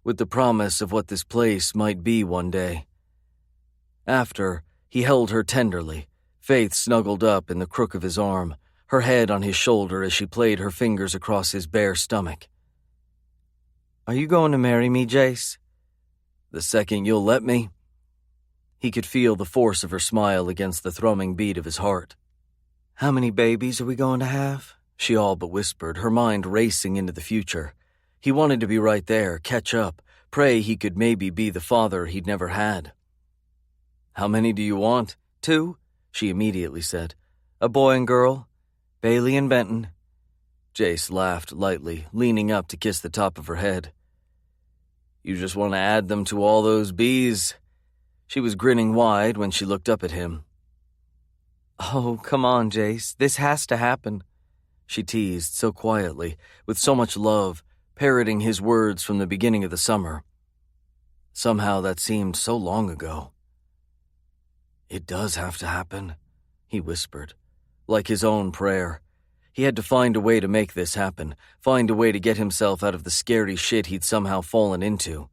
with the promise of what this place might be one day. After, he held her tenderly, Faith snuggled up in the crook of his arm, her head on his shoulder as she played her fingers across his bare stomach. "Are you going to marry me, Jace?" "The second you'll let me." He could feel the force of her smile against the thrumming beat of his heart. "How many babies are we going to have?" She all but whispered, her mind racing into the future. He wanted to be right there, catch up, pray he could maybe be the father he'd never had. "How many do you want? 2?" she immediately said. "A boy and girl, Bailey and Benton." Jace laughed lightly, leaning up to kiss the top of her head. "You just want to add them to all those bees." She was grinning wide when she looked up at him. "Oh, come on, Jace, this has to happen," she teased so quietly, with so much love, parroting his words from the beginning of the summer. Somehow that seemed so long ago. "It does have to happen," he whispered, like his own prayer. He had to find a way to make this happen, find a way to get himself out of the scary shit he'd somehow fallen into.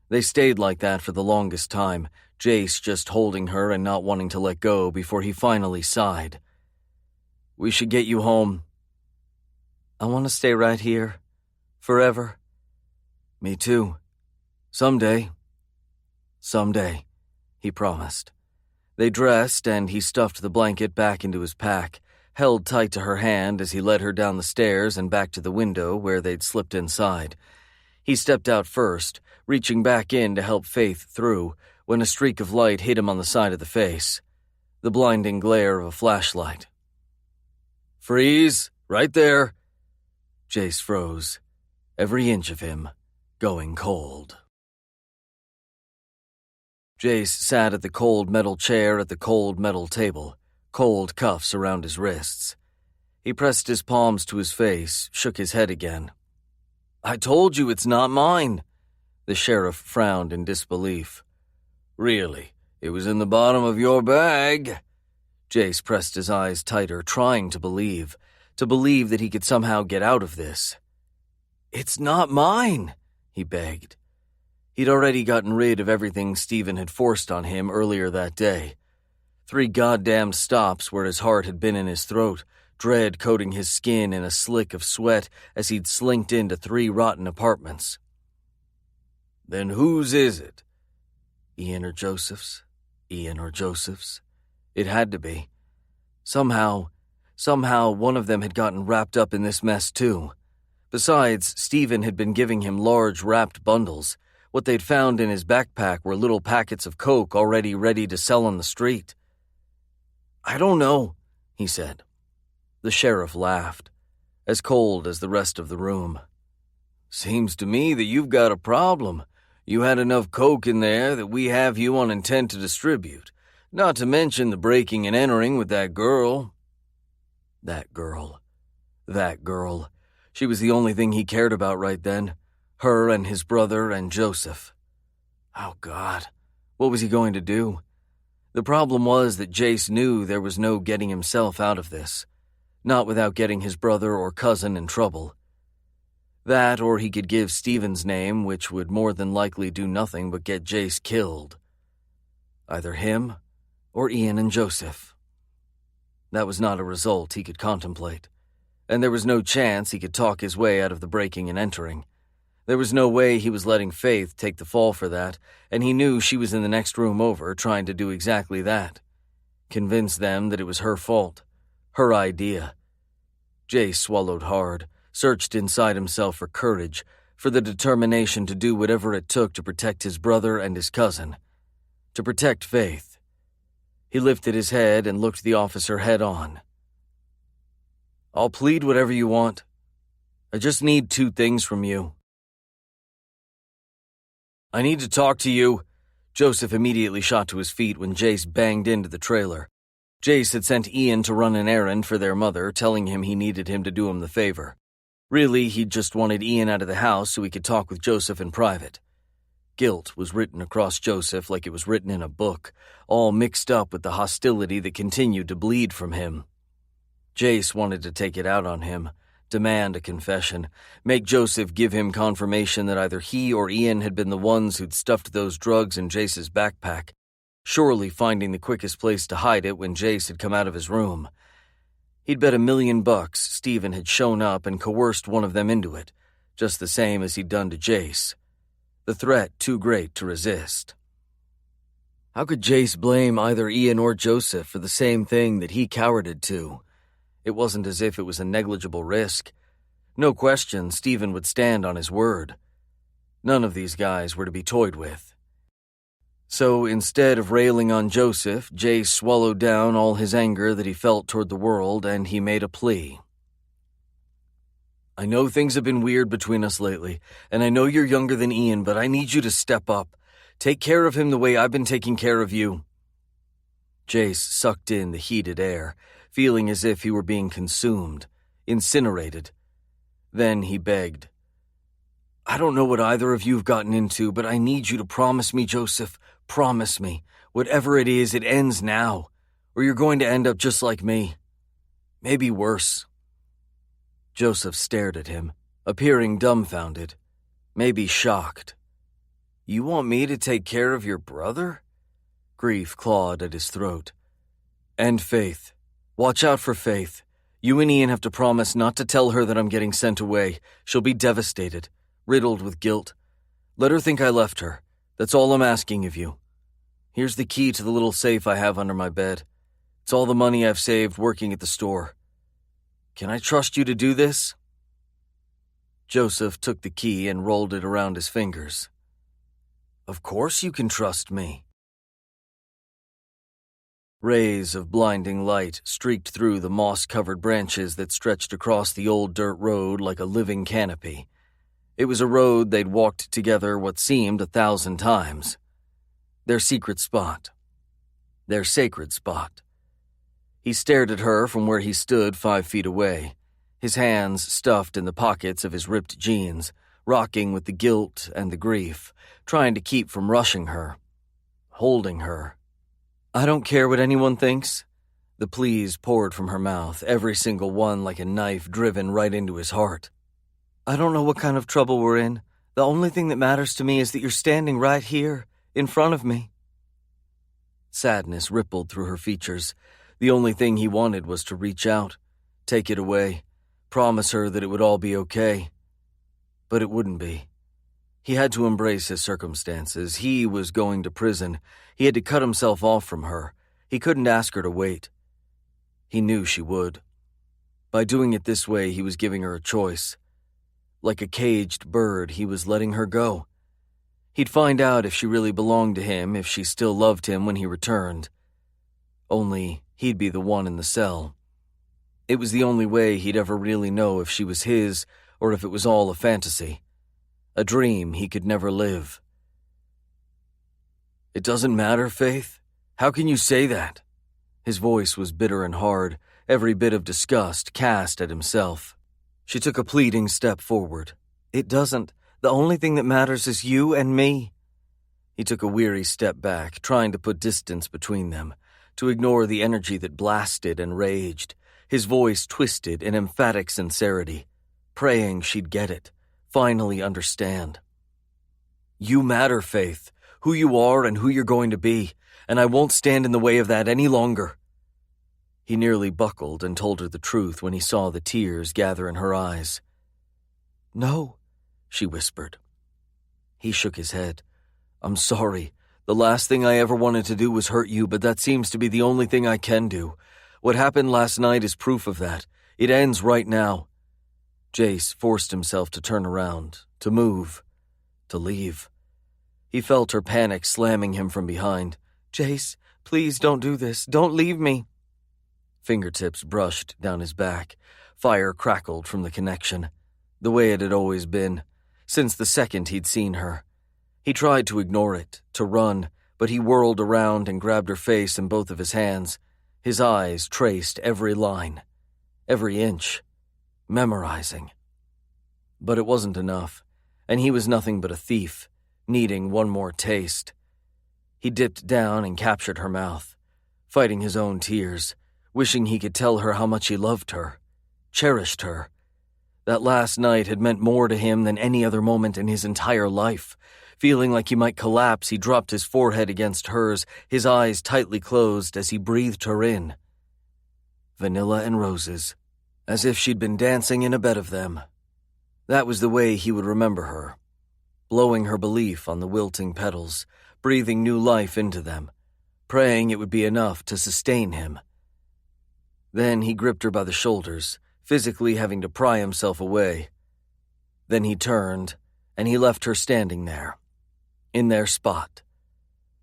They stayed like that for the longest time, Jace just holding her and not wanting to let go before he finally sighed. "We should get you home." "I want to stay right here. Forever." "Me too. Someday." "Someday," he promised. They dressed, and he stuffed the blanket back into his pack, held tight to her hand as he led her down the stairs and back to the window where they'd slipped inside. He stepped out first, reaching back in to help Faith through, when a streak of light hit him on the side of the face. The blinding glare of a flashlight. "Freeze! Right there!" Jace froze, every inch of him going cold. Jace sat at the cold metal chair at the cold metal table, cold cuffs around his wrists. He pressed his palms to his face, shook his head again. "I told you it's not mine." The sheriff frowned in disbelief. "Really? It was in the bottom of your bag?" Jace pressed his eyes tighter, trying to believe that he could somehow get out of this. "It's not mine," he begged. He'd already gotten rid of everything Stephen had forced on him earlier that day. 3 goddamn stops where his heart had been in his throat, dread coating his skin in a slick of sweat as he'd slinked into 3 rotten apartments. "Then whose is it?" Ian or Joseph's? Ian or Joseph's? It had to be. Somehow one of them had gotten wrapped up in this mess too. Besides, Stephen had been giving him large wrapped bundles. What they'd found in his backpack were little packets of coke already ready to sell on the street. "I don't know," he said. The sheriff laughed, as cold as the rest of the room. "Seems to me that you've got a problem. You had enough coke in there that we have you on intent to distribute, not to mention the breaking and entering with that girl." That girl. She was the only thing he cared about right then. Her and his brother and Joseph. Oh, God. What was he going to do? The problem was that Jace knew there was no getting himself out of this. Not without getting his brother or cousin in trouble. That, or he could give Stephen's name, which would more than likely do nothing but get Jace killed. Either him or Ian and Joseph. That was not a result he could contemplate. And there was no chance he could talk his way out of the breaking and entering. There was no way he was letting Faith take the fall for that, and he knew she was in the next room over trying to do exactly that. Convince them that it was her fault. Her idea. Jace swallowed hard, searched inside himself for courage, for the determination to do whatever it took to protect his brother and his cousin. To protect Faith. He lifted his head and looked the officer head on. "I'll plead whatever you want. I just need 2 things from you." "I need to talk to you." Joseph immediately shot to his feet when Jace banged into the trailer. Jace had sent Ian to run an errand for their mother, telling him he needed him to do him the favor. Really, he just wanted Ian out of the house so he could talk with Joseph in private. Guilt was written across Joseph like it was written in a book, all mixed up with the hostility that continued to bleed from him. Jace wanted to take it out on him, demand a confession, make Joseph give him confirmation that either he or Ian had been the ones who'd stuffed those drugs in Jace's backpack, surely finding the quickest place to hide it when Jace had come out of his room. He'd bet $1 million Stephen had shown up and coerced one of them into it, just the same as he'd done to Jace. The threat too great to resist. How could Jace blame either Ian or Joseph for the same thing that he cowarded to? It wasn't as if it was a negligible risk. No question, Stephen would stand on his word. None of these guys were to be toyed with. So instead of railing on Joseph, Jace swallowed down all his anger that he felt toward the world, and he made a plea. I know things have been weird between us lately, and I know you're younger than Ian, but I need you to step up. Take care of him the way I've been taking care of you. Jace sucked in the heated air, feeling as if he were being consumed, incinerated. Then he begged. I don't know what either of you have gotten into, but I need you to promise me, Joseph. Promise me. Whatever it is, it ends now, or you're going to end up just like me. Maybe worse. Joseph stared at him, appearing dumbfounded, maybe shocked. You want me to take care of your brother? Grief clawed at his throat. And Faith. Watch out for Faith. You and Ian have to promise not to tell her that I'm getting sent away. She'll be devastated, riddled with guilt. Let her think I left her. That's all I'm asking of you. Here's the key to the little safe I have under my bed. It's all the money I've saved working at the store. Can I trust you to do this? Joseph took the key and rolled it around his fingers. Of course you can trust me. Rays of blinding light streaked through the moss-covered branches that stretched across the old dirt road like a living canopy. It was a road they'd walked together what seemed 1,000 times. Their secret spot. Their sacred spot. He stared at her from where he stood 5 feet away, his hands stuffed in the pockets of his ripped jeans, rocking with the guilt and the grief, trying to keep from rushing her, holding her. I don't care what anyone thinks. The pleas poured from her mouth, every single one like a knife driven right into his heart. I don't know what kind of trouble we're in. The only thing that matters to me is that you're standing right here, in front of me. Sadness rippled through her features. The only thing he wanted was to reach out, take it away, promise her that it would all be okay. But it wouldn't be. He had to embrace his circumstances. He was going to prison. He had to cut himself off from her. He couldn't ask her to wait. He knew she would. By doing it this way, he was giving her a choice. Like a caged bird, he was letting her go. He'd find out if she really belonged to him, if she still loved him when he returned. Only he'd be the one in the cell. It was the only way he'd ever really know if she was his or if it was all a fantasy. A dream he could never live. It doesn't matter, Faith. How can you say that? His voice was bitter and hard, every bit of disgust cast at himself. She took a pleading step forward. It doesn't. The only thing that matters is you and me. He took a weary step back, trying to put distance between them, to ignore the energy that blasted and raged, his voice twisted in emphatic sincerity, praying she'd get it, finally understand. You matter, Faith, who you are and who you're going to be, and I won't stand in the way of that any longer. He nearly buckled and told her the truth when he saw the tears gather in her eyes. No, she whispered. He shook his head. I'm sorry. The last thing I ever wanted to do was hurt you, but that seems to be the only thing I can do. What happened last night is proof of that. It ends right now. Jace forced himself to turn around, to move, to leave. He felt her panic slamming him from behind. Jace, please don't do this. Don't leave me. Fingertips brushed down his back. Fire crackled from the connection, the way it had always been, since the second he'd seen her. He tried to ignore it, to run, but he whirled around and grabbed her face in both of his hands. His eyes traced every line, every inch, memorizing. But it wasn't enough, and he was nothing but a thief, needing one more taste. He dipped down and captured her mouth, fighting his own tears, wishing he could tell her how much he loved her, cherished her. That last night had meant more to him than any other moment in his entire life. Feeling like he might collapse, he dropped his forehead against hers, his eyes tightly closed as he breathed her in. Vanilla and roses, as if she'd been dancing in a bed of them. That was the way he would remember her, blowing her belief on the wilting petals, breathing new life into them, praying it would be enough to sustain him. Then he gripped her by the shoulders, physically having to pry himself away. Then he turned, and he left her standing there, in their spot,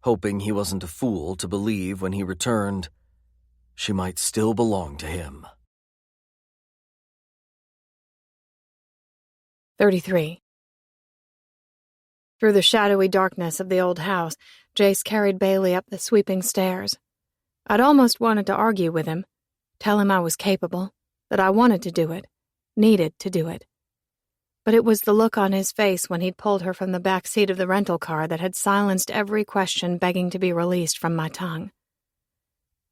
hoping he wasn't a fool to believe when he returned she might still belong to him. 33. Through the shadowy darkness of the old house, Jace carried Bailey up the sweeping stairs. I'd almost wanted to argue with him, tell him I was capable, that I wanted to do it, needed to do it. But it was the look on his face when he'd pulled her from the back seat of the rental car that had silenced every question begging to be released from my tongue.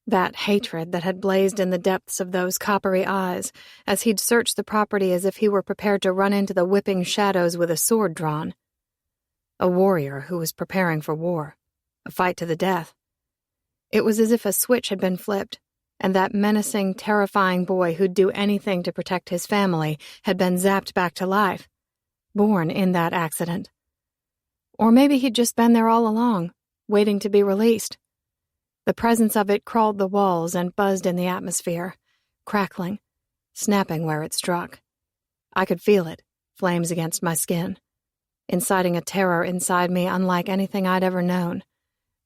That hatred that had blazed in the depths of those coppery eyes as he'd searched the property as if he were prepared to run into the whipping shadows with a sword drawn. A warrior who was preparing for war, a fight to the death. It was as if a switch had been flipped, and that menacing, terrifying boy who'd do anything to protect his family had been zapped back to life, born in that accident. Or maybe he'd just been there all along, waiting to be released. The presence of it crawled the walls and buzzed in the atmosphere, crackling, snapping where it struck. I could feel it, flames against my skin, inciting a terror inside me unlike anything I'd ever known.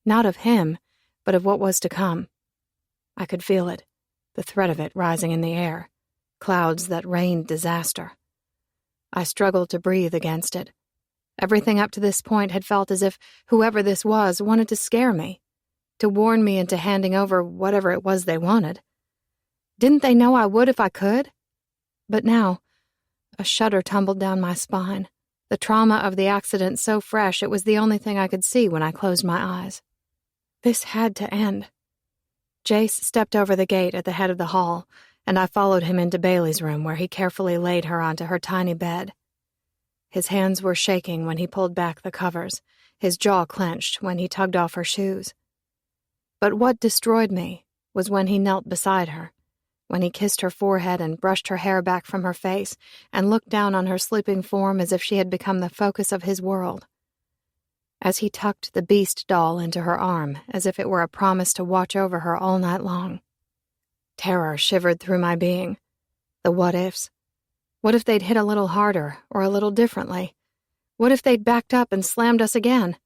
Not of him, but of what was to come. I could feel it, the threat of it rising in the air, clouds that rained disaster. I struggled to breathe against it. Everything up to this point had felt as if whoever this was wanted to scare me, to warn me into handing over whatever it was they wanted. Didn't they know I would if I could? But now, a shudder tumbled down my spine, the trauma of the accident so fresh it was the only thing I could see when I closed my eyes. This had to end. Jace stepped over the gate at the head of the hall, and I followed him into Bailey's room where he carefully laid her onto her tiny bed. His hands were shaking when he pulled back the covers, his jaw clenched when he tugged off her shoes. But what destroyed me was when he knelt beside her, when he kissed her forehead and brushed her hair back from her face and looked down on her sleeping form as if she had become the focus of his world. As he tucked the beast doll into her arm as if it were a promise to watch over her all night long. Terror shivered through my being. The what-ifs. What if they'd hit a little harder or a little differently? What if they'd backed up and slammed us again?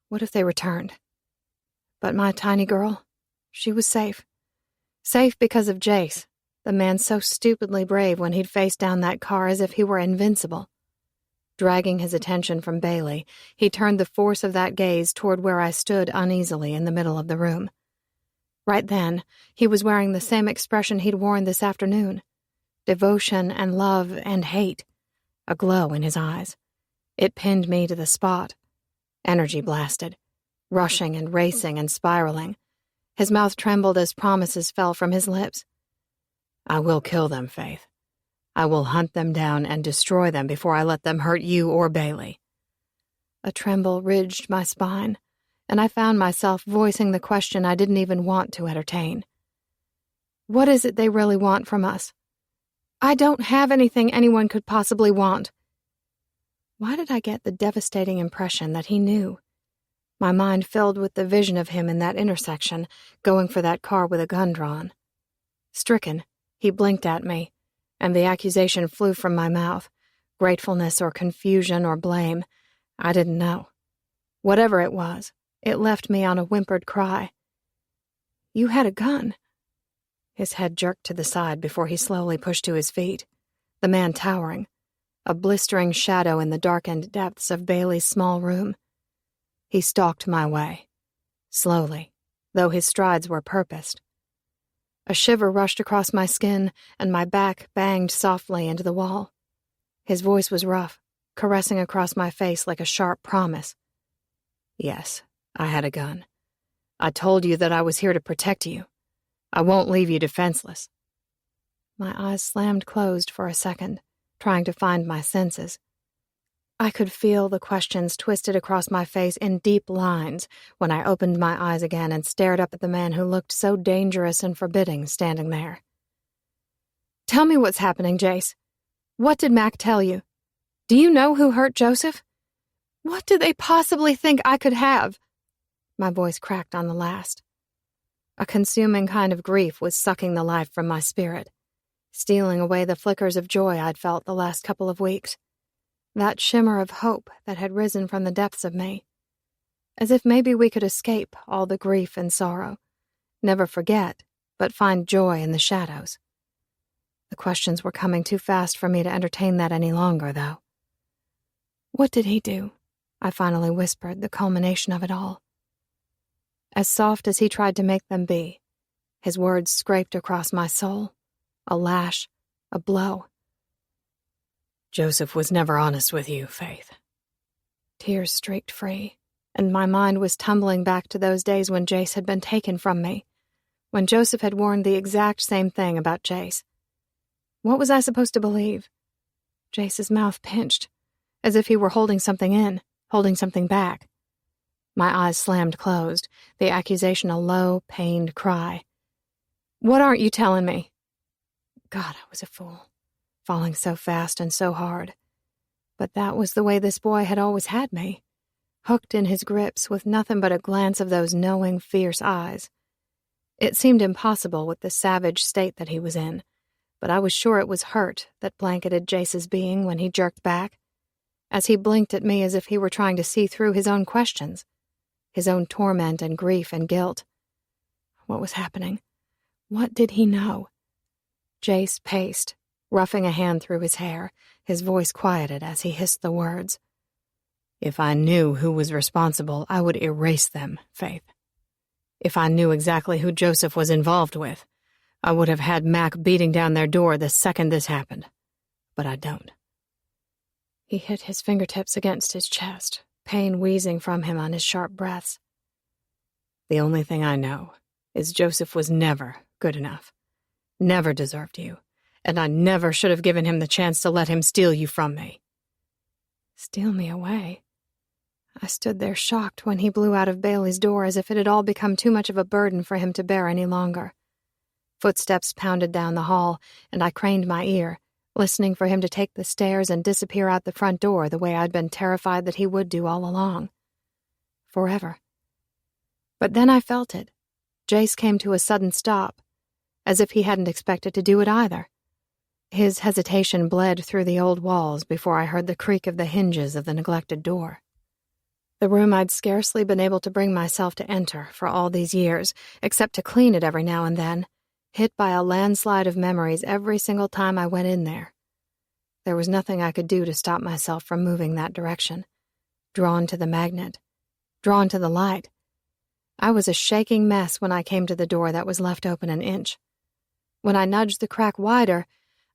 What if they returned? But my tiny girl, she was safe. Safe because of Jace, the man so stupidly brave when he'd faced down that car as if he were invincible. Dragging his attention from Bailey, he turned the force of that gaze toward where I stood uneasily in the middle of the room. Right then, he was wearing the same expression he'd worn this afternoon. Devotion and love and hate. A glow in his eyes. It pinned me to the spot. Energy blasted. Rushing and racing and spiraling. His mouth trembled as promises fell from his lips. I will kill them, Faith. I will hunt them down and destroy them before I let them hurt you or Bailey. A tremble ridged my spine, and I found myself voicing the question I didn't even want to entertain. What is it they really want from us? I don't have anything anyone could possibly want. Why did I get the devastating impression that he knew? My mind filled with the vision of him in that intersection, going for that car with a gun drawn. Stricken, he blinked at me, and the accusation flew from my mouth. Gratefulness or confusion or blame, I didn't know. Whatever it was, it left me on a whimpered cry. You had a gun. His head jerked to the side before he slowly pushed to his feet, the man towering, a blistering shadow in the darkened depths of Bailey's small room. He stalked my way, slowly, though his strides were purposed. A shiver rushed across my skin, and my back banged softly into the wall. His voice was rough, caressing across my face like a sharp promise. Yes, I had a gun. I told you that I was here to protect you. I won't leave you defenseless. My eyes slammed closed for a second, trying to find my senses. I could feel the questions twisted across my face in deep lines when I opened my eyes again and stared up at the man who looked so dangerous and forbidding standing there. Tell me what's happening, Jace. What did Mac tell you? Do you know who hurt Joseph? What did they possibly think I could have? My voice cracked on the last. A consuming kind of grief was sucking the life from my spirit, stealing away the flickers of joy I'd felt the last couple of weeks. That shimmer of hope that had risen from the depths of me. As if maybe we could escape all the grief and sorrow, never forget, but find joy in the shadows. The questions were coming too fast for me to entertain that any longer, though. What did he do? I finally whispered, the culmination of it all. As soft as he tried to make them be, his words scraped across my soul. A lash, a blow. Joseph was never honest with you, Faith. Tears streaked free, and my mind was tumbling back to those days when Jace had been taken from me, when Joseph had warned the exact same thing about Jace. What was I supposed to believe? Jace's mouth pinched, as if he were holding something in, holding something back. My eyes slammed closed, the accusation a low, pained cry. What aren't you telling me? God, I was a fool, falling so fast and so hard. But that was the way this boy had always had me, hooked in his grips with nothing but a glance of those knowing, fierce eyes. It seemed impossible with the savage state that he was in, but I was sure it was hurt that blanketed Jace's being when he jerked back, as he blinked at me as if he were trying to see through his own questions, his own torment and grief and guilt. What was happening? What did he know? Jace paced, roughing a hand through his hair, his voice quieted as he hissed the words. If I knew who was responsible, I would erase them, Faith. If I knew exactly who Joseph was involved with, I would have had Mac beating down their door the second this happened. But I don't. He hit his fingertips against his chest, pain wheezing from him on his sharp breaths. The only thing I know is Joseph was never good enough, never deserved you, and I never should have given him the chance to let him steal you from me. Steal me away? I stood there shocked when he blew out of Bailey's door as if it had all become too much of a burden for him to bear any longer. Footsteps pounded down the hall, and I craned my ear, listening for him to take the stairs and disappear out the front door the way I'd been terrified that he would do all along. Forever. But then I felt it. Jace came to a sudden stop, as if he hadn't expected to do it either. His hesitation bled through the old walls before I heard the creak of the hinges of the neglected door. The room I'd scarcely been able to bring myself to enter for all these years, except to clean it every now and then, hit by a landslide of memories every single time I went in there. There was nothing I could do to stop myself from moving that direction, drawn to the magnet, drawn to the light. I was a shaking mess when I came to the door that was left open an inch. When I nudged the crack wider,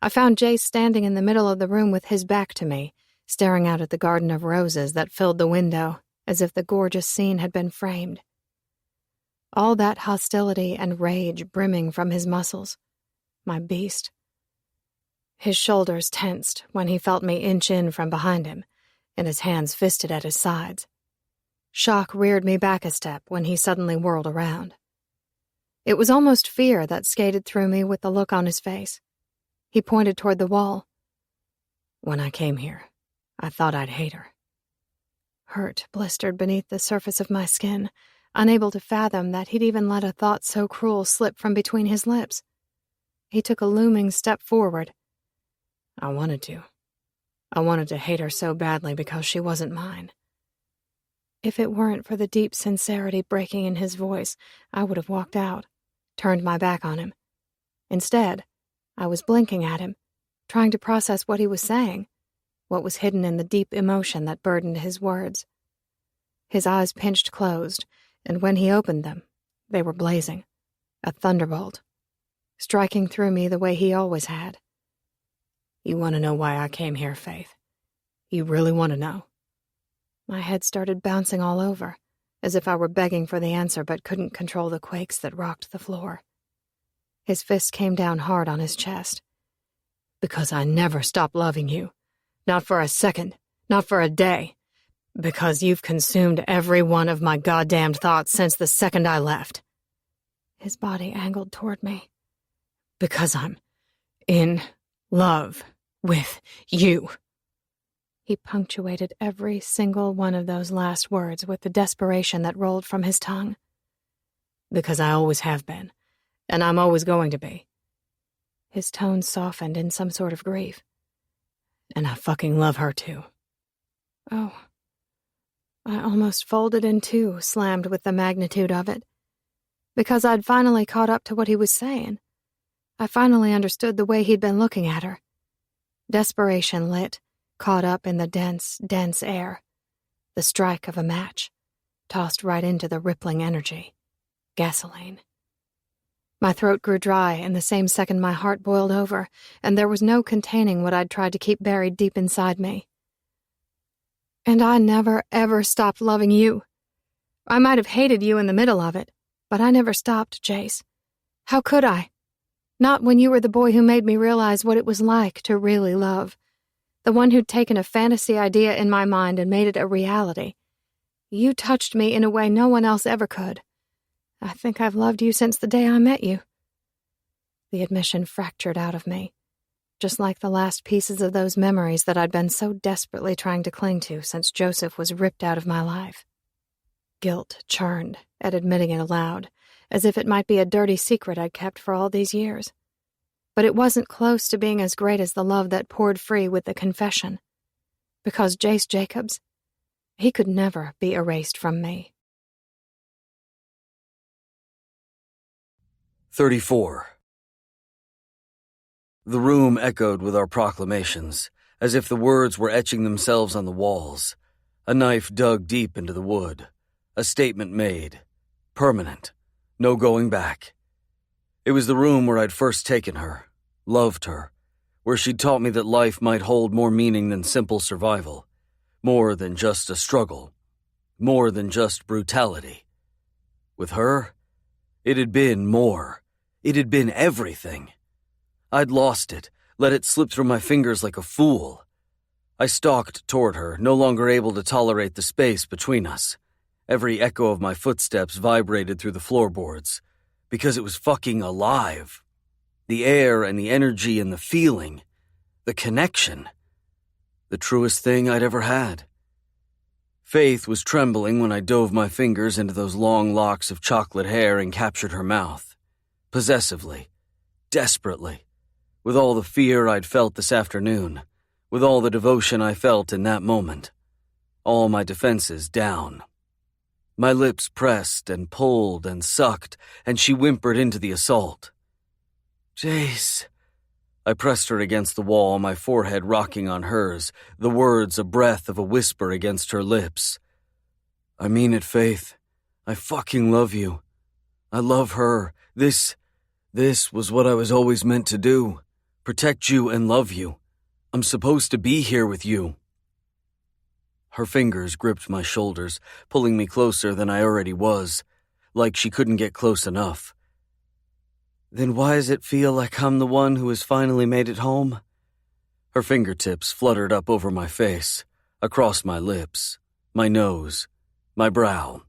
I found Jace standing in the middle of the room with his back to me, staring out at the garden of roses that filled the window as if the gorgeous scene had been framed. All that hostility and rage brimming from his muscles. My beast. His shoulders tensed when he felt me inch in from behind him, and his hands fisted at his sides. Shock reared me back a step when he suddenly whirled around. It was almost fear that skated through me with the look on his face. He pointed toward the wall. When I came here, I thought I'd hate her. Hurt blistered beneath the surface of my skin, unable to fathom that he'd even let a thought so cruel slip from between his lips. He took a looming step forward. I wanted to. I wanted to hate her so badly because she wasn't mine. If it weren't for the deep sincerity breaking in his voice, I would have walked out, turned my back on him. Instead, I was blinking at him, trying to process what he was saying, what was hidden in the deep emotion that burdened his words. His eyes pinched closed, and when he opened them, they were blazing, a thunderbolt, striking through me the way he always had. You want to know why I came here, Faith? You really want to know? My head started bouncing all over, as if I were begging for the answer but couldn't control the quakes that rocked the floor. His fist came down hard on his chest. Because I never stopped loving you. Not for a second. Not for a day. Because you've consumed every one of my goddamned thoughts since the second I left. His body angled toward me. Because I'm in love with you. He punctuated every single one of those last words with the desperation that rolled from his tongue. Because I always have been, and I'm always going to be. His tone softened in some sort of grief. And I fucking love her too. Oh. I almost folded in two, slammed with the magnitude of it. Because I'd finally caught up to what he was saying. I finally understood the way he'd been looking at her. Desperation lit, caught up in the dense, dense air. The strike of a match, tossed right into the rippling energy. Gasoline. My throat grew dry, and the same second my heart boiled over, and there was no containing what I'd tried to keep buried deep inside me. And I never, ever stopped loving you. I might have hated you in the middle of it, but I never stopped, Jace. How could I? Not when you were the boy who made me realize what it was like to really love. The one who'd taken a fantasy idea in my mind and made it a reality. You touched me in a way no one else ever could. I think I've loved you since the day I met you. The admission fractured out of me, just like the last pieces of those memories that I'd been so desperately trying to cling to since Joseph was ripped out of my life. Guilt churned at admitting it aloud, as if it might be a dirty secret I'd kept for all these years. But it wasn't close to being as great as the love that poured free with the confession. Because Jace Jacobs, he could never be erased from me. 34. The room echoed with our proclamations, as if the words were etching themselves on the walls. A knife dug deep into the wood. A statement made. Permanent. No going back. It was the room where I'd first taken her, loved her, where she'd taught me that life might hold more meaning than simple survival, more than just a struggle, more than just brutality. With her, it had been more. It had been everything. I'd lost it, let it slip through my fingers like a fool. I stalked toward her, no longer able to tolerate the space between us. Every echo of my footsteps vibrated through the floorboards, because it was fucking alive. The air and the energy and the feeling, the connection, the truest thing I'd ever had. Faith was trembling when I dove my fingers into those long locks of chocolate hair and captured her mouth. Possessively, desperately, with all the fear I'd felt this afternoon, with all the devotion I felt in that moment. All my defenses down. My lips pressed and pulled and sucked, and she whimpered into the assault. Jace. I pressed her against the wall, my forehead rocking on hers, the words a breath of a whisper against her lips. I mean it, Faith. I fucking love you. I love her. This was what I was always meant to do. Protect you and love you. I'm supposed to be here with you. Her fingers gripped my shoulders, pulling me closer than I already was, like she couldn't get close enough. Then why does it feel like I'm the one who has finally made it home? Her fingertips fluttered up over my face, across my lips, my nose, my brow,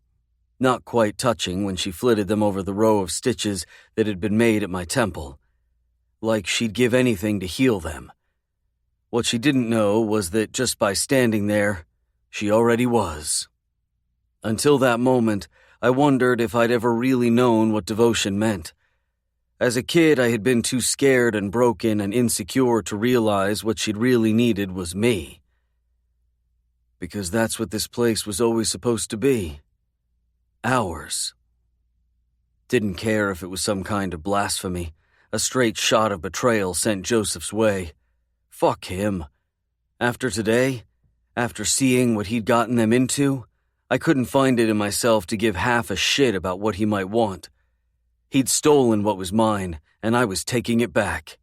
not quite touching when she flitted them over the row of stitches that had been made at my temple, like she'd give anything to heal them. What she didn't know was that just by standing there, she already was. Until that moment, I wondered if I'd ever really known what devotion meant. As a kid, I had been too scared and broken and insecure to realize what she'd really needed was me. Because that's what this place was always supposed to be. Ours. Didn't care if it was some kind of blasphemy, a straight shot of betrayal sent Joseph's way. Fuck him. After today, after seeing what he'd gotten them into, I couldn't find it in myself to give half a shit about what he might want. He'd stolen what was mine, and I was taking it back.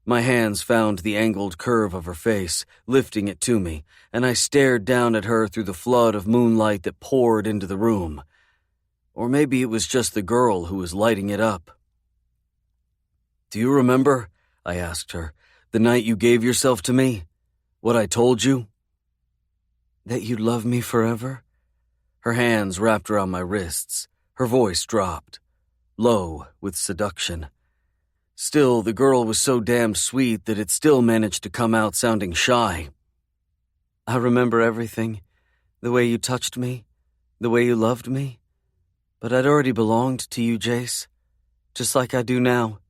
My hands found the angled curve of her face, lifting it to me, and I stared down at her through the flood of moonlight that poured into the room. Or maybe it was just the girl who was lighting it up. "Do you remember," I asked her, "the night you gave yourself to me? What I told you?" "That you'd love me forever?" Her hands wrapped around my wrists. Her voice dropped, low with seduction. Still, the girl was so damned sweet that it still managed to come out sounding shy. "I remember everything. The way you touched me, the way you loved me. But I'd already belonged to you, Jace. Just like I do now."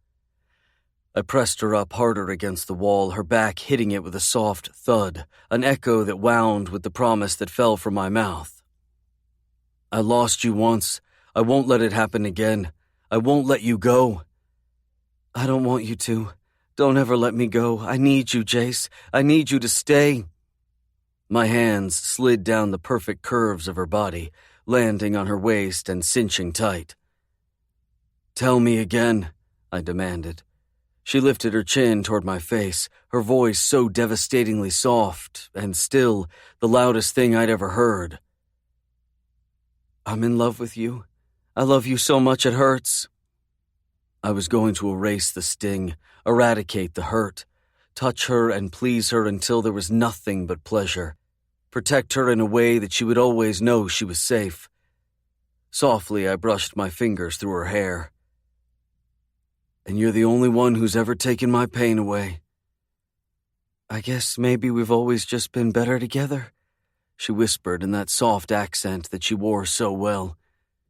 I pressed her up harder against the wall, her back hitting it with a soft thud, an echo that wound with the promise that fell from my mouth. "I lost you once. I won't let it happen again. I won't let you go." "I don't want you to. Don't ever let me go. I need you, Jace. I need you to stay." My hands slid down the perfect curves of her body, landing on her waist and cinching tight. "Tell me again," I demanded. She lifted her chin toward my face, her voice so devastatingly soft, and still the loudest thing I'd ever heard. "I'm in love with you. I love you so much it hurts." I was going to erase the sting, eradicate the hurt, touch her and please her until there was nothing but pleasure, protect her in a way that she would always know she was safe. Softly, I brushed my fingers through her hair. "And you're the only one who's ever taken my pain away." "I guess maybe we've always just been better together," she whispered in that soft accent that she wore so well,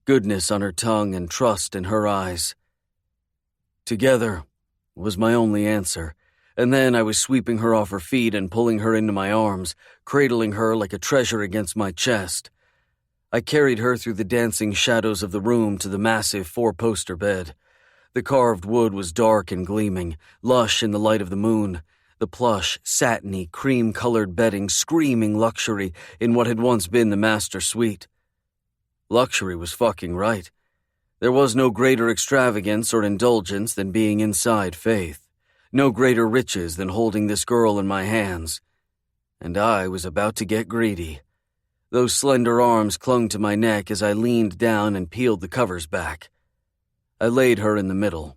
goodness on her tongue and trust in her eyes. "Together," was my only answer, and then I was sweeping her off her feet and pulling her into my arms, cradling her like a treasure against my chest. I carried her through the dancing shadows of the room to the massive four-poster bed. The carved wood was dark and gleaming, lush in the light of the moon, the plush, satiny, cream-colored bedding screaming luxury in what had once been the master suite. Luxury was fucking right. There was no greater extravagance or indulgence than being inside Faith, no greater riches than holding this girl in my hands. And I was about to get greedy. Those slender arms clung to my neck as I leaned down and peeled the covers back. I laid her in the middle.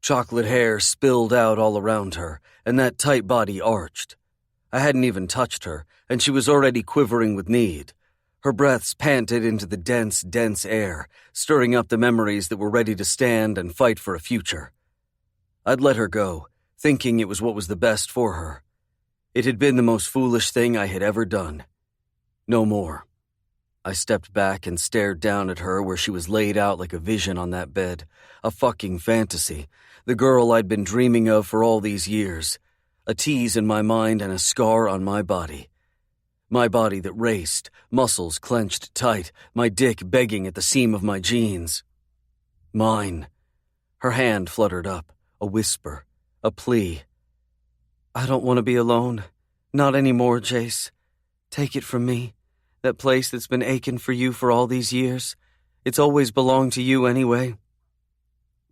Chocolate hair spilled out all around her, and that tight body arched. I hadn't even touched her, and she was already quivering with need. Her breaths panted into the dense, dense air, stirring up the memories that were ready to stand and fight for a future. I'd let her go, thinking it was what was the best for her. It had been the most foolish thing I had ever done. No more. I stepped back and stared down at her where she was laid out like a vision on that bed, a fucking fantasy, the girl I'd been dreaming of for all these years, a tease in my mind and a scar on my body. My body that raced, muscles clenched tight, my dick begging at the seam of my jeans. Mine. Her hand fluttered up, a whisper, a plea. "I don't want to be alone. Not anymore, Jace. Take it from me. That place that's been aching for you for all these years. It's always belonged to you anyway."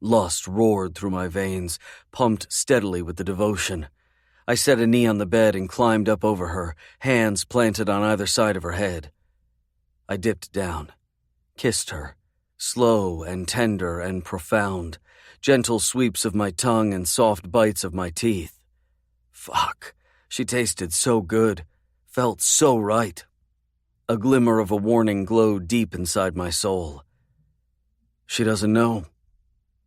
Lust roared through my veins, pumped steadily with the devotion. I set a knee on the bed and climbed up over her, hands planted on either side of her head. I dipped down, kissed her, slow and tender and profound, gentle sweeps of my tongue and soft bites of my teeth. Fuck, she tasted so good, felt so right. A glimmer of a warning glowed deep inside my soul. She doesn't know.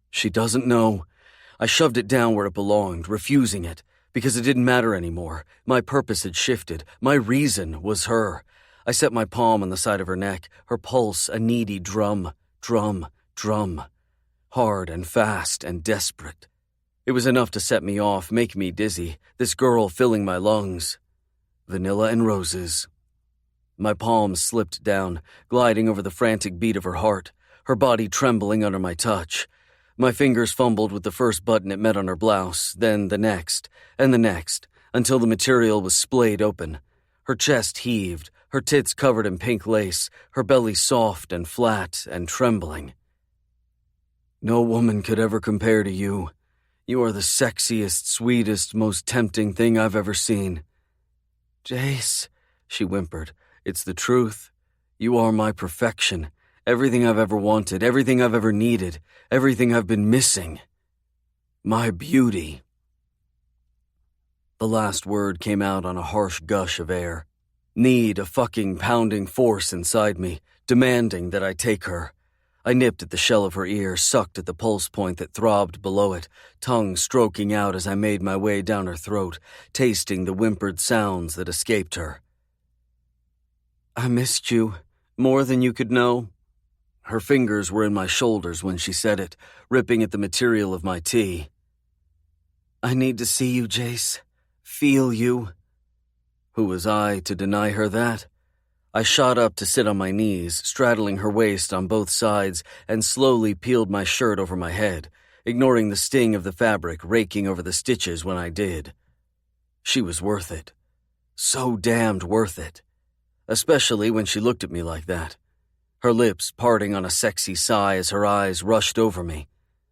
She doesn't know. I shoved it down where it belonged, refusing it, because it didn't matter anymore. My purpose had shifted. My reason was her. I set my palm on the side of her neck, her pulse a needy drum, drum, drum. Hard and fast and desperate. It was enough to set me off, make me dizzy, this girl filling my lungs. Vanilla and roses. My palms slipped down, gliding over the frantic beat of her heart, her body trembling under my touch. My fingers fumbled with the first button it met on her blouse, then the next, and the next, until the material was splayed open. Her chest heaved, her tits covered in pink lace, her belly soft and flat and trembling. "No woman could ever compare to you. You are the sexiest, sweetest, most tempting thing I've ever seen. Jace, she whimpered, it's the truth. You are my perfection. Everything I've ever wanted, everything I've ever needed, everything I've been missing. My beauty. The last word came out on a harsh gush of air. Need a fucking pounding force inside me, demanding that I take her. I nipped at the shell of her ear, sucked at the pulse point that throbbed below it, tongue stroking out as I made my way down her throat, tasting the whimpered sounds that escaped her. I missed you, more than you could know. Her fingers were in my shoulders when she said it, ripping at the material of my tea. I need to see you, Jace. Feel you. Who was I to deny her that? I shot up to sit on my knees, straddling her waist on both sides, and slowly peeled my shirt over my head, ignoring the sting of the fabric raking over the stitches when I did. She was worth it. So damned worth it. Especially when she looked at me like that. Her lips parting on a sexy sigh as her eyes rushed over me.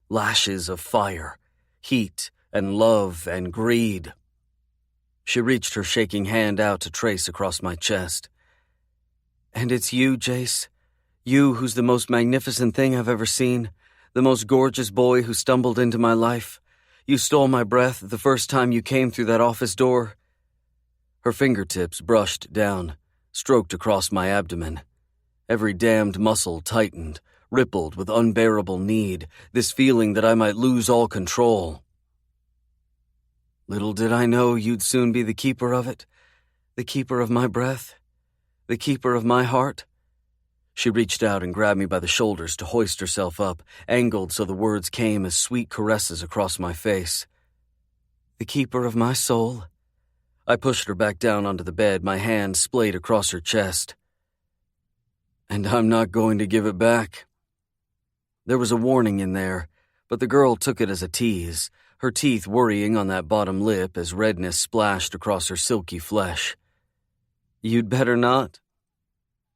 Lashes of fire, heat and love and greed. She reached her shaking hand out to trace across my chest. And it's you, Jace. You who's the most magnificent thing I've ever seen. The most gorgeous boy who stumbled into my life. You stole my breath the first time you came through that office door. Her fingertips brushed down, stroked across my abdomen. Every damned muscle tightened, rippled with unbearable need, this feeling that I might lose all control. Little did I know you'd soon be the keeper of it, the keeper of my breath, the keeper of my heart. She reached out and grabbed me by the shoulders to hoist herself up, angled so the words came as sweet caresses across my face. The keeper of my soul. I pushed her back down onto the bed, my hand splayed across her chest. And I'm not going to give it back. There was a warning in there, but the girl took it as a tease, her teeth worrying on that bottom lip as redness splashed across her silky flesh. You'd better not.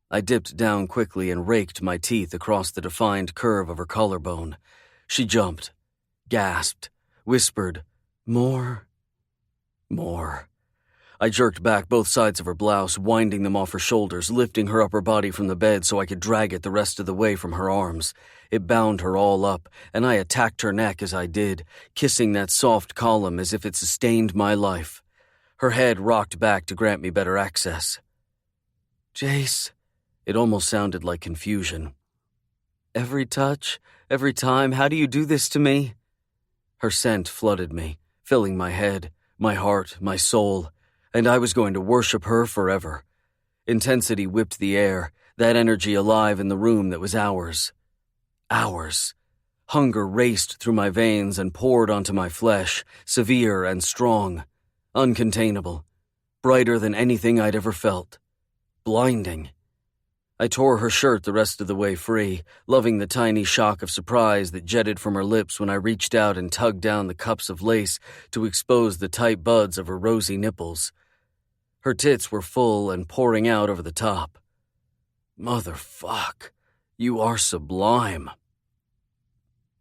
I dipped down quickly and raked my teeth across the defined curve of her collarbone. She jumped, gasped, whispered, "More, more." I jerked back both sides of her blouse, winding them off her shoulders, lifting her upper body from the bed so I could drag it the rest of the way from her arms. It bound her all up, and I attacked her neck as I did, kissing that soft column as if it sustained my life. Her head rocked back to grant me better access. Jace. It almost sounded like confusion. Every touch, every time, how do you do this to me? Her scent flooded me, filling my head, my heart, my soul, and I was going to worship her forever. Intensity whipped the air, that energy alive in the room that was ours. Ours. Hunger raced through my veins and poured onto my flesh, severe and strong, uncontainable, brighter than anything I'd ever felt. Blinding. I tore her shirt the rest of the way free, loving the tiny shock of surprise that jetted from her lips when I reached out and tugged down the cups of lace to expose the tight buds of her rosy nipples. Her tits were full and pouring out over the top. Motherfuck, you are sublime.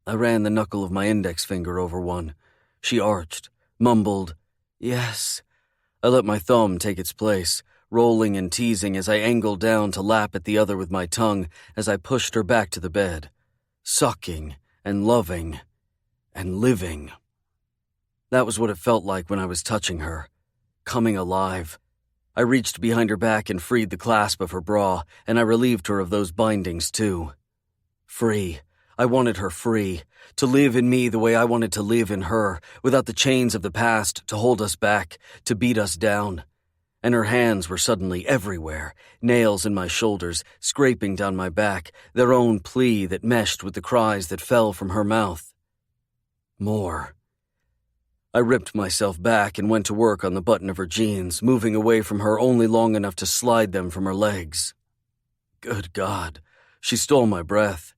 I ran the knuckle of my index finger over one. She arched, mumbled, "Yes." I let my thumb take its place, rolling and teasing as I angled down to lap at the other with my tongue as I pushed her back to the bed, sucking and loving and living. That was what it felt like when I was touching her, coming alive. I reached behind her back and freed the clasp of her bra, and I relieved her of those bindings too. Free. I wanted her free, to live in me the way I wanted to live in her, without the chains of the past to hold us back, to beat us down. And her hands were suddenly everywhere, nails in my shoulders, scraping down my back, their own plea that meshed with the cries that fell from her mouth. More. I ripped myself back and went to work on the button of her jeans, moving away from her only long enough to slide them from her legs. Good God, she stole my breath,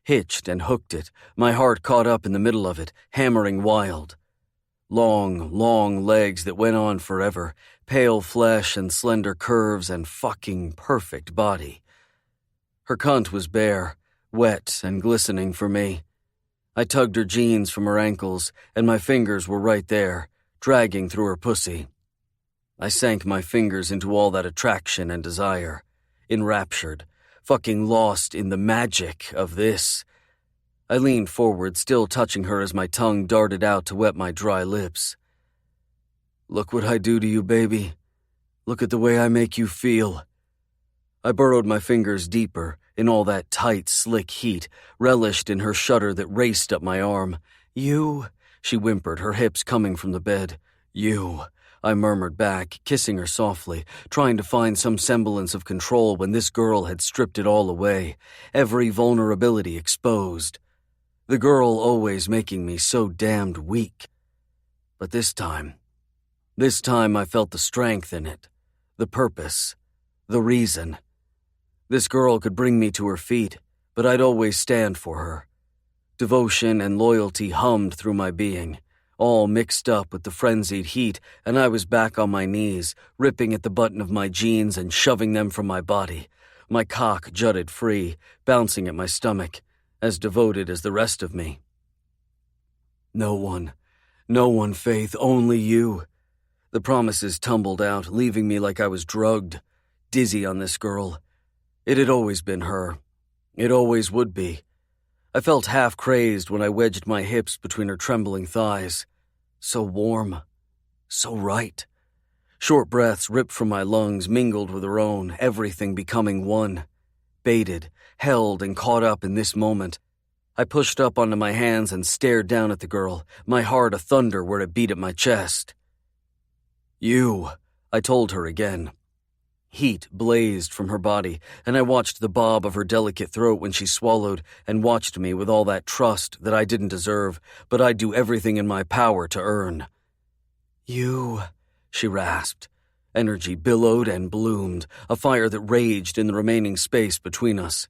hitched and hooked it, my heart caught up in the middle of it, hammering wild. Long, long legs that went on forever, pale flesh and slender curves and fucking perfect body. Her cunt was bare, wet and glistening for me. I tugged her jeans from her ankles, and my fingers were right there, dragging through her pussy. I sank my fingers into all that attraction and desire, enraptured, fucking lost in the magic of this. I leaned forward, still touching her as my tongue darted out to wet my dry lips. Look what I do to you, baby. Look at the way I make you feel. I burrowed my fingers deeper in all that tight, slick heat, relished in her shudder that raced up my arm. You, she whimpered, her hips coming from the bed. You, I murmured back, kissing her softly, trying to find some semblance of control when this girl had stripped it all away, every vulnerability exposed. The girl always making me so damned weak. But this time I felt the strength in it, the purpose, the reason. This girl could bring me to her feet, but I'd always stand for her. Devotion and loyalty hummed through my being, all mixed up with the frenzied heat, and I was back on my knees, ripping at the button of my jeans and shoving them from my body. My cock jutted free, bouncing at my stomach, as devoted as the rest of me. No one, Faith, only you. The promises tumbled out, leaving me like I was drugged, dizzy on this girl. It had always been her. It always would be. I felt half-crazed when I wedged my hips between her trembling thighs. So warm. So right. Short breaths ripped from my lungs, mingled with her own, everything becoming one. Baited, held, and caught up in this moment. I pushed up onto my hands and stared down at the girl, my heart a thunder where it beat at my chest. You, I told her again. Heat blazed from her body, and I watched the bob of her delicate throat when she swallowed and watched me with all that trust that I didn't deserve, but I'd do everything in my power to earn. You, she rasped. Energy billowed and bloomed, a fire that raged in the remaining space between us.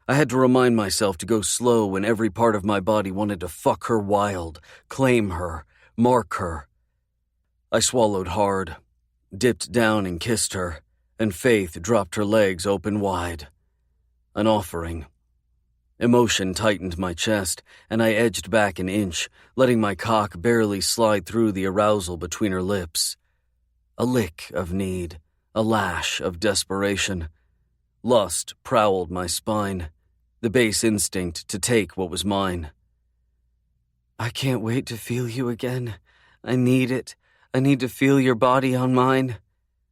I had to remind myself to go slow when every part of my body wanted to fuck her wild, claim her, mark her. I swallowed hard, dipped down and kissed her, and Faith dropped her legs open wide. An offering. Emotion tightened my chest, and I edged back an inch, letting my cock barely slide through the arousal between her lips. A lick of need, a lash of desperation. Lust prowled my spine, the base instinct to take what was mine. I can't wait to feel you again. I need it. I need to feel your body on mine,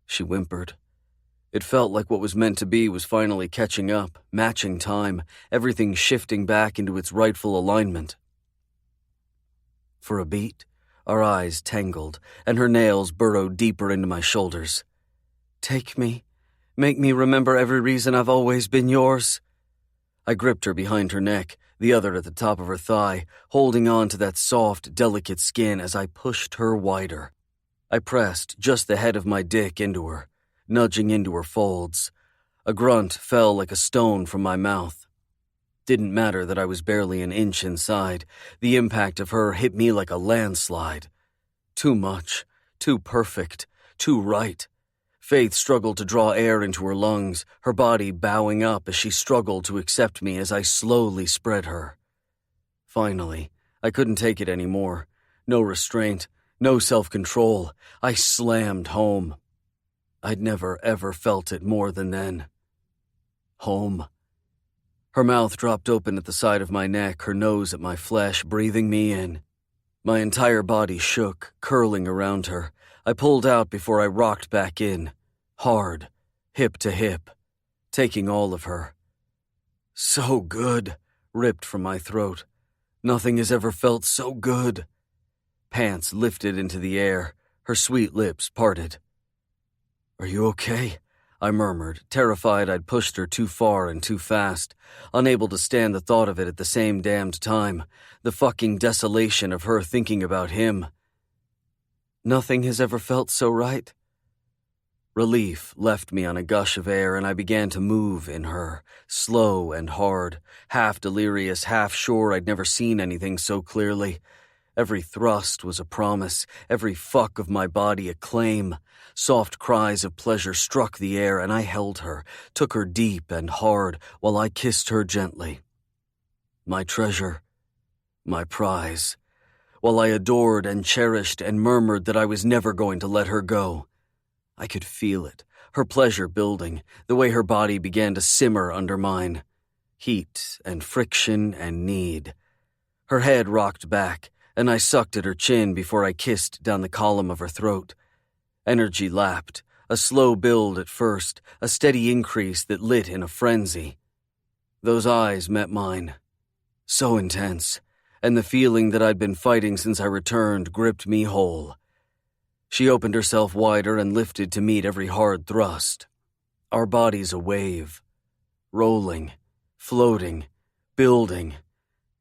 she whimpered. It felt like what was meant to be was finally catching up, matching time, everything shifting back into its rightful alignment. For a beat, our eyes tangled, and her nails burrowed deeper into my shoulders. Take me. Make me remember every reason I've always been yours. I gripped her behind her neck, the other at the top of her thigh, holding on to that soft, delicate skin as I pushed her wider. I pressed just the head of my dick into her, nudging into her folds. A grunt fell like a stone from my mouth. Didn't matter that I was barely an inch inside. The impact of her hit me like a landslide. Too much, too perfect, too right. Faith struggled to draw air into her lungs, her body bowing up as she struggled to accept me as I slowly spread her. Finally, I couldn't take it anymore. No restraint, no self-control. I slammed home. I'd never, ever felt it more than then. Home. Her mouth dropped open at the side of my neck, her nose at my flesh, breathing me in. My entire body shook, curling around her. I pulled out before I rocked back in, hard, hip to hip, taking all of her. So good, ripped from my throat. Nothing has ever felt so good. Pants lifted into the air, her sweet lips parted. Are you okay? I murmured, terrified I'd pushed her too far and too fast, unable to stand the thought of it at the same damned time, the fucking desolation of her thinking about him. Nothing has ever felt so right. Relief left me on a gush of air, and I began to move in her, slow and hard, half delirious, half sure I'd never seen anything so clearly. Every thrust was a promise, every fuck of my body a claim. Soft cries of pleasure struck the air, and I held her, took her deep and hard while I kissed her gently. My treasure, my prize, while I adored and cherished and murmured that I was never going to let her go. I could feel it, her pleasure building, the way her body began to simmer under mine. Heat and friction and need. Her head rocked back, and I sucked at her chin before I kissed down the column of her throat. Energy lapped, a slow build at first, a steady increase that lit in a frenzy. Those eyes met mine. So intense, and the feeling that I'd been fighting since I returned gripped me whole. She opened herself wider and lifted to meet every hard thrust. Our bodies a wave. Rolling, floating, building.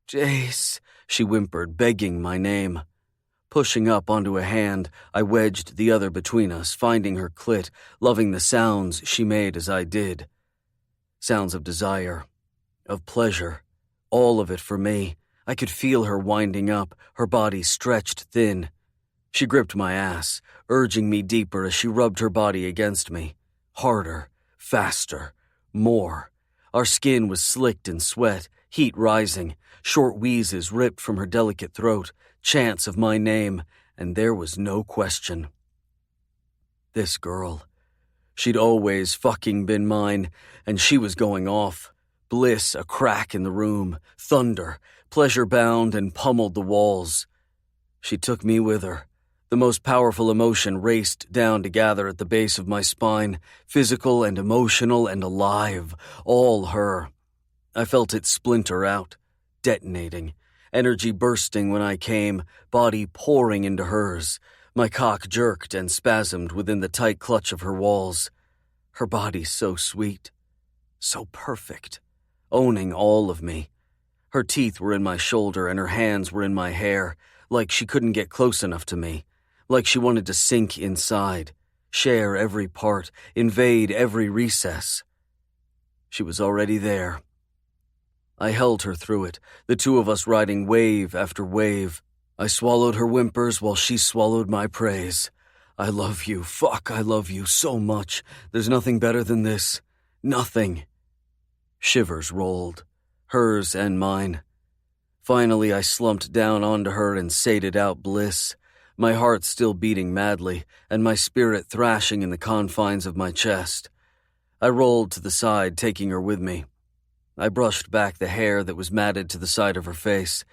"Jace," she whimpered, begging my name. Pushing up onto a hand, I wedged the other between us, finding her clit, loving the sounds she made as I did. Sounds of desire, of pleasure, all of it for me. I could feel her winding up, her body stretched thin. She gripped my ass, urging me deeper as she rubbed her body against me. Harder, faster, more. Our skin was slicked in sweat, heat rising, short wheezes ripped from her delicate throat, chants of my name, and there was no question. This girl. She'd always fucking been mine, and she was going off. Bliss a crack in the room, thunder, pleasure-bound and pummeled the walls. She took me with her. The most powerful emotion raced down to gather at the base of my spine, physical and emotional and alive, all her. I felt it splinter out, detonating, energy bursting when I came, body pouring into hers. My cock jerked and spasmed within the tight clutch of her walls. Her body so sweet, so perfect, owning all of me. Her teeth were in my shoulder and her hands were in my hair, like she couldn't get close enough to me, like she wanted to sink inside, share every part, invade every recess. She was already there. I held her through it, the two of us riding wave after wave. I swallowed her whimpers while she swallowed my praise. I love you, fuck, I love you so much. There's nothing better than this. Nothing. Shivers rolled, hers and mine. Finally, I slumped down onto her and sated out bliss, my heart still beating madly and my spirit thrashing in the confines of my chest. I rolled to the side, taking her with me. I brushed back the hair that was matted to the side of her face.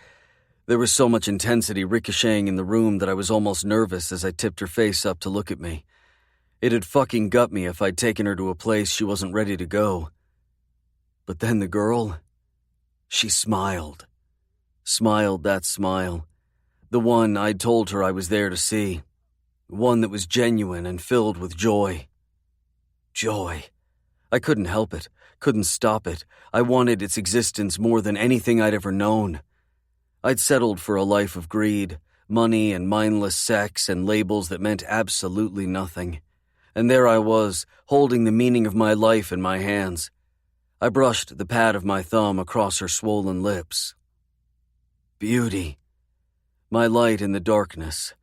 There was so much intensity ricocheting in the room that I was almost nervous as I tipped her face up to look at me. It'd fucking gut me if I'd taken her to a place she wasn't ready to go. But then the girl, she smiled. Smiled that smile. The one I'd told her I was there to see. One that was genuine and filled with joy. Joy. I couldn't help it, couldn't stop it. I wanted its existence more than anything I'd ever known. I'd settled for a life of greed, money and mindless sex and labels that meant absolutely nothing. And there I was, holding the meaning of my life in my hands. I brushed the pad of my thumb across her swollen lips. Beauty. My light in the darkness.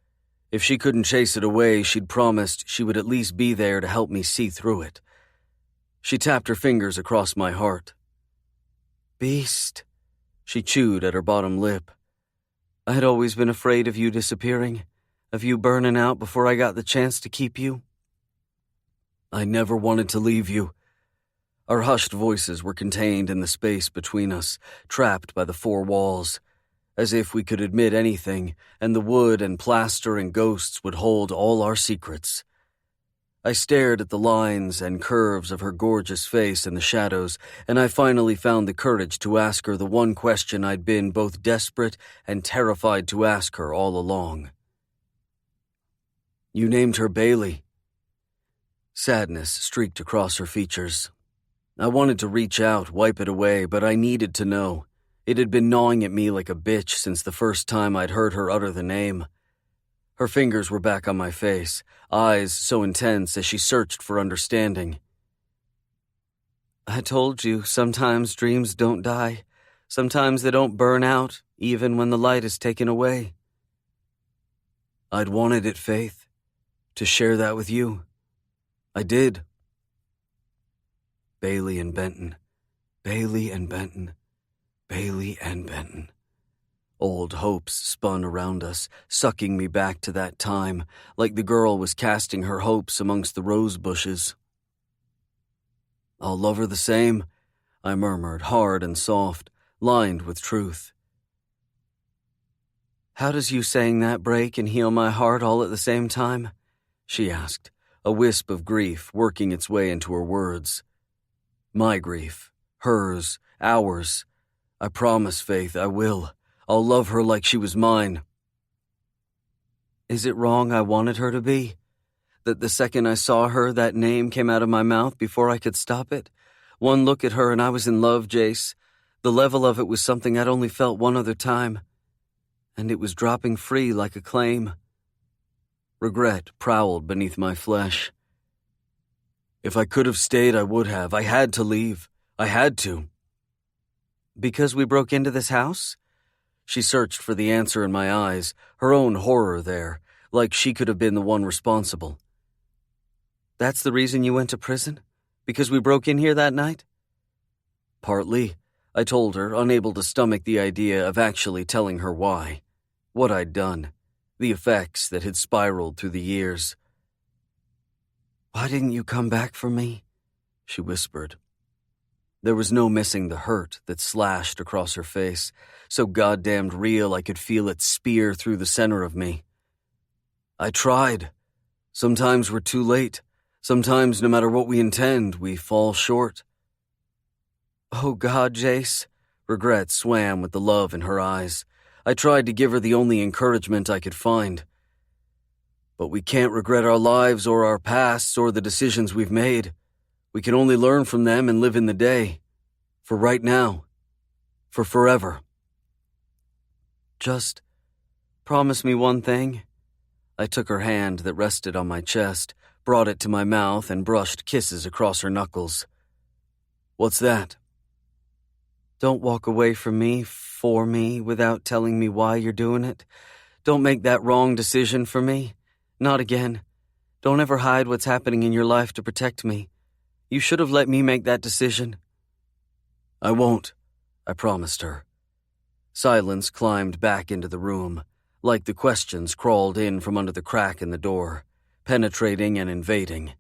If she couldn't chase it away, she'd promised she would at least be there to help me see through it. She tapped her fingers across my heart. Beast. She chewed at her bottom lip. I had always been afraid of you disappearing, of you burning out before I got the chance to keep you. I never wanted to leave you. Our hushed voices were contained in the space between us, trapped by the four walls, as if we could admit anything, and the wood and plaster and ghosts would hold all our secrets. I stared at the lines and curves of her gorgeous face in the shadows, and I finally found the courage to ask her the one question I'd been both desperate and terrified to ask her all along. You named her Bailey. Sadness streaked across her features. I wanted to reach out, wipe it away, but I needed to know. It had been gnawing at me like a bitch since the first time I'd heard her utter the name. Her fingers were back on my face, eyes so intense as she searched for understanding. I told you, sometimes dreams don't die. Sometimes they don't burn out, even when the light is taken away. I'd wanted it, Faith, to share that with you. I did. Bailey and Benton, Bailey and Benton, Bailey and Benton. Old hopes spun around us, sucking me back to that time, like the girl was casting her hopes amongst the rose bushes. "I'll love her the same," I murmured, hard and soft, lined with truth. "How does you saying that break and heal my heart all at the same time?" she asked, a wisp of grief working its way into her words. "My grief, hers, ours. I promise, Faith, I will. I'll love her like she was mine." Is it wrong I wanted her to be? That the second I saw her, that name came out of my mouth before I could stop it? One look at her and I was in love, Jace. The level of it was something I'd only felt one other time. And it was dropping free like a claim. Regret prowled beneath my flesh. If I could have stayed, I would have. I had to leave. I had to. Because we broke into this house? She searched for the answer in my eyes, her own horror there, like she could have been the one responsible. That's the reason you went to prison? Because we broke in here that night? Partly, I told her, unable to stomach the idea of actually telling her why. What I'd done. The effects that had spiraled through the years. "Why didn't you come back for me?" she whispered. There was no missing the hurt that slashed across her face, so goddamned real I could feel it spear through the center of me. "I tried. Sometimes we're too late. Sometimes, no matter what we intend, we fall short." "Oh God, Jace." Regret swam with the love in her eyes. I tried to give her the only encouragement I could find. "But we can't regret our lives or our pasts or the decisions we've made. We can only learn from them and live in the day. For right now. For forever." "Just promise me one thing." I took her hand that rested on my chest, brought it to my mouth, and brushed kisses across her knuckles. "What's that?" "Don't walk away from me, for me, without telling me why you're doing it. Don't make that wrong decision for me. Not again. Don't ever hide what's happening in your life to protect me. You should have let me make that decision." "I won't," I promised her. Silence climbed back into the room, like the questions crawled in from under the crack in the door, penetrating and invading.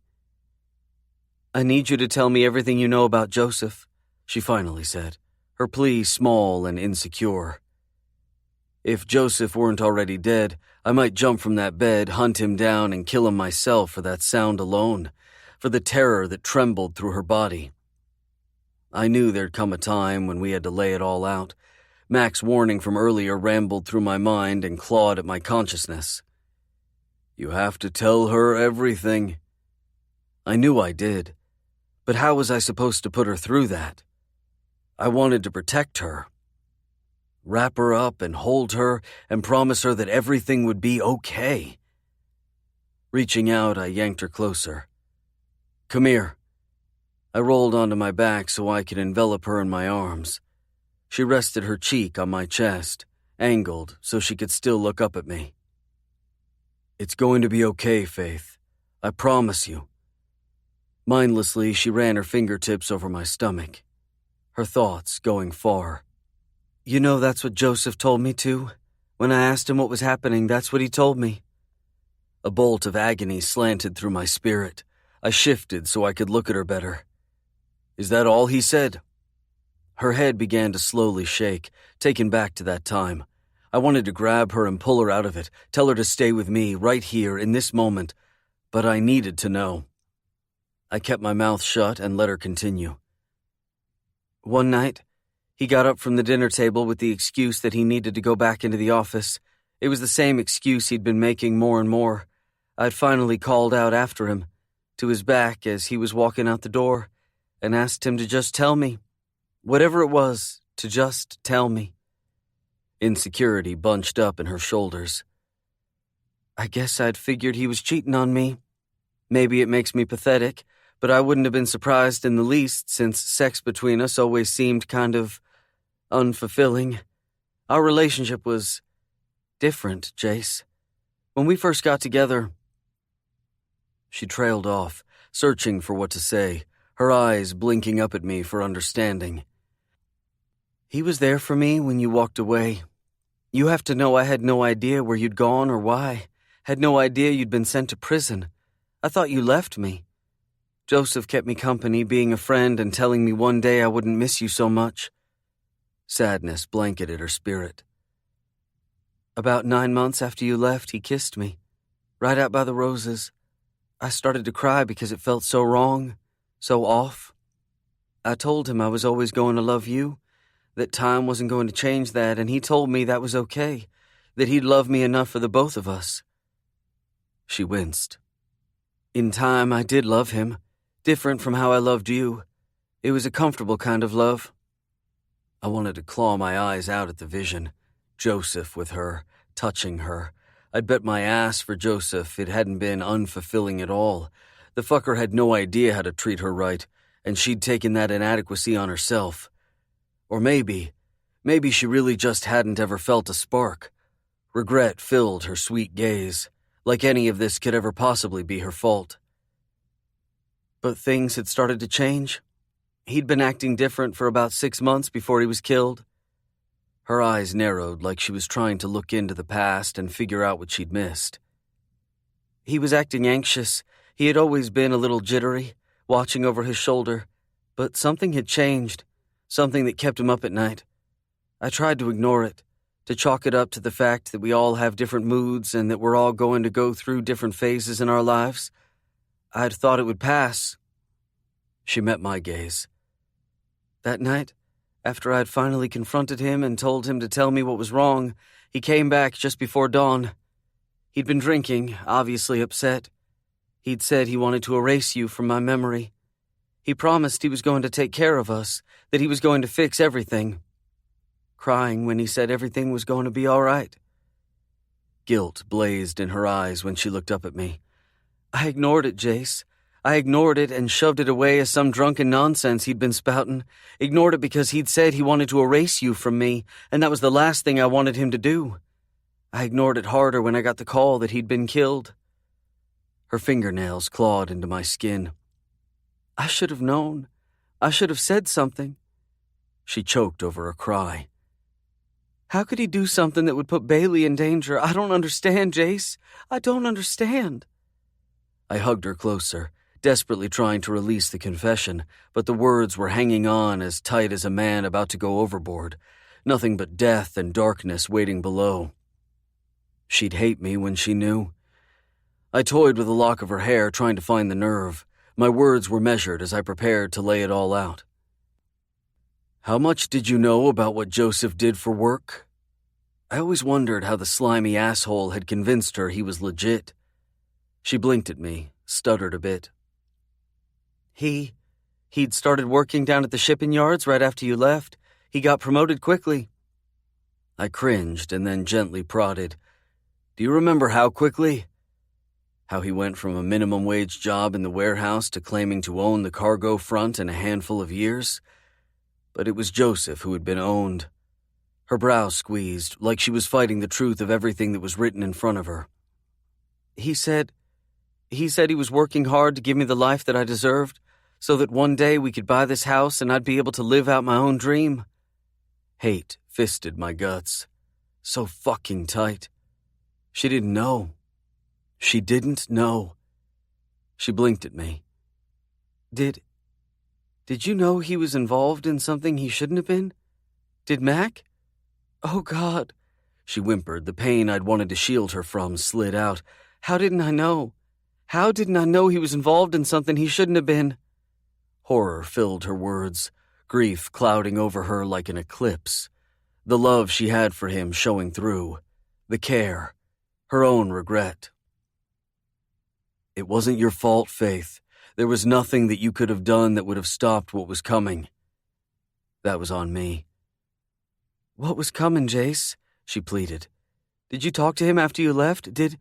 "I need you to tell me everything you know about Joseph," she finally said, her plea small and insecure. If Joseph weren't already dead, I might jump from that bed, hunt him down, and kill him myself for that sound alone, for the terror that trembled through her body. I knew there'd come a time when we had to lay it all out. Mac's warning from earlier rambled through my mind and clawed at my consciousness. "You have to tell her everything." I knew I did, but how was I supposed to put her through that? I wanted to protect her. Wrap her up and hold her and promise her that everything would be okay. Reaching out, I yanked her closer. "Come here." I rolled onto my back so I could envelop her in my arms. She rested her cheek on my chest, angled so she could still look up at me. "It's going to be okay, Faith. I promise you." Mindlessly, she ran her fingertips over my stomach, her thoughts going far. "You know that's what Joseph told me too? When I asked him what was happening, that's what he told me." A bolt of agony slanted through my spirit. I shifted so I could look at her better. "Is that all he said?" Her head began to slowly shake, taken back to that time. I wanted to grab her and pull her out of it, tell her to stay with me, right here, in this moment, but I needed to know. I kept my mouth shut and let her continue. "One night, he got up from the dinner table with the excuse that he needed to go back into the office. It was the same excuse he'd been making more and more. I'd finally called out after him, to his back as he was walking out the door, and asked him to just tell me. Whatever it was, to just tell me." Insecurity bunched up in her shoulders. "I guess I'd figured he was cheating on me. Maybe it makes me pathetic, but I wouldn't have been surprised in the least since sex between us always seemed kind of unfulfilling. Our relationship was different, Jace. When we first got together..." She trailed off, searching for what to say, her eyes blinking up at me for understanding. "He was there for me when you walked away. You have to know I had no idea where you'd gone or why. Had no idea you'd been sent to prison. I thought you left me. Joseph kept me company, being a friend and telling me one day I wouldn't miss you so much. Sadness blanketed her spirit. About 9 months after you left, he kissed me, right out by the roses. I started to cry because it felt so wrong, so off. I told him I was always going to love you, that time wasn't going to change that, and he told me that was okay, that he'd love me enough for the both of us. She winced. In time, I did love him, different from how I loved you. It was a comfortable kind of love. I wanted to claw my eyes out at the vision. Joseph with her, touching her. I'd bet my ass for Joseph it hadn't been unfulfilling at all. The fucker had no idea how to treat her right, and she'd taken that inadequacy on herself. Or maybe she really just hadn't ever felt a spark. Regret filled her sweet gaze, like any of this could ever possibly be her fault. But things had started to change. He'd been acting different for about 6 months before he was killed. Her eyes narrowed like she was trying to look into the past and figure out what she'd missed. He was acting anxious. He had always been a little jittery, watching over his shoulder, but something had changed. Something that kept him up at night. I tried to ignore it, to chalk it up to the fact that we all have different moods and that we're all going to go through different phases in our lives. I'd thought it would pass. She met my gaze. That night, after I'd finally confronted him and told him to tell me what was wrong, he came back just before dawn. He'd been drinking, obviously upset. He'd said he wanted to erase you from my memory. He promised he was going to take care of us, that he was going to fix everything. Crying when he said everything was going to be all right. Guilt blazed in her eyes when she looked up at me. I ignored it, Jace. I ignored it and shoved it away as some drunken nonsense he'd been spouting. Ignored it because he'd said he wanted to erase you from me, and that was the last thing I wanted him to do. I ignored it harder when I got the call that he'd been killed. Her fingernails clawed into my skin. I should have known. I should have said something. She choked over a cry. How could he do something that would put Bailey in danger? I don't understand, Jace. I don't understand. I hugged her closer, desperately trying to release the confession, but the words were hanging on as tight as a man about to go overboard. Nothing but death and darkness waiting below. She'd hate me when she knew. I toyed with a lock of her hair, trying to find the nerve. My words were measured as I prepared to lay it all out. How much did you know about what Joseph did for work? I always wondered how the slimy asshole had convinced her he was legit. She blinked at me, stuttered a bit. He'd started working down at the shipping yards right after you left. He got promoted quickly. I cringed and then gently prodded. Do you remember how quickly? How he went from a minimum wage job in the warehouse to claiming to own the cargo front in a handful of years? But it was Joseph who had been owned. Her brow squeezed, like she was fighting the truth of everything that was written in front of her. He said he was working hard to give me the life that I deserved, so that one day we could buy this house and I'd be able to live out my own dream. Hate fisted my guts. So fucking tight. She didn't know. She didn't know. She blinked at me. Did you know he was involved in something he shouldn't have been? Did Mac? Oh, God. She whimpered. The pain I'd wanted to shield her from slid out. How didn't I know? How didn't I know he was involved in something he shouldn't have been? Horror filled her words, grief clouding over her like an eclipse. The love she had for him showing through. The care. Her own regret. It wasn't your fault, Faith. There was nothing that you could have done that would have stopped what was coming. That was on me. What was coming, Jace? She pleaded. Did you talk to him after you left? Did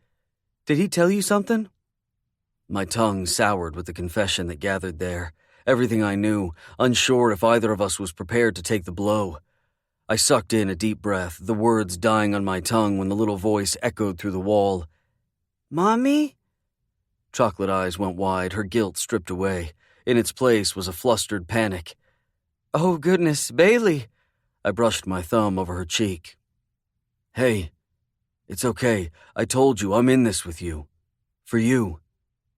he tell you something? My tongue soured with the confession that gathered there. Everything I knew, unsure if either of us was prepared to take the blow. I sucked in a deep breath, the words dying on my tongue when the little voice echoed through the wall. Mommy? Chocolate eyes went wide, her guilt stripped away. In its place was a flustered panic. Oh, goodness, Bailey! I brushed my thumb over her cheek. Hey, it's okay. I told you I'm in this with you. For you.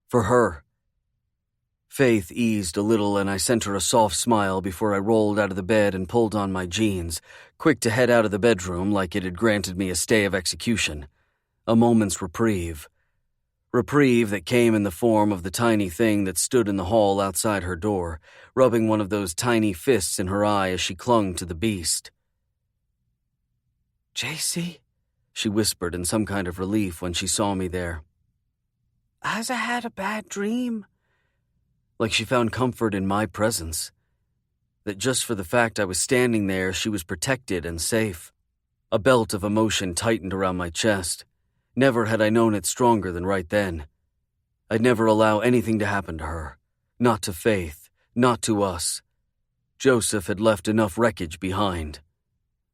For her. Faith eased a little and I sent her a soft smile before I rolled out of the bed and pulled on my jeans, quick to head out of the bedroom like it had granted me a stay of execution. A moment's reprieve. Reprieve that came in the form of the tiny thing that stood in the hall outside her door, rubbing one of those tiny fists in her eye as she clung to the beast. "JC," she whispered in some kind of relief when she saw me there. "Has I had a bad dream?" Like she found comfort in my presence. That just for the fact I was standing there, she was protected and safe. A belt of emotion tightened around my chest. Never had I known it stronger than right then. I'd never allow anything to happen to her. Not to Faith, not to us. Joseph had left enough wreckage behind.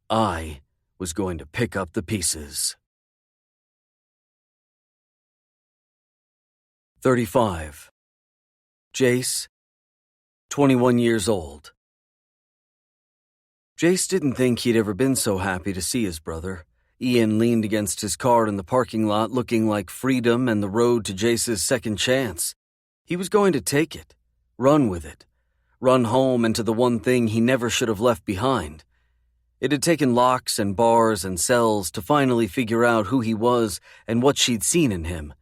I was going to pick up the pieces. 35. Jace, 21 years old. Jace didn't think he'd ever been so happy to see his brother. Ian leaned against his car in the parking lot looking like freedom and the road to Jace's second chance. He was going to take it, run with it, run home into the one thing he never should have left behind. It had taken locks and bars and cells to finally figure out who he was and what she'd seen in him,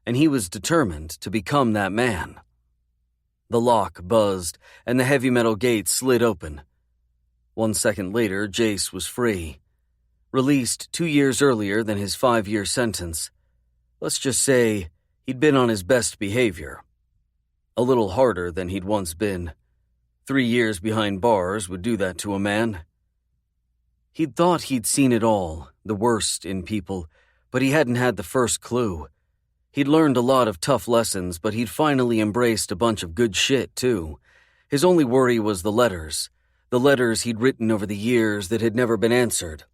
and he was determined to become that man. The lock buzzed, and the heavy metal gate slid open. 1 second later, Jace was free. Released 2 years earlier than his 5-year sentence. Let's just say he'd been on his best behavior. A little harder than he'd once been. 3 years behind bars would do that to a man. He'd thought he'd seen it all, the worst in people, but he hadn't had the first clue. He'd learned a lot of tough lessons, but he'd finally embraced a bunch of good shit, too. His only worry was the letters he'd written over the years that had never been answered.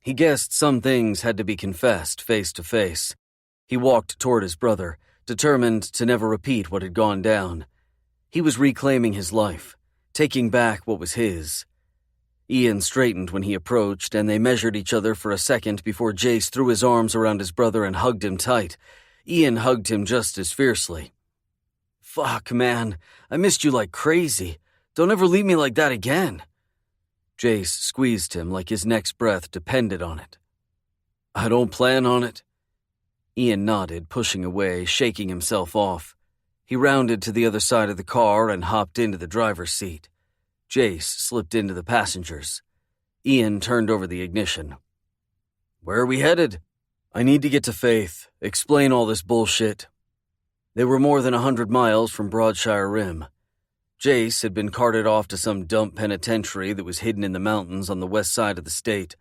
He guessed some things had to be confessed face to face. He walked toward his brother, determined to never repeat what had gone down. He was reclaiming his life, taking back what was his. Ian straightened when he approached, and they measured each other for a second before Jace threw his arms around his brother and hugged him tight. Ian hugged him just as fiercely. "Fuck, man. I missed you like crazy. Don't ever leave me like that again." Jace squeezed him like his next breath depended on it. "I don't plan on it." Ian nodded, pushing away, shaking himself off. He rounded to the other side of the car and hopped into the driver's seat. Jace slipped into the passenger's. Ian turned over the ignition. "Where are we headed?" "I need to get to Faith, explain all this bullshit." They were more than 100 miles from Broadshire Rim. Jace had been carted off to some dump penitentiary that was hidden in the mountains on the west side of the state.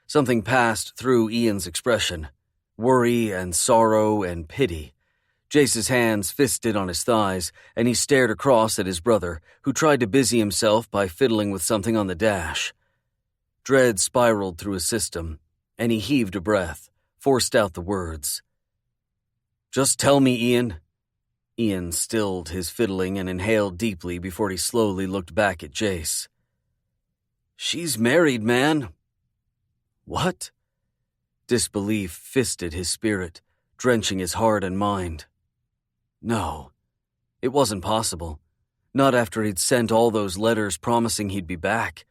Something passed through Ian's expression. Worry and sorrow and pity. Jace's hands fisted on his thighs, and he stared across at his brother, who tried to busy himself by fiddling with something on the dash. Dread spiraled through his system, and he heaved a breath, forced out the words. "Just tell me, Ian." Ian stilled his fiddling and inhaled deeply before he slowly looked back at Jace. "She's married, man." "What?" Disbelief fisted his spirit, drenching his heart and mind. No, it wasn't possible. Not after he'd sent all those letters promising he'd be back.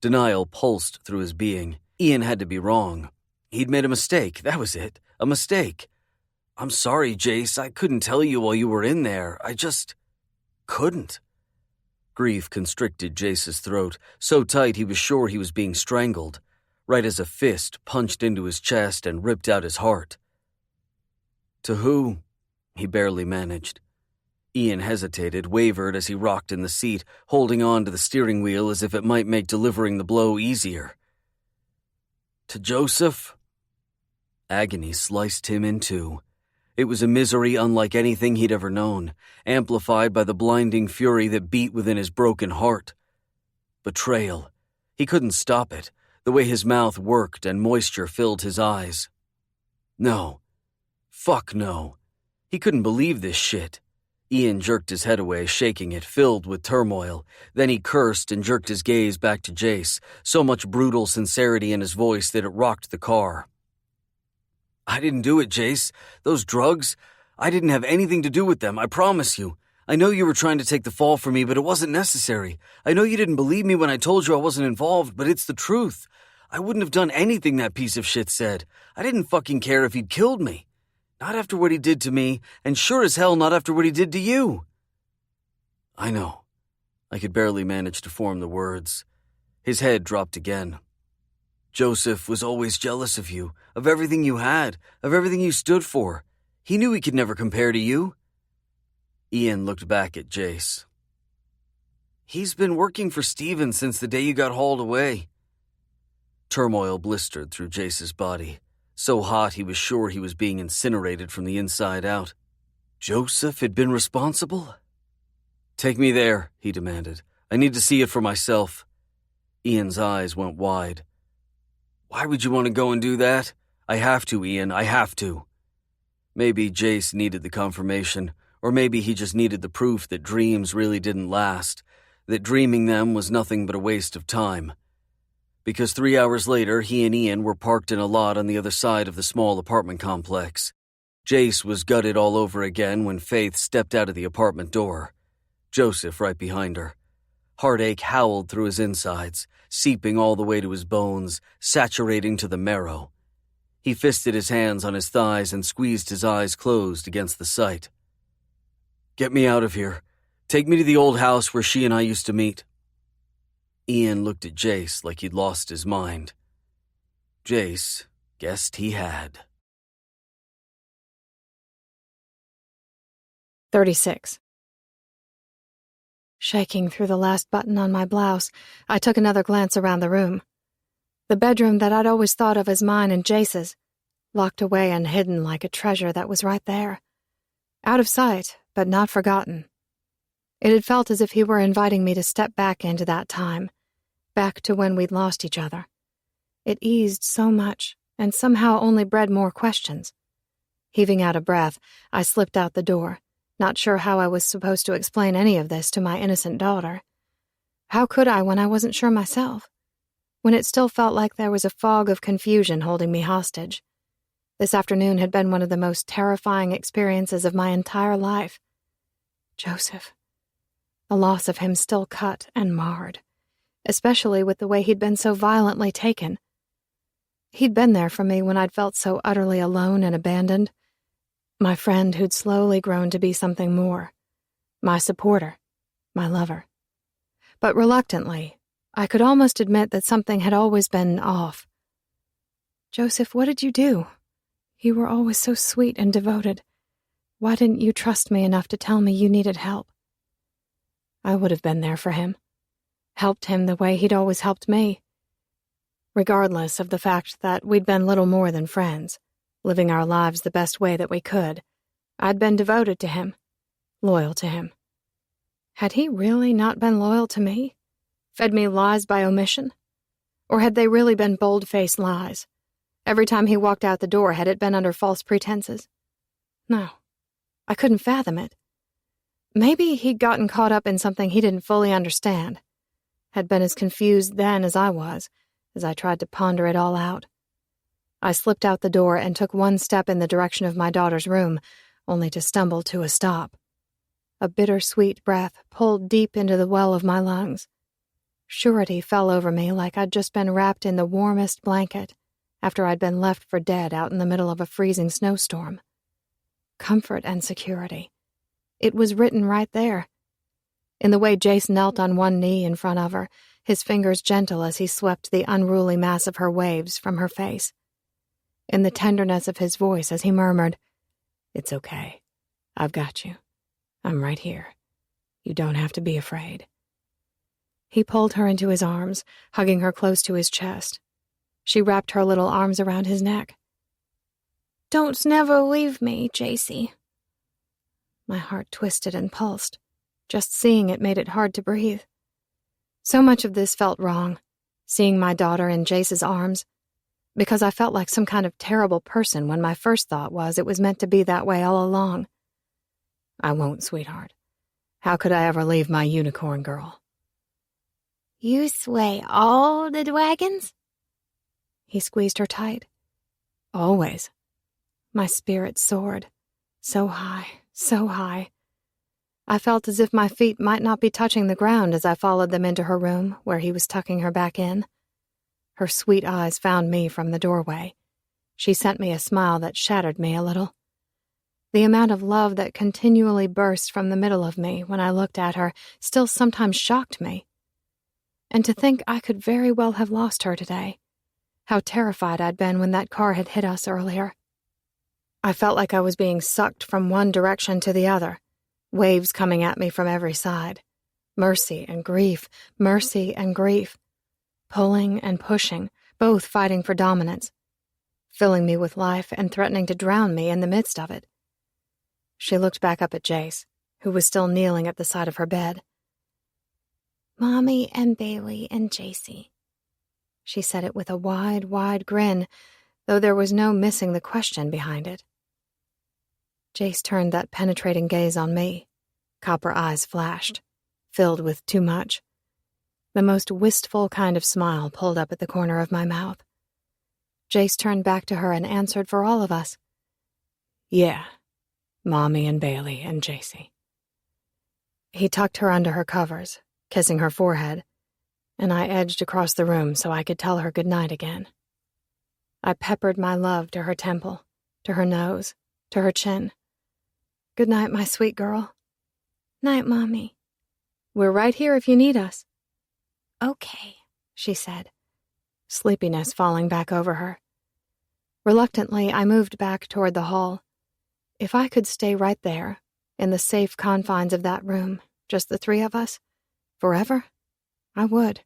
Denial pulsed through his being. Ian had to be wrong. He'd made a mistake, that was it, a mistake. "I'm sorry, Jace, I couldn't tell you while you were in there. I just couldn't." Grief constricted Jace's throat, so tight he was sure he was being strangled, right as a fist punched into his chest and ripped out his heart. "To who?" he barely managed. Ian hesitated, wavered as he rocked in the seat, holding on to the steering wheel as if it might make delivering the blow easier. "To Joseph?" Agony sliced him in two. It was a misery unlike anything he'd ever known, amplified by the blinding fury that beat within his broken heart. Betrayal. He couldn't stop it, the way his mouth worked and moisture filled his eyes. No. Fuck no. He couldn't believe this shit. Ian jerked his head away, shaking it, filled with turmoil. Then he cursed and jerked his gaze back to Jace, so much brutal sincerity in his voice that it rocked the car. I didn't do it, Jace. Those drugs, I didn't have anything to do with them, I promise you. I know you were trying to take the fall for me, but it wasn't necessary. I know you didn't believe me when I told you I wasn't involved, but it's the truth. I wouldn't have done anything that piece of shit said. I didn't fucking care if he'd killed me. Not after what he did to me, and sure as hell not after what he did to you. I know. I could barely manage to form the words. His head dropped again. Joseph was always jealous of you, of everything you had, of everything you stood for. He knew he could never compare to you. Ian looked back at Jace. He's been working for Steven since the day you got hauled away. Turmoil blistered through Jace's body. So hot he was sure he was being incinerated from the inside out. Joseph had been responsible? Take me there, he demanded. I need to see it for myself. Ian's eyes went wide. Why would you want to go and do that? I have to, Ian, I have to. Maybe Jace needed the confirmation, or maybe he just needed the proof that dreams really didn't last, that dreaming them was nothing but a waste of time. Because 3 hours later, he and Ian were parked in a lot on the other side of the small apartment complex. Jace was gutted all over again when Faith stepped out of the apartment door. Joseph right behind her. Heartache howled through his insides, seeping all the way to his bones, saturating to the marrow. He fisted his hands on his thighs and squeezed his eyes closed against the sight. Get me out of here. Take me to the old house where she and I used to meet. Ian looked at Jace like he'd lost his mind. Jace guessed he had. 36. Shaking through the last button on my blouse, I took another glance around the room. The bedroom that I'd always thought of as mine and Jace's, locked away and hidden like a treasure that was right there. Out of sight, but not forgotten. It had felt as if he were inviting me to step back into that time, back to when we'd lost each other. It eased so much, and somehow only bred more questions. Heaving out a breath, I slipped out the door, not sure how I was supposed to explain any of this to my innocent daughter. How could I when I wasn't sure myself? When it still felt like there was a fog of confusion holding me hostage. This afternoon had been one of the most terrifying experiences of my entire life. Joseph. The loss of him still cut and marred, especially with the way he'd been so violently taken. He'd been there for me when I'd felt so utterly alone and abandoned. My friend who'd slowly grown to be something more. My supporter. My lover. But reluctantly, I could almost admit that something had always been off. Joseph, what did you do? You were always so sweet and devoted. Why didn't you trust me enough to tell me you needed help? I would have been there for him. Helped him the way he'd always helped me. Regardless of the fact that we'd been little more than friends, living our lives the best way that we could, I'd been devoted to him, loyal to him. Had he really not been loyal to me? Fed me lies by omission? Or had they really been bold-faced lies? Every time he walked out the door, had it been under false pretenses? No, I couldn't fathom it. Maybe he'd gotten caught up in something he didn't fully understand, had been as confused then as I tried to ponder it all out. I slipped out the door and took one step in the direction of my daughter's room, only to stumble to a stop. A bittersweet breath pulled deep into the well of my lungs. Surety fell over me like I'd just been wrapped in the warmest blanket after I'd been left for dead out in the middle of a freezing snowstorm. Comfort and security. It was written right there. In the way Jace knelt on one knee in front of her, his fingers gentle as he swept the unruly mass of her waves from her face. In the tenderness of his voice as he murmured, "It's okay. I've got you. I'm right here. You don't have to be afraid." He pulled her into his arms, hugging her close to his chest. She wrapped her little arms around his neck. "Don't never leave me, Jacey." My heart twisted and pulsed. Just seeing it made it hard to breathe. So much of this felt wrong, seeing my daughter in Jace's arms, because I felt like some kind of terrible person when my first thought was it was meant to be that way all along. I won't, sweetheart. How could I ever leave my unicorn girl? You sway all the dragons? He squeezed her tight. Always. My spirit soared. So high, so high. I felt as if my feet might not be touching the ground as I followed them into her room, where he was tucking her back in. Her sweet eyes found me from the doorway. She sent me a smile that shattered me a little. The amount of love that continually burst from the middle of me when I looked at her still sometimes shocked me. And to think I could very well have lost her today. How terrified I'd been when that car had hit us earlier. I felt like I was being sucked from one direction to the other, waves coming at me from every side. Mercy and grief, pulling and pushing, both fighting for dominance, filling me with life and threatening to drown me in the midst of it. She looked back up at Jace, who was still kneeling at the side of her bed. Mommy and Bailey and Jace. She said it with a wide, wide grin, though there was no missing the question behind it. Jace turned that penetrating gaze on me. Copper eyes flashed, filled with too much. The most wistful kind of smile pulled up at the corner of my mouth. Jace turned back to her and answered for all of us. Yeah, Mommy and Bailey and Jace. He tucked her under her covers, kissing her forehead, and I edged across the room so I could tell her good night again. I peppered my love to her temple, to her nose, to her chin. Good night, my sweet girl. Night, Mommy. We're right here if you need us. Okay, she said, sleepiness falling back over her. Reluctantly, I moved back toward the hall. If I could stay right there, in the safe confines of that room, just the three of us, forever, I would.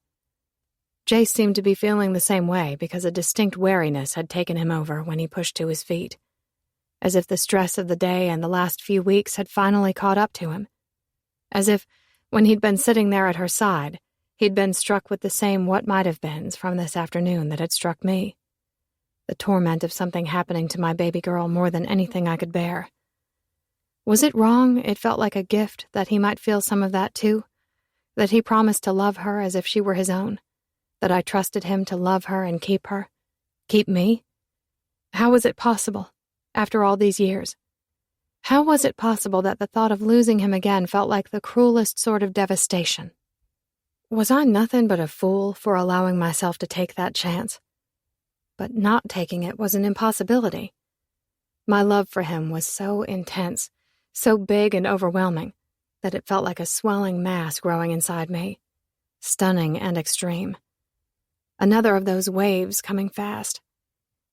Jace seemed to be feeling the same way because a distinct wariness had taken him over when he pushed to his feet, as if the stress of the day and the last few weeks had finally caught up to him, as if, when he'd been sitting there at her side, he'd been struck with the same what-might-have-beens from this afternoon that had struck me. The torment of something happening to my baby girl more than anything I could bear. Was it wrong? It felt like a gift that he might feel some of that too, that he promised to love her as if she were his own, that I trusted him to love her and keep her, keep me. How was it possible, after all these years? How was it possible that the thought of losing him again felt like the cruelest sort of devastation? Was I nothing but a fool for allowing myself to take that chance? But not taking it was an impossibility. My love for him was so intense, so big and overwhelming, that it felt like a swelling mass growing inside me, stunning and extreme. Another of those waves coming fast.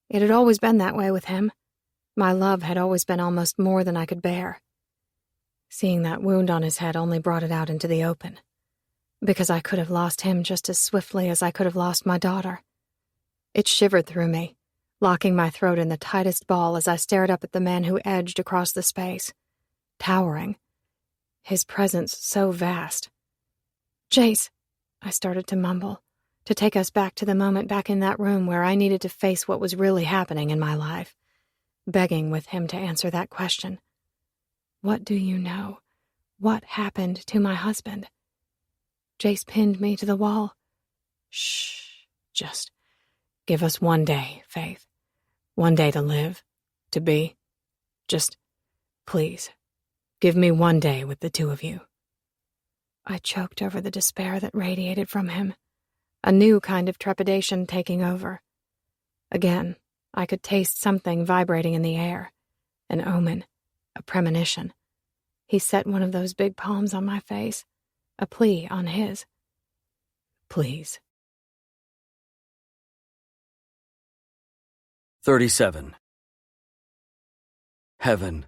It had always been that way with him. My love had always been almost more than I could bear. Seeing that wound on his head only brought it out into the open, because I could have lost him just as swiftly as I could have lost my daughter. It shivered through me, locking my throat in the tightest ball as I stared up at the man who edged across the space, towering, his presence so vast. Jace, I started to mumble, to take us back to the moment back in that room where I needed to face what was really happening in my life, begging with him to answer that question. What do you know? What happened to my husband? Jace pinned me to the wall. Shh, just give us one day, Faith. One day to live, to be. Just, please, give me one day with the two of you. I choked over the despair that radiated from him, a new kind of trepidation taking over. Again, I could taste something vibrating in the air, an omen, a premonition. He set one of those big palms on my face, a plea on his. Please. 37. Heaven.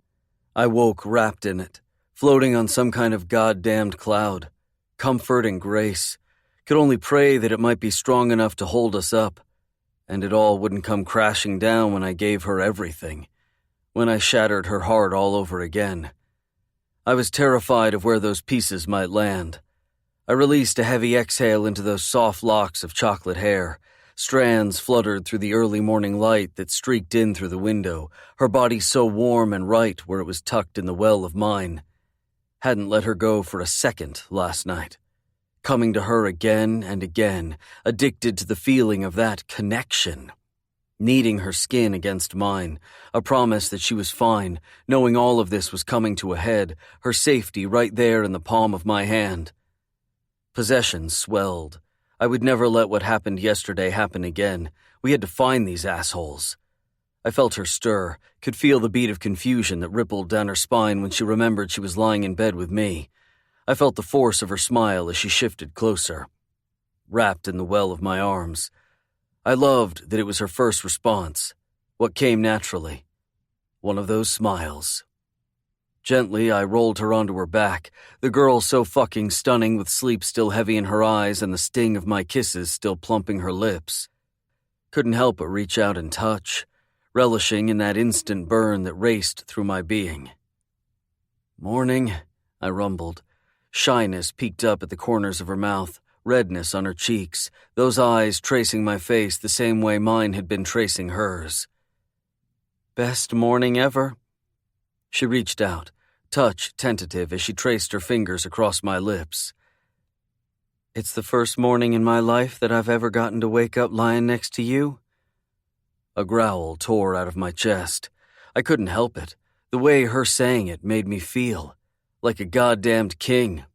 I woke wrapped in it, floating on some kind of goddamned cloud. Comfort and grace. Could only pray that it might be strong enough to hold us up, and it all wouldn't come crashing down when I gave her everything, when I shattered her heart all over again. I was terrified of where those pieces might land. I released a heavy exhale into those soft locks of chocolate hair. Strands fluttered through the early morning light that streaked in through the window, her body so warm and right where it was tucked in the well of mine. Hadn't let her go for a second last night. Coming to her again and again, addicted to the feeling of that connection. Needing her skin against mine, a promise that she was fine, knowing all of this was coming to a head, her safety right there in the palm of my hand. Possession swelled. I would never let what happened yesterday happen again. We had to find these assholes. I felt her stir, could feel the beat of confusion that rippled down her spine when she remembered she was lying in bed with me. I felt the force of her smile as she shifted closer. Wrapped in the well of my arms. I loved that it was her first response, what came naturally. One of those smiles. Gently, I rolled her onto her back, the girl so fucking stunning with sleep still heavy in her eyes and the sting of my kisses still plumping her lips. Couldn't help but reach out and touch, relishing in that instant burn that raced through my being. "Morning," I rumbled. Shyness peeked up at the corners of her mouth, redness on her cheeks, those eyes tracing my face the same way mine had been tracing hers. "Best morning ever." She reached out, touch tentative as she traced her fingers across my lips. "It's the first morning in my life that I've ever gotten to wake up lying next to you." A growl tore out of my chest. I couldn't help it. The way her saying it made me feel like a goddamned king.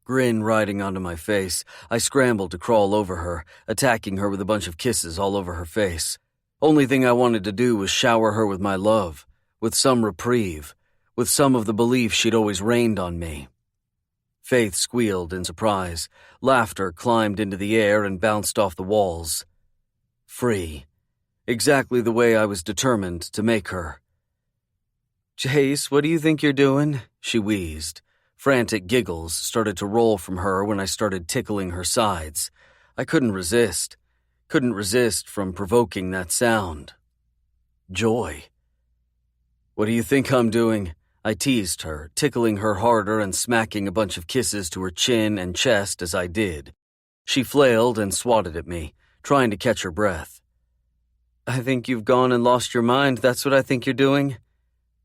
Grin riding onto my face, I scrambled to crawl over her, attacking her with a bunch of kisses all over her face. Only thing I wanted to do was shower her with my love, with some reprieve, with some of the belief she'd always rained on me. Faith squealed in surprise. Laughter climbed into the air and bounced off the walls. Free. Exactly the way I was determined to make her. "Jace, what do you think you're doing?" she wheezed. Frantic giggles started to roll from her when I started tickling her sides. I couldn't resist. Couldn't resist from provoking that sound. Joy. "What do you think I'm doing?" I teased her, tickling her harder and smacking a bunch of kisses to her chin and chest as I did. She flailed and swatted at me, trying to catch her breath. "I think you've gone and lost your mind, that's what I think you're doing."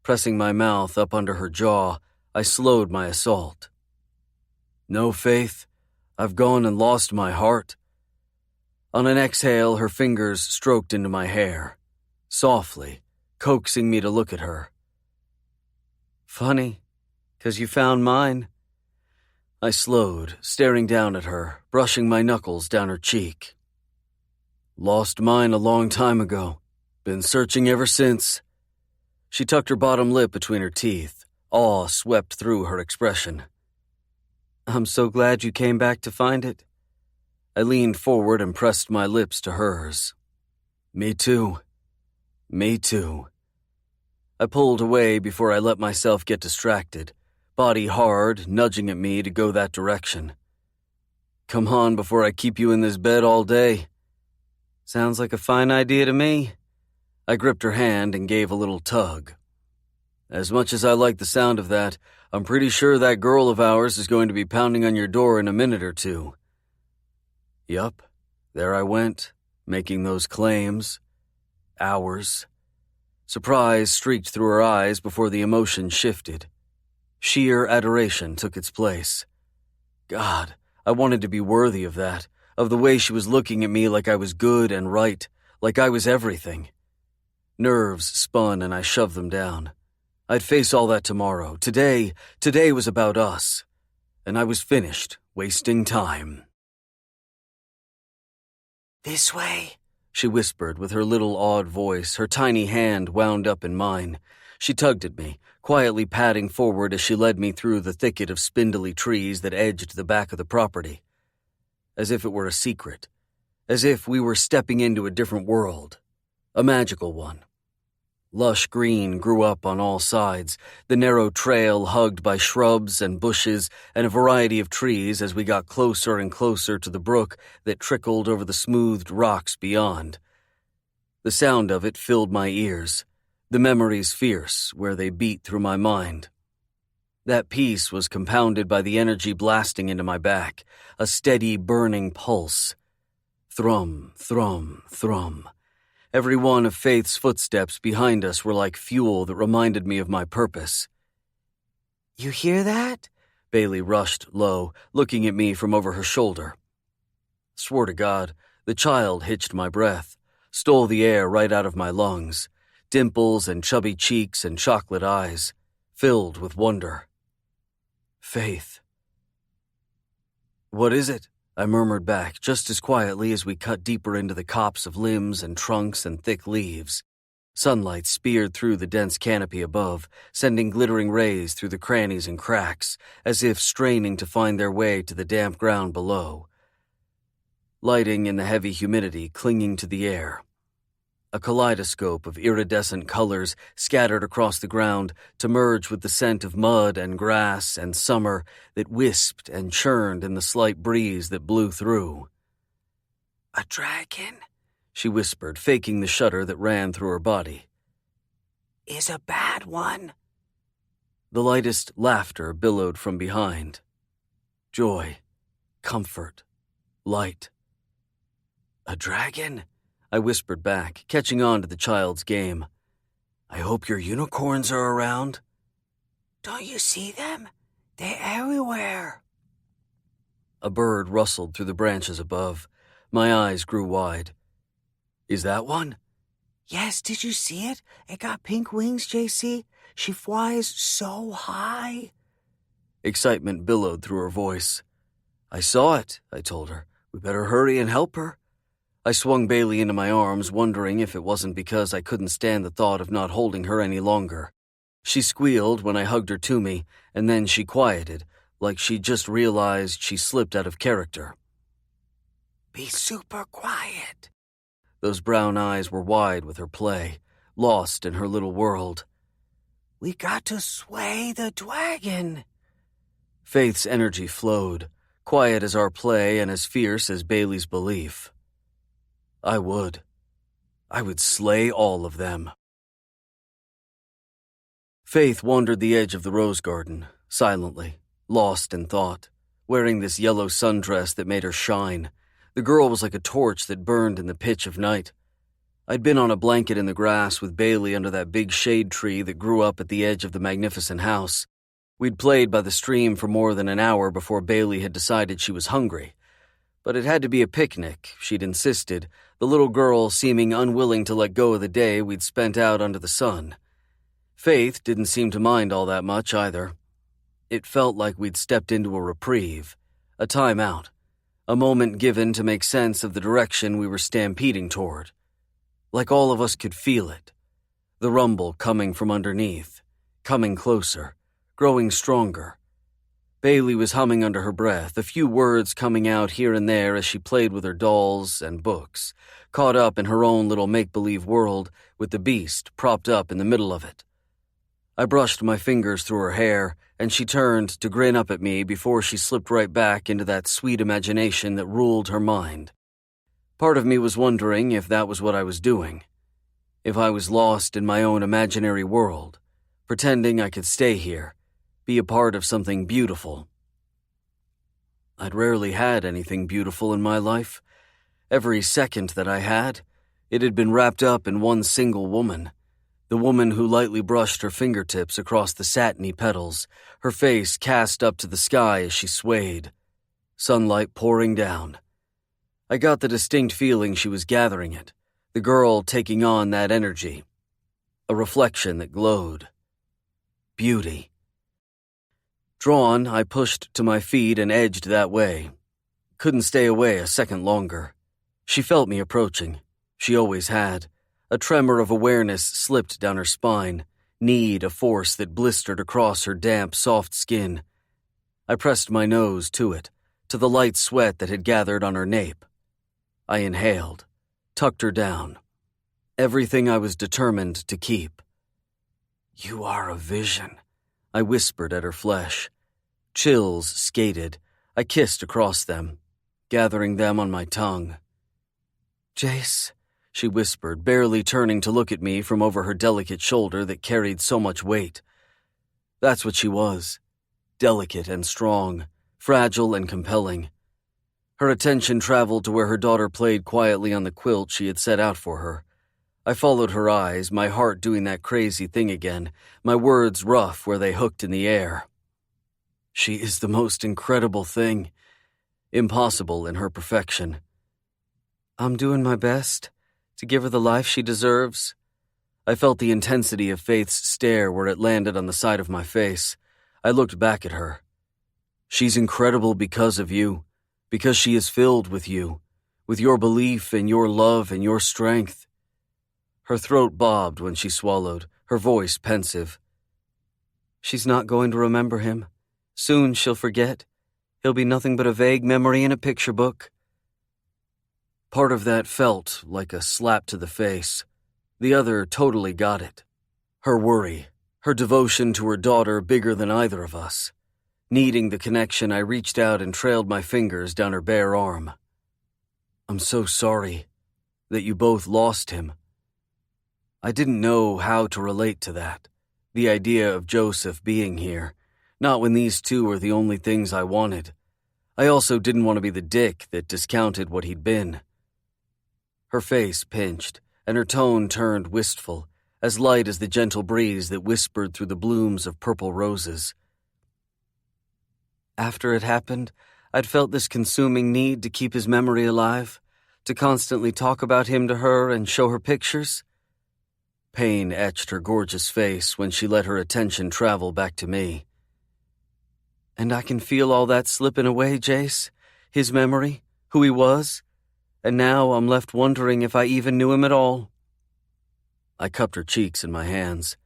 Pressing my mouth up under her jaw, I slowed my assault. "No, Faith. I've gone and lost my heart." On an exhale, her fingers stroked into my hair, softly, coaxing me to look at her. "Funny, 'cause you found mine." I slowed, staring down at her, brushing my knuckles down her cheek. "Lost mine a long time ago. Been searching ever since." She tucked her bottom lip between her teeth. Awe swept through her expression. "I'm so glad you came back to find it." I leaned forward and pressed my lips to hers. "Me too. Me too." I pulled away before I let myself get distracted, body hard, nudging at me to go that direction. "Come on before I keep you in this bed all day." "Sounds like a fine idea to me." I gripped her hand and gave a little tug. "As much as I like the sound of that, I'm pretty sure that girl of ours is going to be pounding on your door in a minute or two." Yup, there I went, making those claims. Hours. Surprise streaked through her eyes before the emotion shifted. Sheer adoration took its place. God, I wanted to be worthy of that, of the way she was looking at me like I was good and right, like I was everything. Nerves spun and I shoved them down. I'd face all that tomorrow. Today was about us. And I was finished wasting time. "This way," she whispered with her little odd voice, her tiny hand wound up in mine. She tugged at me, quietly padding forward as she led me through the thicket of spindly trees that edged the back of the property. As if it were a secret. As if we were stepping into a different world. A magical one. Lush green grew up on all sides, the narrow trail hugged by shrubs and bushes and a variety of trees as we got closer and closer to the brook that trickled over the smoothed rocks beyond. The sound of it filled my ears, the memories fierce where they beat through my mind. That peace was compounded by the energy blasting into my back, a steady burning pulse. Thrum, thrum, thrum. Every one of Faith's footsteps behind us were like fuel that reminded me of my purpose. You hear that? Bailey rushed low, looking at me from over her shoulder. Swear to God, the child hitched my breath, stole the air right out of my lungs, dimples and chubby cheeks and chocolate eyes, filled with wonder. Faith. What is it? I murmured back just as quietly as we cut deeper into the copse of limbs and trunks and thick leaves. Sunlight speared through the dense canopy above, sending glittering rays through the crannies and cracks, as if straining to find their way to the damp ground below. Lighting in the heavy humidity clinging to the air. A kaleidoscope of iridescent colors scattered across the ground to merge with the scent of mud and grass and summer that wisped and churned in the slight breeze that blew through. A dragon, she whispered, faking the shudder that ran through her body. Is a bad one. The lightest laughter billowed from behind. Joy, comfort, light. A dragon? I whispered back, catching on to the child's game. I hope your unicorns are around. Don't you see them? They're everywhere. A bird rustled through the branches above. My eyes grew wide. Is that one? Yes, did you see it? It got pink wings, JC. She flies so high. Excitement billowed through her voice. I saw it, I told her. We better hurry and help her. I swung Bailey into my arms, wondering if it wasn't because I couldn't stand the thought of not holding her any longer. She squealed when I hugged her to me, and then she quieted, like she just realized she slipped out of character. Be super quiet. Those brown eyes were wide with her play, lost in her little world. We got to sway the dragon. Faith's energy flowed, quiet as our play and as fierce as Bailey's belief. I would slay all of them. Faith wandered the edge of the rose garden, silently, lost in thought, wearing this yellow sundress that made her shine. The girl was like a torch that burned in the pitch of night. I'd been on a blanket in the grass with Bailey under that big shade tree that grew up at the edge of the magnificent house. We'd played by the stream for more than an hour before Bailey had decided she was hungry. But it had to be a picnic, she'd insisted, the little girl seeming unwilling to let go of the day we'd spent out under the sun. Faith didn't seem to mind all that much either. It felt like we'd stepped into a reprieve, a time-out, a moment given to make sense of the direction we were stampeding toward. Like all of us could feel it, the rumble coming from underneath, coming closer, growing stronger. Bailey was humming under her breath, a few words coming out here and there as she played with her dolls and books, caught up in her own little make-believe world with the beast propped up in the middle of it. I brushed my fingers through her hair, and she turned to grin up at me before she slipped right back into that sweet imagination that ruled her mind. Part of me was wondering if that was what I was doing, if I was lost in my own imaginary world, pretending I could stay here, be a part of something beautiful. I'd rarely had anything beautiful in my life. Every second that I had, it had been wrapped up in one single woman, the woman who lightly brushed her fingertips across the satiny petals, her face cast up to the sky as she swayed, sunlight pouring down. I got the distinct feeling she was gathering it, the girl taking on that energy, a reflection that glowed. Beauty. Drawn, I pushed to my feet and edged that way. Couldn't stay away a second longer. She felt me approaching. She always had. A tremor of awareness slipped down her spine, need a force that blistered across her damp, soft skin. I pressed my nose to it, to the light sweat that had gathered on her nape. I inhaled, tucked her down. Everything I was determined to keep. You are a vision, I whispered at her flesh. Chills skated. I kissed across them, gathering them on my tongue. Jace, she whispered, barely turning to look at me from over her delicate shoulder that carried so much weight. That's what she was. Delicate and strong, fragile and compelling. Her attention traveled to where her daughter played quietly on the quilt she had set out for her. I followed her eyes, my heart doing that crazy thing again, my words rough where they hooked in the air. She is the most incredible thing, impossible in her perfection. I'm doing my best to give her the life she deserves. I felt the intensity of Faith's stare where it landed on the side of my face. I looked back at her. She's incredible because of you, because she is filled with you, with your belief and your love and your strength. Her throat bobbed when she swallowed, her voice pensive. She's not going to remember him. Soon she'll forget. He'll be nothing but a vague memory in a picture book. Part of that felt like a slap to the face. The other totally got it. Her worry, her devotion to her daughter bigger than either of us. Needing the connection, I reached out and trailed my fingers down her bare arm. I'm so sorry that you both lost him. I didn't know how to relate to that, the idea of Joseph being here, not when these two were the only things I wanted. I also didn't want to be the dick that discounted what he'd been. Her face pinched, and her tone turned wistful, as light as the gentle breeze that whispered through the blooms of purple roses. After it happened, I'd felt this consuming need to keep his memory alive, to constantly talk about him to her and show her pictures. Pain etched her gorgeous face when she let her attention travel back to me. And I can feel all that slipping away, Jace. His memory, who he was. And now I'm left wondering if I even knew him at all. I cupped her cheeks in my hands.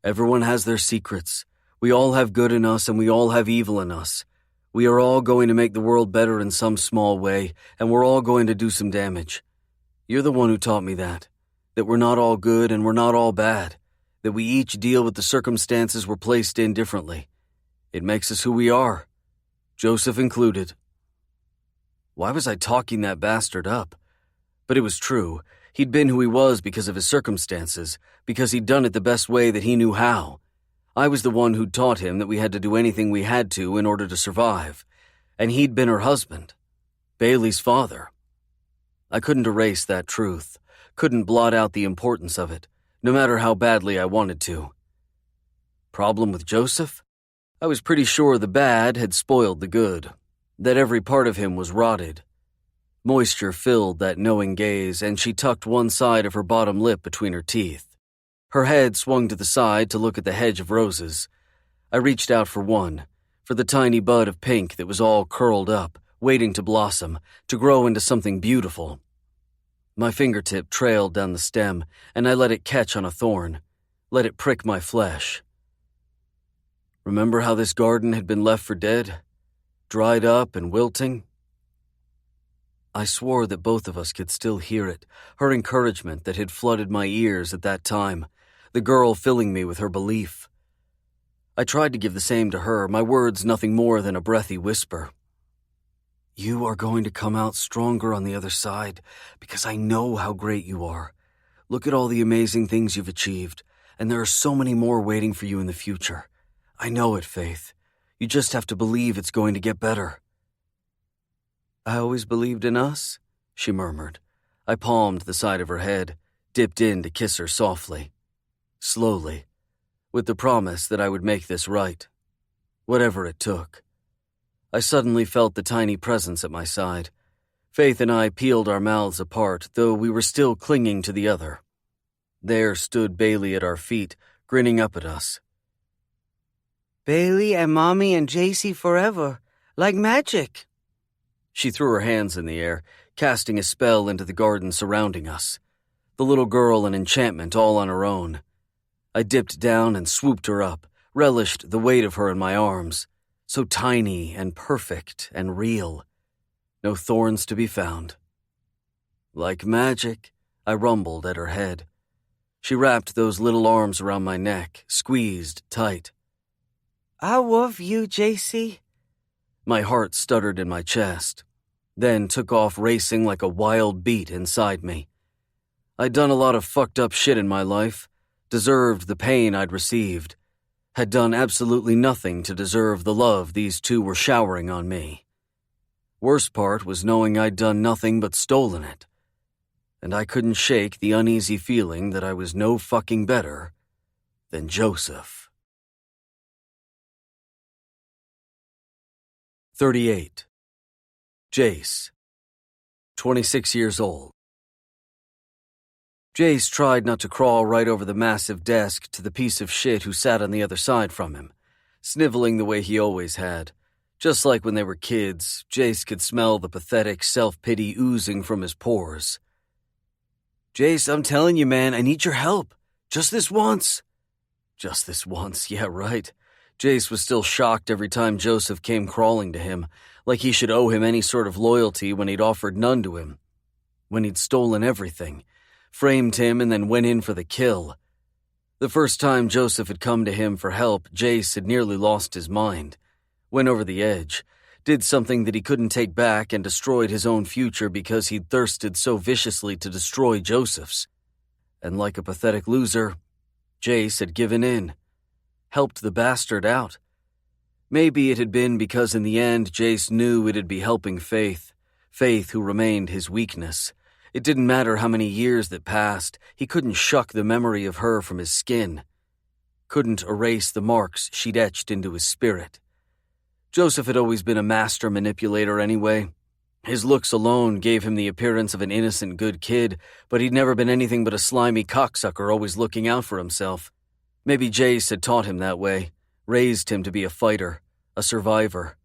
Everyone has their secrets. We all have good in us and we all have evil in us. We are all going to make the world better in some small way, and we're all going to do some damage. You're the one who taught me that we're not all good and we're not all bad, that we each deal with the circumstances we're placed in differently. It makes us who we are, Joseph included. Why was I talking that bastard up? But it was true. He'd been who he was because of his circumstances, because he'd done it the best way that he knew how. I was the one who'd taught him that we had to do anything we had to in order to survive, and he'd been her husband, Bailey's father. I couldn't erase that truth, couldn't blot out the importance of it, no matter how badly I wanted to. Problem with Joseph? I was pretty sure the bad had spoiled the good, that every part of him was rotted. Moisture filled that knowing gaze, and she tucked one side of her bottom lip between her teeth. Her head swung to the side to look at the hedge of roses. I reached out for one, for the tiny bud of pink that was all curled up, waiting to blossom, to grow into something beautiful. My fingertip trailed down the stem, and I let it catch on a thorn, let it prick my flesh. Remember how this garden had been left for dead? Dried up and wilting? I swore that both of us could still hear it, her encouragement that had flooded my ears at that time, the girl filling me with her belief. I tried to give the same to her, my words nothing more than a breathy whisper. You are going to come out stronger on the other side, because I know how great you are. Look at all the amazing things you've achieved, and there are so many more waiting for you in the future. I know it, Faith. You just have to believe it's going to get better. I always believed in us, she murmured. I palmed the side of her head, dipped in to kiss her softly. Slowly, with the promise that I would make this right, whatever it took. I suddenly felt the tiny presence at my side. Faith and I peeled our mouths apart, though we were still clinging to the other. There stood Bailey at our feet, grinning up at us. Bailey and Mommy and Jace forever, like magic. She threw her hands in the air, casting a spell into the garden surrounding us. The little girl an enchantment all on her own. I dipped down and swooped her up, relished the weight of her in my arms. So tiny and perfect and real. No thorns to be found. Like magic, I rumbled at her head. She wrapped those little arms around my neck, squeezed tight. I love you, Jace. My heart stuttered in my chest, then took off racing like a wild beat inside me. I'd done a lot of fucked up shit in my life, deserved the pain I'd received, had done absolutely nothing to deserve the love these two were showering on me. Worst part was knowing I'd done nothing but stolen it, and I couldn't shake the uneasy feeling that I was no fucking better than Joseph. 38. Jace, 26 years old. Jace tried not to crawl right over the massive desk to the piece of shit who sat on the other side from him, sniveling the way he always had. Just like when they were kids, Jace could smell the pathetic self-pity oozing from his pores. "Jace, I'm telling you, man, I need your help. Just this once." Just this once, yeah, right. Jace was still shocked every time Joseph came crawling to him, like he should owe him any sort of loyalty when he'd offered none to him. When he'd stolen everything, framed him, and then went in for the kill. The first time Joseph had come to him for help, Jace had nearly lost his mind, went over the edge, did something that he couldn't take back, and destroyed his own future because he'd thirsted so viciously to destroy Joseph's. And like a pathetic loser, Jace had given in, helped the bastard out. Maybe it had been because in the end Jace knew it'd be helping Faith who remained his weakness. It didn't matter how many years that passed, he couldn't shuck the memory of her from his skin. Couldn't erase the marks she'd etched into his spirit. Joseph had always been a master manipulator anyway. His looks alone gave him the appearance of an innocent good kid, but he'd never been anything but a slimy cocksucker always looking out for himself. Maybe Jace had taught him that way, raised him to be a fighter, a survivor.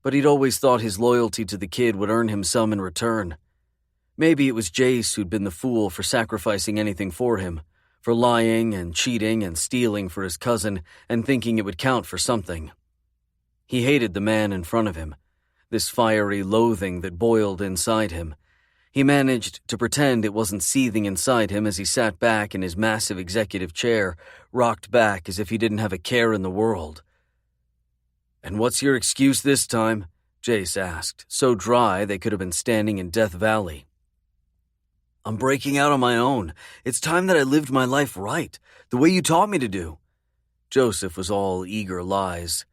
But he'd always thought his loyalty to the kid would earn him some in return. Maybe it was Jace who'd been the fool for sacrificing anything for him, for lying and cheating and stealing for his cousin and thinking it would count for something. He hated the man in front of him, this fiery loathing that boiled inside him. He managed to pretend it wasn't seething inside him as he sat back in his massive executive chair, rocked back as if he didn't have a care in the world. "And what's your excuse this time?" Jace asked, so dry they could have been standing in Death Valley. "I'm breaking out on my own. It's time that I lived my life right, the way you taught me to do." Joseph was all eager lies.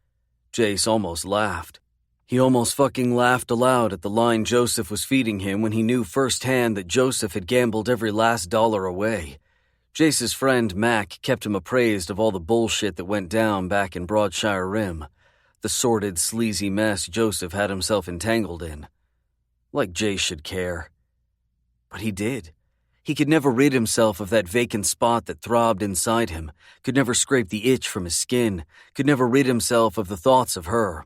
Jace almost laughed. He almost fucking laughed aloud at the line Joseph was feeding him when he knew firsthand that Joseph had gambled every last dollar away. Jace's friend Mac kept him appraised of all the bullshit that went down back in Broadshire Rim, the sordid, sleazy mess Joseph had himself entangled in. Like Jace should care. But he did. He could never rid himself of that vacant spot that throbbed inside him, could never scrape the itch from his skin, could never rid himself of the thoughts of her.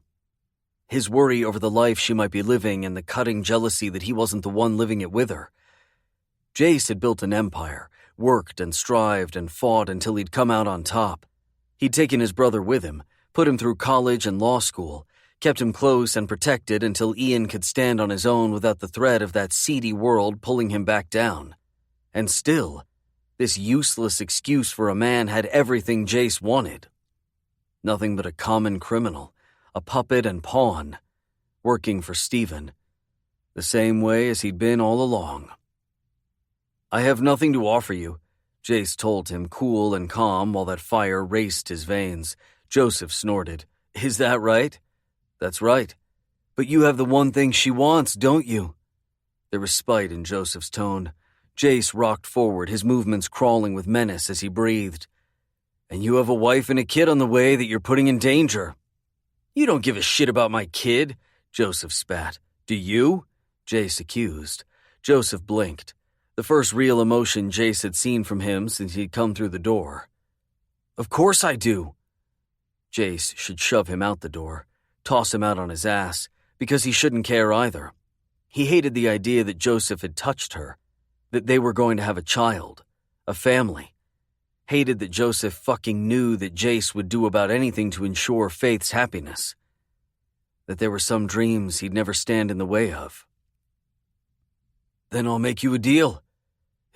His worry over the life she might be living and the cutting jealousy that he wasn't the one living it with her. Jace had built an empire, worked and strived and fought until he'd come out on top. He'd taken his brother with him, put him through college and law school, kept him close and protected until Ian could stand on his own without the threat of that seedy world pulling him back down. And still, this useless excuse for a man had everything Jace wanted. Nothing but a common criminal, a puppet and pawn, working for Stephen, the same way as he'd been all along. "I have nothing to offer you," Jace told him, cool and calm while that fire raced his veins. Joseph snorted. "Is that right?" "That's right. But you have the one thing she wants, don't you?" There was spite in Joseph's tone. Jace rocked forward, his movements crawling with menace as he breathed. "And you have a wife and a kid on the way that you're putting in danger." "You don't give a shit about my kid," Joseph spat. "Do you?" Jace accused. Joseph blinked, the first real emotion Jace had seen from him since he'd come through the door. "Of course I do." Jace should shove him out the door, toss him out on his ass, because he shouldn't care either. He hated the idea that Joseph had touched her, that they were going to have a child, a family. Hated that Joseph fucking knew that Jace would do about anything to ensure Faith's happiness. That there were some dreams he'd never stand in the way of. "Then I'll make you a deal."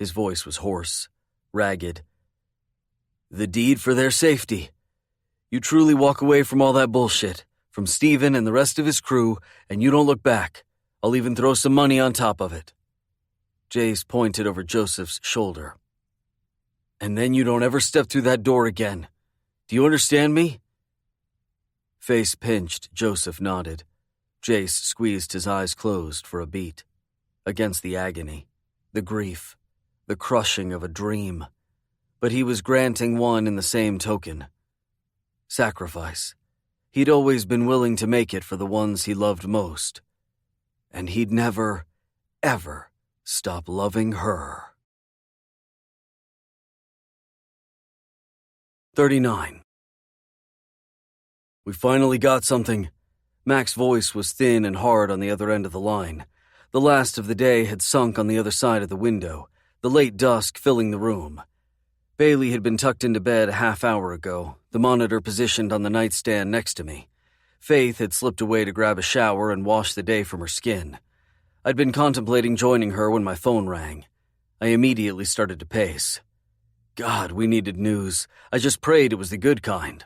His voice was hoarse, ragged. "The deed for their safety. You truly walk away from all that bullshit, from Stephen and the rest of his crew, and you don't look back. I'll even throw some money on top of it." Jace pointed over Joseph's shoulder. "And then you don't ever step through that door again. Do you understand me?" Face pinched, Joseph nodded. Jace squeezed his eyes closed for a beat. Against the agony, the grief, the crushing of a dream. But he was granting one in the same token. Sacrifice. He'd always been willing to make it for the ones he loved most. And he'd never, ever stop loving her. 39. We finally got something. Mac's voice was thin and hard on the other end of the line. The last of the day had sunk on the other side of the window, the late dusk filling the room. Bailey had been tucked into bed a half hour ago, the monitor positioned on the nightstand next to me. Faith had slipped away to grab a shower and wash the day from her skin. I'd been contemplating joining her when my phone rang. I immediately started to pace. God, we needed news. I just prayed it was the good kind.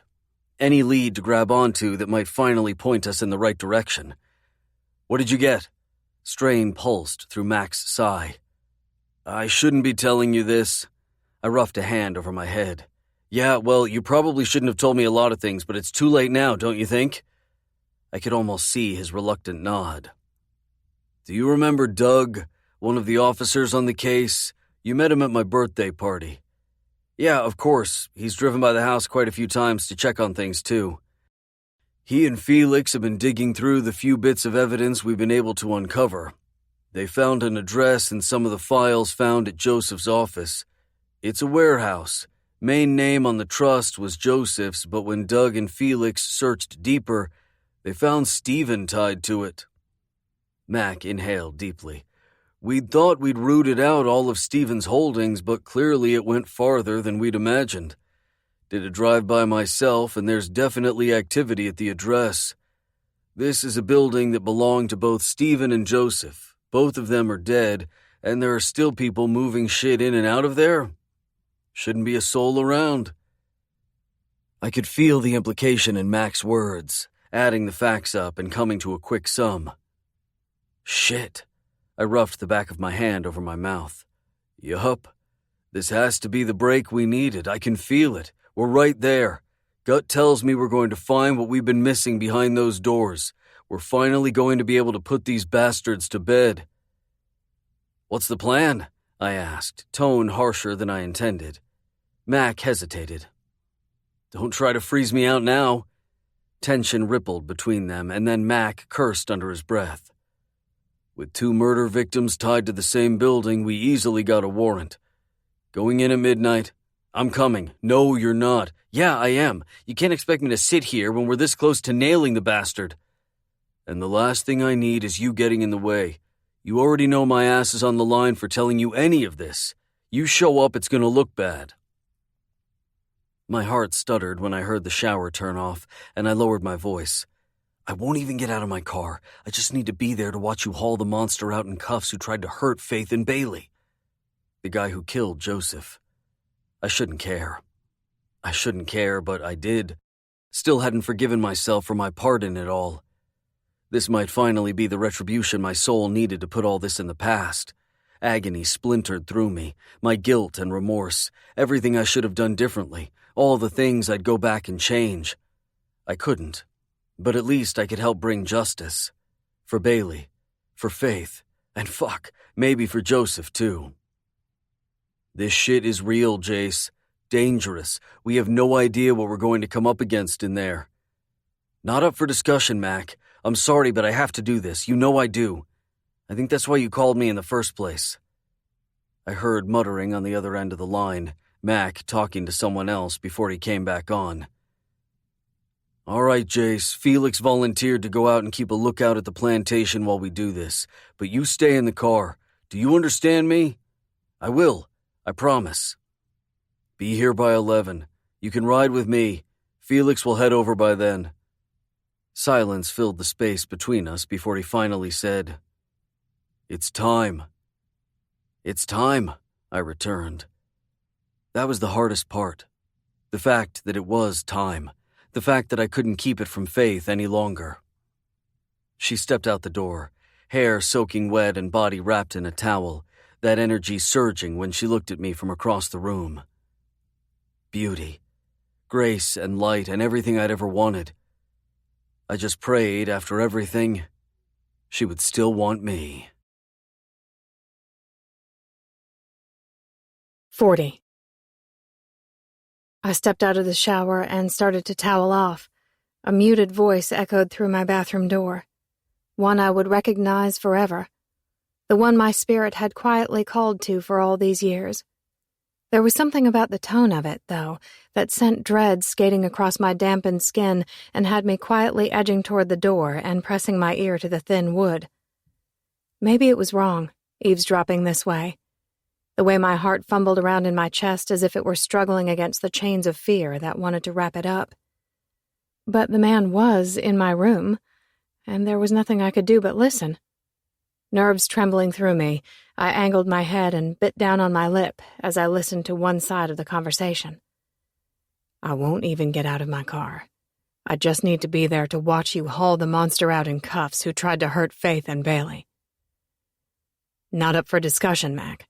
Any lead to grab onto that might finally point us in the right direction. What did you get? Strain pulsed through Mac's sigh. I shouldn't be telling you this. I roughed a hand over my head. Yeah, well, you probably shouldn't have told me a lot of things, but it's too late now, don't you think? I could almost see his reluctant nod. Do you remember Doug, one of the officers on the case? You met him at my birthday party. Yeah, of course. He's driven by the house quite a few times to check on things, too. He and Felix have been digging through the few bits of evidence we've been able to uncover. They found an address in some of the files found at Joseph's office. It's a warehouse. Main name on the trust was Joseph's, but when Doug and Felix searched deeper, they found Stephen tied to it. Mac inhaled deeply. We'd thought we'd rooted out all of Stephen's holdings, but clearly it went farther than we'd imagined. Did a drive-by myself, and there's definitely activity at the address. This is a building that belonged to both Stephen and Joseph. Both of them are dead, and there are still people moving shit in and out of there. Shouldn't be a soul around. I could feel the implication in Mac's words, adding the facts up and coming to a quick sum. Shit. I roughed the back of my hand over my mouth. Yup. This has to be the break we needed. I can feel it. We're right there. Gut tells me we're going to find what we've been missing behind those doors. We're finally going to be able to put these bastards to bed. What's the plan? I asked, tone harsher than I intended. Mac hesitated. Don't try to freeze me out now. Tension rippled between them, and then Mac cursed under his breath. With 2 murder victims tied to the same building, we easily got a warrant. Going in at midnight. I'm coming. No, you're not. Yeah, I am. You can't expect me to sit here when we're this close to nailing the bastard. And the last thing I need is you getting in the way. You already know my ass is on the line for telling you any of this. You show up, it's gonna look bad. My heart stuttered when I heard the shower turn off, and I lowered my voice. I won't even get out of my car. I just need to be there to watch you haul the monster out in cuffs who tried to hurt Faith and Bailey. The guy who killed Joseph. I shouldn't care. But I did. Still hadn't forgiven myself for my part in it all. This might finally be the retribution my soul needed to put all this in the past. Agony splintered through me, my guilt and remorse, everything I should have done differently, all the things I'd go back and change. I couldn't. But at least I could help bring justice. For Bailey, for Faith, and maybe for Joseph too. This shit is real, Jace. Dangerous. We have no idea what we're going to come up against in there. Not up for discussion, Mac. I'm sorry, but I have to do this. You know I do. I think that's why you called me in the first place. I heard muttering on the other end of the line, Mac talking to someone else before he came back on. All right, Jace, Felix volunteered to go out and keep a lookout at the plantation while we do this, but you stay in the car. Do you understand me? I will, I promise. Be here by 11. You can ride with me. Felix will head over by then. Silence filled the space between us before he finally said, It's time. It's time, I returned. That was the hardest part. The fact that it was time. The fact that I couldn't keep it from Faith any longer. She stepped out the door, hair soaking wet and body wrapped in a towel, that energy surging when she looked at me from across the room. Beauty, grace and light and everything I'd ever wanted. I just prayed after everything, she would still want me. 40. I stepped out of the shower and started to towel off. A muted voice echoed through my bathroom door, one I would recognize forever, the one my spirit had quietly called to for all these years. There was something about the tone of it, though, that sent dread skating across my dampened skin and had me quietly edging toward the door and pressing my ear to the thin wood. Maybe it was wrong, eavesdropping this way, the way my heart fumbled around in my chest as if it were struggling against the chains of fear that wanted to wrap it up. But the man was in my room, and there was nothing I could do but listen. Nerves trembling through me, I angled my head and bit down on my lip as I listened to one side of the conversation. I won't even get out of my car. I just need to be there to watch you haul the monster out in cuffs who tried to hurt Faith and Bailey. Not up for discussion, Mac.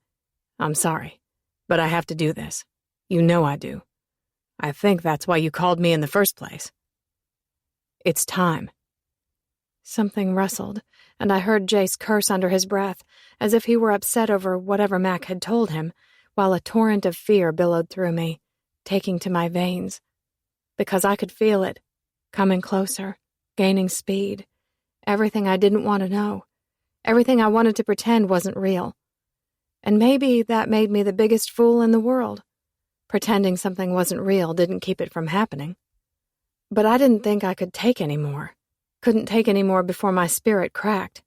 I'm sorry, but I have to do this. You know I do. I think that's why you called me in the first place. It's time. Something rustled, and I heard Jace curse under his breath, as if he were upset over whatever Mac had told him, while a torrent of fear billowed through me, taking to my veins. Because I could feel it, coming closer, gaining speed. Everything I didn't want to know. Everything I wanted to pretend wasn't real. And maybe that made me the biggest fool in the world. Pretending something wasn't real didn't keep it from happening. But I didn't think I could take any more. Couldn't take any more before my spirit cracked.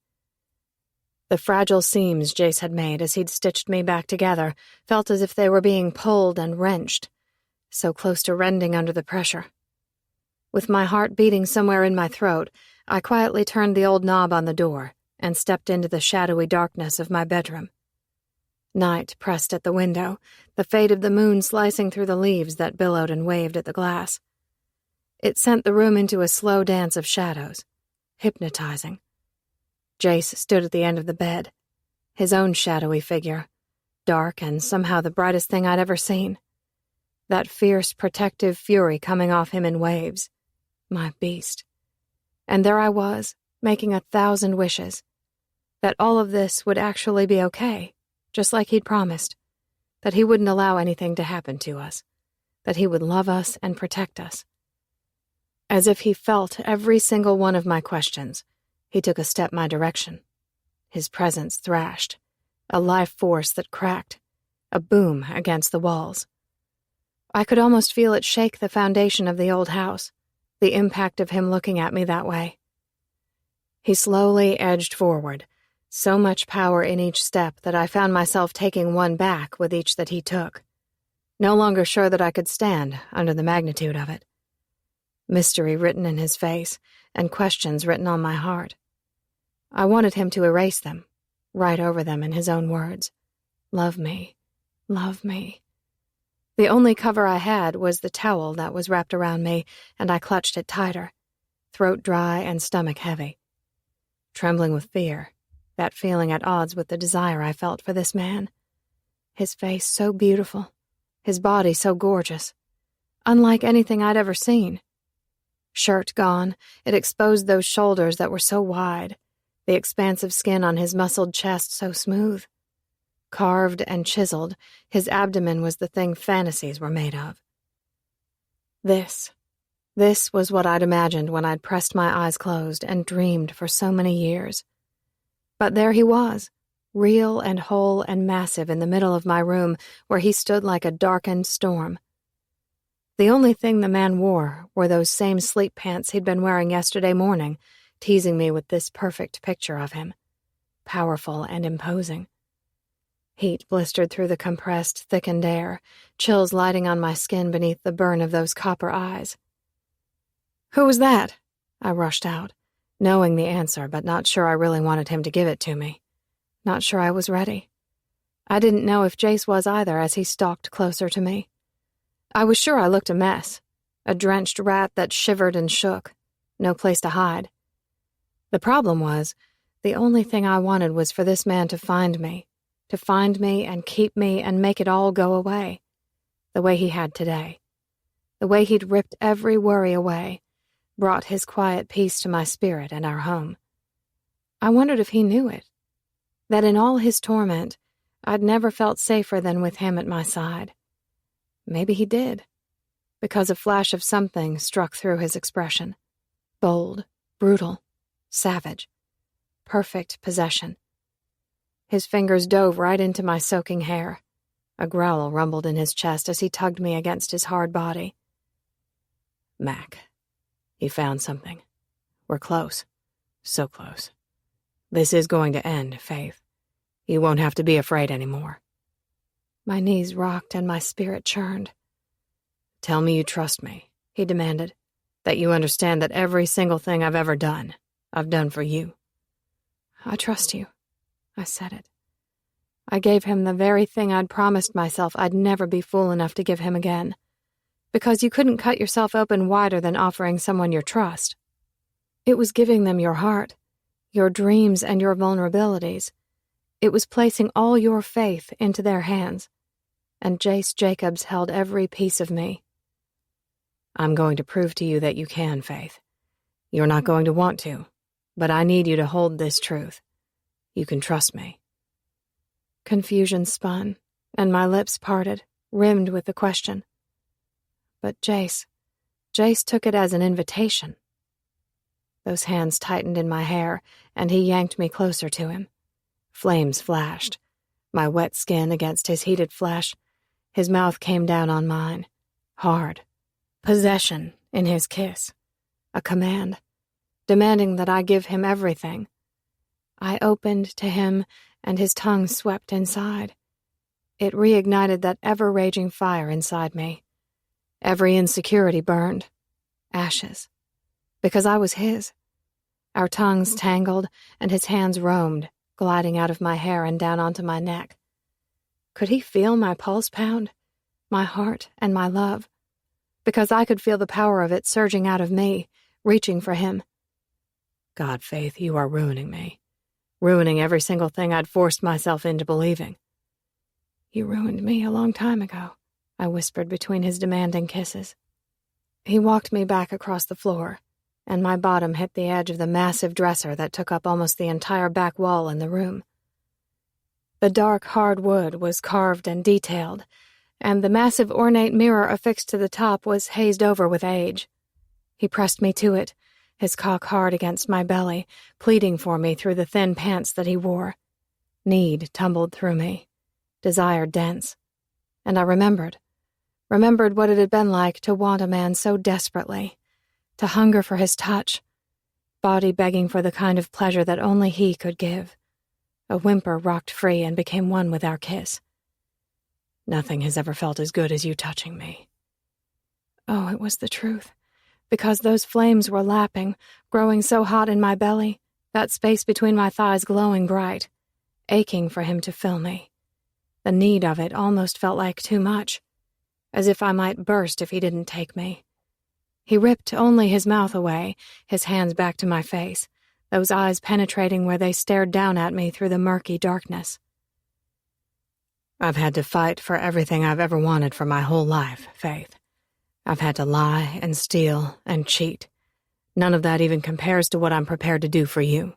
The fragile seams Jace had made as he'd stitched me back together felt as if they were being pulled and wrenched, so close to rending under the pressure. With my heart beating somewhere in my throat, I quietly turned the old knob on the door and stepped into the shadowy darkness of my bedroom. Night pressed at the window, the fade of the moon slicing through the leaves that billowed and waved at the glass. It sent the room into a slow dance of shadows, hypnotizing. Jace stood at the end of the bed, his own shadowy figure, dark and somehow the brightest thing I'd ever seen. That fierce, protective fury coming off him in waves. My beast. And there I was, making 1,000 wishes. That all of this would actually be okay, just like he'd promised. That he wouldn't allow anything to happen to us. That he would love us and protect us. As if he felt every single one of my questions, he took a step my direction. His presence thrashed, a life force that cracked, a boom against the walls. I could almost feel it shake the foundation of the old house, the impact of him looking at me that way. He slowly edged forward, so much power in each step that I found myself taking one back with each that he took, no longer sure that I could stand under the magnitude of it. Mystery written in his face, and questions written on my heart. I wanted him to erase them, write over them in his own words. Love me, love me. The only cover I had was the towel that was wrapped around me, and I clutched it tighter, throat dry and stomach heavy. Trembling with fear, that feeling at odds with the desire I felt for this man. His face so beautiful, his body so gorgeous, unlike anything I'd ever seen. Shirt gone, it exposed those shoulders that were so wide, the expansive skin on his muscled chest so smooth. Carved and chiseled, his abdomen was the thing fantasies were made of. This was what I'd imagined when I'd pressed my eyes closed and dreamed for so many years. But there he was, real and whole and massive in the middle of my room where he stood like a darkened storm. The only thing the man wore were those same sleep pants he'd been wearing yesterday morning, teasing me with this perfect picture of him, powerful and imposing. Heat blistered through the compressed, thickened air, chills lighting on my skin beneath the burn of those copper eyes. "Who was that?" I rushed out, knowing the answer but not sure I really wanted him to give it to me. Not sure I was ready. I didn't know if Jace was either as he stalked closer to me. I was sure I looked a mess, a drenched rat that shivered and shook, no place to hide. The problem was, the only thing I wanted was for this man to find me and keep me and make it all go away, the way he had today, the way he'd ripped every worry away, brought his quiet peace to my spirit and our home. I wondered if he knew it, that in all his torment, I'd never felt safer than with him at my side. Maybe he did, because a flash of something struck through his expression, Bold, brutal, savage. Perfect possession. His fingers dove right into my soaking hair. A growl rumbled in his chest as he tugged me against his hard body. Mac. He found something. We're close. So close. This is going to end, Faith. You won't have to be afraid anymore. My knees rocked and my spirit churned. Tell me you trust me, he demanded. That you understand that every single thing I've ever done, I've done for you. I trust you. I said it. I gave him the very thing I'd promised myself I'd never be fool enough to give him again. Because you couldn't cut yourself open wider than offering someone your trust. It was giving them your heart, your dreams and your vulnerabilities. It was placing all your faith into their hands. And Jace Jacobs held every piece of me. I'm going to prove to you that you can, Faith. You're not going to want to, but I need you to hold this truth. You can trust me. Confusion spun, and my lips parted, rimmed with the question. But Jace took it as an invitation. Those hands tightened in my hair, and he yanked me closer to him. Flames flashed, my wet skin against his heated flesh. His mouth came down on mine, hard. Possession in his kiss. A command, demanding that I give him everything. I opened to him, and his tongue swept inside. It reignited that ever-raging fire inside me. Every insecurity burned. Ashes. Because I was his. Our tongues tangled, and his hands roamed, gliding out of my hair and down onto my neck. Could he feel my pulse pound? My heart and my love? Because I could feel the power of it surging out of me, reaching for him. God, Faith, you are ruining me. Ruining every single thing I'd forced myself into believing. You ruined me a long time ago, I whispered between his demanding kisses. He walked me back across the floor, and my bottom hit the edge of the massive dresser that took up almost the entire back wall in the room. The dark, hard wood was carved and detailed, and the massive ornate mirror affixed to the top was hazed over with age. He pressed me to it, his cock hard against my belly, pleading for me through the thin pants that he wore. Need tumbled through me, desire dense. And I remembered what it had been like to want a man so desperately, to hunger for his touch, body begging for the kind of pleasure that only he could give. A whimper rocked free and became one with our kiss. Nothing has ever felt as good as you touching me. Oh, it was the truth. Because those flames were lapping, growing so hot in my belly, that space between my thighs glowing bright, aching for him to fill me. The need of it almost felt like too much, as if I might burst if he didn't take me. He ripped only his mouth away, his hands back to my face, those eyes penetrating where they stared down at me through the murky darkness. I've had to fight for everything I've ever wanted for my whole life, Faith. I've had to lie and steal and cheat. None of that even compares to what I'm prepared to do for you.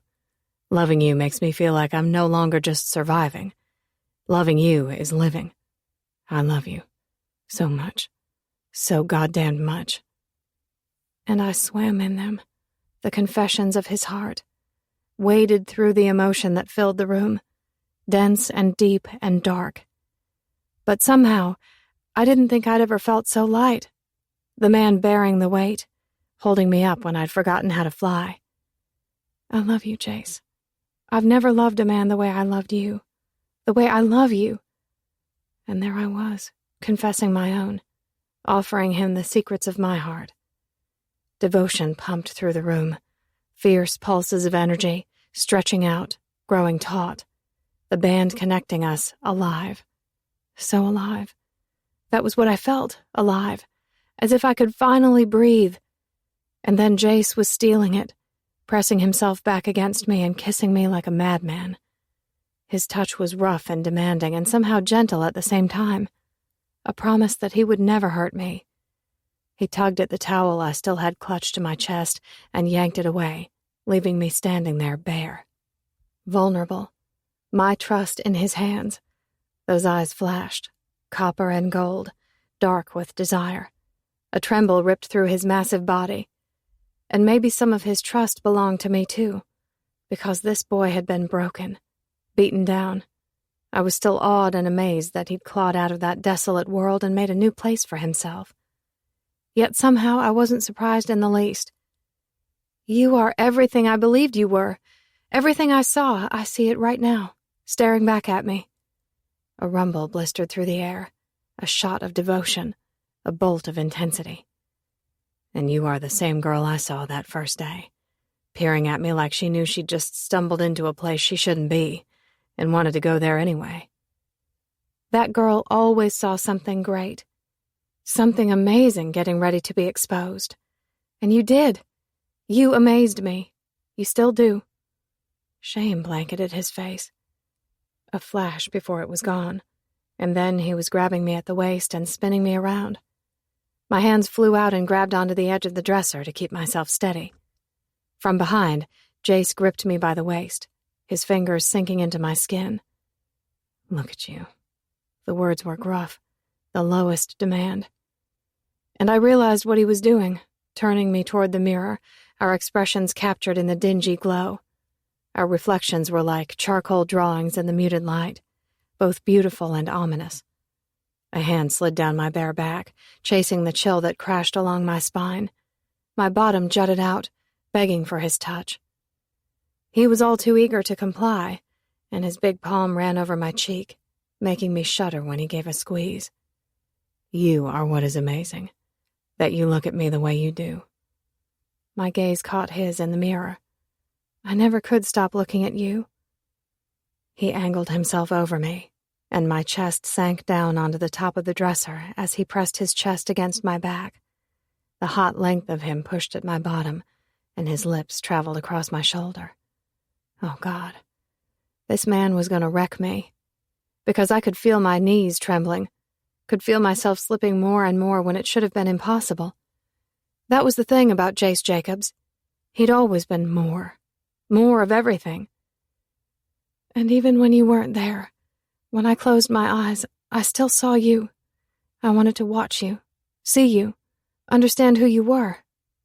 Loving you makes me feel like I'm no longer just surviving. Loving you is living. I love you. So much. So goddamned much. And I swam in them, the confessions of his heart, waded through the emotion that filled the room, dense and deep and dark. But somehow, I didn't think I'd ever felt so light. The man bearing the weight, holding me up when I'd forgotten how to fly. I love you, Jace. I've never loved a man the way I loved you, the way I love you. And there I was, confessing my own, offering him the secrets of my heart. Devotion pumped through the room, fierce pulses of energy, stretching out, growing taut. The band connecting us, alive. So alive. That was what I felt, alive. As if I could finally breathe. And then Jace was stealing it, pressing himself back against me and kissing me like a madman. His touch was rough and demanding and somehow gentle at the same time. A promise that he would never hurt me. He tugged at the towel I still had clutched to my chest and yanked it away, leaving me standing there bare. Vulnerable. My trust in his hands. Those eyes flashed, copper and gold, dark with desire. A tremble ripped through his massive body. And maybe some of his trust belonged to me too, because this boy had been broken, beaten down. I was still awed and amazed that he'd clawed out of that desolate world and made a new place for himself. Yet somehow I wasn't surprised in the least. You are everything I believed you were. Everything I saw, I see it right now, staring back at me. A rumble blistered through the air, a shot of devotion, a bolt of intensity. And you are the same girl I saw that first day, peering at me like she knew she'd just stumbled into a place she shouldn't be, and wanted to go there anyway. That girl always saw something great, something amazing getting ready to be exposed. And you did. You amazed me. You still do. Shame blanketed his face. A flash before it was gone, and then he was grabbing me at the waist and spinning me around. My hands flew out and grabbed onto the edge of the dresser to keep myself steady. From behind, Jace gripped me by the waist, his fingers sinking into my skin. Look at you. The words were gruff, the lowest demand. And I realized what he was doing, turning me toward the mirror, our expressions captured in the dingy glow. Our reflections were like charcoal drawings in the muted light, both beautiful and ominous. A hand slid down my bare back, chasing the chill that crashed along my spine. My bottom jutted out, begging for his touch. He was all too eager to comply, and his big palm ran over my cheek, making me shudder when he gave a squeeze. You are what is amazing, that you look at me the way you do. My gaze caught his in the mirror. I never could stop looking at you. He angled himself over me, and my chest sank down onto the top of the dresser as he pressed his chest against my back. The hot length of him pushed at my bottom, and his lips traveled across my shoulder. Oh, God. This man was going to wreck me, because I could feel my knees trembling, could feel myself slipping more and more when it should have been impossible. That was the thing about Jace Jacobs. He'd always been more of everything. And even when you weren't there, when I closed my eyes, I still saw you. I wanted to watch you, see you, understand who you were,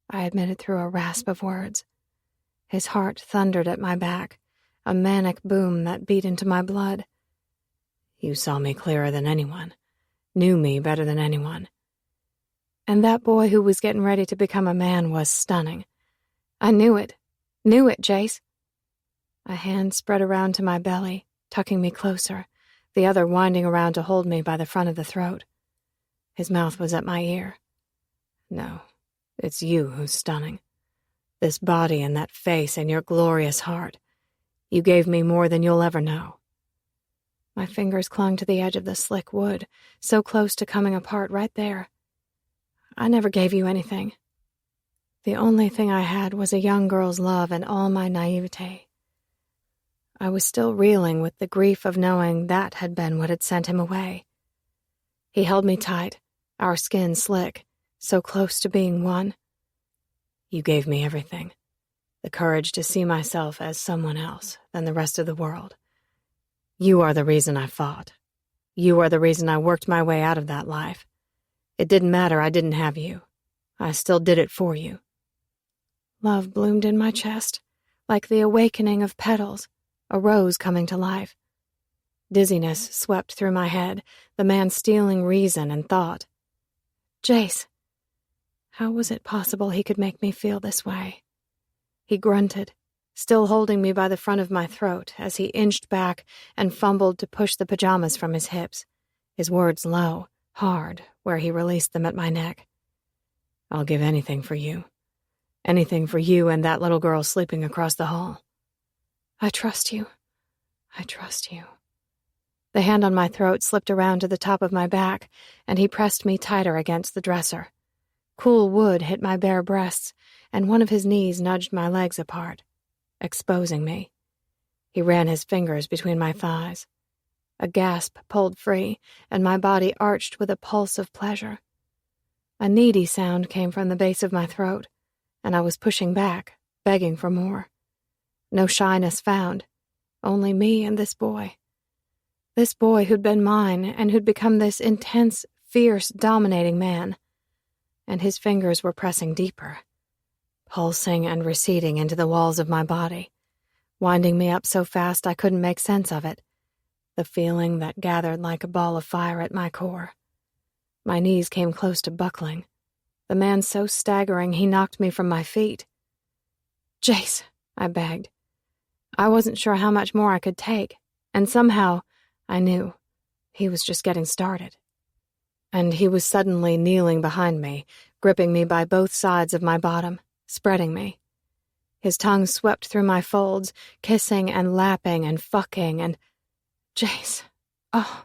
I admitted through a rasp of words. His heart thundered at my back, a manic boom that beat into my blood. You saw me clearer than anyone, knew me better than anyone. And that boy who was getting ready to become a man was stunning. I knew it, Jace. A hand spread around to my belly, tucking me closer, the other winding around to hold me by the front of the throat. His mouth was at my ear. No, it's you who's stunning. This body and that face and your glorious heart. You gave me more than you'll ever know. My fingers clung to the edge of the slick wood, so close to coming apart right there. I never gave you anything. The only thing I had was a young girl's love and all my naivete. I was still reeling with the grief of knowing that had been what had sent him away. He held me tight, our skin slick, so close to being one. You gave me everything. The courage to see myself as someone else than the rest of the world. You are the reason I fought. You are the reason I worked my way out of that life. It didn't matter I didn't have you. I still did it for you. Love bloomed in my chest, like the awakening of petals, a rose coming to life. Dizziness swept through my head, the man stealing reason and thought. Jace. How was it possible he could make me feel this way? He grunted, still holding me by the front of my throat as he inched back and fumbled to push the pajamas from his hips, his words low, hard, where he released them at my neck. I'll give anything for you. Anything for you and that little girl sleeping across the hall. I trust you. I trust you. The hand on my throat slipped around to the top of my back, and he pressed me tighter against the dresser. Cool wood hit my bare breasts, and one of his knees nudged my legs apart, exposing me. He ran his fingers between my thighs. A gasp pulled free, and my body arched with a pulse of pleasure. A needy sound came from the base of my throat, and I was pushing back, begging for more. No shyness found, only me and this boy. This boy who'd been mine and who'd become this intense, fierce, dominating man. And his fingers were pressing deeper, pulsing and receding into the walls of my body, winding me up so fast I couldn't make sense of it, the feeling that gathered like a ball of fire at my core. My knees came close to buckling, the man so staggering he knocked me from my feet. "Jace," I begged. I wasn't sure how much more I could take, and somehow I knew he was just getting started. And he was suddenly kneeling behind me, gripping me by both sides of my bottom, spreading me. His tongue swept through my folds, kissing and lapping and fucking and... Jace, oh,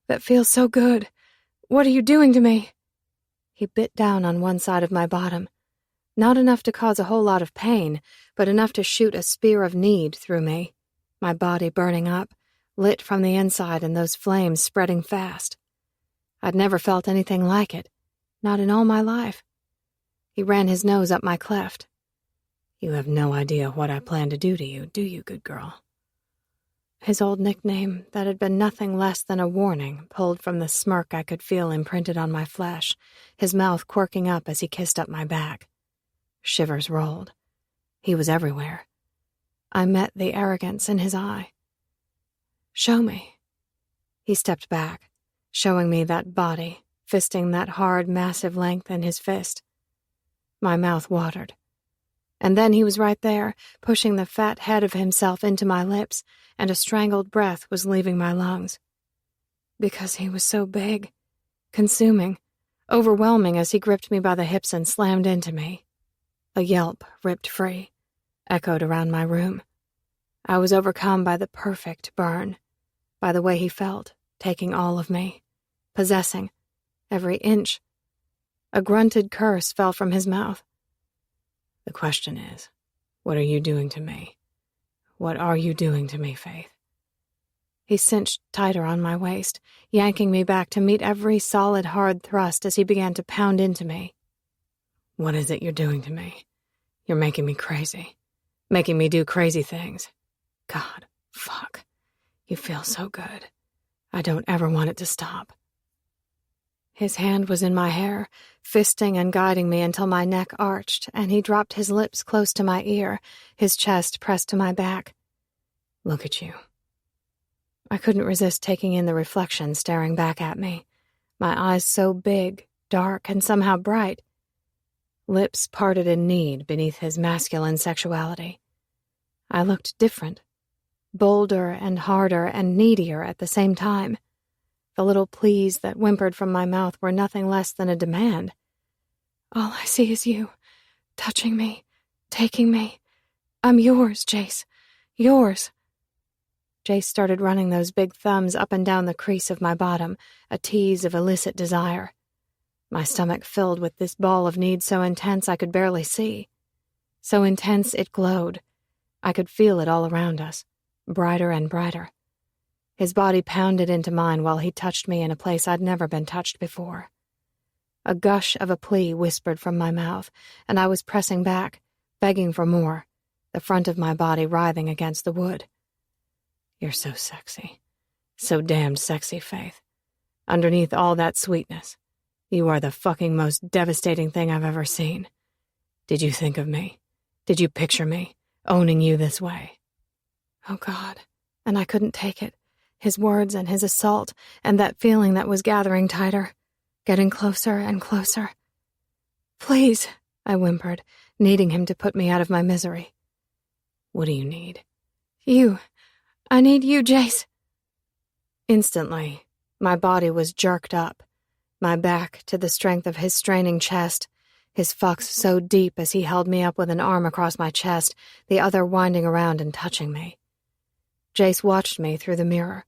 that feels so good. What are you doing to me? He bit down on one side of my bottom. Not enough to cause a whole lot of pain, but enough to shoot a spear of need through me, my body burning up, lit from the inside and those flames spreading fast. I'd never felt anything like it, not in all my life. He ran his nose up my cleft. "You have no idea what I plan to do to you, do you, good girl?" His old nickname that had been nothing less than a warning pulled from the smirk I could feel imprinted on my flesh, his mouth quirking up as he kissed up my back. Shivers rolled. He was everywhere. I met the arrogance in his eye. "Show me." He stepped back, showing me that body, fisting that hard, massive length in his fist. My mouth watered. And then he was right there, pushing the fat head of himself into my lips, and a strangled breath was leaving my lungs. Because he was so big, consuming, overwhelming as he gripped me by the hips and slammed into me. A yelp ripped free, echoed around my room. I was overcome by the perfect burn, by the way he felt, taking all of me, possessing every inch. A grunted curse fell from his mouth. "The question is, what are you doing to me? What are you doing to me, Faith?" He cinched tighter on my waist, yanking me back to meet every solid, hard thrust as he began to pound into me. "What is it you're doing to me? You're making me crazy. Making me do crazy things. God, fuck. You feel so good. I don't ever want it to stop." His hand was in my hair, fisting and guiding me until my neck arched, and he dropped his lips close to my ear, his chest pressed to my back. "Look at you." I couldn't resist taking in the reflection staring back at me, my eyes so big, dark, and somehow bright. Lips parted in need beneath his masculine sexuality. I looked different, bolder and harder and needier at the same time. The little pleas that whimpered from my mouth were nothing less than a demand. "All I see is you, touching me, taking me. I'm yours, Jace. Yours." Jace started running those big thumbs up and down the crease of my bottom, a tease of illicit desire. My stomach filled with this ball of need so intense I could barely see. So intense it glowed. I could feel it all around us, brighter and brighter. His body pounded into mine while he touched me in a place I'd never been touched before. A gush of a plea whispered from my mouth, and I was pressing back, begging for more, the front of my body writhing against the wood. "You're so sexy. So damned sexy, Faith. Underneath all that sweetness, you are the fucking most devastating thing I've ever seen. Did you think of me? Did you picture me, owning you this way?" Oh, God, and I couldn't take it. His words and his assault, and that feeling that was gathering tighter, getting closer and closer. "Please," I whimpered, needing him to put me out of my misery. "What do you need?" "You. I need you, Jace." Instantly, my body was jerked up, my back to the strength of his straining chest, his fucks so deep as he held me up with an arm across my chest, the other winding around and touching me. Jace watched me through the mirror,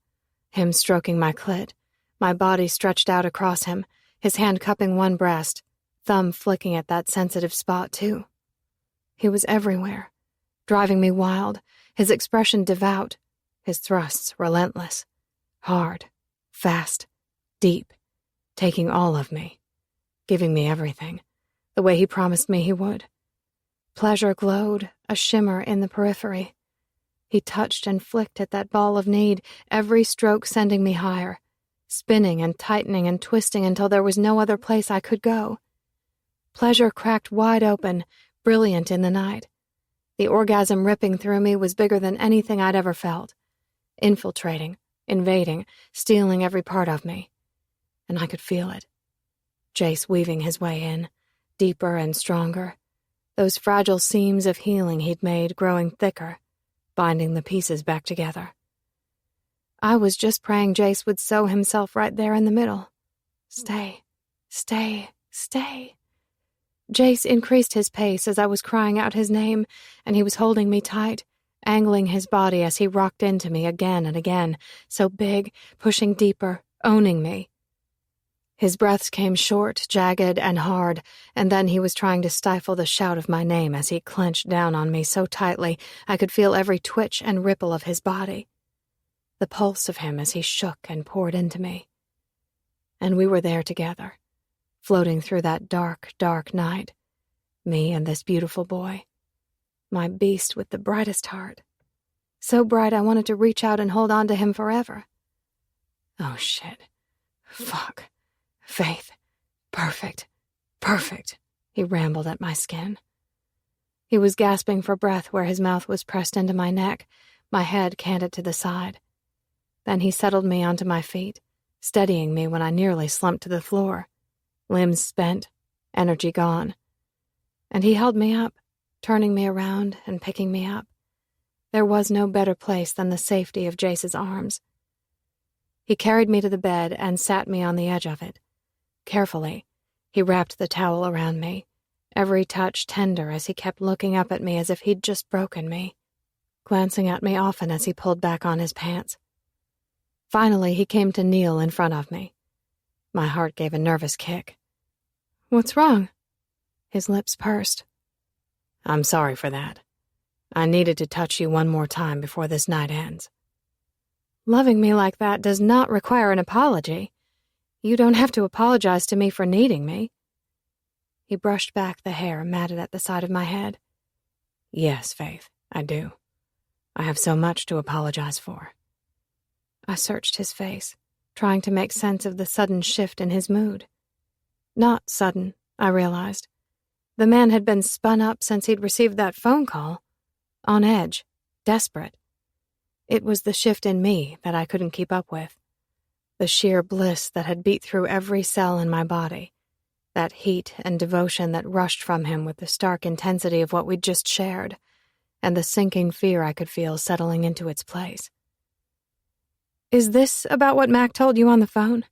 him stroking my clit, my body stretched out across him, his hand cupping one breast, thumb flicking at that sensitive spot, too. He was everywhere, driving me wild, his expression devout, his thrusts relentless, hard, fast, deep, taking all of me, giving me everything, the way he promised me he would. Pleasure glowed, a shimmer in the periphery. He touched and flicked at that ball of need, every stroke sending me higher, spinning and tightening and twisting until there was no other place I could go. Pleasure cracked wide open, brilliant in the night. The orgasm ripping through me was bigger than anything I'd ever felt. Infiltrating, invading, stealing every part of me. And I could feel it. Jace weaving his way in, deeper and stronger. Those fragile seams of healing he'd made growing thicker, binding the pieces back together. I was just praying Jace would sew himself right there in the middle. Stay, stay, stay. Jace increased his pace as I was crying out his name, and he was holding me tight, angling his body as he rocked into me again and again, so big, pushing deeper, owning me. His breaths came short, jagged, and hard, and then he was trying to stifle the shout of my name as he clenched down on me so tightly I could feel every twitch and ripple of his body. The pulse of him as he shook and poured into me. And we were there together, floating through that dark, dark night, me and this beautiful boy, my beast with the brightest heart, so bright I wanted to reach out and hold on to him forever. Oh, shit. Fuck. Faith. Perfect. Perfect, he rambled at my skin. He was gasping for breath where his mouth was pressed into my neck, my head canted to the side. Then he settled me onto my feet, steadying me when I nearly slumped to the floor, limbs spent, energy gone. And he held me up, turning me around and picking me up. There was no better place than the safety of Jace's arms. He carried me to the bed and sat me on the edge of it. Carefully, he wrapped the towel around me, every touch tender as he kept looking up at me as if he'd just broken me, glancing at me often as he pulled back on his pants. Finally, he came to kneel in front of me. My heart gave a nervous kick. "What's wrong?" His lips pursed. "I'm sorry for that. I needed to touch you one more time before this night ends." "Loving me like that does not require an apology. You don't have to apologize to me for needing me." He brushed back the hair matted at the side of my head. "Yes, Faith, I do. I have so much to apologize for." I searched his face, trying to make sense of the sudden shift in his mood. Not sudden, I realized. The man had been spun up since he'd received that phone call. On edge, desperate. It was the shift in me that I couldn't keep up with. The sheer bliss that had beat through every cell in my body. That heat and devotion that rushed from him with the stark intensity of what we'd just shared, and the sinking fear I could feel settling into its place. "Is this about what Mac told you on the phone?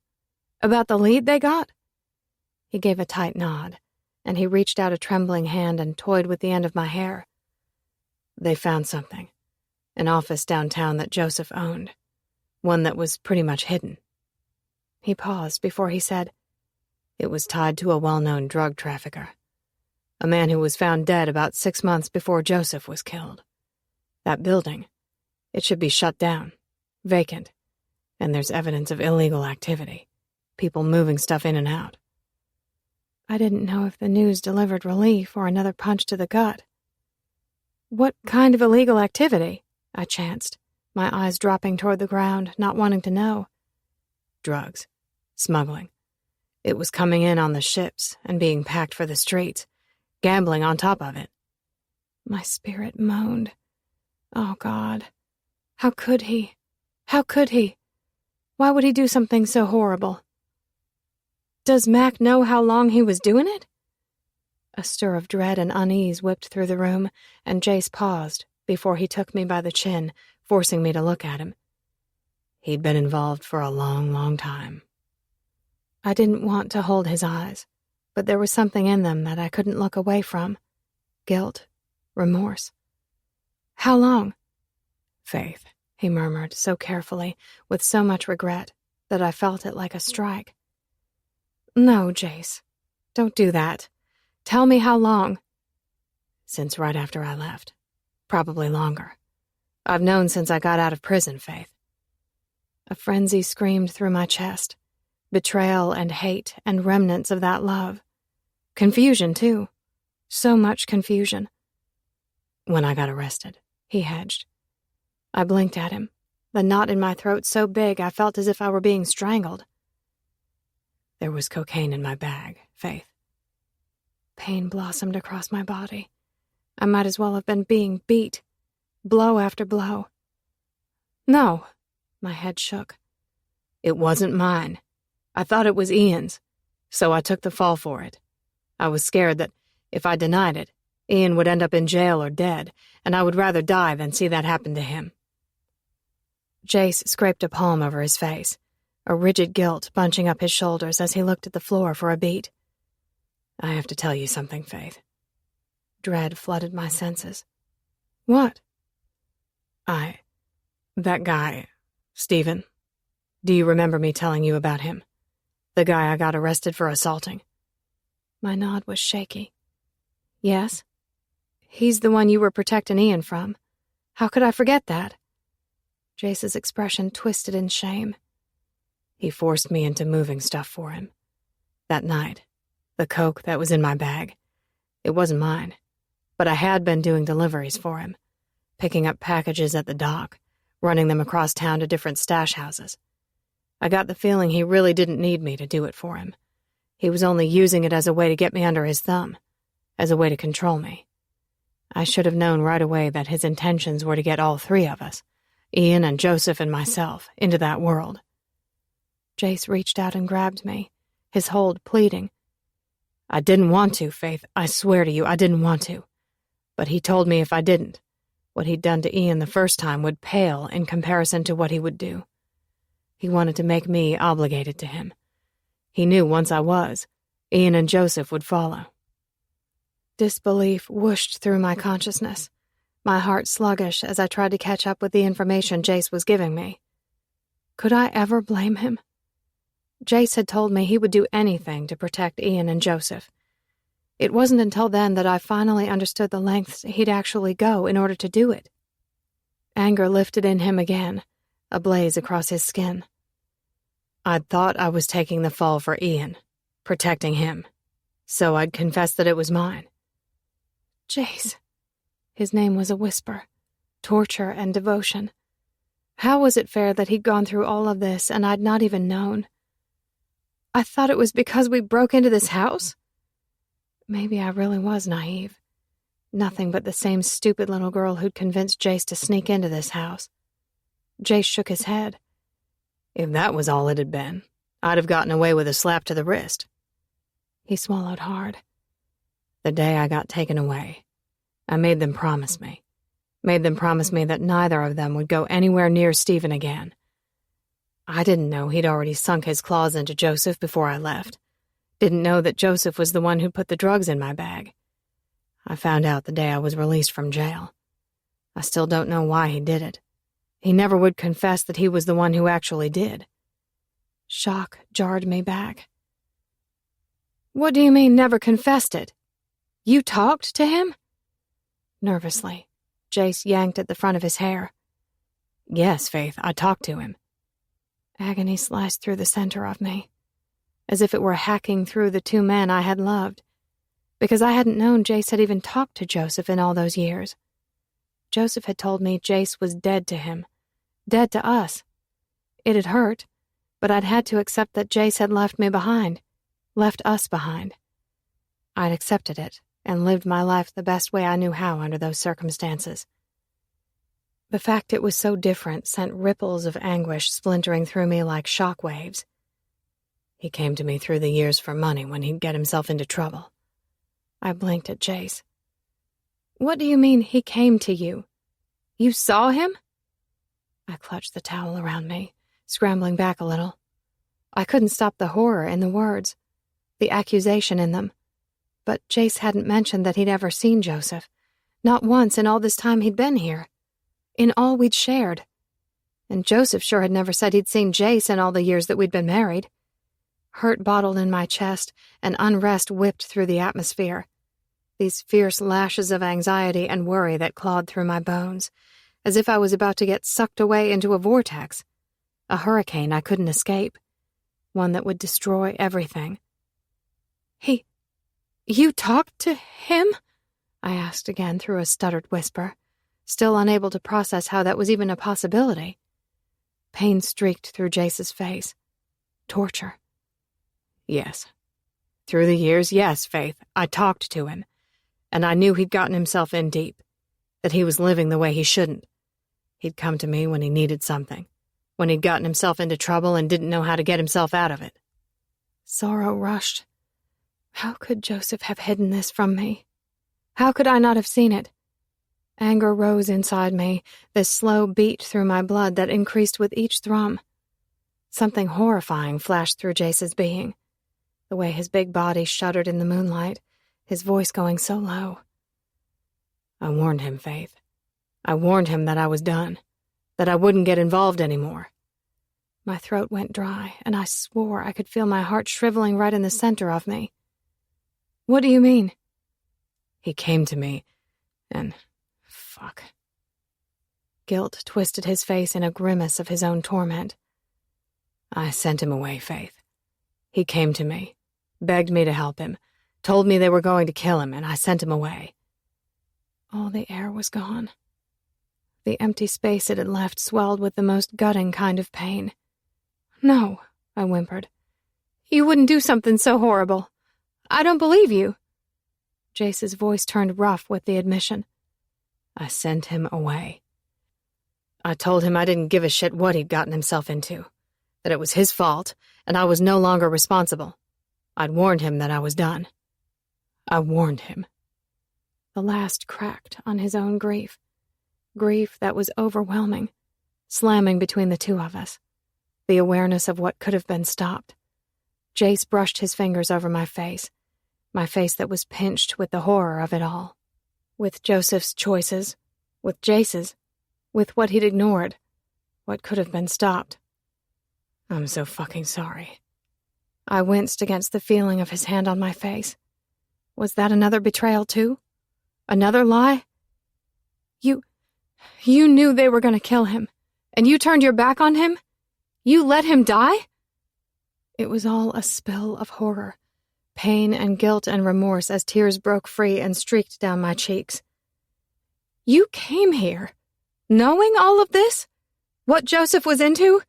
About the lead they got?" He gave a tight nod, and he reached out a trembling hand and toyed with the end of my hair. "They found something. An office downtown that Joseph owned. One that was pretty much hidden." He paused before he said, "It was tied to a well-known drug trafficker. A man who was found dead about 6 months before Joseph was killed. That building, it should be shut down, vacant, and there's evidence of illegal activity, people moving stuff in and out." I didn't know if the news delivered relief or another punch to the gut. "What kind of illegal activity?" I chanced, my eyes dropping toward the ground, not wanting to know. "Drugs. Smuggling. It was coming in on the ships and being packed for the streets, gambling on top of it." My spirit moaned. Oh, God. How could he? How could he? Why would he do something so horrible? "Does Mac know how long he was doing it?" A stir of dread and unease whipped through the room, and Jace paused before he took me by the chin, forcing me to look at him. "He'd been involved for a long, long time." I didn't want to hold his eyes, but there was something in them that I couldn't look away from. Guilt, remorse. "How long?" "Faith," he murmured so carefully, with so much regret, that I felt it like a strike. "No, Jace. Don't do that. Tell me how long." "Since right after I left. Probably longer. I've known since I got out of prison, Faith." A frenzy screamed through my chest. Betrayal and hate and remnants of that love. Confusion, too. So much confusion. "When I got arrested," he hedged. I blinked at him, the knot in my throat so big I felt as if I were being strangled. "There was cocaine in my bag, Faith." Pain blossomed across my body. I might as well have been being beat, blow after blow. No, my head shook. It wasn't mine. I thought it was Ian's, so I took the fall for it. I was scared that if I denied it, Ian would end up in jail or dead, and I would rather die than see that happen to him. Jace scraped a palm over his face, a rigid guilt bunching up his shoulders as he looked at the floor for a beat. I have to tell you something, Faith. Dread flooded my senses. What? That guy, Stephen. Do you remember me telling you about him? The guy I got arrested for assaulting? My nod was shaky. Yes? He's the one you were protecting Ian from. How could I forget that? Jace's expression twisted in shame. He forced me into moving stuff for him. That night, the coke that was in my bag, it wasn't mine, but I had been doing deliveries for him, picking up packages at the dock, running them across town to different stash houses. I got the feeling he really didn't need me to do it for him. He was only using it as a way to get me under his thumb, as a way to control me. I should have known right away that his intentions were to get all three of us, Ian and Joseph and myself, into that world. Jace reached out and grabbed me, his hold pleading. I didn't want to, Faith. I swear to you, I didn't want to. But he told me if I didn't, what he'd done to Ian the first time would pale in comparison to what he would do. He wanted to make me obligated to him. He knew once I was, Ian and Joseph would follow. Disbelief whooshed through my consciousness, my heart sluggish as I tried to catch up with the information Jace was giving me. Could I ever blame him? Jace had told me he would do anything to protect Ian and Joseph. It wasn't until then that I finally understood the lengths he'd actually go in order to do it. Anger lifted in him again, a blaze across his skin. I'd thought I was taking the fall for Ian, protecting him, so I'd confess that it was mine. Jace. His name was a whisper, torture and devotion. How was it fair that he'd gone through all of this and I'd not even known? I thought it was because we broke into this house? Maybe I really was naive. Nothing but the same stupid little girl who'd convinced Jace to sneak into this house. Jace shook his head. If that was all it had been, I'd have gotten away with a slap to the wrist. He swallowed hard. The day I got taken away, I made them promise me. Made them promise me that neither of them would go anywhere near Stephen again. I didn't know he'd already sunk his claws into Joseph before I left. Didn't know that Joseph was the one who'd put the drugs in my bag. I found out the day I was released from jail. I still don't know why he did it. He never would confess that he was the one who actually did. Shock jarred me back. What do you mean, never confessed it? You talked to him? Nervously, Jace yanked at the front of his hair. Yes, Faith, I talked to him. Agony sliced through the center of me, as if it were hacking through the two men I had loved, because I hadn't known Jace had even talked to Joseph in all those years. Joseph had told me Jace was dead to him, dead to us. It had hurt, but I'd had to accept that Jace had left me behind, left us behind. I'd accepted it and lived my life the best way I knew how under those circumstances. The fact it was so different sent ripples of anguish splintering through me like shock waves. He came to me through the years for money when he'd get himself into trouble. I blinked at Jace. What do you mean he came to you? You saw him? I clutched the towel around me, scrambling back a little. I couldn't stop the horror in the words, the accusation in them. But Jace hadn't mentioned that he'd ever seen Joseph. Not once in all this time he'd been here. In all we'd shared. And Joseph sure had never said he'd seen Jace in all the years that we'd been married. Hurt bottled in my chest, and unrest whipped through the atmosphere. These fierce lashes of anxiety and worry that clawed through my bones, as if I was about to get sucked away into a vortex. A hurricane I couldn't escape. One that would destroy everything. You talked to him? I asked again through a stuttered whisper, still unable to process how that was even a possibility. Pain streaked through Jace's face. Torture. Yes. Through the years, yes, Faith, I talked to him. And I knew he'd gotten himself in deep, that he was living the way he shouldn't. He'd come to me when he needed something, when he'd gotten himself into trouble and didn't know how to get himself out of it. Sorrow rushed. How could Joseph have hidden this from me? How could I not have seen it? Anger rose inside me, this slow beat through my blood that increased with each thrum. Something horrifying flashed through Jace's being, the way his big body shuddered in the moonlight, his voice going so low. I warned him, Faith. I warned him that I was done, that I wouldn't get involved anymore. My throat went dry, and I swore I could feel my heart shriveling right in the center of me. What do you mean? He came to me, and... fuck. Guilt twisted his face in a grimace of his own torment. I sent him away, Faith. He came to me, begged me to help him, told me they were going to kill him, and I sent him away. All the air was gone. The empty space it had left swelled with the most gutting kind of pain. No, I whimpered. You wouldn't do something so horrible. I don't believe you. Jace's voice turned rough with the admission. I sent him away. I told him I didn't give a shit what he'd gotten himself into, that it was his fault, and I was no longer responsible. I'd warned him that I was done. I warned him. The last cracked on his own grief. Grief that was overwhelming, slamming between the two of us. The awareness of what could have been stopped. Jace brushed his fingers over my face that was pinched with the horror of it all. With Joseph's choices, with Jace's, with what he'd ignored, what could have been stopped. I'm so fucking sorry. I winced against the feeling of his hand on my face. Was that another betrayal too? Another lie? You knew they were going to kill him, and you turned your back on him? You let him die? It was all a spill of horror, pain and guilt and remorse as tears broke free and streaked down my cheeks. You came here, knowing all of this? What Joseph was into?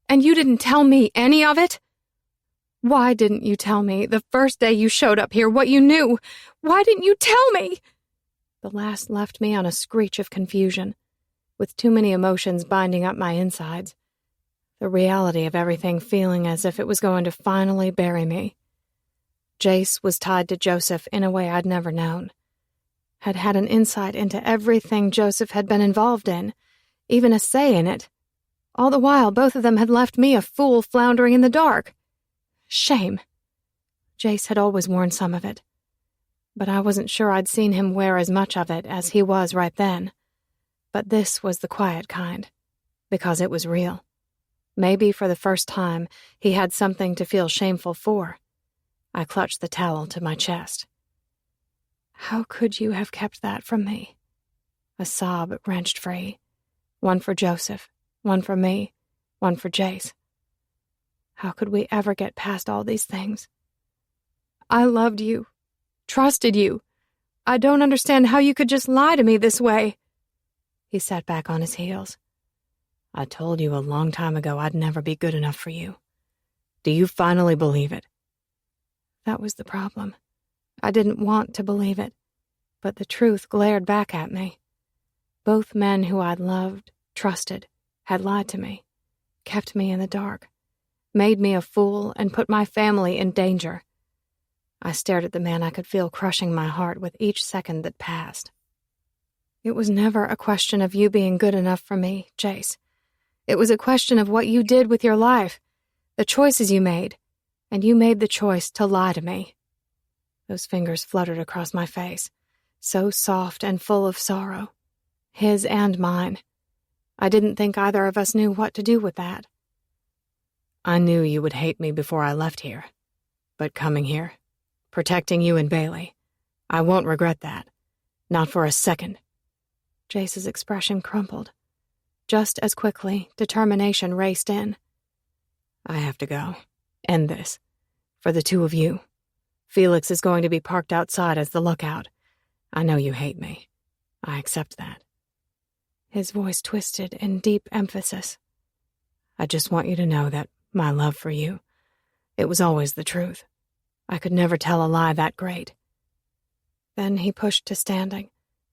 And you didn't tell me any of it? Why didn't you tell me the first day you showed up here what you knew? Why didn't you tell me? The last left me on a screech of confusion, with too many emotions binding up my insides. The reality of everything feeling as if it was going to finally bury me. Jace was tied to Joseph in a way I'd never known. Had had an insight into everything Joseph had been involved in, even a say in it. All the while, both of them had left me a fool floundering in the dark. Shame. Jace had always worn some of it, but I wasn't sure I'd seen him wear as much of it as he was right then. But this was the quiet kind, because it was real. Maybe for the first time, he had something to feel shameful for. I clutched the towel to my chest. How could you have kept that from me? A sob wrenched free. One for Joseph, one for me, one for Jace. How could we ever get past all these things? I loved you, trusted you. I don't understand how you could just lie to me this way. He sat back on his heels. I told you a long time ago I'd never be good enough for you. Do you finally believe it? That was the problem. I didn't want to believe it, but the truth glared back at me. Both men who I'd loved, trusted, had lied to me, kept me in the dark, made me a fool, and put my family in danger. I stared at the man I could feel crushing my heart with each second that passed. It was never a question of you being good enough for me, Jace. It was a question of what you did with your life, the choices you made, and you made the choice to lie to me. Those fingers fluttered across my face, so soft and full of sorrow, his and mine. I didn't think either of us knew what to do with that. I knew you would hate me before I left here, but coming here, protecting you and Bailey, I won't regret that. Not for a second. Jace's expression crumpled. Just as quickly, determination raced in. I have to go. End this. For the two of you. Felix is going to be parked outside as the lookout. I know you hate me. I accept that. His voice twisted in deep emphasis. I just want you to know that my love for you, it was always the truth. I could never tell a lie that great. Then he pushed to standing,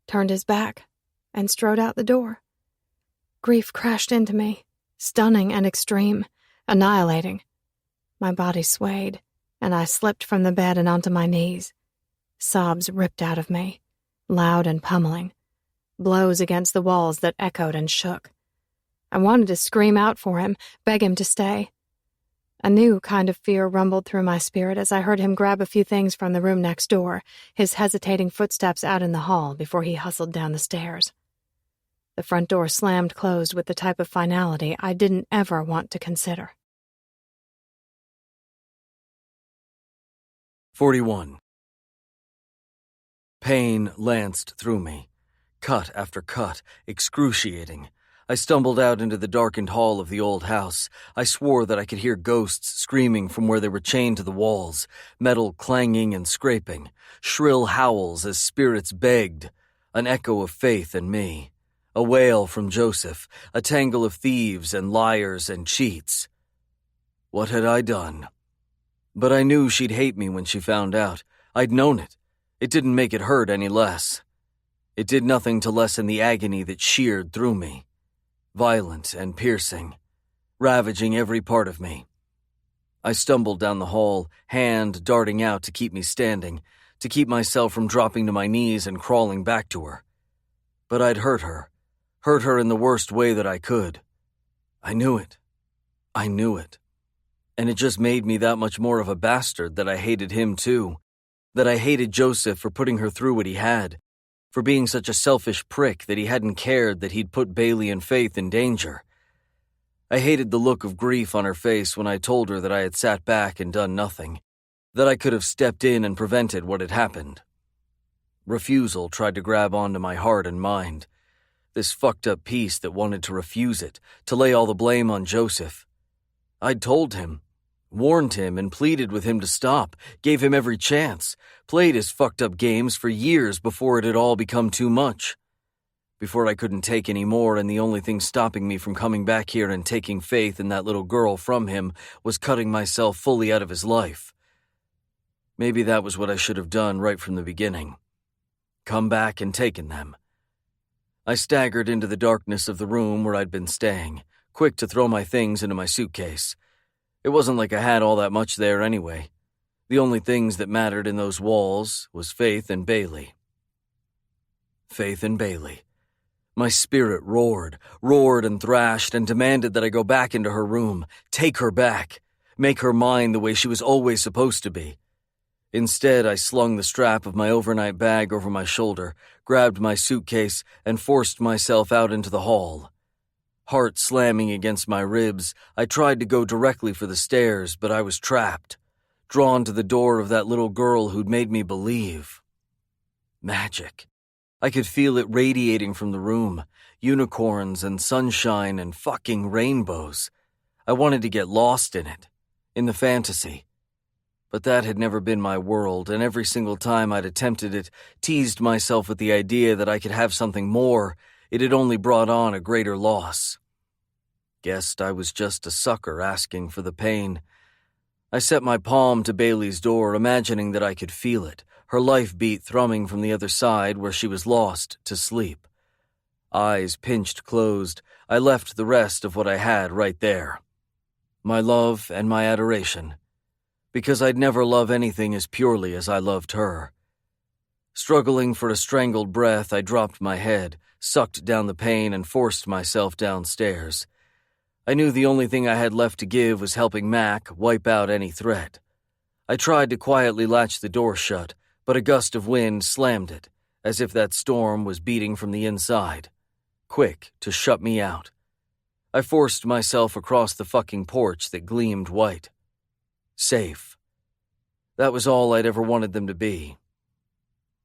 turned his back, and strode out the door. Grief crashed into me, stunning and extreme, annihilating. My body swayed, and I slipped from the bed and onto my knees. Sobs ripped out of me, loud and pummeling, blows against the walls that echoed and shook. I wanted to scream out for him, beg him to stay. A new kind of fear rumbled through my spirit as I heard him grab a few things from the room next door, his hesitating footsteps out in the hall before he hustled down the stairs. The front door slammed closed with the type of finality I didn't ever want to consider. 41. Pain lanced through me, cut after cut, excruciating. I stumbled out into the darkened hall of the old house. I swore that I could hear ghosts screaming from where they were chained to the walls, metal clanging and scraping, shrill howls as spirits begged, an echo of faith in me, a wail from Joseph, a tangle of thieves and liars and cheats. What had I done? But I knew she'd hate me when she found out. I'd known it. It didn't make it hurt any less. It did nothing to lessen the agony that sheared through me. Violent and piercing, ravaging every part of me. I stumbled down the hall, hand darting out to keep me standing, to keep myself from dropping to my knees and crawling back to her. But I'd hurt her in the worst way that I could. I knew it. I knew it. And it just made me that much more of a bastard that I hated him too, that I hated Joseph for putting her through what he had, for being such a selfish prick that he hadn't cared that he'd put Bailey and Faith in danger. I hated the look of grief on her face when I told her that I had sat back and done nothing, that I could have stepped in and prevented what had happened. Refusal tried to grab onto my heart and mind, this fucked up piece that wanted to refuse it, to lay all the blame on Joseph. I'd told him, warned him and pleaded with him to stop, gave him every chance, played his fucked up games for years before it had all become too much. Before I couldn't take any more and the only thing stopping me from coming back here and taking Faith in that little girl from him was cutting myself fully out of his life. Maybe that was what I should have done right from the beginning. Come back and taken them. I staggered into the darkness of the room where I'd been staying, quick to throw my things into my suitcase. It wasn't like I had all that much there anyway. The only things that mattered in those walls was Faith and Bailey. Faith and Bailey. My spirit roared and thrashed and demanded that I go back into her room, take her back, make her mine the way she was always supposed to be. Instead, I slung the strap of my overnight bag over my shoulder, grabbed my suitcase, and forced myself out into the hall. Heart slamming against my ribs, I tried to go directly for the stairs, but I was trapped, drawn to the door of that little girl who'd made me believe. Magic. I could feel it radiating from the room, unicorns and sunshine and fucking rainbows. I wanted to get lost in it, in the fantasy. But that had never been my world, and every single time I'd attempted it, teased myself with the idea that I could have something more, it had only brought on a greater loss. Guessed I was just a sucker asking for the pain. I set my palm to Bailey's door, imagining that I could feel it, her life beat thrumming from the other side where she was lost to sleep. Eyes pinched closed, I left the rest of what I had right there. My love and my adoration. Because I'd never love anything as purely as I loved her. Struggling for a strangled breath, I dropped my head, sucked down the pain, and forced myself downstairs. I knew the only thing I had left to give was helping Mac wipe out any threat. I tried to quietly latch the door shut, but a gust of wind slammed it, as if that storm was beating from the inside, quick to shut me out. I forced myself across the fucking porch that gleamed white. Safe. That was all I'd ever wanted them to be.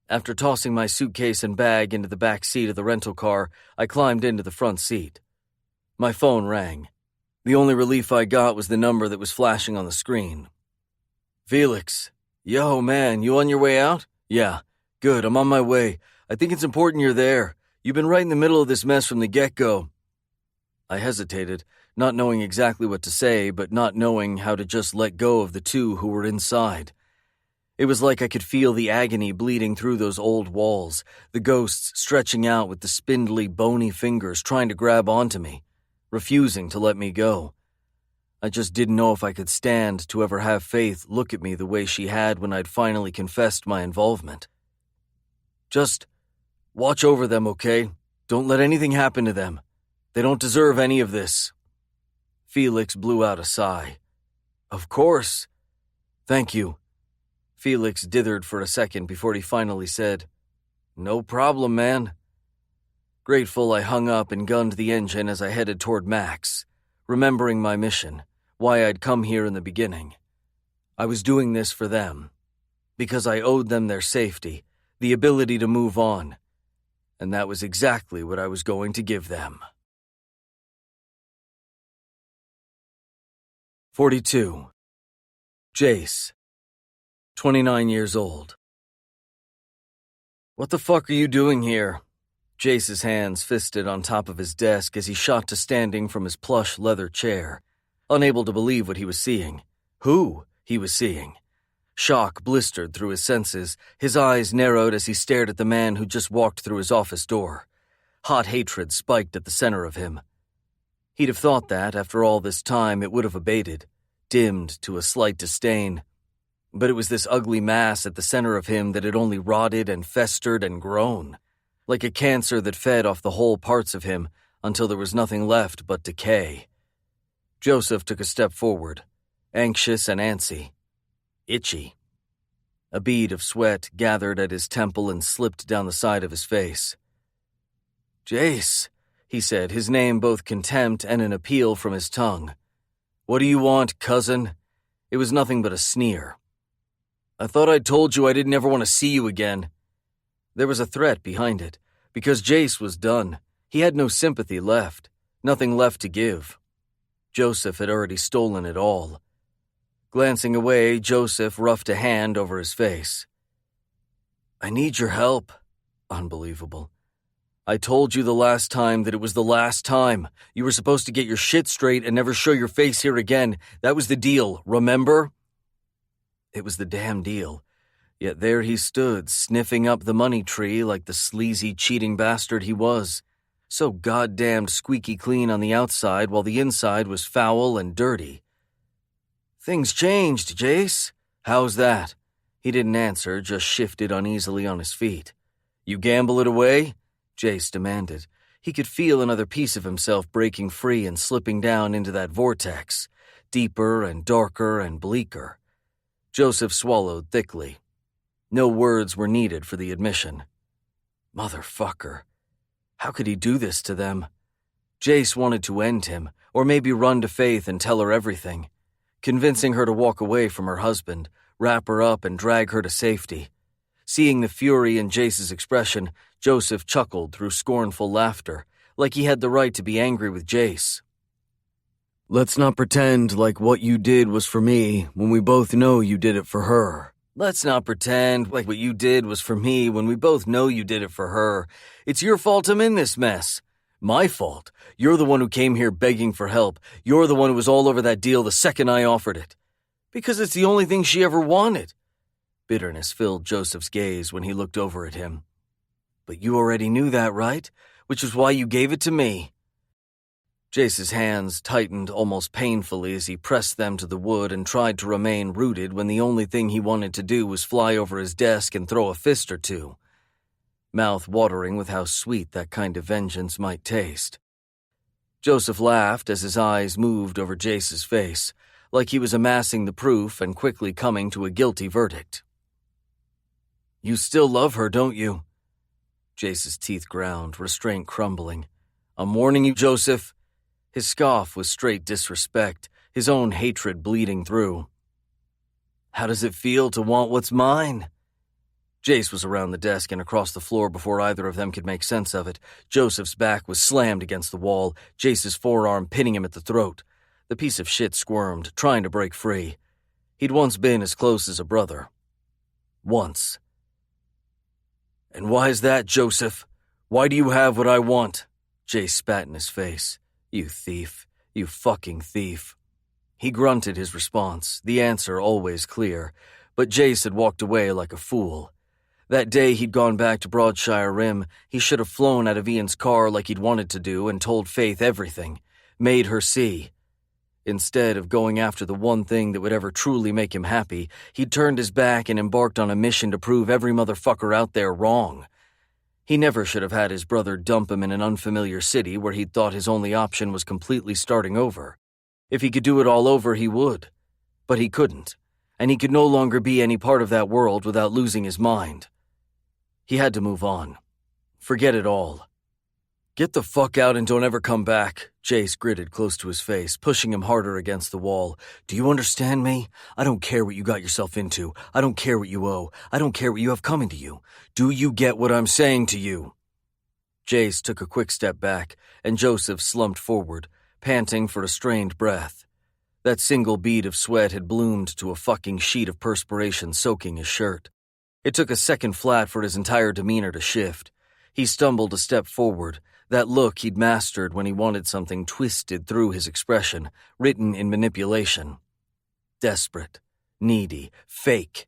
After tossing my suitcase and bag into the back seat of the rental car, I climbed into the front seat. My phone rang. The only relief I got was the number that was flashing on the screen. Felix. Yo, man, you on your way out? Yeah. Good, I'm on my way. I think it's important you're there. You've been right in the middle of this mess from the get-go. I hesitated, not knowing exactly what to say, but not knowing how to just let go of the two who were inside. It was like I could feel the agony bleeding through those old walls, the ghosts stretching out with the spindly, bony fingers trying to grab onto me, refusing to let me go. I just didn't know if I could stand to ever have Faith look at me the way she had when I'd finally confessed my involvement. Just watch over them, okay? Don't let anything happen to them. They don't deserve any of this. Felix blew out a sigh. Of course. Thank you. Felix dithered for a second before he finally said, No problem, man. Grateful, I hung up and gunned the engine as I headed toward Max, remembering my mission, why I'd come here in the beginning. I was doing this for them, because I owed them their safety, the ability to move on, and that was exactly what I was going to give them. 42. Jace, 29 years old. What the fuck are you doing here? Jace's hands fisted on top of his desk as he shot to standing from his plush leather chair, unable to believe what he was seeing, who he was seeing. Shock blistered through his senses, his eyes narrowed as he stared at the man who just walked through his office door. Hot hatred spiked at the center of him. He'd have thought that, after all this time, it would have abated, dimmed to a slight disdain. But it was this ugly mass at the center of him that had only rotted and festered and grown, like a cancer that fed off the whole parts of him until there was nothing left but decay. Joseph took a step forward, anxious and antsy, itchy. A bead of sweat gathered at his temple and slipped down the side of his face. Jace, he said, his name both contempt and an appeal from his tongue. What do you want, cousin? It was nothing but a sneer. I thought I'd told you I didn't ever want to see you again. There was a threat behind it, because Jace was done. He had no sympathy left, nothing left to give. Joseph had already stolen it all. Glancing away, Joseph roughed a hand over his face. I need your help. Unbelievable. I told you the last time that it was the last time. You were supposed to get your shit straight and never show your face here again. That was the deal, remember? It was the damn deal. Yet there he stood, sniffing up the money tree like the sleazy, cheating bastard he was. So goddamned squeaky clean on the outside while the inside was foul and dirty. Things changed, Jace. How's that? He didn't answer, just shifted uneasily on his feet. You gamble it away? Jace demanded. He could feel another piece of himself breaking free and slipping down into that vortex, deeper and darker and bleaker. Joseph swallowed thickly. No words were needed for the admission. Motherfucker. How could he do this to them? Jace wanted to end him, or maybe run to Faith and tell her everything, convincing her to walk away from her husband, wrap her up and drag her to safety. Seeing the fury in Jace's expression, Joseph chuckled through scornful laughter, like he had the right to be angry with Jace. Let's not pretend like what you did was for me when we both know you did it for her. Let's not pretend like what you did was for me when we both know you did it for her. It's your fault I'm in this mess. My fault. You're the one who came here begging for help. You're the one who was all over that deal the second I offered it. Because it's the only thing she ever wanted. Bitterness filled Joseph's gaze when he looked over at him. But you already knew that, right? Which is why you gave it to me. Jace's hands tightened almost painfully as he pressed them to the wood and tried to remain rooted when the only thing he wanted to do was fly over his desk and throw a fist or two. Mouth watering with how sweet that kind of vengeance might taste. Joseph laughed as his eyes moved over Jace's face, like he was amassing the proof and quickly coming to a guilty verdict. You still love her, don't you? Jace's teeth ground, restraint crumbling. I'm warning you, Joseph. His scoff was straight disrespect, his own hatred bleeding through. How does it feel to want what's mine? Jace was around the desk and across the floor before either of them could make sense of it. Joseph's back was slammed against the wall, Jace's forearm pinning him at the throat. The piece of shit squirmed, trying to break free. He'd once been as close as a brother. Once. And why is that, Joseph? Why do you have what I want? Jace spat in his face. You thief. You fucking thief. He grunted his response, the answer always clear, but Jace had walked away like a fool. That day he'd gone back to Broadshire Rim, he should have flown out of Ian's car like he'd wanted to do and told Faith everything, made her see. Instead of going after the one thing that would ever truly make him happy, he'd turned his back and embarked on a mission to prove every motherfucker out there wrong. He never should have had his brother dump him in an unfamiliar city where he'd thought his only option was completely starting over. If he could do it all over, he would. But he couldn't, and he could no longer be any part of that world without losing his mind. He had to move on. Forget it all. Get the fuck out and don't ever come back, Jace gritted close to his face, pushing him harder against the wall. Do you understand me? I don't care what you got yourself into. I don't care what you owe. I don't care what you have coming to you. Do you get what I'm saying to you? Jace took a quick step back, and Joseph slumped forward, panting for a strained breath. That single bead of sweat had bloomed to a fucking sheet of perspiration soaking his shirt. It took a second flat for his entire demeanor to shift. He stumbled a step forward, that look he'd mastered when he wanted something twisted through his expression, written in manipulation. Desperate, needy, fake.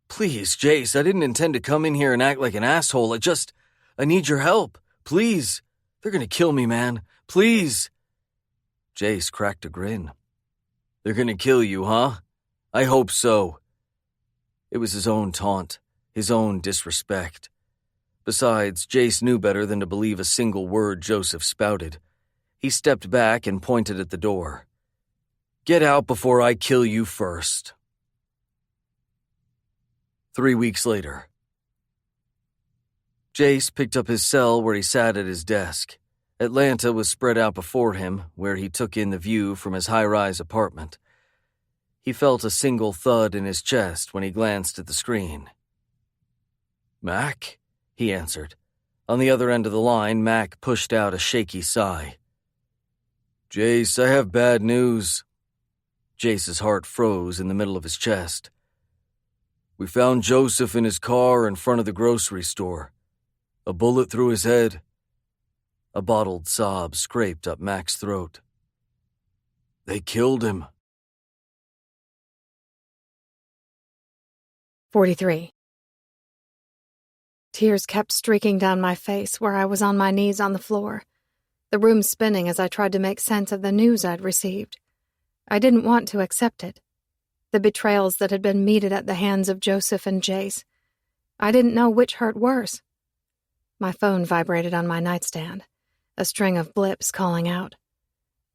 Please, Jace, I didn't intend to come in here and act like an asshole. I need your help. Please. They're gonna kill me, man. Please. Jace cracked a grin. They're gonna kill you, huh? I hope so. It was his own taunt, his own disrespect. Besides, Jace knew better than to believe a single word Joseph spouted. He stepped back and pointed at the door. Get out before I kill you first. 3 weeks later. Jace picked up his cell where he sat at his desk. Atlanta was spread out before him, where he took in the view from his high-rise apartment. He felt a single thud in his chest when he glanced at the screen. Mac? He answered. On the other end of the line, Mac pushed out a shaky sigh. Jace, I have bad news. Jace's heart froze in the middle of his chest. We found Joseph in his car in front of the grocery store. A bullet through his head. A bottled sob scraped up Mac's throat. They killed him. 43. Tears kept streaking down my face where I was on my knees on the floor, the room spinning as I tried to make sense of the news I'd received. I didn't want to accept it. The betrayals that had been meted at the hands of Joseph and Jace. I didn't know which hurt worse. My phone vibrated on my nightstand, a string of blips calling out.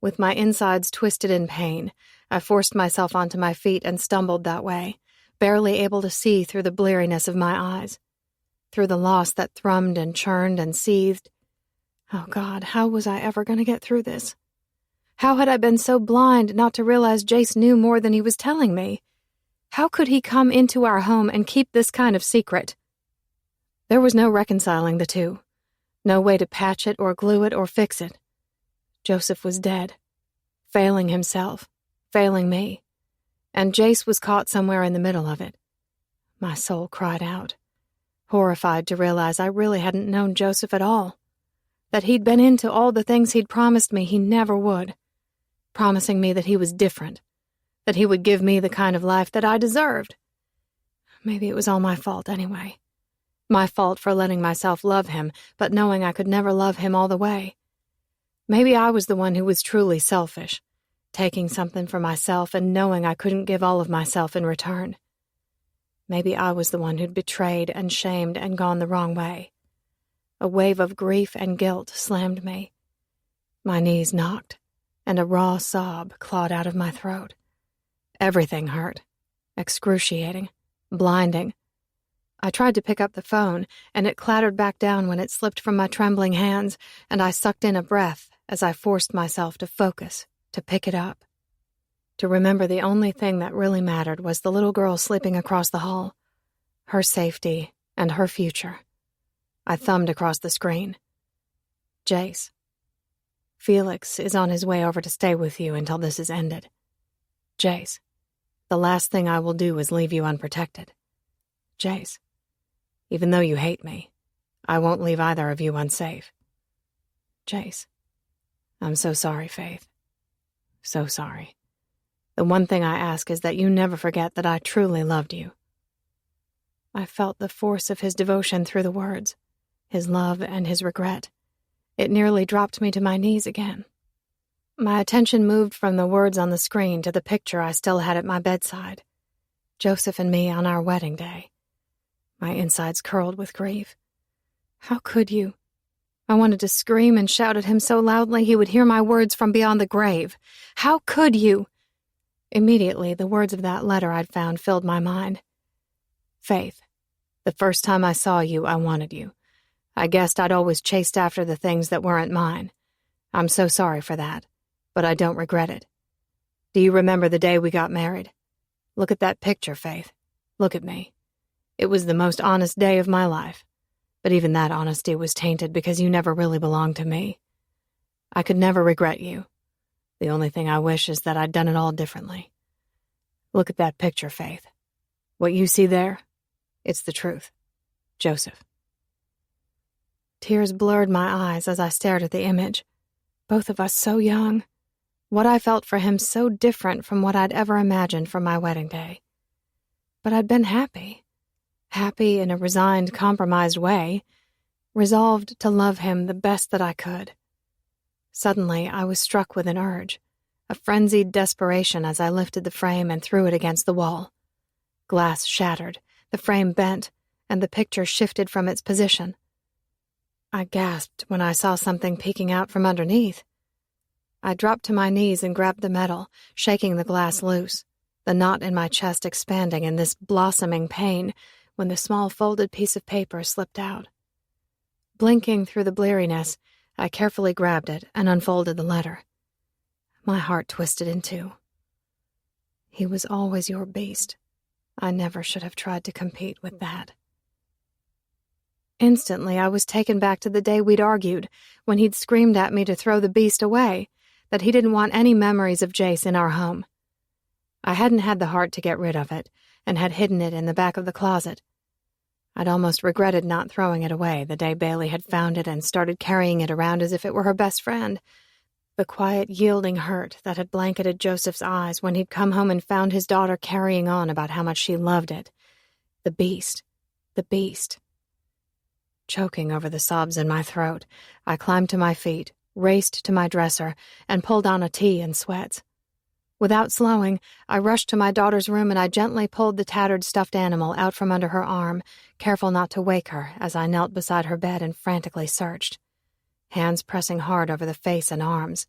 With my insides twisted in pain, I forced myself onto my feet and stumbled that way, barely able to see through the bleariness of my eyes. Through the loss that thrummed and churned and seethed. Oh God, how was I ever going to get through this? How had I been so blind not to realize Jace knew more than he was telling me? How could he come into our home and keep this kind of secret? There was no reconciling the two. No way to patch it or glue it or fix it. Joseph was dead. Failing himself. Failing me. And Jace was caught somewhere in the middle of it. My soul cried out, horrified to realize I really hadn't known Joseph at all. That he'd been into all the things he'd promised me he never would. Promising me that he was different. That he would give me the kind of life that I deserved. Maybe it was all my fault anyway. My fault for letting myself love him, but knowing I could never love him all the way. Maybe I was the one who was truly selfish, taking something for myself and knowing I couldn't give all of myself in return. Maybe I was the one who'd betrayed and shamed and gone the wrong way. A wave of grief and guilt slammed me. My knees knocked, and a raw sob clawed out of my throat. Everything hurt. Excruciating. Blinding. I tried to pick up the phone, and it clattered back down when it slipped from my trembling hands, and I sucked in a breath as I forced myself to focus, to pick it up. To remember the only thing that really mattered was the little girl sleeping across the hall. Her safety and her future. I thumbed across the screen. Jace. Felix is on his way over to stay with you until this is ended. Jace. The last thing I will do is leave you unprotected. Jace. Even though you hate me, I won't leave either of you unsafe. Jace. I'm so sorry, Faith. So sorry. The one thing I ask is that you never forget that I truly loved you, I felt the force of his devotion through the words, his love and his regret. It nearly dropped me to my knees again. My attention moved from the words on the screen to the picture I still had at my bedside. Joseph and me on our wedding day. My insides curled with grief. How could you? I wanted to scream and shout at him so loudly he would hear my words from beyond the grave. How could you? Immediately, the words of that letter I'd found filled my mind. Faith, the first time I saw you, I wanted you. I guessed I'd always chased after the things that weren't mine. I'm so sorry for that, but I don't regret it. Do you remember the day we got married? Look at that picture, Faith. Look at me. It was the most honest day of my life. But even that honesty was tainted because you never really belonged to me. I could never regret you. The only thing I wish is that I'd done it all differently. Look at that picture, Faith. What you see there, it's the truth. Joseph. Tears blurred my eyes as I stared at the image. Both of us so young. What I felt for him so different from what I'd ever imagined for my wedding day. But I'd been happy. Happy in a resigned, compromised way, resolved to love him the best that I could. Suddenly, I was struck with an urge, a frenzied desperation as I lifted the frame and threw it against the wall. Glass shattered, the frame bent, and the picture shifted from its position. I gasped when I saw something peeking out from underneath. I dropped to my knees and grabbed the metal, shaking the glass loose, the knot in my chest expanding in this blossoming pain when the small folded piece of paper slipped out. Blinking through the bleariness, I carefully grabbed it and unfolded the letter. My heart twisted in two. He was always your beast. I never should have tried to compete with that. Instantly, I was taken back to the day we'd argued, when he'd screamed at me to throw the beast away, that he didn't want any memories of Jace in our home. I hadn't had the heart to get rid of it, and had hidden it in the back of the closet. I'd almost regretted not throwing it away the day Bailey had found it and started carrying it around as if it were her best friend. The quiet, yielding hurt that had blanketed Joseph's eyes when he'd come home and found his daughter carrying on about how much she loved it. The beast. The beast. Choking over the sobs in my throat, I climbed to my feet, raced to my dresser, and pulled on a tee and sweats. Without slowing, I rushed to my daughter's room and I gently pulled the tattered stuffed animal out from under her arm, careful not to wake her as I knelt beside her bed and frantically searched, hands pressing hard over the face and arms.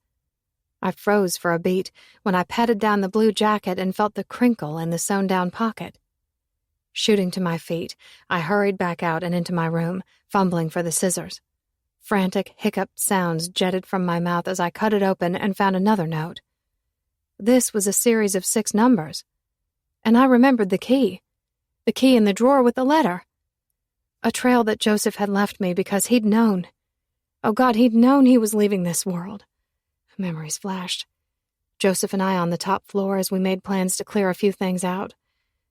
I froze for a beat when I patted down the blue jacket and felt the crinkle in the sewn-down pocket. Shooting to my feet, I hurried back out and into my room, fumbling for the scissors. Frantic, hiccuped sounds jetted from my mouth as I cut it open and found another note. This was a series of 6 numbers. And I remembered the key in the drawer with the letter. A trail that Joseph had left me because he'd known. Oh God, he'd known he was leaving this world. Memories flashed. Joseph and I on the top floor as we made plans to clear a few things out.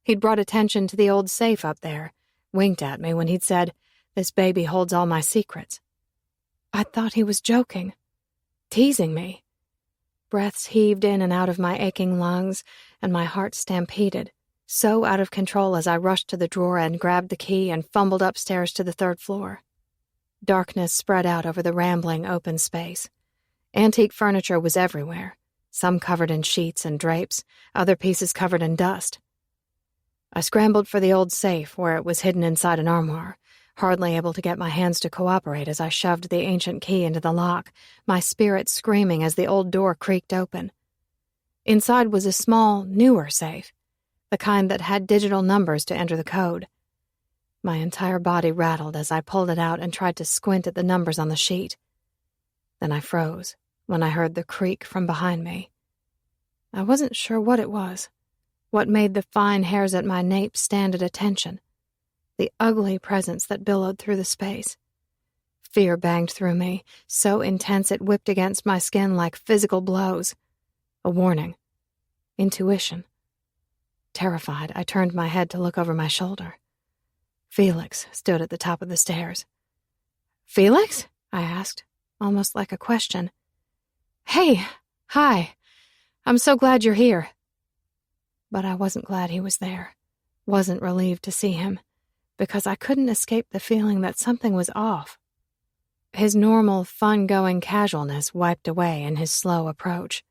He'd brought attention to the old safe up there, winked at me when he'd said, "This baby holds all my secrets." I thought he was joking, teasing me. Breaths heaved in and out of my aching lungs, and my heart stampeded, so out of control as I rushed to the drawer and grabbed the key and fumbled upstairs to the 3rd floor. Darkness spread out over the rambling open space. Antique furniture was everywhere, some covered in sheets and drapes, other pieces covered in dust. I scrambled for the old safe where it was hidden inside an armoire, hardly able to get my hands to cooperate as I shoved the ancient key into the lock, my spirit screaming as the old door creaked open. Inside was a small, newer safe, the kind that had digital numbers to enter the code. My entire body rattled as I pulled it out and tried to squint at the numbers on the sheet. Then I froze when I heard the creak from behind me. I wasn't sure what it was, what made the fine hairs at my nape stand at attention. The ugly presence that billowed through the space. Fear banged through me, so intense it whipped against my skin like physical blows. A warning. Intuition. Terrified, I turned my head to look over my shoulder. Felix stood at the top of the stairs. "Felix?" I asked, almost like a question. "Hey, hi. I'm so glad you're here." But I wasn't glad he was there. Wasn't relieved to see him. because I couldn't escape the feeling that something was off. His normal, fun-going casualness wiped away in his slow approach.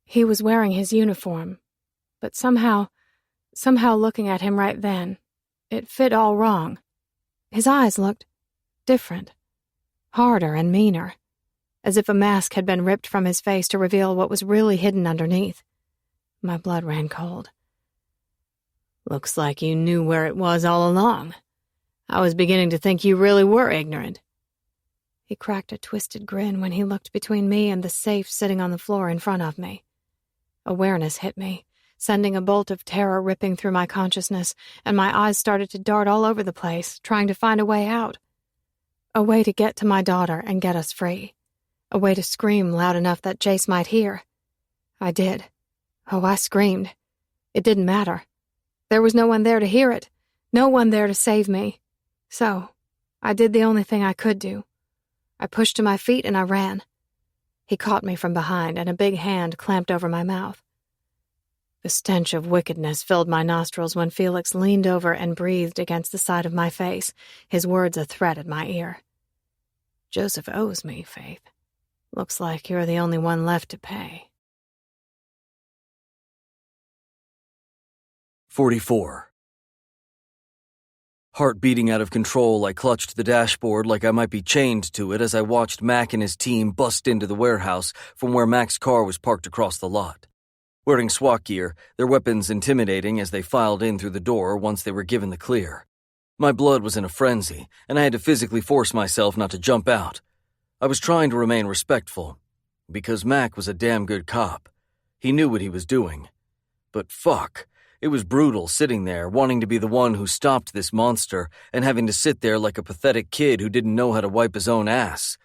He was wearing his uniform, but somehow looking at him right then, it fit all wrong. His eyes looked different, harder and meaner, as if a mask had been ripped from his face to reveal what was really hidden underneath. My blood ran cold. Looks like you knew where it was all along. I was beginning to think you really were ignorant. He cracked a twisted grin when he looked between me and the safe sitting on the floor in front of me. Awareness hit me, sending a bolt of terror ripping through my consciousness, and my eyes started to dart all over the place, trying to find a way out. A way to get to my daughter and get us free. A way to scream loud enough that Jace might hear. I did. Oh, I screamed. It didn't matter. There was no one there to hear it, no one there to save me. So, I did the only thing I could do. I pushed to my feet and I ran. He caught me from behind and a big hand clamped over my mouth. The stench of wickedness filled my nostrils when Felix leaned over and breathed against the side of my face, his words a threat at my ear. Joseph owes me, Faith. Looks like you're the only one left to pay. 44. Heart beating out of control, I clutched the dashboard like I might be chained to it as I watched Mac and his team bust into the warehouse from where Mac's car was parked across the lot. Wearing SWAT gear, their weapons intimidating as they filed in through the door once they were given the clear. My blood was in a frenzy, and I had to physically force myself not to jump out. I was trying to remain respectful, because Mac was a damn good cop. He knew what he was doing. But fuck. It was brutal sitting there, wanting to be the one who stopped this monster and having to sit there like a pathetic kid who didn't know how to wipe his own ass.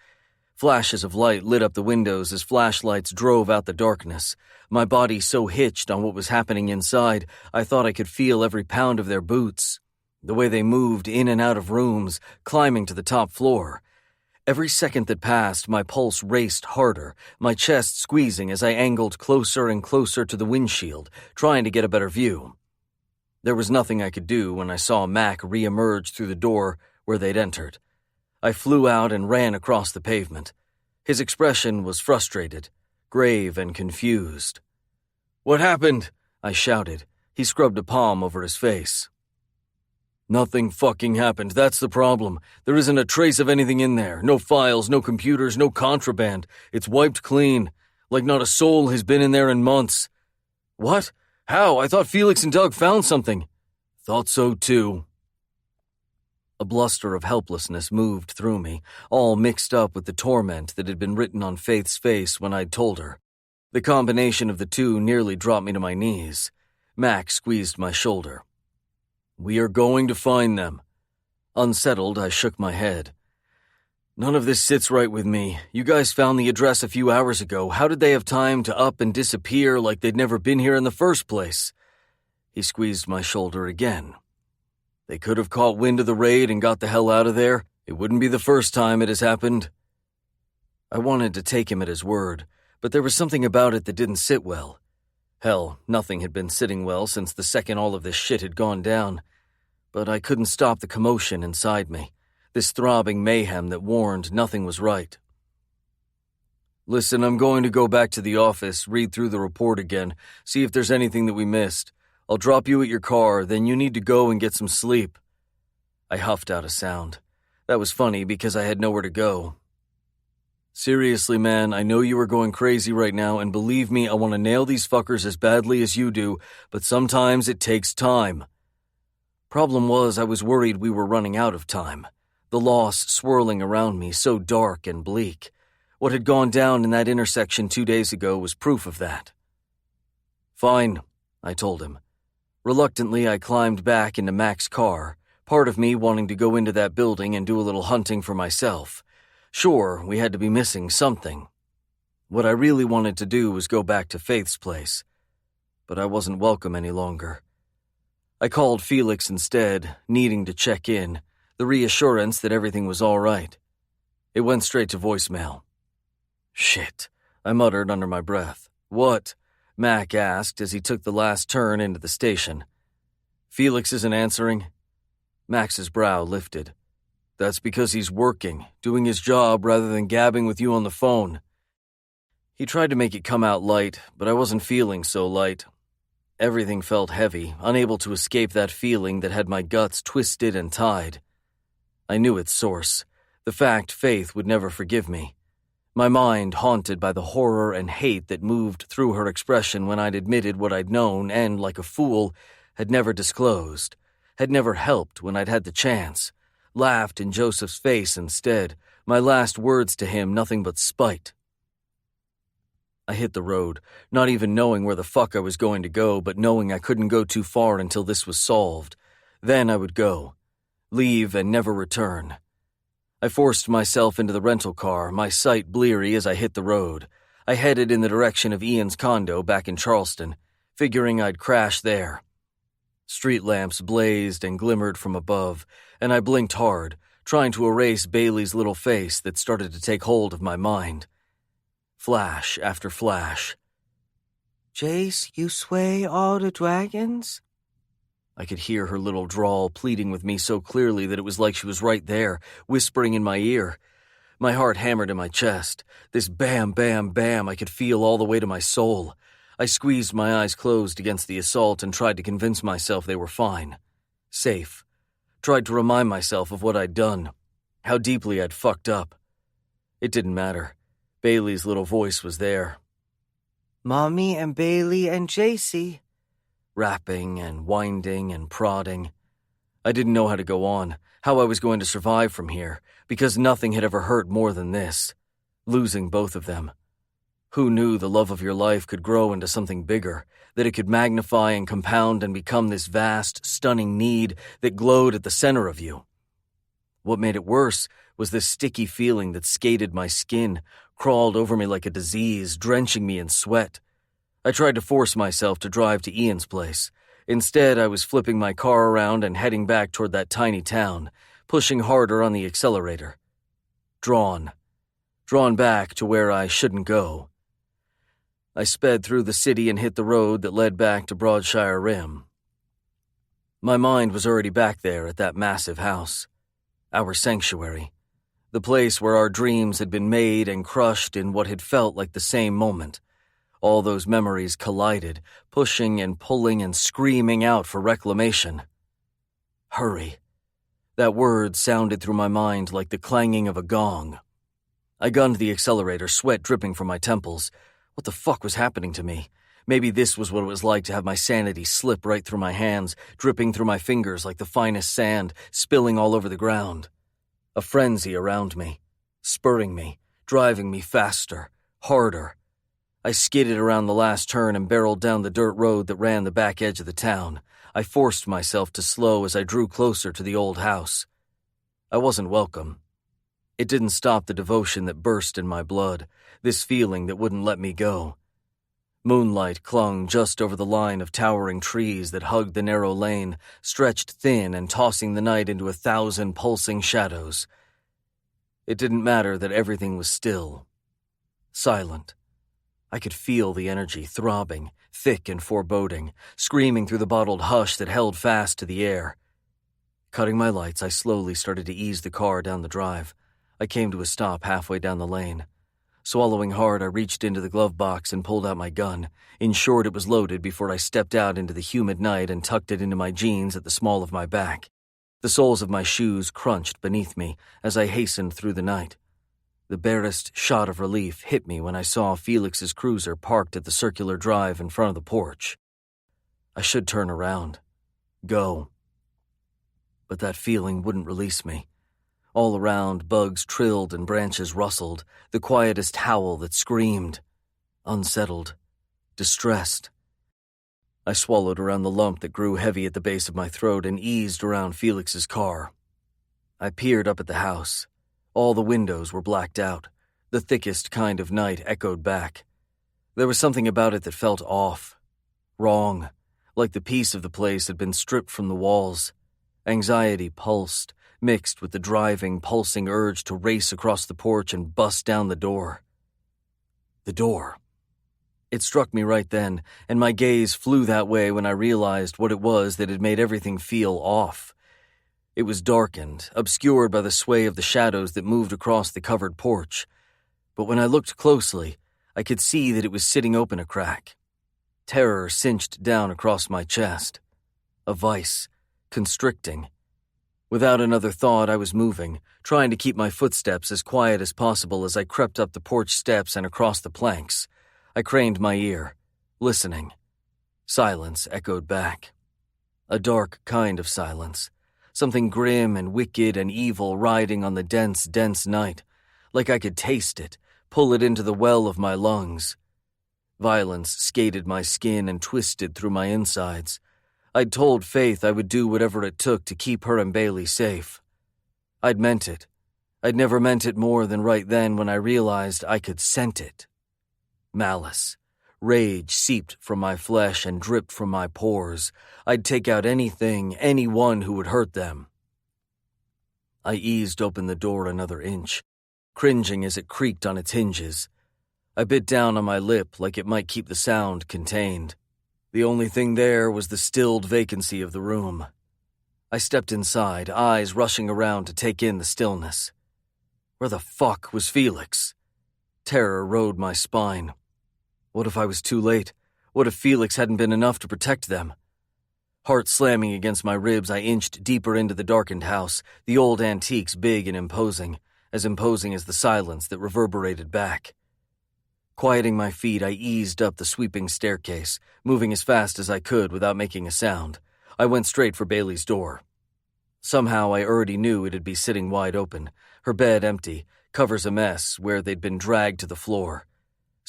Flashes of light lit up the windows as flashlights drove out the darkness. My body so hitched on what was happening inside, I thought I could feel every pound of their boots. The way they moved in and out of rooms, climbing to the top floor. Every second that passed, my pulse raced harder, my chest squeezing as I angled closer and closer to the windshield, trying to get a better view. There was nothing I could do when I saw Mac re-emerge through the door where they'd entered. I flew out and ran across the pavement. His expression was frustrated, grave and confused. "What happened?" I shouted. He scrubbed a palm over his face. "Nothing fucking happened, that's the problem. There isn't a trace of anything in there. No files, no computers, no contraband. It's wiped clean. Like not a soul has been in there in months." "What? How? I thought Felix and Doug found something." "Thought so too." A bluster of helplessness moved through me, all mixed up with the torment that had been written on Faith's face when I'd told her. The combination of the two nearly dropped me to my knees. Mac squeezed my shoulder. "We are going to find them." Unsettled, I shook my head. "None of this sits right with me. You guys found the address a few hours ago. How did they have time to up and disappear like they'd never been here in the first place?" He squeezed my shoulder again. "They could have caught wind of the raid and got the hell out of there. It wouldn't be the first time it has happened." I wanted to take him at his word, but there was something about it that didn't sit well. Hell, nothing had been sitting well since the second all of this shit had gone down. But I couldn't stop the commotion inside me, this throbbing mayhem that warned nothing was right. "Listen, I'm going to go back to the office, read through the report again, see if there's anything that we missed. I'll drop you at your car, then you need to go and get some sleep." I huffed out a sound. That was funny because I had nowhere to go. "Seriously, man, I know you are going crazy right now, and believe me, I want to nail these fuckers as badly as you do, but sometimes it takes time." Problem was, I was worried we were running out of time. The loss swirling around me, so dark and bleak. What had gone down in that intersection 2 days ago was proof of that. "Fine," I told him. Reluctantly, I climbed back into Mac's car, part of me wanting to go into that building and do a little hunting for myself. Sure, we had to be missing something. What I really wanted to do was go back to Faith's place, but I wasn't welcome any longer. I called Felix instead, needing to check in, the reassurance that everything was all right. It went straight to voicemail. "Shit," I muttered under my breath. "What?" Mac asked as he took the last turn into the station. "Felix isn't answering." Max's brow lifted. That's because he's working, doing his job rather than gabbing with you on the phone. He tried to make it come out light, but I wasn't feeling so light. Everything felt heavy, unable to escape that feeling that had my guts twisted and tied. I knew its source, the fact Faith would never forgive me. My mind haunted by the horror and hate that moved through her expression when I'd admitted what I'd known and, like a fool, had never disclosed, had never helped when I'd had the chance, laughed in Joseph's face instead, my last words to him nothing but spite. I hit the road, not even knowing where the fuck I was going to go, but knowing I couldn't go too far until this was solved. Then I would go. Leave and never return. I forced myself into the rental car, my sight bleary as I hit the road. I headed in the direction of Ian's condo back in Charleston, figuring I'd crash there. Street lamps blazed and glimmered from above, and I blinked hard, trying to erase Bailey's little face that started to take hold of my mind. Flash after flash. Jace, you sway all the dragons? I could hear her little drawl pleading with me so clearly that it was like she was right there, whispering in my ear. My heart hammered in my chest. This bam, bam, bam I could feel all the way to my soul. I squeezed my eyes closed against the assault and tried to convince myself they were fine. Safe. Tried to remind myself of what I'd done, how deeply I'd fucked up. It didn't matter. Bailey's little voice was there. Mommy and Bailey and Jace. Rapping and winding and prodding. I didn't know how to go on, how I was going to survive from here, because nothing had ever hurt more than this. Losing both of them. Who knew the love of your life could grow into something bigger, that it could magnify and compound and become this vast, stunning need that glowed at the center of you? What made it worse was this sticky feeling that skated my skin, crawled over me like a disease, drenching me in sweat. I tried to force myself to drive to Ian's place. Instead, I was flipping my car around and heading back toward that tiny town, pushing harder on the accelerator. Drawn back to where I shouldn't go. I sped through the city and hit the road that led back to Broadshire Rim. My mind was already back there at that massive house. Our sanctuary. The place where our dreams had been made and crushed in what had felt like the same moment. All those memories collided, pushing and pulling and screaming out for reclamation. Hurry. That word sounded through my mind like the clanging of a gong. I gunned the accelerator, sweat dripping from my temples. What the fuck was happening to me? Maybe this was what it was like to have my sanity slip right through my hands, dripping through my fingers like the finest sand, spilling all over the ground. A frenzy around me, spurring me, driving me faster, harder. I skidded around the last turn and barreled down the dirt road that ran the back edge of the town. I forced myself to slow as I drew closer to the old house. I wasn't welcome. It didn't stop the devotion that burst in my blood, this feeling that wouldn't let me go. Moonlight clung just over the line of towering trees that hugged the narrow lane, stretched thin and tossing the night into 1,000 pulsing shadows. It didn't matter that everything was still. Silent. I could feel the energy throbbing, thick and foreboding, screaming through the bottled hush that held fast to the air. Cutting my lights, I slowly started to ease the car down the drive. I came to a stop halfway down the lane. Swallowing hard, I reached into the glove box and pulled out my gun, ensured it was loaded before I stepped out into the humid night and tucked it into my jeans at the small of my back. The soles of my shoes crunched beneath me as I hastened through the night. The barest shot of relief hit me when I saw Felix's cruiser parked at the circular drive in front of the porch. I should turn around. Go. But that feeling wouldn't release me. All around, bugs trilled and branches rustled, the quietest howl that screamed. Unsettled. Distressed. I swallowed around the lump that grew heavy at the base of my throat and eased around Felix's car. I peered up at the house. All the windows were blacked out. The thickest kind of night echoed back. There was something about it that felt off. Wrong. Like the peace of the place had been stripped from the walls. Anxiety pulsed, mixed with the driving, pulsing urge to race across the porch and bust down the door. The door. It struck me right then, and my gaze flew that way when I realized what it was that had made everything feel off. It was darkened, obscured by the sway of the shadows that moved across the covered porch. But when I looked closely, I could see that it was sitting open a crack. Terror cinched down across my chest. A vice, constricting. Without another thought, I was moving, trying to keep my footsteps as quiet as possible as I crept up the porch steps and across the planks. I craned my ear, listening. Silence echoed back. A dark kind of silence. Something grim and wicked and evil riding on the dense, dense night. Like I could taste it, pull it into the well of my lungs. Violence skated my skin and twisted through my insides. I'd told Faith I would do whatever it took to keep her and Bailey safe. I'd meant it. I'd never meant it more than right then when I realized I could scent it. Malice. Rage seeped from my flesh and dripped from my pores. I'd take out anything, anyone who would hurt them. I eased open the door another inch, cringing as it creaked on its hinges. I bit down on my lip like it might keep the sound contained. The only thing there was the stilled vacancy of the room. I stepped inside, eyes rushing around to take in the stillness. Where the fuck was Felix? Terror rode my spine. What if I was too late? What if Felix hadn't been enough to protect them? Heart slamming against my ribs, I inched deeper into the darkened house, the old antiques big and imposing as the silence that reverberated back. Quieting my feet, I eased up the sweeping staircase, moving as fast as I could without making a sound. I went straight for Bailey's door. Somehow I already knew it'd be sitting wide open, her bed empty, covers a mess where they'd been dragged to the floor.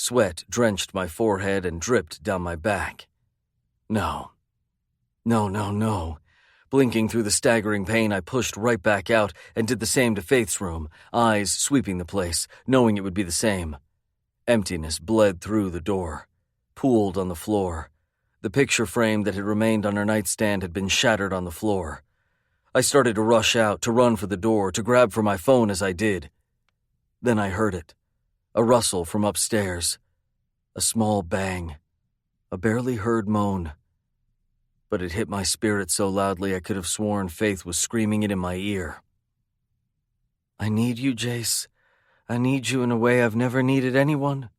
Sweat drenched my forehead and dripped down my back. No. Blinking through the staggering pain, I pushed right back out and did the same to Faith's room, eyes sweeping the place, knowing it would be the same. Emptiness bled through the door, pooled on the floor. The picture frame that had remained on her nightstand had been shattered on the floor. I started to rush out, to run for the door, to grab for my phone as I did. Then I heard it. A rustle from upstairs. A small bang. A barely heard moan. But it hit my spirit so loudly I could have sworn Faith was screaming it in my ear. I need you, Jace. I need you in a way I've never needed anyone.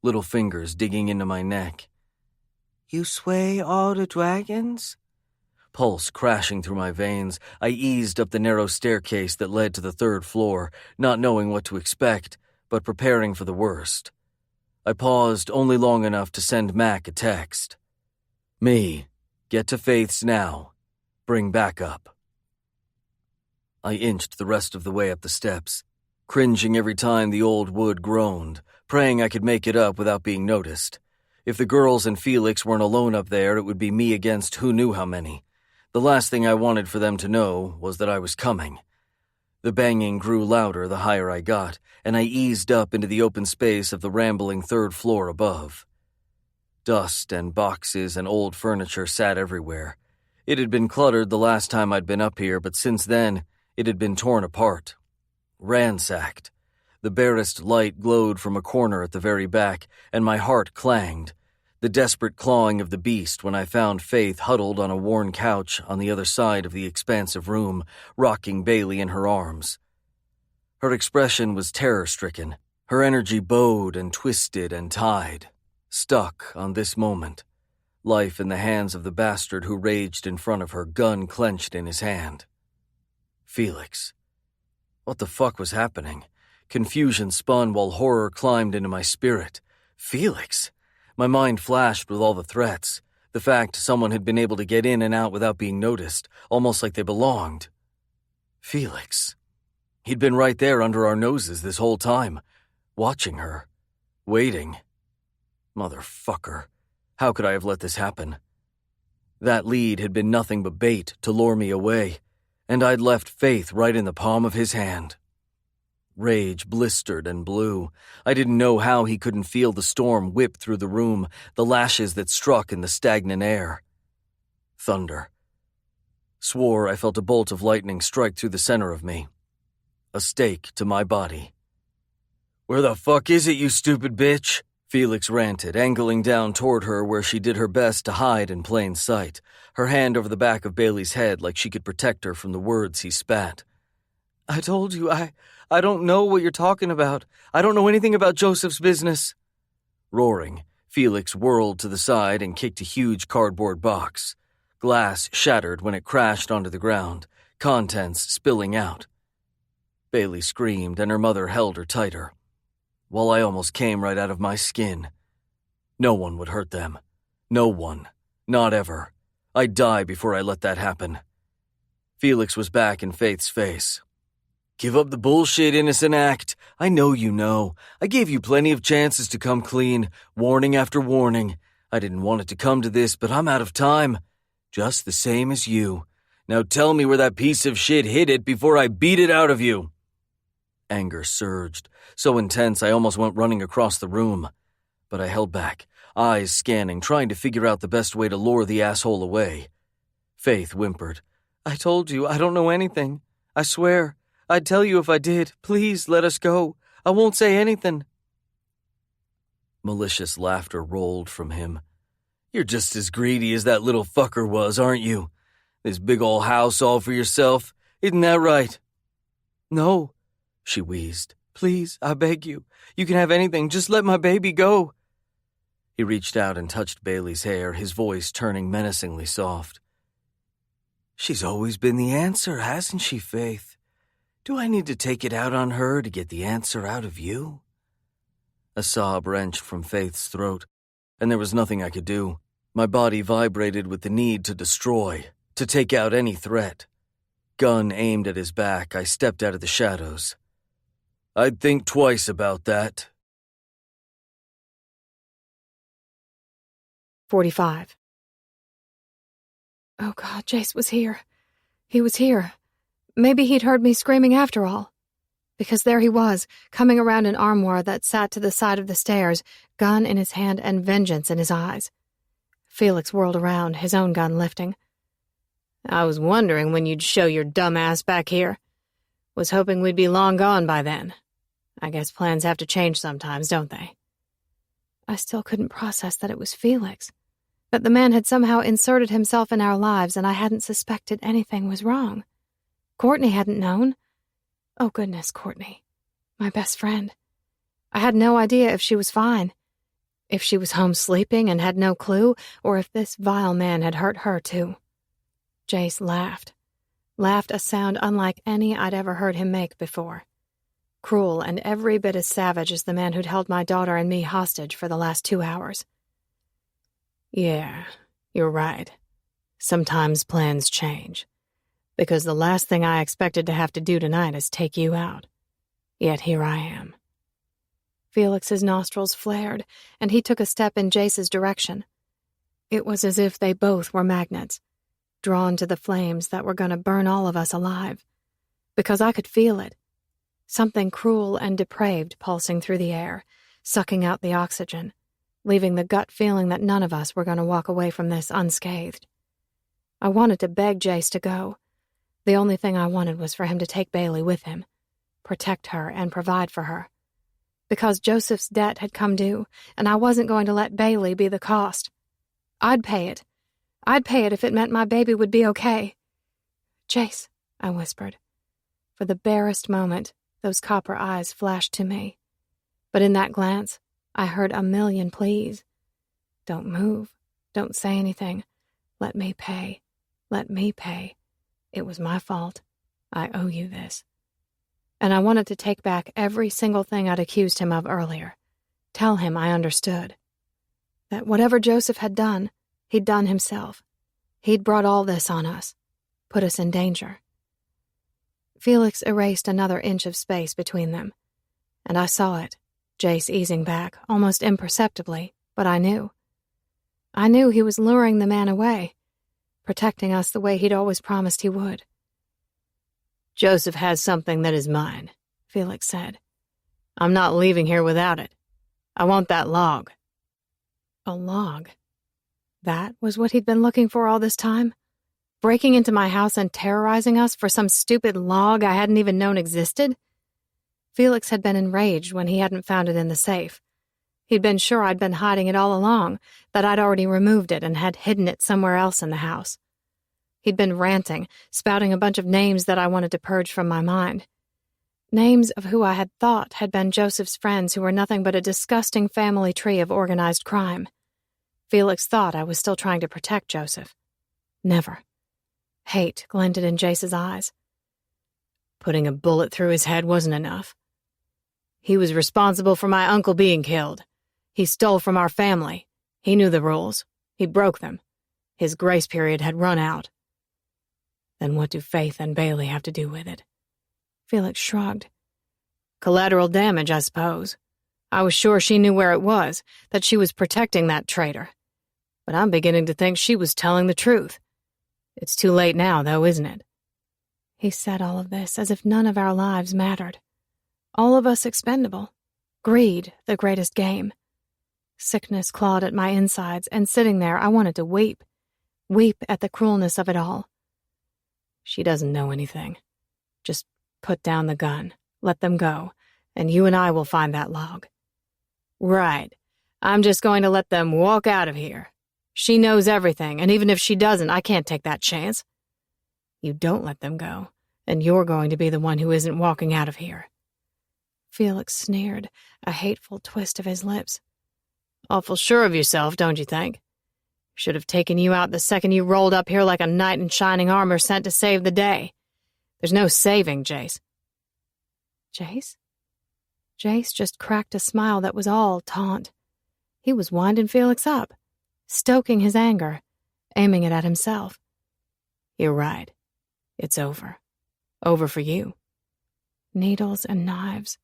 Little fingers digging into my neck. You sway all the dragons? Pulse crashing through my veins, I eased up the narrow staircase that led to the third floor, not knowing what to expect, but preparing for the worst. I paused only long enough to send Mac a text. Me, get to Faith's now. Bring backup. I inched the rest of the way up the steps, cringing every time the old wood groaned, praying I could make it up without being noticed. If the girls and Felix weren't alone up there, it would be me against who knew how many. The last thing I wanted for them to know was that I was coming. The banging grew louder the higher I got, and I eased up into the open space of the rambling third floor above. Dust and boxes and old furniture sat everywhere. It had been cluttered the last time I'd been up here, but since then, it had been torn apart. Ransacked. The barest light glowed from a corner at the very back, and my heart clanged. The desperate clawing of the beast when I found Faith huddled on a worn couch on the other side of the expansive room, rocking Bailey in her arms. Her expression was terror-stricken. Her energy bowed and twisted and tied, stuck on this moment. Life in the hands of the bastard who raged in front of her, gun clenched in his hand. Felix. What the fuck was happening? Confusion spun while horror climbed into my spirit. Felix? My mind flashed with all the threats. The fact someone had been able to get in and out without being noticed, almost like they belonged. Felix. He'd been right there under our noses this whole time, watching her, waiting. Motherfucker. How could I have let this happen? That lead had been nothing but bait to lure me away, and I'd left Faith right in the palm of his hand. Rage blistered and blew. I didn't know how he couldn't feel the storm whip through the room, the lashes that struck in the stagnant air. Thunder. Swore I felt a bolt of lightning strike through the center of me. A stake to my body. Where the fuck is it, you stupid bitch? Felix ranted, angling down toward her where she did her best to hide in plain sight, her hand over the back of Bailey's head like she could protect her from the words he spat. I told you, I don't know what you're talking about. I don't know anything about Joseph's business. Roaring, Felix whirled to the side and kicked a huge cardboard box. Glass shattered when it crashed onto the ground, contents spilling out. Bailey screamed and her mother held her tighter, while I almost came right out of my skin. No one would hurt them. No one. Not ever. I'd die before I let that happen. Felix was back in Faith's face. Give up the bullshit, innocent act. I know you know. I gave you plenty of chances to come clean, warning after warning. I didn't want it to come to this, but I'm out of time. Just the same as you. Now tell me where that piece of shit hid it before I beat it out of you. Anger surged, so intense I almost went running across the room. But I held back, eyes scanning, trying to figure out the best way to lure the asshole away. Faith whimpered. I told you, I don't know anything. I swear. I'd tell you if I did. Please, let us go. I won't say anything. Malicious laughter rolled from him. You're just as greedy as that little fucker was, aren't you? This big ol' house all for yourself. Isn't that right? No, she wheezed. Please, I beg you. You can have anything. Just let my baby go. He reached out and touched Bailey's hair, his voice turning menacingly soft. She's always been the answer, hasn't she, Faith? Do I need to take it out on her to get the answer out of you? A sob wrenched from Faith's throat, and there was nothing I could do. My body vibrated with the need to destroy, to take out any threat. Gun aimed at his back, I stepped out of the shadows. I'd think twice about that. 45. Oh God, Jace was here. He was here. Maybe he'd heard me screaming after all. Because there he was, coming around an armoire that sat to the side of the stairs, gun in his hand and vengeance in his eyes. Felix whirled around, his own gun lifting. I was wondering when you'd show your dumb ass back here. Was hoping we'd be long gone by then. I guess plans have to change sometimes, don't they? I still couldn't process that it was Felix. That the man had somehow inserted himself in our lives and I hadn't suspected anything was wrong. Courtney hadn't known. Oh goodness, Courtney. My best friend. I had no idea if she was fine. If she was home sleeping and had no clue, or if this vile man had hurt her too. Jace laughed. Laughed a sound unlike any I'd ever heard him make before. Cruel and every bit as savage as the man who'd held my daughter and me hostage for the last 2 hours. Yeah, you're right. Sometimes plans change. Because the last thing I expected to have to do tonight is take you out. Yet here I am. Felix's nostrils flared, and he took a step in Jace's direction. It was as if they both were magnets, drawn to the flames that were going to burn all of us alive. Because I could feel it. Something cruel and depraved pulsing through the air, sucking out the oxygen, leaving the gut feeling that none of us were going to walk away from this unscathed. I wanted to beg Jace to go. The only thing I wanted was for him to take Bailey with him, protect her and provide for her. Because Joseph's debt had come due, and I wasn't going to let Bailey be the cost. I'd pay it. I'd pay it if it meant my baby would be okay. Jace, I whispered. For the barest moment, those copper eyes flashed to me. But in that glance, I heard a million pleas. Don't move. Don't say anything. Let me pay. Let me pay. It was my fault. I owe you this. And I wanted to take back every single thing I'd accused him of earlier. Tell him I understood. That whatever Joseph had done, he'd done himself. He'd brought all this on us. Put us in danger. Felix erased another inch of space between them. And I saw it, Jace easing back, almost imperceptibly, but I knew. I knew he was luring the man away, protecting us the way he'd always promised he would. Joseph has something that is mine, Felix said. I'm not leaving here without it. I want that log. A log? That was what he'd been looking for all this time? Breaking into my house and terrorizing us for some stupid log I hadn't even known existed? Felix had been enraged when he hadn't found it in the safe. He'd been sure I'd been hiding it all along, that I'd already removed it and had hidden it somewhere else in the house. He'd been ranting, spouting a bunch of names that I wanted to purge from my mind. Names of who I had thought had been Joseph's friends who were nothing but a disgusting family tree of organized crime. Felix thought I was still trying to protect Joseph. Never. Hate glinted in Jace's eyes. Putting a bullet through his head wasn't enough. He was responsible for my uncle being killed. He stole from our family. He knew the rules. He broke them. His grace period had run out. Then what do Faith and Bailey have to do with it? Felix shrugged. Collateral damage, I suppose. I was sure she knew where it was, that she was protecting that traitor. But I'm beginning to think she was telling the truth. It's too late now, though, isn't it? He said all of this as if none of our lives mattered. All of us expendable. Greed, the greatest game. Sickness clawed at my insides, and sitting there, I wanted to weep. Weep at the cruelness of it all. She doesn't know anything. Just put down the gun, let them go, and you and I will find that log. Right. I'm just going to let them walk out of here. She knows everything, and even if she doesn't, I can't take that chance. You don't let them go, and you're going to be the one who isn't walking out of here. Felix sneered, a hateful twist of his lips. Awful sure of yourself, don't you think? Should have taken you out the second you rolled up here like a knight in shining armor sent to save the day. There's no saving, Jace. Jace? Jace just cracked a smile that was all taunt. He was winding Felix up, stoking his anger, aiming it at himself. You're right. It's over. Over for you. Needles and knives.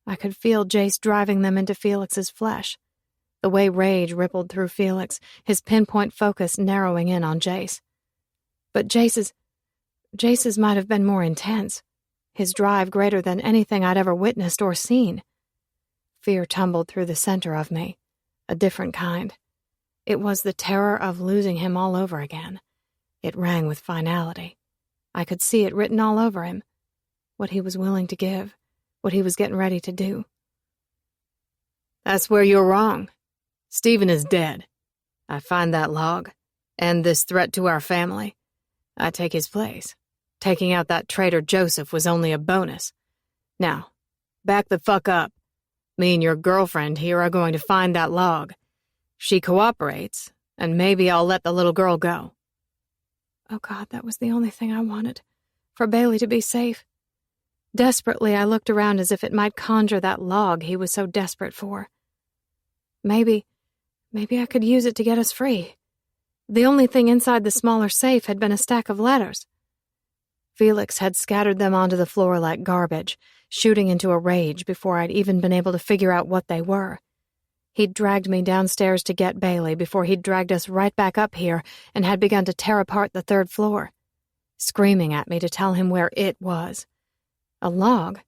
I could feel Jace driving them into Felix's flesh. The way rage rippled through Felix, his pinpoint focus narrowing in on Jace. But Jace's might have been more intense, his drive greater than anything I'd ever witnessed or seen. Fear tumbled through the center of me, a different kind. It was the terror of losing him all over again. It rang with finality. I could see it written all over him, what he was willing to give, what he was getting ready to do. That's where you're wrong. Stephen is dead. I find that log, and this threat to our family. I take his place. Taking out that traitor Joseph was only a bonus. Now, back the fuck up. Me and your girlfriend here are going to find that log. She cooperates, and maybe I'll let the little girl go. Oh God, that was the only thing I wanted. For Bailey to be safe. Desperately, I looked around as if it might conjure that log he was so desperate for. Maybe I could use it to get us free. The only thing inside the smaller safe had been a stack of letters. Felix had scattered them onto the floor like garbage, shooting into a rage before I'd even been able to figure out what they were. He'd dragged me downstairs to get Bailey before he'd dragged us right back up here and had begun to tear apart the third floor, screaming at me to tell him where it was. A log?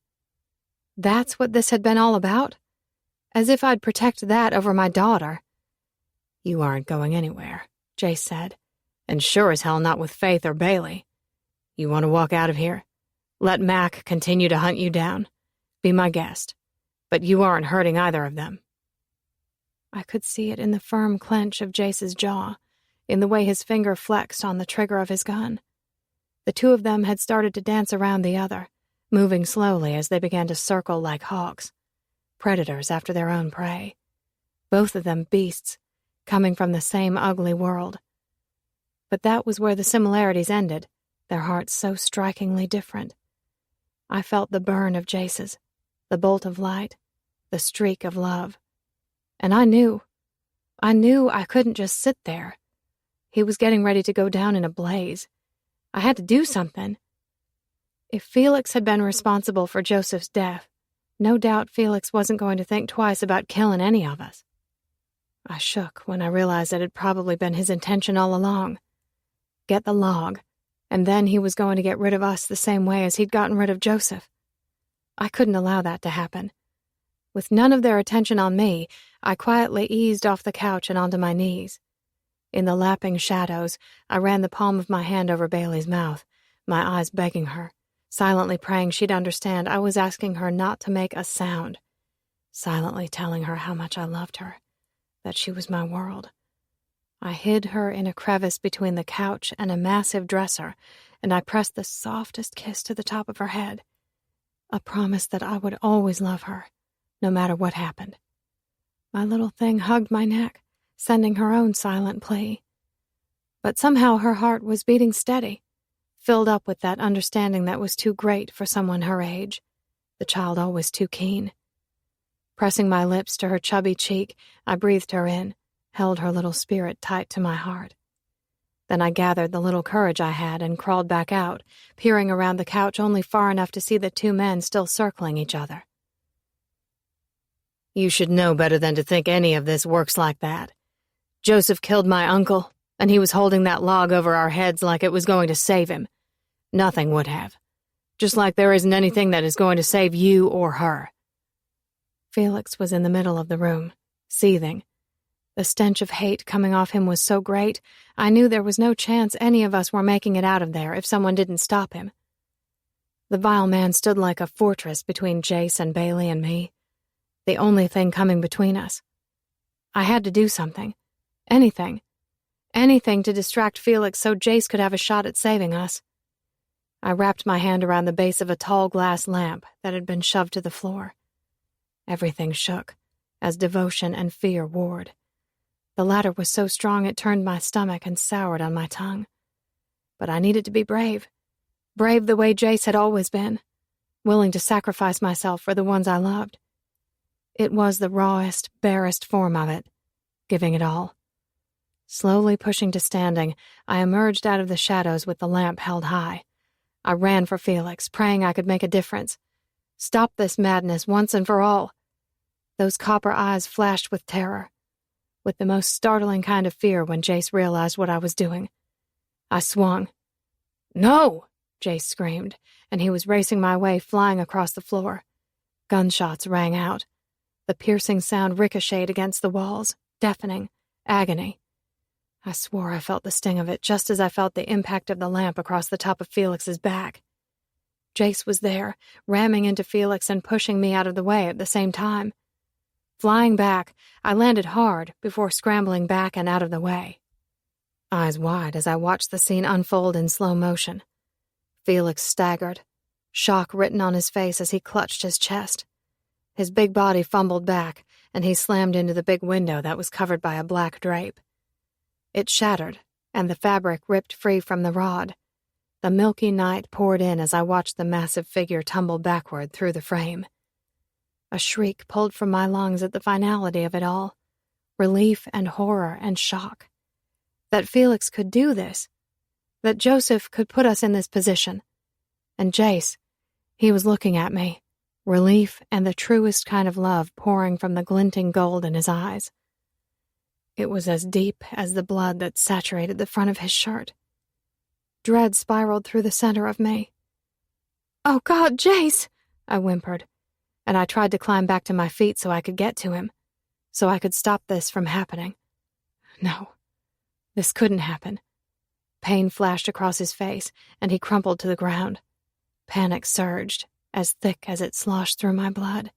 That's what this had been all about? As if I'd protect that over my daughter. You aren't going anywhere, Jace said, and sure as hell not with Faith or Bailey. You want to walk out of here? Let Mac continue to hunt you down. Be my guest. But you aren't hurting either of them. I could see it in the firm clench of Jace's jaw, in the way his finger flexed on the trigger of his gun. The two of them had started to dance around the other, moving slowly as they began to circle like hawks, predators after their own prey. Both of them beasts, coming from the same ugly world. But that was where the similarities ended, their hearts so strikingly different. I felt the burn of Jace's, the bolt of light, the streak of love. And I knew I couldn't just sit there. He was getting ready to go down in a blaze. I had to do something. If Felix had been responsible for Joseph's death, no doubt Felix wasn't going to think twice about killing any of us. I shook when I realized it had probably been his intention all along. Get the log, and then he was going to get rid of us the same way as he'd gotten rid of Joseph. I couldn't allow that to happen. With none of their attention on me, I quietly eased off the couch and onto my knees. In the lapping shadows, I ran the palm of my hand over Bailey's mouth, my eyes begging her, silently praying she'd understand I was asking her not to make a sound. silently telling her how much I loved her, that she was my world. I hid her in a crevice between the couch and a massive dresser, and I pressed the softest kiss to the top of her head, a promise that I would always love her, no matter what happened. My little thing hugged my neck, sending her own silent plea. But somehow her heart was beating steady, filled up with that understanding that was too great for someone her age, the child always too keen. Pressing my lips to her chubby cheek, I breathed her in, held her little spirit tight to my heart. Then I gathered the little courage I had and crawled back out, peering around the couch only far enough to see the two men still circling each other. You should know better than to think any of this works like that. Joseph killed my uncle, and he was holding that log over our heads like it was going to save him. Nothing would have. Just like there isn't anything that is going to save you or her. Felix was in the middle of the room, seething. The stench of hate coming off him was so great, I knew there was no chance any of us were making it out of there if someone didn't stop him. The vile man stood like a fortress between Jace and Bailey and me, the only thing coming between us. I had to do something. Anything to distract Felix so Jace could have a shot at saving us. I wrapped my hand around the base of a tall glass lamp that had been shoved to the floor. Everything shook, as devotion and fear warred. The latter was so strong it turned my stomach and soured on my tongue. But I needed to be brave the way Jace had always been, willing to sacrifice myself for the ones I loved. It was the rawest, barest form of it, giving it all. Slowly pushing to standing, I emerged out of the shadows with the lamp held high. I ran for Felix, praying I could make a difference. Stop this madness once and for all. Those copper eyes flashed with terror, with the most startling kind of fear when Jace realized what I was doing. I swung. "No!" Jace screamed, and he was racing my way, flying across the floor. Gunshots rang out. The piercing sound ricocheted against the walls, deafening, agony. I swore I felt the sting of it just as I felt the impact of the lamp across the top of Felix's back. Jace was there, ramming into Felix and pushing me out of the way at the same time. Flying back, I landed hard before scrambling back and out of the way. Eyes wide as I watched the scene unfold in slow motion. Felix staggered, shock written on his face as he clutched his chest. His big body fumbled back, and he slammed into the big window that was covered by a black drape. It shattered, and the fabric ripped free from the rod. The milky night poured in as I watched the massive figure tumble backward through the frame. A shriek pulled from my lungs at the finality of it all. Relief and horror and shock. That Felix could do this. That Joseph could put us in this position. And Jace, he was looking at me, relief and the truest kind of love pouring from the glinting gold in his eyes. It was as deep as the blood that saturated the front of his shirt. Dread spiraled through the center of me. "Oh God, Jace!" I whimpered, and I tried to climb back to my feet so I could get to him, so I could stop this from happening. No, this couldn't happen. Pain flashed across his face, and he crumpled to the ground. Panic surged, as thick as it sloshed through my blood.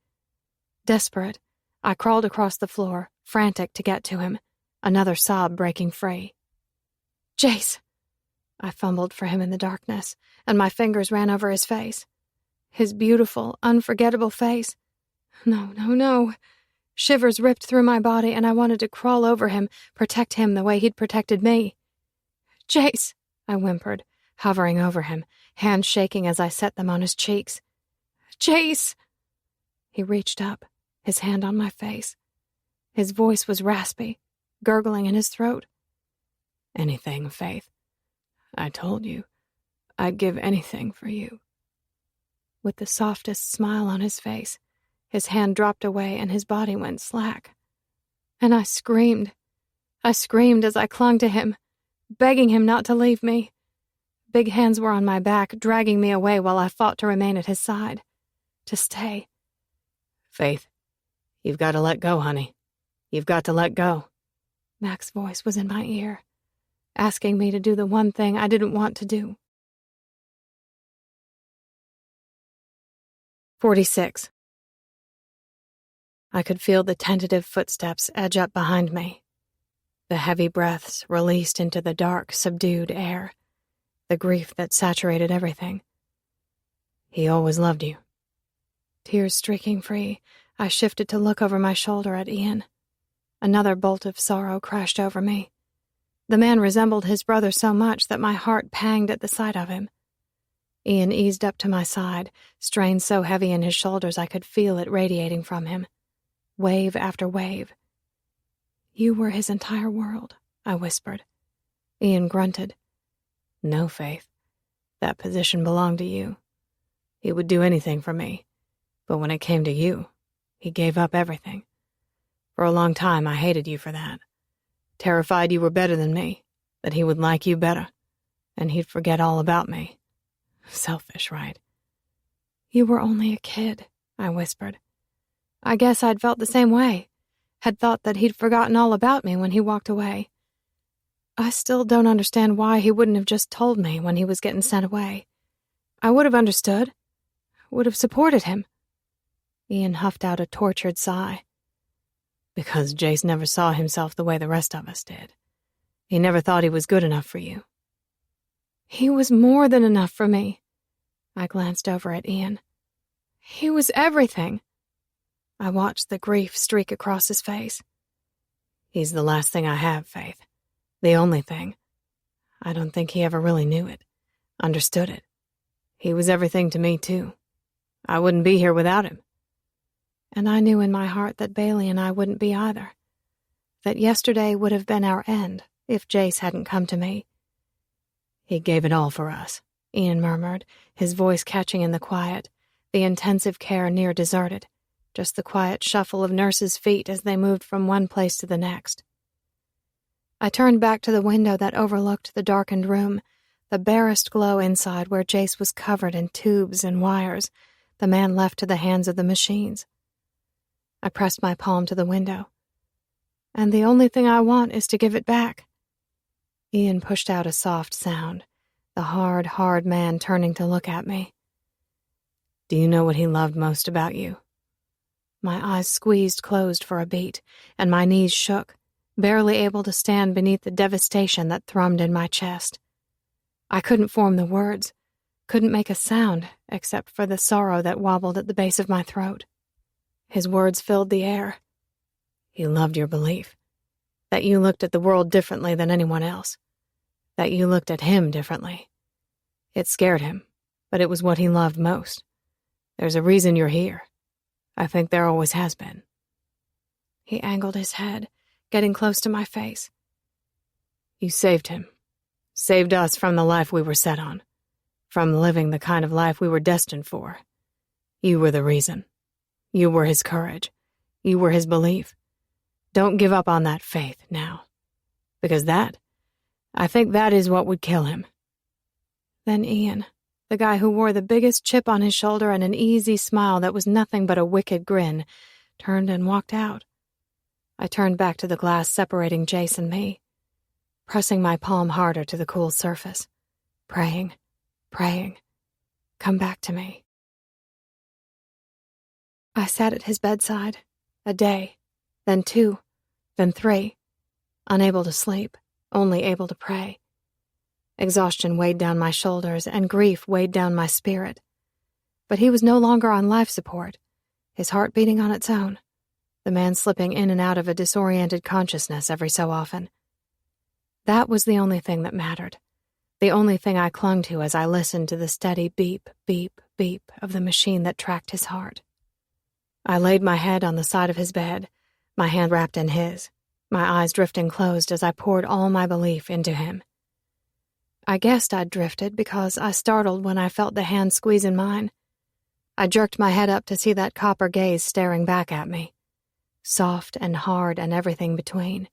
Desperate, I crawled across the floor, frantic to get to him, another sob breaking free. "Jace!" I fumbled for him in the darkness, and my fingers ran over his face. His beautiful, unforgettable face. No. Shivers ripped through my body, and I wanted to crawl over him, protect him the way he'd protected me. "Jace!" I whimpered, hovering over him, hands shaking as I set them on his cheeks. "Jace!" He reached up, his hand on my face. His voice was raspy, gurgling in his throat. "Anything, Faith. I told you, I'd give anything for you." With the softest smile on his face, his hand dropped away and his body went slack. And I screamed. I screamed as I clung to him, begging him not to leave me. Big hands were on my back, dragging me away while I fought to remain at his side, to stay. "Faith, you've got to let go, honey. You've got to let go." Mac's voice was in my ear, asking me to do the one thing I didn't want to do. 46. I could feel the tentative footsteps edge up behind me. The heavy breaths released into the dark, subdued air. The grief that saturated everything. He always loved you. Tears streaking free, I shifted to look over my shoulder at Ian. Another bolt of sorrow crashed over me. The man resembled his brother so much that my heart panged at the sight of him. Ian eased up to my side, strain so heavy in his shoulders I could feel it radiating from him. Wave after wave. You were his entire world, I whispered. Ian grunted. No, Faith. That position belonged to you. He would do anything for me. But when it came to you, he gave up everything. For a long time, I hated you for that. Terrified you were better than me, that he would like you better, and he'd forget all about me. Selfish, right? You were only a kid, I whispered. I guess I'd felt the same way, had thought that he'd forgotten all about me when he walked away. I still don't understand why he wouldn't have just told me when he was getting sent away. I would have understood, would have supported him. Ian huffed out a tortured sigh. Because Jace never saw himself the way the rest of us did. He never thought he was good enough for you. He was more than enough for me. I glanced over at Ian. He was everything. I watched the grief streak across his face. He's the last thing I have, Faith. The only thing. I don't think he ever really knew it, understood it. He was everything to me, too. I wouldn't be here without him. And I knew in my heart that Bailey and I wouldn't be either. That yesterday would have been our end if Jace hadn't come to me. He gave it all for us, Ian murmured, his voice catching in the quiet, the intensive care near deserted, just the quiet shuffle of nurses' feet as they moved from one place to the next. I turned back to the window that overlooked the darkened room, the barest glow inside where Jace was covered in tubes and wires, the man left to the hands of the machines. I pressed my palm to the window. And the only thing I want is to give it back. Ian pushed out a soft sound, the hard, hard man turning to look at me. Do you know what he loved most about you? My eyes squeezed closed for a beat, and my knees shook, barely able to stand beneath the devastation that thrummed in my chest. I couldn't form the words, couldn't make a sound except for the sorrow that wobbled at the base of my throat. His words filled the air. He loved your belief, that you looked at the world differently than anyone else, that you looked at him differently. It scared him, but it was what he loved most. There's a reason you're here. I think there always has been. He angled his head, getting close to my face. You saved him, saved us from the life we were set on, from living the kind of life we were destined for. You were the reason. You were his courage. You were his belief. Don't give up on that faith now. Because I think that is what would kill him. Then Ian, the guy who wore the biggest chip on his shoulder and an easy smile that was nothing but a wicked grin, turned and walked out. I turned back to the glass separating Jace and me, pressing my palm harder to the cool surface, praying, come back to me. I sat at his bedside, a day, then 2, then 3, unable to sleep, only able to pray. Exhaustion weighed down my shoulders, and grief weighed down my spirit. But he was no longer on life support, his heart beating on its own, the man slipping in and out of a disoriented consciousness every so often. That was the only thing that mattered, the only thing I clung to as I listened to the steady beep, beep, beep of the machine that tracked his heart. I laid my head on the side of his bed, my hand wrapped in his, my eyes drifting closed as I poured all my belief into him. I guessed I'd drifted because I startled when I felt the hand squeeze in mine. I jerked my head up to see that copper gaze staring back at me, soft and hard and everything between.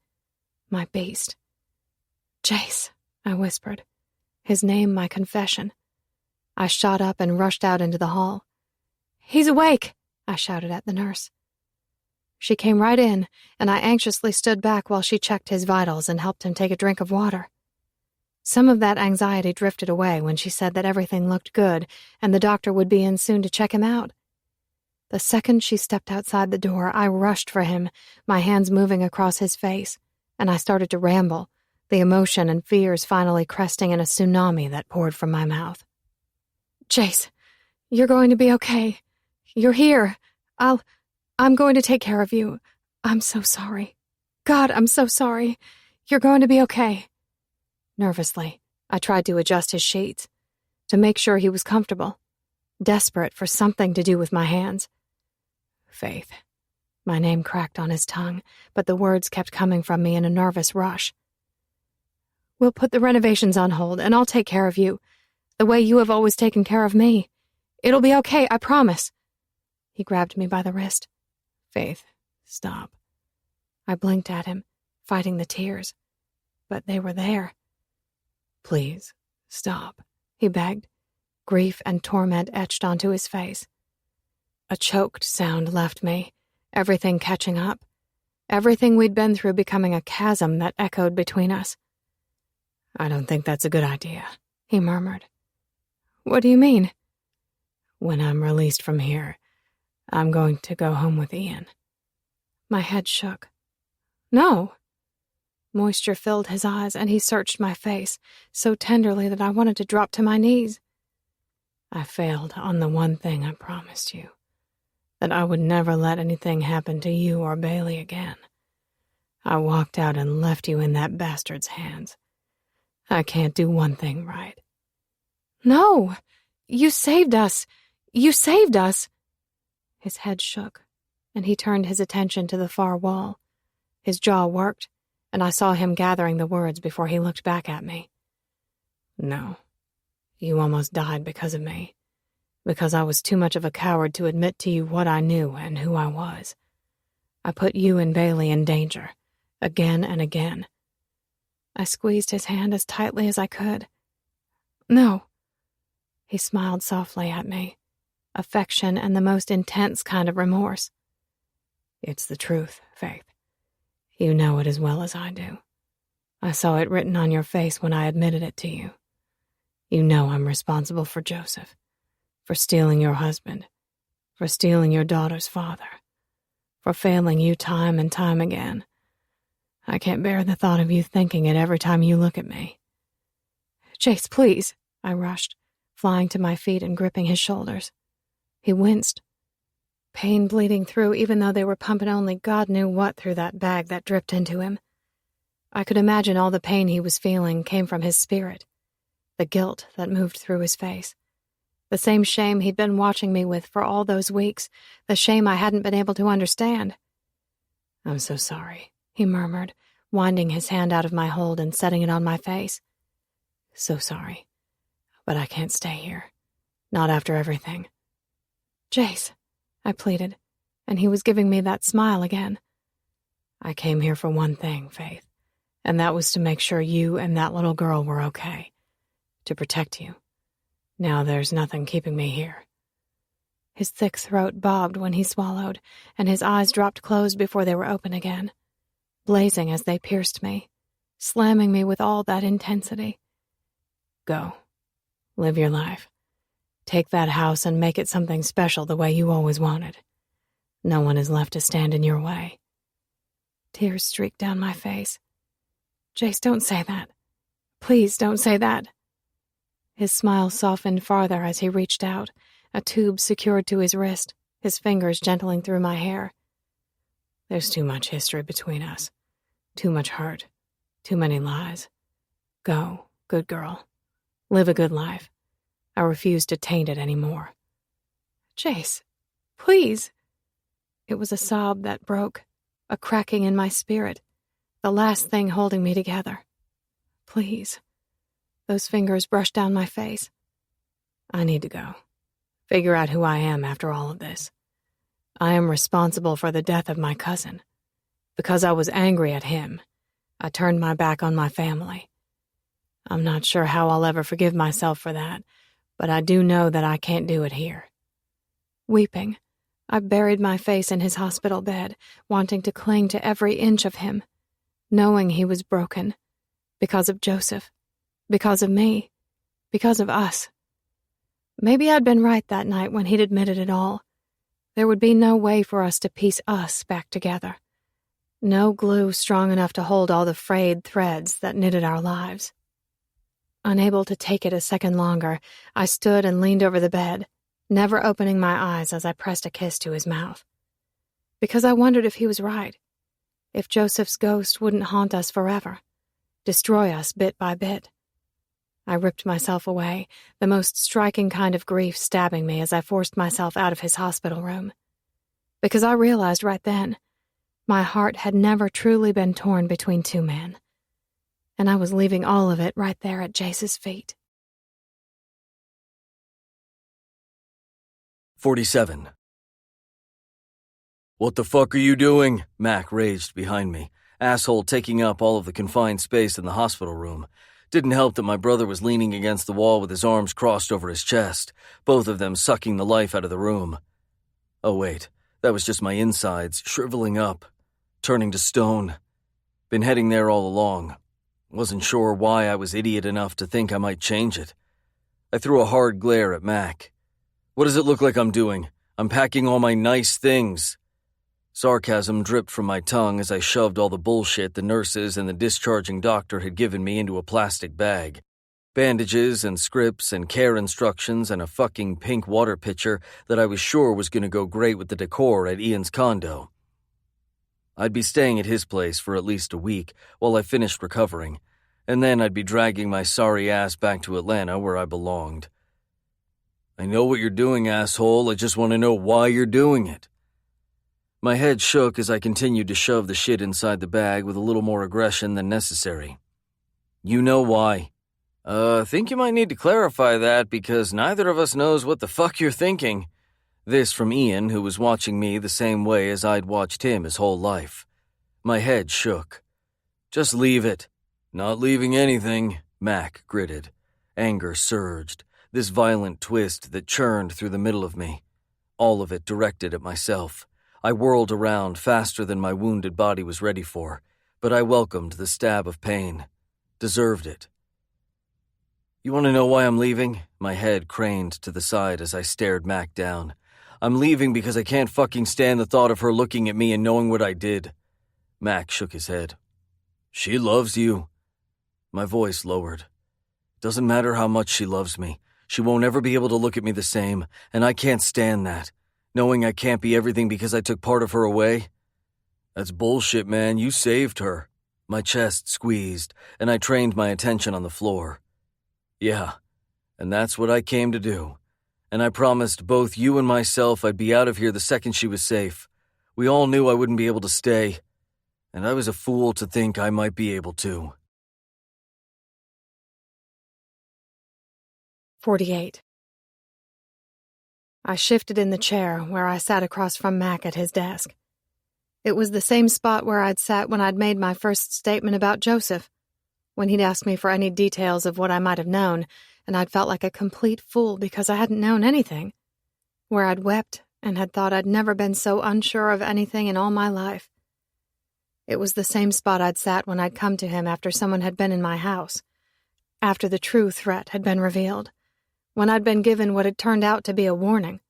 My beast. Jace, I whispered, his name my confession. I shot up and rushed out into the hall. He's awake! I shouted at the nurse. She came right in, and I anxiously stood back while she checked his vitals and helped him take a drink of water. Some of that anxiety drifted away when she said that everything looked good and the doctor would be in soon to check him out. The second she stepped outside the door, I rushed for him, my hands moving across his face, and I started to ramble, the emotion and fears finally cresting in a tsunami that poured from my mouth. Jace, you're going to be okay. You're here. I'm going to take care of you. I'm so sorry. God, I'm so sorry. You're going to be okay. Nervously, I tried to adjust his sheets, to make sure he was comfortable, desperate for something to do with my hands. Faith. My name cracked on his tongue, but the words kept coming from me in a nervous rush. We'll put the renovations on hold, and I'll take care of you, the way you have always taken care of me. It'll be okay, I promise. He grabbed me by the wrist. Faith, stop. I blinked at him, fighting the tears, but they were there. Please, stop, he begged, grief and torment etched onto his face. A choked sound left me, everything catching up, everything we'd been through becoming a chasm that echoed between us. I don't think that's a good idea, he murmured. What do you mean? When I'm released from here, I'm going to go home with Ian. My head shook. No. Moisture filled his eyes, and he searched my face so tenderly that I wanted to drop to my knees. I failed on the one thing I promised you, that I would never let anything happen to you or Bailey again. I walked out and left you in that bastard's hands. I can't do one thing right. No! You saved us! You saved us! His head shook, and he turned his attention to the far wall. His jaw worked, and I saw him gathering the words before he looked back at me. No. You almost died because of me. Because I was too much of a coward to admit to you what I knew and who I was. I put you and Bailey in danger, again and again. I squeezed his hand as tightly as I could. No. He smiled softly at me, affection and the most intense kind of remorse. It's the truth, Faith. You know it as well as I do. I saw it written on your face when I admitted it to you. You know I'm responsible for Joseph, for stealing your husband, for stealing your daughter's father, for failing you time and time again. I can't bear the thought of you thinking it every time you look at me. Jace, please, I rushed, flying to my feet and gripping his shoulders. He winced, pain bleeding through even though they were pumping only God knew what through that bag that dripped into him. I could imagine all the pain he was feeling came from his spirit, the guilt that moved through his face. The same shame he'd been watching me with for all those weeks, the shame I hadn't been able to understand. I'm so sorry, he murmured, winding his hand out of my hold and setting it on my face. So sorry, but I can't stay here. Not after everything. Jace, I pleaded, and he was giving me that smile again. I came here for one thing, Faith, and that was to make sure you and that little girl were okay, to protect you. Now there's nothing keeping me here. His thick throat bobbed when he swallowed, and his eyes dropped closed before they were open again, blazing as they pierced me, slamming me with all that intensity. Go. Live your life. Take that house and make it something special the way you always wanted. No one is left to stand in your way. Tears streaked down my face. Jace, don't say that. Please don't say that. His smile softened farther as he reached out, a tube secured to his wrist, his fingers gentling through my hair. There's too much history between us. Too much hurt. Too many lies. Go, good girl. Live a good life. I refuse to taint it anymore. Jace, please. It was a sob that broke, a cracking in my spirit, the last thing holding me together. Please. Those fingers brushed down my face. I need to go. Figure out who I am after all of this. I am responsible for the death of my cousin. Because I was angry at him, I turned my back on my family. I'm not sure how I'll ever forgive myself for that, but I do know that I can't do it here. Weeping, I buried my face in his hospital bed, wanting to cling to every inch of him, knowing he was broken, because of Joseph, because of me, because of us. Maybe I'd been right that night when he'd admitted it all. There would be no way for us to piece us back together. No glue strong enough to hold all the frayed threads that knitted our lives. Unable to take it a second longer, I stood and leaned over the bed, never opening my eyes as I pressed a kiss to his mouth. Because I wondered if he was right, if Joseph's ghost wouldn't haunt us forever, destroy us bit by bit. I ripped myself away, the most striking kind of grief stabbing me as I forced myself out of his hospital room. Because I realized right then, my heart had never truly been torn between two men, and I was leaving all of it right there at Jace's feet. 47. "What the fuck are you doing?" Mac raged behind me, asshole taking up all of the confined space in the hospital room. Didn't help that my brother was leaning against the wall with his arms crossed over his chest, both of them sucking the life out of the room. Oh wait, that was just my insides shriveling up, turning to stone. Been heading there all along. Wasn't sure why I was idiot enough to think I might change it. I threw a hard glare at Mac. "What does it look like I'm doing? I'm packing all my nice things." Sarcasm dripped from my tongue as I shoved all the bullshit the nurses and the discharging doctor had given me into a plastic bag. Bandages and scripts and care instructions and a fucking pink water pitcher that I was sure was going to go great with the decor at Ian's condo. I'd be staying at his place for at least a week while I finished recovering, and then I'd be dragging my sorry ass back to Atlanta where I belonged. "I know what you're doing, asshole. I just want to know why you're doing it." My head shook as I continued to shove the shit inside the bag with a little more aggression than necessary. "You know why." Think you might need to clarify that because neither of us knows what the fuck you're thinking." This from Ian, who was watching me the same way as I'd watched him his whole life. My head shook. "Just leave it." "Not leaving anything," Mac gritted. Anger surged, this violent twist that churned through the middle of me. All of it directed at myself. I whirled around faster than my wounded body was ready for, but I welcomed the stab of pain. Deserved it. "You want to know why I'm leaving?" My head craned to the side as I stared Mac down. "I'm leaving because I can't fucking stand the thought of her looking at me and knowing what I did." Mac shook his head. "She loves you." My voice lowered. "Doesn't matter how much she loves me. She won't ever be able to look at me the same, and I can't stand that. Knowing I can't be everything because I took part of her away? That's bullshit, man. You saved her." My chest squeezed, and I trained my attention on the floor. "Yeah, and that's what I came to do. And I promised both you and myself I'd be out of here the second she was safe. We all knew I wouldn't be able to stay, and I was a fool to think I might be able to." 48. I shifted in the chair where I sat across from Mac at his desk. It was the same spot where I'd sat when I'd made my first statement about Joseph, when he'd asked me for any details of what I might have known, and I'd felt like a complete fool because I hadn't known anything, where I'd wept and had thought I'd never been so unsure of anything in all my life. It was the same spot I'd sat when I'd come to him after someone had been in my house, after the true threat had been revealed, when I'd been given what had turned out to be a warning.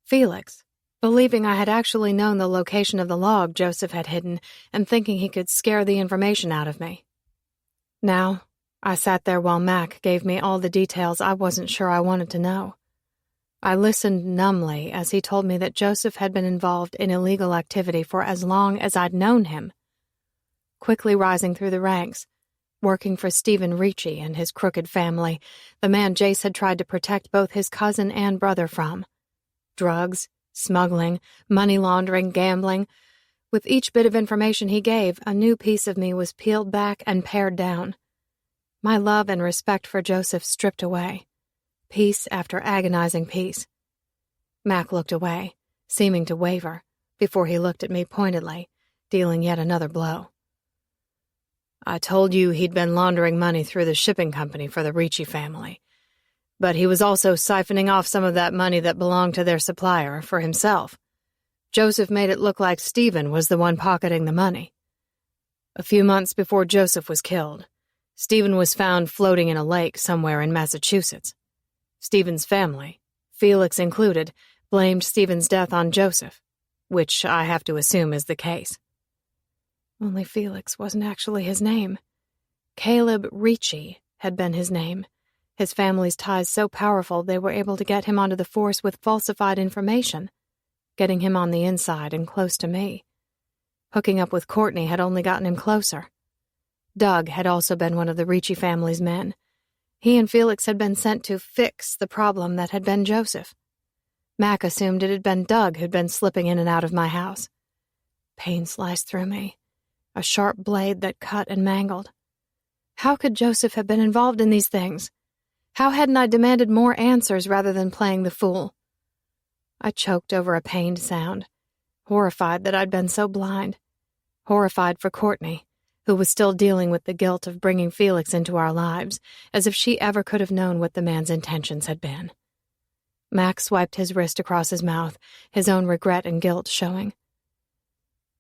Felix, believing I had actually known the location of the log Joseph had hidden and thinking he could scare the information out of me. Now, I sat there while Mac gave me all the details I wasn't sure I wanted to know. I listened numbly as he told me that Joseph had been involved in illegal activity for as long as I'd known him, quickly rising through the ranks, working for Stephen Ricci and his crooked family, the man Jace had tried to protect both his cousin and brother from. Drugs, smuggling, money laundering, gambling. With each bit of information he gave, a new piece of me was peeled back and pared down. My love and respect for Joseph stripped away. Piece after agonizing piece. Mac looked away, seeming to waver, before he looked at me pointedly, dealing yet another blow. "I told you he'd been laundering money through the shipping company for the Ricci family. But he was also siphoning off some of that money that belonged to their supplier for himself. Joseph made it look like Stephen was the one pocketing the money. A few months before Joseph was killed, Stephen was found floating in a lake somewhere in Massachusetts. Stephen's family, Felix included, blamed Stephen's death on Joseph, which I have to assume is the case. Only Felix wasn't actually his name. Caleb Ricci had been his name. His family's ties so powerful they were able to get him onto the force with falsified information, getting him on the inside and close to me. Hooking up with Courtney had only gotten him closer. Doug had also been one of the Ricci family's men. He and Felix had been sent to fix the problem that had been Joseph. Mac assumed it had been Doug who'd been slipping in and out of my house. Pain sliced through me, a sharp blade that cut and mangled. How could Joseph have been involved in these things? How hadn't I demanded more answers rather than playing the fool? I choked over a pained sound, horrified that I'd been so blind, horrified for Courtney, who was still dealing with the guilt of bringing Felix into our lives, as if she ever could have known what the man's intentions had been. Mac swiped his wrist across his mouth, his own regret and guilt showing.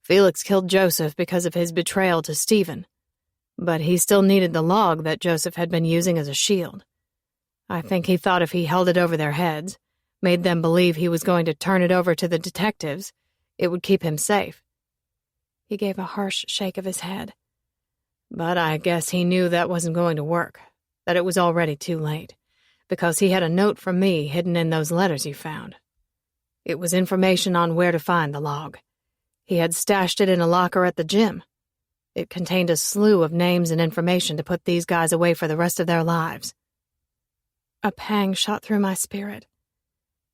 Felix killed Joseph because of his betrayal to Stephen, but he still needed the log that Joseph had been using as a shield. I think he thought if he held it over their heads, made them believe he was going to turn it over to the detectives, it would keep him safe. He gave a harsh shake of his head. But I guess he knew that wasn't going to work, that it was already too late, because he had a note from me hidden in those letters you found. It was information on where to find the log. He had stashed it in a locker at the gym. It contained a slew of names and information to put these guys away for the rest of their lives. A pang shot through my spirit.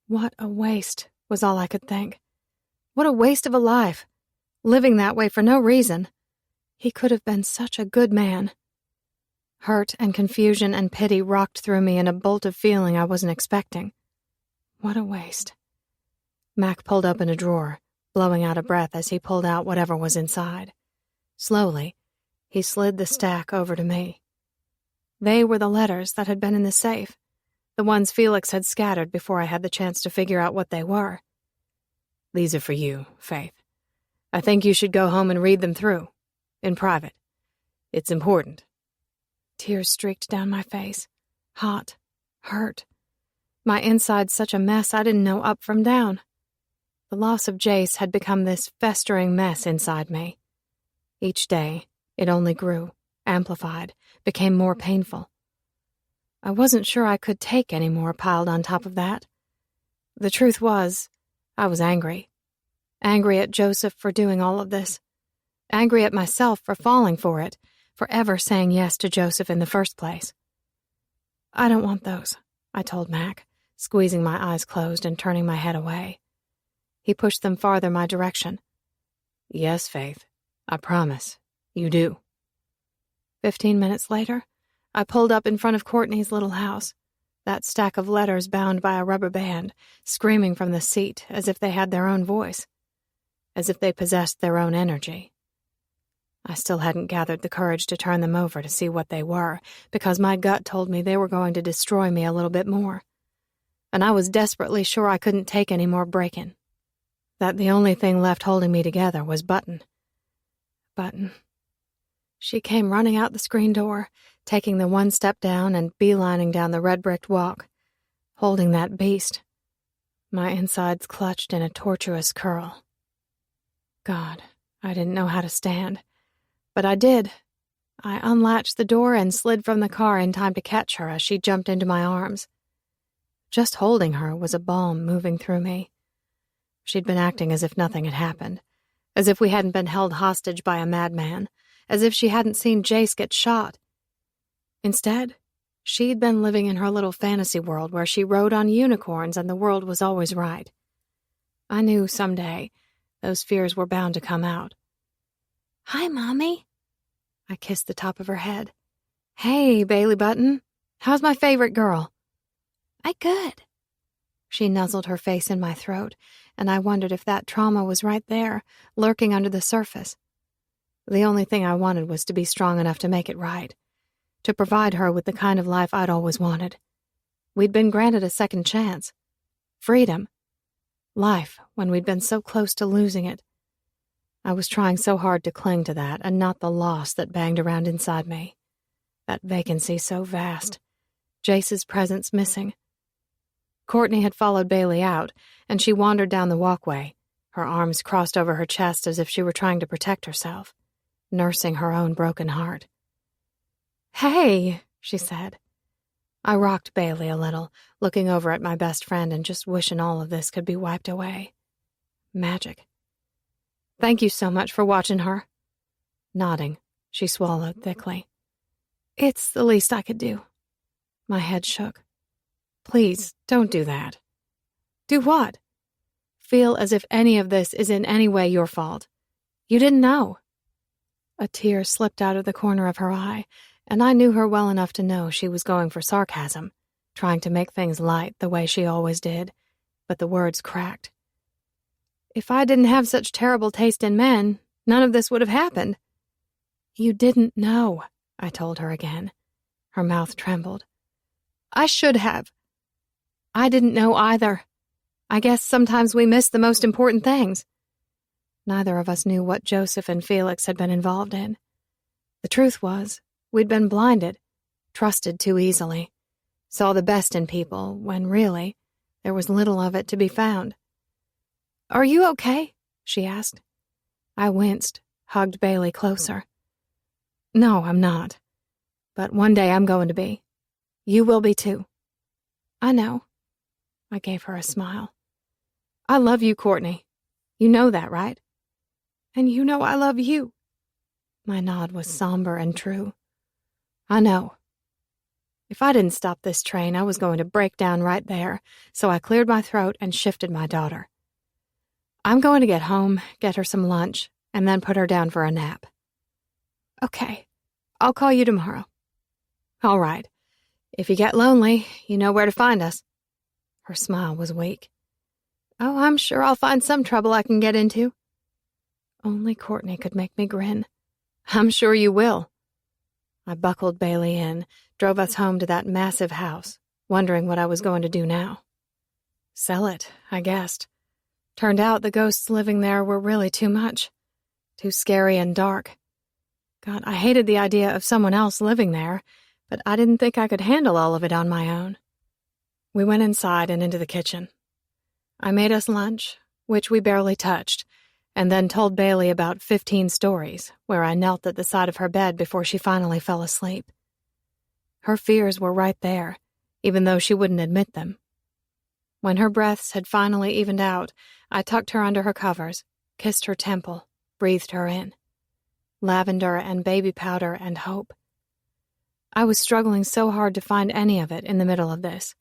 What a waste, was all I could think. What a waste of a life, living that way for no reason. He could have been such a good man. Hurt and confusion and pity rocked through me in a bolt of feeling I wasn't expecting. What a waste. Mac pulled open a drawer, blowing out a breath as he pulled out whatever was inside. Slowly, he slid the stack over to me. They were the letters that had been in the safe, the ones Felix had scattered before I had the chance to figure out what they were. These are for you, Faith. I think you should go home and read them through. In private. It's important. Tears streaked down my face. Hot. Hurt. My inside's such a mess I didn't know up from down. The loss of Jace had become this festering mess inside me. Each day, it only grew, amplified, became more painful. I wasn't sure I could take any more piled on top of that. The truth was, I was angry. Angry at Joseph for doing all of this. Angry at myself for falling for it, for ever saying yes to Joseph in the first place. I don't want those, I told Mac, squeezing my eyes closed and turning my head away. He pushed them farther my direction. Yes, Faith, I promise, you do. 15 minutes later, I pulled up in front of Courtney's little house, that stack of letters bound by a rubber band, screaming from the seat as if they had their own voice, as if they possessed their own energy. I still hadn't gathered the courage to turn them over to see what they were, because my gut told me they were going to destroy me a little bit more. And I was desperately sure I couldn't take any more breaking. That the only thing left holding me together was Button. Button. She came running out the screen door, taking the one step down and beelining down the red-bricked walk, holding that beast. My insides clutched in a tortuous curl. God, I didn't know how to stand. But I did. I unlatched the door and slid from the car in time to catch her as she jumped into my arms. Just holding her was a balm moving through me. She'd been acting as if nothing had happened, as if we hadn't been held hostage by a madman, as if she hadn't seen Jace get shot. Instead, she'd been living in her little fantasy world where she rode on unicorns and the world was always right. I knew someday those fears were bound to come out. Hi, Mommy. I kissed the top of her head. Hey, Bailey Button. How's my favorite girl? I good. She nuzzled her face in my throat, and I wondered if that trauma was right there, lurking under the surface. The only thing I wanted was to be strong enough to make it right, to provide her with the kind of life I'd always wanted. We'd been granted a second chance. Freedom. Life, when we'd been so close to losing it. I was trying so hard to cling to that and not the loss that banged around inside me. That vacancy so vast. Jace's presence missing. Courtney had followed Bailey out, and she wandered down the walkway, her arms crossed over her chest as if she were trying to protect herself, nursing her own broken heart. "Hey," she said. I rocked Bailey a little, looking over at my best friend and just wishing all of this could be wiped away. Magic. "Thank you so much for watching her." Nodding, she swallowed thickly. "It's the least I could do." My head shook. "Please, don't do that." "Do what?" "Feel as if any of this is in any way your fault. You didn't know." A tear slipped out of the corner of her eye, and I knew her well enough to know she was going for sarcasm, trying to make things light the way she always did, but the words cracked. "If I didn't have such terrible taste in men, none of this would have happened." "You didn't know," I told her again. Her mouth trembled. "I should have." "I didn't know either. I guess sometimes we miss the most important things." Neither of us knew what Joseph and Felix had been involved in. The truth was, we'd been blinded, trusted too easily, saw the best in people when really there was little of it to be found. "Are you okay?" she asked. I winced, hugged Bailey closer. "No, I'm not. But one day I'm going to be. You will be too." "I know." I gave her a smile. "I love you, Courtney. You know that, right? And you know I love you." My nod was somber and true. "I know." If I didn't stop this train, I was going to break down right there, so I cleared my throat and shifted my daughter. "I'm going to get home, get her some lunch, and then put her down for a nap." "Okay. I'll call you tomorrow." "All right. If you get lonely, you know where to find us." Her smile was weak. "Oh, I'm sure I'll find some trouble I can get into." Only Courtney could make me grin. "I'm sure you will." I buckled Bailey in, drove us home to that massive house, wondering what I was going to do now. Sell it, I guessed. Turned out the ghosts living there were really too much. Too scary and dark. God, I hated the idea of someone else living there, but I didn't think I could handle all of it on my own. We went inside and into the kitchen. I made us lunch, which we barely touched, and then told Bailey about 15 stories, where I knelt at the side of her bed before she finally fell asleep. Her fears were right there, even though she wouldn't admit them. When her breaths had finally evened out, I tucked her under her covers, kissed her temple, breathed her in. Lavender and baby powder and hope. I was struggling so hard to find any of it in the middle of this.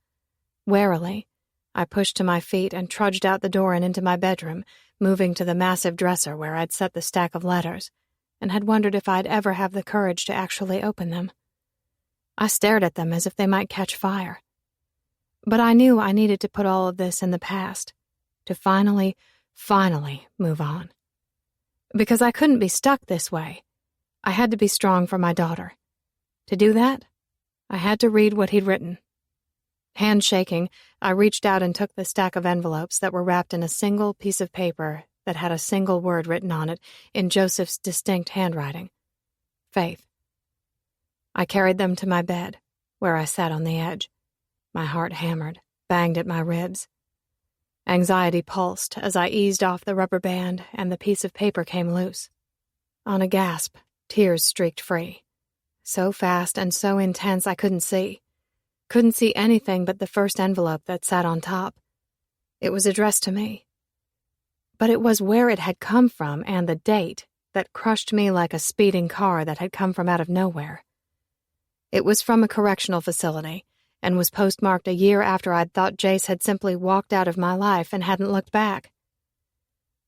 Warily, I pushed to my feet and trudged out the door and into my bedroom, moving to the massive dresser where I'd set the stack of letters, and had wondered if I'd ever have the courage to actually open them. I stared at them as if they might catch fire. But I knew I needed to put all of this in the past, to finally move on. Because I couldn't be stuck this way. I had to be strong for my daughter. To do that, I had to read what he'd written. Hand shaking, I reached out and took the stack of envelopes that were wrapped in a single piece of paper that had a single word written on it in Joseph's distinct handwriting. Faith. I carried them to my bed, where I sat on the edge. My heart hammered, banged at my ribs. Anxiety pulsed as I eased off the rubber band and the piece of paper came loose. On a gasp, tears streaked free. So fast and so intense I couldn't see. Couldn't see anything but the first envelope that sat on top. It was addressed to me. But it was where it had come from and the date that crushed me like a speeding car that had come from out of nowhere. It was from a correctional facility and was postmarked a year after I'd thought Jace had simply walked out of my life and hadn't looked back.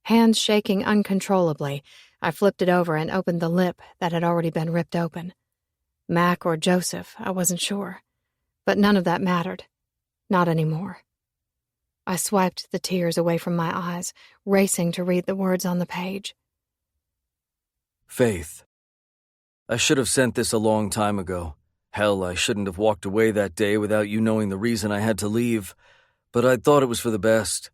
Hands shaking uncontrollably, I flipped it over and opened the lip that had already been ripped open. Mac or Joseph, I wasn't sure. But none of that mattered. Not anymore. I swiped the tears away from my eyes, racing to read the words on the page. Faith. I should have sent this a long time ago. Hell, I shouldn't have walked away that day without you knowing the reason I had to leave, but I thought it was for the best.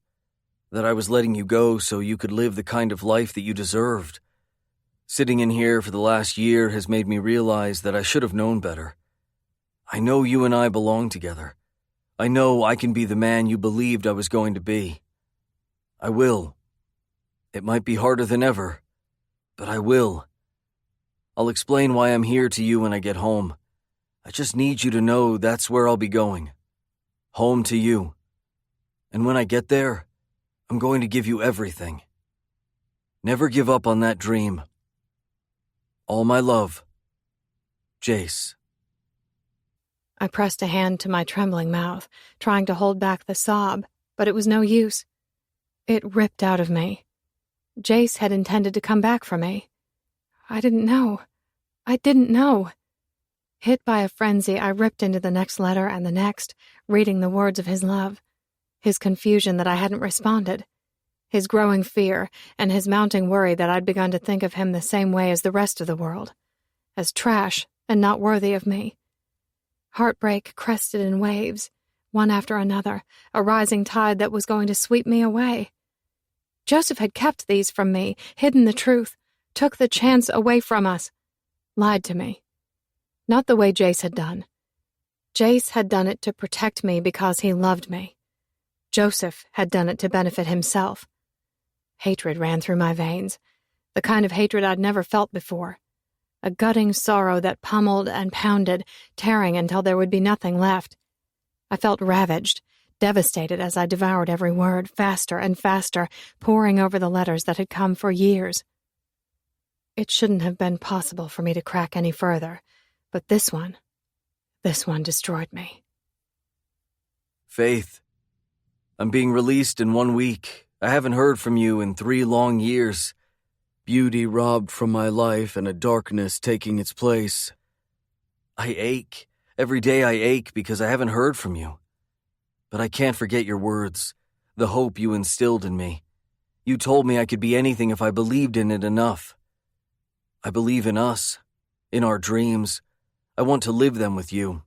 That I was letting you go so you could live the kind of life that you deserved. Sitting in here for the last year has made me realize that I should have known better. I know you and I belong together. I know I can be the man you believed I was going to be. I will. It might be harder than ever, but I will. I'll explain why I'm here to you when I get home. I just need you to know that's where I'll be going. Home to you. And when I get there, I'm going to give you everything. Never give up on that dream. All my love, Jace. I pressed a hand to my trembling mouth, trying to hold back the sob, but it was no use. It ripped out of me. Jace had intended to come back for me. I didn't know. Hit by a frenzy, I ripped into the next letter and the next, reading the words of his love, his confusion that I hadn't responded, his growing fear, and his mounting worry that I'd begun to think of him the same way as the rest of the world, as trash and not worthy of me. Heartbreak crested in waves, one after another, a rising tide that was going to sweep me away. Joseph had kept these from me, hidden the truth, took the chance away from us, lied to me. Not the way Jace had done. Jace had done it to protect me because he loved me. Joseph had done it to benefit himself. Hatred ran through my veins, the kind of hatred I'd never felt before. A gutting sorrow that pummeled and pounded, tearing until there would be nothing left. I felt ravaged, devastated as I devoured every word, faster and faster, poring over the letters that had come for years. It shouldn't have been possible for me to crack any further, but this one destroyed me. Faith, I'm being released in 1 week. I haven't heard from you in 3 long years. Beauty robbed from my life and a darkness taking its place. I ache. Every day I ache because I haven't heard from you. But I can't forget your words, the hope you instilled in me. You told me I could be anything if I believed in it enough. I believe in us, in our dreams. I want to live them with you.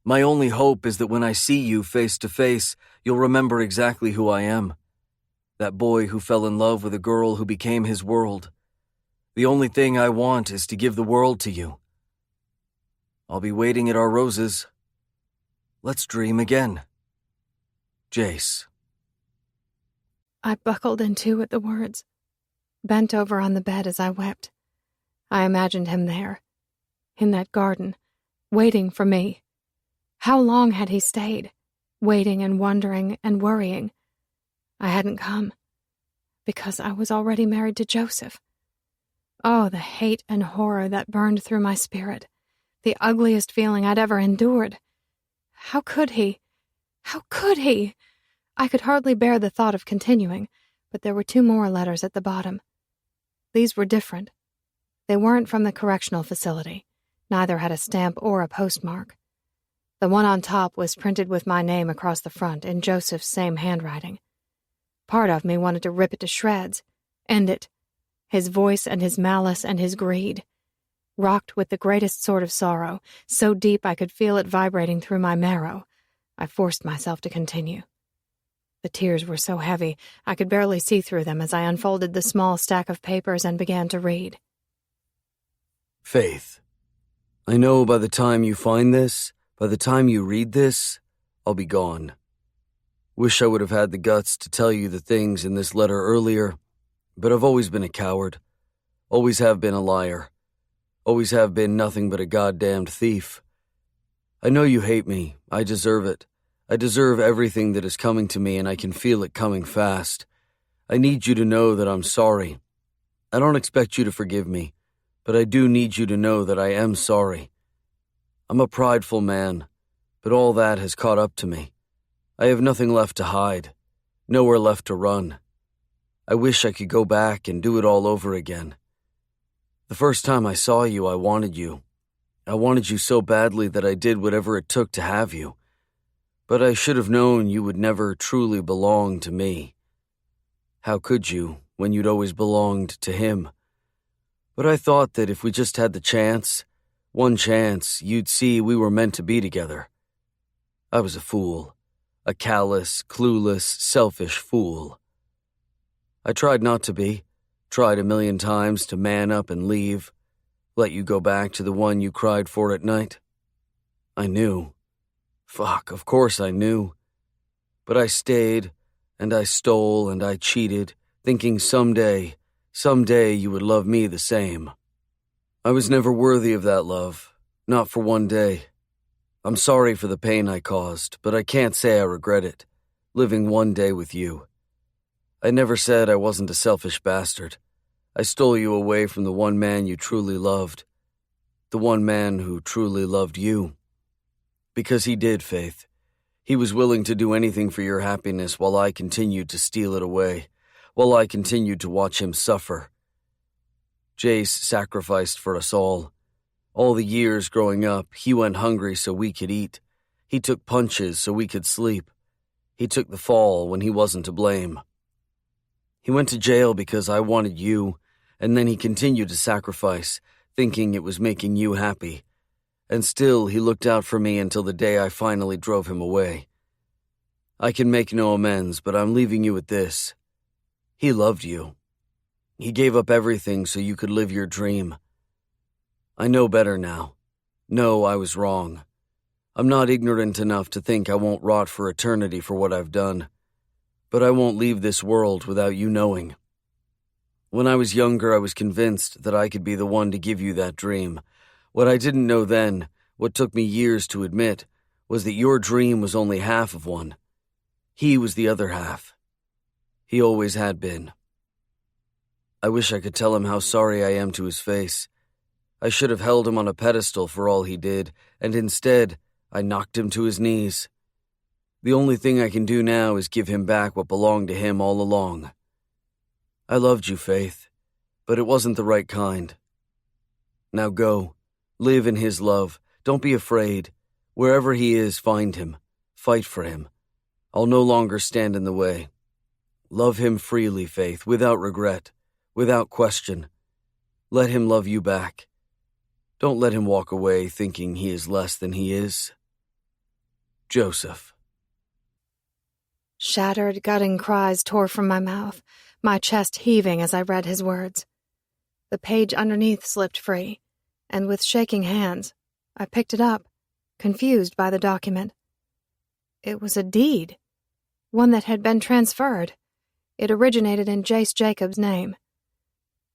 My only hope is that when I see you face to face, you'll remember exactly who I am. That boy who fell in love with a girl who became his world. The only thing I want is to give the world to you. I'll be waiting at our roses. Let's dream again. Jace. I buckled in too at the words, bent over on the bed as I wept. I imagined him there, in that garden, waiting for me. How long had he stayed, waiting and wondering and worrying? I hadn't come, because I was already married to Joseph. Oh, the hate and horror that burned through my spirit, the ugliest feeling I'd ever endured. How could he? How could he? I could hardly bear the thought of continuing, but there were 2 more letters at the bottom. These were different. They weren't from the correctional facility. Neither had a stamp or a postmark. The one on top was printed with my name across the front in Joseph's same handwriting. Part of me wanted to rip it to shreds, end it. His voice and his malice and his greed. Rocked with the greatest sort of sorrow, so deep I could feel it vibrating through my marrow, I forced myself to continue. The tears were so heavy, I could barely see through them as I unfolded the small stack of papers and began to read. Faith, I know by the time you find this, by the time you read this, I'll be gone. Wish I would have had the guts to tell you the things in this letter earlier, but I've always been a coward. Always have been a liar. Always have been nothing but a goddamned thief. I know you hate me. I deserve it. I deserve everything that is coming to me, and I can feel it coming fast. I need you to know that I'm sorry. I don't expect you to forgive me, but I do need you to know that I am sorry. I'm a prideful man, but all that has caught up to me. I have nothing left to hide, nowhere left to run. I wish I could go back and do it all over again. The first time I saw you, I wanted you. I wanted you so badly that I did whatever it took to have you. But I should have known you would never truly belong to me. How could you, when you'd always belonged to him? But I thought that if we just had the chance, one chance, you'd see we were meant to be together. I was a fool. A callous, clueless, selfish fool. I tried not to be, tried 1,000,000 times to man up and leave, let you go back to the one you cried for at night. I knew. Fuck, of course I knew. But I stayed, and I stole, and I cheated, thinking someday you would love me the same. I was never worthy of that love, not for one day. I'm sorry for the pain I caused, but I can't say I regret it, living one day with you. I never said I wasn't a selfish bastard. I stole you away from the one man you truly loved, the one man who truly loved you. Because he did, Faith. He was willing to do anything for your happiness while I continued to steal it away, while I continued to watch him suffer. Jace sacrificed for us all. All the years growing up, he went hungry so we could eat. He took punches so we could sleep. He took the fall when he wasn't to blame. He went to jail because I wanted you, and then he continued to sacrifice, thinking it was making you happy. And still, he looked out for me until the day I finally drove him away. I can make no amends, but I'm leaving you with this. He loved you. He gave up everything so you could live your dream. I know better now. No, I was wrong. I'm not ignorant enough to think I won't rot for eternity for what I've done. But I won't leave this world without you knowing. When I was younger, I was convinced that I could be the one to give you that dream. What I didn't know then, what took me years to admit, was that your dream was only half of one. He was the other half. He always had been. I wish I could tell him how sorry I am to his face. I should have held him on a pedestal for all he did, and instead, I knocked him to his knees. The only thing I can do now is give him back what belonged to him all along. I loved you, Faith, but it wasn't the right kind. Now go. Live in his love. Don't be afraid. Wherever he is, find him. Fight for him. I'll no longer stand in the way. Love him freely, Faith, without regret, without question. Let him love you back. Don't let him walk away thinking he is less than he is. Joseph. Shattered, gutting cries tore from my mouth, my chest heaving as I read his words. The page underneath slipped free, and with shaking hands, I picked it up, confused by the document. It was a deed, one that had been transferred. It originated in Jace Jacobs' name.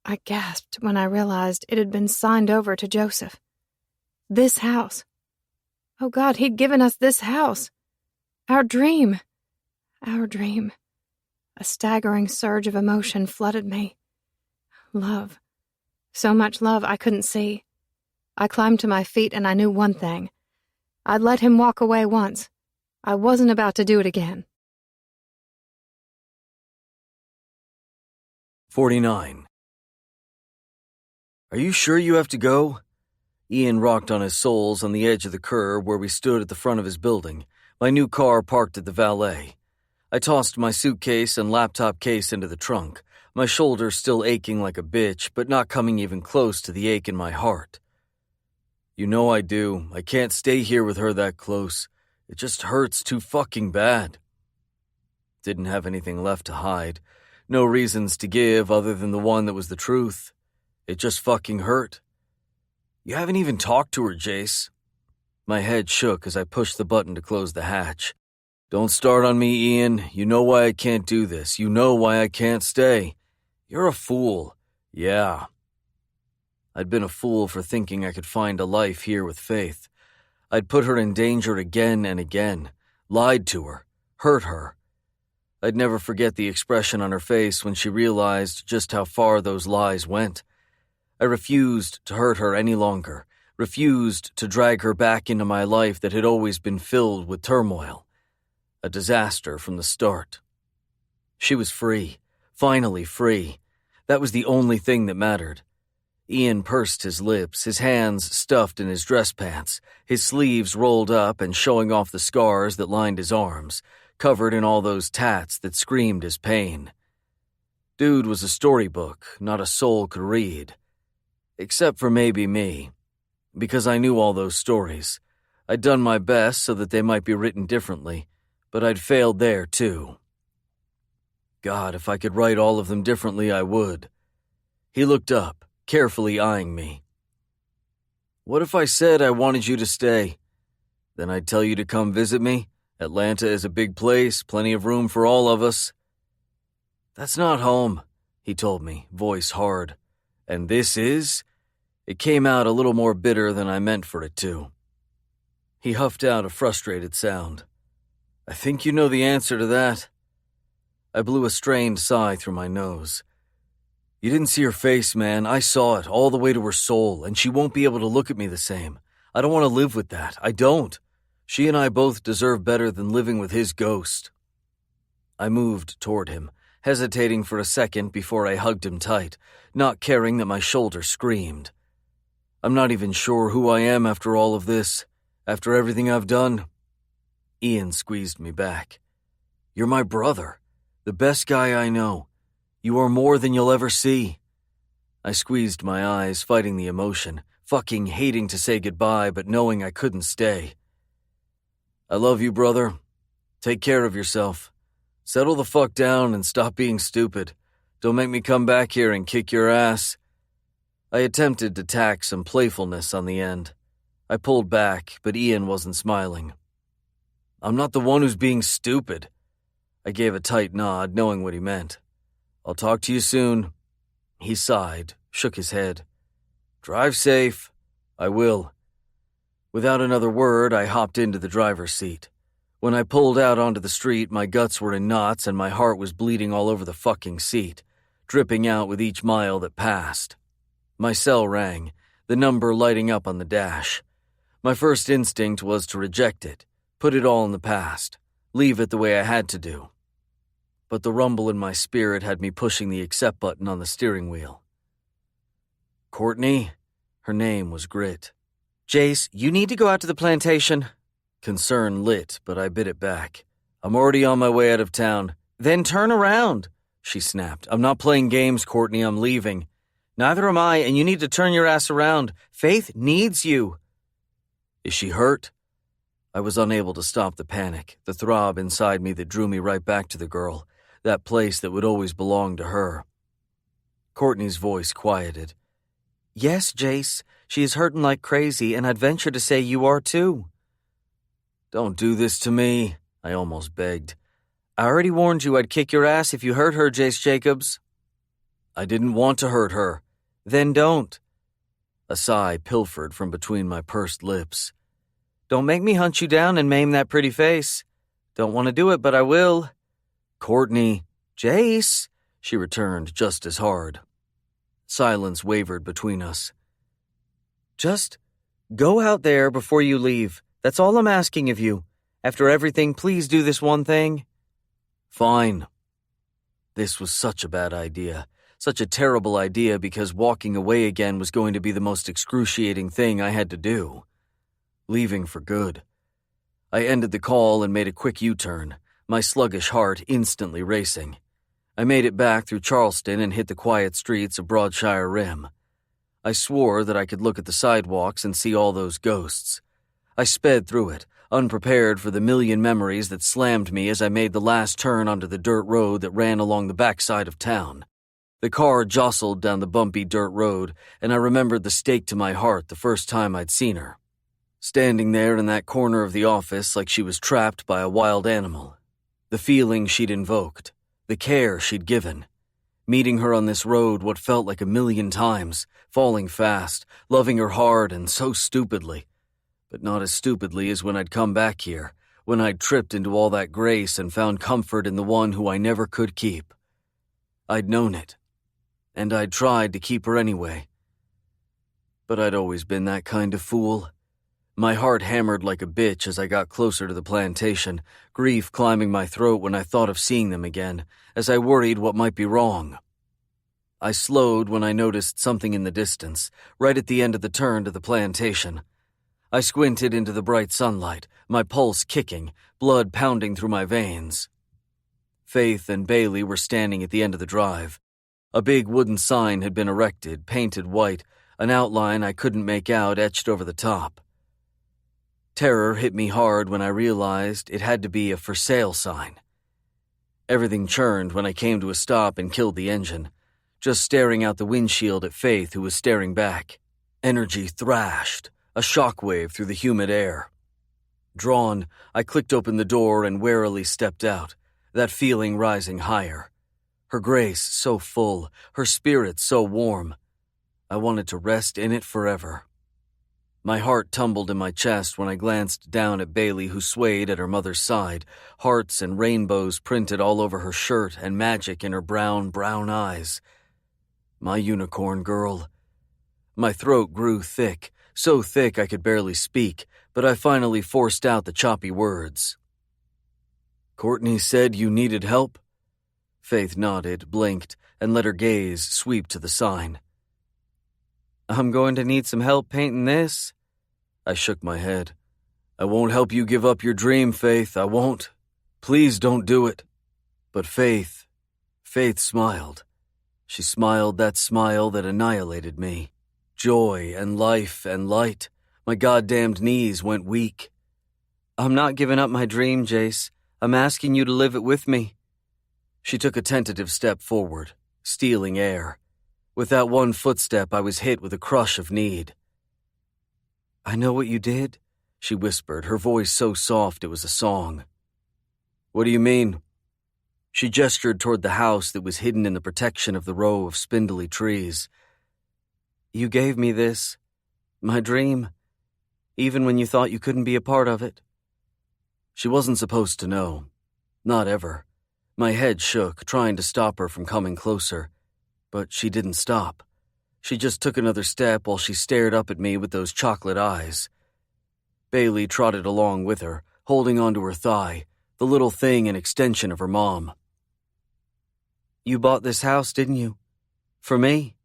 I gasped when I realized it had been signed over to Joseph. This house. Oh God, he'd given us this house. Our dream. Our dream. A staggering surge of emotion flooded me. Love. So much love I couldn't see. I climbed to my feet and I knew one thing. I'd let him walk away once. I wasn't about to do it again. 49. Are you sure you have to go? Ian rocked on his soles on the edge of the curb where we stood at the front of his building, my new car parked at the valet. I tossed my suitcase and laptop case into the trunk, my shoulder still aching like a bitch, but not coming even close to the ache in my heart. You know I do. I can't stay here with her that close. It just hurts too fucking bad. Didn't have anything left to hide. No reasons to give other than the one that was the truth. It just fucking hurt. You haven't even talked to her, Jace. My head shook as I pushed the button to close the hatch. Don't start on me, Ian. You know why I can't do this. You know why I can't stay. You're a fool. Yeah. I'd been a fool for thinking I could find a life here with Faith. I'd put her in danger again and again, lied to her, hurt her. I'd never forget the expression on her face when she realized just how far those lies went. I refused to hurt her any longer, refused to drag her back into my life that had always been filled with turmoil. A disaster from the start. She was free, finally free. That was the only thing that mattered. Ian pursed his lips, his hands stuffed in his dress pants, his sleeves rolled up and showing off the scars that lined his arms, covered in all those tats that screamed his pain. Dude was a storybook not a soul could read. Except for maybe me. Because I knew all those stories. I'd done my best so that they might be written differently, but I'd failed there too. God, if I could write all of them differently, I would. He looked up, carefully eyeing me. What if I said I wanted you to stay? Then I'd tell you to come visit me. Atlanta is a big place, plenty of room for all of us. That's not home, he told me, voice hard. And this is? It came out a little more bitter than I meant for it to. He huffed out a frustrated sound. I think you know the answer to that. I blew a strained sigh through my nose. You didn't see her face, man. I saw it all the way to her soul, and she won't be able to look at me the same. I don't want to live with that. I don't. She and I both deserve better than living with his ghost. I moved toward him, hesitating for a second before I hugged him tight, not caring that my shoulder screamed. I'm not even sure who I am after all of this, after everything I've done. Ian squeezed me back. You're my brother, the best guy I know. You are more than you'll ever see. I squeezed my eyes, fighting the emotion, fucking hating to say goodbye, but knowing I couldn't stay. I love you, brother. Take care of yourself. Settle the fuck down and stop being stupid. Don't make me come back here and kick your ass. I attempted to tack some playfulness on the end. I pulled back, but Ian wasn't smiling. I'm not the one who's being stupid. I gave a tight nod, knowing what he meant. I'll talk to you soon. He sighed, shook his head. Drive safe. I will. Without another word, I hopped into the driver's seat. When I pulled out onto the street, my guts were in knots and my heart was bleeding all over the fucking seat, dripping out with each mile that passed. My cell rang, the number lighting up on the dash. My first instinct was to reject it, put it all in the past, leave it the way I had to do. But the rumble in my spirit had me pushing the accept button on the steering wheel. Courtney? Her name was Grit. Jace, you need to go out to the plantation. Concern lit, but I bit it back. I'm already on my way out of town. Then turn around, she snapped. I'm not playing games, Courtney. I'm leaving. Neither am I, and you need to turn your ass around. Faith needs you. Is she hurt? I was unable to stop the panic, the throb inside me that drew me right back to the girl, that place that would always belong to her. Courtney's voice quieted. Yes, Jace, she is hurting like crazy, and I'd venture to say you are too. Don't do this to me, I almost begged. I already warned you I'd kick your ass if you hurt her, Jace Jacobs. I didn't want to hurt her. Then don't. A sigh pilfered from between my pursed lips. Don't make me hunt you down and maim that pretty face. Don't want to do it, but I will. Courtney. Jace, she returned just as hard. Silence wavered between us. Just go out there before you leave. That's all I'm asking of you. After everything, please do this one thing. Fine. This was such a bad idea. Such a terrible idea because walking away again was going to be the most excruciating thing I had to do. Leaving for good. I ended the call and made a quick U-turn, my sluggish heart instantly racing. I made it back through Charleston and hit the quiet streets of Broadshire Rim. I swore that I could look at the sidewalks and see all those ghosts. I sped through it, unprepared for the million memories that slammed me as I made the last turn onto the dirt road that ran along the backside of town. The car jostled down the bumpy dirt road, and I remembered the stake to my heart the first time I'd seen her. Standing there in that corner of the office like she was trapped by a wild animal. The feeling she'd invoked, the care she'd given. Meeting her on this road what felt like a million times, falling fast, loving her hard and so stupidly. But not as stupidly as when I'd come back here, when I'd tripped into all that grace and found comfort in the one who I never could keep. I'd known it, and I'd tried to keep her anyway. But I'd always been that kind of fool. My heart hammered like a bitch as I got closer to the plantation, grief climbing my throat when I thought of seeing them again, as I worried what might be wrong. I slowed when I noticed something in the distance, right at the end of the turn to the plantation. I squinted into the bright sunlight, my pulse kicking, blood pounding through my veins. Faith and Bailey were standing at the end of the drive. A big wooden sign had been erected, painted white, an outline I couldn't make out etched over the top. Terror hit me hard when I realized it had to be a for sale sign. Everything churned when I came to a stop and killed the engine, just staring out the windshield at Faith, who was staring back. Energy thrashed, a shockwave through the humid air. Drawn, I clicked open the door and warily stepped out, that feeling rising higher. Her grace so full, her spirit so warm. I wanted to rest in it forever. My heart tumbled in my chest when I glanced down at Bailey, who swayed at her mother's side, hearts and rainbows printed all over her shirt and magic in her brown eyes. My unicorn girl. My throat grew thick, so thick I could barely speak, but I finally forced out the choppy words. "Courtney said you needed help?" Faith nodded, blinked, and let her gaze sweep to the sign. "I'm going to need some help painting this." I shook my head. "I won't help you give up your dream, Faith, I won't. Please don't do it." But Faith smiled. She smiled that smile that annihilated me. Joy and life and light. My goddamned knees went weak. "I'm not giving up my dream, Jace. I'm asking you to live it with me." She took a tentative step forward, stealing air. With that one footstep, I was hit with a crush of need. "I know what you did," she whispered, her voice so soft it was a song. "What do you mean?" She gestured toward the house that was hidden in the protection of the row of spindly trees. "You gave me this, my dream, even when you thought you couldn't be a part of it." She wasn't supposed to know. Not ever. My head shook, trying to stop her from coming closer. But she didn't stop. She just took another step while she stared up at me with those chocolate eyes. Bailey trotted along with her, holding onto her thigh, the little thing an extension of her mom. "You bought this house, didn't you? For me?"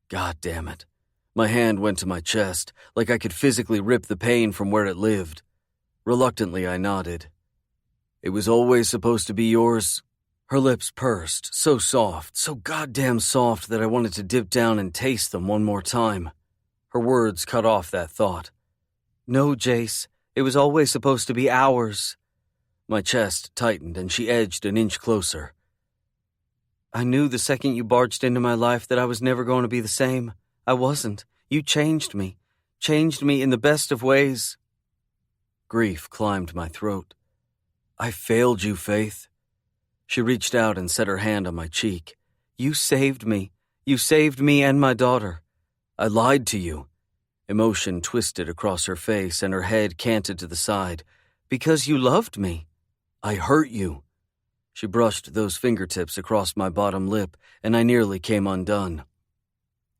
God damn it. My hand went to my chest, like I could physically rip the pain from where it lived. Reluctantly, I nodded. "It was always supposed to be yours." Her lips pursed, so soft, so goddamn soft that I wanted to dip down and taste them one more time. Her words cut off that thought. "No, Jace, it was always supposed to be ours." My chest tightened and she edged an inch closer. "I knew the second you barged into my life that I was never going to be the same. I wasn't. You changed me in the best of ways." Grief climbed my throat. "I failed you, Faith." She reached out and set her hand on my cheek. "You saved me. You saved me and my daughter." "I lied to you." Emotion twisted across her face and her head canted to the side. "Because you loved me." "I hurt you." She brushed those fingertips across my bottom lip, and I nearly came undone.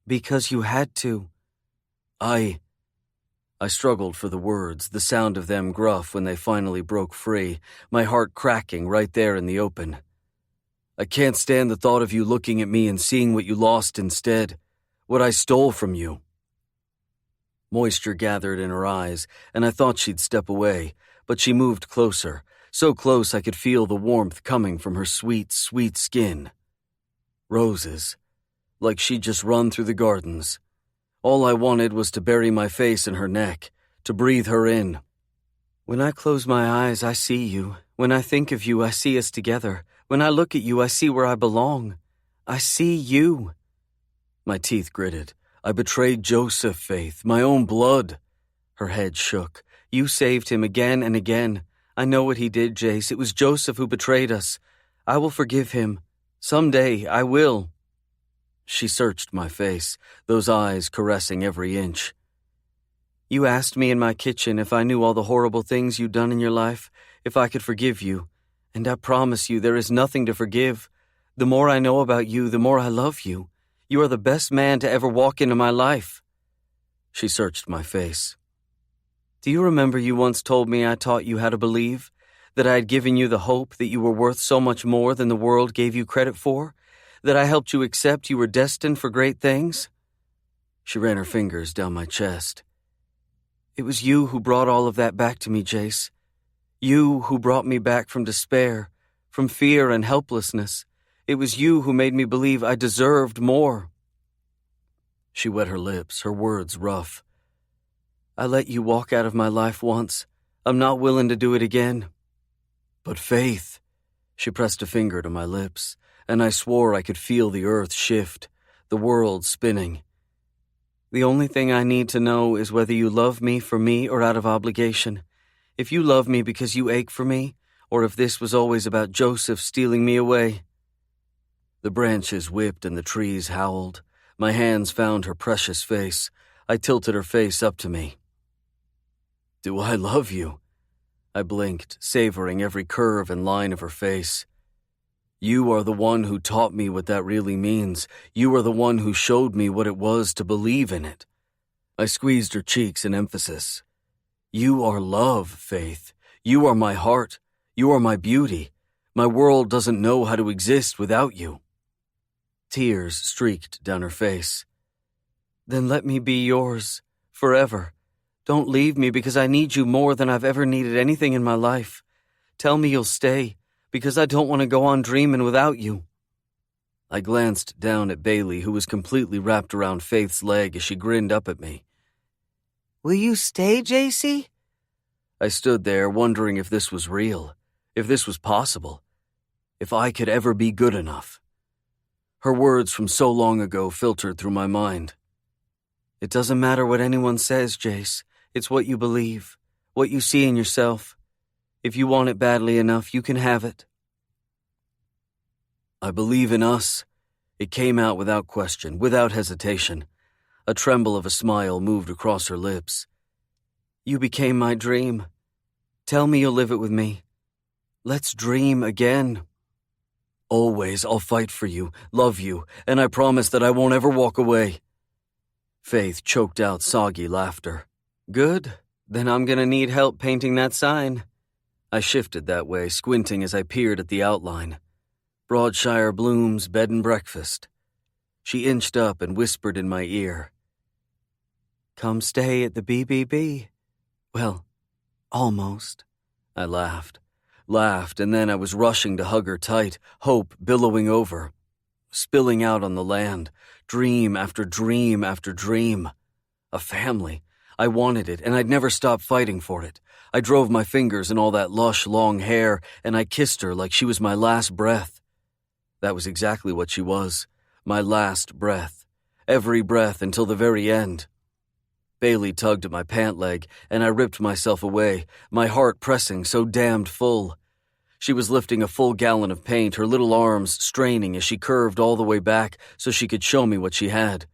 "Because you had to." I struggled for the words, the sound of them gruff when they finally broke free, my heart cracking right there in the open. "I can't stand the thought of you looking at me and seeing what you lost instead, what I stole from you." Moisture gathered in her eyes, and I thought she'd step away, but she moved closer, so close I could feel the warmth coming from her sweet, sweet skin. Roses, like she'd just run through the gardens. All I wanted was to bury my face in her neck, to breathe her in. "When I close my eyes, I see you. When I think of you, I see us together. When I look at you, I see where I belong. I see you." My teeth gritted. I betrayed Joseph, Faith, my own blood. Her head shook. "You saved him again and again. I know what he did, Jace. It was Joseph who betrayed us. I will forgive him. Someday, I will." She searched my face, those eyes caressing every inch. "You asked me in my kitchen if I knew all the horrible things you'd done in your life, if I could forgive you. And I promise you there is nothing to forgive. The more I know about you, the more I love you. You are the best man to ever walk into my life." She searched my face. "Do you remember you once told me I taught you how to believe? That I had given you the hope that you were worth so much more than the world gave you credit for? That I helped you accept you were destined for great things?" She ran her fingers down my chest. "It was you who brought all of that back to me, Jace. You who brought me back from despair, from fear and helplessness. It was you who made me believe I deserved more." She wet her lips, her words rough. "I let you walk out of my life once. I'm not willing to do it again." "But Faith," she pressed a finger to my lips, and I swore I could feel the earth shift, the world spinning. "The only thing I need to know is whether you love me for me or out of obligation. If you love me because you ache for me, or if this was always about Joseph stealing me away." The branches whipped and the trees howled. My hands found her precious face. I tilted her face up to me. "Do I love you?" I blinked, savoring every curve and line of her face. "You are the one who taught me what that really means. You are the one who showed me what it was to believe in it." I squeezed her cheeks in emphasis. "You are love, Faith. You are my heart. You are my beauty. My world doesn't know how to exist without you." Tears streaked down her face. "Then let me be yours, forever. Don't leave me because I need you more than I've ever needed anything in my life. Tell me you'll stay, because I don't want to go on dreaming without you." I glanced down at Bailey, who was completely wrapped around Faith's leg as she grinned up at me. Will you stay, JC? I stood there wondering if this was real, if this was possible, if I could ever be good enough. Her words from so long ago filtered through my mind. "It doesn't matter what anyone says, Jace. It's what you believe, what you see in yourself. If you want it badly enough, you can have it." "I believe in us." It came out without question, without hesitation. A tremble of a smile moved across her lips. "You became my dream. Tell me you'll live it with me. Let's dream again. Always I'll fight for you, love you, and I promise that I won't ever walk away." Faith choked out soggy laughter. "Good. Then I'm gonna need help painting that sign." I shifted that way, squinting as I peered at the outline. Broadshire Bloom's Bed and Breakfast. She inched up and whispered in my ear. "Come stay at the BBB. Well, almost." I laughed, and then I was rushing to hug her tight, hope billowing over, spilling out on the land, dream after dream after dream. A family. I wanted it, and I'd never stop fighting for it. I drove my fingers in all that lush, long hair, and I kissed her like she was my last breath. That was exactly what she was, my last breath. Every breath until the very end. Bailey tugged at my pant leg, and I ripped myself away, my heart pressing so damned full. She was lifting a full gallon of paint, her little arms straining as she curved all the way back so she could show me what she had.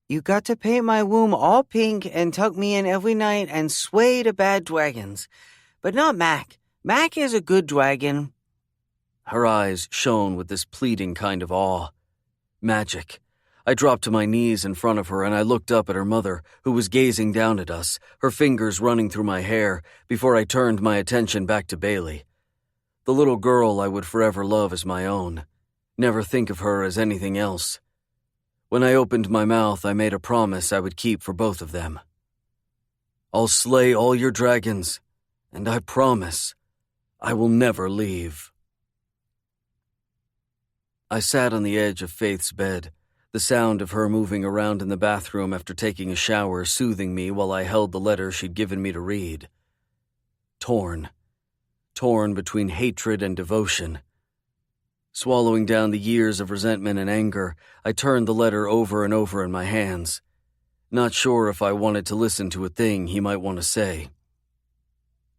"You got to paint my womb all pink and tuck me in every night and sway to bad dragons. But not Mac. Mac is a good dragon." Her eyes shone with this pleading kind of awe. Magic. I dropped to my knees in front of her and I looked up at her mother, who was gazing down at us, her fingers running through my hair, before I turned my attention back to Bailey. The little girl I would forever love as my own. Never think of her as anything else. When I opened my mouth, I made a promise I would keep for both of them. "I'll slay all your dragons, and I promise I will never leave." I sat on the edge of Faith's bed, the sound of her moving around in the bathroom after taking a shower soothing me while I held the letter she'd given me to read. Torn between hatred and devotion. Swallowing down the years of resentment and anger, I turned the letter over and over in my hands, not sure if I wanted to listen to a thing he might want to say.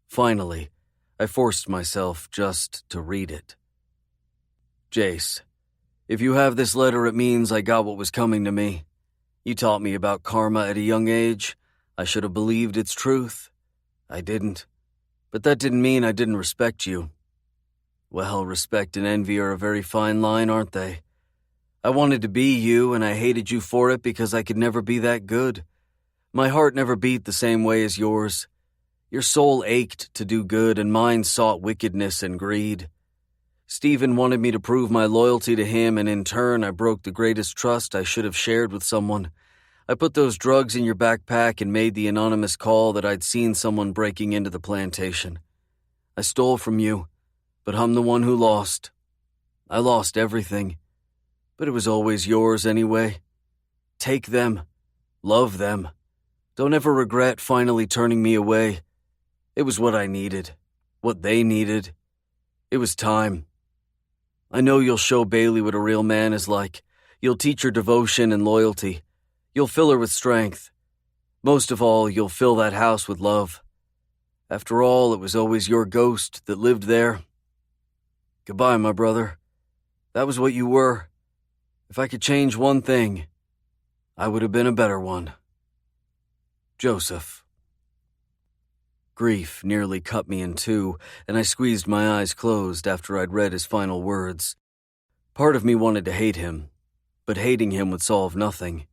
Finally, I forced myself just to read it. "Jace, if you have this letter, it means I got what was coming to me. You taught me about karma at a young age. I should have believed its truth. I didn't. But that didn't mean I didn't respect you. Well, respect and envy are a very fine line, aren't they? I wanted to be you, and I hated you for it because I could never be that good. My heart never beat the same way as yours. Your soul ached to do good, and mine sought wickedness and greed. Stephen wanted me to prove my loyalty to him, and in turn I broke the greatest trust I should have shared with someone. I put those drugs in your backpack and made the anonymous call that I'd seen someone breaking into the plantation. I stole from you, but I'm the one who lost. I lost everything, but it was always yours anyway. Take them. Love them. Don't ever regret finally turning me away. It was what I needed, what they needed. It was time. I know you'll show Bailey what a real man is like. You'll teach her devotion and loyalty. You'll fill her with strength. Most of all, you'll fill that house with love. After all, it was always your ghost that lived there. Goodbye, my brother. That was what you were. If I could change one thing, I would have been a better one. Joseph. Grief nearly cut me in two, and I squeezed my eyes closed after I'd read his final words. Part of me wanted to hate him, but hating him would solve nothing.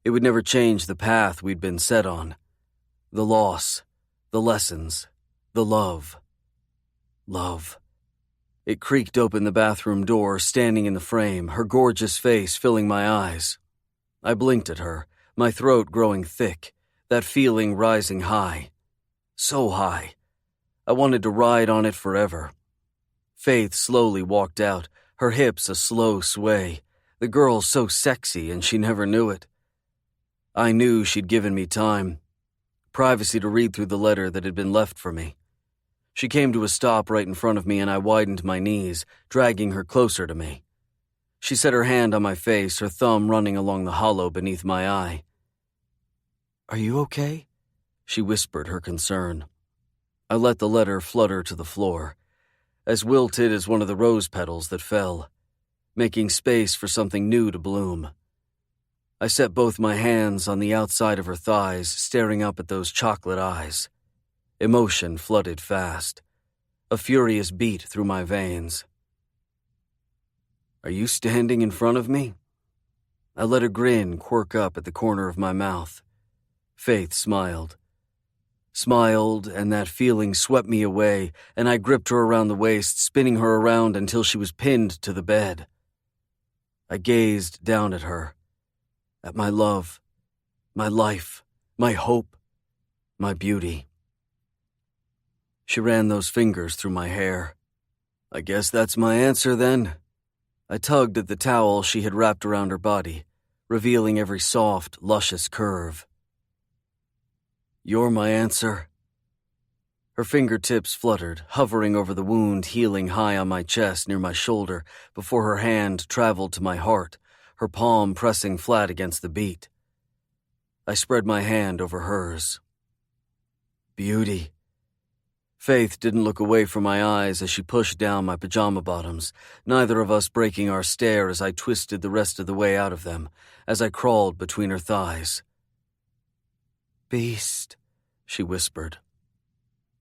It would never change the path we'd been set on. The loss, the lessons, the love. Love. It creaked open the bathroom door, standing in the frame, her gorgeous face filling my eyes. I blinked at her, my throat growing thick, that feeling rising high. So high. I wanted to ride on it forever. Faith slowly walked out, her hips a slow sway. The girl so sexy, and she never knew it. I knew she'd given me time. Privacy to read through the letter that had been left for me. She came to a stop right in front of me, and I widened my knees, dragging her closer to me. She set her hand on my face, her thumb running along the hollow beneath my eye. "Are you okay?" She whispered her concern. I let the letter flutter to the floor, as wilted as one of the rose petals that fell, making space for something new to bloom. I set both my hands on the outside of her thighs, staring up at those chocolate eyes. Emotion flooded fast, a furious beat through my veins. "Are you standing in front of me?" I let a grin quirk up at the corner of my mouth. Faith smiled. Smiled, and that feeling swept me away, and I gripped her around the waist, spinning her around until she was pinned to the bed. I gazed down at her, at my love, my life, my hope, my beauty. She ran those fingers through my hair. "I guess that's my answer, then." I tugged at the towel she had wrapped around her body, revealing every soft, luscious curve. "You're my answer." Her fingertips fluttered, hovering over the wound healing high on my chest near my shoulder before her hand traveled to my heart, her palm pressing flat against the beat. I spread my hand over hers. Beauty. Faith didn't look away from my eyes as she pushed down my pajama bottoms, neither of us breaking our stare as I twisted the rest of the way out of them, as I crawled between her thighs. "Beast," she whispered.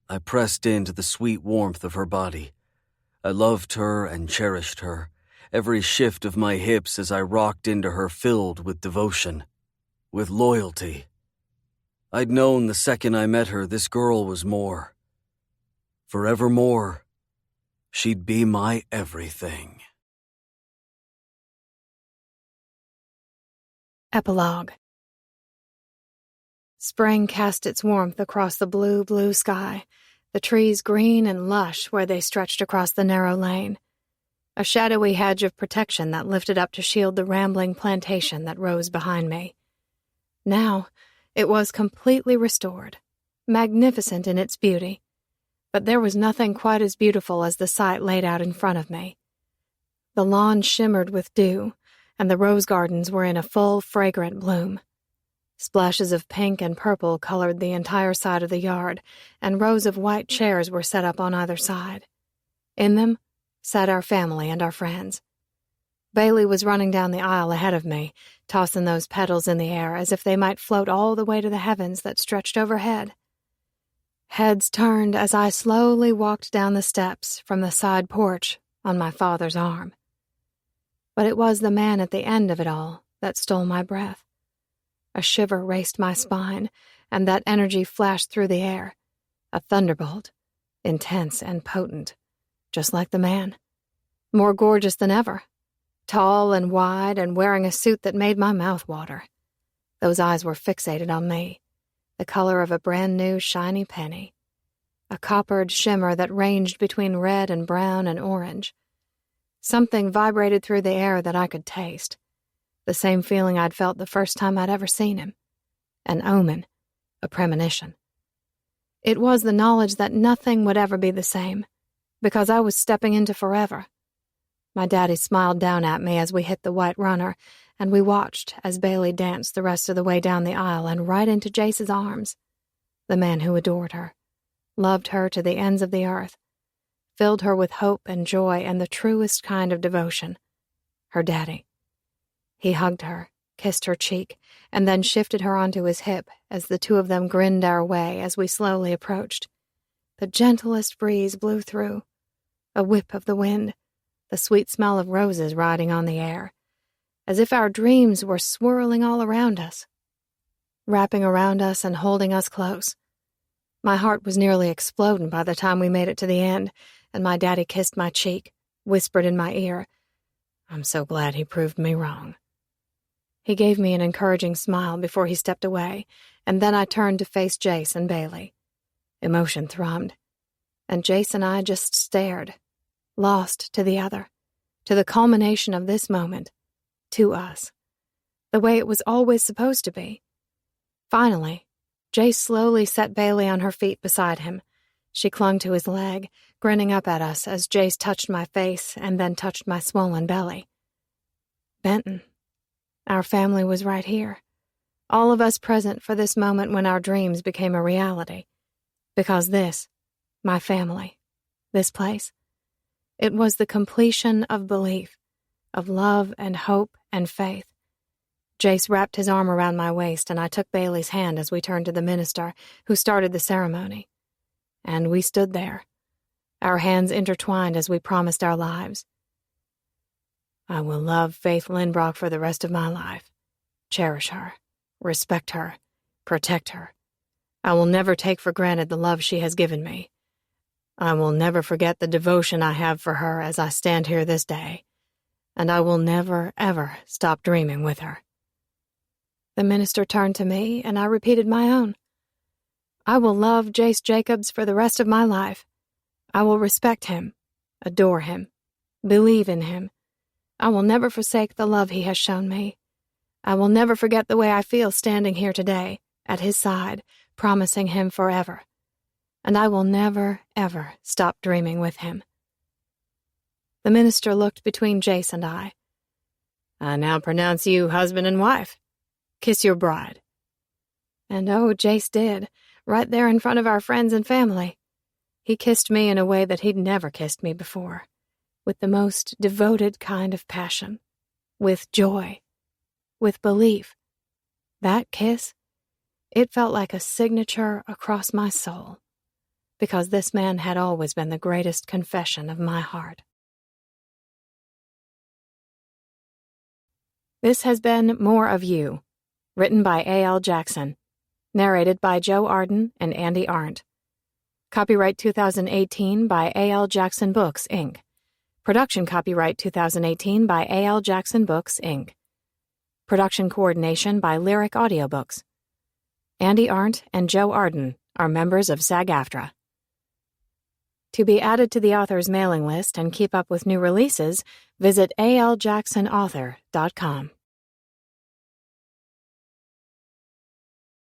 I pressed into the sweet warmth of her body. I loved her and cherished her, every shift of my hips as I rocked into her filled with devotion, with loyalty. I'd known the second I met her this girl was more. Forevermore, she'd be my everything. Epilogue. Spring cast its warmth across the blue, blue sky, the trees green and lush where they stretched across the narrow lane, a shadowy hedge of protection that lifted up to shield the rambling plantation that rose behind me. Now, it was completely restored, magnificent in its beauty, but there was nothing quite as beautiful as the sight laid out in front of me. The lawn shimmered with dew, and the rose gardens were in a full, fragrant bloom. Splashes of pink and purple colored the entire side of the yard, and rows of white chairs were set up on either side. In them sat our family and our friends. Bailey was running down the aisle ahead of me, tossing those petals in the air as if they might float all the way to the heavens that stretched overhead. Heads turned as I slowly walked down the steps from the side porch on my father's arm. But it was the man at the end of it all that stole my breath. A shiver raced my spine, and that energy flashed through the air. A thunderbolt, intense and potent, just like the man. More gorgeous than ever. Tall and wide and wearing a suit that made my mouth water. Those eyes were fixated on me, the color of a brand new shiny penny. A coppered shimmer that ranged between red and brown and orange. Something vibrated through the air that I could taste. The same feeling I'd felt the first time I'd ever seen him. An omen, a premonition. It was the knowledge that nothing would ever be the same, because I was stepping into forever. My daddy smiled down at me as we hit the white runner, and we watched as Bailey danced the rest of the way down the aisle and right into Jace's arms, the man who adored her, loved her to the ends of the earth, filled her with hope and joy and the truest kind of devotion. Her daddy. He hugged her, kissed her cheek, and then shifted her onto his hip as the two of them grinned our way as we slowly approached. The gentlest breeze blew through, a whip of the wind, the sweet smell of roses riding on the air, as if our dreams were swirling all around us, wrapping around us and holding us close. My heart was nearly exploding by the time we made it to the end, and my daddy kissed my cheek, whispered in my ear, "I'm so glad he proved me wrong." He gave me an encouraging smile before he stepped away, and then I turned to face Jace and Bailey. Emotion thrummed, and Jace and I just stared, lost to the other, to the culmination of this moment, to us, the way it was always supposed to be. Finally, Jace slowly set Bailey on her feet beside him. She clung to his leg, grinning up at us as Jace touched my face and then touched my swollen belly. Benton. Our family was right here. All of us present for this moment when our dreams became a reality. Because this, my family, this place, it was the completion of belief, of love and hope and faith. Jace wrapped his arm around my waist, and I took Bailey's hand as we turned to the minister, who started the ceremony. And we stood there, our hands intertwined as we promised our lives. I will love Faith Lindbrock for the rest of my life, cherish her, respect her, protect her. I will never take for granted the love she has given me. I will never forget the devotion I have for her as I stand here this day, and I will never, ever stop dreaming with her. The minister turned to me, and I repeated my own. I will love Jace Jacobs for the rest of my life. I will respect him, adore him, believe in him. I will never forsake the love he has shown me. I will never forget the way I feel standing here today, at his side, promising him forever. And I will never, ever stop dreaming with him. The minister looked between Jace and I. I now pronounce you husband and wife. Kiss your bride. And oh, Jace did, right there in front of our friends and family. He kissed me in a way that he'd never kissed me before, with the most devoted kind of passion, with joy, with belief. That kiss, it felt like a signature across my soul, because this man had always been the greatest confession of my heart. This has been More of You, written by A.L. Jackson, narrated by Joe Arden and Andy Arndt. Copyright 2018 by A.L. Jackson Books, Inc. Production copyright 2018 by A.L. Jackson Books, Inc. Production coordination by Lyric Audiobooks. Andy Arndt and Joe Arden are members of SAG-AFTRA. To be added to the author's mailing list and keep up with new releases, visit aljacksonauthor.com.